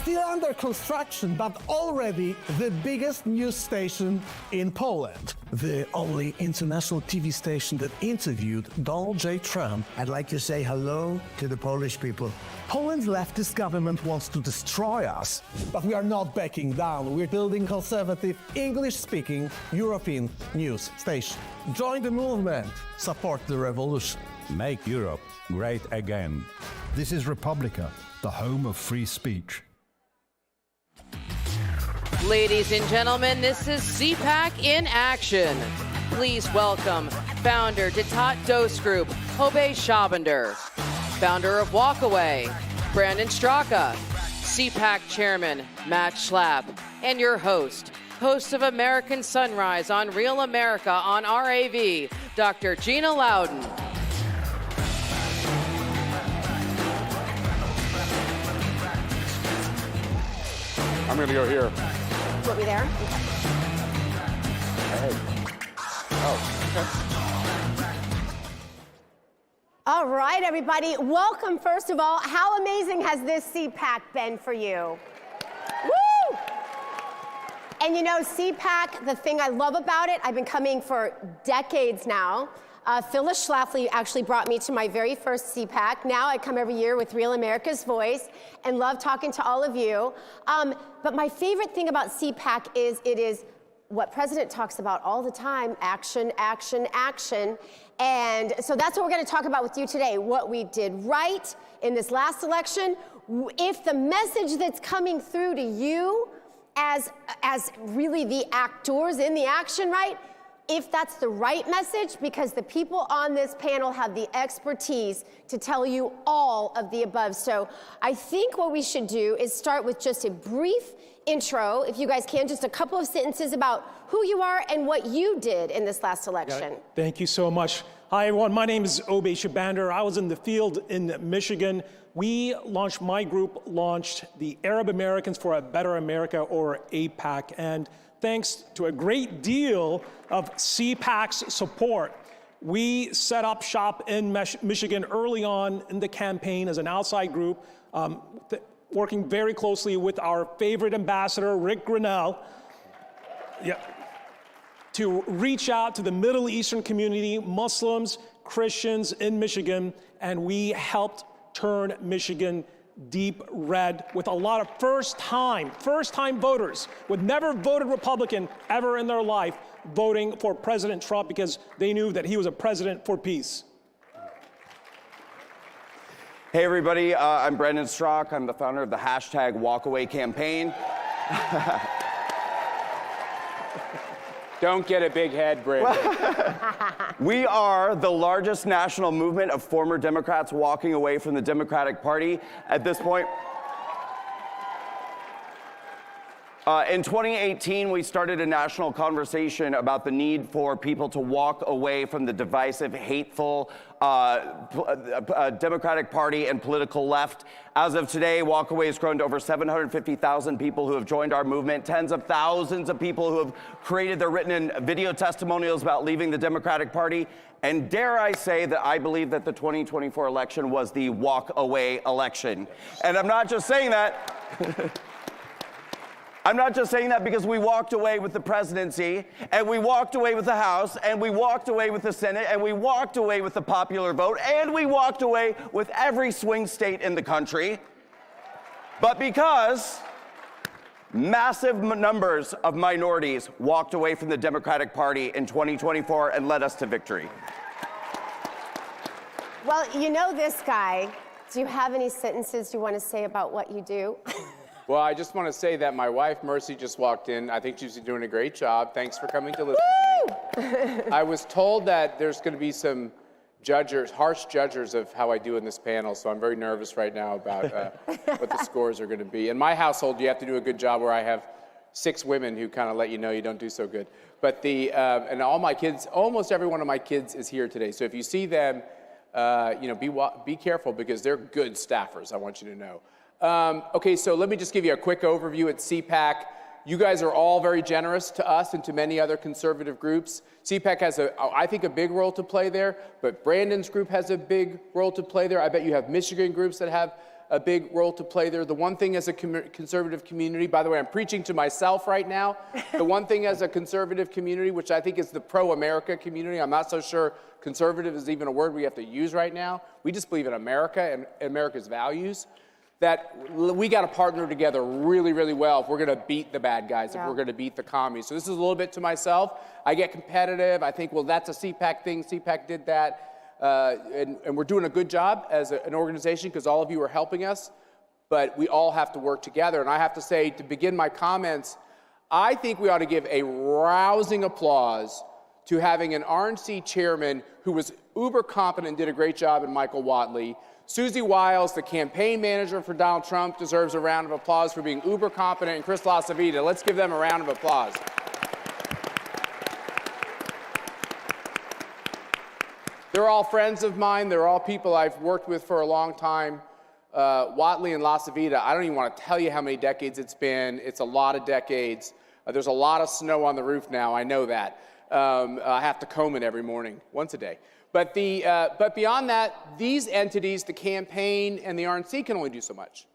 Still under construction, but already the biggest news station in Poland. The only international TV station that interviewed Donald J. Trump. I'd like to say hello to the Polish people. Poland's leftist government wants to destroy us, but we are not backing down. We're building conservative, English-speaking European news station. Join the movement. Support the revolution. Make Europe great again. This is Republica, the home of free speech. Ladies and gentlemen, this is CPAC in action. Please welcome founder Detat Dose Group, Hobe Schabander, founder of Walkaway, Brandon Straka, CPAC chairman, Matt Schlapp, and your host of American Sunrise on Real America on RAV, Dr. Gina Loudon. I'm going to go here. You want me there? Hey. Oh, okay. All right, everybody. Welcome, first of all. How amazing has this CPAC been for you? Woo! And you know, CPAC, the thing I love about it, I've been coming for decades now. Phyllis Schlafly actually brought me to my very first CPAC. Now I come every year with Real America's Voice and love talking to all of you. But my favorite thing about CPAC is it is what President talks about all the time, action, action, action. And so that's what we're going to talk about with you today, what we did right in this last election. If the message that's coming through to you as really the actors in the action, right? If that's the right message, because the people on this panel have the expertise to tell you all of the above. So I think what we should do is start with just a brief intro, if you guys can, just a couple of sentences about who you are and what you did in this last election. Yeah, thank you so much. Hi, everyone. My name is Hobe Schabander. I was in the field in Michigan. My group launched the Arab Americans for a Better America, or APAC. And thanks to a great deal of CPAC's support, we set up shop in Michigan early on in the campaign as an outside group, working very closely with our favorite ambassador, Rick Grinnell, to reach out to the Middle Eastern community, Muslims, Christians in Michigan, and we helped turn Michigan deep red with a lot of first-time voters who had never voted Republican ever in their life voting for President Trump because they knew that he was a president for peace. Hey everybody, I'm Brandon Straka. I'm the founder of the #Walkaway campaign. Don't get a big head, Brandon. We are the largest national movement of former Democrats walking away from the Democratic Party at this point. In 2018, we started a national conversation about the need for people to walk away from the divisive, hateful Democratic Party and political left. As of today, Walkaway has grown to over 750,000 people who have joined our movement, tens of thousands of people who have created their written and video testimonials about leaving the Democratic Party. And dare I say that I believe that the 2024 election was the walk-away election. And I'm not just saying that. I'm not just saying that because we walked away with the presidency, and we walked away with the House, and we walked away with the Senate, and we walked away with the popular vote, and we walked away with every swing state in the country, but because massive numbers of minorities walked away from the Democratic Party in 2024 and led us to victory. Well, you know this guy. Do you have any sentences you want to say about what you do? Well, I just want to say that my wife, Mercy, just walked in. I think she's doing a great job. Thanks for coming to listen to me. I was told that there's going to be some harsh judges of how I do in this panel, so I'm very nervous right now about what the scores are going to be. In my household, you have to do a good job where I have 6 women who kind of let you know you don't do so good. But and all my kids, almost every one of my kids is here today. So if you see them, be careful because they're good staffers, I want you to know. Okay, so let me just give you a quick overview at CPAC. You guys are all very generous to us and to many other conservative groups. CPAC has, I think, a big role to play there, but Brandon's group has a big role to play there. I bet you have Michigan groups that have a big role to play there. The one thing as a conservative community, by the way, I'm preaching to myself right now. The one thing as a conservative community, which I think is the pro-America community, I'm not so sure conservative is even a word we have to use right now. We just believe in America and America's values. That we got to partner together really, really well if we're going to beat the bad guys, if we're going to beat the commies. So this is a little bit to myself. I get competitive. I think, well, that's a CPAC thing. CPAC did that. And we're doing a good job as an organization because all of you are helping us. But we all have to work together. And I have to say, to begin my comments, I think we ought to give a rousing applause to having an RNC chairman who was uber competent and did a great job in Michael Whatley. Susie Wiles, the campaign manager for Donald Trump, deserves a round of applause for being uber competent, and Chris LaCivita. Let's give them a round of applause. They're all friends of mine. They're all people I've worked with for a long time. Whatley and LaCivita, I don't even want to tell you how many decades it's been. It's a lot of decades. There's a lot of snow on the roof now. I know that. I have to comb it every morning, once a day. But beyond that, these entities, the campaign and the RNC, can only do so much.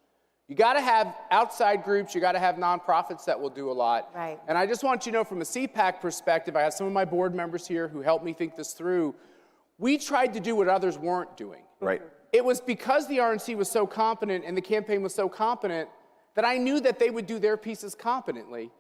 You got to have outside groups. You got to have nonprofits that will do a lot. Right. And I just want you to know, from a CPAC perspective, I have some of my board members here who helped me think this through. We tried to do what others weren't doing. Right. It was because the RNC was so competent and the campaign was so competent that I knew that they would do their pieces competently.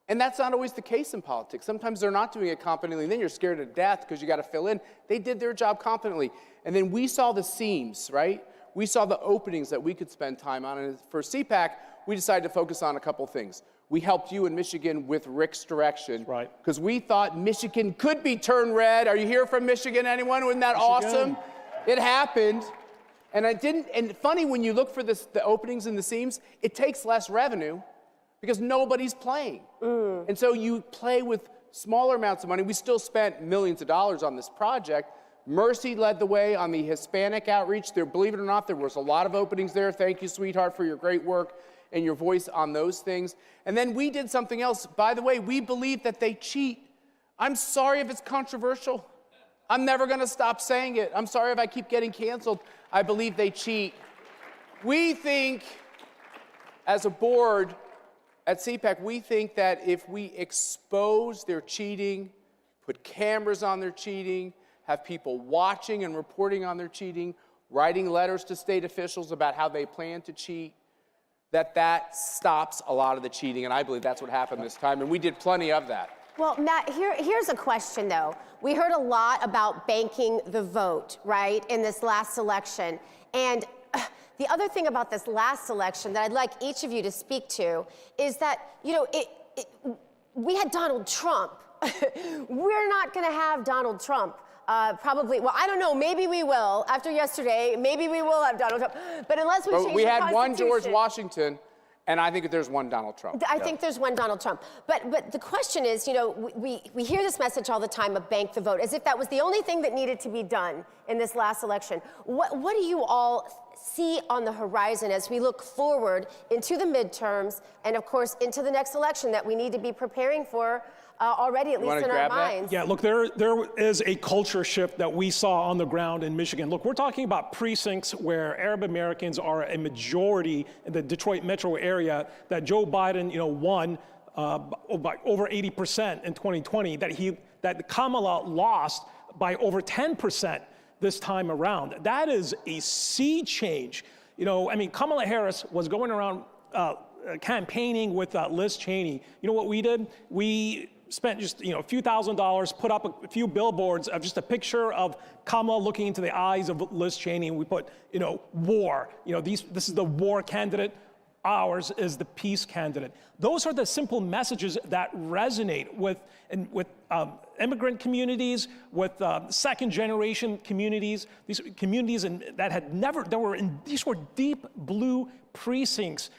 And that's not always the case in politics. Sometimes they're not doing it competently, and then you're scared to death because you got to fill in. They did their job competently. And then we saw the seams, right? We saw the openings that we could spend time on. And for CPAC, we decided to focus on a couple things. We helped you in Michigan with Rick's direction. Right. Because we thought Michigan could be turned red. Are you here from Michigan, anyone? Wasn't that awesome? It happened. And and funny, when you look for the openings and the seams, it takes less revenue because nobody's playing. And so you play with smaller amounts of money. We still spent millions of dollars on this project. Mercy led the way on the Hispanic outreach. There, believe it or not, there was a lot of openings there. Thank you, sweetheart, for your great work and your voice on those things. And then we did something else. By the way, we believe that they cheat. I'm sorry if it's controversial. I'm never going to stop saying it. I'm sorry if I keep getting canceled. I believe they cheat. We think, as a board, at CPAC, we think that if we expose their cheating, put cameras on their cheating, have people watching and reporting on their cheating, writing letters to state officials about how they plan to cheat, that stops a lot of the cheating. And I believe that's what happened this time. And we did plenty of that. Well, Matt, here's a question, though. We heard a lot about banking the vote, right, in this last election. And the other thing about this last election that I'd like each of you to speak to is that, you know, we had Donald Trump. We're not going to have Donald Trump. Probably, well, I don't know, maybe we will. After yesterday, maybe we will have Donald Trump. But unless we change the Constitution. We had one George Washington, and I think there's one Donald Trump. I think there's one Donald Trump. But the question is, you know, we hear this message all the time of bank the vote, as if that was the only thing that needed to be done in this last election. What do you all see on the horizon as we look forward into the midterms and, of course, into the next election that we need to be preparing for already, at least in our minds? Yeah, look, there is a culture shift that we saw on the ground in Michigan. Look, we're talking about precincts where Arab Americans are a majority in the Detroit metro area, that Joe Biden, you know, won by over 80% in 2020, that Kamala lost by over 10% this time around. That is a sea change. You know, I mean, Kamala Harris was going around campaigning with Liz Cheney. You know what we did? We spent just, you know, a few $1,000s, put up a few billboards of just a picture of Kamala looking into the eyes of Liz Cheney, and we put, you know, war. You know, this is the war candidate. Ours is the peace candidate. Those are the simple messages that resonate with immigrant communities, with second-generation communities, these communities these were deep blue precincts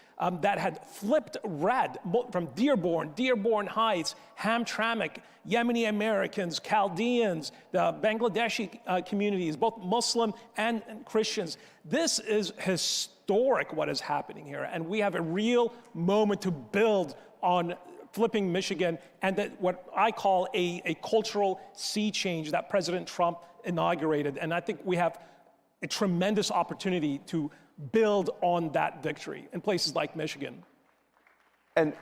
that had flipped red from Dearborn Heights, Hamtramck, Yemeni Americans, Chaldeans, the Bangladeshi communities, both Muslim and Christians. This is historic what is happening here, and we have a real moment to build on flipping Michigan and that what I call a cultural sea change that President Trump inaugurated. And I think we have a tremendous opportunity to build on that victory in places like Michigan. And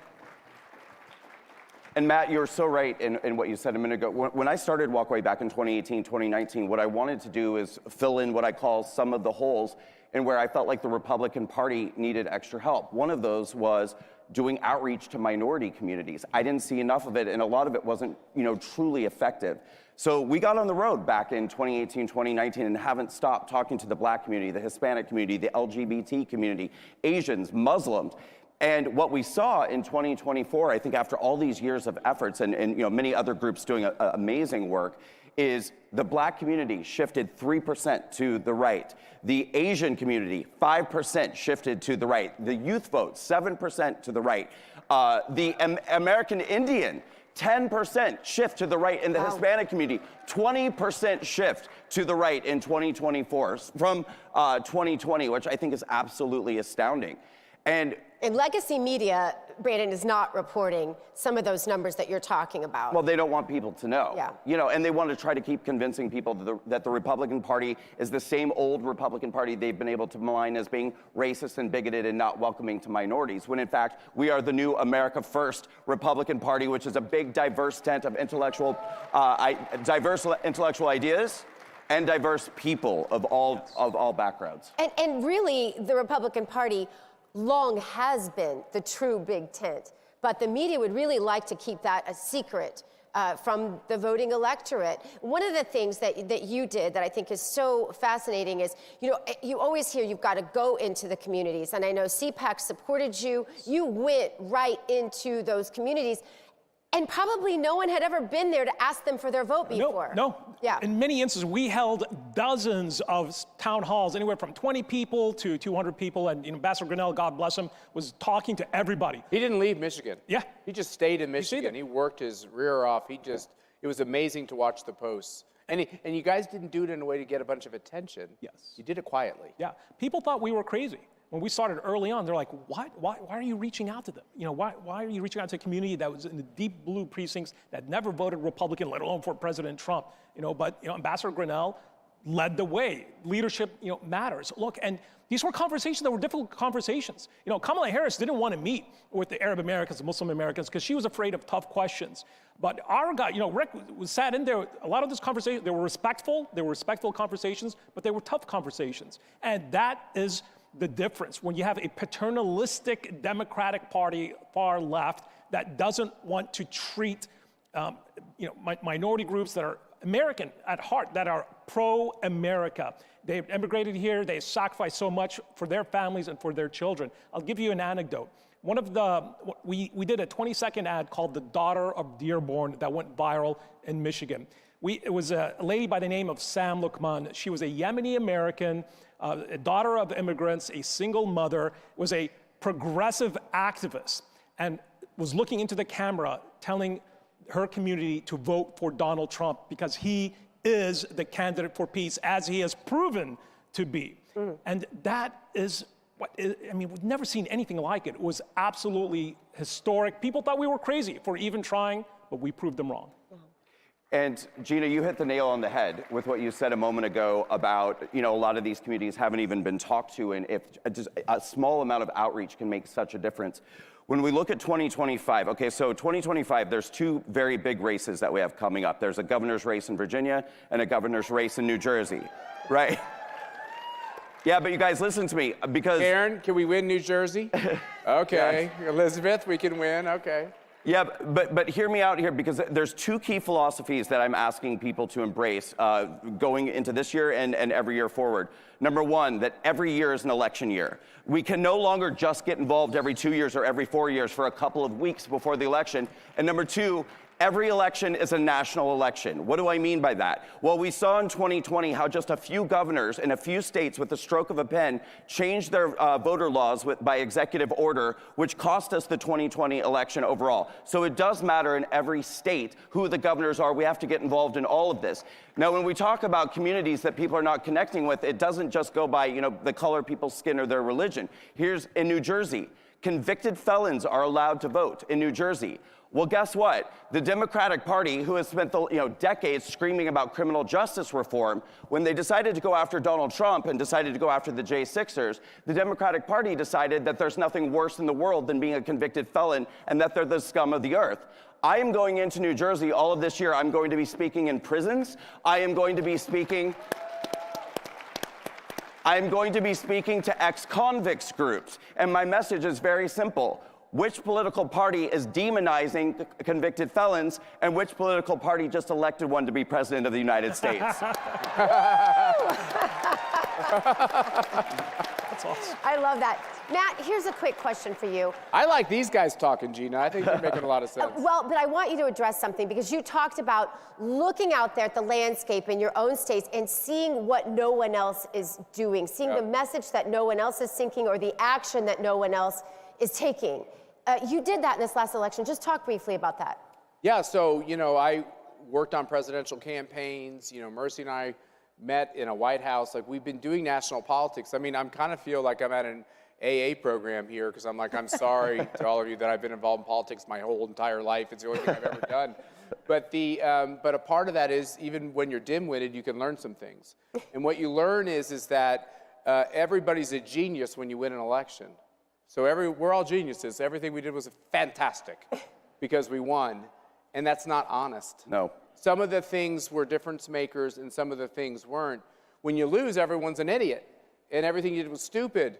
Matt, you're so right in what you said a minute ago. When I started Walkway back in 2018, 2019, what I wanted to do is fill in what I call some of the holes and where I felt like the Republican Party needed extra help. One of those was doing outreach to minority communities. I didn't see enough of it, and a lot of it wasn't, truly effective. So we got on the road back in 2018, 2019, and haven't stopped talking to the Black community, the Hispanic community, the LGBT community, Asians, Muslims. And what we saw in 2024, I think after all these years of efforts and many other groups doing amazing work, is the Black community shifted 3% to the right. The Asian community, 5% shifted to the right. The youth vote, 7% to the right. The American Indian, 10% shift to the right. In the Hispanic community, 20% shift to the right in 2024 from 2020, which I think is absolutely astounding. And legacy media, Brandon, is not reporting some of those numbers that you're talking about. Well, they don't want people to know. Yeah. And they want to try to keep convincing people that the Republican Party is the same old Republican Party they've been able to malign as being racist and bigoted and not welcoming to minorities, when in fact we are the new America First Republican Party, which is a big, diverse tent of diverse intellectual ideas and diverse people of all backgrounds. And really, the Republican Party long has been the true big tent, but the media would really like to keep that a secret from the voting electorate. One of the things that you did that I think is so fascinating is, you always hear you've got to go into the communities, and I know CPAC supported you. You went right into those communities, and probably no one had ever been there to ask them for their vote before. No. Yeah. In many instances, we held dozens of town halls, anywhere from 20 people to 200 people, and Ambassador Grinnell, God bless him, was talking to everybody. He didn't leave Michigan. Yeah. He just stayed in Michigan. He worked his rear off. It was amazing to watch the posts. And you guys didn't do it in a way to get a bunch of attention. Yes. You did it quietly. Yeah. People thought we were crazy. When we started early on, they're like, why are you reaching out to them? Why are you reaching out to a community that was in the deep blue precincts that never voted Republican, let alone for President Trump? But Ambassador Grinnell led the way. Leadership, matters. Look, and these were conversations that were difficult conversations. Kamala Harris didn't want to meet with the Arab Americans, the Muslim Americans, because she was afraid of tough questions. But our guy, Rick, sat in there. A lot of this conversation, they were respectful conversations, but they were tough conversations. And that is the difference when you have a paternalistic Democratic Party far left that doesn't want to treat minority groups that are American at heart, that are pro-America. They've immigrated here, they sacrificed so much for their families and for their children. I'll give you an anecdote. We did a 20-second ad called The Daughter of Dearborn that went viral in Michigan. It was a lady by the name of Sam Lukman. She was a Yemeni American, a daughter of immigrants, a single mother, was a progressive activist, and was looking into the camera telling her community to vote for Donald Trump because he is the candidate for peace, as he has proven to be. And that is we've never seen anything like it. It was absolutely historic. People thought we were crazy for even trying, but we proved them wrong. And Gina, you hit the nail on the head with what you said a moment ago about, a lot of these communities haven't even been talked to, and if just a small amount of outreach can make such a difference. When we look at 2025, okay, so 2025, there's two very big races that we have coming up. There's a governor's race in Virginia and a governor's race in New Jersey, right? Yeah, but you guys listen to me, because... Aaron, can we win New Jersey? Okay. Yes. Elizabeth, we can win, okay. Yeah, but hear me out here, because there's two key philosophies that I'm asking people to embrace going into this year and every year forward. Number one, that every year is an election year. We can no longer just get involved every 2 years or every 4 years for a couple of weeks before the election. And number two, Every election is a national election. What do I mean by that? Well, we saw in 2020 how just a few governors in a few states with the stroke of a pen changed their voter laws by executive order, which cost us the 2020 election overall. So it does matter in every state who the governors are. We have to get involved in all of this. Now, when we talk about communities that people are not connecting with, it doesn't just go by, the color of people's skin or their religion. Here's in New Jersey, convicted felons are allowed to vote in New Jersey. Well, guess what? The Democratic Party, who has spent decades screaming about criminal justice reform, when they decided to go after Donald Trump and decided to go after the J6ers, the Democratic Party decided that there's nothing worse in the world than being a convicted felon and that they're the scum of the earth. I am going into New Jersey all of this year. I'm going to be speaking in prisons. I am going to be speaking to ex-convicts groups. And my message is very simple. Which political party is demonizing convicted felons, and which political party just elected one to be president of the United States? That's awesome. I love that. Matt, here's a quick question for you. I like these guys talking, Gina. I think they're making a lot of sense. Well, but I want you to address something, because you talked about looking out there at the landscape in your own states and seeing what no one else is doing, seeing the message that no one else is thinking or the action that no one else is taking. You did that in this last election. Just talk briefly about that. Yeah, so, I worked on presidential campaigns. Mercy and I met in a White House. Like, we've been doing national politics. I mean, I kind of feel like I'm at an AA program here, because I'm sorry to all of you that I've been involved in politics my whole entire life. It's the only thing I've ever done. But a part of that is, even when you're dim-witted, you can learn some things. And what you learn is that everybody's a genius when you win an election. So we're all geniuses. Everything we did was fantastic because we won, and that's not honest. No. Some of the things were difference makers, and some of the things weren't. When you lose, everyone's an idiot, and everything you did was stupid,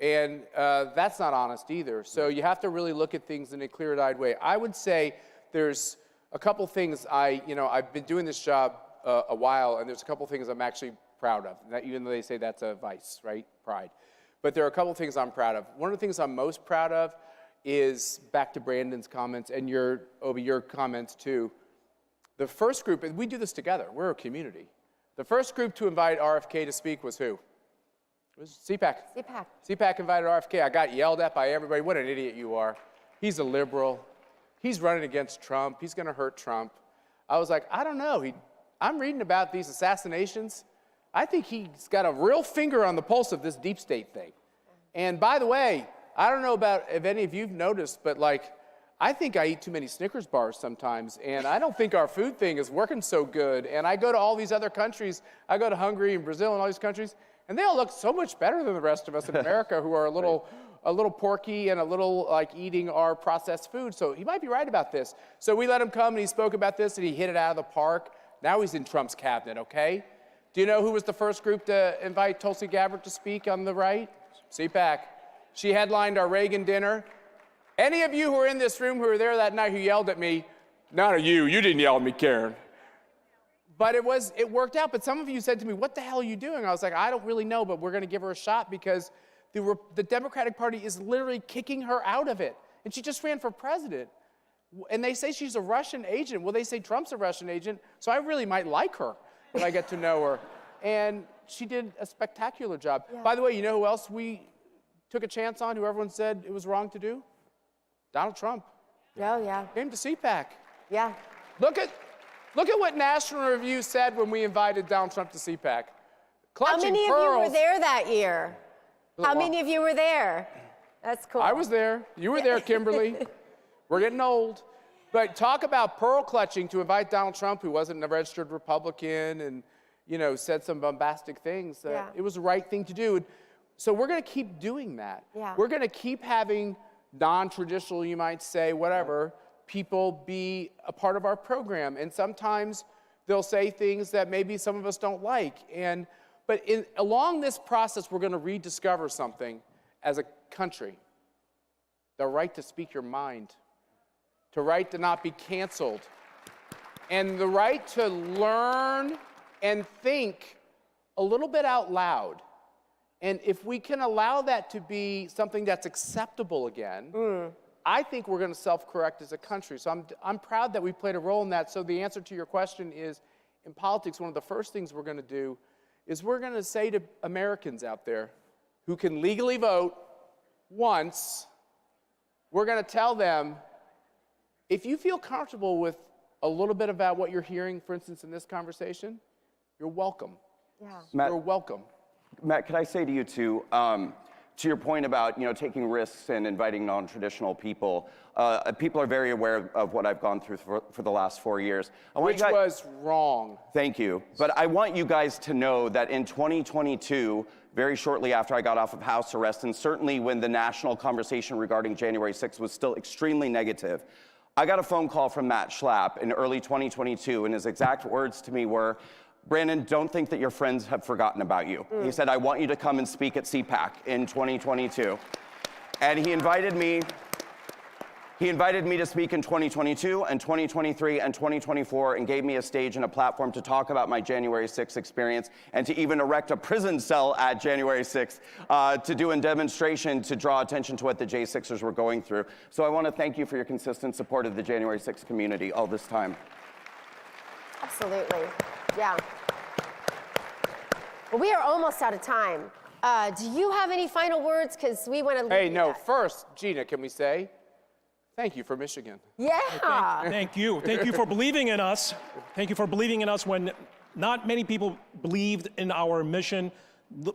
and that's not honest either. So you have to really look at things in a clear-eyed way. I would say there's a couple things I've been doing this job a while, and there's a couple things I'm actually proud of, even though they say that's a vice, right? Pride. But there are a couple things I'm proud of. One of the things I'm most proud of is, back to Brandon's comments and your comments too, the first group, and we do this together, we're a community. The first group to invite RFK to speak was who? It was CPAC. CPAC invited RFK. I got yelled at by everybody. What an idiot you are. He's a liberal. He's running against Trump. He's going to hurt Trump. I was like, I don't know. I'm reading about these assassinations. I think he's got a real finger on the pulse of this deep state thing. And by the way, I don't know if any of you've noticed, but I think I eat too many Snickers bars sometimes, and I don't think our food thing is working so good. And I go to all these other countries. I go to Hungary and Brazil and all these countries, and they all look so much better than the rest of us in America, who are a little porky and a little eating our processed food. So he might be right about this. So we let him come, and he spoke about this, and he hit it out of the park. Now he's in Trump's cabinet, okay? Do you know who was the first group to invite Tulsi Gabbard to speak on the right? CPAC. She headlined our Reagan dinner. Any of you who were in this room who were there that night who yelled at me, none of you didn't yell at me, Karen. But it worked out. But some of you said to me, what the hell are you doing? I was like, I don't really know, but we're going to give her a shot, because the Democratic Party is literally kicking her out of it. And she just ran for president. And they say she's a Russian agent. Well, they say Trump's a Russian agent, so I really might like her if I get to know her. And she did a spectacular job. Yeah. By the way, you know who else we took a chance on, who everyone said it was wrong to do? Donald Trump. Oh, yeah. Came to CPAC. Yeah. Look at what National Review said when we invited Donald Trump to CPAC. How many of you were there that year? How many of you were there? That's cool. I was there. You were there, Kimberly. We're getting old. But talk about pearl clutching to invite Donald Trump, who wasn't a registered Republican and said some bombastic things. It was the right thing to do. So we're going to keep doing that. Yeah. We're going to keep having non-traditional, you might say, whatever, people be a part of our program. And sometimes they'll say things that maybe some of us don't like. But along this process, we're going to rediscover something as a country. The right to speak your mind. The right to not be canceled. And the right to learn and think a little bit out loud. And if we can allow that to be something that's acceptable again, I think we're going to self-correct as a country. So I'm proud that we played a role in that. So the answer to your question is, in politics, one of the first things we're going to do is we're going to say to Americans out there who can legally vote once, we're going to tell them, if you feel comfortable with a little bit about what you're hearing, for instance, in this conversation, you're welcome. Yeah. Matt, you're welcome. Matt, could I say to you too, to your point about taking risks and inviting non-traditional people, people are very aware of what I've gone through for the last 4 years. Which was wrong. Thank you. But I want you guys to know that in 2022, very shortly after I got off of house arrest, and certainly when the national conversation regarding January 6th was still extremely negative, I got a phone call from Matt Schlapp in early 2022, and his exact words to me were, Brandon, don't think that your friends have forgotten about you. He said, I want you to come and speak at CPAC in 2022. And he invited me to speak in 2022 and 2023 and 2024 and gave me a stage and a platform to talk about my January 6th experience and to even erect a prison cell at January 6th to do a demonstration to draw attention to what the J6ers were going through. So I want to thank you for your consistent support of the January 6th community all this time. Absolutely. Yeah. Well, we are almost out of time. Do you have any final words? Because we want to leave. Hey, no, first, Gina, can we say thank you for Michigan? Yeah. Thank you. Thank you for believing in us. Thank you for believing in us when not many people believed in our mission.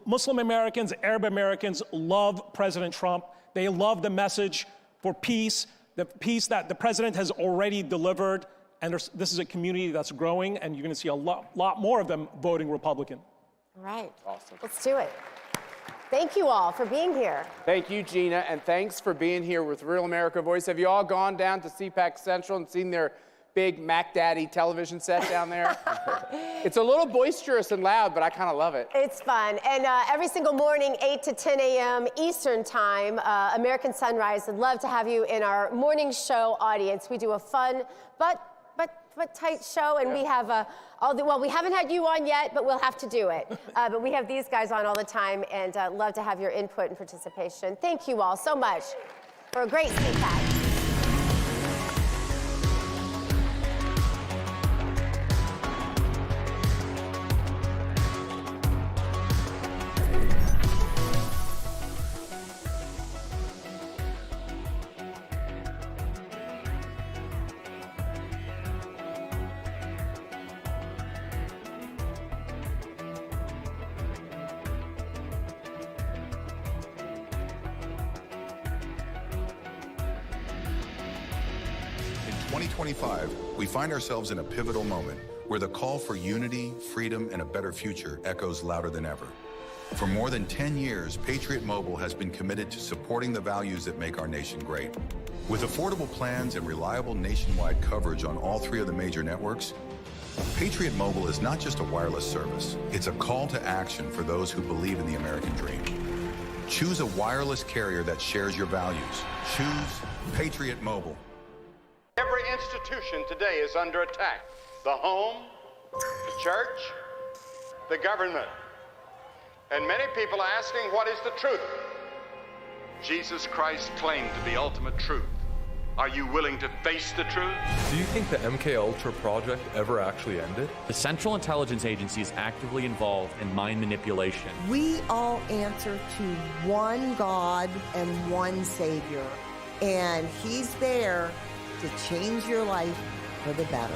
Muslim Americans, Arab Americans love President Trump. They love the message for peace, the peace that the president has already delivered. And this is a community that's growing, and you're going to see a lot more of them voting Republican. All right. Awesome. Let's do it. Thank you all for being here. Thank you, Gina, and thanks for being here with Real America Voice. Have you all gone down to CPAC Central and seen their big Mac Daddy television set down there? It's a little boisterous and loud, but I kind of love it. It's fun. And every single morning, 8 to 10 a.m. Eastern Time, American Sunrise would love to have you in our morning show audience. We do a fun but tight show, and we have well, we haven't had you on yet, but we'll have to do it. But we have these guys on all the time, and love to have your input and participation. Thank you all so much for a great CPAC. In 2025, we find ourselves in a pivotal moment where the call for unity, freedom, and a better future echoes louder than ever. For more than 10 years, Patriot Mobile has been committed to supporting the values that make our nation great. With affordable plans and reliable nationwide coverage on all 3 of the major networks, Patriot Mobile is not just a wireless service, it's a call to action for those who believe in the American dream. Choose a wireless carrier that shares your values. Choose Patriot Mobile. Every institution today is under attack. The home, the church, the government. And many people are asking, what is the truth? Jesus Christ claimed to be ultimate truth. Are you willing to face the truth? Do you think the MKUltra project ever actually ended? The Central Intelligence Agency is actively involved in mind manipulation. We all answer to one God and one Savior, and He's there to change your life for the better.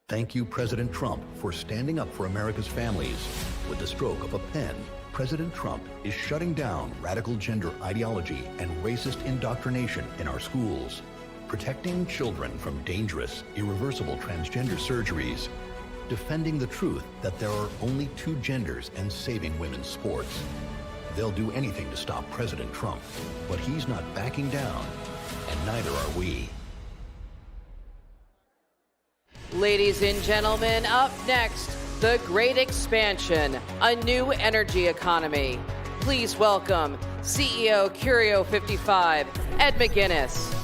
Thank you, President Trump, for standing up for America's families. With the stroke of a pen, President Trump is shutting down radical gender ideology and racist indoctrination in our schools, protecting children from dangerous, irreversible transgender surgeries, defending the truth that there are only 2 genders and saving women's sports. They'll do anything to stop President Trump, but he's not backing down, and neither are we. Ladies and gentlemen, up next, the Great Expansion, a new energy economy. Please welcome CEO Curio 55, Ed McGuinness,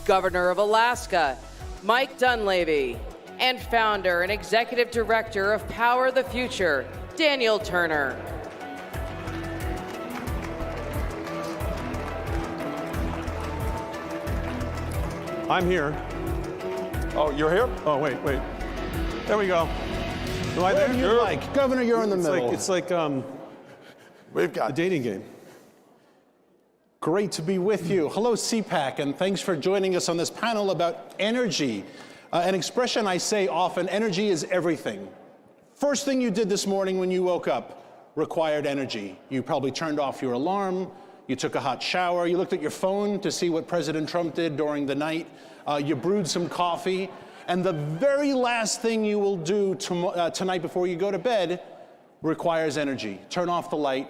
Governor of Alaska, Mike Dunleavy, and founder and executive director of Power the Future, Daniel Turner. I'm here. Oh, you're here? Oh, wait. There we go. Am I there? You're like, Governor, you're in the middle. It's like we've got a dating game. Great to be with you. Hello, CPAC, and thanks for joining us on this panel about energy. An expression I say often, energy is everything. First thing you did this morning when you woke up required energy. You probably turned off your alarm, you took a hot shower, you looked at your phone to see what President Trump did during the night, you brewed some coffee, and the very last thing you will do tonight before you go to bed requires energy. Turn off the light,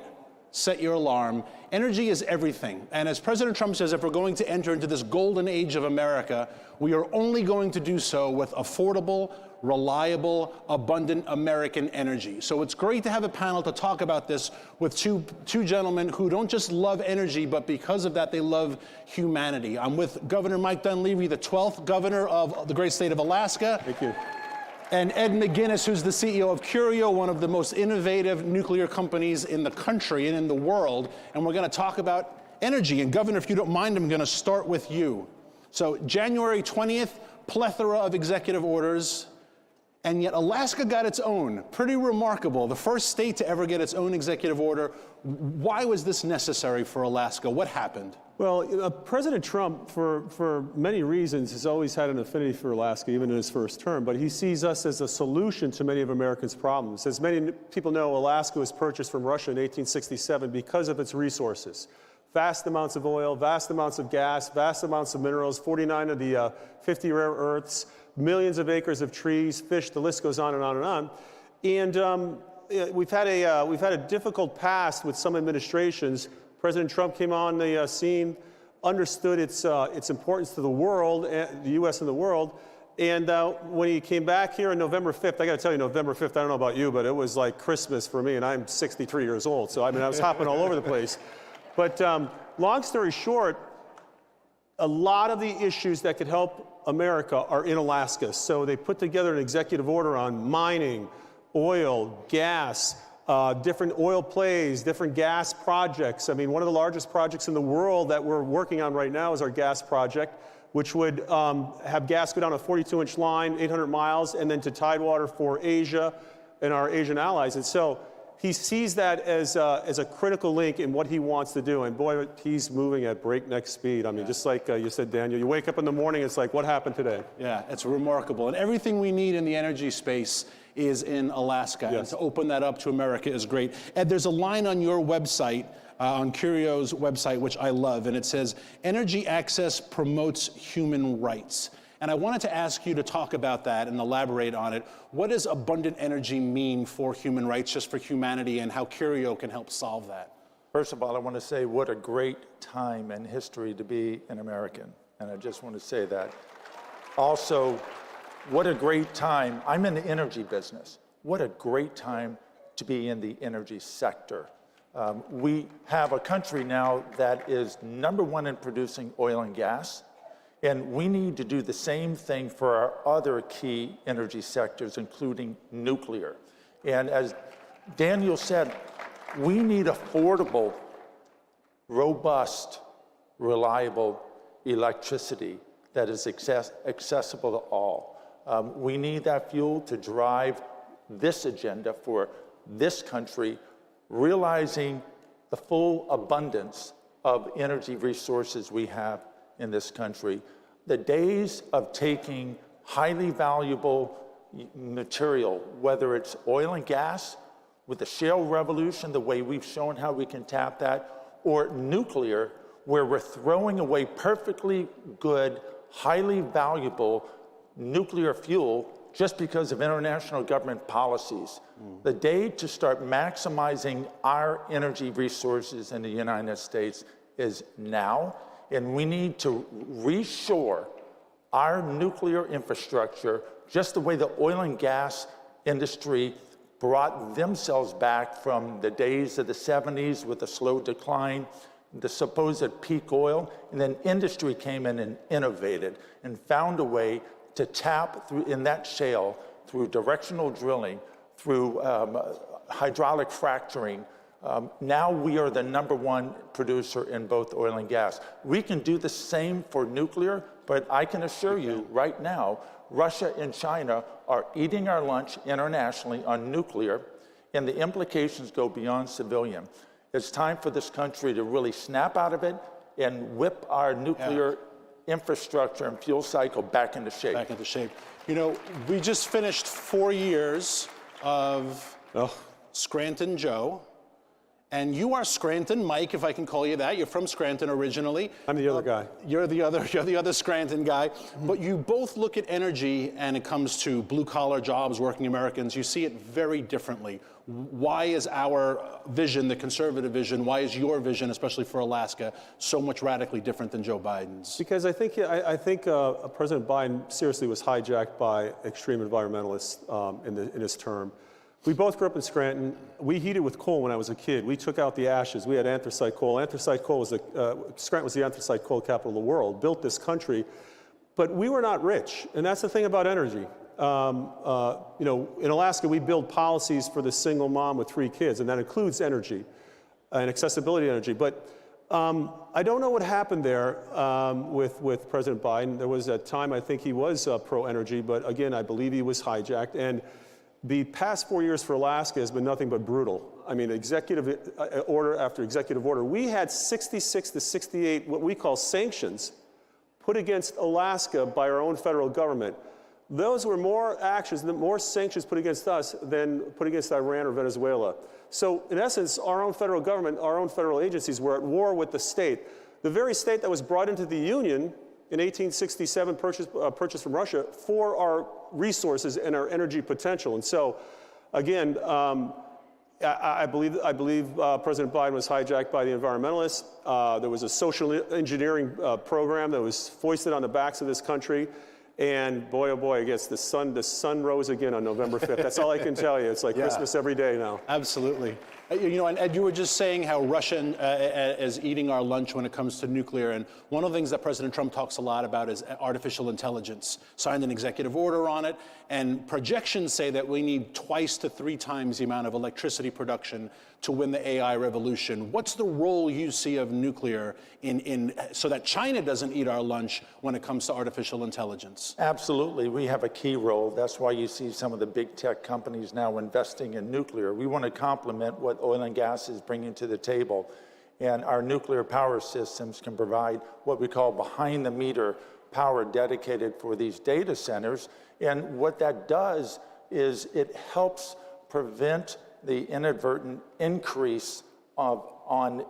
set your alarm. Energy is everything. And as President Trump says, if we're going to enter into this golden age of America, we are only going to do so with affordable, reliable, abundant American energy. So it's great to have a panel to talk about this with two gentlemen who don't just love energy, but because of that, they love humanity. I'm with Governor Mike Dunleavy, the 12th governor of the great state of Alaska. Thank you. And Ed McGuinness, who's the CEO of Curio, one of the most innovative nuclear companies in the country and in the world. And we're going to talk about energy. And Governor, if you don't mind, I'm going to start with you. So January 20th, plethora of executive orders. And yet Alaska got its own. Pretty remarkable. The first state to ever get its own executive order. Why was this necessary for Alaska? What happened? Well, President Trump, for many reasons, has always had an affinity for Alaska, even in his first term. But he sees us as a solution to many of Americans' problems. As many people know, Alaska was purchased from Russia in 1867 because of its resources. Vast amounts of oil, vast amounts of gas, vast amounts of minerals, 49 of the 50 rare earths, millions of acres of trees, fish, the list goes on and on and on. And we've had a difficult past with some administrations. President Trump came on the scene, understood its importance to the world, the U.S. and the world. And when he came back here on November 5th, I got to tell you, November 5th, I don't know about you, but it was like Christmas for me, and I'm 63 years old. So, I mean, I was hopping all over the place. But long story short, a lot of the issues that could help America are in Alaska. So they put together an executive order on mining, oil, gas, different oil plays, different gas projects. I mean, one of the largest projects in the world that we're working on right now is our gas project, which would have gas go down a 42-inch line, 800 miles, and then to Tidewater for Asia and our Asian allies. And so he sees that as a critical link in what he wants to do. And boy, he's moving at breakneck speed. I mean, just like you said, Daniel, you wake up in the morning, it's like, what happened today? Yeah, it's remarkable. And everything we need in the energy space is in Alaska. Yes. And to open that up to America is great. Ed, there's a line on your website, on Curio's website, which I love, and it says, energy access promotes human rights. And I wanted to ask you to talk about that and elaborate on it. What does abundant energy mean for human rights, just for humanity, and how Curio can help solve that? First of all, I want to say what a great time in history to be an American. And I just want to say that. Also, what a great time. I'm in the energy business. What a great time to be in the energy sector. We have a country now that is #1 in producing oil and gas. And we need to do the same thing for our other key energy sectors, including nuclear. And as Daniel said, we need affordable, robust, reliable electricity that is accessible to all. We need that fuel to drive this agenda for this country, realizing the full abundance of energy resources we have in this country. The days of taking highly valuable material, whether it's oil and gas, with the shale revolution, the way we've shown how we can tap that, or nuclear, where we're throwing away perfectly good, highly valuable nuclear fuel just because of international government policies. The day to start maximizing our energy resources in the United States is now. And we need to reshore our nuclear infrastructure just the way the oil and gas industry brought themselves back from the days of the 70s with the slow decline, the supposed peak oil, and then industry came in and innovated and found a way to tap through in that shale through directional drilling, through hydraulic fracturing. Now we are the #1 producer in both oil and gas. We can do the same for nuclear, But I can assure you right now, Russia and China are eating our lunch internationally on nuclear, and the implications go beyond civilian. It's time for this country to really snap out of it and whip our nuclear infrastructure and fuel cycle back into shape. Back into shape. You know, we just finished 4 years of Scranton Joe. And you are Scranton Mike, if I can call you that. You're from Scranton originally. I'm the other guy. You're the other Scranton guy. But you both look at energy, and it comes to blue-collar jobs, working Americans. You see it very differently. Why is our vision, the conservative vision, why is your vision, especially for Alaska, so much radically different than Joe Biden's? Because I think President Biden seriously was hijacked by extreme environmentalists in his term. We both grew up in Scranton. We heated with coal when I was a kid. We took out the ashes. We had anthracite coal. Anthracite coal was Scranton was the anthracite coal capital of the world, built this country. But we were not rich, and that's the thing about energy. You know, in Alaska, we build policies for the single mom with 3 kids, and that includes energy and accessibility to energy. But I don't know what happened there with President Biden. There was a time I think he was pro-energy, but again, I believe he was hijacked. And the past 4 years for Alaska has been nothing but brutal. I mean, executive order after executive order. We had 66 to 68 what we call sanctions put against Alaska by our own federal government. Those were more actions, more sanctions put against us than put against Iran or Venezuela. So in essence, our own federal government, our own federal agencies were at war with the state. The very state that was brought into the Union in 1867, purchased from Russia for our resources and our energy potential. And so, again, I believe President Biden was hijacked by the environmentalists. There was a social engineering program that was foisted on the backs of this country. And boy, oh boy, I guess the sun rose again on November 5th. That's all I can tell you. It's like Christmas every day now. Absolutely. You know, and Ed, you were just saying how Russia is eating our lunch when it comes to nuclear. And one of the things that President Trump talks a lot about is artificial intelligence. Signed an executive order on it. And projections say that we need 2 to 3 times the amount of electricity production to win the AI revolution. What's the role you see of nuclear so that China doesn't eat our lunch when it comes to artificial intelligence? Absolutely. We have a key role. That's why you see some of the big tech companies now investing in nuclear. We want to complement what oil and gas is bringing to the table. And our nuclear power systems can provide what we call behind-the-meter power dedicated for these data centers. And what that does is it helps prevent the inadvertent increase on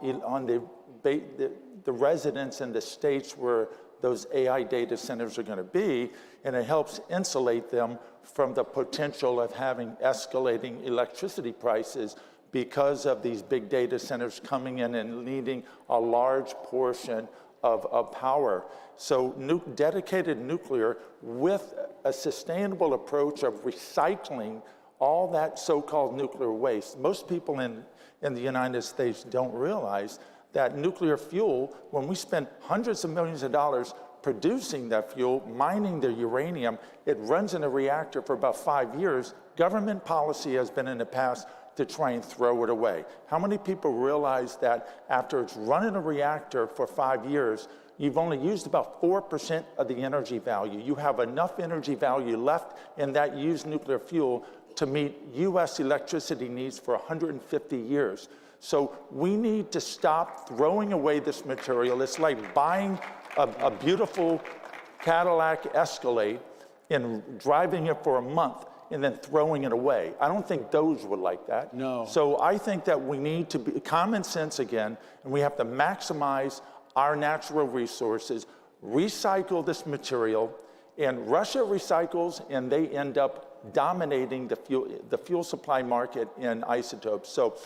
the residents in the states where those AI data centers are going to be, and it helps insulate them from the potential of having escalating electricity prices because of these big data centers coming in and needing a large portion of power. So dedicated nuclear with a sustainable approach of recycling all that so-called nuclear waste. Most people in the United States don't realize that nuclear fuel, when we spend hundreds of millions of dollars producing that fuel, mining the uranium, it runs in a reactor for about 5 years. Government policy has been in the past to try and throw it away. How many people realize that after it's run in a reactor for 5 years, you've only used about 4% of the energy value? You have enough energy value left in that used nuclear fuel to meet U.S. electricity needs for 150 years. So we need to stop throwing away this material. It's like buying a beautiful Cadillac Escalade and driving it for a month and then throwing it away. I don't think those would like that. No. So I think that we need to be common sense again, and we have to maximize our natural resources, recycle this material, and Russia recycles, and they end up dominating the fuel supply market in isotopes. So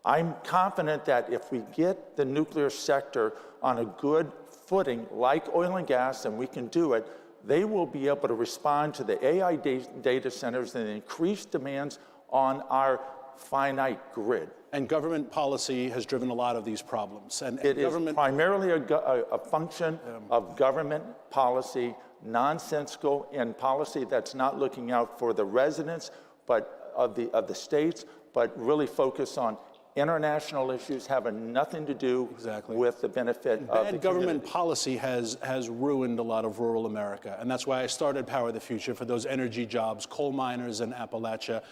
I'm confident that if we get the nuclear sector on a good footing, like oil and gas, and we can do it, they will be able to respond to the AI data centers and increased demands on our finite grid. And government policy has driven a lot of these problems. And it is primarily a function of government policy, nonsensical, and policy that's not looking out for the residents, but of the states, but really focus on International issues have nothing to do with the benefit of the Bad government community. policy has ruined a lot of rural America, and that's why I started Power the Future for those energy jobs, coal miners in Appalachia,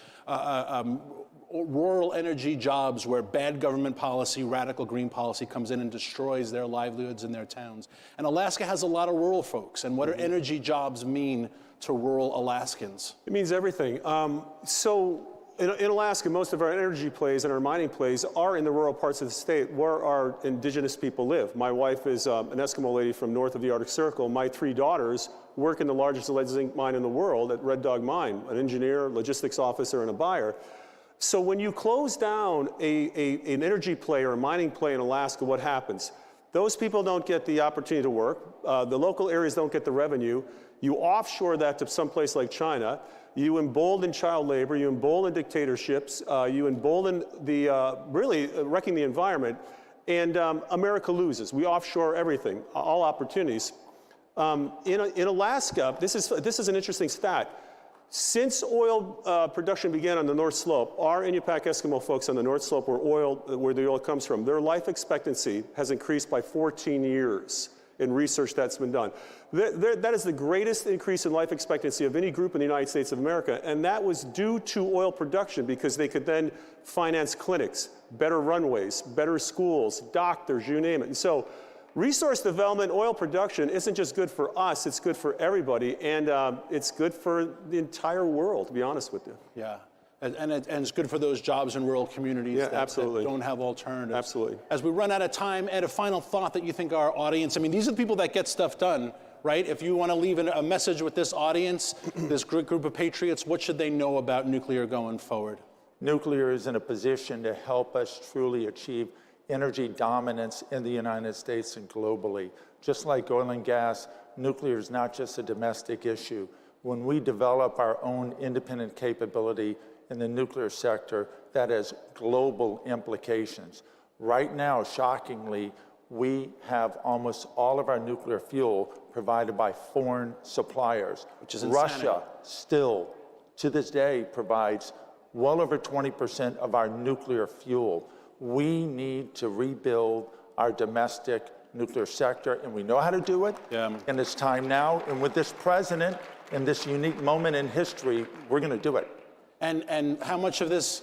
rural energy jobs where bad government policy, radical green policy comes in and destroys their livelihoods in their towns. And Alaska has a lot of rural folks, and what do energy jobs mean to rural Alaskans? It means everything. In Alaska, most of our energy plays and our mining plays are in the rural parts of the state where our indigenous people live. My wife is an Eskimo lady from north of the Arctic Circle. My 3 daughters work in the largest lead zinc mine in the world at Red Dog Mine, an engineer, logistics officer, and a buyer. So when you close down an energy play or a mining play in Alaska, what happens? Those people don't get the opportunity to work. The local areas don't get the revenue. You offshore that to someplace like China. You embolden child labor, you embolden dictatorships, you embolden really wrecking the environment, and America loses. We offshore everything, all opportunities. In Alaska, this is an interesting stat. Since oil production began on the North Slope, our Inupiaq Eskimo folks on the North Slope where the oil comes from, their life expectancy has increased by 14 years. In research that's been done. That is the greatest increase in life expectancy of any group in the United States of America, and that was due to oil production because they could then finance clinics, better runways, better schools, doctors, you name it. And so resource development, oil production isn't just good for us, it's good for everybody, and it's good for the entire world, to be honest with you. Yeah. And it's good for those jobs in rural communities that don't have alternatives. Absolutely. As we run out of time, Ed, a final thought that you think our audience, I mean, these are the people that get stuff done, right? If you want to leave a message with this audience, this group of patriots, what should they know about nuclear going forward? Nuclear is in a position to help us truly achieve energy dominance in the United States and globally. Just like oil and gas, nuclear is not just a domestic issue. When we develop our own independent capability in the nuclear sector, that has global implications. Right now, shockingly, we have almost all of our nuclear fuel provided by foreign suppliers. Which is insanity. Russia still, to this day, provides well over 20% of our nuclear fuel. We need to rebuild our domestic nuclear sector, and we know how to do it, and it's time now. And with this president, in this unique moment in history, we're going to do it. And how much of these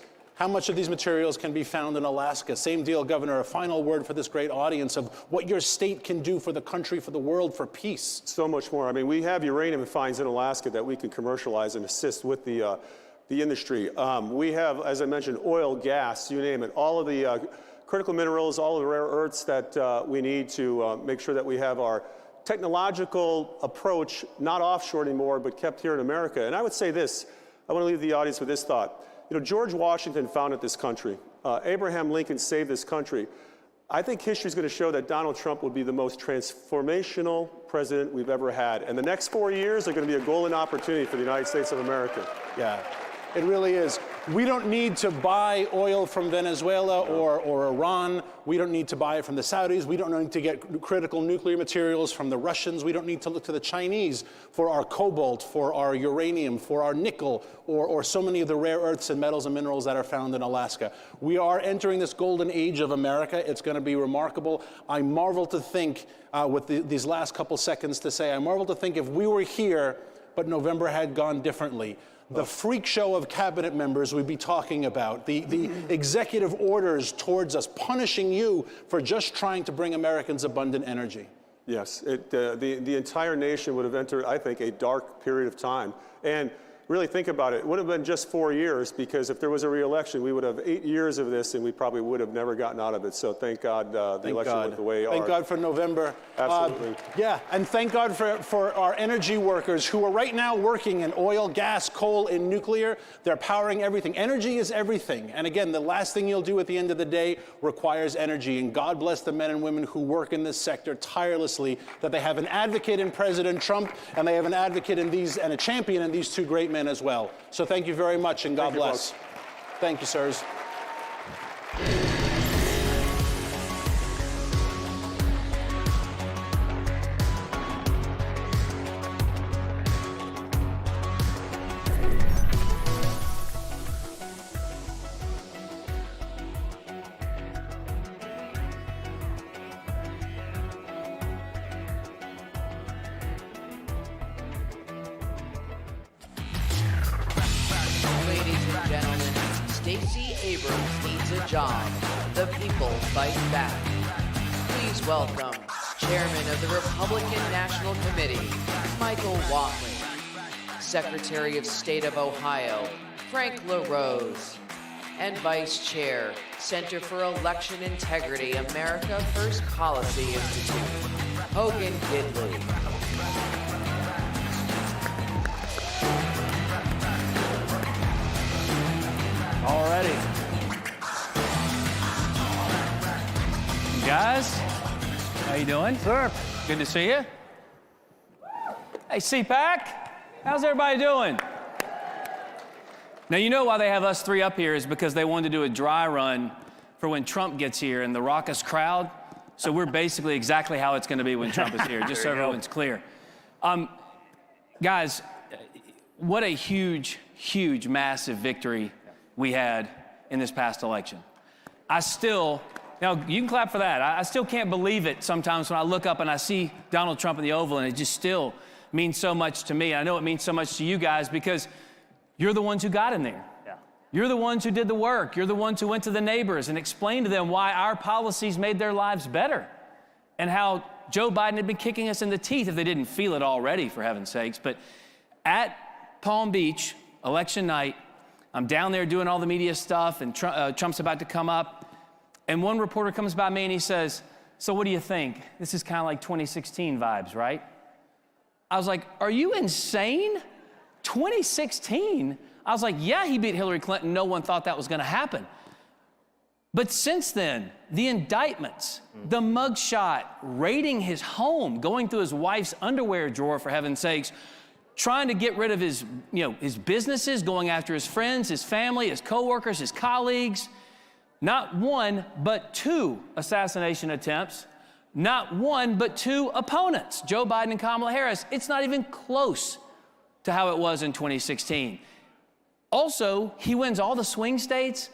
materials can be found in Alaska? Same deal, Governor. A final word for this great audience of what your state can do for the country, for the world, for peace. So much more. I mean, we have uranium finds in Alaska that we can commercialize and assist with the industry. We have, as I mentioned, oil, gas, you name it, all of the critical minerals, all of the rare earths that we need to make sure that we have our technological approach, not offshore anymore, but kept here in America. And I would say this, I want to leave the audience with this thought. You know, George Washington founded this country. Abraham Lincoln saved this country. I think history is going to show that Donald Trump will be the most transformational president we've ever had. And the next 4 years are going to be a golden opportunity for the United States of America. Yeah, it really is. We don't need to buy oil from Venezuela or Iran. We don't need to buy it from the Saudis. We don't need to get critical nuclear materials from the Russians. We don't need to look to the Chinese for our cobalt, for our uranium, for our nickel, or so many of the rare earths and metals and minerals that are found in Alaska. We are entering this golden age of America. It's going to be remarkable. I marvel to think, with these last couple seconds to say, I marvel to think if we were here, but November had gone differently. The freak show of cabinet members we'd be talking about, the executive orders towards us, punishing you for just trying to bring Americans abundant energy. Yes, the entire nation would have entered, I think, a dark period of time. And really think about it, it would have been just 4 years, because if there was a re-election, we would have 8 years of this, and we probably would have never gotten out of it. So thank God the election went the way Thank God for November. Absolutely. Yeah, and thank God for our energy workers who are right now working in oil, gas, coal, and nuclear. They're powering everything. Energy is everything. And again, the last thing you'll do at the end of the day requires energy. And God bless the men and women who work in this sector tirelessly, that they have an advocate in President Trump, and they have an advocate in and a champion in these two great men as well. So thank you very much, and God bless. Thank you, sirs. Stacey Abrams needs a job. The people fight back. Please welcome Chairman of the Republican National Committee, Michael Whatley. Secretary of State of Ohio, Frank LaRose. And Vice Chair, Center for Election Integrity, America First Policy Institute, Hogan Gidley. Alrighty. Guys, how you doing? Sir. Good to see you. Hey, CPAC, how's everybody doing? Now, you know why they have us three up here is because they wanted to do a dry run for when Trump gets here and the raucous crowd. So we're basically exactly how it's going to be when Trump is here, just so everyone's clear. Guys, what a huge, huge, massive victory we had in this past election. Now, you can clap for that. I still can't believe it sometimes when I look up and I see Donald Trump in the Oval, and it just still means so much to me. I know it means so much to you guys because you're the ones who got in there. Yeah. You're the ones who did the work. You're the ones who went to the neighbors and explained to them why our policies made their lives better and how Joe Biden had been kicking us in the teeth if they didn't feel it already, for heaven's sakes. But at Palm Beach, election night, I'm down there doing all the media stuff, and Trump's about to come up. And one reporter comes by me and he says, "So what do you think? This is kind of like 2016 vibes, right?" I was like, "Are you insane? 2016? I was like, yeah, he beat Hillary Clinton. No one thought that was going to happen. But since then, the indictments, the mugshot, raiding his home, going through his wife's underwear drawer, for heaven's sakes, trying to get rid of his, his businesses, going after his friends, his family, his coworkers, his colleagues. Not one, but two assassination attempts. Not one, but two opponents, Joe Biden and Kamala Harris. It's not even close to how it was in 2016. Also, he wins all the swing states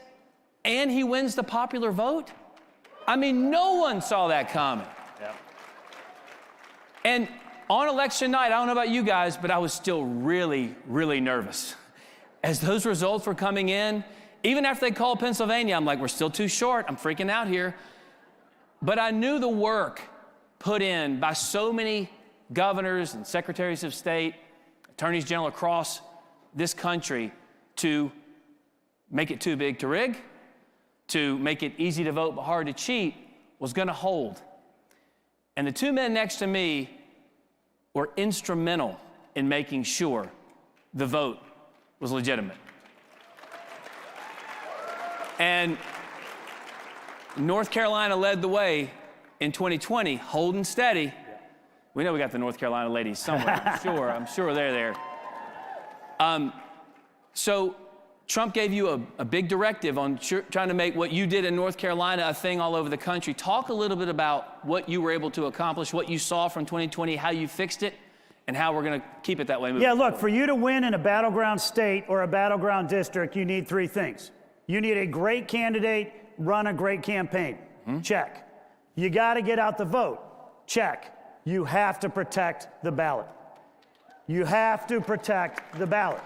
and he wins the popular vote. I mean, no one saw that coming. Yeah. And on election night, I don't know about you guys, but I was still really, really nervous. As those results were coming in, even after they called Pennsylvania, I'm like, we're still too short. I'm freaking out here. But I knew the work put in by so many governors and secretaries of state, attorneys general across this country to make it too big to rig, to make it easy to vote but hard to cheat, was going to hold. And the two men next to me were instrumental in making sure the vote was legitimate. And North Carolina led the way in 2020, holding steady. We know we got the North Carolina ladies somewhere, I'm sure they're there. So Trump gave you a big directive on trying to make what you did in North Carolina a thing all over the country. Talk a little bit about what you were able to accomplish, what you saw from 2020, how you fixed it, and how we're going to keep it that way moving forward. Look, for you to win in a battleground state or a battleground district, you need three things. You need a great candidate, run a great campaign. Check. You got to get out the vote. Check. You have to protect the ballot. You have to protect the ballot.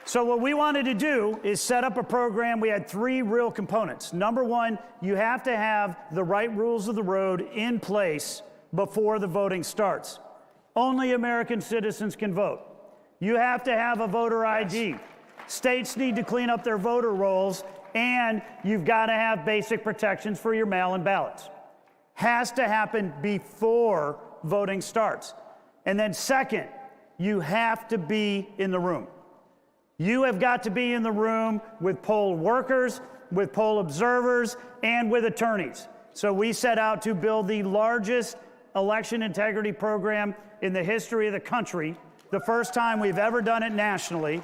So what we wanted to do is set up a program. We had three real components. Number one, you have to have the right rules of the road in place before the voting starts. Only American citizens can vote. You have to have a voter ID. States need to clean up their voter rolls, and you've got to have basic protections for your mail-in ballots. Has to happen before voting starts. And then second, you have to be in the room. You have got to be in the room with poll workers, with poll observers, and with attorneys. So we set out to build the largest election integrity program in the history of the country, the first time we've ever done it nationally.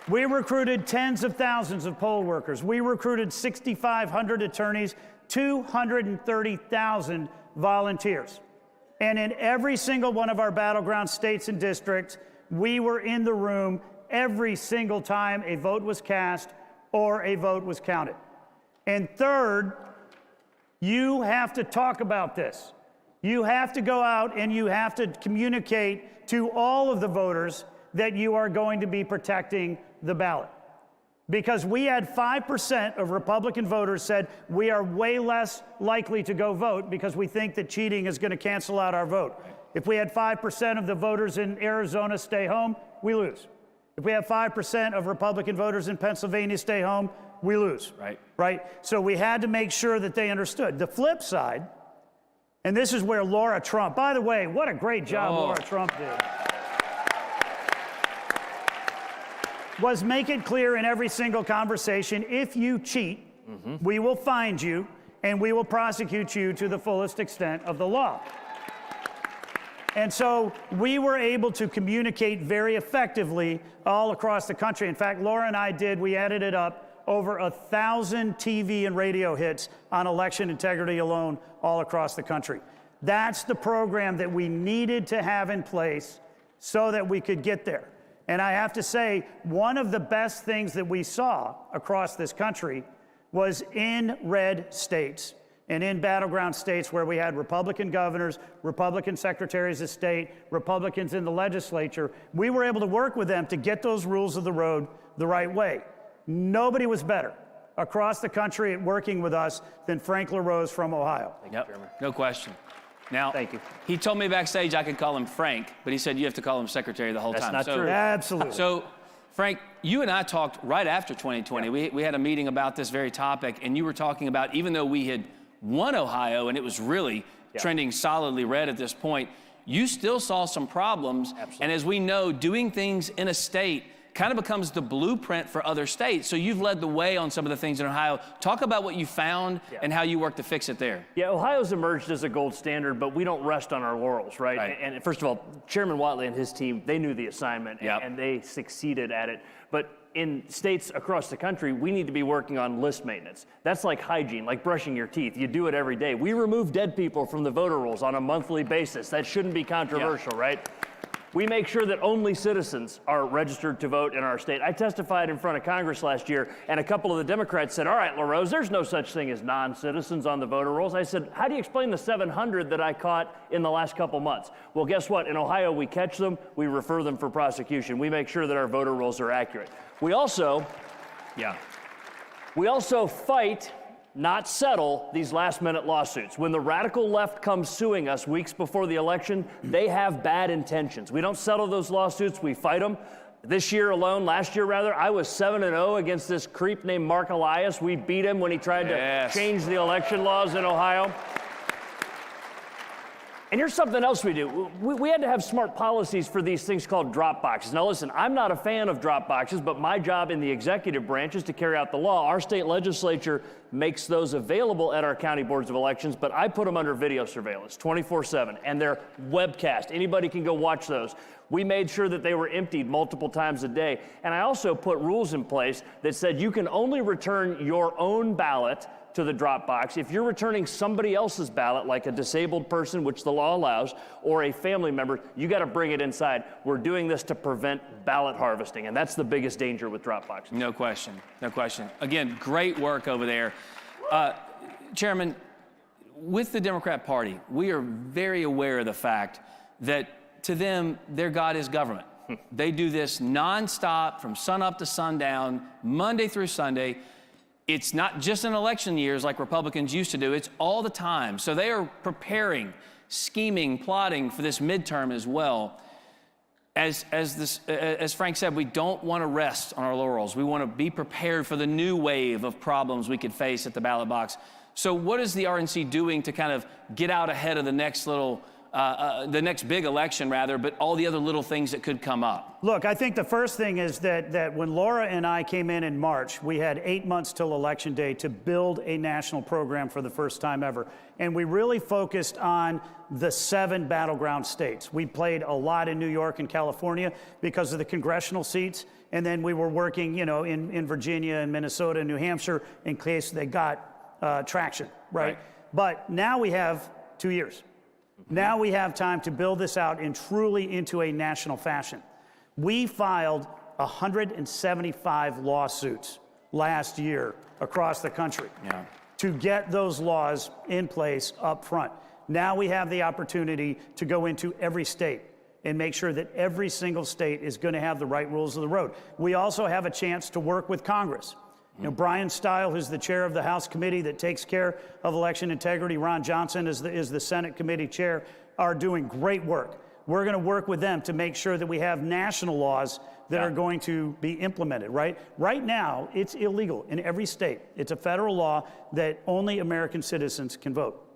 We recruited tens of thousands of poll workers. We recruited 6,500 attorneys, 230,000 volunteers. And in every single one of our battleground states and districts, we were in the room every single time a vote was cast or a vote was counted. And third, you have to talk about this. You have to go out and you have to communicate to all of the voters that you are going to be protecting the ballot. because we had 5% of Republican voters said we are way less likely to go vote because we think that cheating is going to cancel out our vote. If we had 5% of the voters in Arizona stay home, we lose. If we have 5% of Republican voters in Pennsylvania stay home, we lose. Right? So we had to make sure that they understood. The flip side, and this is where Laura Trump, by the way, what a great job Laura Trump did, was make it clear in every single conversation, if you cheat, we will find you and we will prosecute you to the fullest extent of the law. And so we were able to communicate very effectively all across the country. In fact, Laura and I we added it up, over 1,000 TV and radio hits on election integrity alone all across the country. That's the program that we needed to have in place so that we could get there. And I have to say, one of the best things that we saw across this country was in red states and in battleground states where we had Republican governors, Republican secretaries of state, Republicans in the legislature. We were able to work with them to get those rules of the road the right way. Nobody was better across the country at working with us than Frank LaRose from Ohio. No question. Now, thank you. He told me backstage I could call him Frank, but he said you have to call him Secretary the whole time. That's not true. Absolutely. So, Frank, you and I talked right after 2020. We had a meeting about this very topic, and you were talking about, even though we had won Ohio and it was really trending solidly red at this point, you still saw some problems. And as we know, doing things in a state kind of becomes the blueprint for other states. So you've led the way on some of the things in Ohio. Talk about what you found and how you worked to fix it there. Yeah, Ohio's emerged as a gold standard, but we don't rest on our laurels, right? And first of all, Chairman Whatley and his team, they knew the assignment and they succeeded at it. But in states across the country, we need to be working on list maintenance. That's like hygiene, like brushing your teeth. You do it every day. We remove dead people from the voter rolls on a monthly basis. That shouldn't be controversial, right? We make sure that only citizens are registered to vote in our state. I testified in front of Congress last year, and a couple of the Democrats said, all right, LaRose, there's no such thing as non-citizens on the voter rolls. I said, how do you explain the 700 that I caught in the last couple months? Well, guess what? In Ohio, we catch them, we refer them for prosecution. We make sure that our voter rolls are accurate. We also fight, not settle, these last-minute lawsuits. When the radical left comes suing us weeks before the election, they have bad intentions. We don't settle those lawsuits, we fight them. Last year rather, I was 7-0 against this creep named Mark Elias. We beat him when he tried to change the election laws in Ohio. And here's something else we do. We had to have smart policies for these things called drop boxes. Now listen, I'm not a fan of drop boxes, but my job in the executive branch is to carry out the law. Our state legislature makes those available at our county boards of elections, but I put them under video surveillance 24/7, and they're webcast. Anybody can go watch those. We made sure that they were emptied multiple times a day. And I also put rules in place that said you can only return your own ballot to the drop box. If you're returning somebody else's ballot, like a disabled person, which the law allows, or a family member, you got to bring it inside. We're doing this to prevent ballot harvesting, and that's the biggest danger with drop boxes. No question, no question. Again, great work over there. Chairman, with the Democrat Party, we are very aware of the fact that to them, their God is government. They do this nonstop from sunup to sundown, Monday through Sunday. It's not just in election years like Republicans used to do, it's all the time. So they are preparing, scheming, plotting for this midterm as well. As Frank said, we don't want to rest on our laurels. We want to be prepared for the new wave of problems we could face at the ballot box. So what is the RNC doing to kind of get out ahead of the next big election, rather, but all the other little things that could come up? Look, I think the first thing is that when Laura and I came in March, we had 8 months till Election Day to build a national program for the first time ever. And we really focused on the 7 battleground states. We played a lot in New York and California because of the congressional seats. And then we were working, in Virginia and Minnesota and New Hampshire in case they got traction, right? But now we have 2 years. Now we have time to build this out and truly into a national fashion. We filed 175 lawsuits last year across the country to get those laws in place up front. Now we have the opportunity to go into every state and make sure that every single state is going to have the right rules of the road. We also have a chance to work with Congress. You know, Brian Stile, who's the chair of the House committee that takes care of election integrity, Ron Johnson is the Senate committee chair, are doing great work. We're going to work with them to make sure that we have national laws that are going to be implemented, right? Right now, it's illegal in every state. It's a federal law that only American citizens can vote.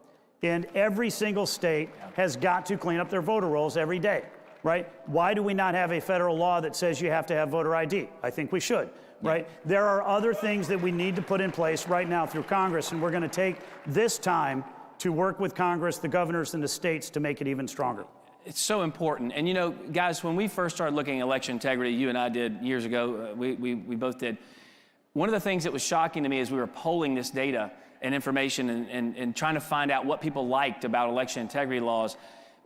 And every single state has got to clean up their voter rolls every day, right? Why do we not have a federal law that says you have to have voter ID? I think we should, right? There are other things that we need to put in place right now through Congress, and we're going to take this time to work with Congress, the governors, and the states to make it even stronger. It's so important. And you know, guys, when we first started looking at election integrity, you and I did years ago, we both did, one of the things that was shocking to me as we were polling this data and information and trying to find out what people liked about election integrity laws,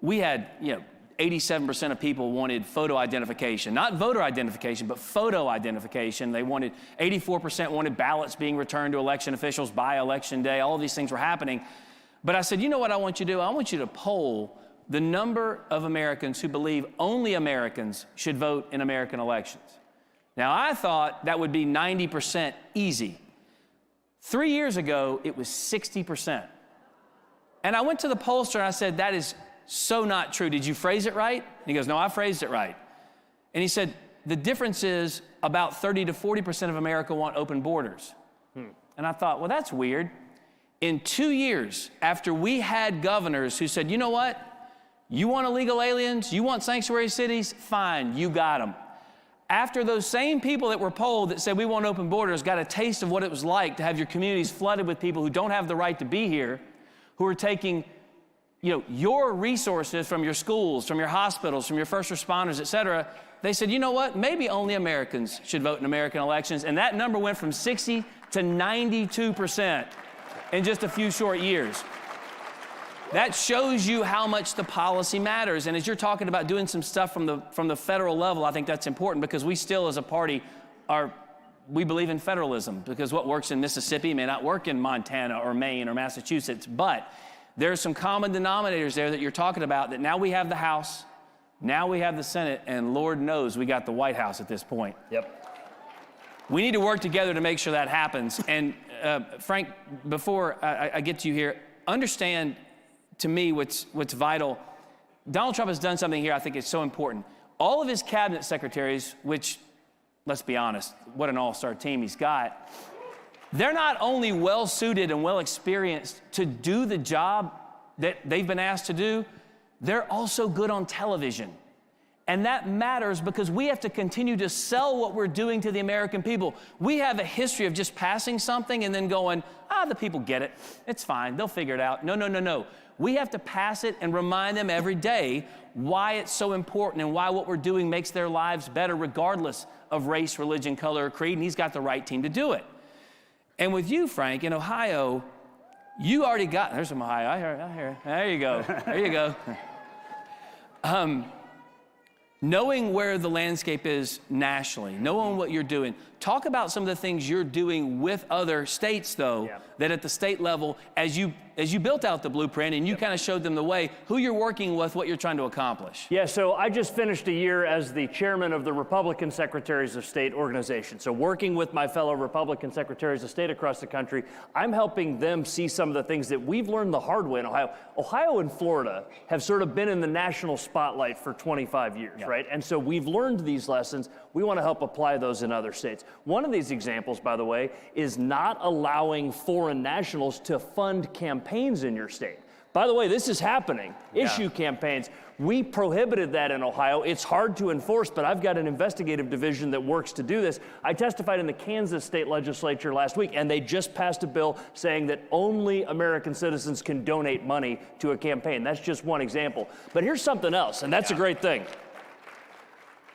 we had, 87% of people wanted photo identification, not voter identification, but photo identification. They wanted, 84% wanted ballots being returned to election officials by election day. All of these things were happening. But I said, you know what I want you to do? I want you to poll the number of Americans who believe only Americans should vote in American elections. Now, I thought that would be 90% easy. 3 years ago, it was 60%. And I went to the pollster and I said, that is so not true. Did you phrase it right? And he goes, no, I phrased it right. And he said, the difference is about 30 to 40% of America want open borders. And I thought, well, that's weird. In 2 years, after we had governors who said, you know what? You want illegal aliens? You want sanctuary cities? Fine, you got them. After those same people that were polled that said we want open borders got a taste of what it was like to have your communities flooded with people who don't have the right to be here, who are taking, your resources from your schools, from your hospitals, from your first responders, et cetera, they said, you know what? Maybe only Americans should vote in American elections. And that number went from 60 to 92% in just a few short years. That shows you how much the policy matters. And as you're talking about doing some stuff from the federal level, I think that's important because we still, as a party, we believe in federalism because what works in Mississippi may not work in Montana or Maine or Massachusetts. But there are some common denominators there that you're talking about that now we have the House, now we have the Senate, and Lord knows we got the White House at this point. Yep. We need to work together to make sure that happens. And Frank, before I get to you here, understand to me what's vital. Donald Trump has done something here I think is so important. All of his cabinet secretaries, which, let's be honest, what an all-star team he's got, they're not only well-suited and well-experienced to do the job that they've been asked to do, they're also good on television. And that matters because we have to continue to sell what we're doing to the American people. We have a history of just passing something and then going, the people get it. It's fine. They'll figure it out. No. We have to pass it and remind them every day why it's so important and why what we're doing makes their lives better regardless of race, religion, color, or creed. And he's got the right team to do it. And with you, Frank, in Ohio, you already got, there's some Ohio, I hear. There you go, there you go. Knowing where the landscape is nationally, knowing what you're doing, talk about some of the things you're doing with other states, though, that at the state level, as you built out the blueprint and you kind of showed them the way, who you're working with, what you're trying to accomplish. Yeah, so I just finished a year as the chairman of the Republican Secretaries of State organization. So working with my fellow Republican Secretaries of State across the country, I'm helping them see some of the things that we've learned the hard way in Ohio. Ohio and Florida have sort of been in the national spotlight for 25 years, right? And so we've learned these lessons. We want to help apply those in other states. One of these examples, by the way, is not allowing foreign nationals to fund campaigns in your state. By the way, this is happening. Issue campaigns. We prohibited that in Ohio. It's hard to enforce, but I've got an investigative division that works to do this. I testified in the Kansas state legislature last week, and they just passed a bill saying that only American citizens can donate money to a campaign. That's just one example. But here's something else, and that's a great thing.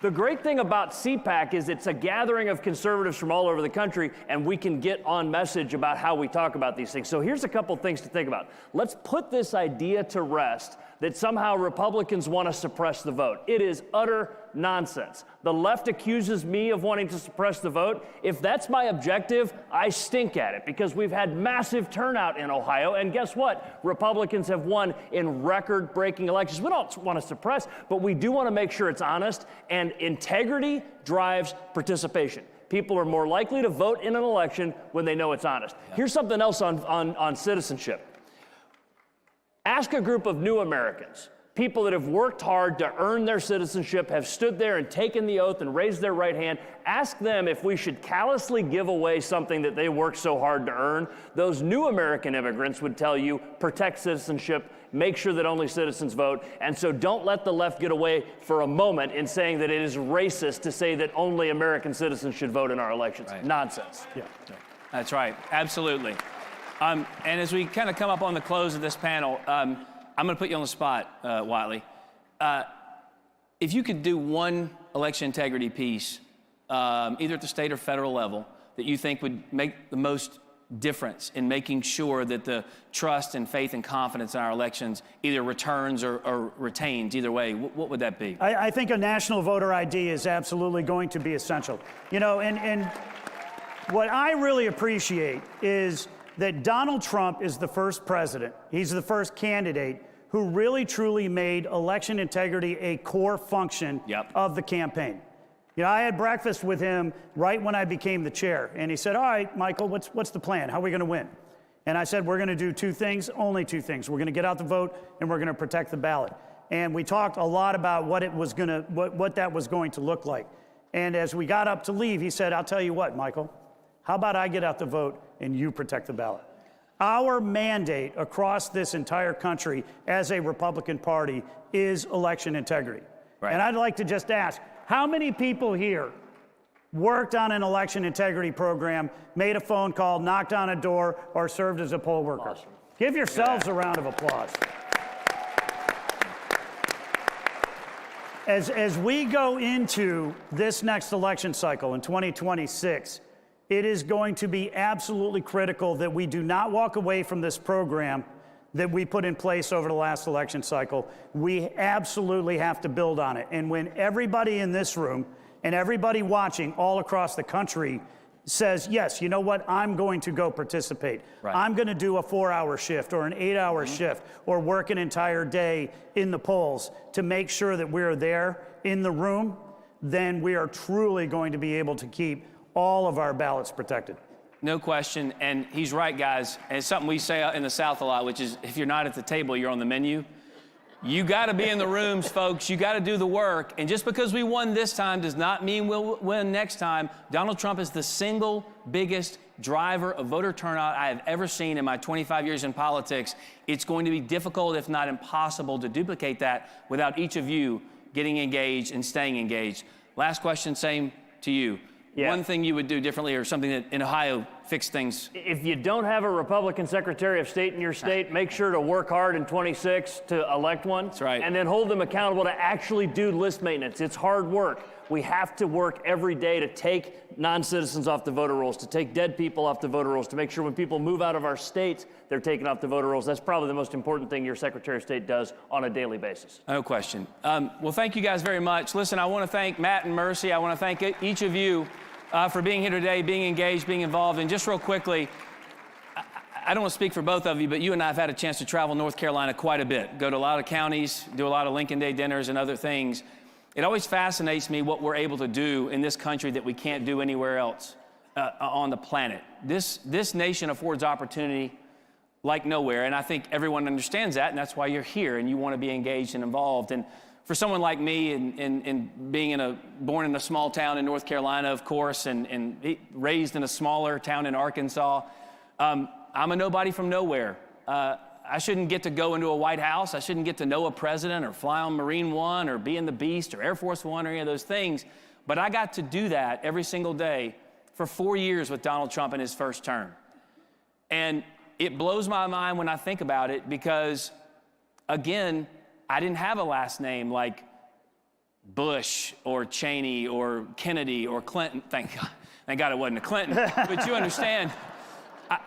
The great thing about CPAC is it's a gathering of conservatives from all over the country, and we can get on message about how we talk about these things. So here's a couple things to think about. Let's put this idea to rest that somehow Republicans want to suppress the vote. It is utter nonsense. The left accuses me of wanting to suppress the vote. If that's my objective, I stink at it, because we've had massive turnout in Ohio, and guess what? Republicans have won in record-breaking elections. We don't want to suppress, but we do want to make sure it's honest, and integrity drives participation. People are more likely to vote in an election when they know it's honest. Here's something else on citizenship. Ask a group of new Americans, people that have worked hard to earn their citizenship, have stood there and taken the oath and raised their right hand. Ask them if we should callously give away something that they worked so hard to earn. Those new American immigrants would tell you, protect citizenship, make sure that only citizens vote, and so don't let the left get away for a moment in saying that it is racist to say that only American citizens should vote in our elections. Right. Nonsense. Yeah. That's right, absolutely. And as we kind of come up on the close of this panel, I'm going to put you on the spot, Whatley. If you could do one election integrity piece, either at the state or federal level, that you think would make the most difference in making sure that the trust and faith and confidence in our elections either returns or retains, either way, what would that be? I think a national voter ID is absolutely going to be essential. You know, and what I really appreciate is that Donald Trump is the first president, he's the first candidate who really truly made election integrity a core function of the campaign. You know, I had breakfast with him right when I became the chair, and he said, all right, Michael, what's the plan? How are we going to win? And I said, we're going to do two things, only two things. We're going to get out the vote, and we're going to protect the ballot. And we talked a lot about what that was going to look like. And as we got up to leave, he said, I'll tell you what, Michael, how about I get out the vote and you protect the ballot? Our mandate across this entire country as a Republican Party is election integrity. Right. And I'd like to just ask, how many people here worked on an election integrity program, made a phone call, knocked on a door, or served as a poll worker? Awesome. Give yourselves a round of applause. As we go into this next election cycle in 2026, it is going to be absolutely critical that we do not walk away from this program that we put in place over the last election cycle. We absolutely have to build on it. And when everybody in this room and everybody watching all across the country says, yes, you know what, I'm going to go participate. Right. I'm going to do a 4-hour shift or an 8-hour shift or work an entire day in the polls to make sure that we're there in the room, then we are truly going to be able to keep all of our ballots protected. No question, and he's right, guys. And it's something we say in the South a lot, which is if you're not at the table, you're on the menu. You got to be in the rooms, folks. You got to do the work. And just because we won this time does not mean we'll win next time. Donald Trump is the single biggest driver of voter turnout I have ever seen in my 25 years in politics. It's going to be difficult, if not impossible, to duplicate that without each of you getting engaged and staying engaged. Last question, same to you. Yeah. One thing you would do differently or something that in Ohio fixed things? If you don't have a Republican Secretary of State in your state, make sure to work hard in 26 to elect one. That's right. And then hold them accountable to actually do list maintenance. It's hard work. We have to work every day to take non-citizens off the voter rolls, to take dead people off the voter rolls, to make sure when people move out of our states, they're taken off the voter rolls. That's probably the most important thing your Secretary of State does on a daily basis. No question. Well, thank you guys very much. Listen, I want to thank Matt and Mercy. I want to thank each of you for being here today, being engaged, being involved. And just real quickly, I don't want to speak for both of you, but you and I have had a chance to travel North Carolina quite a bit, go to a lot of counties, do a lot of Lincoln Day dinners and other things. It always fascinates me what we're able to do in this country that we can't do anywhere else on the planet. This nation affords opportunity like nowhere, and I think everyone understands that, and that's why you're here, and you want to be engaged and involved. And for someone like me, and being born in a small town in North Carolina, of course, and raised in a smaller town in Arkansas, I'm a nobody from nowhere. I shouldn't get to go into a White House. I shouldn't get to know a president or fly on Marine One or be in the Beast or Air Force One or any of those things. But I got to do that every single day for 4 years with Donald Trump in his first term. And it blows my mind when I think about it because, again, I didn't have a last name like Bush or Cheney or Kennedy or Clinton. Thank God it wasn't a Clinton. But you understand,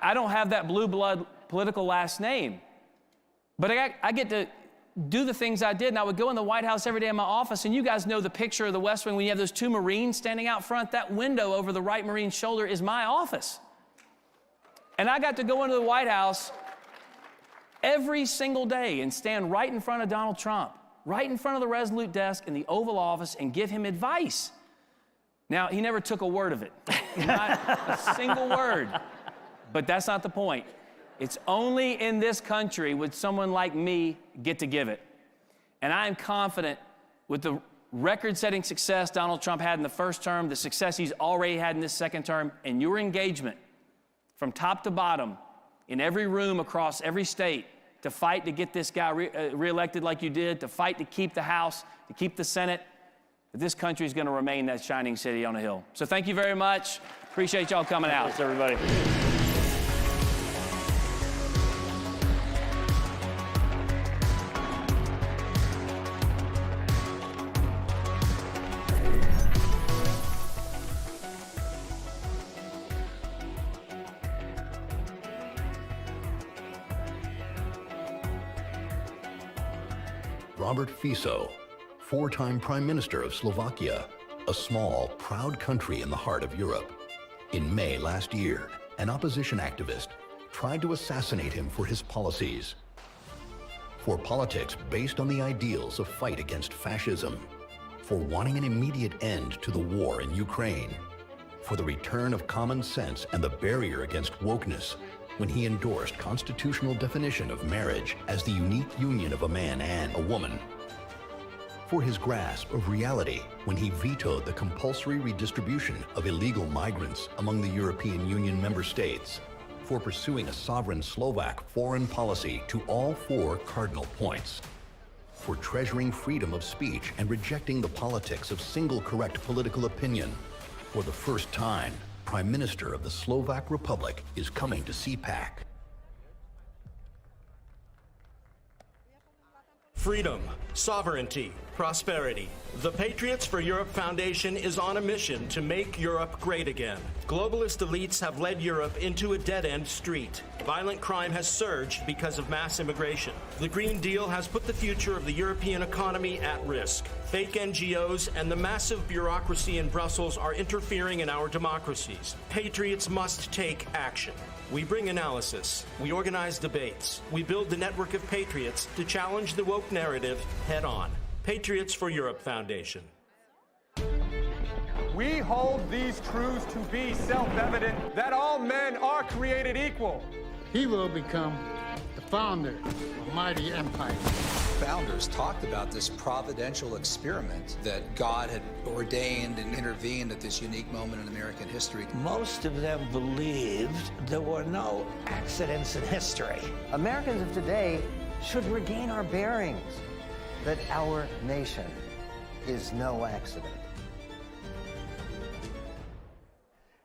I don't have that blue blood political last name. But I get to do the things I did. And I would go in the White House every day in my office, and you guys know the picture of the West Wing when you have those two Marines standing out front. That window over the right Marine's shoulder is my office. And I got to go into the White House every single day and stand right in front of Donald Trump, right in front of the Resolute desk in the Oval Office, and give him advice. Now, he never took a word of it, not a single word. But that's not the point. It's only in this country would someone like me get to give it. And I am confident with the record-setting success Donald Trump had in the first term, the success he's already had in this second term, and your engagement from top to bottom in every room across every state to fight to get this guy reelected like you did, to fight to keep the House, to keep the Senate, that this country is going to remain that shining city on a hill. So thank you very much. Appreciate y'all coming out. Thanks, everybody. Robert Fico, four-time Prime Minister of Slovakia, a small, proud country in the heart of Europe. In May last year, an opposition activist tried to assassinate him for his policies, for politics based on the ideals of fight against fascism, for wanting an immediate end to the war in Ukraine, for the return of common sense and the barrier against wokeness, when he endorsed constitutional definition of marriage as the unique union of a man and a woman. For his grasp of reality when he vetoed the compulsory redistribution of illegal migrants among the European Union member states. For pursuing a sovereign Slovak foreign policy to all four cardinal points. For treasuring freedom of speech and rejecting the politics of single correct political opinion. For the first time, Prime Minister of the Slovak Republic is coming to CPAC. Freedom, sovereignty, prosperity. The Patriots for Europe Foundation is on a mission to make Europe great again. Globalist elites have led Europe into a dead-end street. Violent crime has surged because of mass immigration. The Green Deal has put the future of the European economy at risk. Fake NGOs and the massive bureaucracy in Brussels are interfering in our democracies. Patriots must take action. We bring analysis, we organize debates, we build the network of patriots to challenge the woke narrative head on. Patriots for Europe Foundation. We hold these truths to be self-evident, that all men are created equal. He will become the founder of a mighty empire. Founders talked about this providential experiment that God had ordained and intervened at this unique moment in American history. Most of them believed there were no accidents in history. Americans of today should regain our bearings, that our nation is no accident.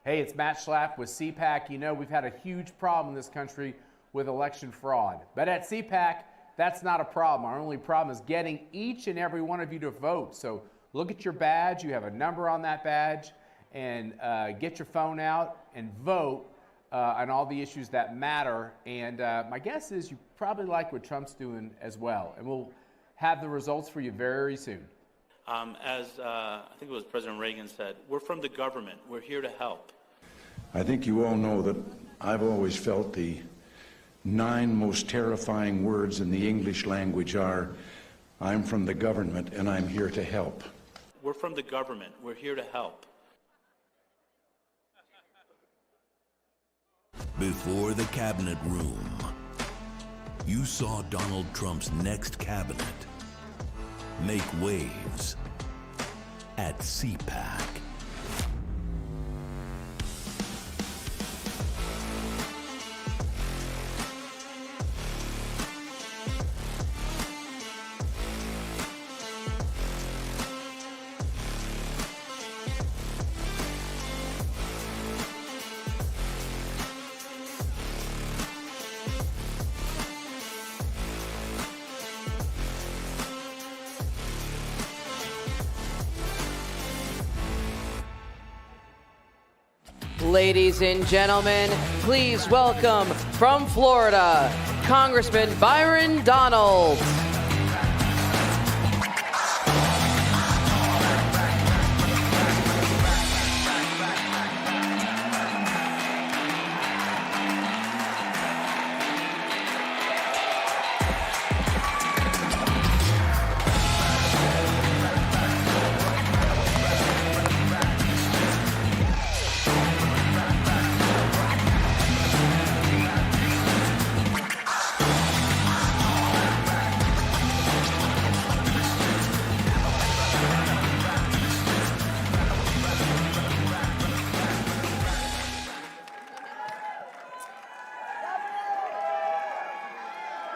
Hey, it's Matt Schlapp with CPAC. You know, we've had a huge problem in this country with election fraud. But at CPAC, that's not a problem. Our only problem is getting each and every one of you to vote. So look at your badge. You have a number on that badge. And get your phone out and vote on all the issues that matter. And my guess is you probably like what Trump's doing as well. And we'll have the results for you very soon. As I think it was President Reagan said, we're from the government. We're here to help. I think you all know that I've always felt the 9 most terrifying words in the English language are, I'm from the government and I'm here to help. We're from the government. We're here to help. Before the cabinet room, you saw Donald Trump's next cabinet make waves at CPAC. Ladies and gentlemen, please welcome from Florida, Congressman Byron Donalds.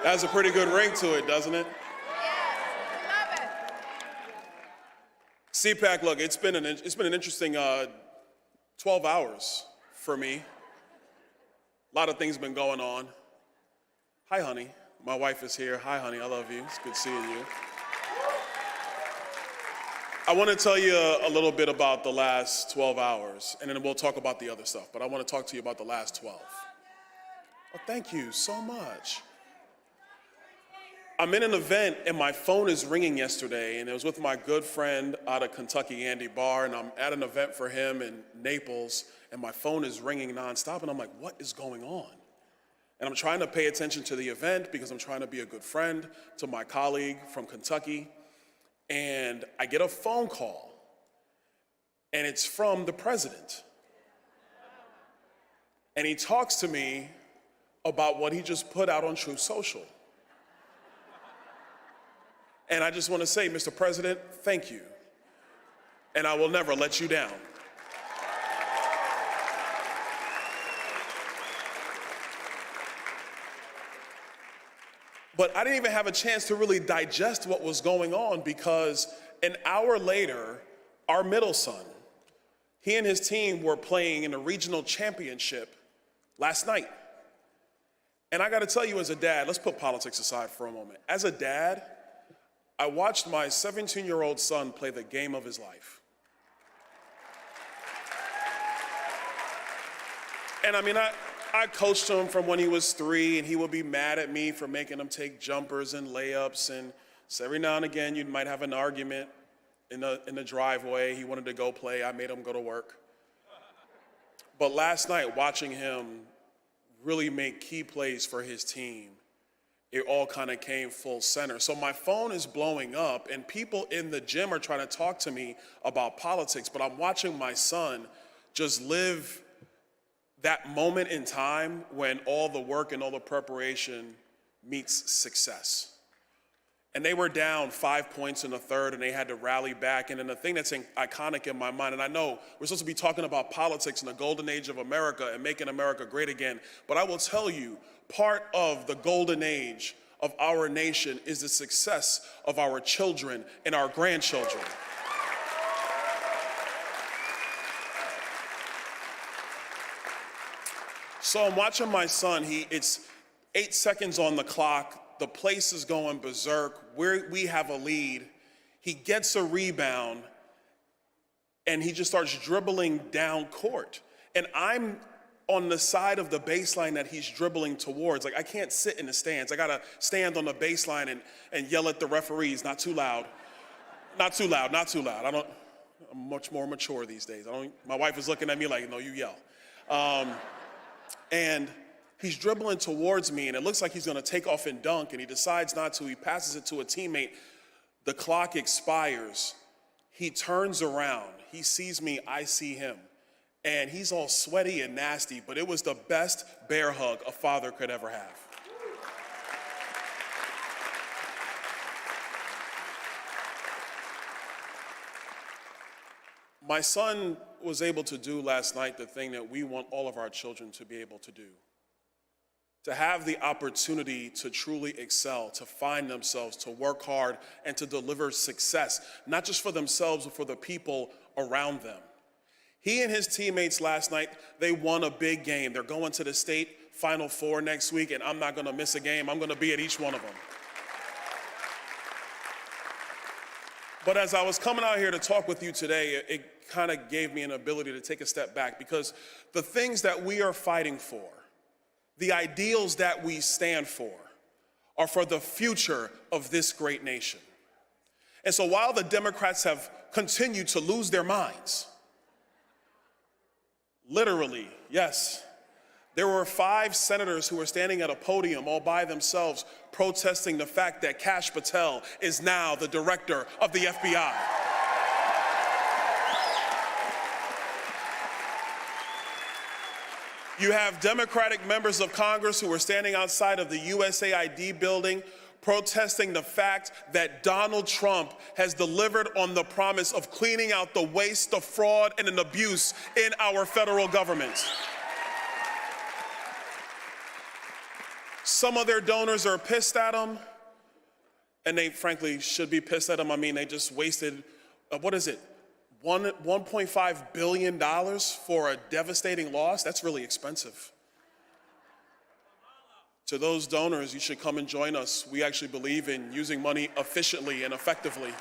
Has a pretty good ring to it, doesn't it? Yes, love it. CPAC, look, it's been an interesting 12 hours for me. A lot of things been going on. Hi, honey. My wife is here. Hi, honey. I love you. It's good seeing you. I want to tell you a little bit about the last 12 hours, and then we'll talk about the other stuff. But I want to talk to you about the last 12. Oh, thank you so much. I'm in an event, and my phone is ringing yesterday, and it was with my good friend out of Kentucky, Andy Barr, and I'm at an event for him in Naples, and my phone is ringing nonstop, and I'm like, what is going on? And I'm trying to pay attention to the event because I'm trying to be a good friend to my colleague from Kentucky. And I get a phone call, and it's from the president. And he talks to me about what he just put out on Truth Social. And I just want to say, Mr. President, thank you. And I will never let you down. But I didn't even have a chance to really digest what was going on because an hour later, our middle son, he and his team were playing in a regional championship last night. And I got to tell you, as a dad, let's put politics aside for a moment. As a dad, I watched my 17-year-old son play the game of his life. And I mean, I coached him from when he was 3, and he would be mad at me for making him take jumpers and layups. And so every now and again, you might have an argument in the driveway. He wanted to go play. I made him go to work. But last night, watching him really make key plays for his team, it all kind of came full center. So my phone is blowing up, and people in the gym are trying to talk to me about politics, but I'm watching my son just live that moment in time when all the work and all the preparation meets success. And they were down 5 points in the third, and they had to rally back. And then the thing that's iconic in my mind, and I know we're supposed to be talking about politics in the golden age of America and making America great again, but I will tell you, part of the golden age of our nation is the success of our children and our grandchildren. So I'm watching my son, it's 8 seconds on the clock, the place is going berserk, we have a lead, he gets a rebound, and he just starts dribbling down court. And I'm on the side of the baseline that he's dribbling towards. Like, I can't sit in the stands, I gotta stand on the baseline and yell at the referees, not too loud. Not too loud, not too loud. I'm much more mature these days. My wife is looking at me like, no, you yell. And he's dribbling towards me, and it looks like he's gonna take off and dunk, and he decides not to. He passes it to a teammate. The clock expires. He turns around. He sees me, I see him. And he's all sweaty and nasty, but it was the best bear hug a father could ever have. My son was able to do last night the thing that we want all of our children to be able to do. To have the opportunity to truly excel, to find themselves, to work hard, and to deliver success, not just for themselves, but for the people around them. He and his teammates last night, they won a big game. They're going to the state Final Four next week, and I'm not gonna miss a game. I'm gonna be at each one of them. But as I was coming out here to talk with you today, it kind of gave me an ability to take a step back, because the things that we are fighting for, the ideals that we stand for, are for the future of this great nation. And so while the Democrats have continued to lose their minds, literally, yes, there were 5 senators who were standing at a podium all by themselves protesting the fact that Kash Patel is now the director of the FBI. You have Democratic members of Congress who are standing outside of the USAID building protesting the fact that Donald Trump has delivered on the promise of cleaning out the waste, the fraud, and an abuse in our federal government. Some of their donors are pissed at them, and they frankly should be pissed at them. I mean, they just wasted, what is it, $1.5 billion for a devastating loss? That's really expensive. To those donors, you should come and join us. We actually believe in using money efficiently and effectively.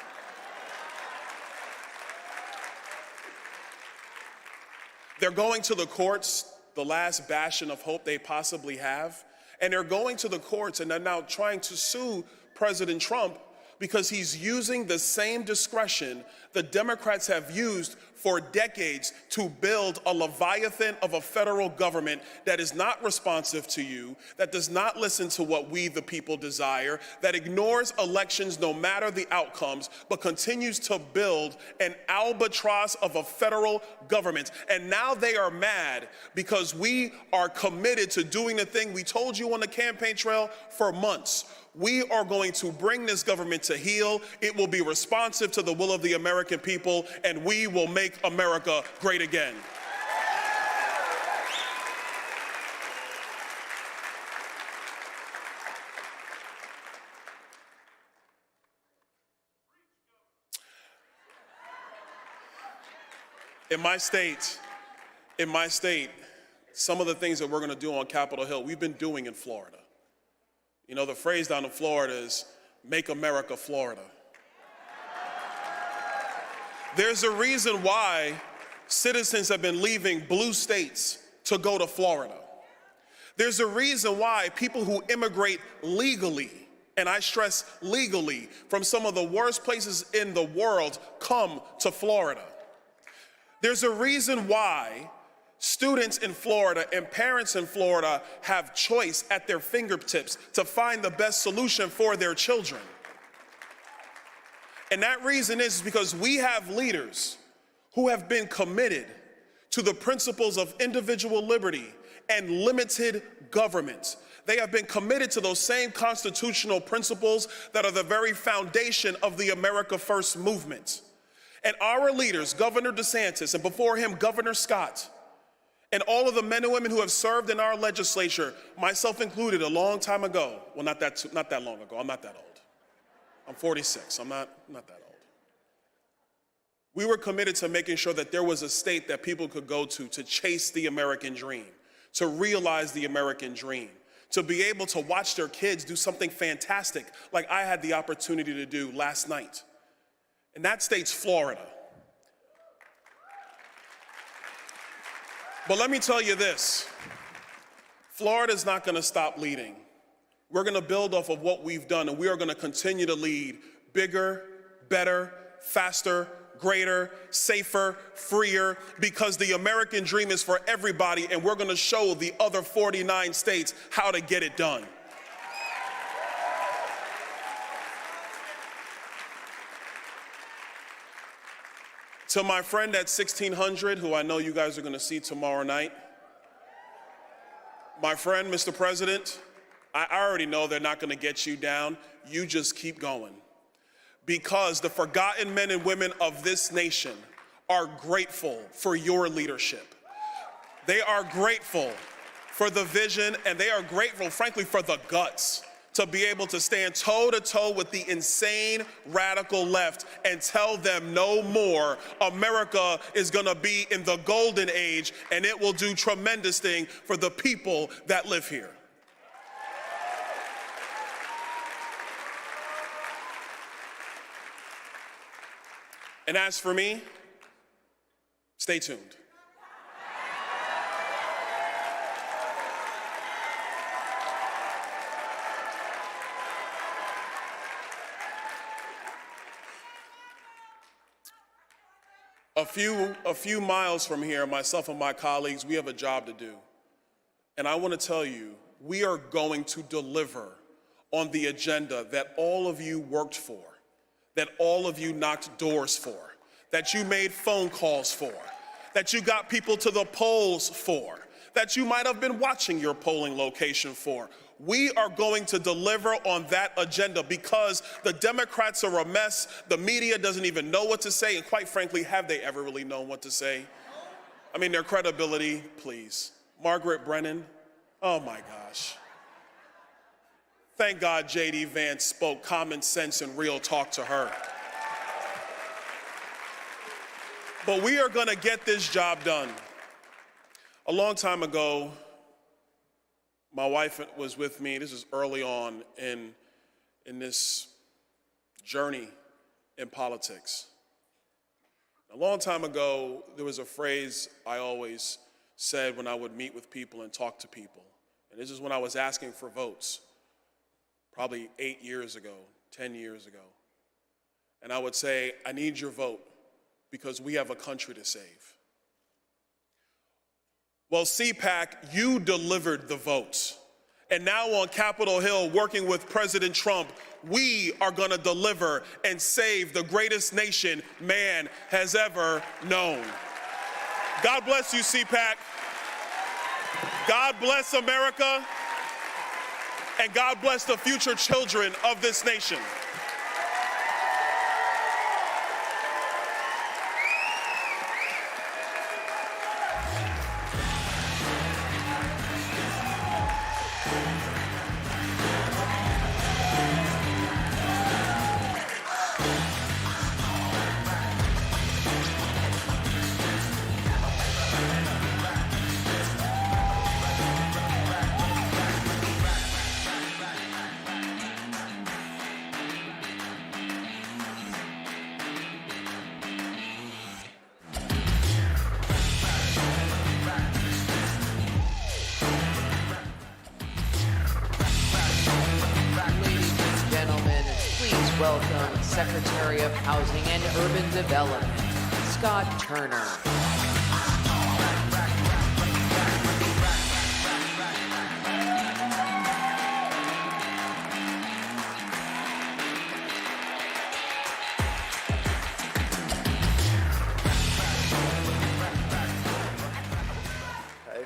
They're going to the courts, the last bastion of hope they possibly have, and they're going to the courts and they're now trying to sue President Trump because he's using the same discretion the Democrats have used for decades to build a leviathan of a federal government that is not responsive to you, that does not listen to what we the people desire, that ignores elections no matter the outcomes, but continues to build an albatross of a federal government. And now they are mad because we are committed to doing the thing we told you on the campaign trail for months. We are going to bring this government to heel. It will be responsive to the will of the American people, and we will make America great again. In my state, some of the things that we're going to do on Capitol Hill, we've been doing in Florida. You know, the phrase down in Florida is, make America Florida. There's a reason why citizens have been leaving blue states to go to Florida. There's a reason why people who immigrate legally, and I stress legally, from some of the worst places in the world come to Florida. There's a reason why students in Florida and parents in Florida have choice at their fingertips to find the best solution for their children. And that reason is because we have leaders who have been committed to the principles of individual liberty and limited government. They have been committed to those same constitutional principles that are the very foundation of the America First movement. And our leaders, Governor DeSantis, and before him, Governor Scott, and all of the men and women who have served in our legislature, myself included, a long time ago. Well, not that long ago. I'm not that old. I'm 46. I'm not that old. We were committed to making sure that there was a state that people could go to chase the American dream, to realize the American dream, to be able to watch their kids do something fantastic like I had the opportunity to do last night. And that state's Florida. But let me tell you this, Florida's not going to stop leading. We're going to build off of what we've done, and we are going to continue to lead bigger, better, faster, greater, safer, freer, because the American dream is for everybody, and we're going to show the other 49 states how to get it done. To my friend at 1600, who I know you guys are going to see tomorrow night, my friend, Mr. President, I already know they're not going to get you down. You just keep going. Because the forgotten men and women of this nation are grateful for your leadership. They are grateful for the vision, and they are grateful, frankly, for the guts to be able to stand toe-to-toe with the insane radical left and tell them no more. America is going to be in the golden age, and it will do tremendous things for the people that live here. And as for me, stay tuned. A few miles from here, myself and my colleagues, we have a job to do. And I want to tell you, we are going to deliver on the agenda that all of you worked for, that all of you knocked doors for, that you made phone calls for, that you got people to the polls for, that you might have been watching your polling location for. We are going to deliver on that agenda because the Democrats are a mess. The media doesn't even know what to say. And quite frankly, have they ever really known what to say? I mean, their credibility, please. Margaret Brennan, oh my gosh. Thank God J.D. Vance spoke common sense and real talk to her. But we are going to get this job done. A long time ago, my wife was with me. This is early on in this journey in politics. A long time ago, there was a phrase I always said when I would meet with people and talk to people. And this is when I was asking for votes, probably 8 years ago, 10 years ago. And I would say, I need your vote because we have a country to save. Well, CPAC, you delivered the votes. And now on Capitol Hill, working with President Trump, we are going to deliver and save the greatest nation man has ever known. God bless you, CPAC. God bless America. And God bless the future children of this nation. Welcome Secretary of Housing and Urban Development, Scott Turner.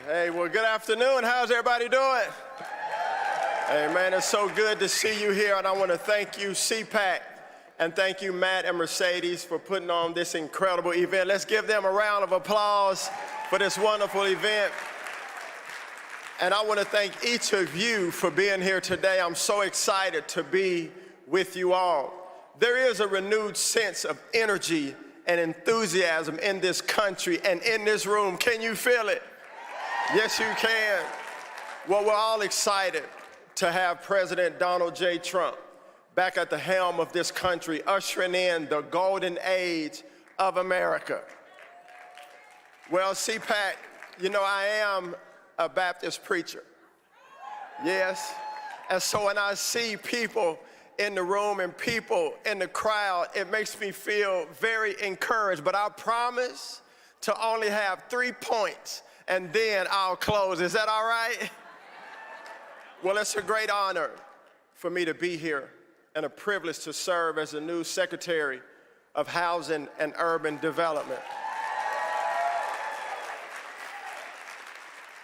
Hey, well, good afternoon. How's everybody doing? Hey, man, it's so good to see you here, and I want to thank you, CPAC, and thank you, Matt and Mercedes, for putting on this incredible event. Let's give them a round of applause for this wonderful event. And I want to thank each of you for being here today. I'm so excited to be with you all. There is a renewed sense of energy and enthusiasm in this country and in this room. Can you feel it? Yes, you can. Well, we're all excited to have President Donald J. Trump back at the helm of this country, ushering in the golden age of America. Well, CPAC, you know, I am a Baptist preacher. Yes. And so when I see people in the room and people in the crowd, it makes me feel very encouraged. But I promise to only have 3 points, and then I'll close. Is that all right? Well, it's a great honor for me to be here and a privilege to serve as the new Secretary of Housing and Urban Development.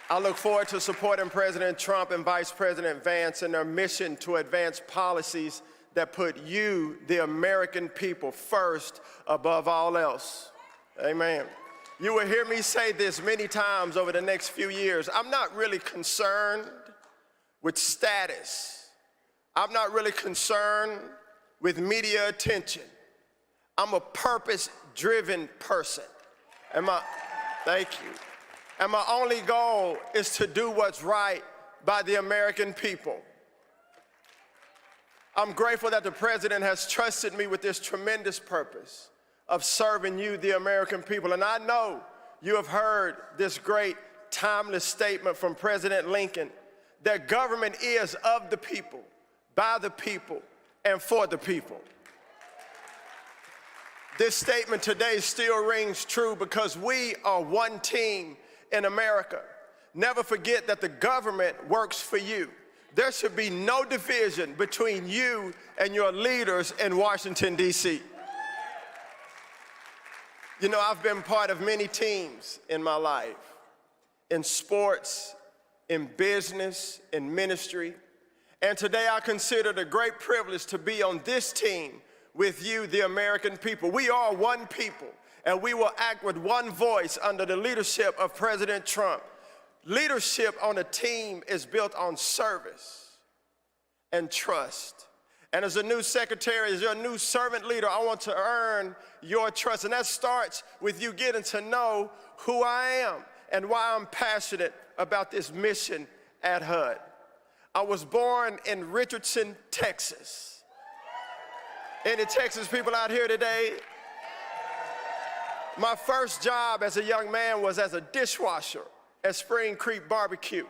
I look forward to supporting President Trump and Vice President Vance in their mission to advance policies that put you, the American people, first above all else. Amen. You will hear me say this many times over the next few years. I'm not really concerned with status. I'm not really concerned with media attention. I'm a purpose-driven person. Thank you. And my only goal is to do what's right by the American people. I'm grateful that the President has trusted me with this tremendous purpose of serving you, the American people. And I know you have heard this great, timeless statement from President Lincoln that government is of the people, by the people, and for the people. This statement today still rings true because we are one team in America. Never forget that the government works for you. There should be no division between you and your leaders in Washington, D.C. You know, I've been part of many teams in my life, in sports, in business, in ministry. And today I consider it a great privilege to be on this team with you, the American people. We are one people, and we will act with one voice under the leadership of President Trump. Leadership on a team is built on service. and trust. And as a new secretary, as your new servant leader, I want to earn your trust. And that starts with you getting to know who I am and why I'm passionate about this mission at HUD. I was born in Richardson, Texas. Any Texas people out here today? My first job as a young man was as a dishwasher at Spring Creek Barbecue.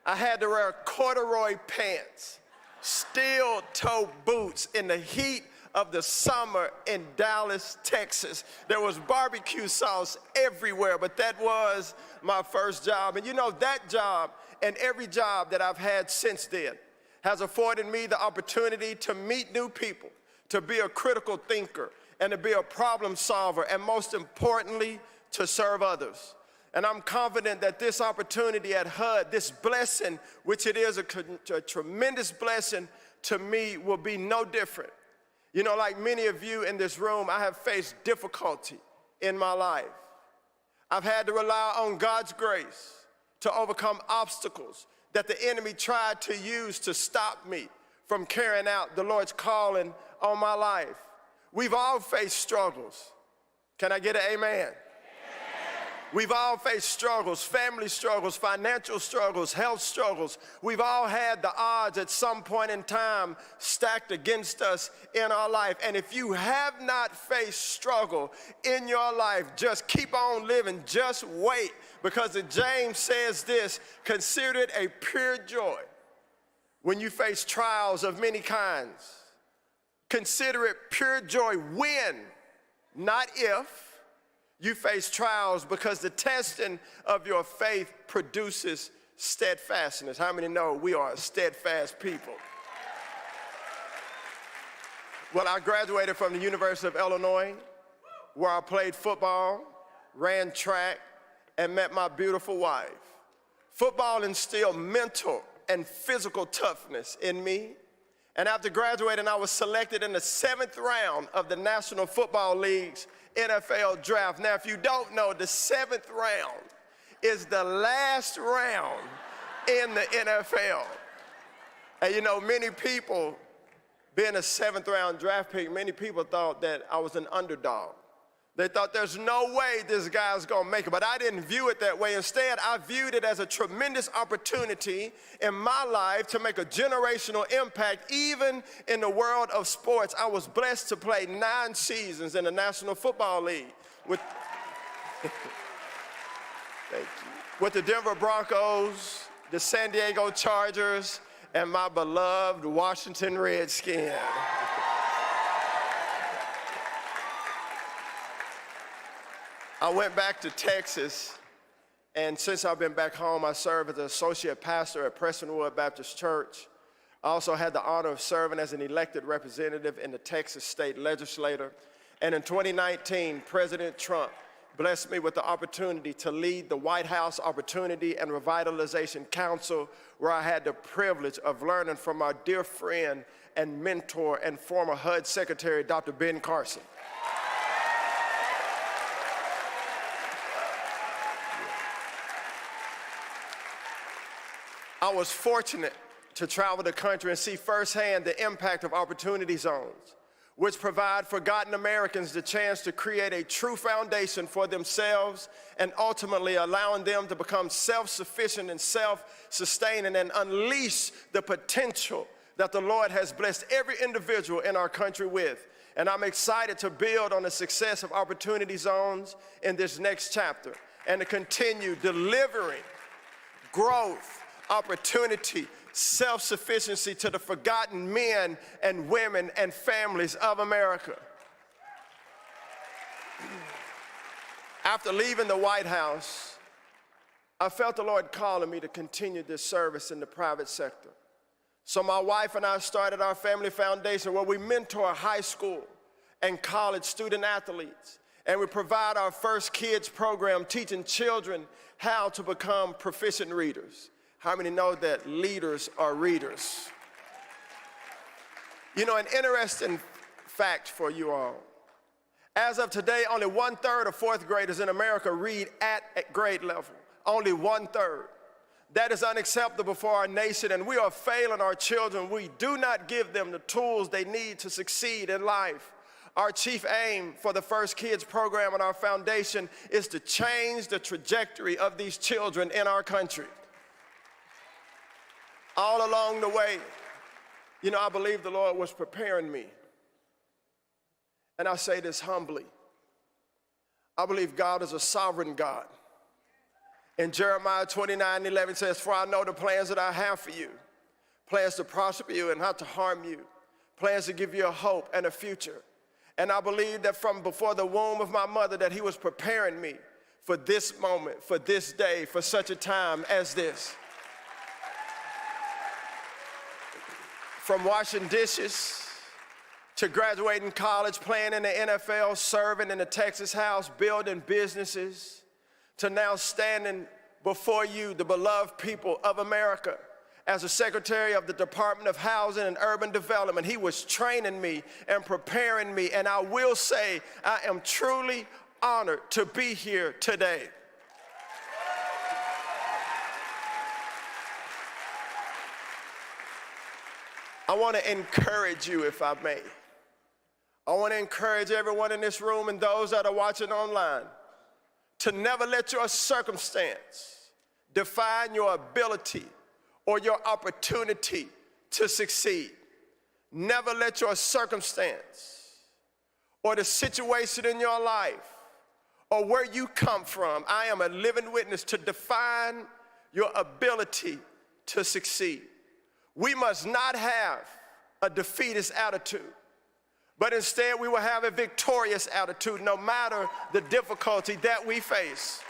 I had to wear corduroy pants, steel-toe boots in the heat of the summer in Dallas, Texas. There was barbecue sauce everywhere, but that was my first job. And you know, that job and every job that I've had since then has afforded me the opportunity to meet new people, to be a critical thinker, and to be a problem solver, and most importantly, to serve others. And I'm confident that this opportunity at HUD, this blessing, which it is a tremendous blessing to me, will be no different. You know, like many of you in this room, I have faced difficulty in my life. I've had to rely on God's grace to overcome obstacles that the enemy tried to use to stop me from carrying out the Lord's calling on my life. We've all faced struggles. Can I get an amen? We've all faced struggles, family struggles, financial struggles, health struggles. We've all had the odds at some point in time stacked against us in our life. And if you have not faced struggle in your life, just keep on living. Just wait, because James says this: consider it a pure joy when you face trials of many kinds. Consider it pure joy when, not if, you face trials, because the testing of your faith produces steadfastness. How many know we are a steadfast people? Well, I graduated from the University of Illinois, where I played football, ran track, and met my beautiful wife. Football instilled mental and physical toughness in me. And after graduating, I was selected in the 7th round of the National Football League's NFL draft. Now, if you don't know, the 7th round is the last round in the NFL. And you know, many people, being a 7th round draft pick, many people thought that I was an underdog. They thought there's no way this guy's gonna make it, but I didn't view it that way. Instead, I viewed it as a tremendous opportunity in my life to make a generational impact, even in the world of sports. I was blessed to play 9 seasons in the National Football League with, thank you, with the Denver Broncos, the San Diego Chargers, and my beloved Washington Redskins. I went back to Texas, and since I've been back home, I serve as an associate pastor at Prestonwood Baptist Church. I also had the honor of serving as an elected representative in the Texas State Legislature. And in 2019, President Trump blessed me with the opportunity to lead the White House Opportunity and Revitalization Council, where I had the privilege of learning from our dear friend and mentor and former HUD Secretary, Dr. Ben Carson. I was fortunate to travel the country and see firsthand the impact of opportunity zones, which provide forgotten Americans the chance to create a true foundation for themselves and ultimately allowing them to become self-sufficient and self-sustaining and unleash the potential that the Lord has blessed every individual in our country with. And I'm excited to build on the success of opportunity zones in this next chapter and to continue delivering growth, opportunity, self-sufficiency to the forgotten men and women and families of America. After leaving the White House, I felt the Lord calling me to continue this service in the private sector. So my wife and I started our family foundation, where we mentor high school and college student athletes. And we provide our First Kids program, teaching children how to become proficient readers. How many know that leaders are readers? You know, an interesting fact for you all. As of today, only 1/3 of 4th graders in America read at grade level. Only 1/3. That is unacceptable for our nation, and we are failing our children. We do not give them the tools they need to succeed in life. Our chief aim for the First Kids program and our foundation is to change the trajectory of these children in our country. All along the way, you know, I believe the Lord was preparing me. And I say this humbly. I believe God is a sovereign God. In Jeremiah 29:11 says, "For I know the plans that I have for you, plans to prosper you and not to harm you, plans to give you a hope and a future." And I believe that from before the womb of my mother that he was preparing me for this moment, for this day, for such a time as this. From washing dishes to graduating college, playing in the NFL, serving in the Texas House, building businesses, to now standing before you, the beloved people of America, as the Secretary of the Department of Housing and Urban Development. He was training me and preparing me, and I will say I am truly honored to be here today. I want to encourage you, if I may. I want to encourage everyone in this room and those that are watching online to never let your circumstance define your ability or your opportunity to succeed. Never let your circumstance or the situation in your life or where you come from, I am a living witness, to define your ability to succeed. We must not have a defeatist attitude, but instead we will have a victorious attitude no matter the difficulty that we face.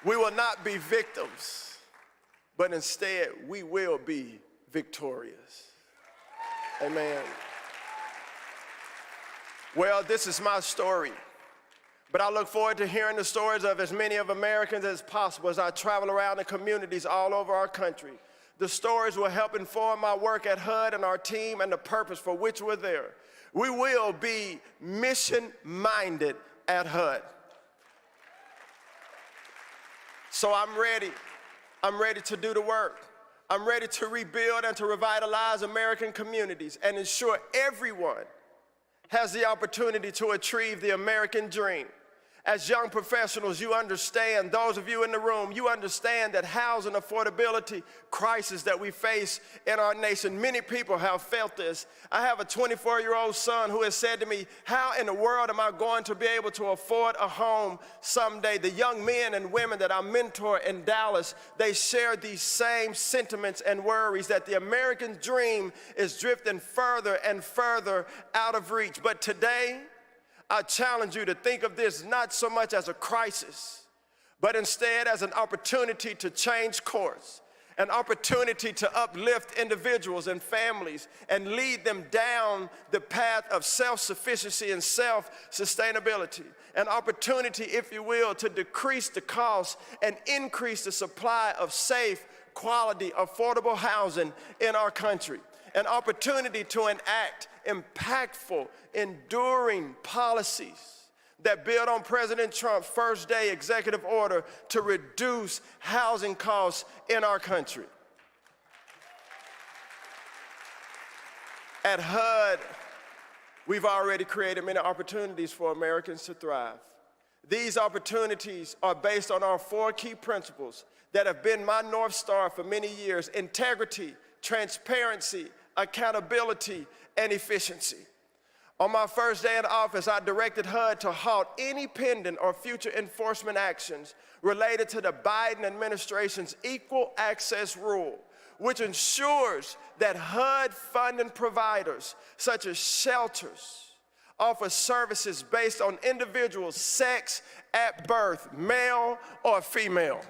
We will not be victims, but instead we will be victorious. Amen. Well, this is my story, but I look forward to hearing the stories of as many of Americans as possible as I travel around the communities all over our country. The stories will help inform my work at HUD and our team and the purpose for which we're there. We will be mission-minded at HUD. So I'm ready. I'm ready to do the work. I'm ready to rebuild and to revitalize American communities and ensure everyone has the opportunity to achieve the American dream. As young professionals, you understand, those of you in the room, you understand that housing affordability crisis that we face in our nation, many people have felt this. I have a 24-year-old son who has said to me, how in the world am I going to be able to afford a home someday? The young men and women that I mentor in Dallas, they share these same sentiments and worries that the American dream is drifting further and further out of reach. But today, I challenge you to think of this not so much as a crisis, but instead as an opportunity to change course, an opportunity to uplift individuals and families and lead them down the path of self-sufficiency and self-sustainability, an opportunity, if you will, to decrease the cost and increase the supply of safe, quality, affordable housing in our country. An opportunity to enact impactful, enduring policies that build on President Trump's first day executive order to reduce housing costs in our country. At HUD, we've already created many opportunities for Americans to thrive. These opportunities are based on our 4 key principles that have been my North Star for many years: integrity, transparency, accountability, and efficiency. On my first day in office, I directed HUD to halt any pending or future enforcement actions related to the Biden administration's Equal Access Rule, which ensures that HUD funding providers, such as shelters, offer services based on individuals' sex at birth, male or female.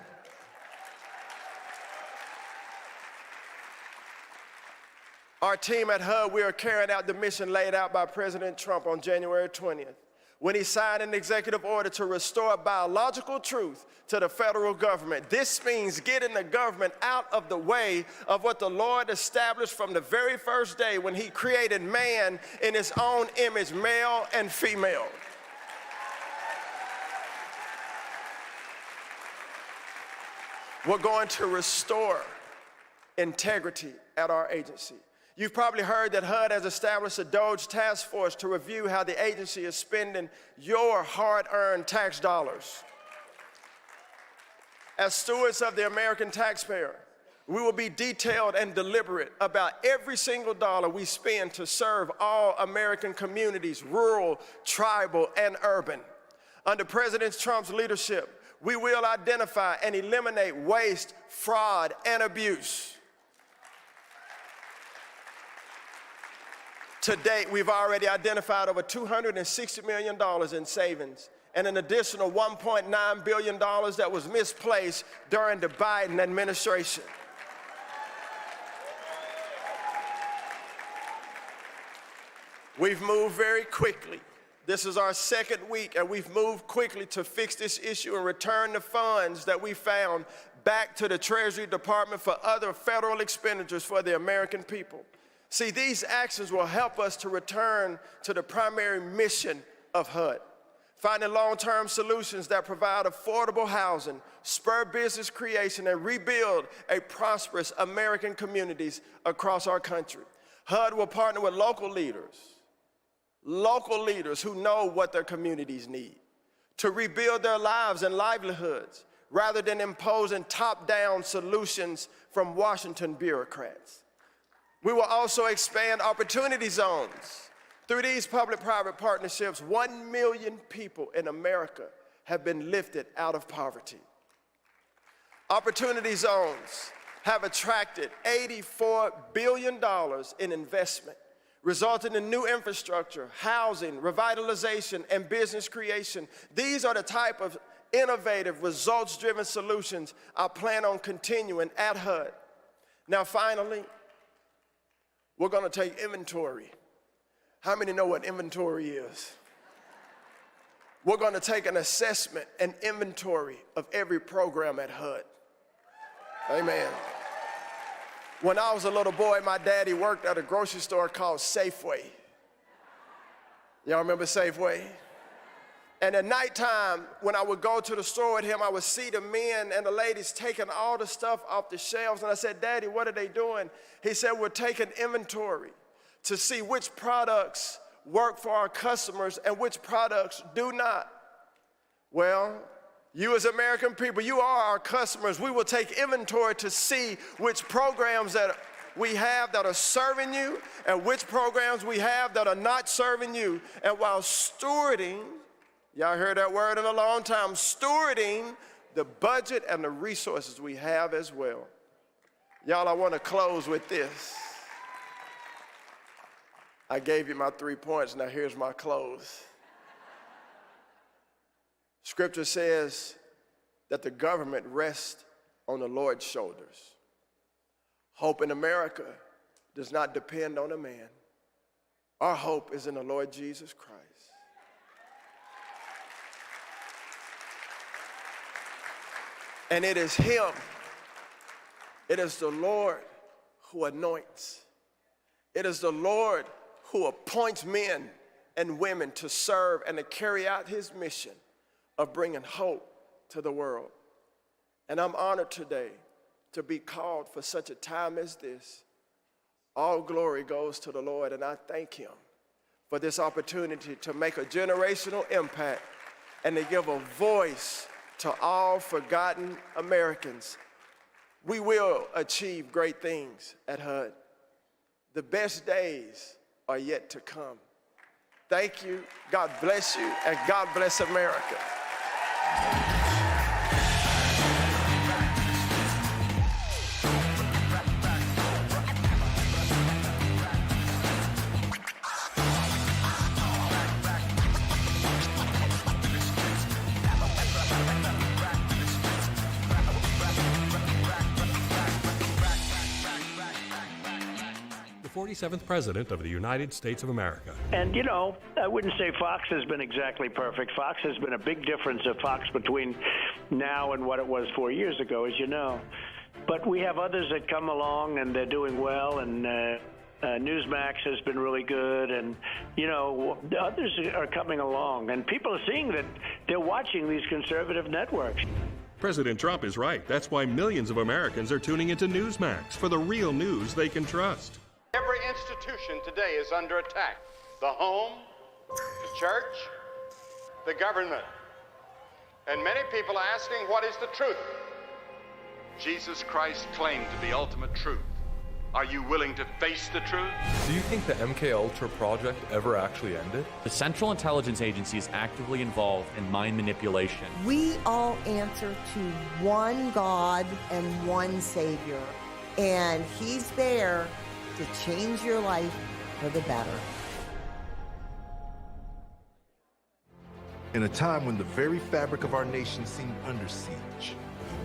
Our team at HUD, we are carrying out the mission laid out by President Trump on January 20th, when he signed an executive order to restore biological truth to the federal government. This means getting the government out of the way of what the Lord established from the very first day when he created man in his own image, male and female. We're going to restore integrity at our agency. You've probably heard that HUD has established a DOGE task force to review how the agency is spending your hard-earned tax dollars. As stewards of the American taxpayer, we will be detailed and deliberate about every single dollar we spend to serve all American communities, rural, tribal, and urban. Under President Trump's leadership, we will identify and eliminate waste, fraud, and abuse. To date, we've already identified over $260 million in savings and an additional $1.9 billion that was misplaced during the Biden administration. We've moved very quickly. This is our second week, and we've moved quickly to fix this issue and return the funds that we found back to the Treasury Department for other federal expenditures for the American people. See, these actions will help us to return to the primary mission of HUD, finding long-term solutions that provide affordable housing, spur business creation, and rebuild a prosperous American communities across our country. HUD will partner with local leaders who know what their communities need, to rebuild their lives and livelihoods rather than imposing top-down solutions from Washington bureaucrats. We will also expand opportunity zones. Through these public-private partnerships, 1 million people in America have been lifted out of poverty. Opportunity zones have attracted $84 billion in investment, resulting in new infrastructure, housing, revitalization, and business creation. These are the type of innovative, results-driven solutions I plan on continuing at HUD. Now, finally, we're going to take inventory. How many know what inventory is? We're going to take an assessment and inventory of every program at HUD. Amen. When I was a little boy, my daddy worked at a grocery store called Safeway. Y'all remember Safeway? And at nighttime, when I would go to the store with him, I would see the men and the ladies taking all the stuff off the shelves. And I said, Daddy, what are they doing? He said, we're taking inventory to see which products work for our customers and which products do not. Well, you as American people, you are our customers. We will take inventory to see which programs that we have that are serving you and which programs we have that are not serving you. And while stewarding, y'all heard that word in a long time, stewarding the budget and the resources we have as well. Y'all, I want to close with this. I gave you my 3 points, now here's my close. Scripture says that the government rests on the Lord's shoulders. Hope in America does not depend on a man. Our hope is in the Lord Jesus Christ. And it is Him, it is the Lord who anoints. It is the Lord who appoints men and women to serve and to carry out His mission of bringing hope to the world. And I'm honored today to be called for such a time as this. All glory goes to the Lord, and I thank Him for this opportunity to make a generational impact and to give a voice to all forgotten Americans. We will achieve great things at HUD. The best days are yet to come. Thank you, God bless you, and God bless America. The 47th President of the United States of America. And, you know, I wouldn't say Fox has been exactly perfect. Fox has been a big difference of Fox between now and what it was 4 years ago, as you know. But we have others that come along, and they're doing well, and Newsmax has been really good, and, you know, others are coming along. And people are seeing that they're watching these conservative networks. President Trump is right. That's why millions of Americans are tuning into Newsmax for the real news they can trust. Every institution today is under attack. The home, the church, the government. And many people are asking, what is the truth? Jesus Christ claimed to be ultimate truth. Are you willing to face the truth? Do you think the MKUltra project ever actually ended? The Central Intelligence Agency is actively involved in mind manipulation. We all answer to one God and one Savior, and He's there to change your life for the better. In a time when the very fabric of our nation seemed under siege,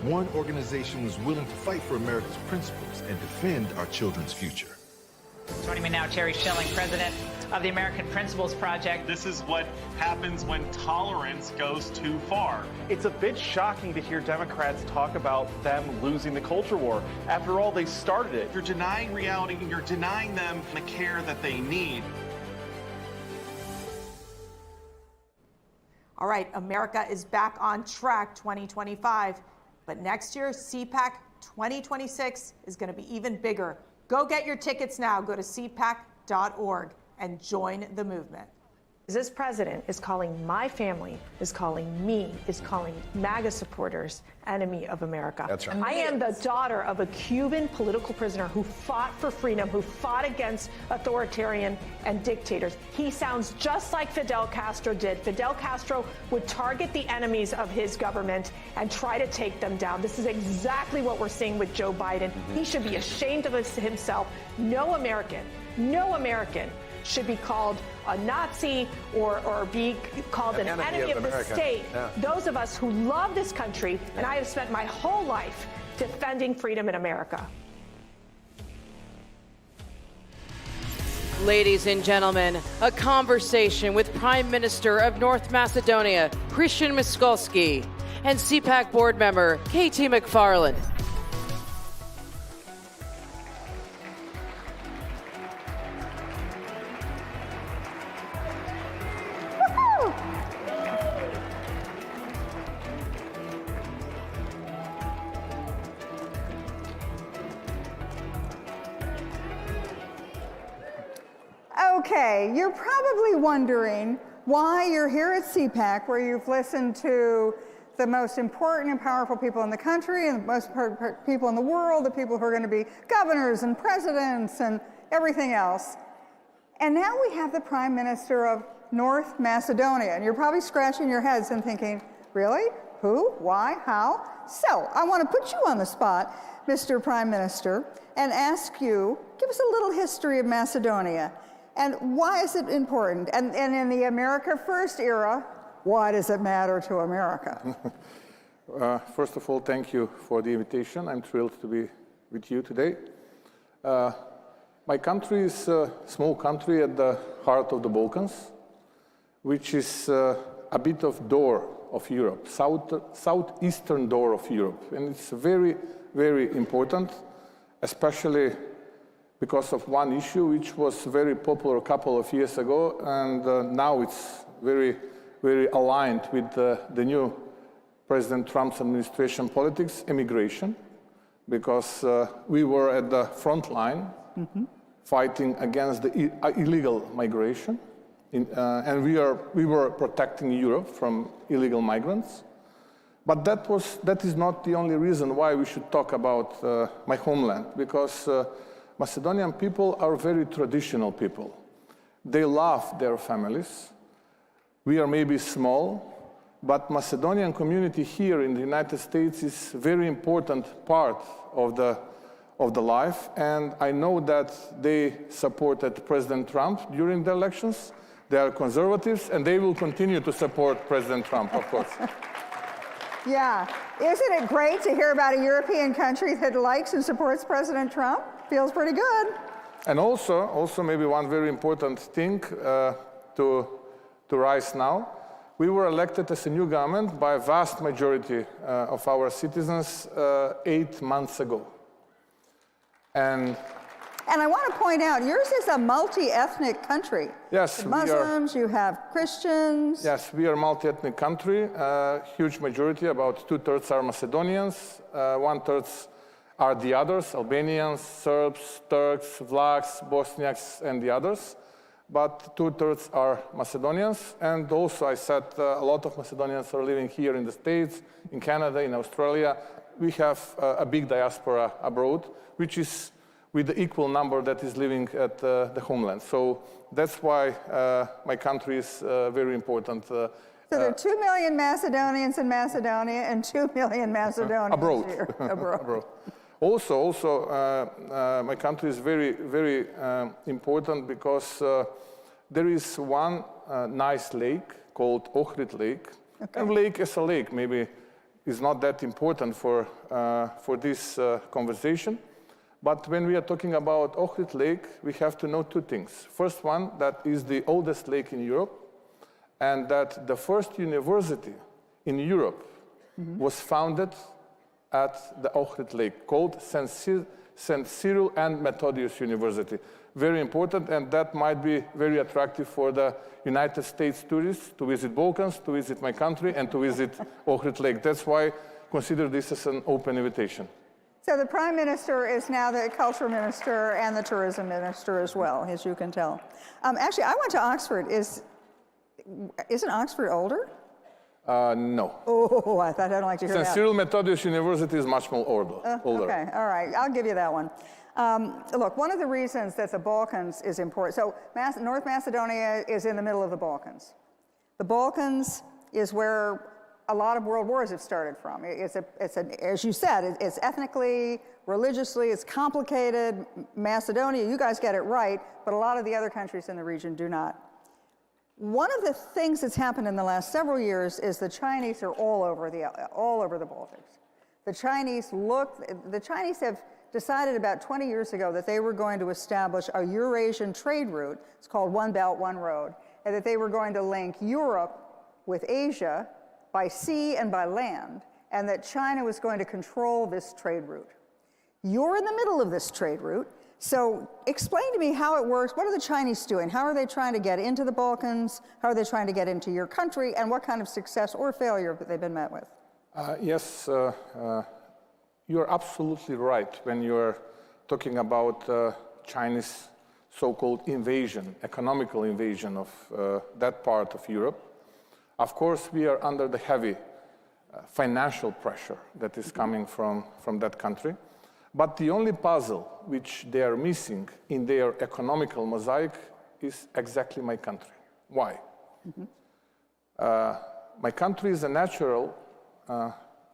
one organization was willing to fight for America's principles and defend our children's future. Joining me now, Terry Schilling, president of the American Principles Project. This is what happens when tolerance goes too far. It's a bit shocking to hear Democrats talk about them losing the culture war. After all, they started it. You're denying reality, and you're denying them the care that they need. All right, America is back on track 2025. But next year, CPAC 2026 is going to be even bigger. Go get your tickets now. Go to cpac.org and join the movement. This president is calling my family, is calling me, is calling MAGA supporters enemy of America. That's right. I am the daughter of a Cuban political prisoner who fought for freedom, who fought against authoritarian and dictators. He sounds just like Fidel Castro did. Fidel Castro would target the enemies of his government and try to take them down. This is exactly what we're seeing with Joe Biden. He should be ashamed of himself. No American should be called a Nazi or be called an enemy of the state. Yeah. Those of us who love this country, and I have spent my whole life defending freedom in America. Ladies and gentlemen, a conversation with Prime Minister of North Macedonia, Christian Miskolski, and CPAC board member, KT McFarland. Okay, you're probably wondering why you're here at CPAC, where you've listened to the most important and powerful people in the country and the most important people in the world, the people who are going to be governors and presidents and everything else. And now we have the Prime Minister of North Macedonia. And you're probably scratching your heads and thinking, really? Who? Why? How? So I want to put you on the spot, Mr. Prime Minister, and ask you, give us a little history of Macedonia. And why is it important? And in the America First era, why does it matter to America? First of all, thank you for the invitation. I'm thrilled to be with you today. My country is a small country at the heart of the Balkans, which is a bit of door of Europe, southeastern door of Europe. And it's very, very important, especially because of one issue which was very popular a couple of years ago, and now it's very, very aligned with the new President Trump's administration politics, immigration, because we were at the front line fighting against the illegal migration, and we were protecting Europe from illegal migrants. But that is not the only reason why we should talk about my homeland, because Macedonian people are very traditional people. They love their families. We are maybe small, but Macedonian community here in the United States is a very important part of the life, and I know that they supported President Trump during the elections. They are conservatives, and they will continue to support President Trump, of course. Yeah. Isn't it great to hear about a European country that likes and supports President Trump? Feels pretty good. And also maybe one very important thing to rise now. We were elected as a new government by a vast majority of our citizens 8 months ago. And And I want to point out, yours is a multi-ethnic country. Yes, Muslims, you have Christians. Yes, we are a multi-ethnic country. Huge majority, about 2/3 are Macedonians, 1/3 are the others, Albanians, Serbs, Turks, Vlachs, Bosniaks, and the others. But 2/3 are Macedonians. And also, I said, a lot of Macedonians are living here in the States, in Canada, in Australia. We have a big diaspora abroad, which is with the equal number that is living at the homeland. So that's why my country is very important. So there are 2 million Macedonians in Macedonia and 2 million Macedonians abroad. here. Abroad. Also, my country is very, very important because there is one nice lake called Ohrid Lake. Okay. And lake is a lake, maybe is not that important for this conversation. But when we are talking about Ohrid Lake, we have to know two things. First one, that is the oldest lake in Europe, and that the first university in Europe was founded at the Ohrid Lake, called St. Cyril and Methodius University. Very important, and that might be very attractive for the United States tourists to visit Balkans, to visit my country, and to visit Ohrid Lake. That's why I consider this as an open invitation. So the Prime Minister is now the Culture Minister and the Tourism Minister as well, as you can tell. Actually, I went to Oxford. Isn't Oxford older? No. Oh, I don't like to hear that. St. Cyril Methodius University is much more older. Okay, all right, I'll give you that one. Look, one of the reasons that the Balkans is important, so North Macedonia is in the middle of the Balkans. The Balkans is where a lot of world wars have started from. As you said, it's ethnically, religiously, it's complicated. Macedonia, you guys get it right, but a lot of the other countries in the region do not. One of the things that's happened in the last several years is the Chinese are all over the Baltics. The Chinese have decided about 20 years ago that they were going to establish a Eurasian trade route. It's called One Belt, One Road, and that they were going to link Europe with Asia by sea and by land, and that China was going to control this trade route. You're in the middle of this trade route, so explain to me how it works. What are the Chinese doing? How are they trying to get into the Balkans? How are they trying to get into your country? And what kind of success or failure have they been met with? Yes, you're absolutely right when you're talking about Chinese so-called invasion, economical invasion of that part of Europe. Of course, we are under the heavy financial pressure that is coming from that country. But the only puzzle which they are missing in their economical mosaic is exactly my country. Why? My country is a natural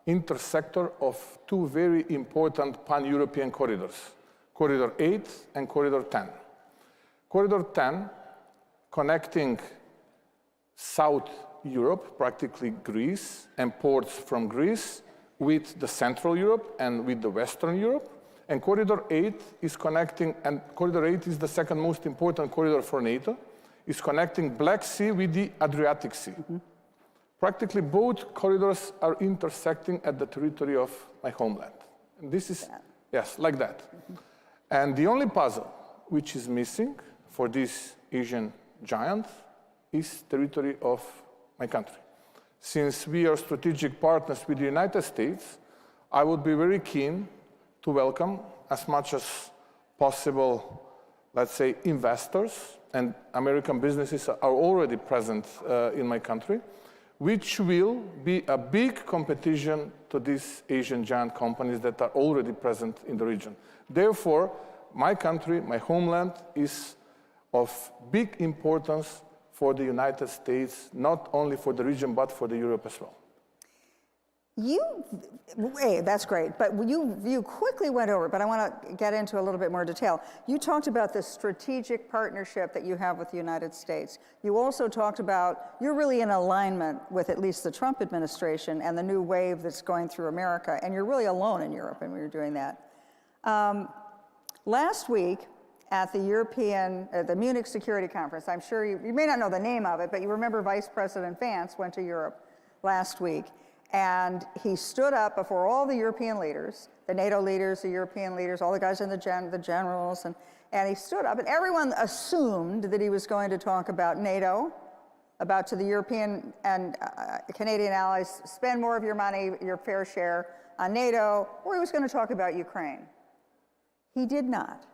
intersector of two very important pan-European corridors, Corridor 8 and Corridor 10. Corridor 10, connecting South Europe, practically Greece, and ports from Greece with the Central Europe and with the Western Europe. And Corridor 8 is connecting, and Corridor 8 is the second most important corridor for NATO, is connecting Black Sea with the Adriatic Sea. Practically both corridors are intersecting at the territory of my homeland. And this is, yes, like that. And the only puzzle which is missing for this Asian giant is territory of my country. Since we are strategic partners with the United States, I would be very keen to welcome as much as possible, let's say, investors, and American businesses are already present in my country, which will be a big competition to these Asian giant companies that are already present in the region. Therefore, my country, my homeland, is of big importance for the United States, not only for the region, but for Europe as well. That's great, but you quickly went over it, but I want to get into a little bit more detail. You talked about the strategic partnership that you have with the United States. You also talked about, you're really in alignment with at least the Trump administration and the new wave that's going through America, and you're really alone in Europe when you're doing that. Last week, at the Munich Security Conference, I'm sure you may not know the name of it, but you remember Vice President Vance went to Europe last week. And he stood up before all the European leaders, the NATO leaders, the European leaders, all the guys in the generals, and he stood up, and everyone assumed that he was going to talk about NATO, about to the European and Canadian allies, spend more of your money, your fair share on NATO, or he was going to talk about Ukraine. He did not.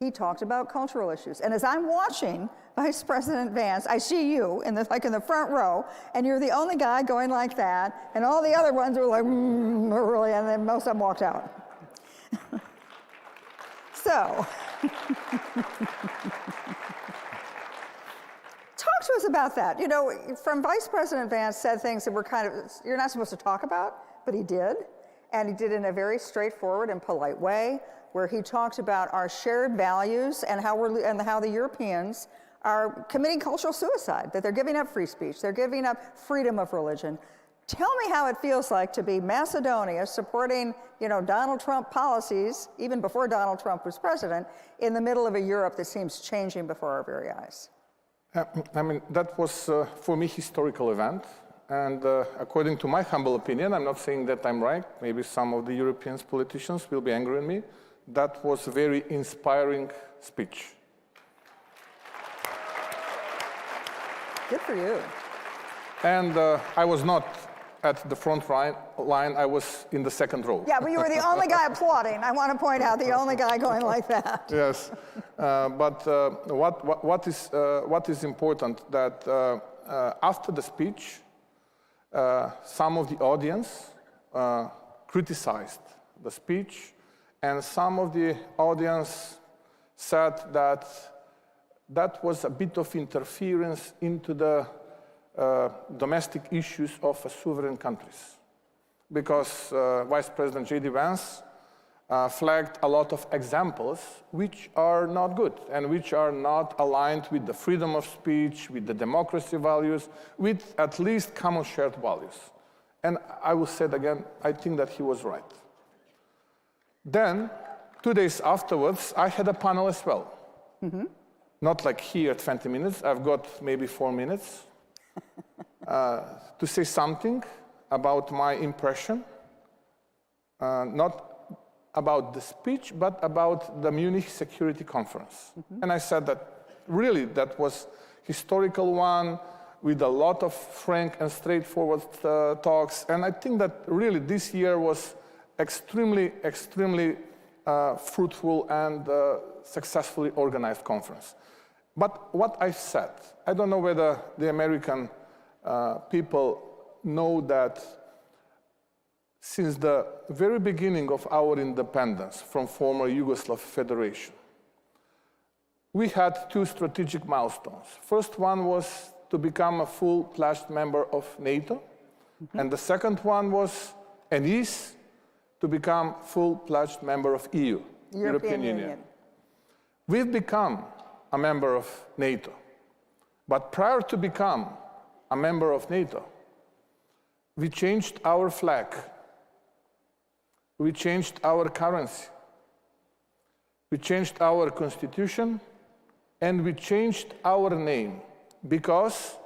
He talked about cultural issues. And as I'm watching Vice President Vance, I see you in the front row, and you're the only guy going like that, and all the other ones were like, really, and then most of them walked out. So, talk to us about that. You know, from Vice President Vance said things that were kind of, you're not supposed to talk about, but he did. And he did it in a very straightforward and polite way, where he talked about our shared values and how the Europeans are committing cultural suicide, that they're giving up free speech, they're giving up freedom of religion. Tell me how it feels like to be Macedonia supporting, you know, Donald Trump policies, even before Donald Trump was president, in the middle of a Europe that seems changing before our very eyes. I mean, that was, for me, historical event. And according to my humble opinion, I'm not saying that I'm right. Maybe some of the European politicians will be angry at me. That was a very inspiring speech. Good for you. And I was not at the front line, I was in the second row. Yeah, but you were the only guy applauding. I want to point out, the only guy going like that. Yes, but what is important that after the speech, some of the audience criticized the speech, and some of the audience said that that was a bit of interference into the domestic issues of sovereign countries. Because Vice President J.D. Vance flagged a lot of examples which are not good and which are not aligned with the freedom of speech, with the democracy values, with at least common shared values. And I will say it again, I think that he was right. Then, 2 days afterwards, I had a panel as well. Mm-hmm. Not like here, 20 minutes. I've got maybe 4 minutes to say something about my impression, not about the speech, but about the Munich Security Conference. Mm-hmm. And I said that really that was historical one with a lot of frank and straightforward talks. And I think that really this year was extremely fruitful and successfully organized conference. But what I said, I don't know whether the American people know that since the very beginning of our independence from former Yugoslav Federation, we had 2 strategic milestones. First one was to become a full-fledged member of NATO, mm-hmm. and the second one was, and is, to become full-fledged member of EU, European Union. We've become a member of NATO, but prior to become a member of NATO, we changed our flag, we changed our currency, we changed our constitution, and we changed our name because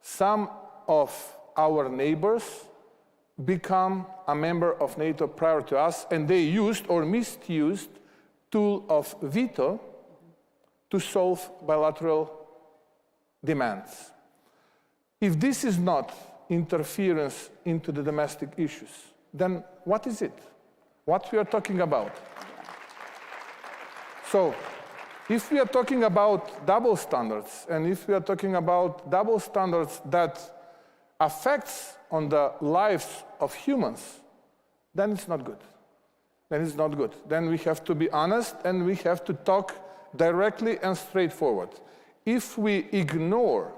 some of our neighbors become a member of NATO prior to us, and they used or misused tool of veto to solve bilateral demands. If this is not interference into the domestic issues, then what is it? What we are talking about? So, if we are talking about double standards, and if we are talking about double standards that affects on the lives of humans, then it's not good. Then it's not good. Then we have to be honest and we have to talk directly and straightforward. If we ignore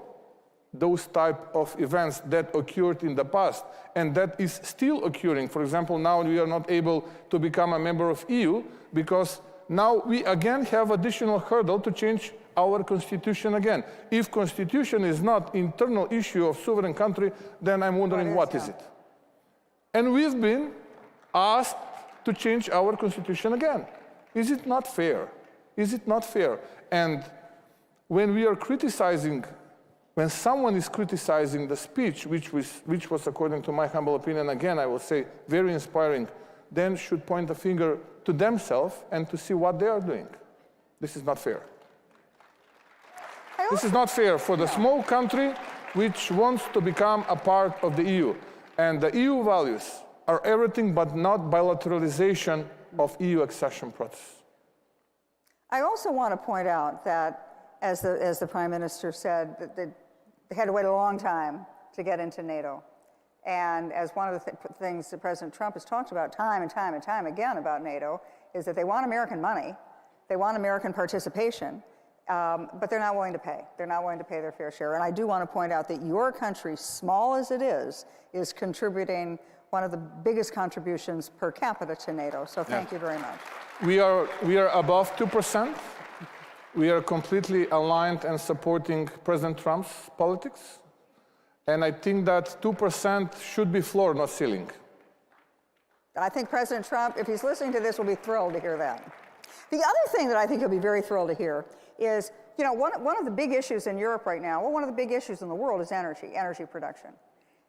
those type of events that occurred in the past and that is still occurring, for example, now we are not able to become a member of EU because now we again have additional hurdle to change our constitution again. If constitution is not internal issue of sovereign country, then I'm wondering what is it? And we've been asked to change our constitution again. Is it not fair? Is it not fair? And when we are criticizing when someone is criticizing the speech, which was, according to my humble opinion, again, I will say, very inspiring, then should point the finger to themselves and to see what they are doing. This is not fair. This is not fair for the small country which wants to become a part of the EU. And the EU values are everything but not bilateralization of EU accession process. I also want to point out that, as the Prime Minister said, that they had to wait a long time to get into NATO. And as one of the things that President Trump has talked about time and time and time again about NATO is that they want American money, they want American participation, but they're not willing to pay. They're not willing to pay their fair share. And I do want to point out that your country, small as it is contributing one of the biggest contributions per capita to NATO. So thank you very much. We are above 2%. We are completely aligned and supporting President Trump's politics. And I think that 2% should be floor, not ceiling. I think President Trump, if he's listening to this, will be thrilled to hear that. The other thing that I think he'll be very thrilled to hear is, you know, one of the big issues in Europe right now, well, one of the big issues in the world is energy production.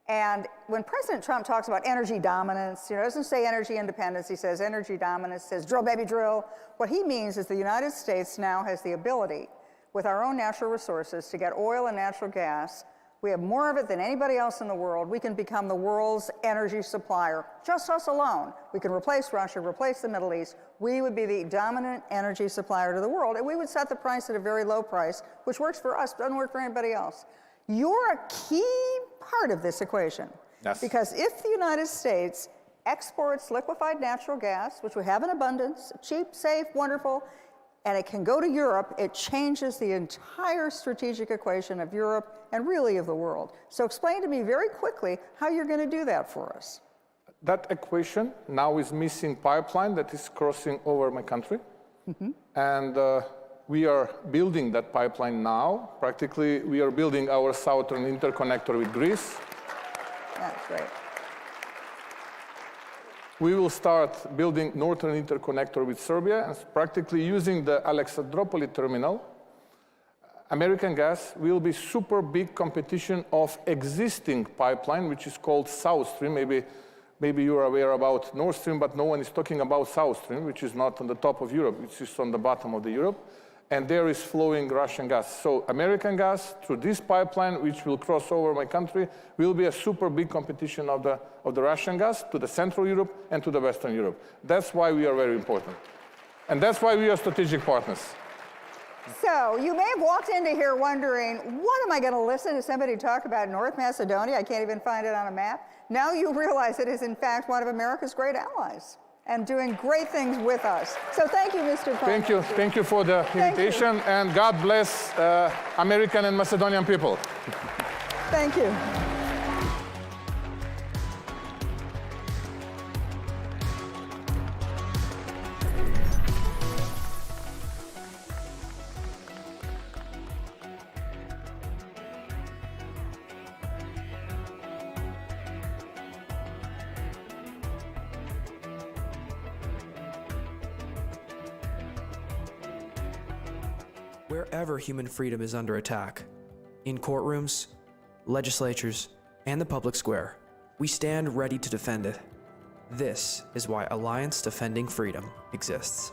And when President Trump talks about energy dominance, you know, doesn't say energy independence, he says energy dominance, says drill, baby, drill. What he means is the United States now has the ability, with our own natural resources, to get oil and natural gas. We have more of it than anybody else in the world. We can become the world's energy supplier, just us alone. We can replace Russia, replace the Middle East. We would be the dominant energy supplier to the world, and we would set the price at a very low price, which works for us, doesn't work for anybody else. You're a key part of this equation. Yes. Because if the United States exports liquefied natural gas, which we have in abundance, cheap, safe, wonderful, and it can go to Europe, it changes the entire strategic equation of Europe and really of the world. So explain to me very quickly how you're going to do that for us. That equation now is missing pipeline that is crossing over my country. Mm-hmm. And we are building that pipeline now. Practically, we are building our southern interconnector with Greece. That's great. We will start building northern interconnector with Serbia, and practically using the Alexandropoli terminal. American gas will be super big competition of existing pipeline, which is called South Stream. Maybe you are aware about Nord Stream, but no one is talking about South Stream, which is not on the top of Europe, which is on the bottom of the Europe. And there is flowing Russian gas. So American gas through this pipeline, which will cross over my country, will be a super big competition of the Russian gas to the Central Europe and to the Western Europe. That's why we are very important. And that's why we are strategic partners. So you may have walked into here wondering, what am I going to listen to somebody talk about North Macedonia? I can't even find it on a map. Now you realize it is, in fact, one of America's great allies and doing great things with us. So thank you, Mr. Prime Minister. Thank you for the invitation, and God bless American and Macedonian people. Thank you. Wherever human freedom is under attack, in courtrooms, legislatures, and the public square, we stand ready to defend it. This is why Alliance Defending Freedom exists.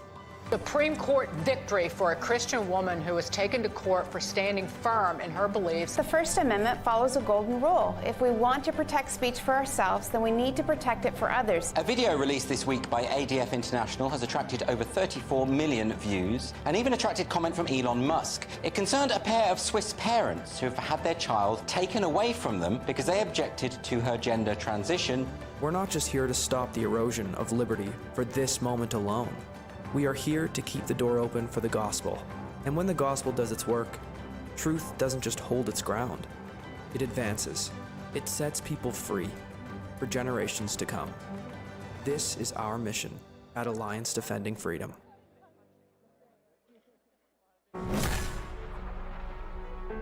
Supreme Court victory for a Christian woman who was taken to court for standing firm in her beliefs. The First Amendment follows a golden rule. If we want to protect speech for ourselves, then we need to protect it for others. A video released this week by ADF International has attracted over 34 million views and even attracted comment from Elon Musk. It concerned a pair of Swiss parents who have had their child taken away from them because they objected to her gender transition. We're not just here to stop the erosion of liberty for this moment alone. We are here to keep the door open for the gospel. And when the gospel does its work, truth doesn't just hold its ground. It advances. It sets people free for generations to come. This is our mission at Alliance Defending Freedom.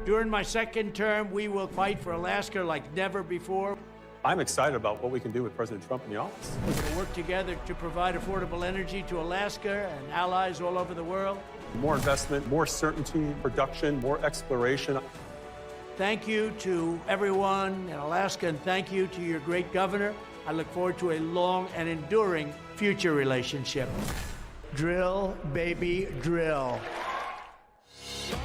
During my second term, we will fight for Alaska like never before. I'm excited about what we can do with President Trump in the office. We'll work together to provide affordable energy to Alaska and allies all over the world. More investment, more certainty, production, more exploration. Thank you to everyone in Alaska, and thank you to your great governor. I look forward to a long and enduring future relationship. Drill, baby, drill.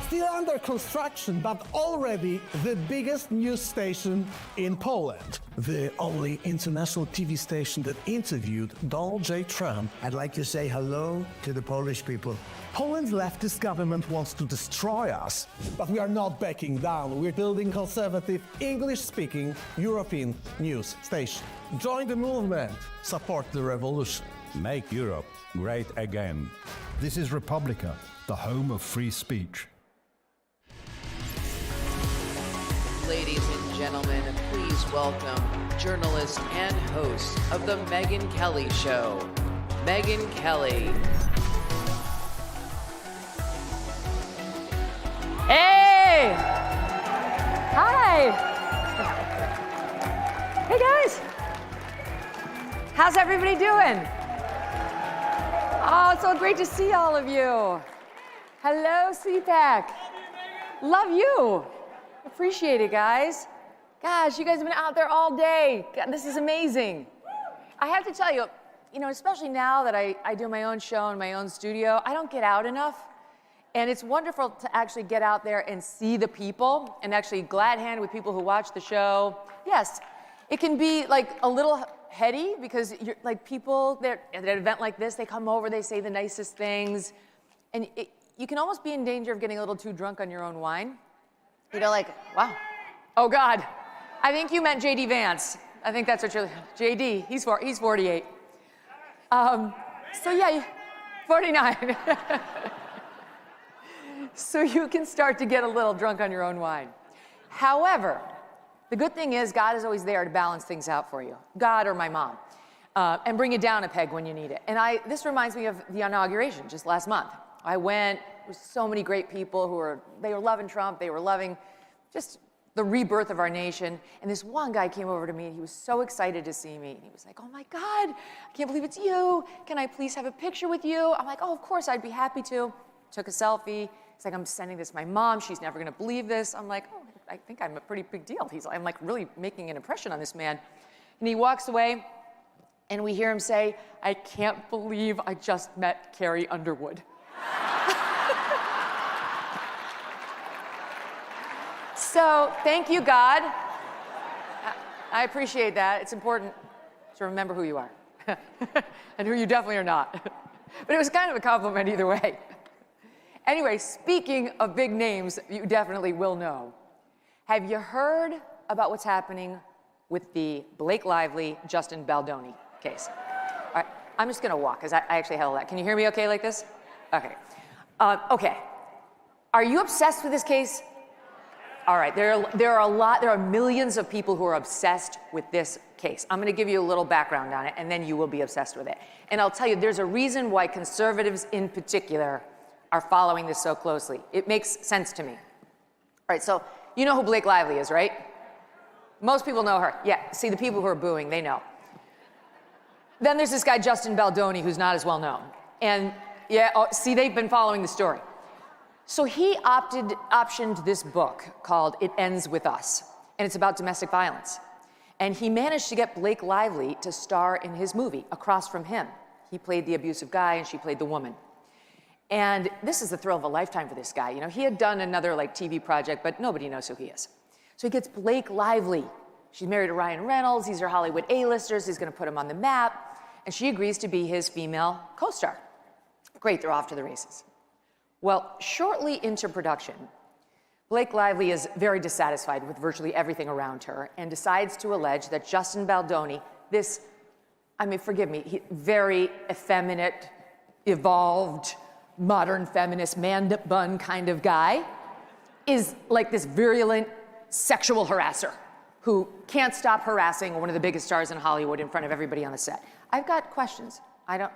Still under construction, but already the biggest news station in Poland. The only international TV station that interviewed Donald J. Trump. I'd like to say hello to the Polish people. Poland's leftist government wants to destroy us, but we are not backing down. We're building conservative, English-speaking European news station. Join the movement. Support the revolution. Make Europe great again. This is Republica, the home of free speech. Ladies and gentlemen, please welcome journalist and host of the Megyn Kelly Show, Megyn Kelly. Hey! Hi! Hey guys! How's everybody doing? Oh, it's so great to see all of you. Hello, CPAC. Love you. Appreciate it, guys. Gosh, you guys have been out there all day. God, this is amazing. I have to tell you, especially now that I do my own show in my own studio, I don't get out enough. And it's wonderful to actually get out there and see the people and actually glad hand with people who watch the show. Yes, it can be like a little heady because you're like people that at an event like this, they come over, they say the nicest things. And you can almost be in danger of getting a little too drunk on your own wine. Like, wow. Oh, God. I think you meant J.D. Vance. I think that's what you're, J.D., he's 48. So yeah, 49. So you can start to get a little drunk on your own wine. However, the good thing is God is always there to balance things out for you. God or my mom. And bring it down a peg when you need it. And this reminds me of the inauguration just last month. I went with so many great people they were loving Trump, they were loving just the rebirth of our nation. And this one guy came over to me and he was so excited to see me. And he was like, oh my God, I can't believe it's you. Can I please have a picture with you? I'm like, oh, of course, I'd be happy to. Took a selfie. He's like, I'm sending this to my mom. She's never gonna believe this. I'm like, oh, I think I'm a pretty big deal. I'm like really making an impression on this man. And he walks away and we hear him say, I can't believe I just met Carrie Underwood. So thank you, God. I appreciate that. It's important to remember who you are and who you definitely are not. But it was kind of a compliment either way. Anyway, speaking of big names you definitely will know, have you heard about what's happening with the Blake Lively, Justin Baldoni case? All right, I'm just gonna walk because I actually had all that. Can you hear me okay like this? Okay. Okay. Are you obsessed with this case? All right, there are millions of people who are obsessed with this case. I'm gonna give you a little background on it and then you will be obsessed with it. And I'll tell you, there's a reason why conservatives in particular are following this so closely. It makes sense to me. All right, so you know who Blake Lively is, right? Most people know her. Yeah, see, the people who are booing, they know. Then there's this guy, Justin Baldoni, who's not as well known. And yeah, see, they've been following the story. So he optioned this book called It Ends With Us, and it's about domestic violence. And he managed to get Blake Lively to star in his movie, Across From Him. He played the abusive guy and she played the woman. And this is the thrill of a lifetime for this guy. He had done another TV project, but nobody knows who he is. So he gets Blake Lively. She's married to Ryan Reynolds. These are Hollywood A-listers. He's gonna put him on the map. And she agrees to be his female co-star. Great, they're off to the races. Well, shortly into production, Blake Lively is very dissatisfied with virtually everything around her and decides to allege that Justin Baldoni, forgive me, very effeminate, evolved, modern feminist man bun kind of guy, is like this virulent sexual harasser who can't stop harassing one of the biggest stars in Hollywood in front of everybody on the set. I've got questions. I'm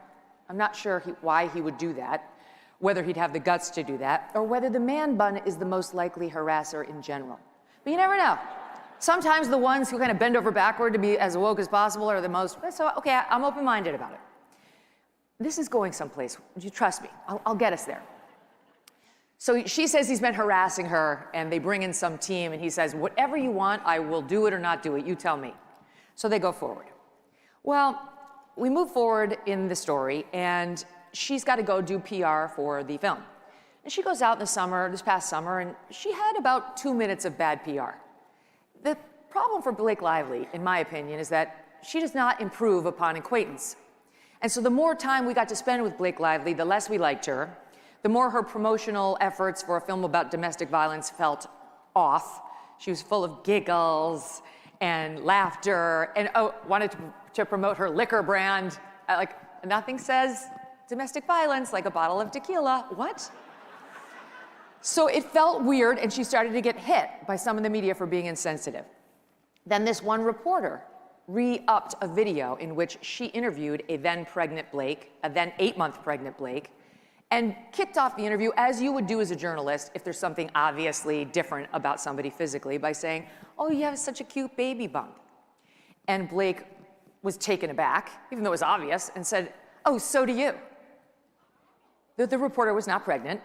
not sure why he would do that, whether he'd have the guts to do that, or whether the man bun is the most likely harasser in general. But you never know. Sometimes the ones who kind of bend over backward to be as woke as possible are the most, so okay, I'm open-minded about it. This is going someplace, would you trust me? I'll get us there. So she says he's been harassing her, and they bring in some team, and he says, whatever you want, I will do it or not do it, you tell me. So they go forward. Well, we move forward in the story, and she's got to go do PR for the film. And she goes out in the summer, this past summer, and she had about 2 minutes of bad PR. The problem for Blake Lively, in my opinion, is that she does not improve upon acquaintance. And so the more time we got to spend with Blake Lively, the less we liked her, the more her promotional efforts for a film about domestic violence felt off. She was full of giggles and laughter and wanted to promote her liquor brand. Like, nothing says domestic violence like a bottle of tequila. What? So it felt weird, and she started to get hit by some of the media for being insensitive. Then this one reporter re-upped a video in which she interviewed a then 8-month pregnant Blake, and kicked off the interview as you would do as a journalist if there's something obviously different about somebody physically by saying, oh, you have such a cute baby bump. And Blake was taken aback, even though it was obvious, and said, oh, so do you. The reporter was not pregnant.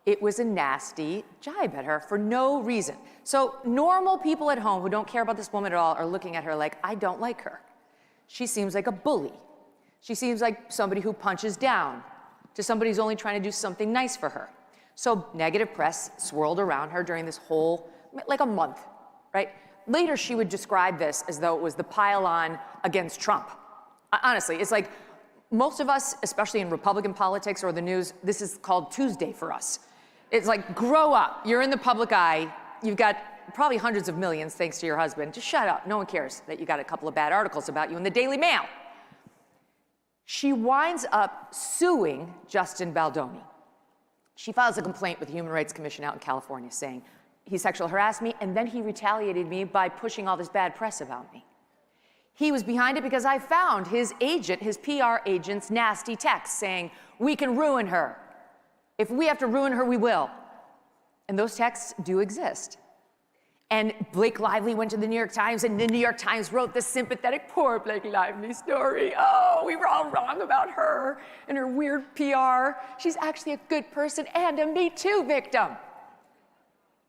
It was a nasty jibe at her for no reason. So normal people at home who don't care about this woman at all are looking at her like, I don't like her. She seems like a bully. She seems like somebody who punches down to somebody who's only trying to do something nice for her. So negative press swirled around her during this whole, like a month, right? Later, she would describe this as though it was the pile-on against Trump. Honestly, it's like most of us, especially in Republican politics or the news, this is called Tuesday for us. It's like, grow up. You're in the public eye. You've got probably hundreds of millions thanks to your husband. Just shut up. No one cares that you got a couple of bad articles about you in the Daily Mail. She winds up suing Justin Baldoni. She files a complaint with the Human Rights Commission out in California saying, he sexually harassed me, and then he retaliated me by pushing all this bad press about me. He was behind it because I found his agent, his PR agent's nasty text saying, we can ruin her. If we have to ruin her, we will. And those texts do exist. And Blake Lively went to the New York Times, and the New York Times wrote this sympathetic, poor Blake Lively story. Oh, we were all wrong about her and her weird PR. She's actually a good person and a Me Too victim.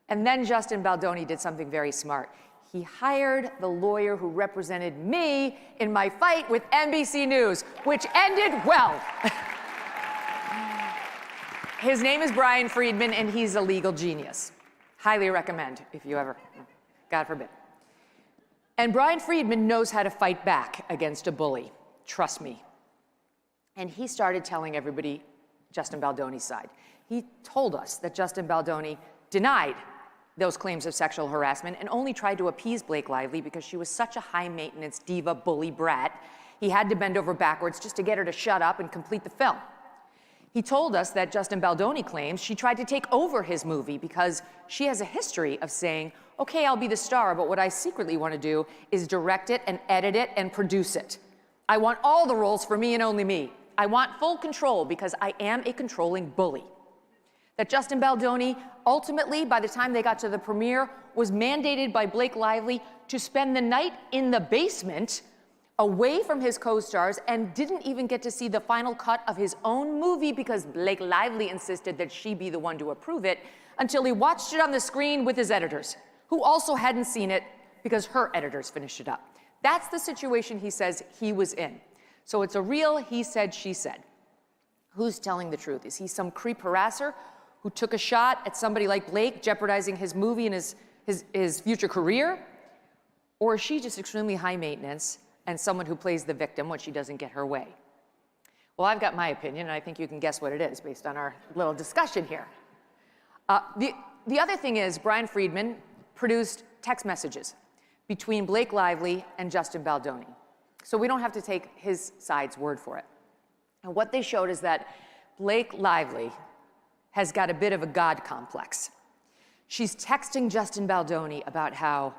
And then Justin Baldoni did something very smart. He hired the lawyer who represented me in my fight with NBC News, which ended well. His name is Brian Friedman, and he's a legal genius. Highly recommend if you ever, God forbid. And Brian Friedman knows how to fight back against a bully. Trust me. And he started telling everybody Justin Baldoni's side. He told us that Justin Baldoni denied those claims of sexual harassment and only tried to appease Blake Lively because she was such a high-maintenance diva bully brat. He had to bend over backwards just to get her to shut up and complete the film. He told us that Justin Baldoni claims she tried to take over his movie because she has a history of saying, okay, I'll be the star, but what I secretly want to do is direct it and edit it and produce it. I want all the roles for me and only me. I want full control because I am a controlling bully. That Justin Baldoni, ultimately, by the time they got to the premiere, was mandated by Blake Lively to spend the night in the basement away from his co-stars and didn't even get to see the final cut of his own movie because Blake Lively insisted that she be the one to approve it until he watched it on the screen with his editors, who also hadn't seen it because her editors finished it up. That's the situation he says he was in. So it's a real he said, she said. Who's telling the truth? Is he some creep harasser who took a shot at somebody like Blake, jeopardizing his movie and his future career? Or is she just extremely high maintenance and someone who plays the victim when she doesn't get her way? Well, I've got my opinion, and I think you can guess what it is based on our little discussion here. The other thing is Brian Friedman produced text messages between Blake Lively and Justin Baldoni. So we don't have to take his side's word for it. And what they showed is that Blake Lively has got a bit of a God complex. She's texting Justin Baldoni about how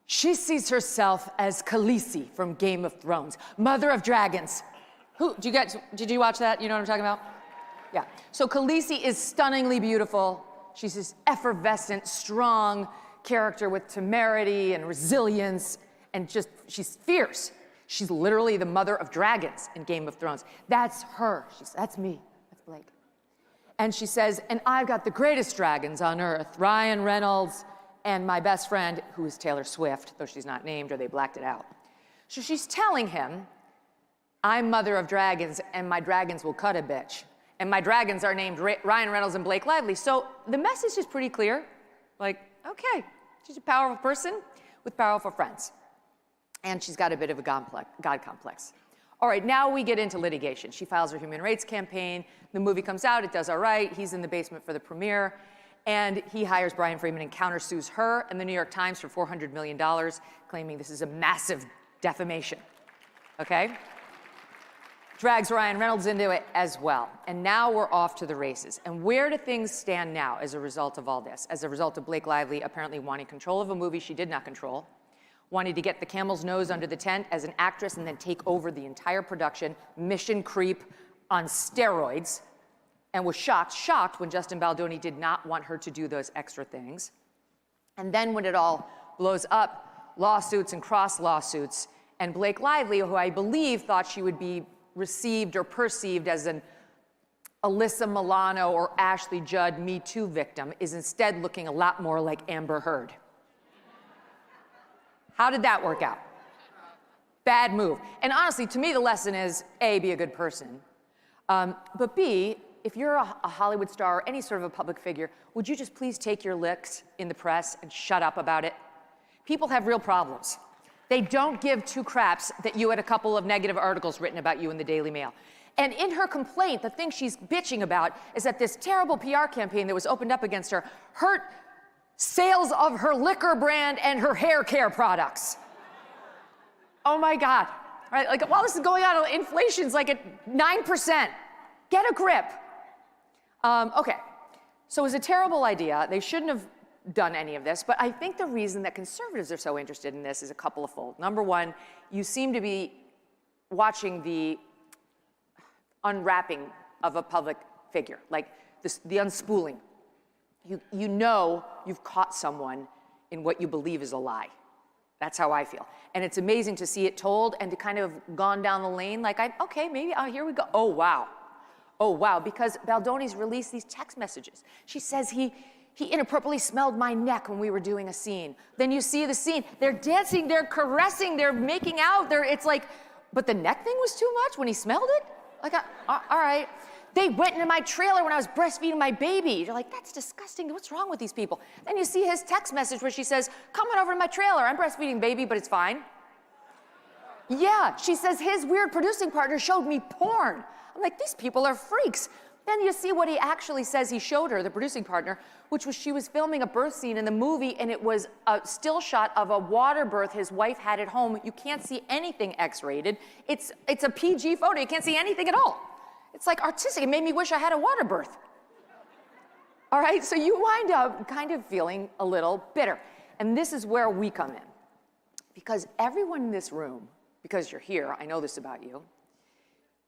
she sees herself as Khaleesi from Game of Thrones, mother of dragons. Did you watch that? You know what I'm talking about? Yeah. So Khaleesi is stunningly beautiful. She's this effervescent, strong character with temerity and resilience, and she's fierce. She's literally the mother of dragons in Game of Thrones. That's her. That's me. That's Blake. And she says, and I've got the greatest dragons on earth, Ryan Reynolds and my best friend, who is Taylor Swift, though she's not named or they blacked it out. So she's telling him, I'm mother of dragons and my dragons will cut a bitch. And my dragons are named Ryan Reynolds and Blake Lively. So the message is pretty clear. Like, okay, she's a powerful person with powerful friends. And she's got a bit of a God complex. All right, now we get into litigation. She files her human rights campaign. The movie comes out, it does all right. He's in the basement for the premiere. And he hires Brian Freeman and countersues her and the New York Times for $400 million, claiming this is a massive defamation, okay? Drags Ryan Reynolds into it as well. And now we're off to the races. And where do things stand now as a result of all this? As a result of Blake Lively apparently wanting control of a movie she did not control, wanting to get the camel's nose under the tent as an actress and then take over the entire production, mission creep on steroids, and was shocked when Justin Baldoni did not want her to do those extra things. And then when it all blows up, lawsuits and cross lawsuits, and Blake Lively, who I believe thought she would be received or perceived as an Alyssa Milano or Ashley Judd Me Too victim, is instead looking a lot more like Amber Heard. How did that work out? Bad move. And honestly, to me, the lesson is, A, be a good person, but B, if you're a Hollywood star or any sort of a public figure, would you just please take your licks in the press and shut up about it? People have real problems. They don't give two craps that you had a couple of negative articles written about you in the Daily Mail. And in her complaint, the thing she's bitching about is that this terrible PR campaign that was opened up against her hurt sales of her liquor brand and her hair care products. Oh my God. Right? Like, while this is going on, inflation's like at 9%. Get a grip. Okay, so it was a terrible idea. They shouldn't have done any of this, but I think the reason that conservatives are so interested in this is a couple of fold. Number one, you seem to be watching the unwrapping of a public figure, like this, the unspooling. You know you've caught someone in what you believe is a lie. That's how I feel. And it's amazing to see it told and to kind of gone down the lane like, okay, maybe, here we go. Oh, wow. Oh, wow, because Baldoni's released these text messages. She says he inappropriately smelled my neck when we were doing a scene. Then you see the scene. They're dancing, they're caressing, they're making out. It's like, but the neck thing was too much when he smelled it? Like, all right. They went into my trailer when I was breastfeeding my baby. You're like, that's disgusting. What's wrong with these people? Then you see his text message where she says, come on over to my trailer. I'm breastfeeding baby, but it's fine. Yeah, she says his weird producing partner showed me porn. I'm like, these people are freaks. Then you see what he actually says he showed her, the producing partner, which was she was filming a birth scene in the movie, and it was a still shot of a water birth his wife had at home. You can't see anything X-rated. It's a PG photo. You can't see anything at all. It's like artistic. It made me wish I had a water birth. All right, so you wind up kind of feeling a little bitter. And this is where we come in. Because everyone in this room, because you're here, I know this about you,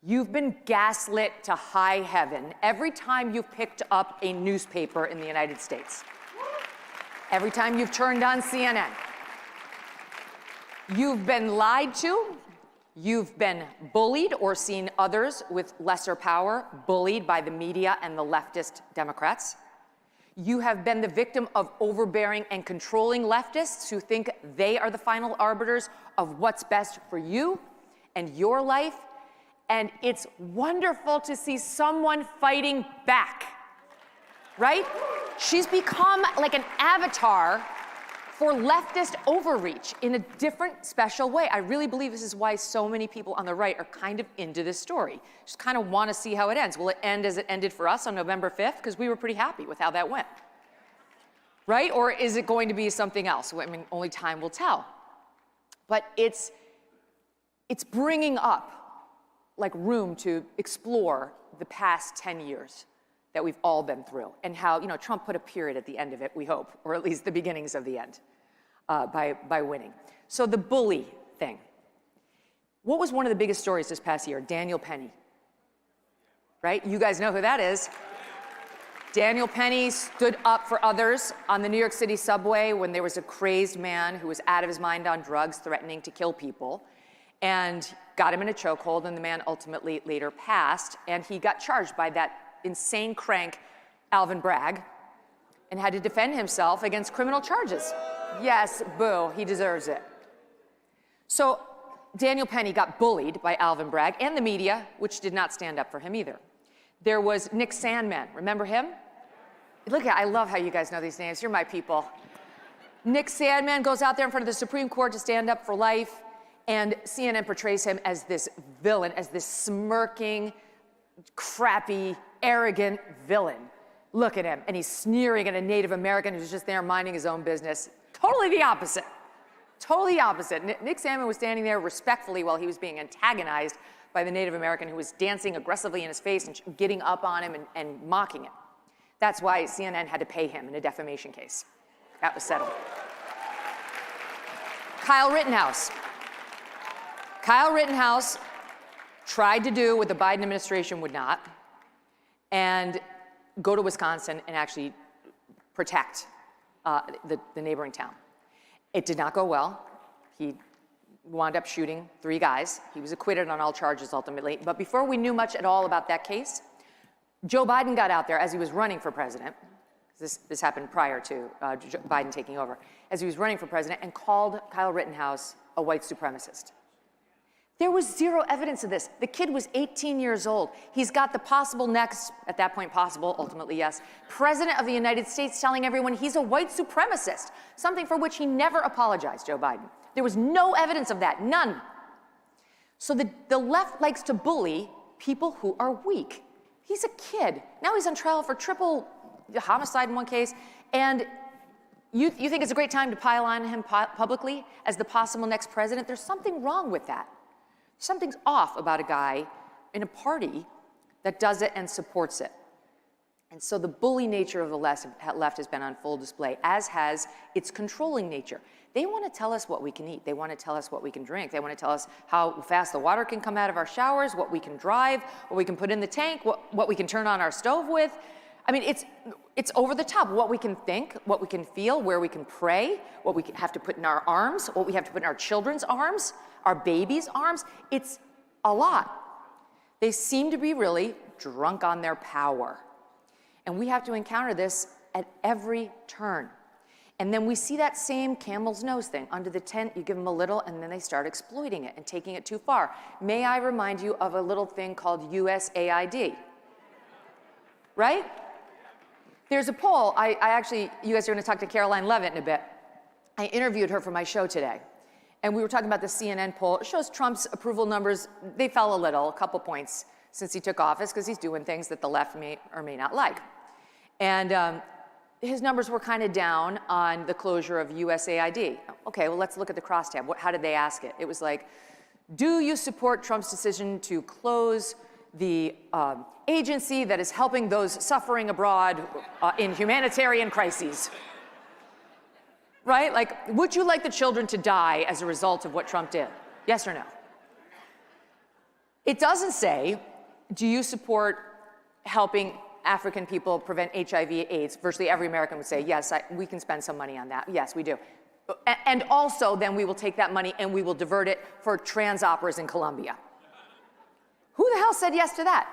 you've been gaslit to high heaven every time you've picked up a newspaper in the United States. Every time you've turned on CNN. You've been lied to. You've been bullied or seen others with lesser power bullied by the media and the leftist Democrats. You have been the victim of overbearing and controlling leftists who think they are the final arbiters of what's best for you and your life. And it's wonderful to see someone fighting back, right? She's become like an avatar for leftist overreach in a different, special way. I really believe this is why so many people on the right are kind of into this story. Just kind of want to see how it ends. Will it end as it ended for us on November 5th? Because we were pretty happy with how that went, right? Or is it going to be something else? I mean, only time will tell. But it's bringing up like room to explore the past 10 years that we've all been through and how, Trump put a period at the end of it, we hope, or at least the beginnings of the end by winning. So the bully thing. What was one of the biggest stories this past year? Daniel Penny, right? You guys know who that is. Daniel Penny stood up for others on the New York City subway when there was a crazed man who was out of his mind on drugs threatening to kill people, and got him in a chokehold, and the man ultimately later passed, and he got charged by that insane crank, Alvin Bragg, and had to defend himself against criminal charges. Yes, boo, he deserves it. So Daniel Penny got bullied by Alvin Bragg and the media, which did not stand up for him either. There was Nick Sandmann, remember him? Look, I love how you guys know these names, you're my people. Nick Sandmann goes out there in front of the Supreme Court to stand up for life, and CNN portrays him as this villain, as this smirking, crappy, arrogant villain. Look at him, and he's sneering at a Native American who's just there minding his own business. Totally the opposite. Totally the opposite. Nick Sandmann was standing there respectfully while he was being antagonized by the Native American who was dancing aggressively in his face and getting up on him and mocking him. That's why CNN had to pay him in a defamation case. That was settled. Kyle Rittenhouse. Kyle Rittenhouse tried to do what the Biden administration would not, and go to Wisconsin and actually protect the neighboring town. It did not go well. He wound up shooting 3 guys. He was acquitted on all charges ultimately. But before we knew much at all about that case, Joe Biden got out there as he was running for president. This happened prior to Biden taking over. As he was running for president and called Kyle Rittenhouse a white supremacist. There was zero evidence of this. The kid was 18 years old. He's got the possible next, at that point possible, ultimately yes, president of the United States telling everyone he's a white supremacist, something for which he never apologized, Joe Biden. There was no evidence of that, none. So the left likes to bully people who are weak. He's a kid. Now he's on trial for triple homicide in one case, and you think it's a great time to pile on him publicly as the possible next president? There's something wrong with that. Something's off about a guy in a party that does it and supports it. And so the bully nature of the left has been on full display, as has its controlling nature. They want to tell us what we can eat. They want to tell us what we can drink. They want to tell us how fast the water can come out of our showers, what we can drive, what we can put in the tank, what we can turn on our stove with. I mean, it's over the top. What we can think, what we can feel, where we can pray, what we have to put in our arms, what we have to put in our children's arms, our babies' arms. It's a lot. They seem to be really drunk on their power. And we have to encounter this at every turn. And then we see that same camel's nose thing. Under the tent, you give them a little, and then they start exploiting it and taking it too far. May I remind you of a little thing called USAID? Right? There's a poll. I actually, you guys are going to talk to Caroline Levitt in a bit. I interviewed her for my show today. And we were talking about the CNN poll. It shows Trump's approval numbers. They fell a little, a couple points since he took office, because he's doing things that the left may or may not like. And his numbers were kind of down on the closure of USAID. Okay, well, let's look at the crosstab. How did they ask it? It was like, do you support Trump's decision to close the agency that is helping those suffering abroad in humanitarian crises? Right? Like, would you like the children to die as a result of what Trump did? Yes or no? It doesn't say, do you support helping African people prevent HIV/AIDS? Virtually every American would say, yes, we can spend some money on that. Yes, we do. And also, then we will take that money and we will divert it for trans operas in Colombia. Who the hell said yes to that?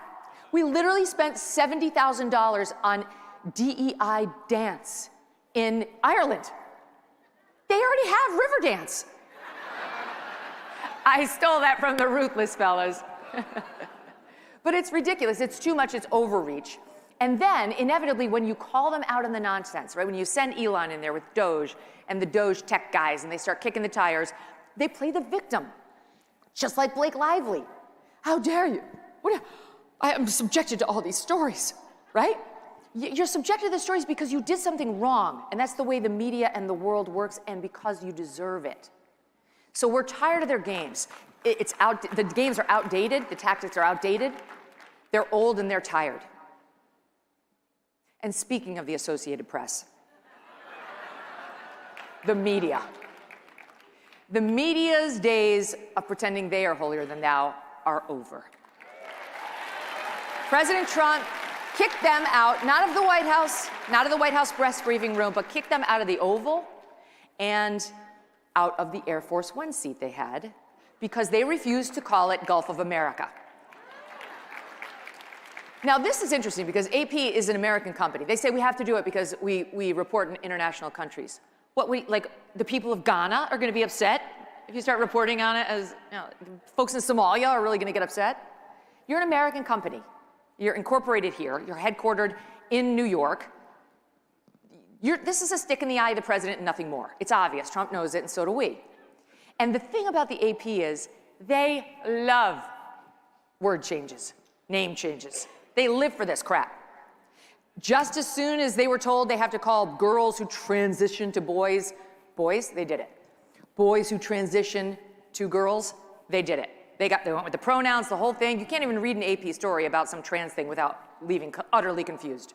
We literally spent $70,000 on DEI dance in Ireland. They already have Riverdance. I stole that from the Ruthless fellas. But it's ridiculous. It's too much. It's overreach. And then, inevitably, when you call them out on the nonsense, right, when you send Elon in there with Doge and the Doge tech guys and they start kicking the tires, they play the victim, just like Blake Lively. How dare you? I am subjected to all these stories, right? You're subjected to the stories because you did something wrong, and that's the way the media and the world works, and because you deserve it. So we're tired of their games. The games are outdated, the tactics are outdated, they're old and they're tired. And speaking of the Associated Press, the media. The media's days of pretending they are holier than thou are over. President Trump kicked them out, not of the White House, not of the White House press briefing room, but kicked them out of the Oval and out of the Air Force One seat they had because they refused to call it Gulf of America. Now, this is interesting because AP is an American company. They say we have to do it because we report in international countries. Like the people of Ghana are going to be upset if you start reporting on it as, folks in Somalia are really going to get upset. You're an American company. You're incorporated here. You're headquartered in New York. This is a stick in the eye of the president and nothing more. It's obvious. Trump knows it, and so do we. And the thing about the AP is they love word changes, name changes. They live for this crap. Just as soon as they were told they have to call girls who transition to boys, boys, they did it. Boys who transition to girls, they did it. They went with the pronouns, the whole thing. You can't even read an AP story about some trans thing without leaving utterly confused.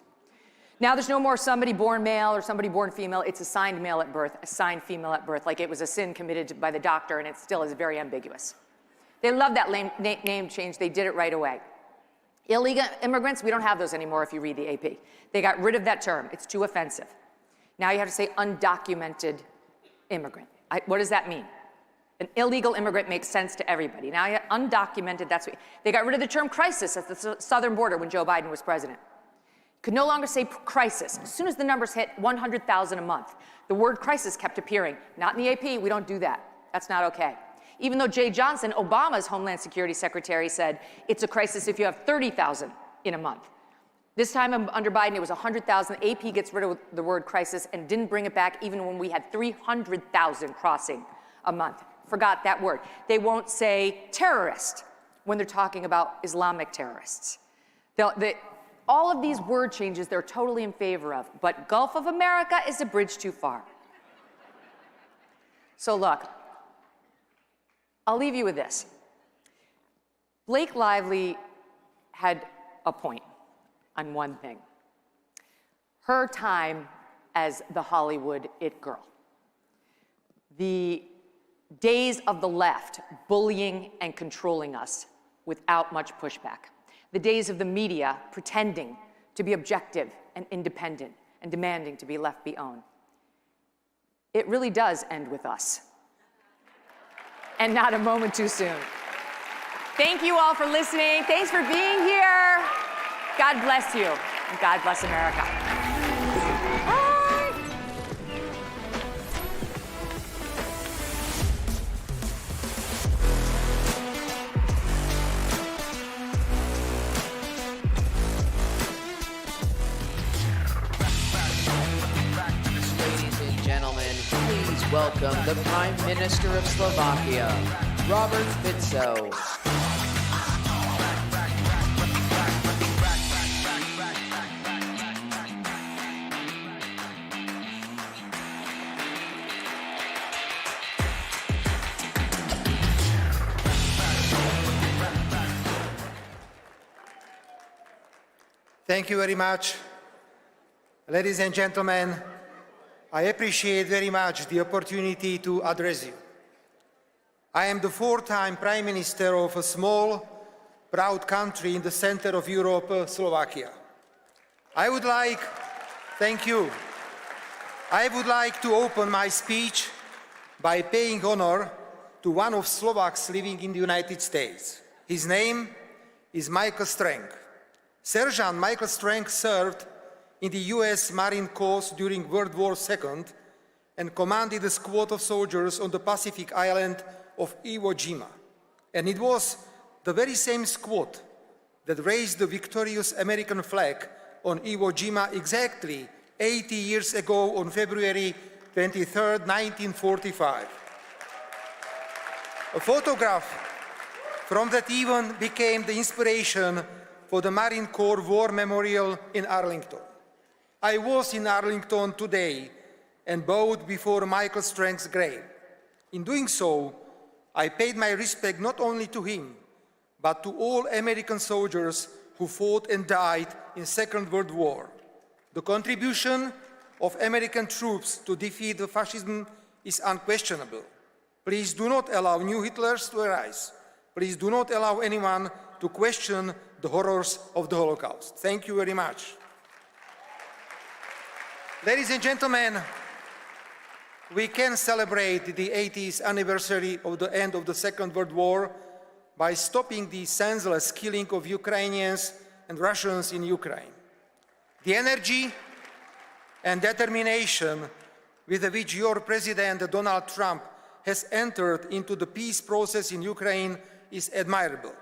Now there's no more somebody born male or somebody born female. It's assigned male at birth, assigned female at birth, like it was a sin committed by the doctor, and it still is very ambiguous. They love that name change. They did it right away. Illegal immigrants, we don't have those anymore if you read the AP. They got rid of that term. It's too offensive. Now you have to say undocumented immigrant. What does that mean? An illegal immigrant makes sense to everybody. Now undocumented, that's what. They got rid of the term crisis at the southern border when Joe Biden was president. Could no longer say crisis. As soon as the numbers hit 100,000 a month, the word crisis kept appearing. Not in the AP, we don't do that. That's not okay. Even though Jay Johnson, Obama's Homeland Security Secretary, said it's a crisis if you have 30,000 in a month. This time under Biden, it was 100,000. AP gets rid of the word crisis and didn't bring it back even when we had 300,000 crossing a month. Forgot that word. They won't say terrorist when they're talking about Islamic terrorists. All of these word changes they're totally in favor of, but Gulf of America is a bridge too far. So look, I'll leave you with this. Blake Lively had a point on one thing. Her time as the Hollywood it girl. The days of the left bullying and controlling us without much pushback. The days of the media pretending to be objective and independent and demanding to be left be owned. It really does end with us. And not a moment too soon. Thank you all for listening. Thanks for being here. God bless you, and God bless America. Welcome the Prime Minister of Slovakia, Robert Fico. Thank you very much. Ladies and gentlemen, I appreciate very much the opportunity to address you. I am the fourth-time Prime Minister of a small, proud country in the center of Europe, Slovakia. Thank you. I would like to open my speech by paying honor to one of Slovaks living in the United States. His name is Michael Strank. Sergeant Michael Strank served in the US Marine Corps during World War II and commanded a squad of soldiers on the Pacific island of Iwo Jima. And it was the very same squad that raised the victorious American flag on Iwo Jima exactly 80 years ago on February 23, 1945. A photograph from that event became the inspiration for the Marine Corps War Memorial in Arlington. I was in Arlington today and bowed before Michael Strank's grave. In doing so, I paid my respect not only to him, but to all American soldiers who fought and died in the Second World War. The contribution of American troops to defeat fascism is unquestionable. Please do not allow new Hitlers to arise. Please do not allow anyone to question the horrors of the Holocaust. Thank you very much. Ladies and gentlemen, we can celebrate the 80th anniversary of the end of the Second World War by stopping the senseless killing of Ukrainians and Russians in Ukraine. The energy and determination with which your President Donald Trump has entered into the peace process in Ukraine is admirable.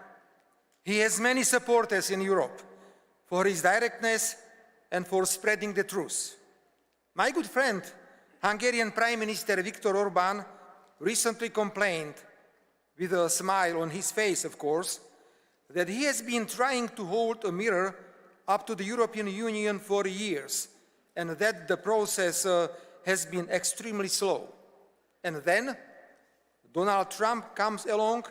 He has many supporters in Europe for his directness and for spreading the truth. My good friend, Hungarian Prime Minister Viktor Orbán, recently complained, with a smile on his face, of course, that he has been trying to hold a mirror up to the European Union for years, and that the process has been extremely slow. And then Donald Trump comes along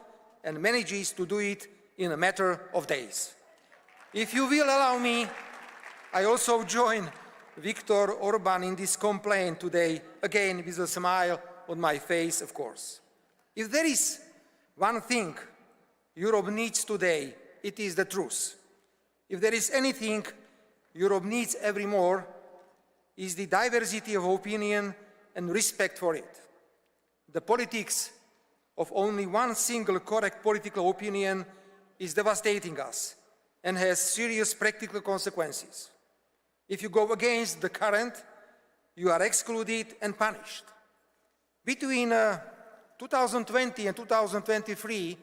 and manages to do it in a matter of days. If you will allow me, I also join Viktor Orbán in this complaint today, again with a smile on my face, of course. If there is one thing Europe needs today, it is the truth. If there is anything Europe needs every more, is the diversity of opinion and respect for it. The politics of only one single correct political opinion is devastating us and has serious practical consequences. If you go against the current, you are excluded and punished. Between 2020 and 2023,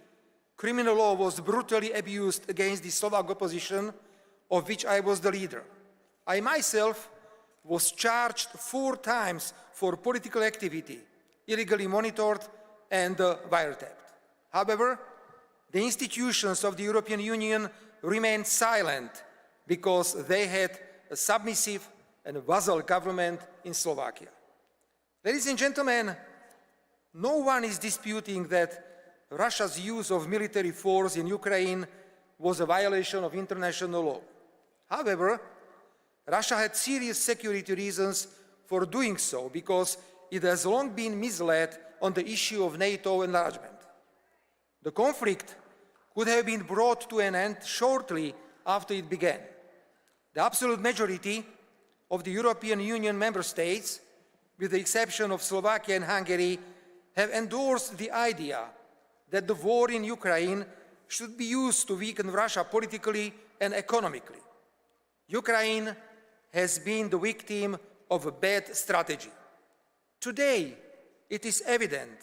criminal law was brutally abused against the Slovak opposition, of which I was the leader. I myself was charged 4 times for political activity, illegally monitored and wiretapped. However, the institutions of the European Union remained silent because they had a submissive and vassal government in Slovakia. Ladies and gentlemen, no one is disputing that Russia's use of military force in Ukraine was a violation of international law. However, Russia had serious security reasons for doing so because it has long been misled on the issue of NATO enlargement. The conflict could have been brought to an end shortly after it began. The absolute majority of the European Union member states, with the exception of Slovakia and Hungary, have endorsed the idea that the war in Ukraine should be used to weaken Russia politically and economically. Ukraine has been the victim of a bad strategy. Today, it is evident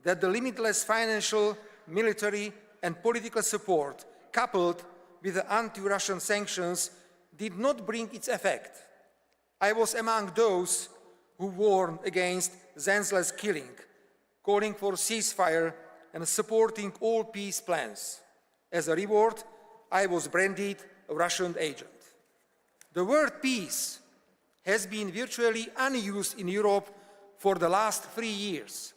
that the limitless financial, military, and political support, coupled with the anti-Russian sanctions, did not bring its effect. I was among those who warned against senseless killing, calling for ceasefire and supporting all peace plans. As a reward, I was branded a Russian agent. The word peace has been virtually unused in Europe for the last 3 years.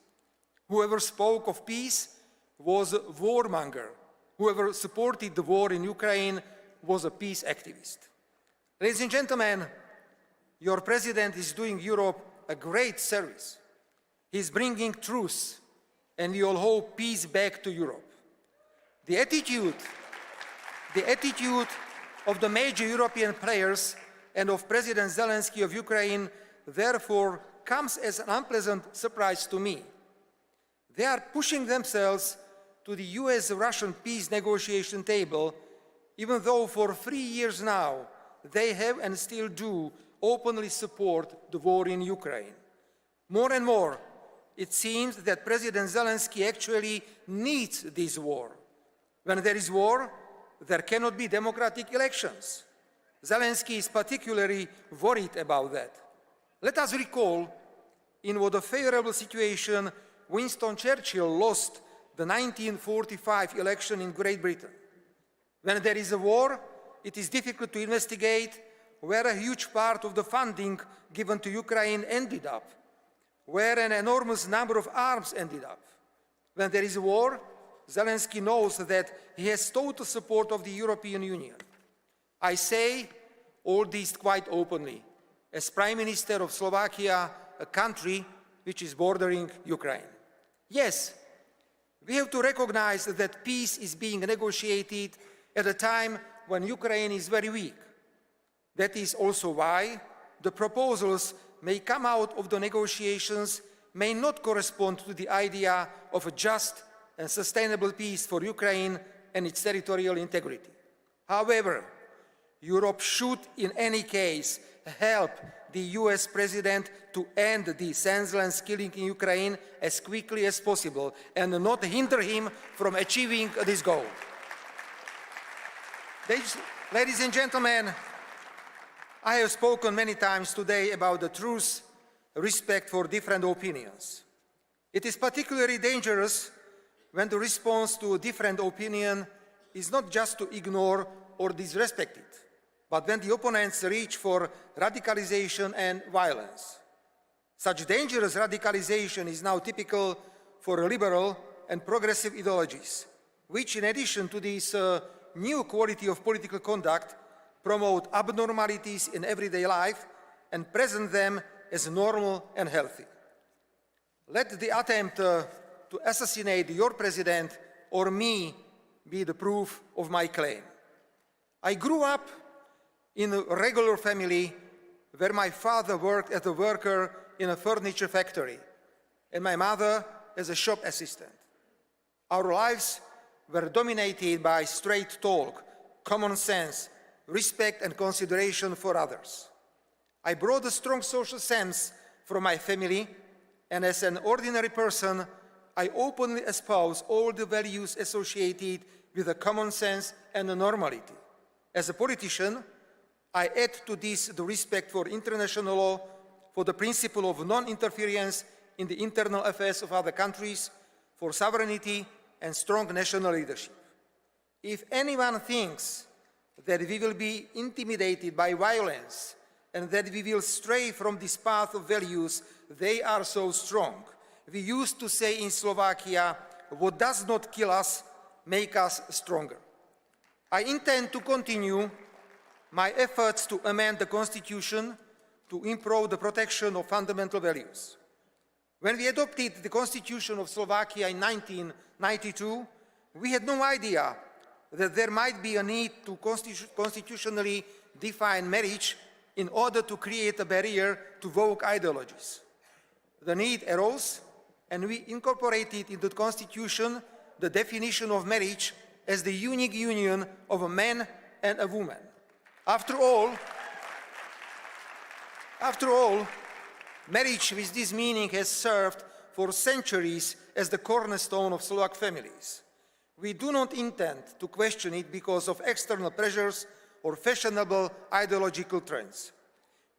Whoever spoke of peace was a warmonger. Whoever supported the war in Ukraine was a peace activist. Ladies and gentlemen, your president is doing Europe a great service. He's bringing truth, and we all hope peace back to Europe. The attitude of the major European players and of President Zelensky of Ukraine, therefore, comes as an unpleasant surprise to me. They are pushing themselves to the US-Russian peace negotiation table, even though for 3 years now they have and still do openly support the war in Ukraine. More and more, it seems that President Zelensky actually needs this war. When there is war, there cannot be democratic elections. Zelensky is particularly worried about that. Let us recall in what a favorable situation Winston Churchill lost the 1945 election in Great Britain. When there is a war, it is difficult to investigate where a huge part of the funding given to Ukraine ended up, where an enormous number of arms ended up. When there is a war, Zelensky knows that he has total support of the European Union. I say all this quite openly, as Prime Minister of Slovakia, a country which is bordering Ukraine. Yes, we have to recognize that peace is being negotiated at a time when Ukraine is very weak. That is also why the proposals may come out of the negotiations may not correspond to the idea of a just and sustainable peace for Ukraine and its territorial integrity. However, Europe should, in any case, help the US President to end the senseless killing in Ukraine as quickly as possible and not hinder him from achieving this goal. Ladies and gentlemen, I have spoken many times today about the truth, respect for different opinions. It is particularly dangerous when the response to a different opinion is not just to ignore or disrespect it, but when the opponents reach for radicalization and violence. Such dangerous radicalization is now typical for liberal and progressive ideologies, which, in addition to this new quality of political conduct, promote abnormalities in everyday life and present them as normal and healthy. Let the attempt to assassinate your president or me be the proof of my claim. I grew up in a regular family where my father worked as a worker in a furniture factory and my mother as a shop assistant. Our lives were dominated by straight talk, common sense, respect and consideration for others. I brought a strong social sense from my family, and as an ordinary person, I openly espouse all the values associated with a common sense and a normality. As a politician, I add to this the respect for international law, for the principle of non-interference in the internal affairs of other countries, for sovereignty and strong national leadership. If anyone thinks that we will be intimidated by violence and that we will stray from this path of values, they are so strong. We used to say in Slovakia, what does not kill us, make us stronger. I intend to continue my efforts to amend the Constitution to improve the protection of fundamental values. When we adopted the Constitution of Slovakia in 1992, we had no idea that there might be a need to constitutionally define marriage in order to create a barrier to woke ideologies. The need arose, and we incorporated into the Constitution the definition of marriage as the unique union of a man and a woman. After all, marriage with this meaning has served for centuries as the cornerstone of Slovak families. We do not intend to question it because of external pressures or fashionable ideological trends.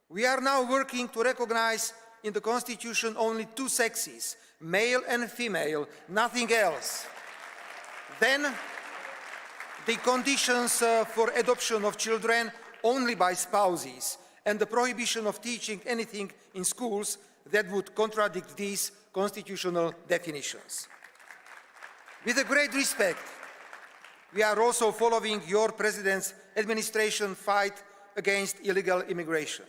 We are now working to recognize in the Constitution only two sexes, male and female, nothing else. Then, the conditions for adoption of children only by spouses, and the prohibition of teaching anything in schools that would contradict these constitutional definitions. With a great respect, we are also following your President's administration fight against illegal immigration.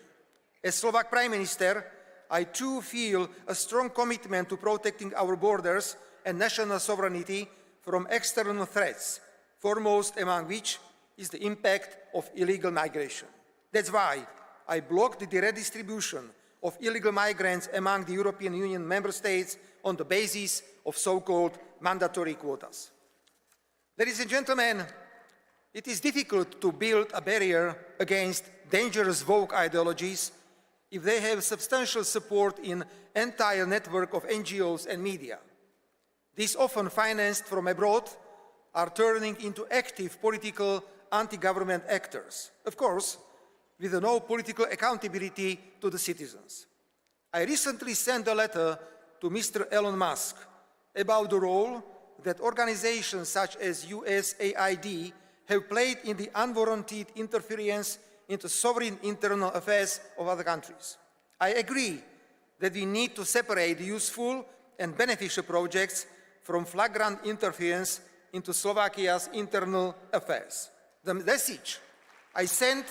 As Slovak Prime Minister, I too feel a strong commitment to protecting our borders and national sovereignty from external threats, foremost among which is the impact of illegal migration. That's why I blocked the redistribution of illegal migrants among the European Union member states on the basis of so-called mandatory quotas. Ladies and gentlemen, it is difficult to build a barrier against dangerous woke ideologies if they have substantial support in an entire network of NGOs and media. These, often financed from abroad, are turning into active political anti-government actors, of course, with no political accountability to the citizens. I recently sent a letter to Mr. Elon Musk about the role that organizations such as USAID have played in the unwarranted interference into sovereign internal affairs of other countries. I agree that we need to separate useful and beneficial projects from flagrant interference into Slovakia's internal affairs. The message I sent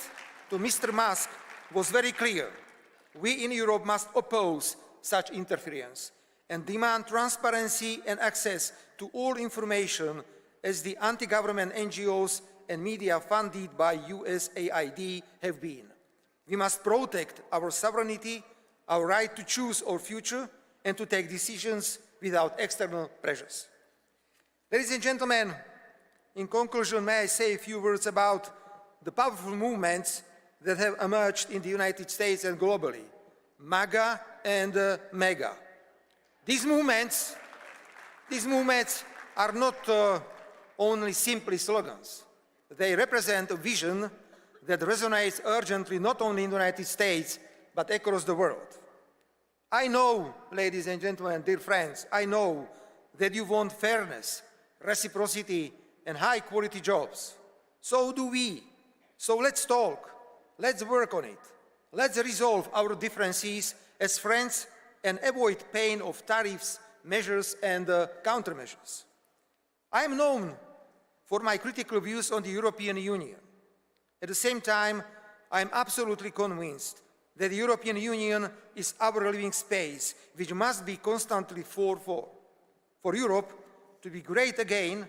to Mr. Musk was very clear. We in Europe must oppose such interference and demand transparency and access to all information as the anti-government NGOs and media funded by USAID have been. We must protect our sovereignty, our right to choose our future, and to take decisions without external pressures. Ladies and gentlemen, in conclusion, may I say a few words about the powerful movements that have emerged in the United States and globally, MAGA and MEGA. These movements are not only simply slogans. They represent a vision that resonates urgently not only in the United States, but across the world. I know, ladies and gentlemen, dear friends, I know that you want fairness, reciprocity, and high-quality jobs. So do we. So let's talk. Let's work on it. Let's resolve our differences as friends and avoid pain of tariffs, measures, and countermeasures. I am known for my critical views on the European Union. At the same time, I am absolutely convinced that the European Union is our living space, which must be constantly fought for. For Europe to be great again,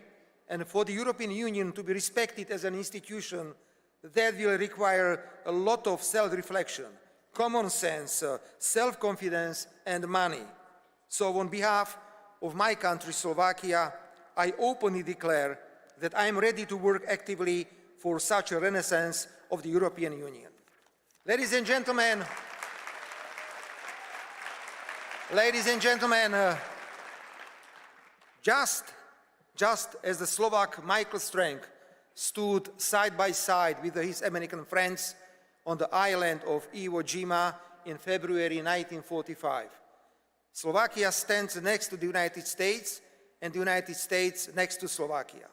and for the European Union to be respected as an institution, that will require a lot of self-reflection, common sense, self-confidence, and money. So on behalf of my country, Slovakia, I openly declare that I am ready to work actively for such a renaissance of the European Union. Ladies and gentlemen, just as the Slovak Michael Strank stood side by side with his American friends on the island of Iwo Jima in February 1945, Slovakia stands next to the United States and the United States next to Slovakia.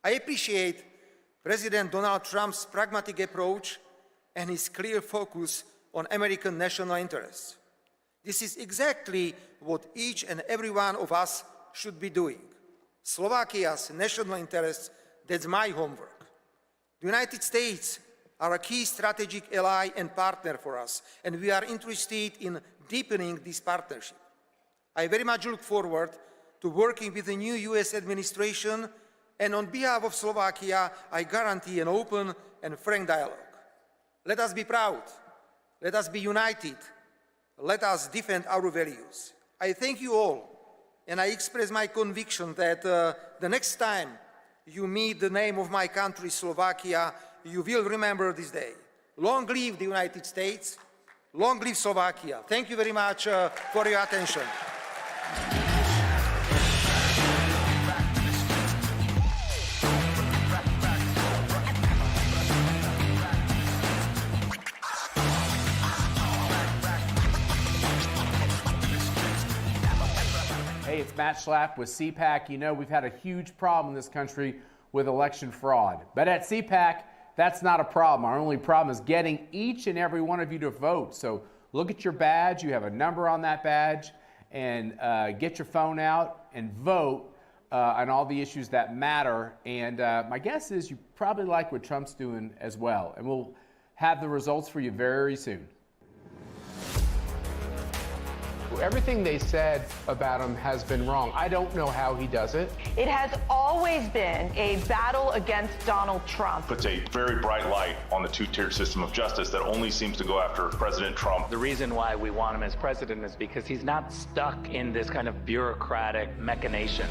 I appreciate President Donald Trump's pragmatic approach and his clear focus on American national interests. This is exactly what each and every one of us should be doing. Slovakia's national interests, that's my homework. The United States are a key strategic ally and partner for us, and we are interested in deepening this partnership. I very much look forward to working with the new US administration, and on behalf of Slovakia, I guarantee an open and frank dialogue. Let us be proud. Let us be united. Let us defend our values. I thank you all, and I express my conviction that the next time you meet the name of my country, Slovakia, you will remember this day. Long live the United States. Long live Slovakia. Thank you very much for your attention. Hey, it's Matt Schlapp with CPAC. You know, we've had a huge problem in this country with election fraud. But at CPAC, that's not a problem. Our only problem is getting each and every one of you to vote. So look at your badge. You have a number on that badge. And get your phone out and vote on all the issues that matter. And my guess is you probably like what Trump's doing as well. And we'll have the results for you very soon. Everything they said about him has been wrong. I don't know how he does it. It has always been a battle against Donald Trump. Puts a very bright light on the two-tiered system of justice that only seems to go after President Trump. The reason why we want him as president is because he's not stuck in this kind of bureaucratic machination.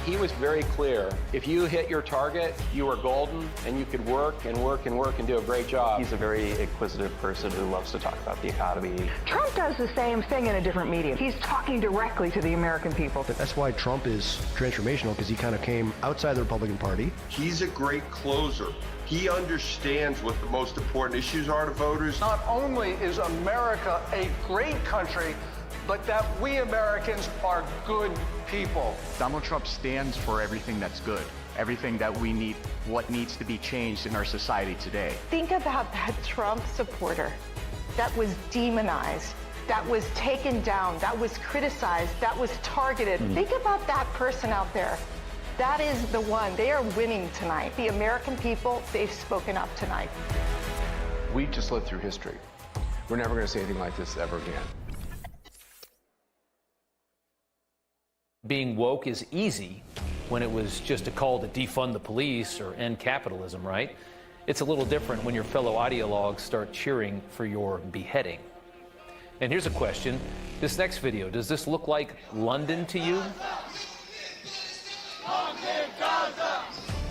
He was very clear. If you hit your target, you were golden, and you could work and work and work and do a great job. He's a very inquisitive person who loves to talk about the economy. Trump does the same thing in a different medium. He's talking directly to the American people. That's why Trump is transformational, because he kind of came outside the Republican Party. He's a great closer. He understands what the most important issues are to voters. Not only is America a great country, but that we Americans are good people. Donald Trump stands for everything that's good, everything that we need, what needs to be changed in our society today. Think about that Trump supporter that was demonized, that was taken down, that was criticized, that was targeted. Think about that person out there. That is the one. They are winning tonight. The American people, they've spoken up tonight. We just lived through history. We're never going to see anything like this ever again. Being woke is easy when it was just a call to defund the police or end capitalism, right? It's a little different when your fellow ideologues start cheering for your beheading. And here's a question. This next video, does this look like London to you?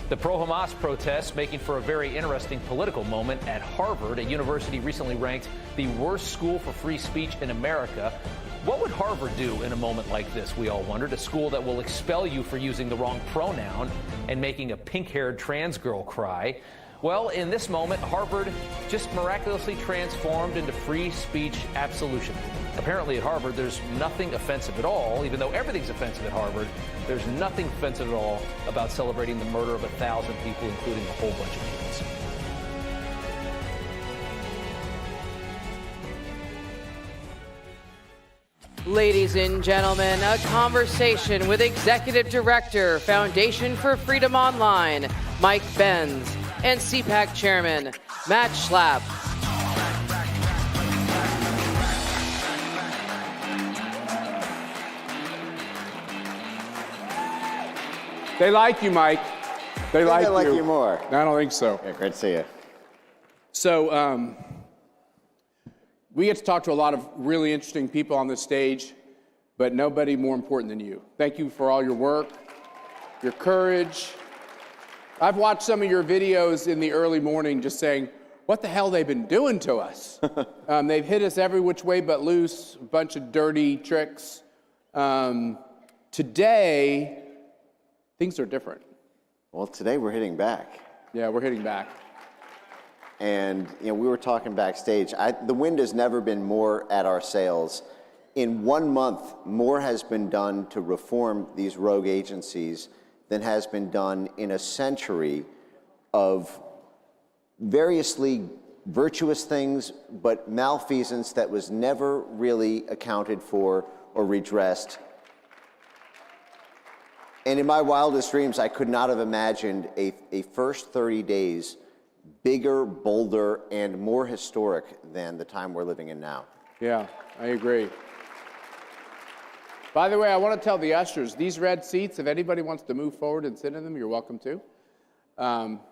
The pro-Hamas protests making for a very interesting political moment at Harvard. A university recently ranked the worst school for free speech in America. What would Harvard do in a moment like this, we all wondered? A school that will expel you for using the wrong pronoun and making a pink-haired trans girl cry. Well, in this moment, Harvard just miraculously transformed into free speech absolution. Apparently at Harvard, there's nothing offensive at all, even though everything's offensive at Harvard. There's nothing offensive at all about celebrating the murder of 1,000 people, including a whole bunch of kids. Ladies and gentlemen, a conversation with Executive Director, Foundation for Freedom Online, Mike Benz, and CPAC Chairman, Matt Schlapp. They like you, Mike. They like you more. I don't think so. Yeah, great to see you. So we get to talk to a lot of really interesting people on this stage, but nobody more important than you. Thank you for all your work, your courage. I've watched some of your videos in the early morning just saying, what the hell they've been doing to us? They've hit us every which way but loose, a bunch of dirty tricks. Today, things are different. Well, today we're hitting back. Yeah, we're hitting back. And we were talking backstage. The wind has never been more at our sails. In 1 month, more has been done to reform these rogue agencies than has been done in a century of variously virtuous things, but malfeasance that was never really accounted for or redressed. And in my wildest dreams, I could not have imagined a first 30 days bigger, bolder, and more historic than the time we're living in now. Yeah, I agree. By the way, I want to tell the ushers, these red seats, if anybody wants to move forward and sit in them, you're welcome to.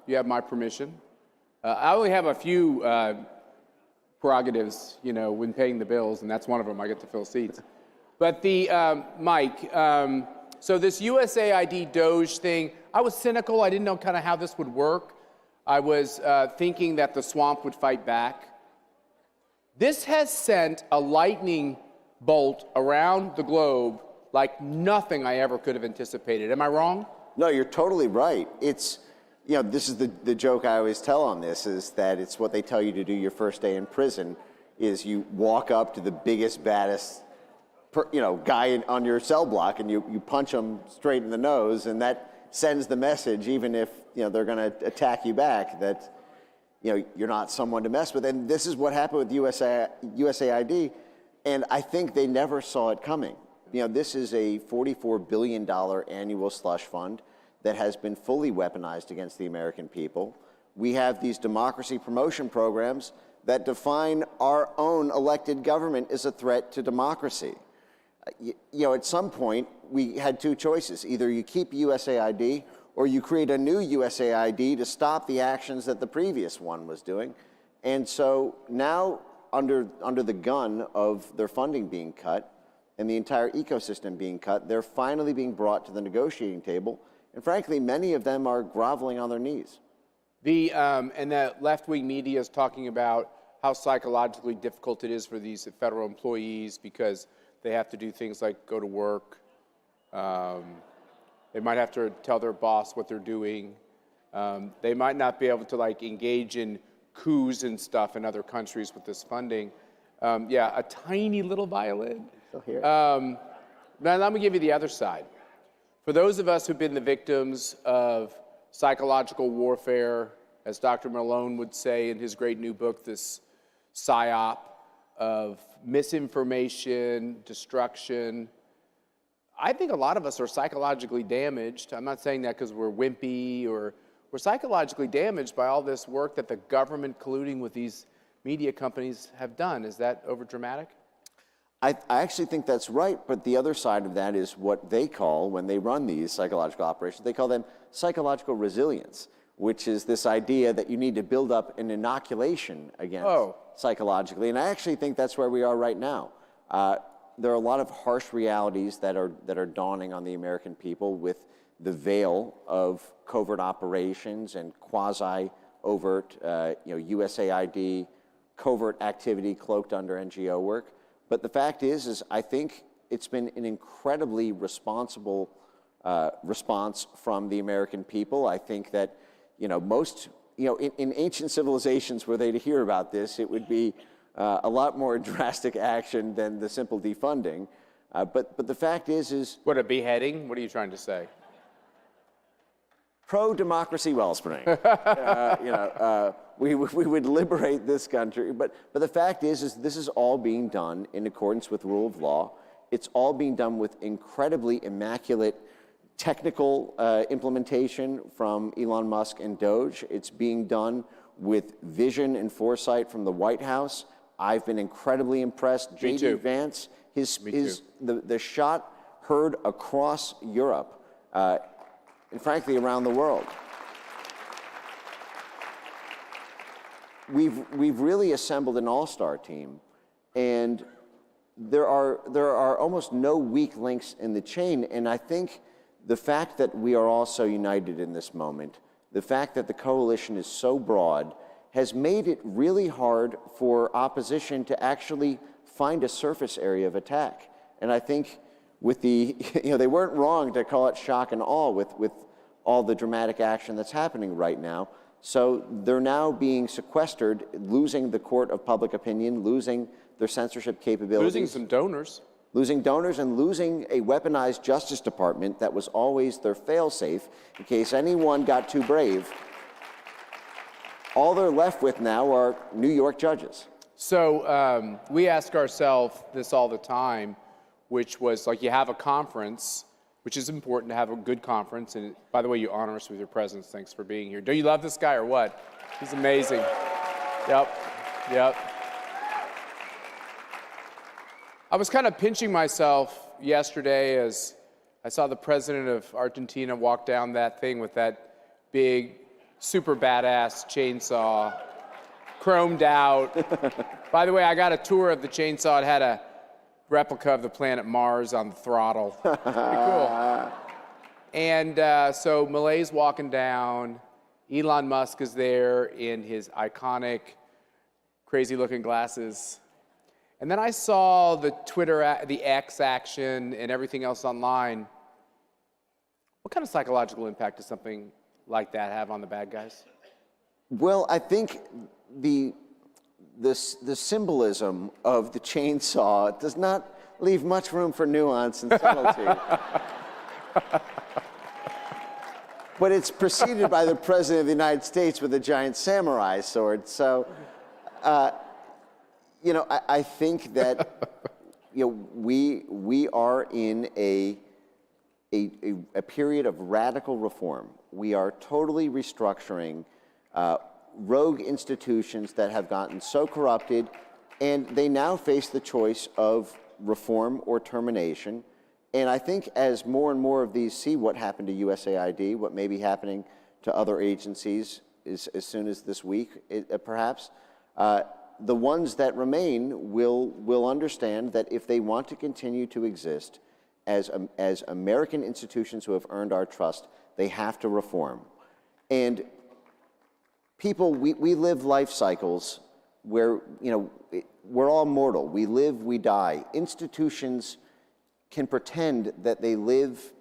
You have my permission. I only have a few prerogatives, when paying the bills, and that's one of them. I get to fill seats. But Mike, so this USAID Doge thing, I was cynical. I didn't know kind of how this would work. I was thinking that the swamp would fight back. This has sent a lightning bolt around the globe like nothing I ever could have anticipated. Am I wrong? No, you're totally right. It's, this is the joke I always tell on this, is that it's what they tell you to do your first day in prison, is you walk up to the biggest, baddest, guy on your cell block and you punch him straight in the nose, and that sends the message, even if they're going to attack you back, that you're not someone to mess with. And this is what happened with USAID, and I think they never saw it coming. This is a $44 billion annual slush fund that has been fully weaponized against the American people. We have these democracy promotion programs that define our own elected government as a threat to democracy. At some point, we had two choices. Either you keep USAID or you create a new USAID to stop the actions that the previous one was doing. And so now, under the gun of their funding being cut and the entire ecosystem being cut, they're finally being brought to the negotiating table. And frankly, many of them are groveling on their knees. And that left-wing media is talking about how psychologically difficult it is for these federal employees because they have to do things like go to work. They might have to tell their boss what they're doing. They might not be able to engage in coups and stuff in other countries with this funding. A tiny little violin. Now let me give you the other side. For those of us who've been the victims of psychological warfare, as Dr. Malone would say in his great new book, this PSYOP of misinformation, destruction, I think a lot of us are psychologically damaged. I'm not saying that because we're wimpy, or we're psychologically damaged by all this work that the government colluding with these media companies have done. Is that overdramatic? I actually think that's right, but the other side of that is what they call, when they run these psychological operations, they call them psychological resilience, which is this idea that you need to build up an inoculation against psychologically. And I actually think that's where we are right now. There are a lot of harsh realities that are dawning on the American people with the veil of covert operations and quasi-overt, USAID, covert activity cloaked under NGO work. But the fact is I think it's been an incredibly responsible response from the American people. I think that, most, in ancient civilizations were they to hear about this, it would be a lot more drastic action than the simple defunding. But the fact is... What, a beheading? What are you trying to say? Pro-democracy wellspring. We would liberate this country. But the fact is this is all being done in accordance with rule of law. It's all being done with incredibly immaculate technical implementation from Elon Musk and Doge. It's being done with vision and foresight from the White House. I've been incredibly impressed. J.D. Vance, the shot heard across Europe, and frankly around the world. We've really assembled an all-star team, and there are almost no weak links in the chain. And I think the fact that we are all so united in this moment, the fact that the coalition is so broad, has made it really hard for opposition to actually find a surface area of attack. And I think with the, they weren't wrong to call it shock and awe with all the dramatic action that's happening right now. So they're now being sequestered, losing the court of public opinion, losing their censorship capabilities. Losing some donors. Losing donors and losing a weaponized Justice Department that was always their fail-safe in case anyone got too brave. All they're left with now are New York judges. So we ask ourselves this all the time, which was like you have a conference, which is important to have a good conference. And by the way, you honor us with your presence. Thanks for being here. Do you love this guy or what? He's amazing. Yep. I was kind of pinching myself yesterday as I saw the president of Argentina walk down that thing with that big, super badass chainsaw, chromed out. By the way, I got a tour of the chainsaw. It had a replica of the planet Mars on the throttle. Pretty cool. And so Malay's walking down. Elon Musk is there in his iconic, crazy-looking glasses. And then I saw the Twitter, the X action, and everything else online. What kind of psychological impact does something like that have on the bad guys? Well, I think the symbolism of the chainsaw does not leave much room for nuance and subtlety. But it's preceded by the President of the United States with a giant samurai sword. So, I think that we are in a period of radical reform. We are totally restructuring rogue institutions that have gotten so corrupted, and they now face the choice of reform or termination. And I think as more and more of these see what happened to USAID, what may be happening to other agencies as soon as this week, perhaps, the ones that remain will understand that if they want to continue to exist as American institutions who have earned our trust, they have to reform. And people, we live life cycles where, we're all mortal. We live, we die. Institutions can pretend that they live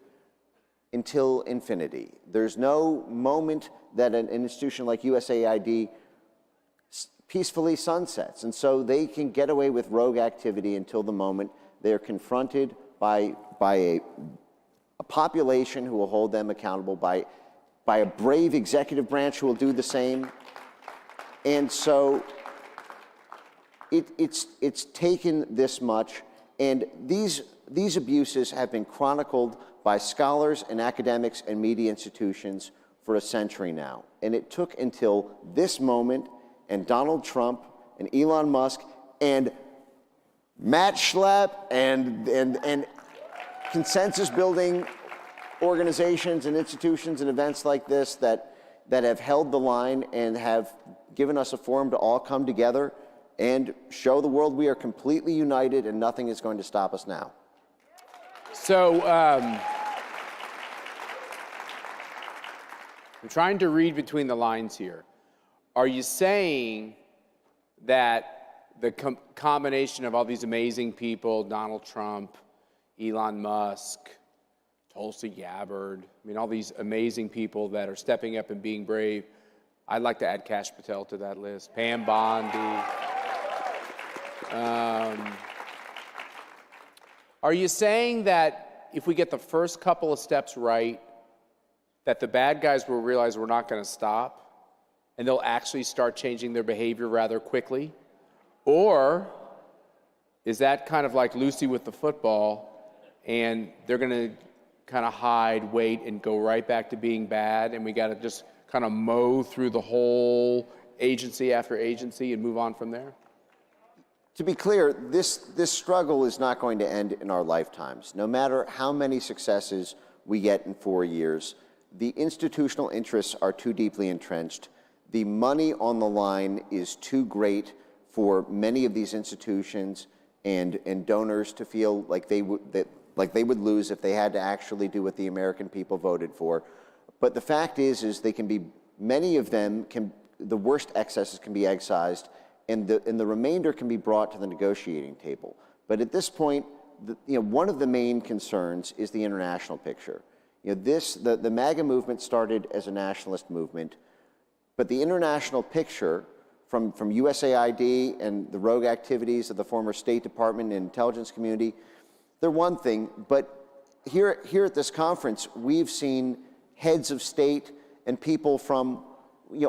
until infinity. There's no moment that an institution like USAID peacefully sunsets. And so they can get away with rogue activity until the moment they're confronted by a population who will hold them accountable, by a brave executive branch who will do the same. And so it's taken this much, and these abuses have been chronicled by scholars and academics and media institutions for a century now. And it took until this moment and Donald Trump and Elon Musk and Matt Schlapp and consensus-building organizations and institutions and events like this that have held the line and have given us a forum to all come together and show the world we are completely united and nothing is going to stop us now. So I'm trying to read between the lines here. Are you saying that the combination of all these amazing people, Donald Trump, Elon Musk, Tulsi Gabbard, I mean, all these amazing people that are stepping up and being brave, I'd like to add Kash Patel to that list, Pam Bondi. Are you saying that if we get the first couple of steps right, that the bad guys will realize we're not going to stop and they'll actually start changing their behavior rather quickly? Or is that kind of like Lucy with the football and they're going to kind of hide, wait, and go right back to being bad, and we got to just kind of mow through the whole agency after agency and move on from there? To be clear, this struggle is not going to end in our lifetimes. No matter how many successes we get in 4 years, the institutional interests are too deeply entrenched. The money on the line is too great for many of these institutions and donors to feel like they would lose if they had to actually do what the American people voted for. But the fact is they can be, many of them can, the worst excesses can be excised, and the remainder can be brought to the negotiating table. But at this point, one of the main concerns is the international picture. The MAGA movement started as a nationalist movement, but the international picture from USAID and the rogue activities of the former State Department and intelligence community, they're one thing, but here at this conference, we've seen heads of state and people from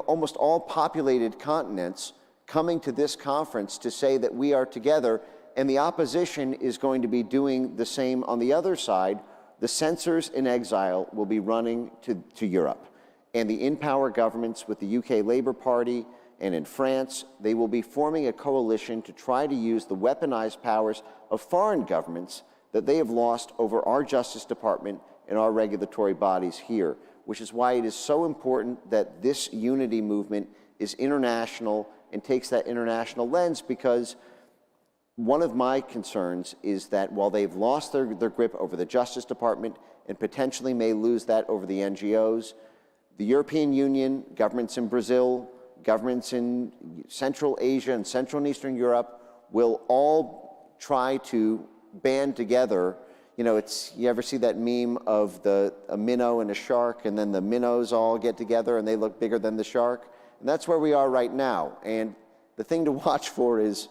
almost all populated continents coming to this conference to say that we are together, and the opposition is going to be doing the same on the other side. The censors in exile will be running to Europe, and the in-power governments with the UK Labour Party and in France, they will be forming a coalition to try to use the weaponized powers of foreign governments that they have lost over our Justice Department and our regulatory bodies here, which is why it is so important that this unity movement is international and takes that international lens, because one of my concerns is that while they've lost their grip over the Justice Department and potentially may lose that over the NGOs, the European Union, governments in Brazil, governments in Central Asia and Central and Eastern Europe will all try to band together. You ever see that meme of a minnow and a shark, and then the minnows all get together and they look bigger than the shark? And that's where we are right now. And the thing to watch for is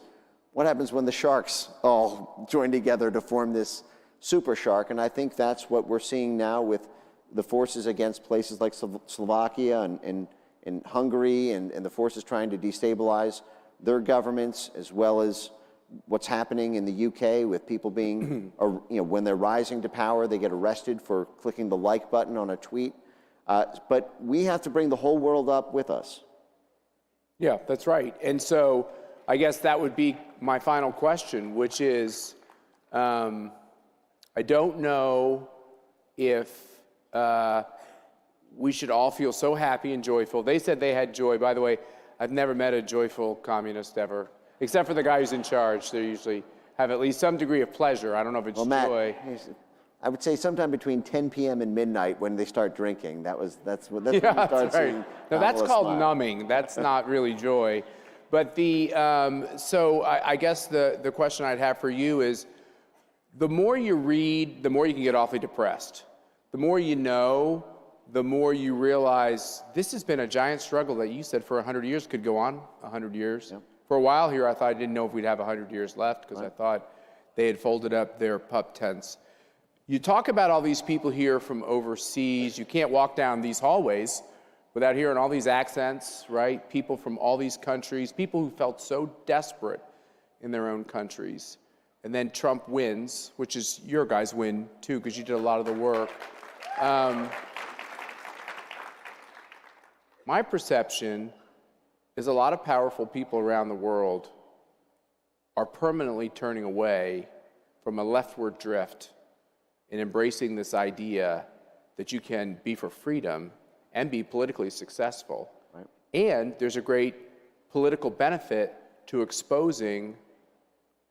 what happens when the sharks all join together to form this super shark. And I think that's what we're seeing now with the forces against places like Slovakia and Hungary and the forces trying to destabilize their governments, as well as what's happening in the UK with people being, when they're rising to power, they get arrested for clicking the like button on a tweet. But we have to bring the whole world up with us. Yeah, that's right. And so I guess that would be my final question, which is, I don't know if we should all feel so happy and joyful. They said they had joy. By the way, I've never met a joyful communist ever, except for the guy who's in charge. They usually have at least some degree of pleasure. I don't know if it's joy. I would say sometime between 10 p.m. and midnight when they start drinking. That's when you yeah, start that's right. seeing. No, that's called smile. numbing. That's not really joy. But so I guess the question I'd have for you is, the more you read, the more you can get awfully depressed. The more you know, the more you realize this has been a giant struggle that you said for 100 years could go on 100 years. Yep. For a while here, I thought I didn't know if we'd have 100 years left because I thought they had folded up their pup tents. You talk about all these people here from overseas. You can't walk down these hallways without hearing all these accents, right? People from all these countries, people who felt so desperate in their own countries. And then Trump wins, which is your guys' win too, because you did a lot of the work. My perception is a lot of powerful people around the world are permanently turning away from a leftward drift and embracing this idea that you can be for freedom and be politically successful. Right. And there's a great political benefit to exposing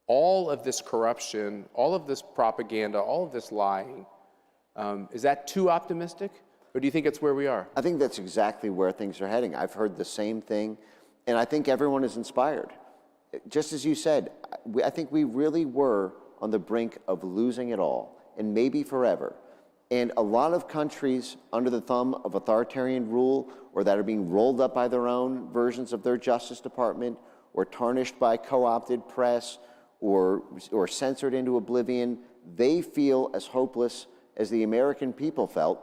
all of this corruption, all of this propaganda, all of this lying. Is that too optimistic? Or do you think it's where we are? I think that's exactly where things are heading. I've heard the same thing, and I think everyone is inspired. Just as you said, I think we really were on the brink of losing it all, and maybe forever. And a lot of countries under the thumb of authoritarian rule, or that are being rolled up by their own versions of their Justice Department, or tarnished by co-opted press, or censored into oblivion, they feel as hopeless as the American people felt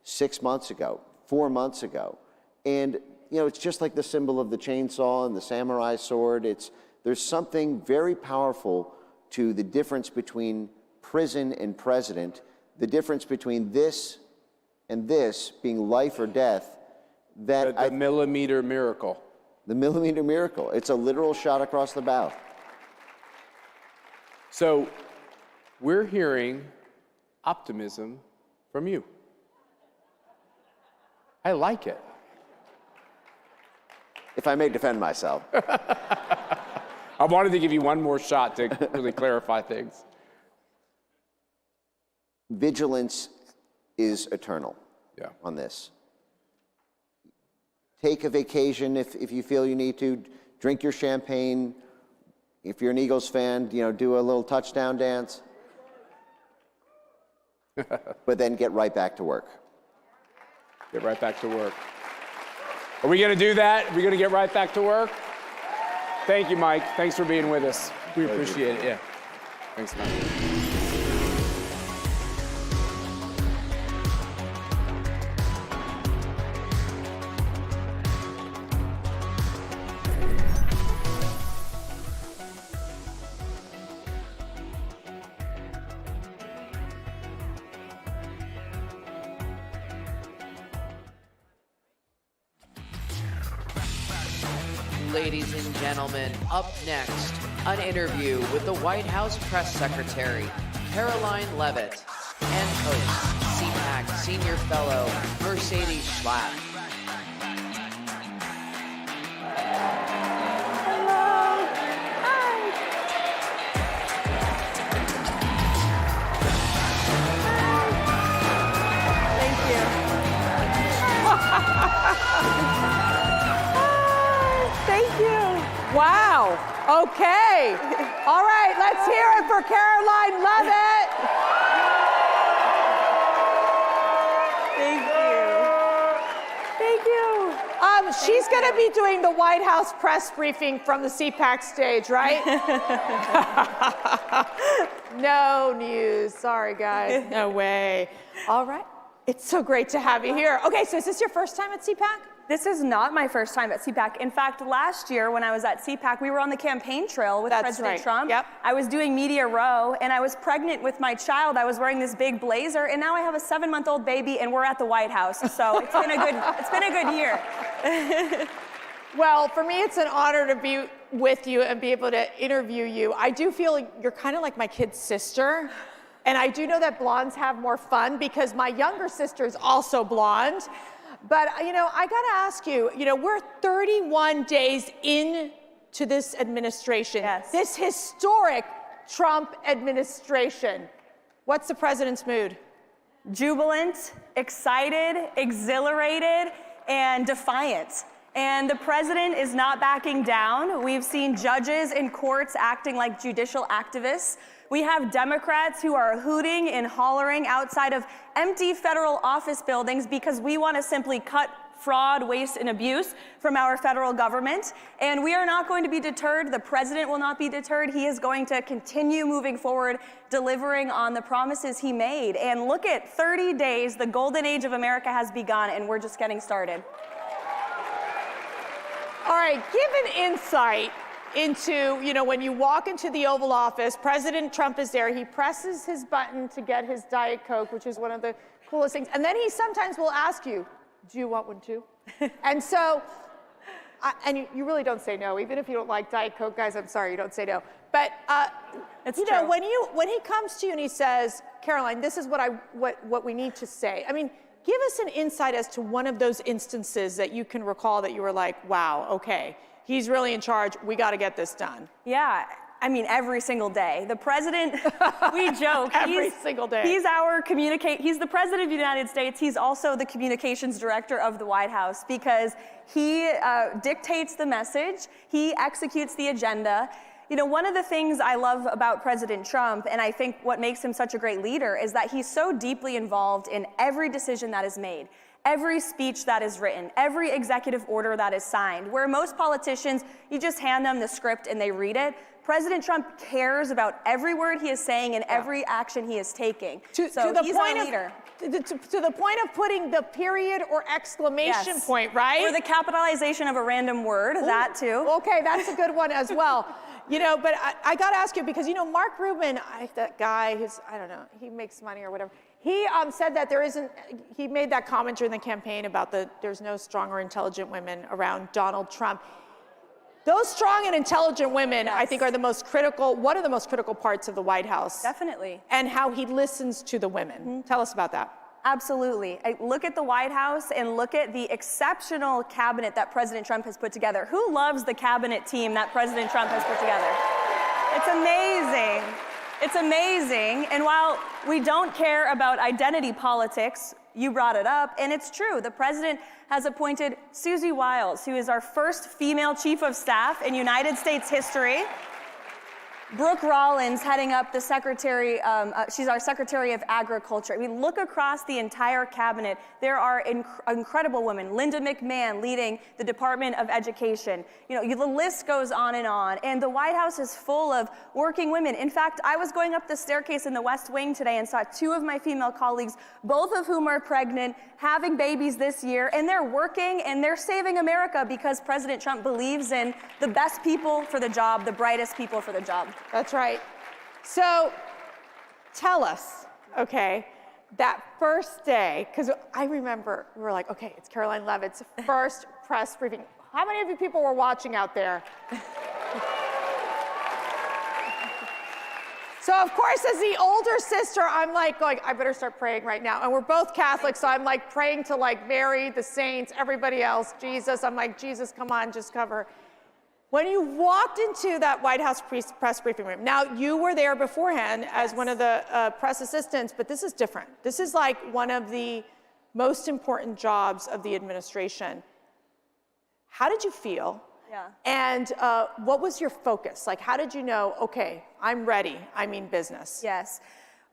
6 months ago, 4 months ago. And it's just like the symbol of the chainsaw and the samurai sword. There's something very powerful to the difference between prison and president, the difference between this and this being life or death. The millimeter miracle. The millimeter miracle. It's a literal shot across the bow. So we're hearing optimism from you. I like it. If I may defend myself. I wanted to give you one more shot to really clarify things. Vigilance is eternal on this. Take a vacation if you feel you need to. Drink your champagne. If you're an Eagles fan, do a little touchdown dance. But then get right back to work. Get right back to work. Are we going to do that? Are we going to get right back to work? Thank you, Mike. Thanks for being with us. We appreciate it. Yeah. Thanks, Mike. Ladies and gentlemen, up next, an interview with the White House Press Secretary, Caroline Leavitt, and host, CPAC Senior Fellow, Mercedes Schlapp. Thank you. Wow. Okay. All right, let's hear it for Caroline Leavitt. Thank you. Thank you. She's going to be doing the White House press briefing from the CPAC stage, right? No news. Sorry, guys. No way. All right. It's so great to have you here. Okay, so is this your first time at CPAC? This is not my first time at CPAC. In fact, last year when I was at CPAC, we were on the campaign trail with President Trump. Yep. I was doing Media Row, and I was pregnant with my child. I was wearing this big blazer, and now I have a 7-month-old baby, and we're at the White House. So it's been a good year. Well, for me, it's an honor to be with you and be able to interview you. I do feel you're kind of like my kid's sister. And I do know that blondes have more fun because my younger sister is also blonde. But, I got to ask you, we're 31 days into this administration, this historic Trump administration. What's the president's mood? Jubilant, excited, exhilarated, and defiant. And the president is not backing down. We've seen judges in courts acting like judicial activists. We have Democrats who are hooting and hollering outside of empty federal office buildings because we want to simply cut fraud, waste, and abuse from our federal government. And we are not going to be deterred. The president will not be deterred. He is going to continue moving forward, delivering on the promises he made. And look at 30 days, the golden age of America has begun, and we're just getting started. All right, give an insight into, when you walk into the Oval Office, President Trump is there, he presses his button to get his Diet Coke, which is one of the coolest things, and then he sometimes will ask you, do you want one too? And so, and you really don't say no, even if you don't like Diet Coke, guys, I'm sorry, you don't say no. But, true. when he comes to you and he says, Caroline, this is what we need to say, give us an insight as to one of those instances that you can recall that you were like, wow, okay, he's really in charge. We got to get this done. Yeah. I mean, every single day. The president, we joke. Every single day. He's the president of the United States. He's also the communications director of the White House because he dictates the message, he executes the agenda. You know, one of the things I love about President Trump, and I think what makes him such a great leader, is that he's so deeply involved in every decision that is made, every speech that is written, every executive order that is signed. Where most politicians, you just hand them the script and they read it. President Trump cares about every word he is saying and every action he is taking. He's our leader. To the point of putting the period or exclamation point, right? Or the capitalization of a random word, that too. Okay, that's a good one as well. You know, but I got to ask you because, you know, Mark Rubin, that guy who's, I don't know, he makes money or whatever. He said that he made that comment during the campaign about there's no strong or intelligent women around Donald Trump. Those strong and intelligent women, I think, are one of the most critical parts of the White House. Definitely. And how he listens to the women. Tell us about that. Absolutely. Look at the White House and look at the exceptional cabinet that President Trump has put together. Who loves the cabinet team that President Trump has put together? It's amazing. It's amazing. And while we don't care about identity politics, you brought it up, and it's true. The president has appointed Susie Wiles, who is our first female chief of staff in United States history. Brooke Rollins heading up the secretary, she's our Secretary of Agriculture. I mean, look across the entire cabinet. There are incredible women. Linda McMahon leading the Department of Education. You know, the list goes on. And the White House is full of working women. In fact, I was going up the staircase in the West Wing today and saw two of my female colleagues, both of whom are pregnant, having babies this year, and they're working and they're saving America because President Trump believes in the best people for the job, the brightest people for the job. That's right. So tell us, okay, that first day, because I remember we were like, okay, it's Caroline Leavitt's first press briefing. How many of you people were watching out there? So of course, as the older sister, I'm like going, I better start praying right now. And we're both Catholic, so I'm like praying to like Mary, the saints, everybody else, Jesus. I'm like, Jesus, come on, just cover. When you walked into that White House press briefing room, now you were there beforehand as one of the press assistants, but this is different. This is like one of the most important jobs of the administration. How did you feel? Yeah. And what was your focus? Like, how did you know, okay, I'm ready, I mean business? Yes.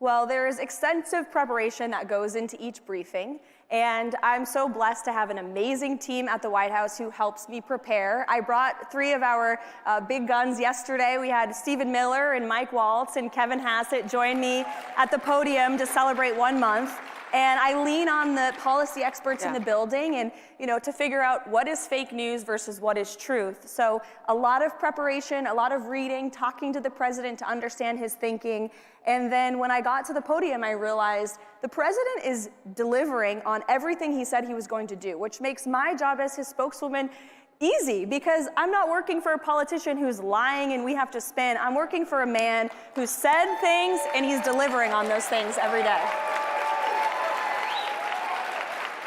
Well, there is extensive preparation that goes into each briefing, and I'm so blessed to have an amazing team at the White House who helps me prepare. I brought three of our big guns yesterday. We had Stephen Miller and Mike Waltz and Kevin Hassett join me at the podium to celebrate 1 month. And I lean on the policy experts in the building and, you know, to figure out what is fake news versus what is truth. So a lot of preparation, a lot of reading, talking to the president to understand his thinking. And then when I got to the podium, I realized the president is delivering on everything he said he was going to do, which makes my job as his spokeswoman easy because I'm not working for a politician who's lying and we have to spin. I'm working for a man who said things and he's delivering on those things every day.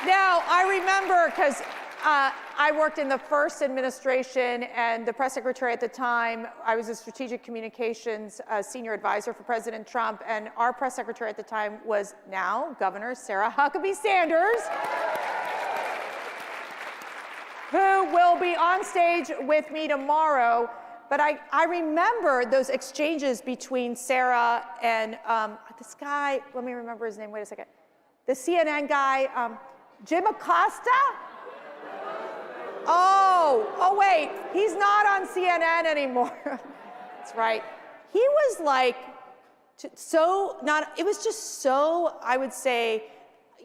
Now, I remember, because I worked in the first administration and the press secretary at the time, I was a strategic communications senior advisor for President Trump, and our press secretary at the time was now Governor Sarah Huckabee Sanders, who will be on stage with me tomorrow. But I remember those exchanges between Sarah and this guy, let me remember his name, wait a second, the CNN guy, Jim Acosta? Oh wait, he's not on CNN anymore. That's right. He was like, it was just so, I would say,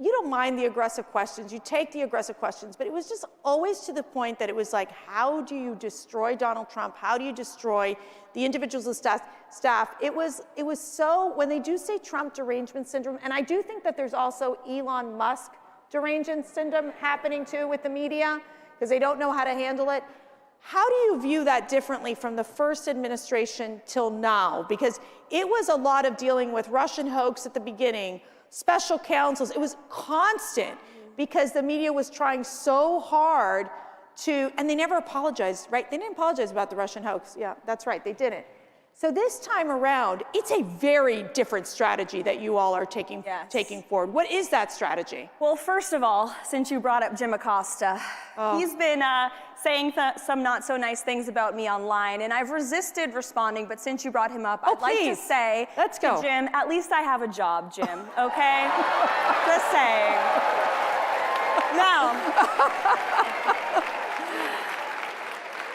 you don't mind the aggressive questions, you take the aggressive questions, but it was just always to the point that it was like, how do you destroy Donald Trump? How do you destroy the individuals of staff? It was so, when they do say Trump derangement syndrome, and I do think that there's also Elon Musk derangement syndrome happening too with the media, because they don't know how to handle it. How do you view that differently from the first administration till now? Because it was a lot of dealing with Russian hoax at the beginning, special counsels, it was constant because the media was trying so hard to, and they never apologized, right? They didn't apologize about the Russian hoax. Yeah, that's right, they didn't. So this time around, it's a very different strategy that you all are taking forward. What is that strategy? Well, first of all, since you brought up Jim Acosta, he's been saying some not so nice things about me online, and I've resisted responding, but since you brought him up, I'd like to say to Jim, at least I have a job, Jim, okay? Just saying. Now,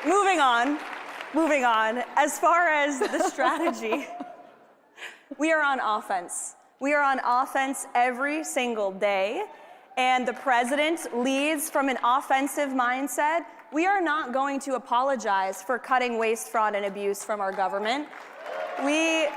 moving on, as far as the strategy, we are on offense. We are on offense every single day, and the president leads from an offensive mindset. We are not going to apologize for cutting waste, fraud, and abuse from our government. We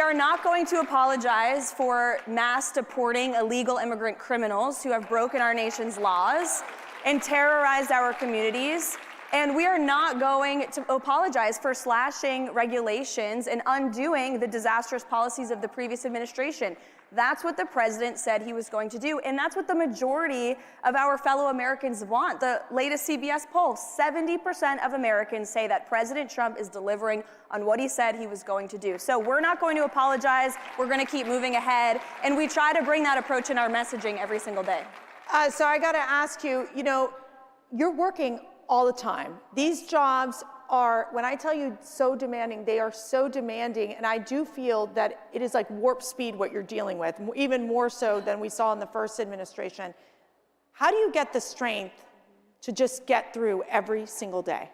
are not going to apologize for mass deporting illegal immigrant criminals who have broken our nation's laws and terrorized our communities. And we are not going to apologize for slashing regulations and undoing the disastrous policies of the previous administration. That's what the president said he was going to do, and that's what the majority of our fellow Americans want. The latest CBS poll, 70% of Americans say that President Trump is delivering on what he said he was going to do. So we're not going to apologize. We're going to keep moving ahead, and we try to bring that approach in our messaging every single day. So I got to ask you, you're working all the time. These jobs are, when I tell you so demanding, they are so demanding, and I do feel that it is like warp speed what you're dealing with, even more so than we saw in the first administration. How do you get the strength to just get through every single day?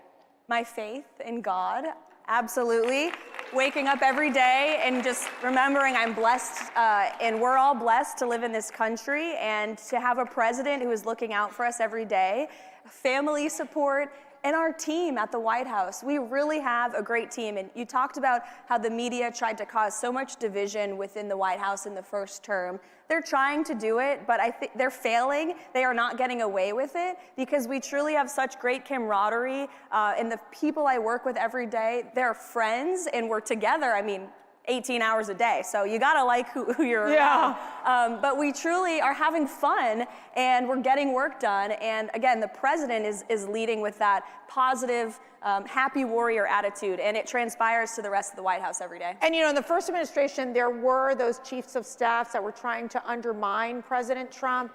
My faith in God, absolutely. Waking up every day and just remembering I'm blessed, and we're all blessed to live in this country and to have a president who is looking out for us every day. Family support, and our team at the White House. We really have a great team. And you talked about how the media tried to cause so much division within the White House in the first term. They're trying to do it, but I think they're failing. They are not getting away with it because we truly have such great camaraderie. And the people I work with every day, they're friends and we're together. 18 hours a day, so you gotta like who you're around. But we truly are having fun and we're getting work done. And again, the president is leading with that positive, happy warrior attitude, and it transpires to the rest of the White House every day. And in the first administration, there were those chiefs of staffs that were trying to undermine President Trump.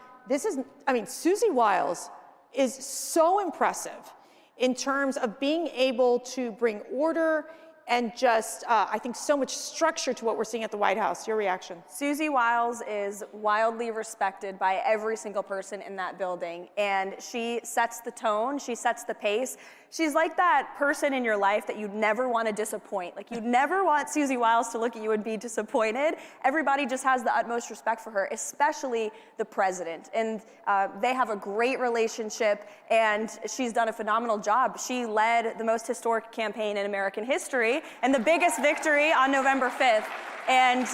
Susie Wiles is so impressive in terms of being able to bring order and just, I think, so much structure to what we're seeing at the White House. Your reaction? Susie Wiles is wildly respected by every single person in that building, and she sets the tone, she sets the pace. She's like that person in your life that you'd never want to disappoint. Like, you'd never want Susie Wiles to look at you and be disappointed. Everybody just has the utmost respect for her, especially the president. And they have a great relationship, and she's done a phenomenal job. She led the most historic campaign in American history and the biggest victory on November 5th. And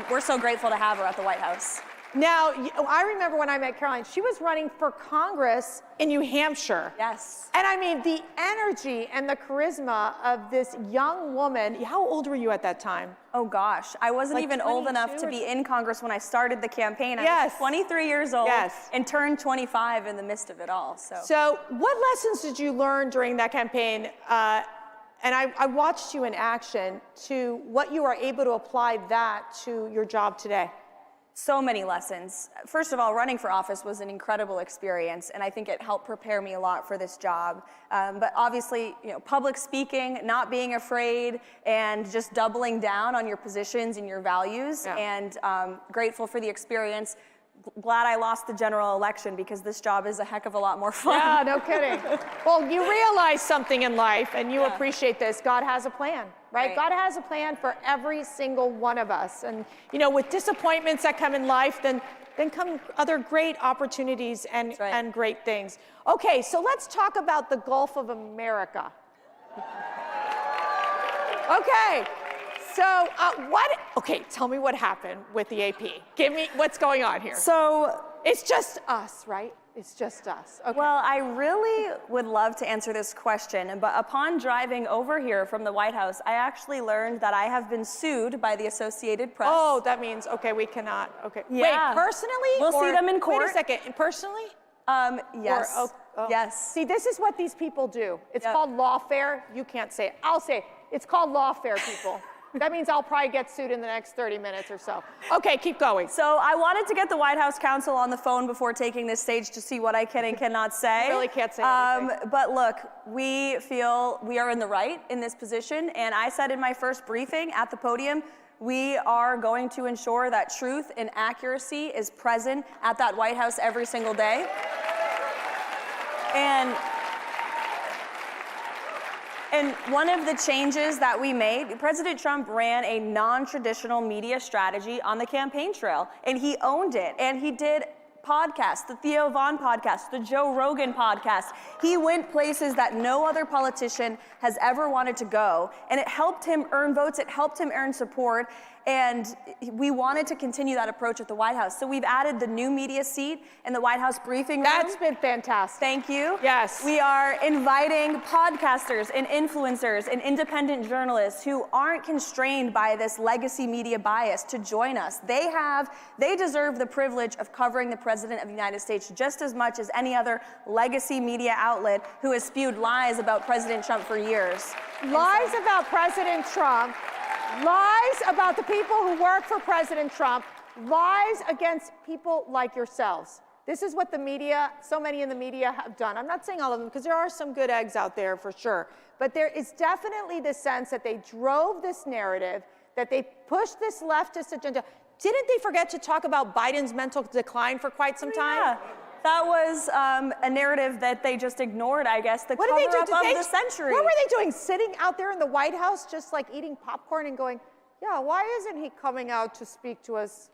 we're so grateful to have her at the White House. Now, I remember when I met Caroline, she was running for Congress in New Hampshire. Yes. And the energy and the charisma of this young woman. How old were you at that time? Oh gosh, I wasn't even old enough to be in Congress when I started the campaign. I was 23 years old and turned 25 in the midst of it all. So what lessons did you learn during that campaign? And I watched you in action to what you are able to apply that to your job today. So many lessons. First of all, running for office was an incredible experience, and I think it helped prepare me a lot for this job. But obviously, public speaking, not being afraid, and just doubling down on your positions and your values, and grateful for the experience. Glad I lost the general election because this job is a heck of a lot more fun. Yeah, no kidding. Well, you realize something in life and you appreciate this. God has a plan, right? God has a plan for every single one of us. And, with disappointments that come in life, then come other great opportunities and great things. Okay, so let's talk about the Gulf of America. Okay. So tell me what happened with the AP. Give me what's going on here. So it's just us, right? It's just us. Okay. Well, I really would love to answer this question, but upon driving over here from the White House, I actually learned that I have been sued by the Associated Press. Oh, that means, we cannot. Okay. Yeah. Wait, personally? We'll see them in court. Wait a second, personally? Yes. Yes. See, this is what these people do. It's called lawfare. You can't say it. I'll say it. It's called lawfare, people. That means I'll probably get sued in the next 30 minutes or so. Okay, keep going. So I wanted to get the White House counsel on the phone before taking this stage to see what I can and cannot say. You really can't say anything. But look, we feel we are in the right in this position, and I said in my first briefing at the podium, we are going to ensure that truth and accuracy is present at that White House every single day. And one of the changes that we made, President Trump ran a non-traditional media strategy on the campaign trail, and he owned it, and he did podcasts, the Theo Vaughn podcast, the Joe Rogan podcast. He went places that no other politician has ever wanted to go, and it helped him earn votes, it helped him earn support, and we wanted to continue that approach at the White House. So we've added the new media seat in the White House briefing room. That's been fantastic. Thank you. Yes. We are inviting podcasters and influencers and independent journalists who aren't constrained by this legacy media bias to join us. They deserve the privilege of covering the President of the United States just as much as any other legacy media outlet who has spewed lies about President Trump for years. Lies about President Trump, lies about the people who work for President Trump, lies against people like yourselves. This is what the media, so many in the media have done. I'm not saying all of them, because there are some good eggs out there for sure. But there is definitely the sense that they drove this narrative, that they pushed this leftist agenda. Didn't they forget to talk about Biden's mental decline for quite some time? Yeah. That was a narrative that they just ignored, I guess, the cover-up of the century. What were they doing, sitting out there in the White House just like eating popcorn and going, yeah, why isn't he coming out to speak to us?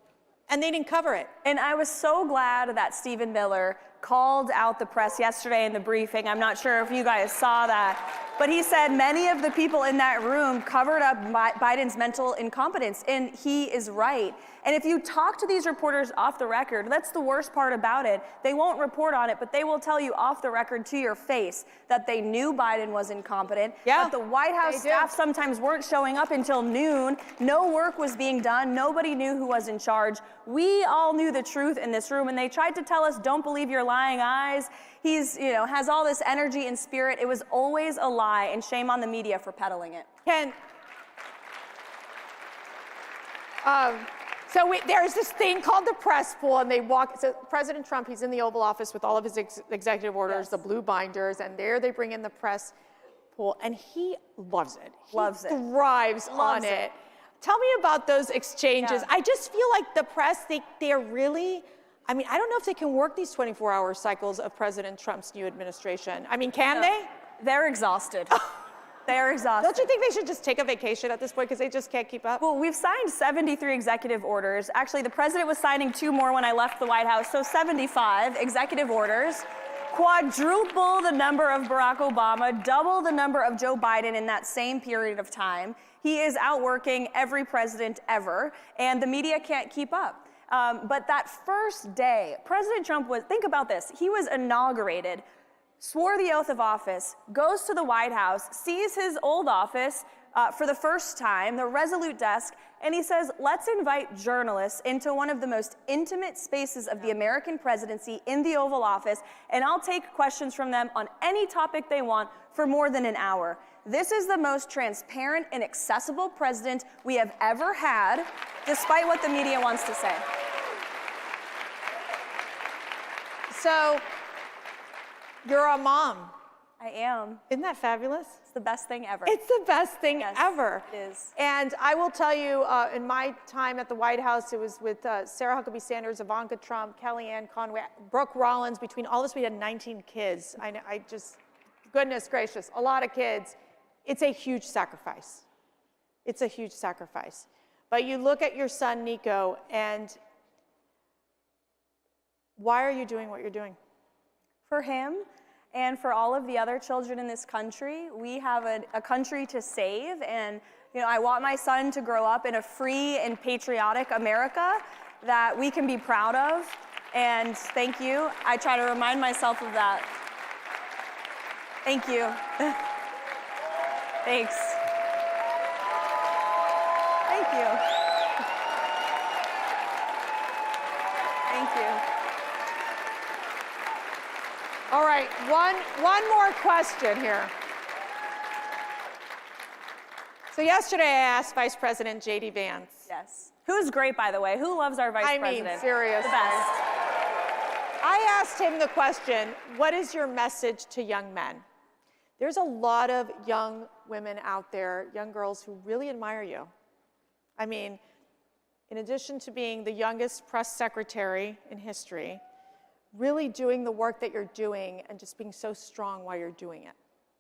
And they didn't cover it. And I was so glad that Stephen Miller called out the press yesterday in the briefing. I'm not sure if you guys saw that. But he said many of the people in that room covered up Biden's mental incompetence, and he is right. And if you talk to these reporters off the record, that's the worst part about it. They won't report on it, but they will tell you off the record to your face that they knew Biden was incompetent, that the White House staff sometimes weren't showing up until noon, no work was being done, nobody knew who was in charge. We all knew the truth in this room, and they tried to tell us, don't believe your lying eyes. He's, has all this energy and spirit. It was always a lie, and shame on the media for peddling it. Ken, there's this thing called the press pool, and they walk. So President Trump, he's in the Oval Office with all of his executive orders, the blue binders, and there they bring in the press pool, and he loves it. Loves it. Thrives on it. Tell me about those exchanges. I just feel like the press, they're really. I mean, I don't know if they can work these 24-hour cycles of President Trump's new administration. I mean, can they? They're exhausted. They're exhausted. Don't you think they should just take a vacation at this point because they just can't keep up? Well, we've signed 73 executive orders. Actually, the president was signing 2 more when I left the White House, so 75 executive orders. Quadruple the number of Barack Obama, double the number of Joe Biden in that same period of time. He is outworking every president ever, and the media can't keep up. But that first day, President Trump was, think about this, he was inaugurated, swore the oath of office, goes to the White House, sees his old office for the first time, the Resolute desk, and he says, let's invite journalists into one of the most intimate spaces of the American presidency in the Oval Office, and I'll take questions from them on any topic they want for more than an hour. This is the most transparent and accessible president we have ever had, despite what the media wants to say. So, you're a mom. I am. Isn't that fabulous? It's the best thing ever. It's the best thing ever. It is. And I will tell you, in my time at the White House, it was with Sarah Huckabee Sanders, Ivanka Trump, Kellyanne Conway, Brooke Rollins. Between all of us, we had 19 kids. I just, goodness gracious, a lot of kids. It's a huge sacrifice. It's a huge sacrifice. But you look at your son, Nico, and why are you doing what you're doing? For him and for all of the other children in this country. We have a country to save, and I want my son to grow up in a free and patriotic America that we can be proud of. And thank you. I try to remind myself of that. Thank you. Thanks. Thank you. Thank you. All right, one more question here. So So yesterday I asked Vice President J.D. Vance. Yes. Who's great, by the way? Who loves our Vice President? I mean, seriously. The best. I asked him the question, what is your message to young men? There's a lot of young women out there, young girls who really admire you. I mean, in addition to being the youngest press secretary in history, really doing the work that you're doing and just being so strong while you're doing it.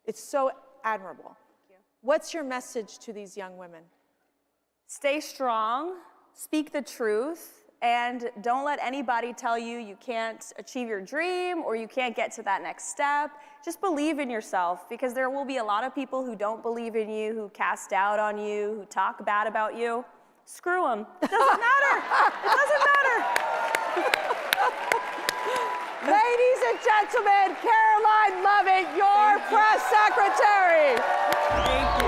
It's so admirable. Thank you. What's your message to these young women? Stay strong, speak the truth, and don't let anybody tell you you can't achieve your dream or you can't get to that next step. Just believe in yourself, because there will be a lot of people who don't believe in you, who cast doubt on you, who talk bad about you. Screw them. It doesn't matter. It doesn't matter. Ladies and gentlemen, Caroline Lovett, your press secretary. Thank you.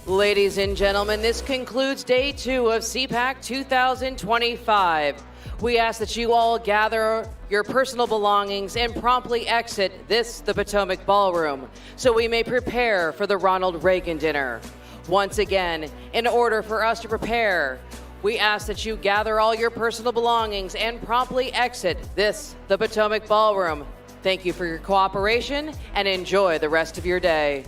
Ladies and gentlemen, this concludes day 2 of CPAC 2025. We ask that you all gather your personal belongings and promptly exit the Potomac Ballroom, so we may prepare for the Ronald Reagan dinner. Once again, in order for us to prepare, we ask that you gather all your personal belongings and promptly exit the Potomac Ballroom. Thank you for your cooperation and enjoy the rest of your day.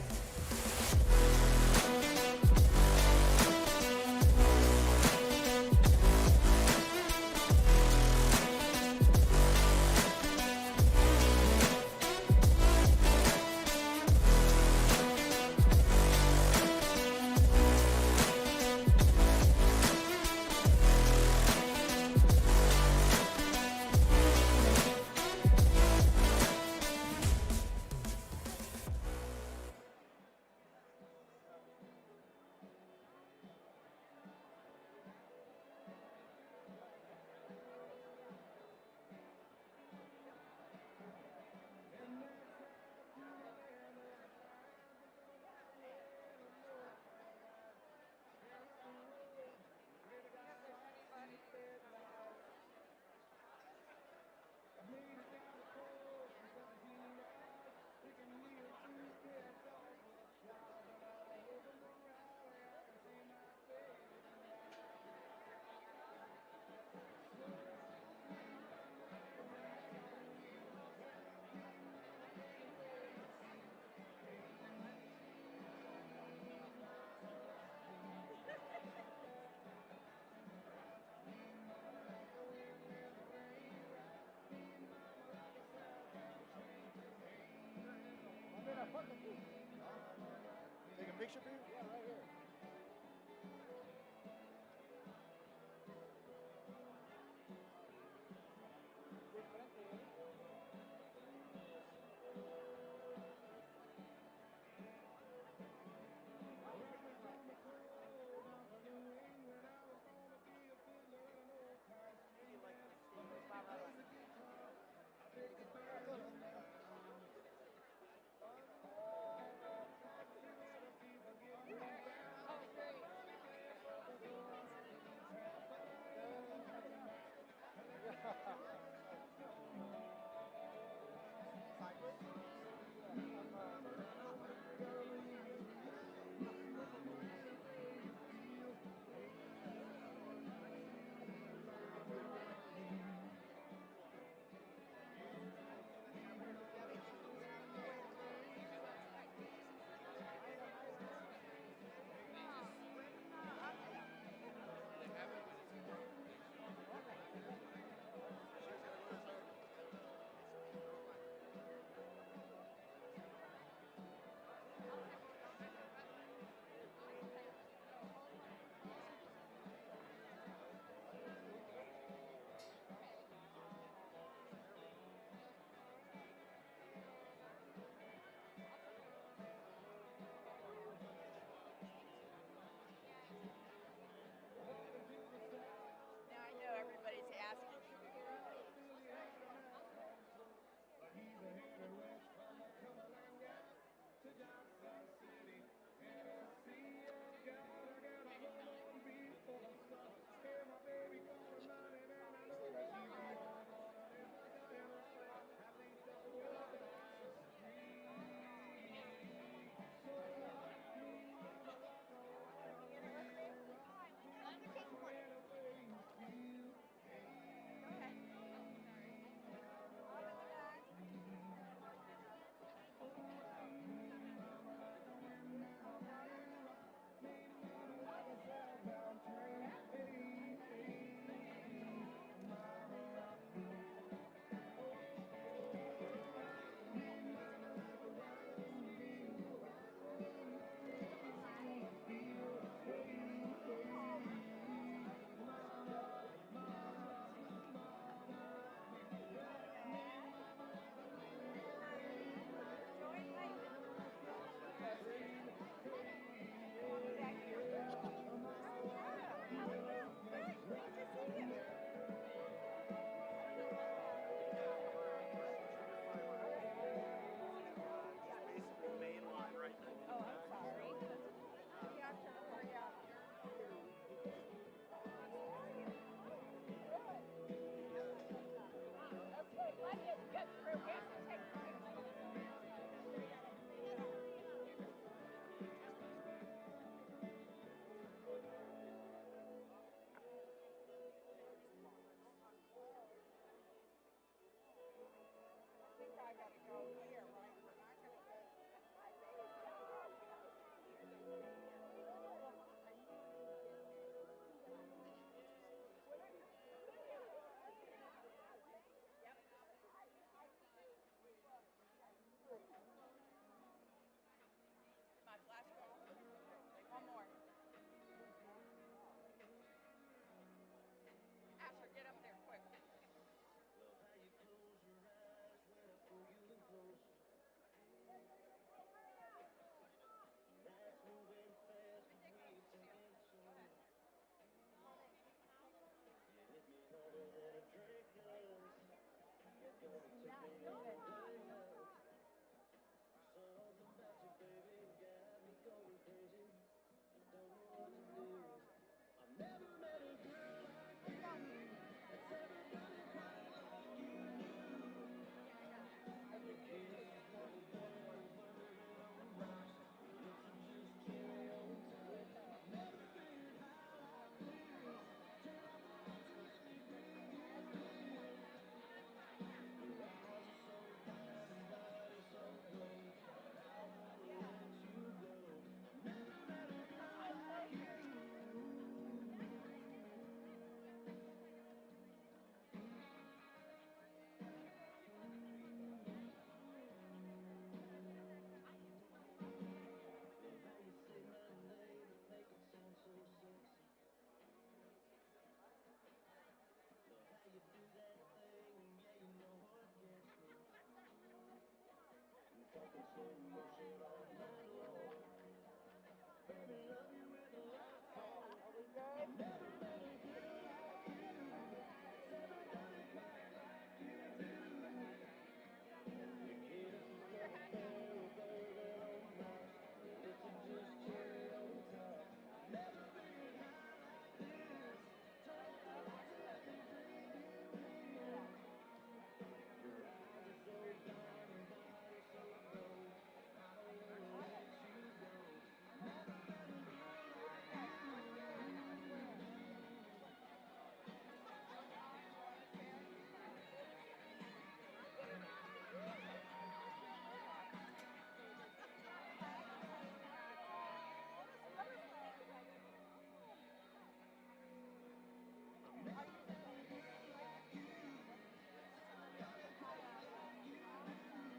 Take a picture for you? Yeah, right here.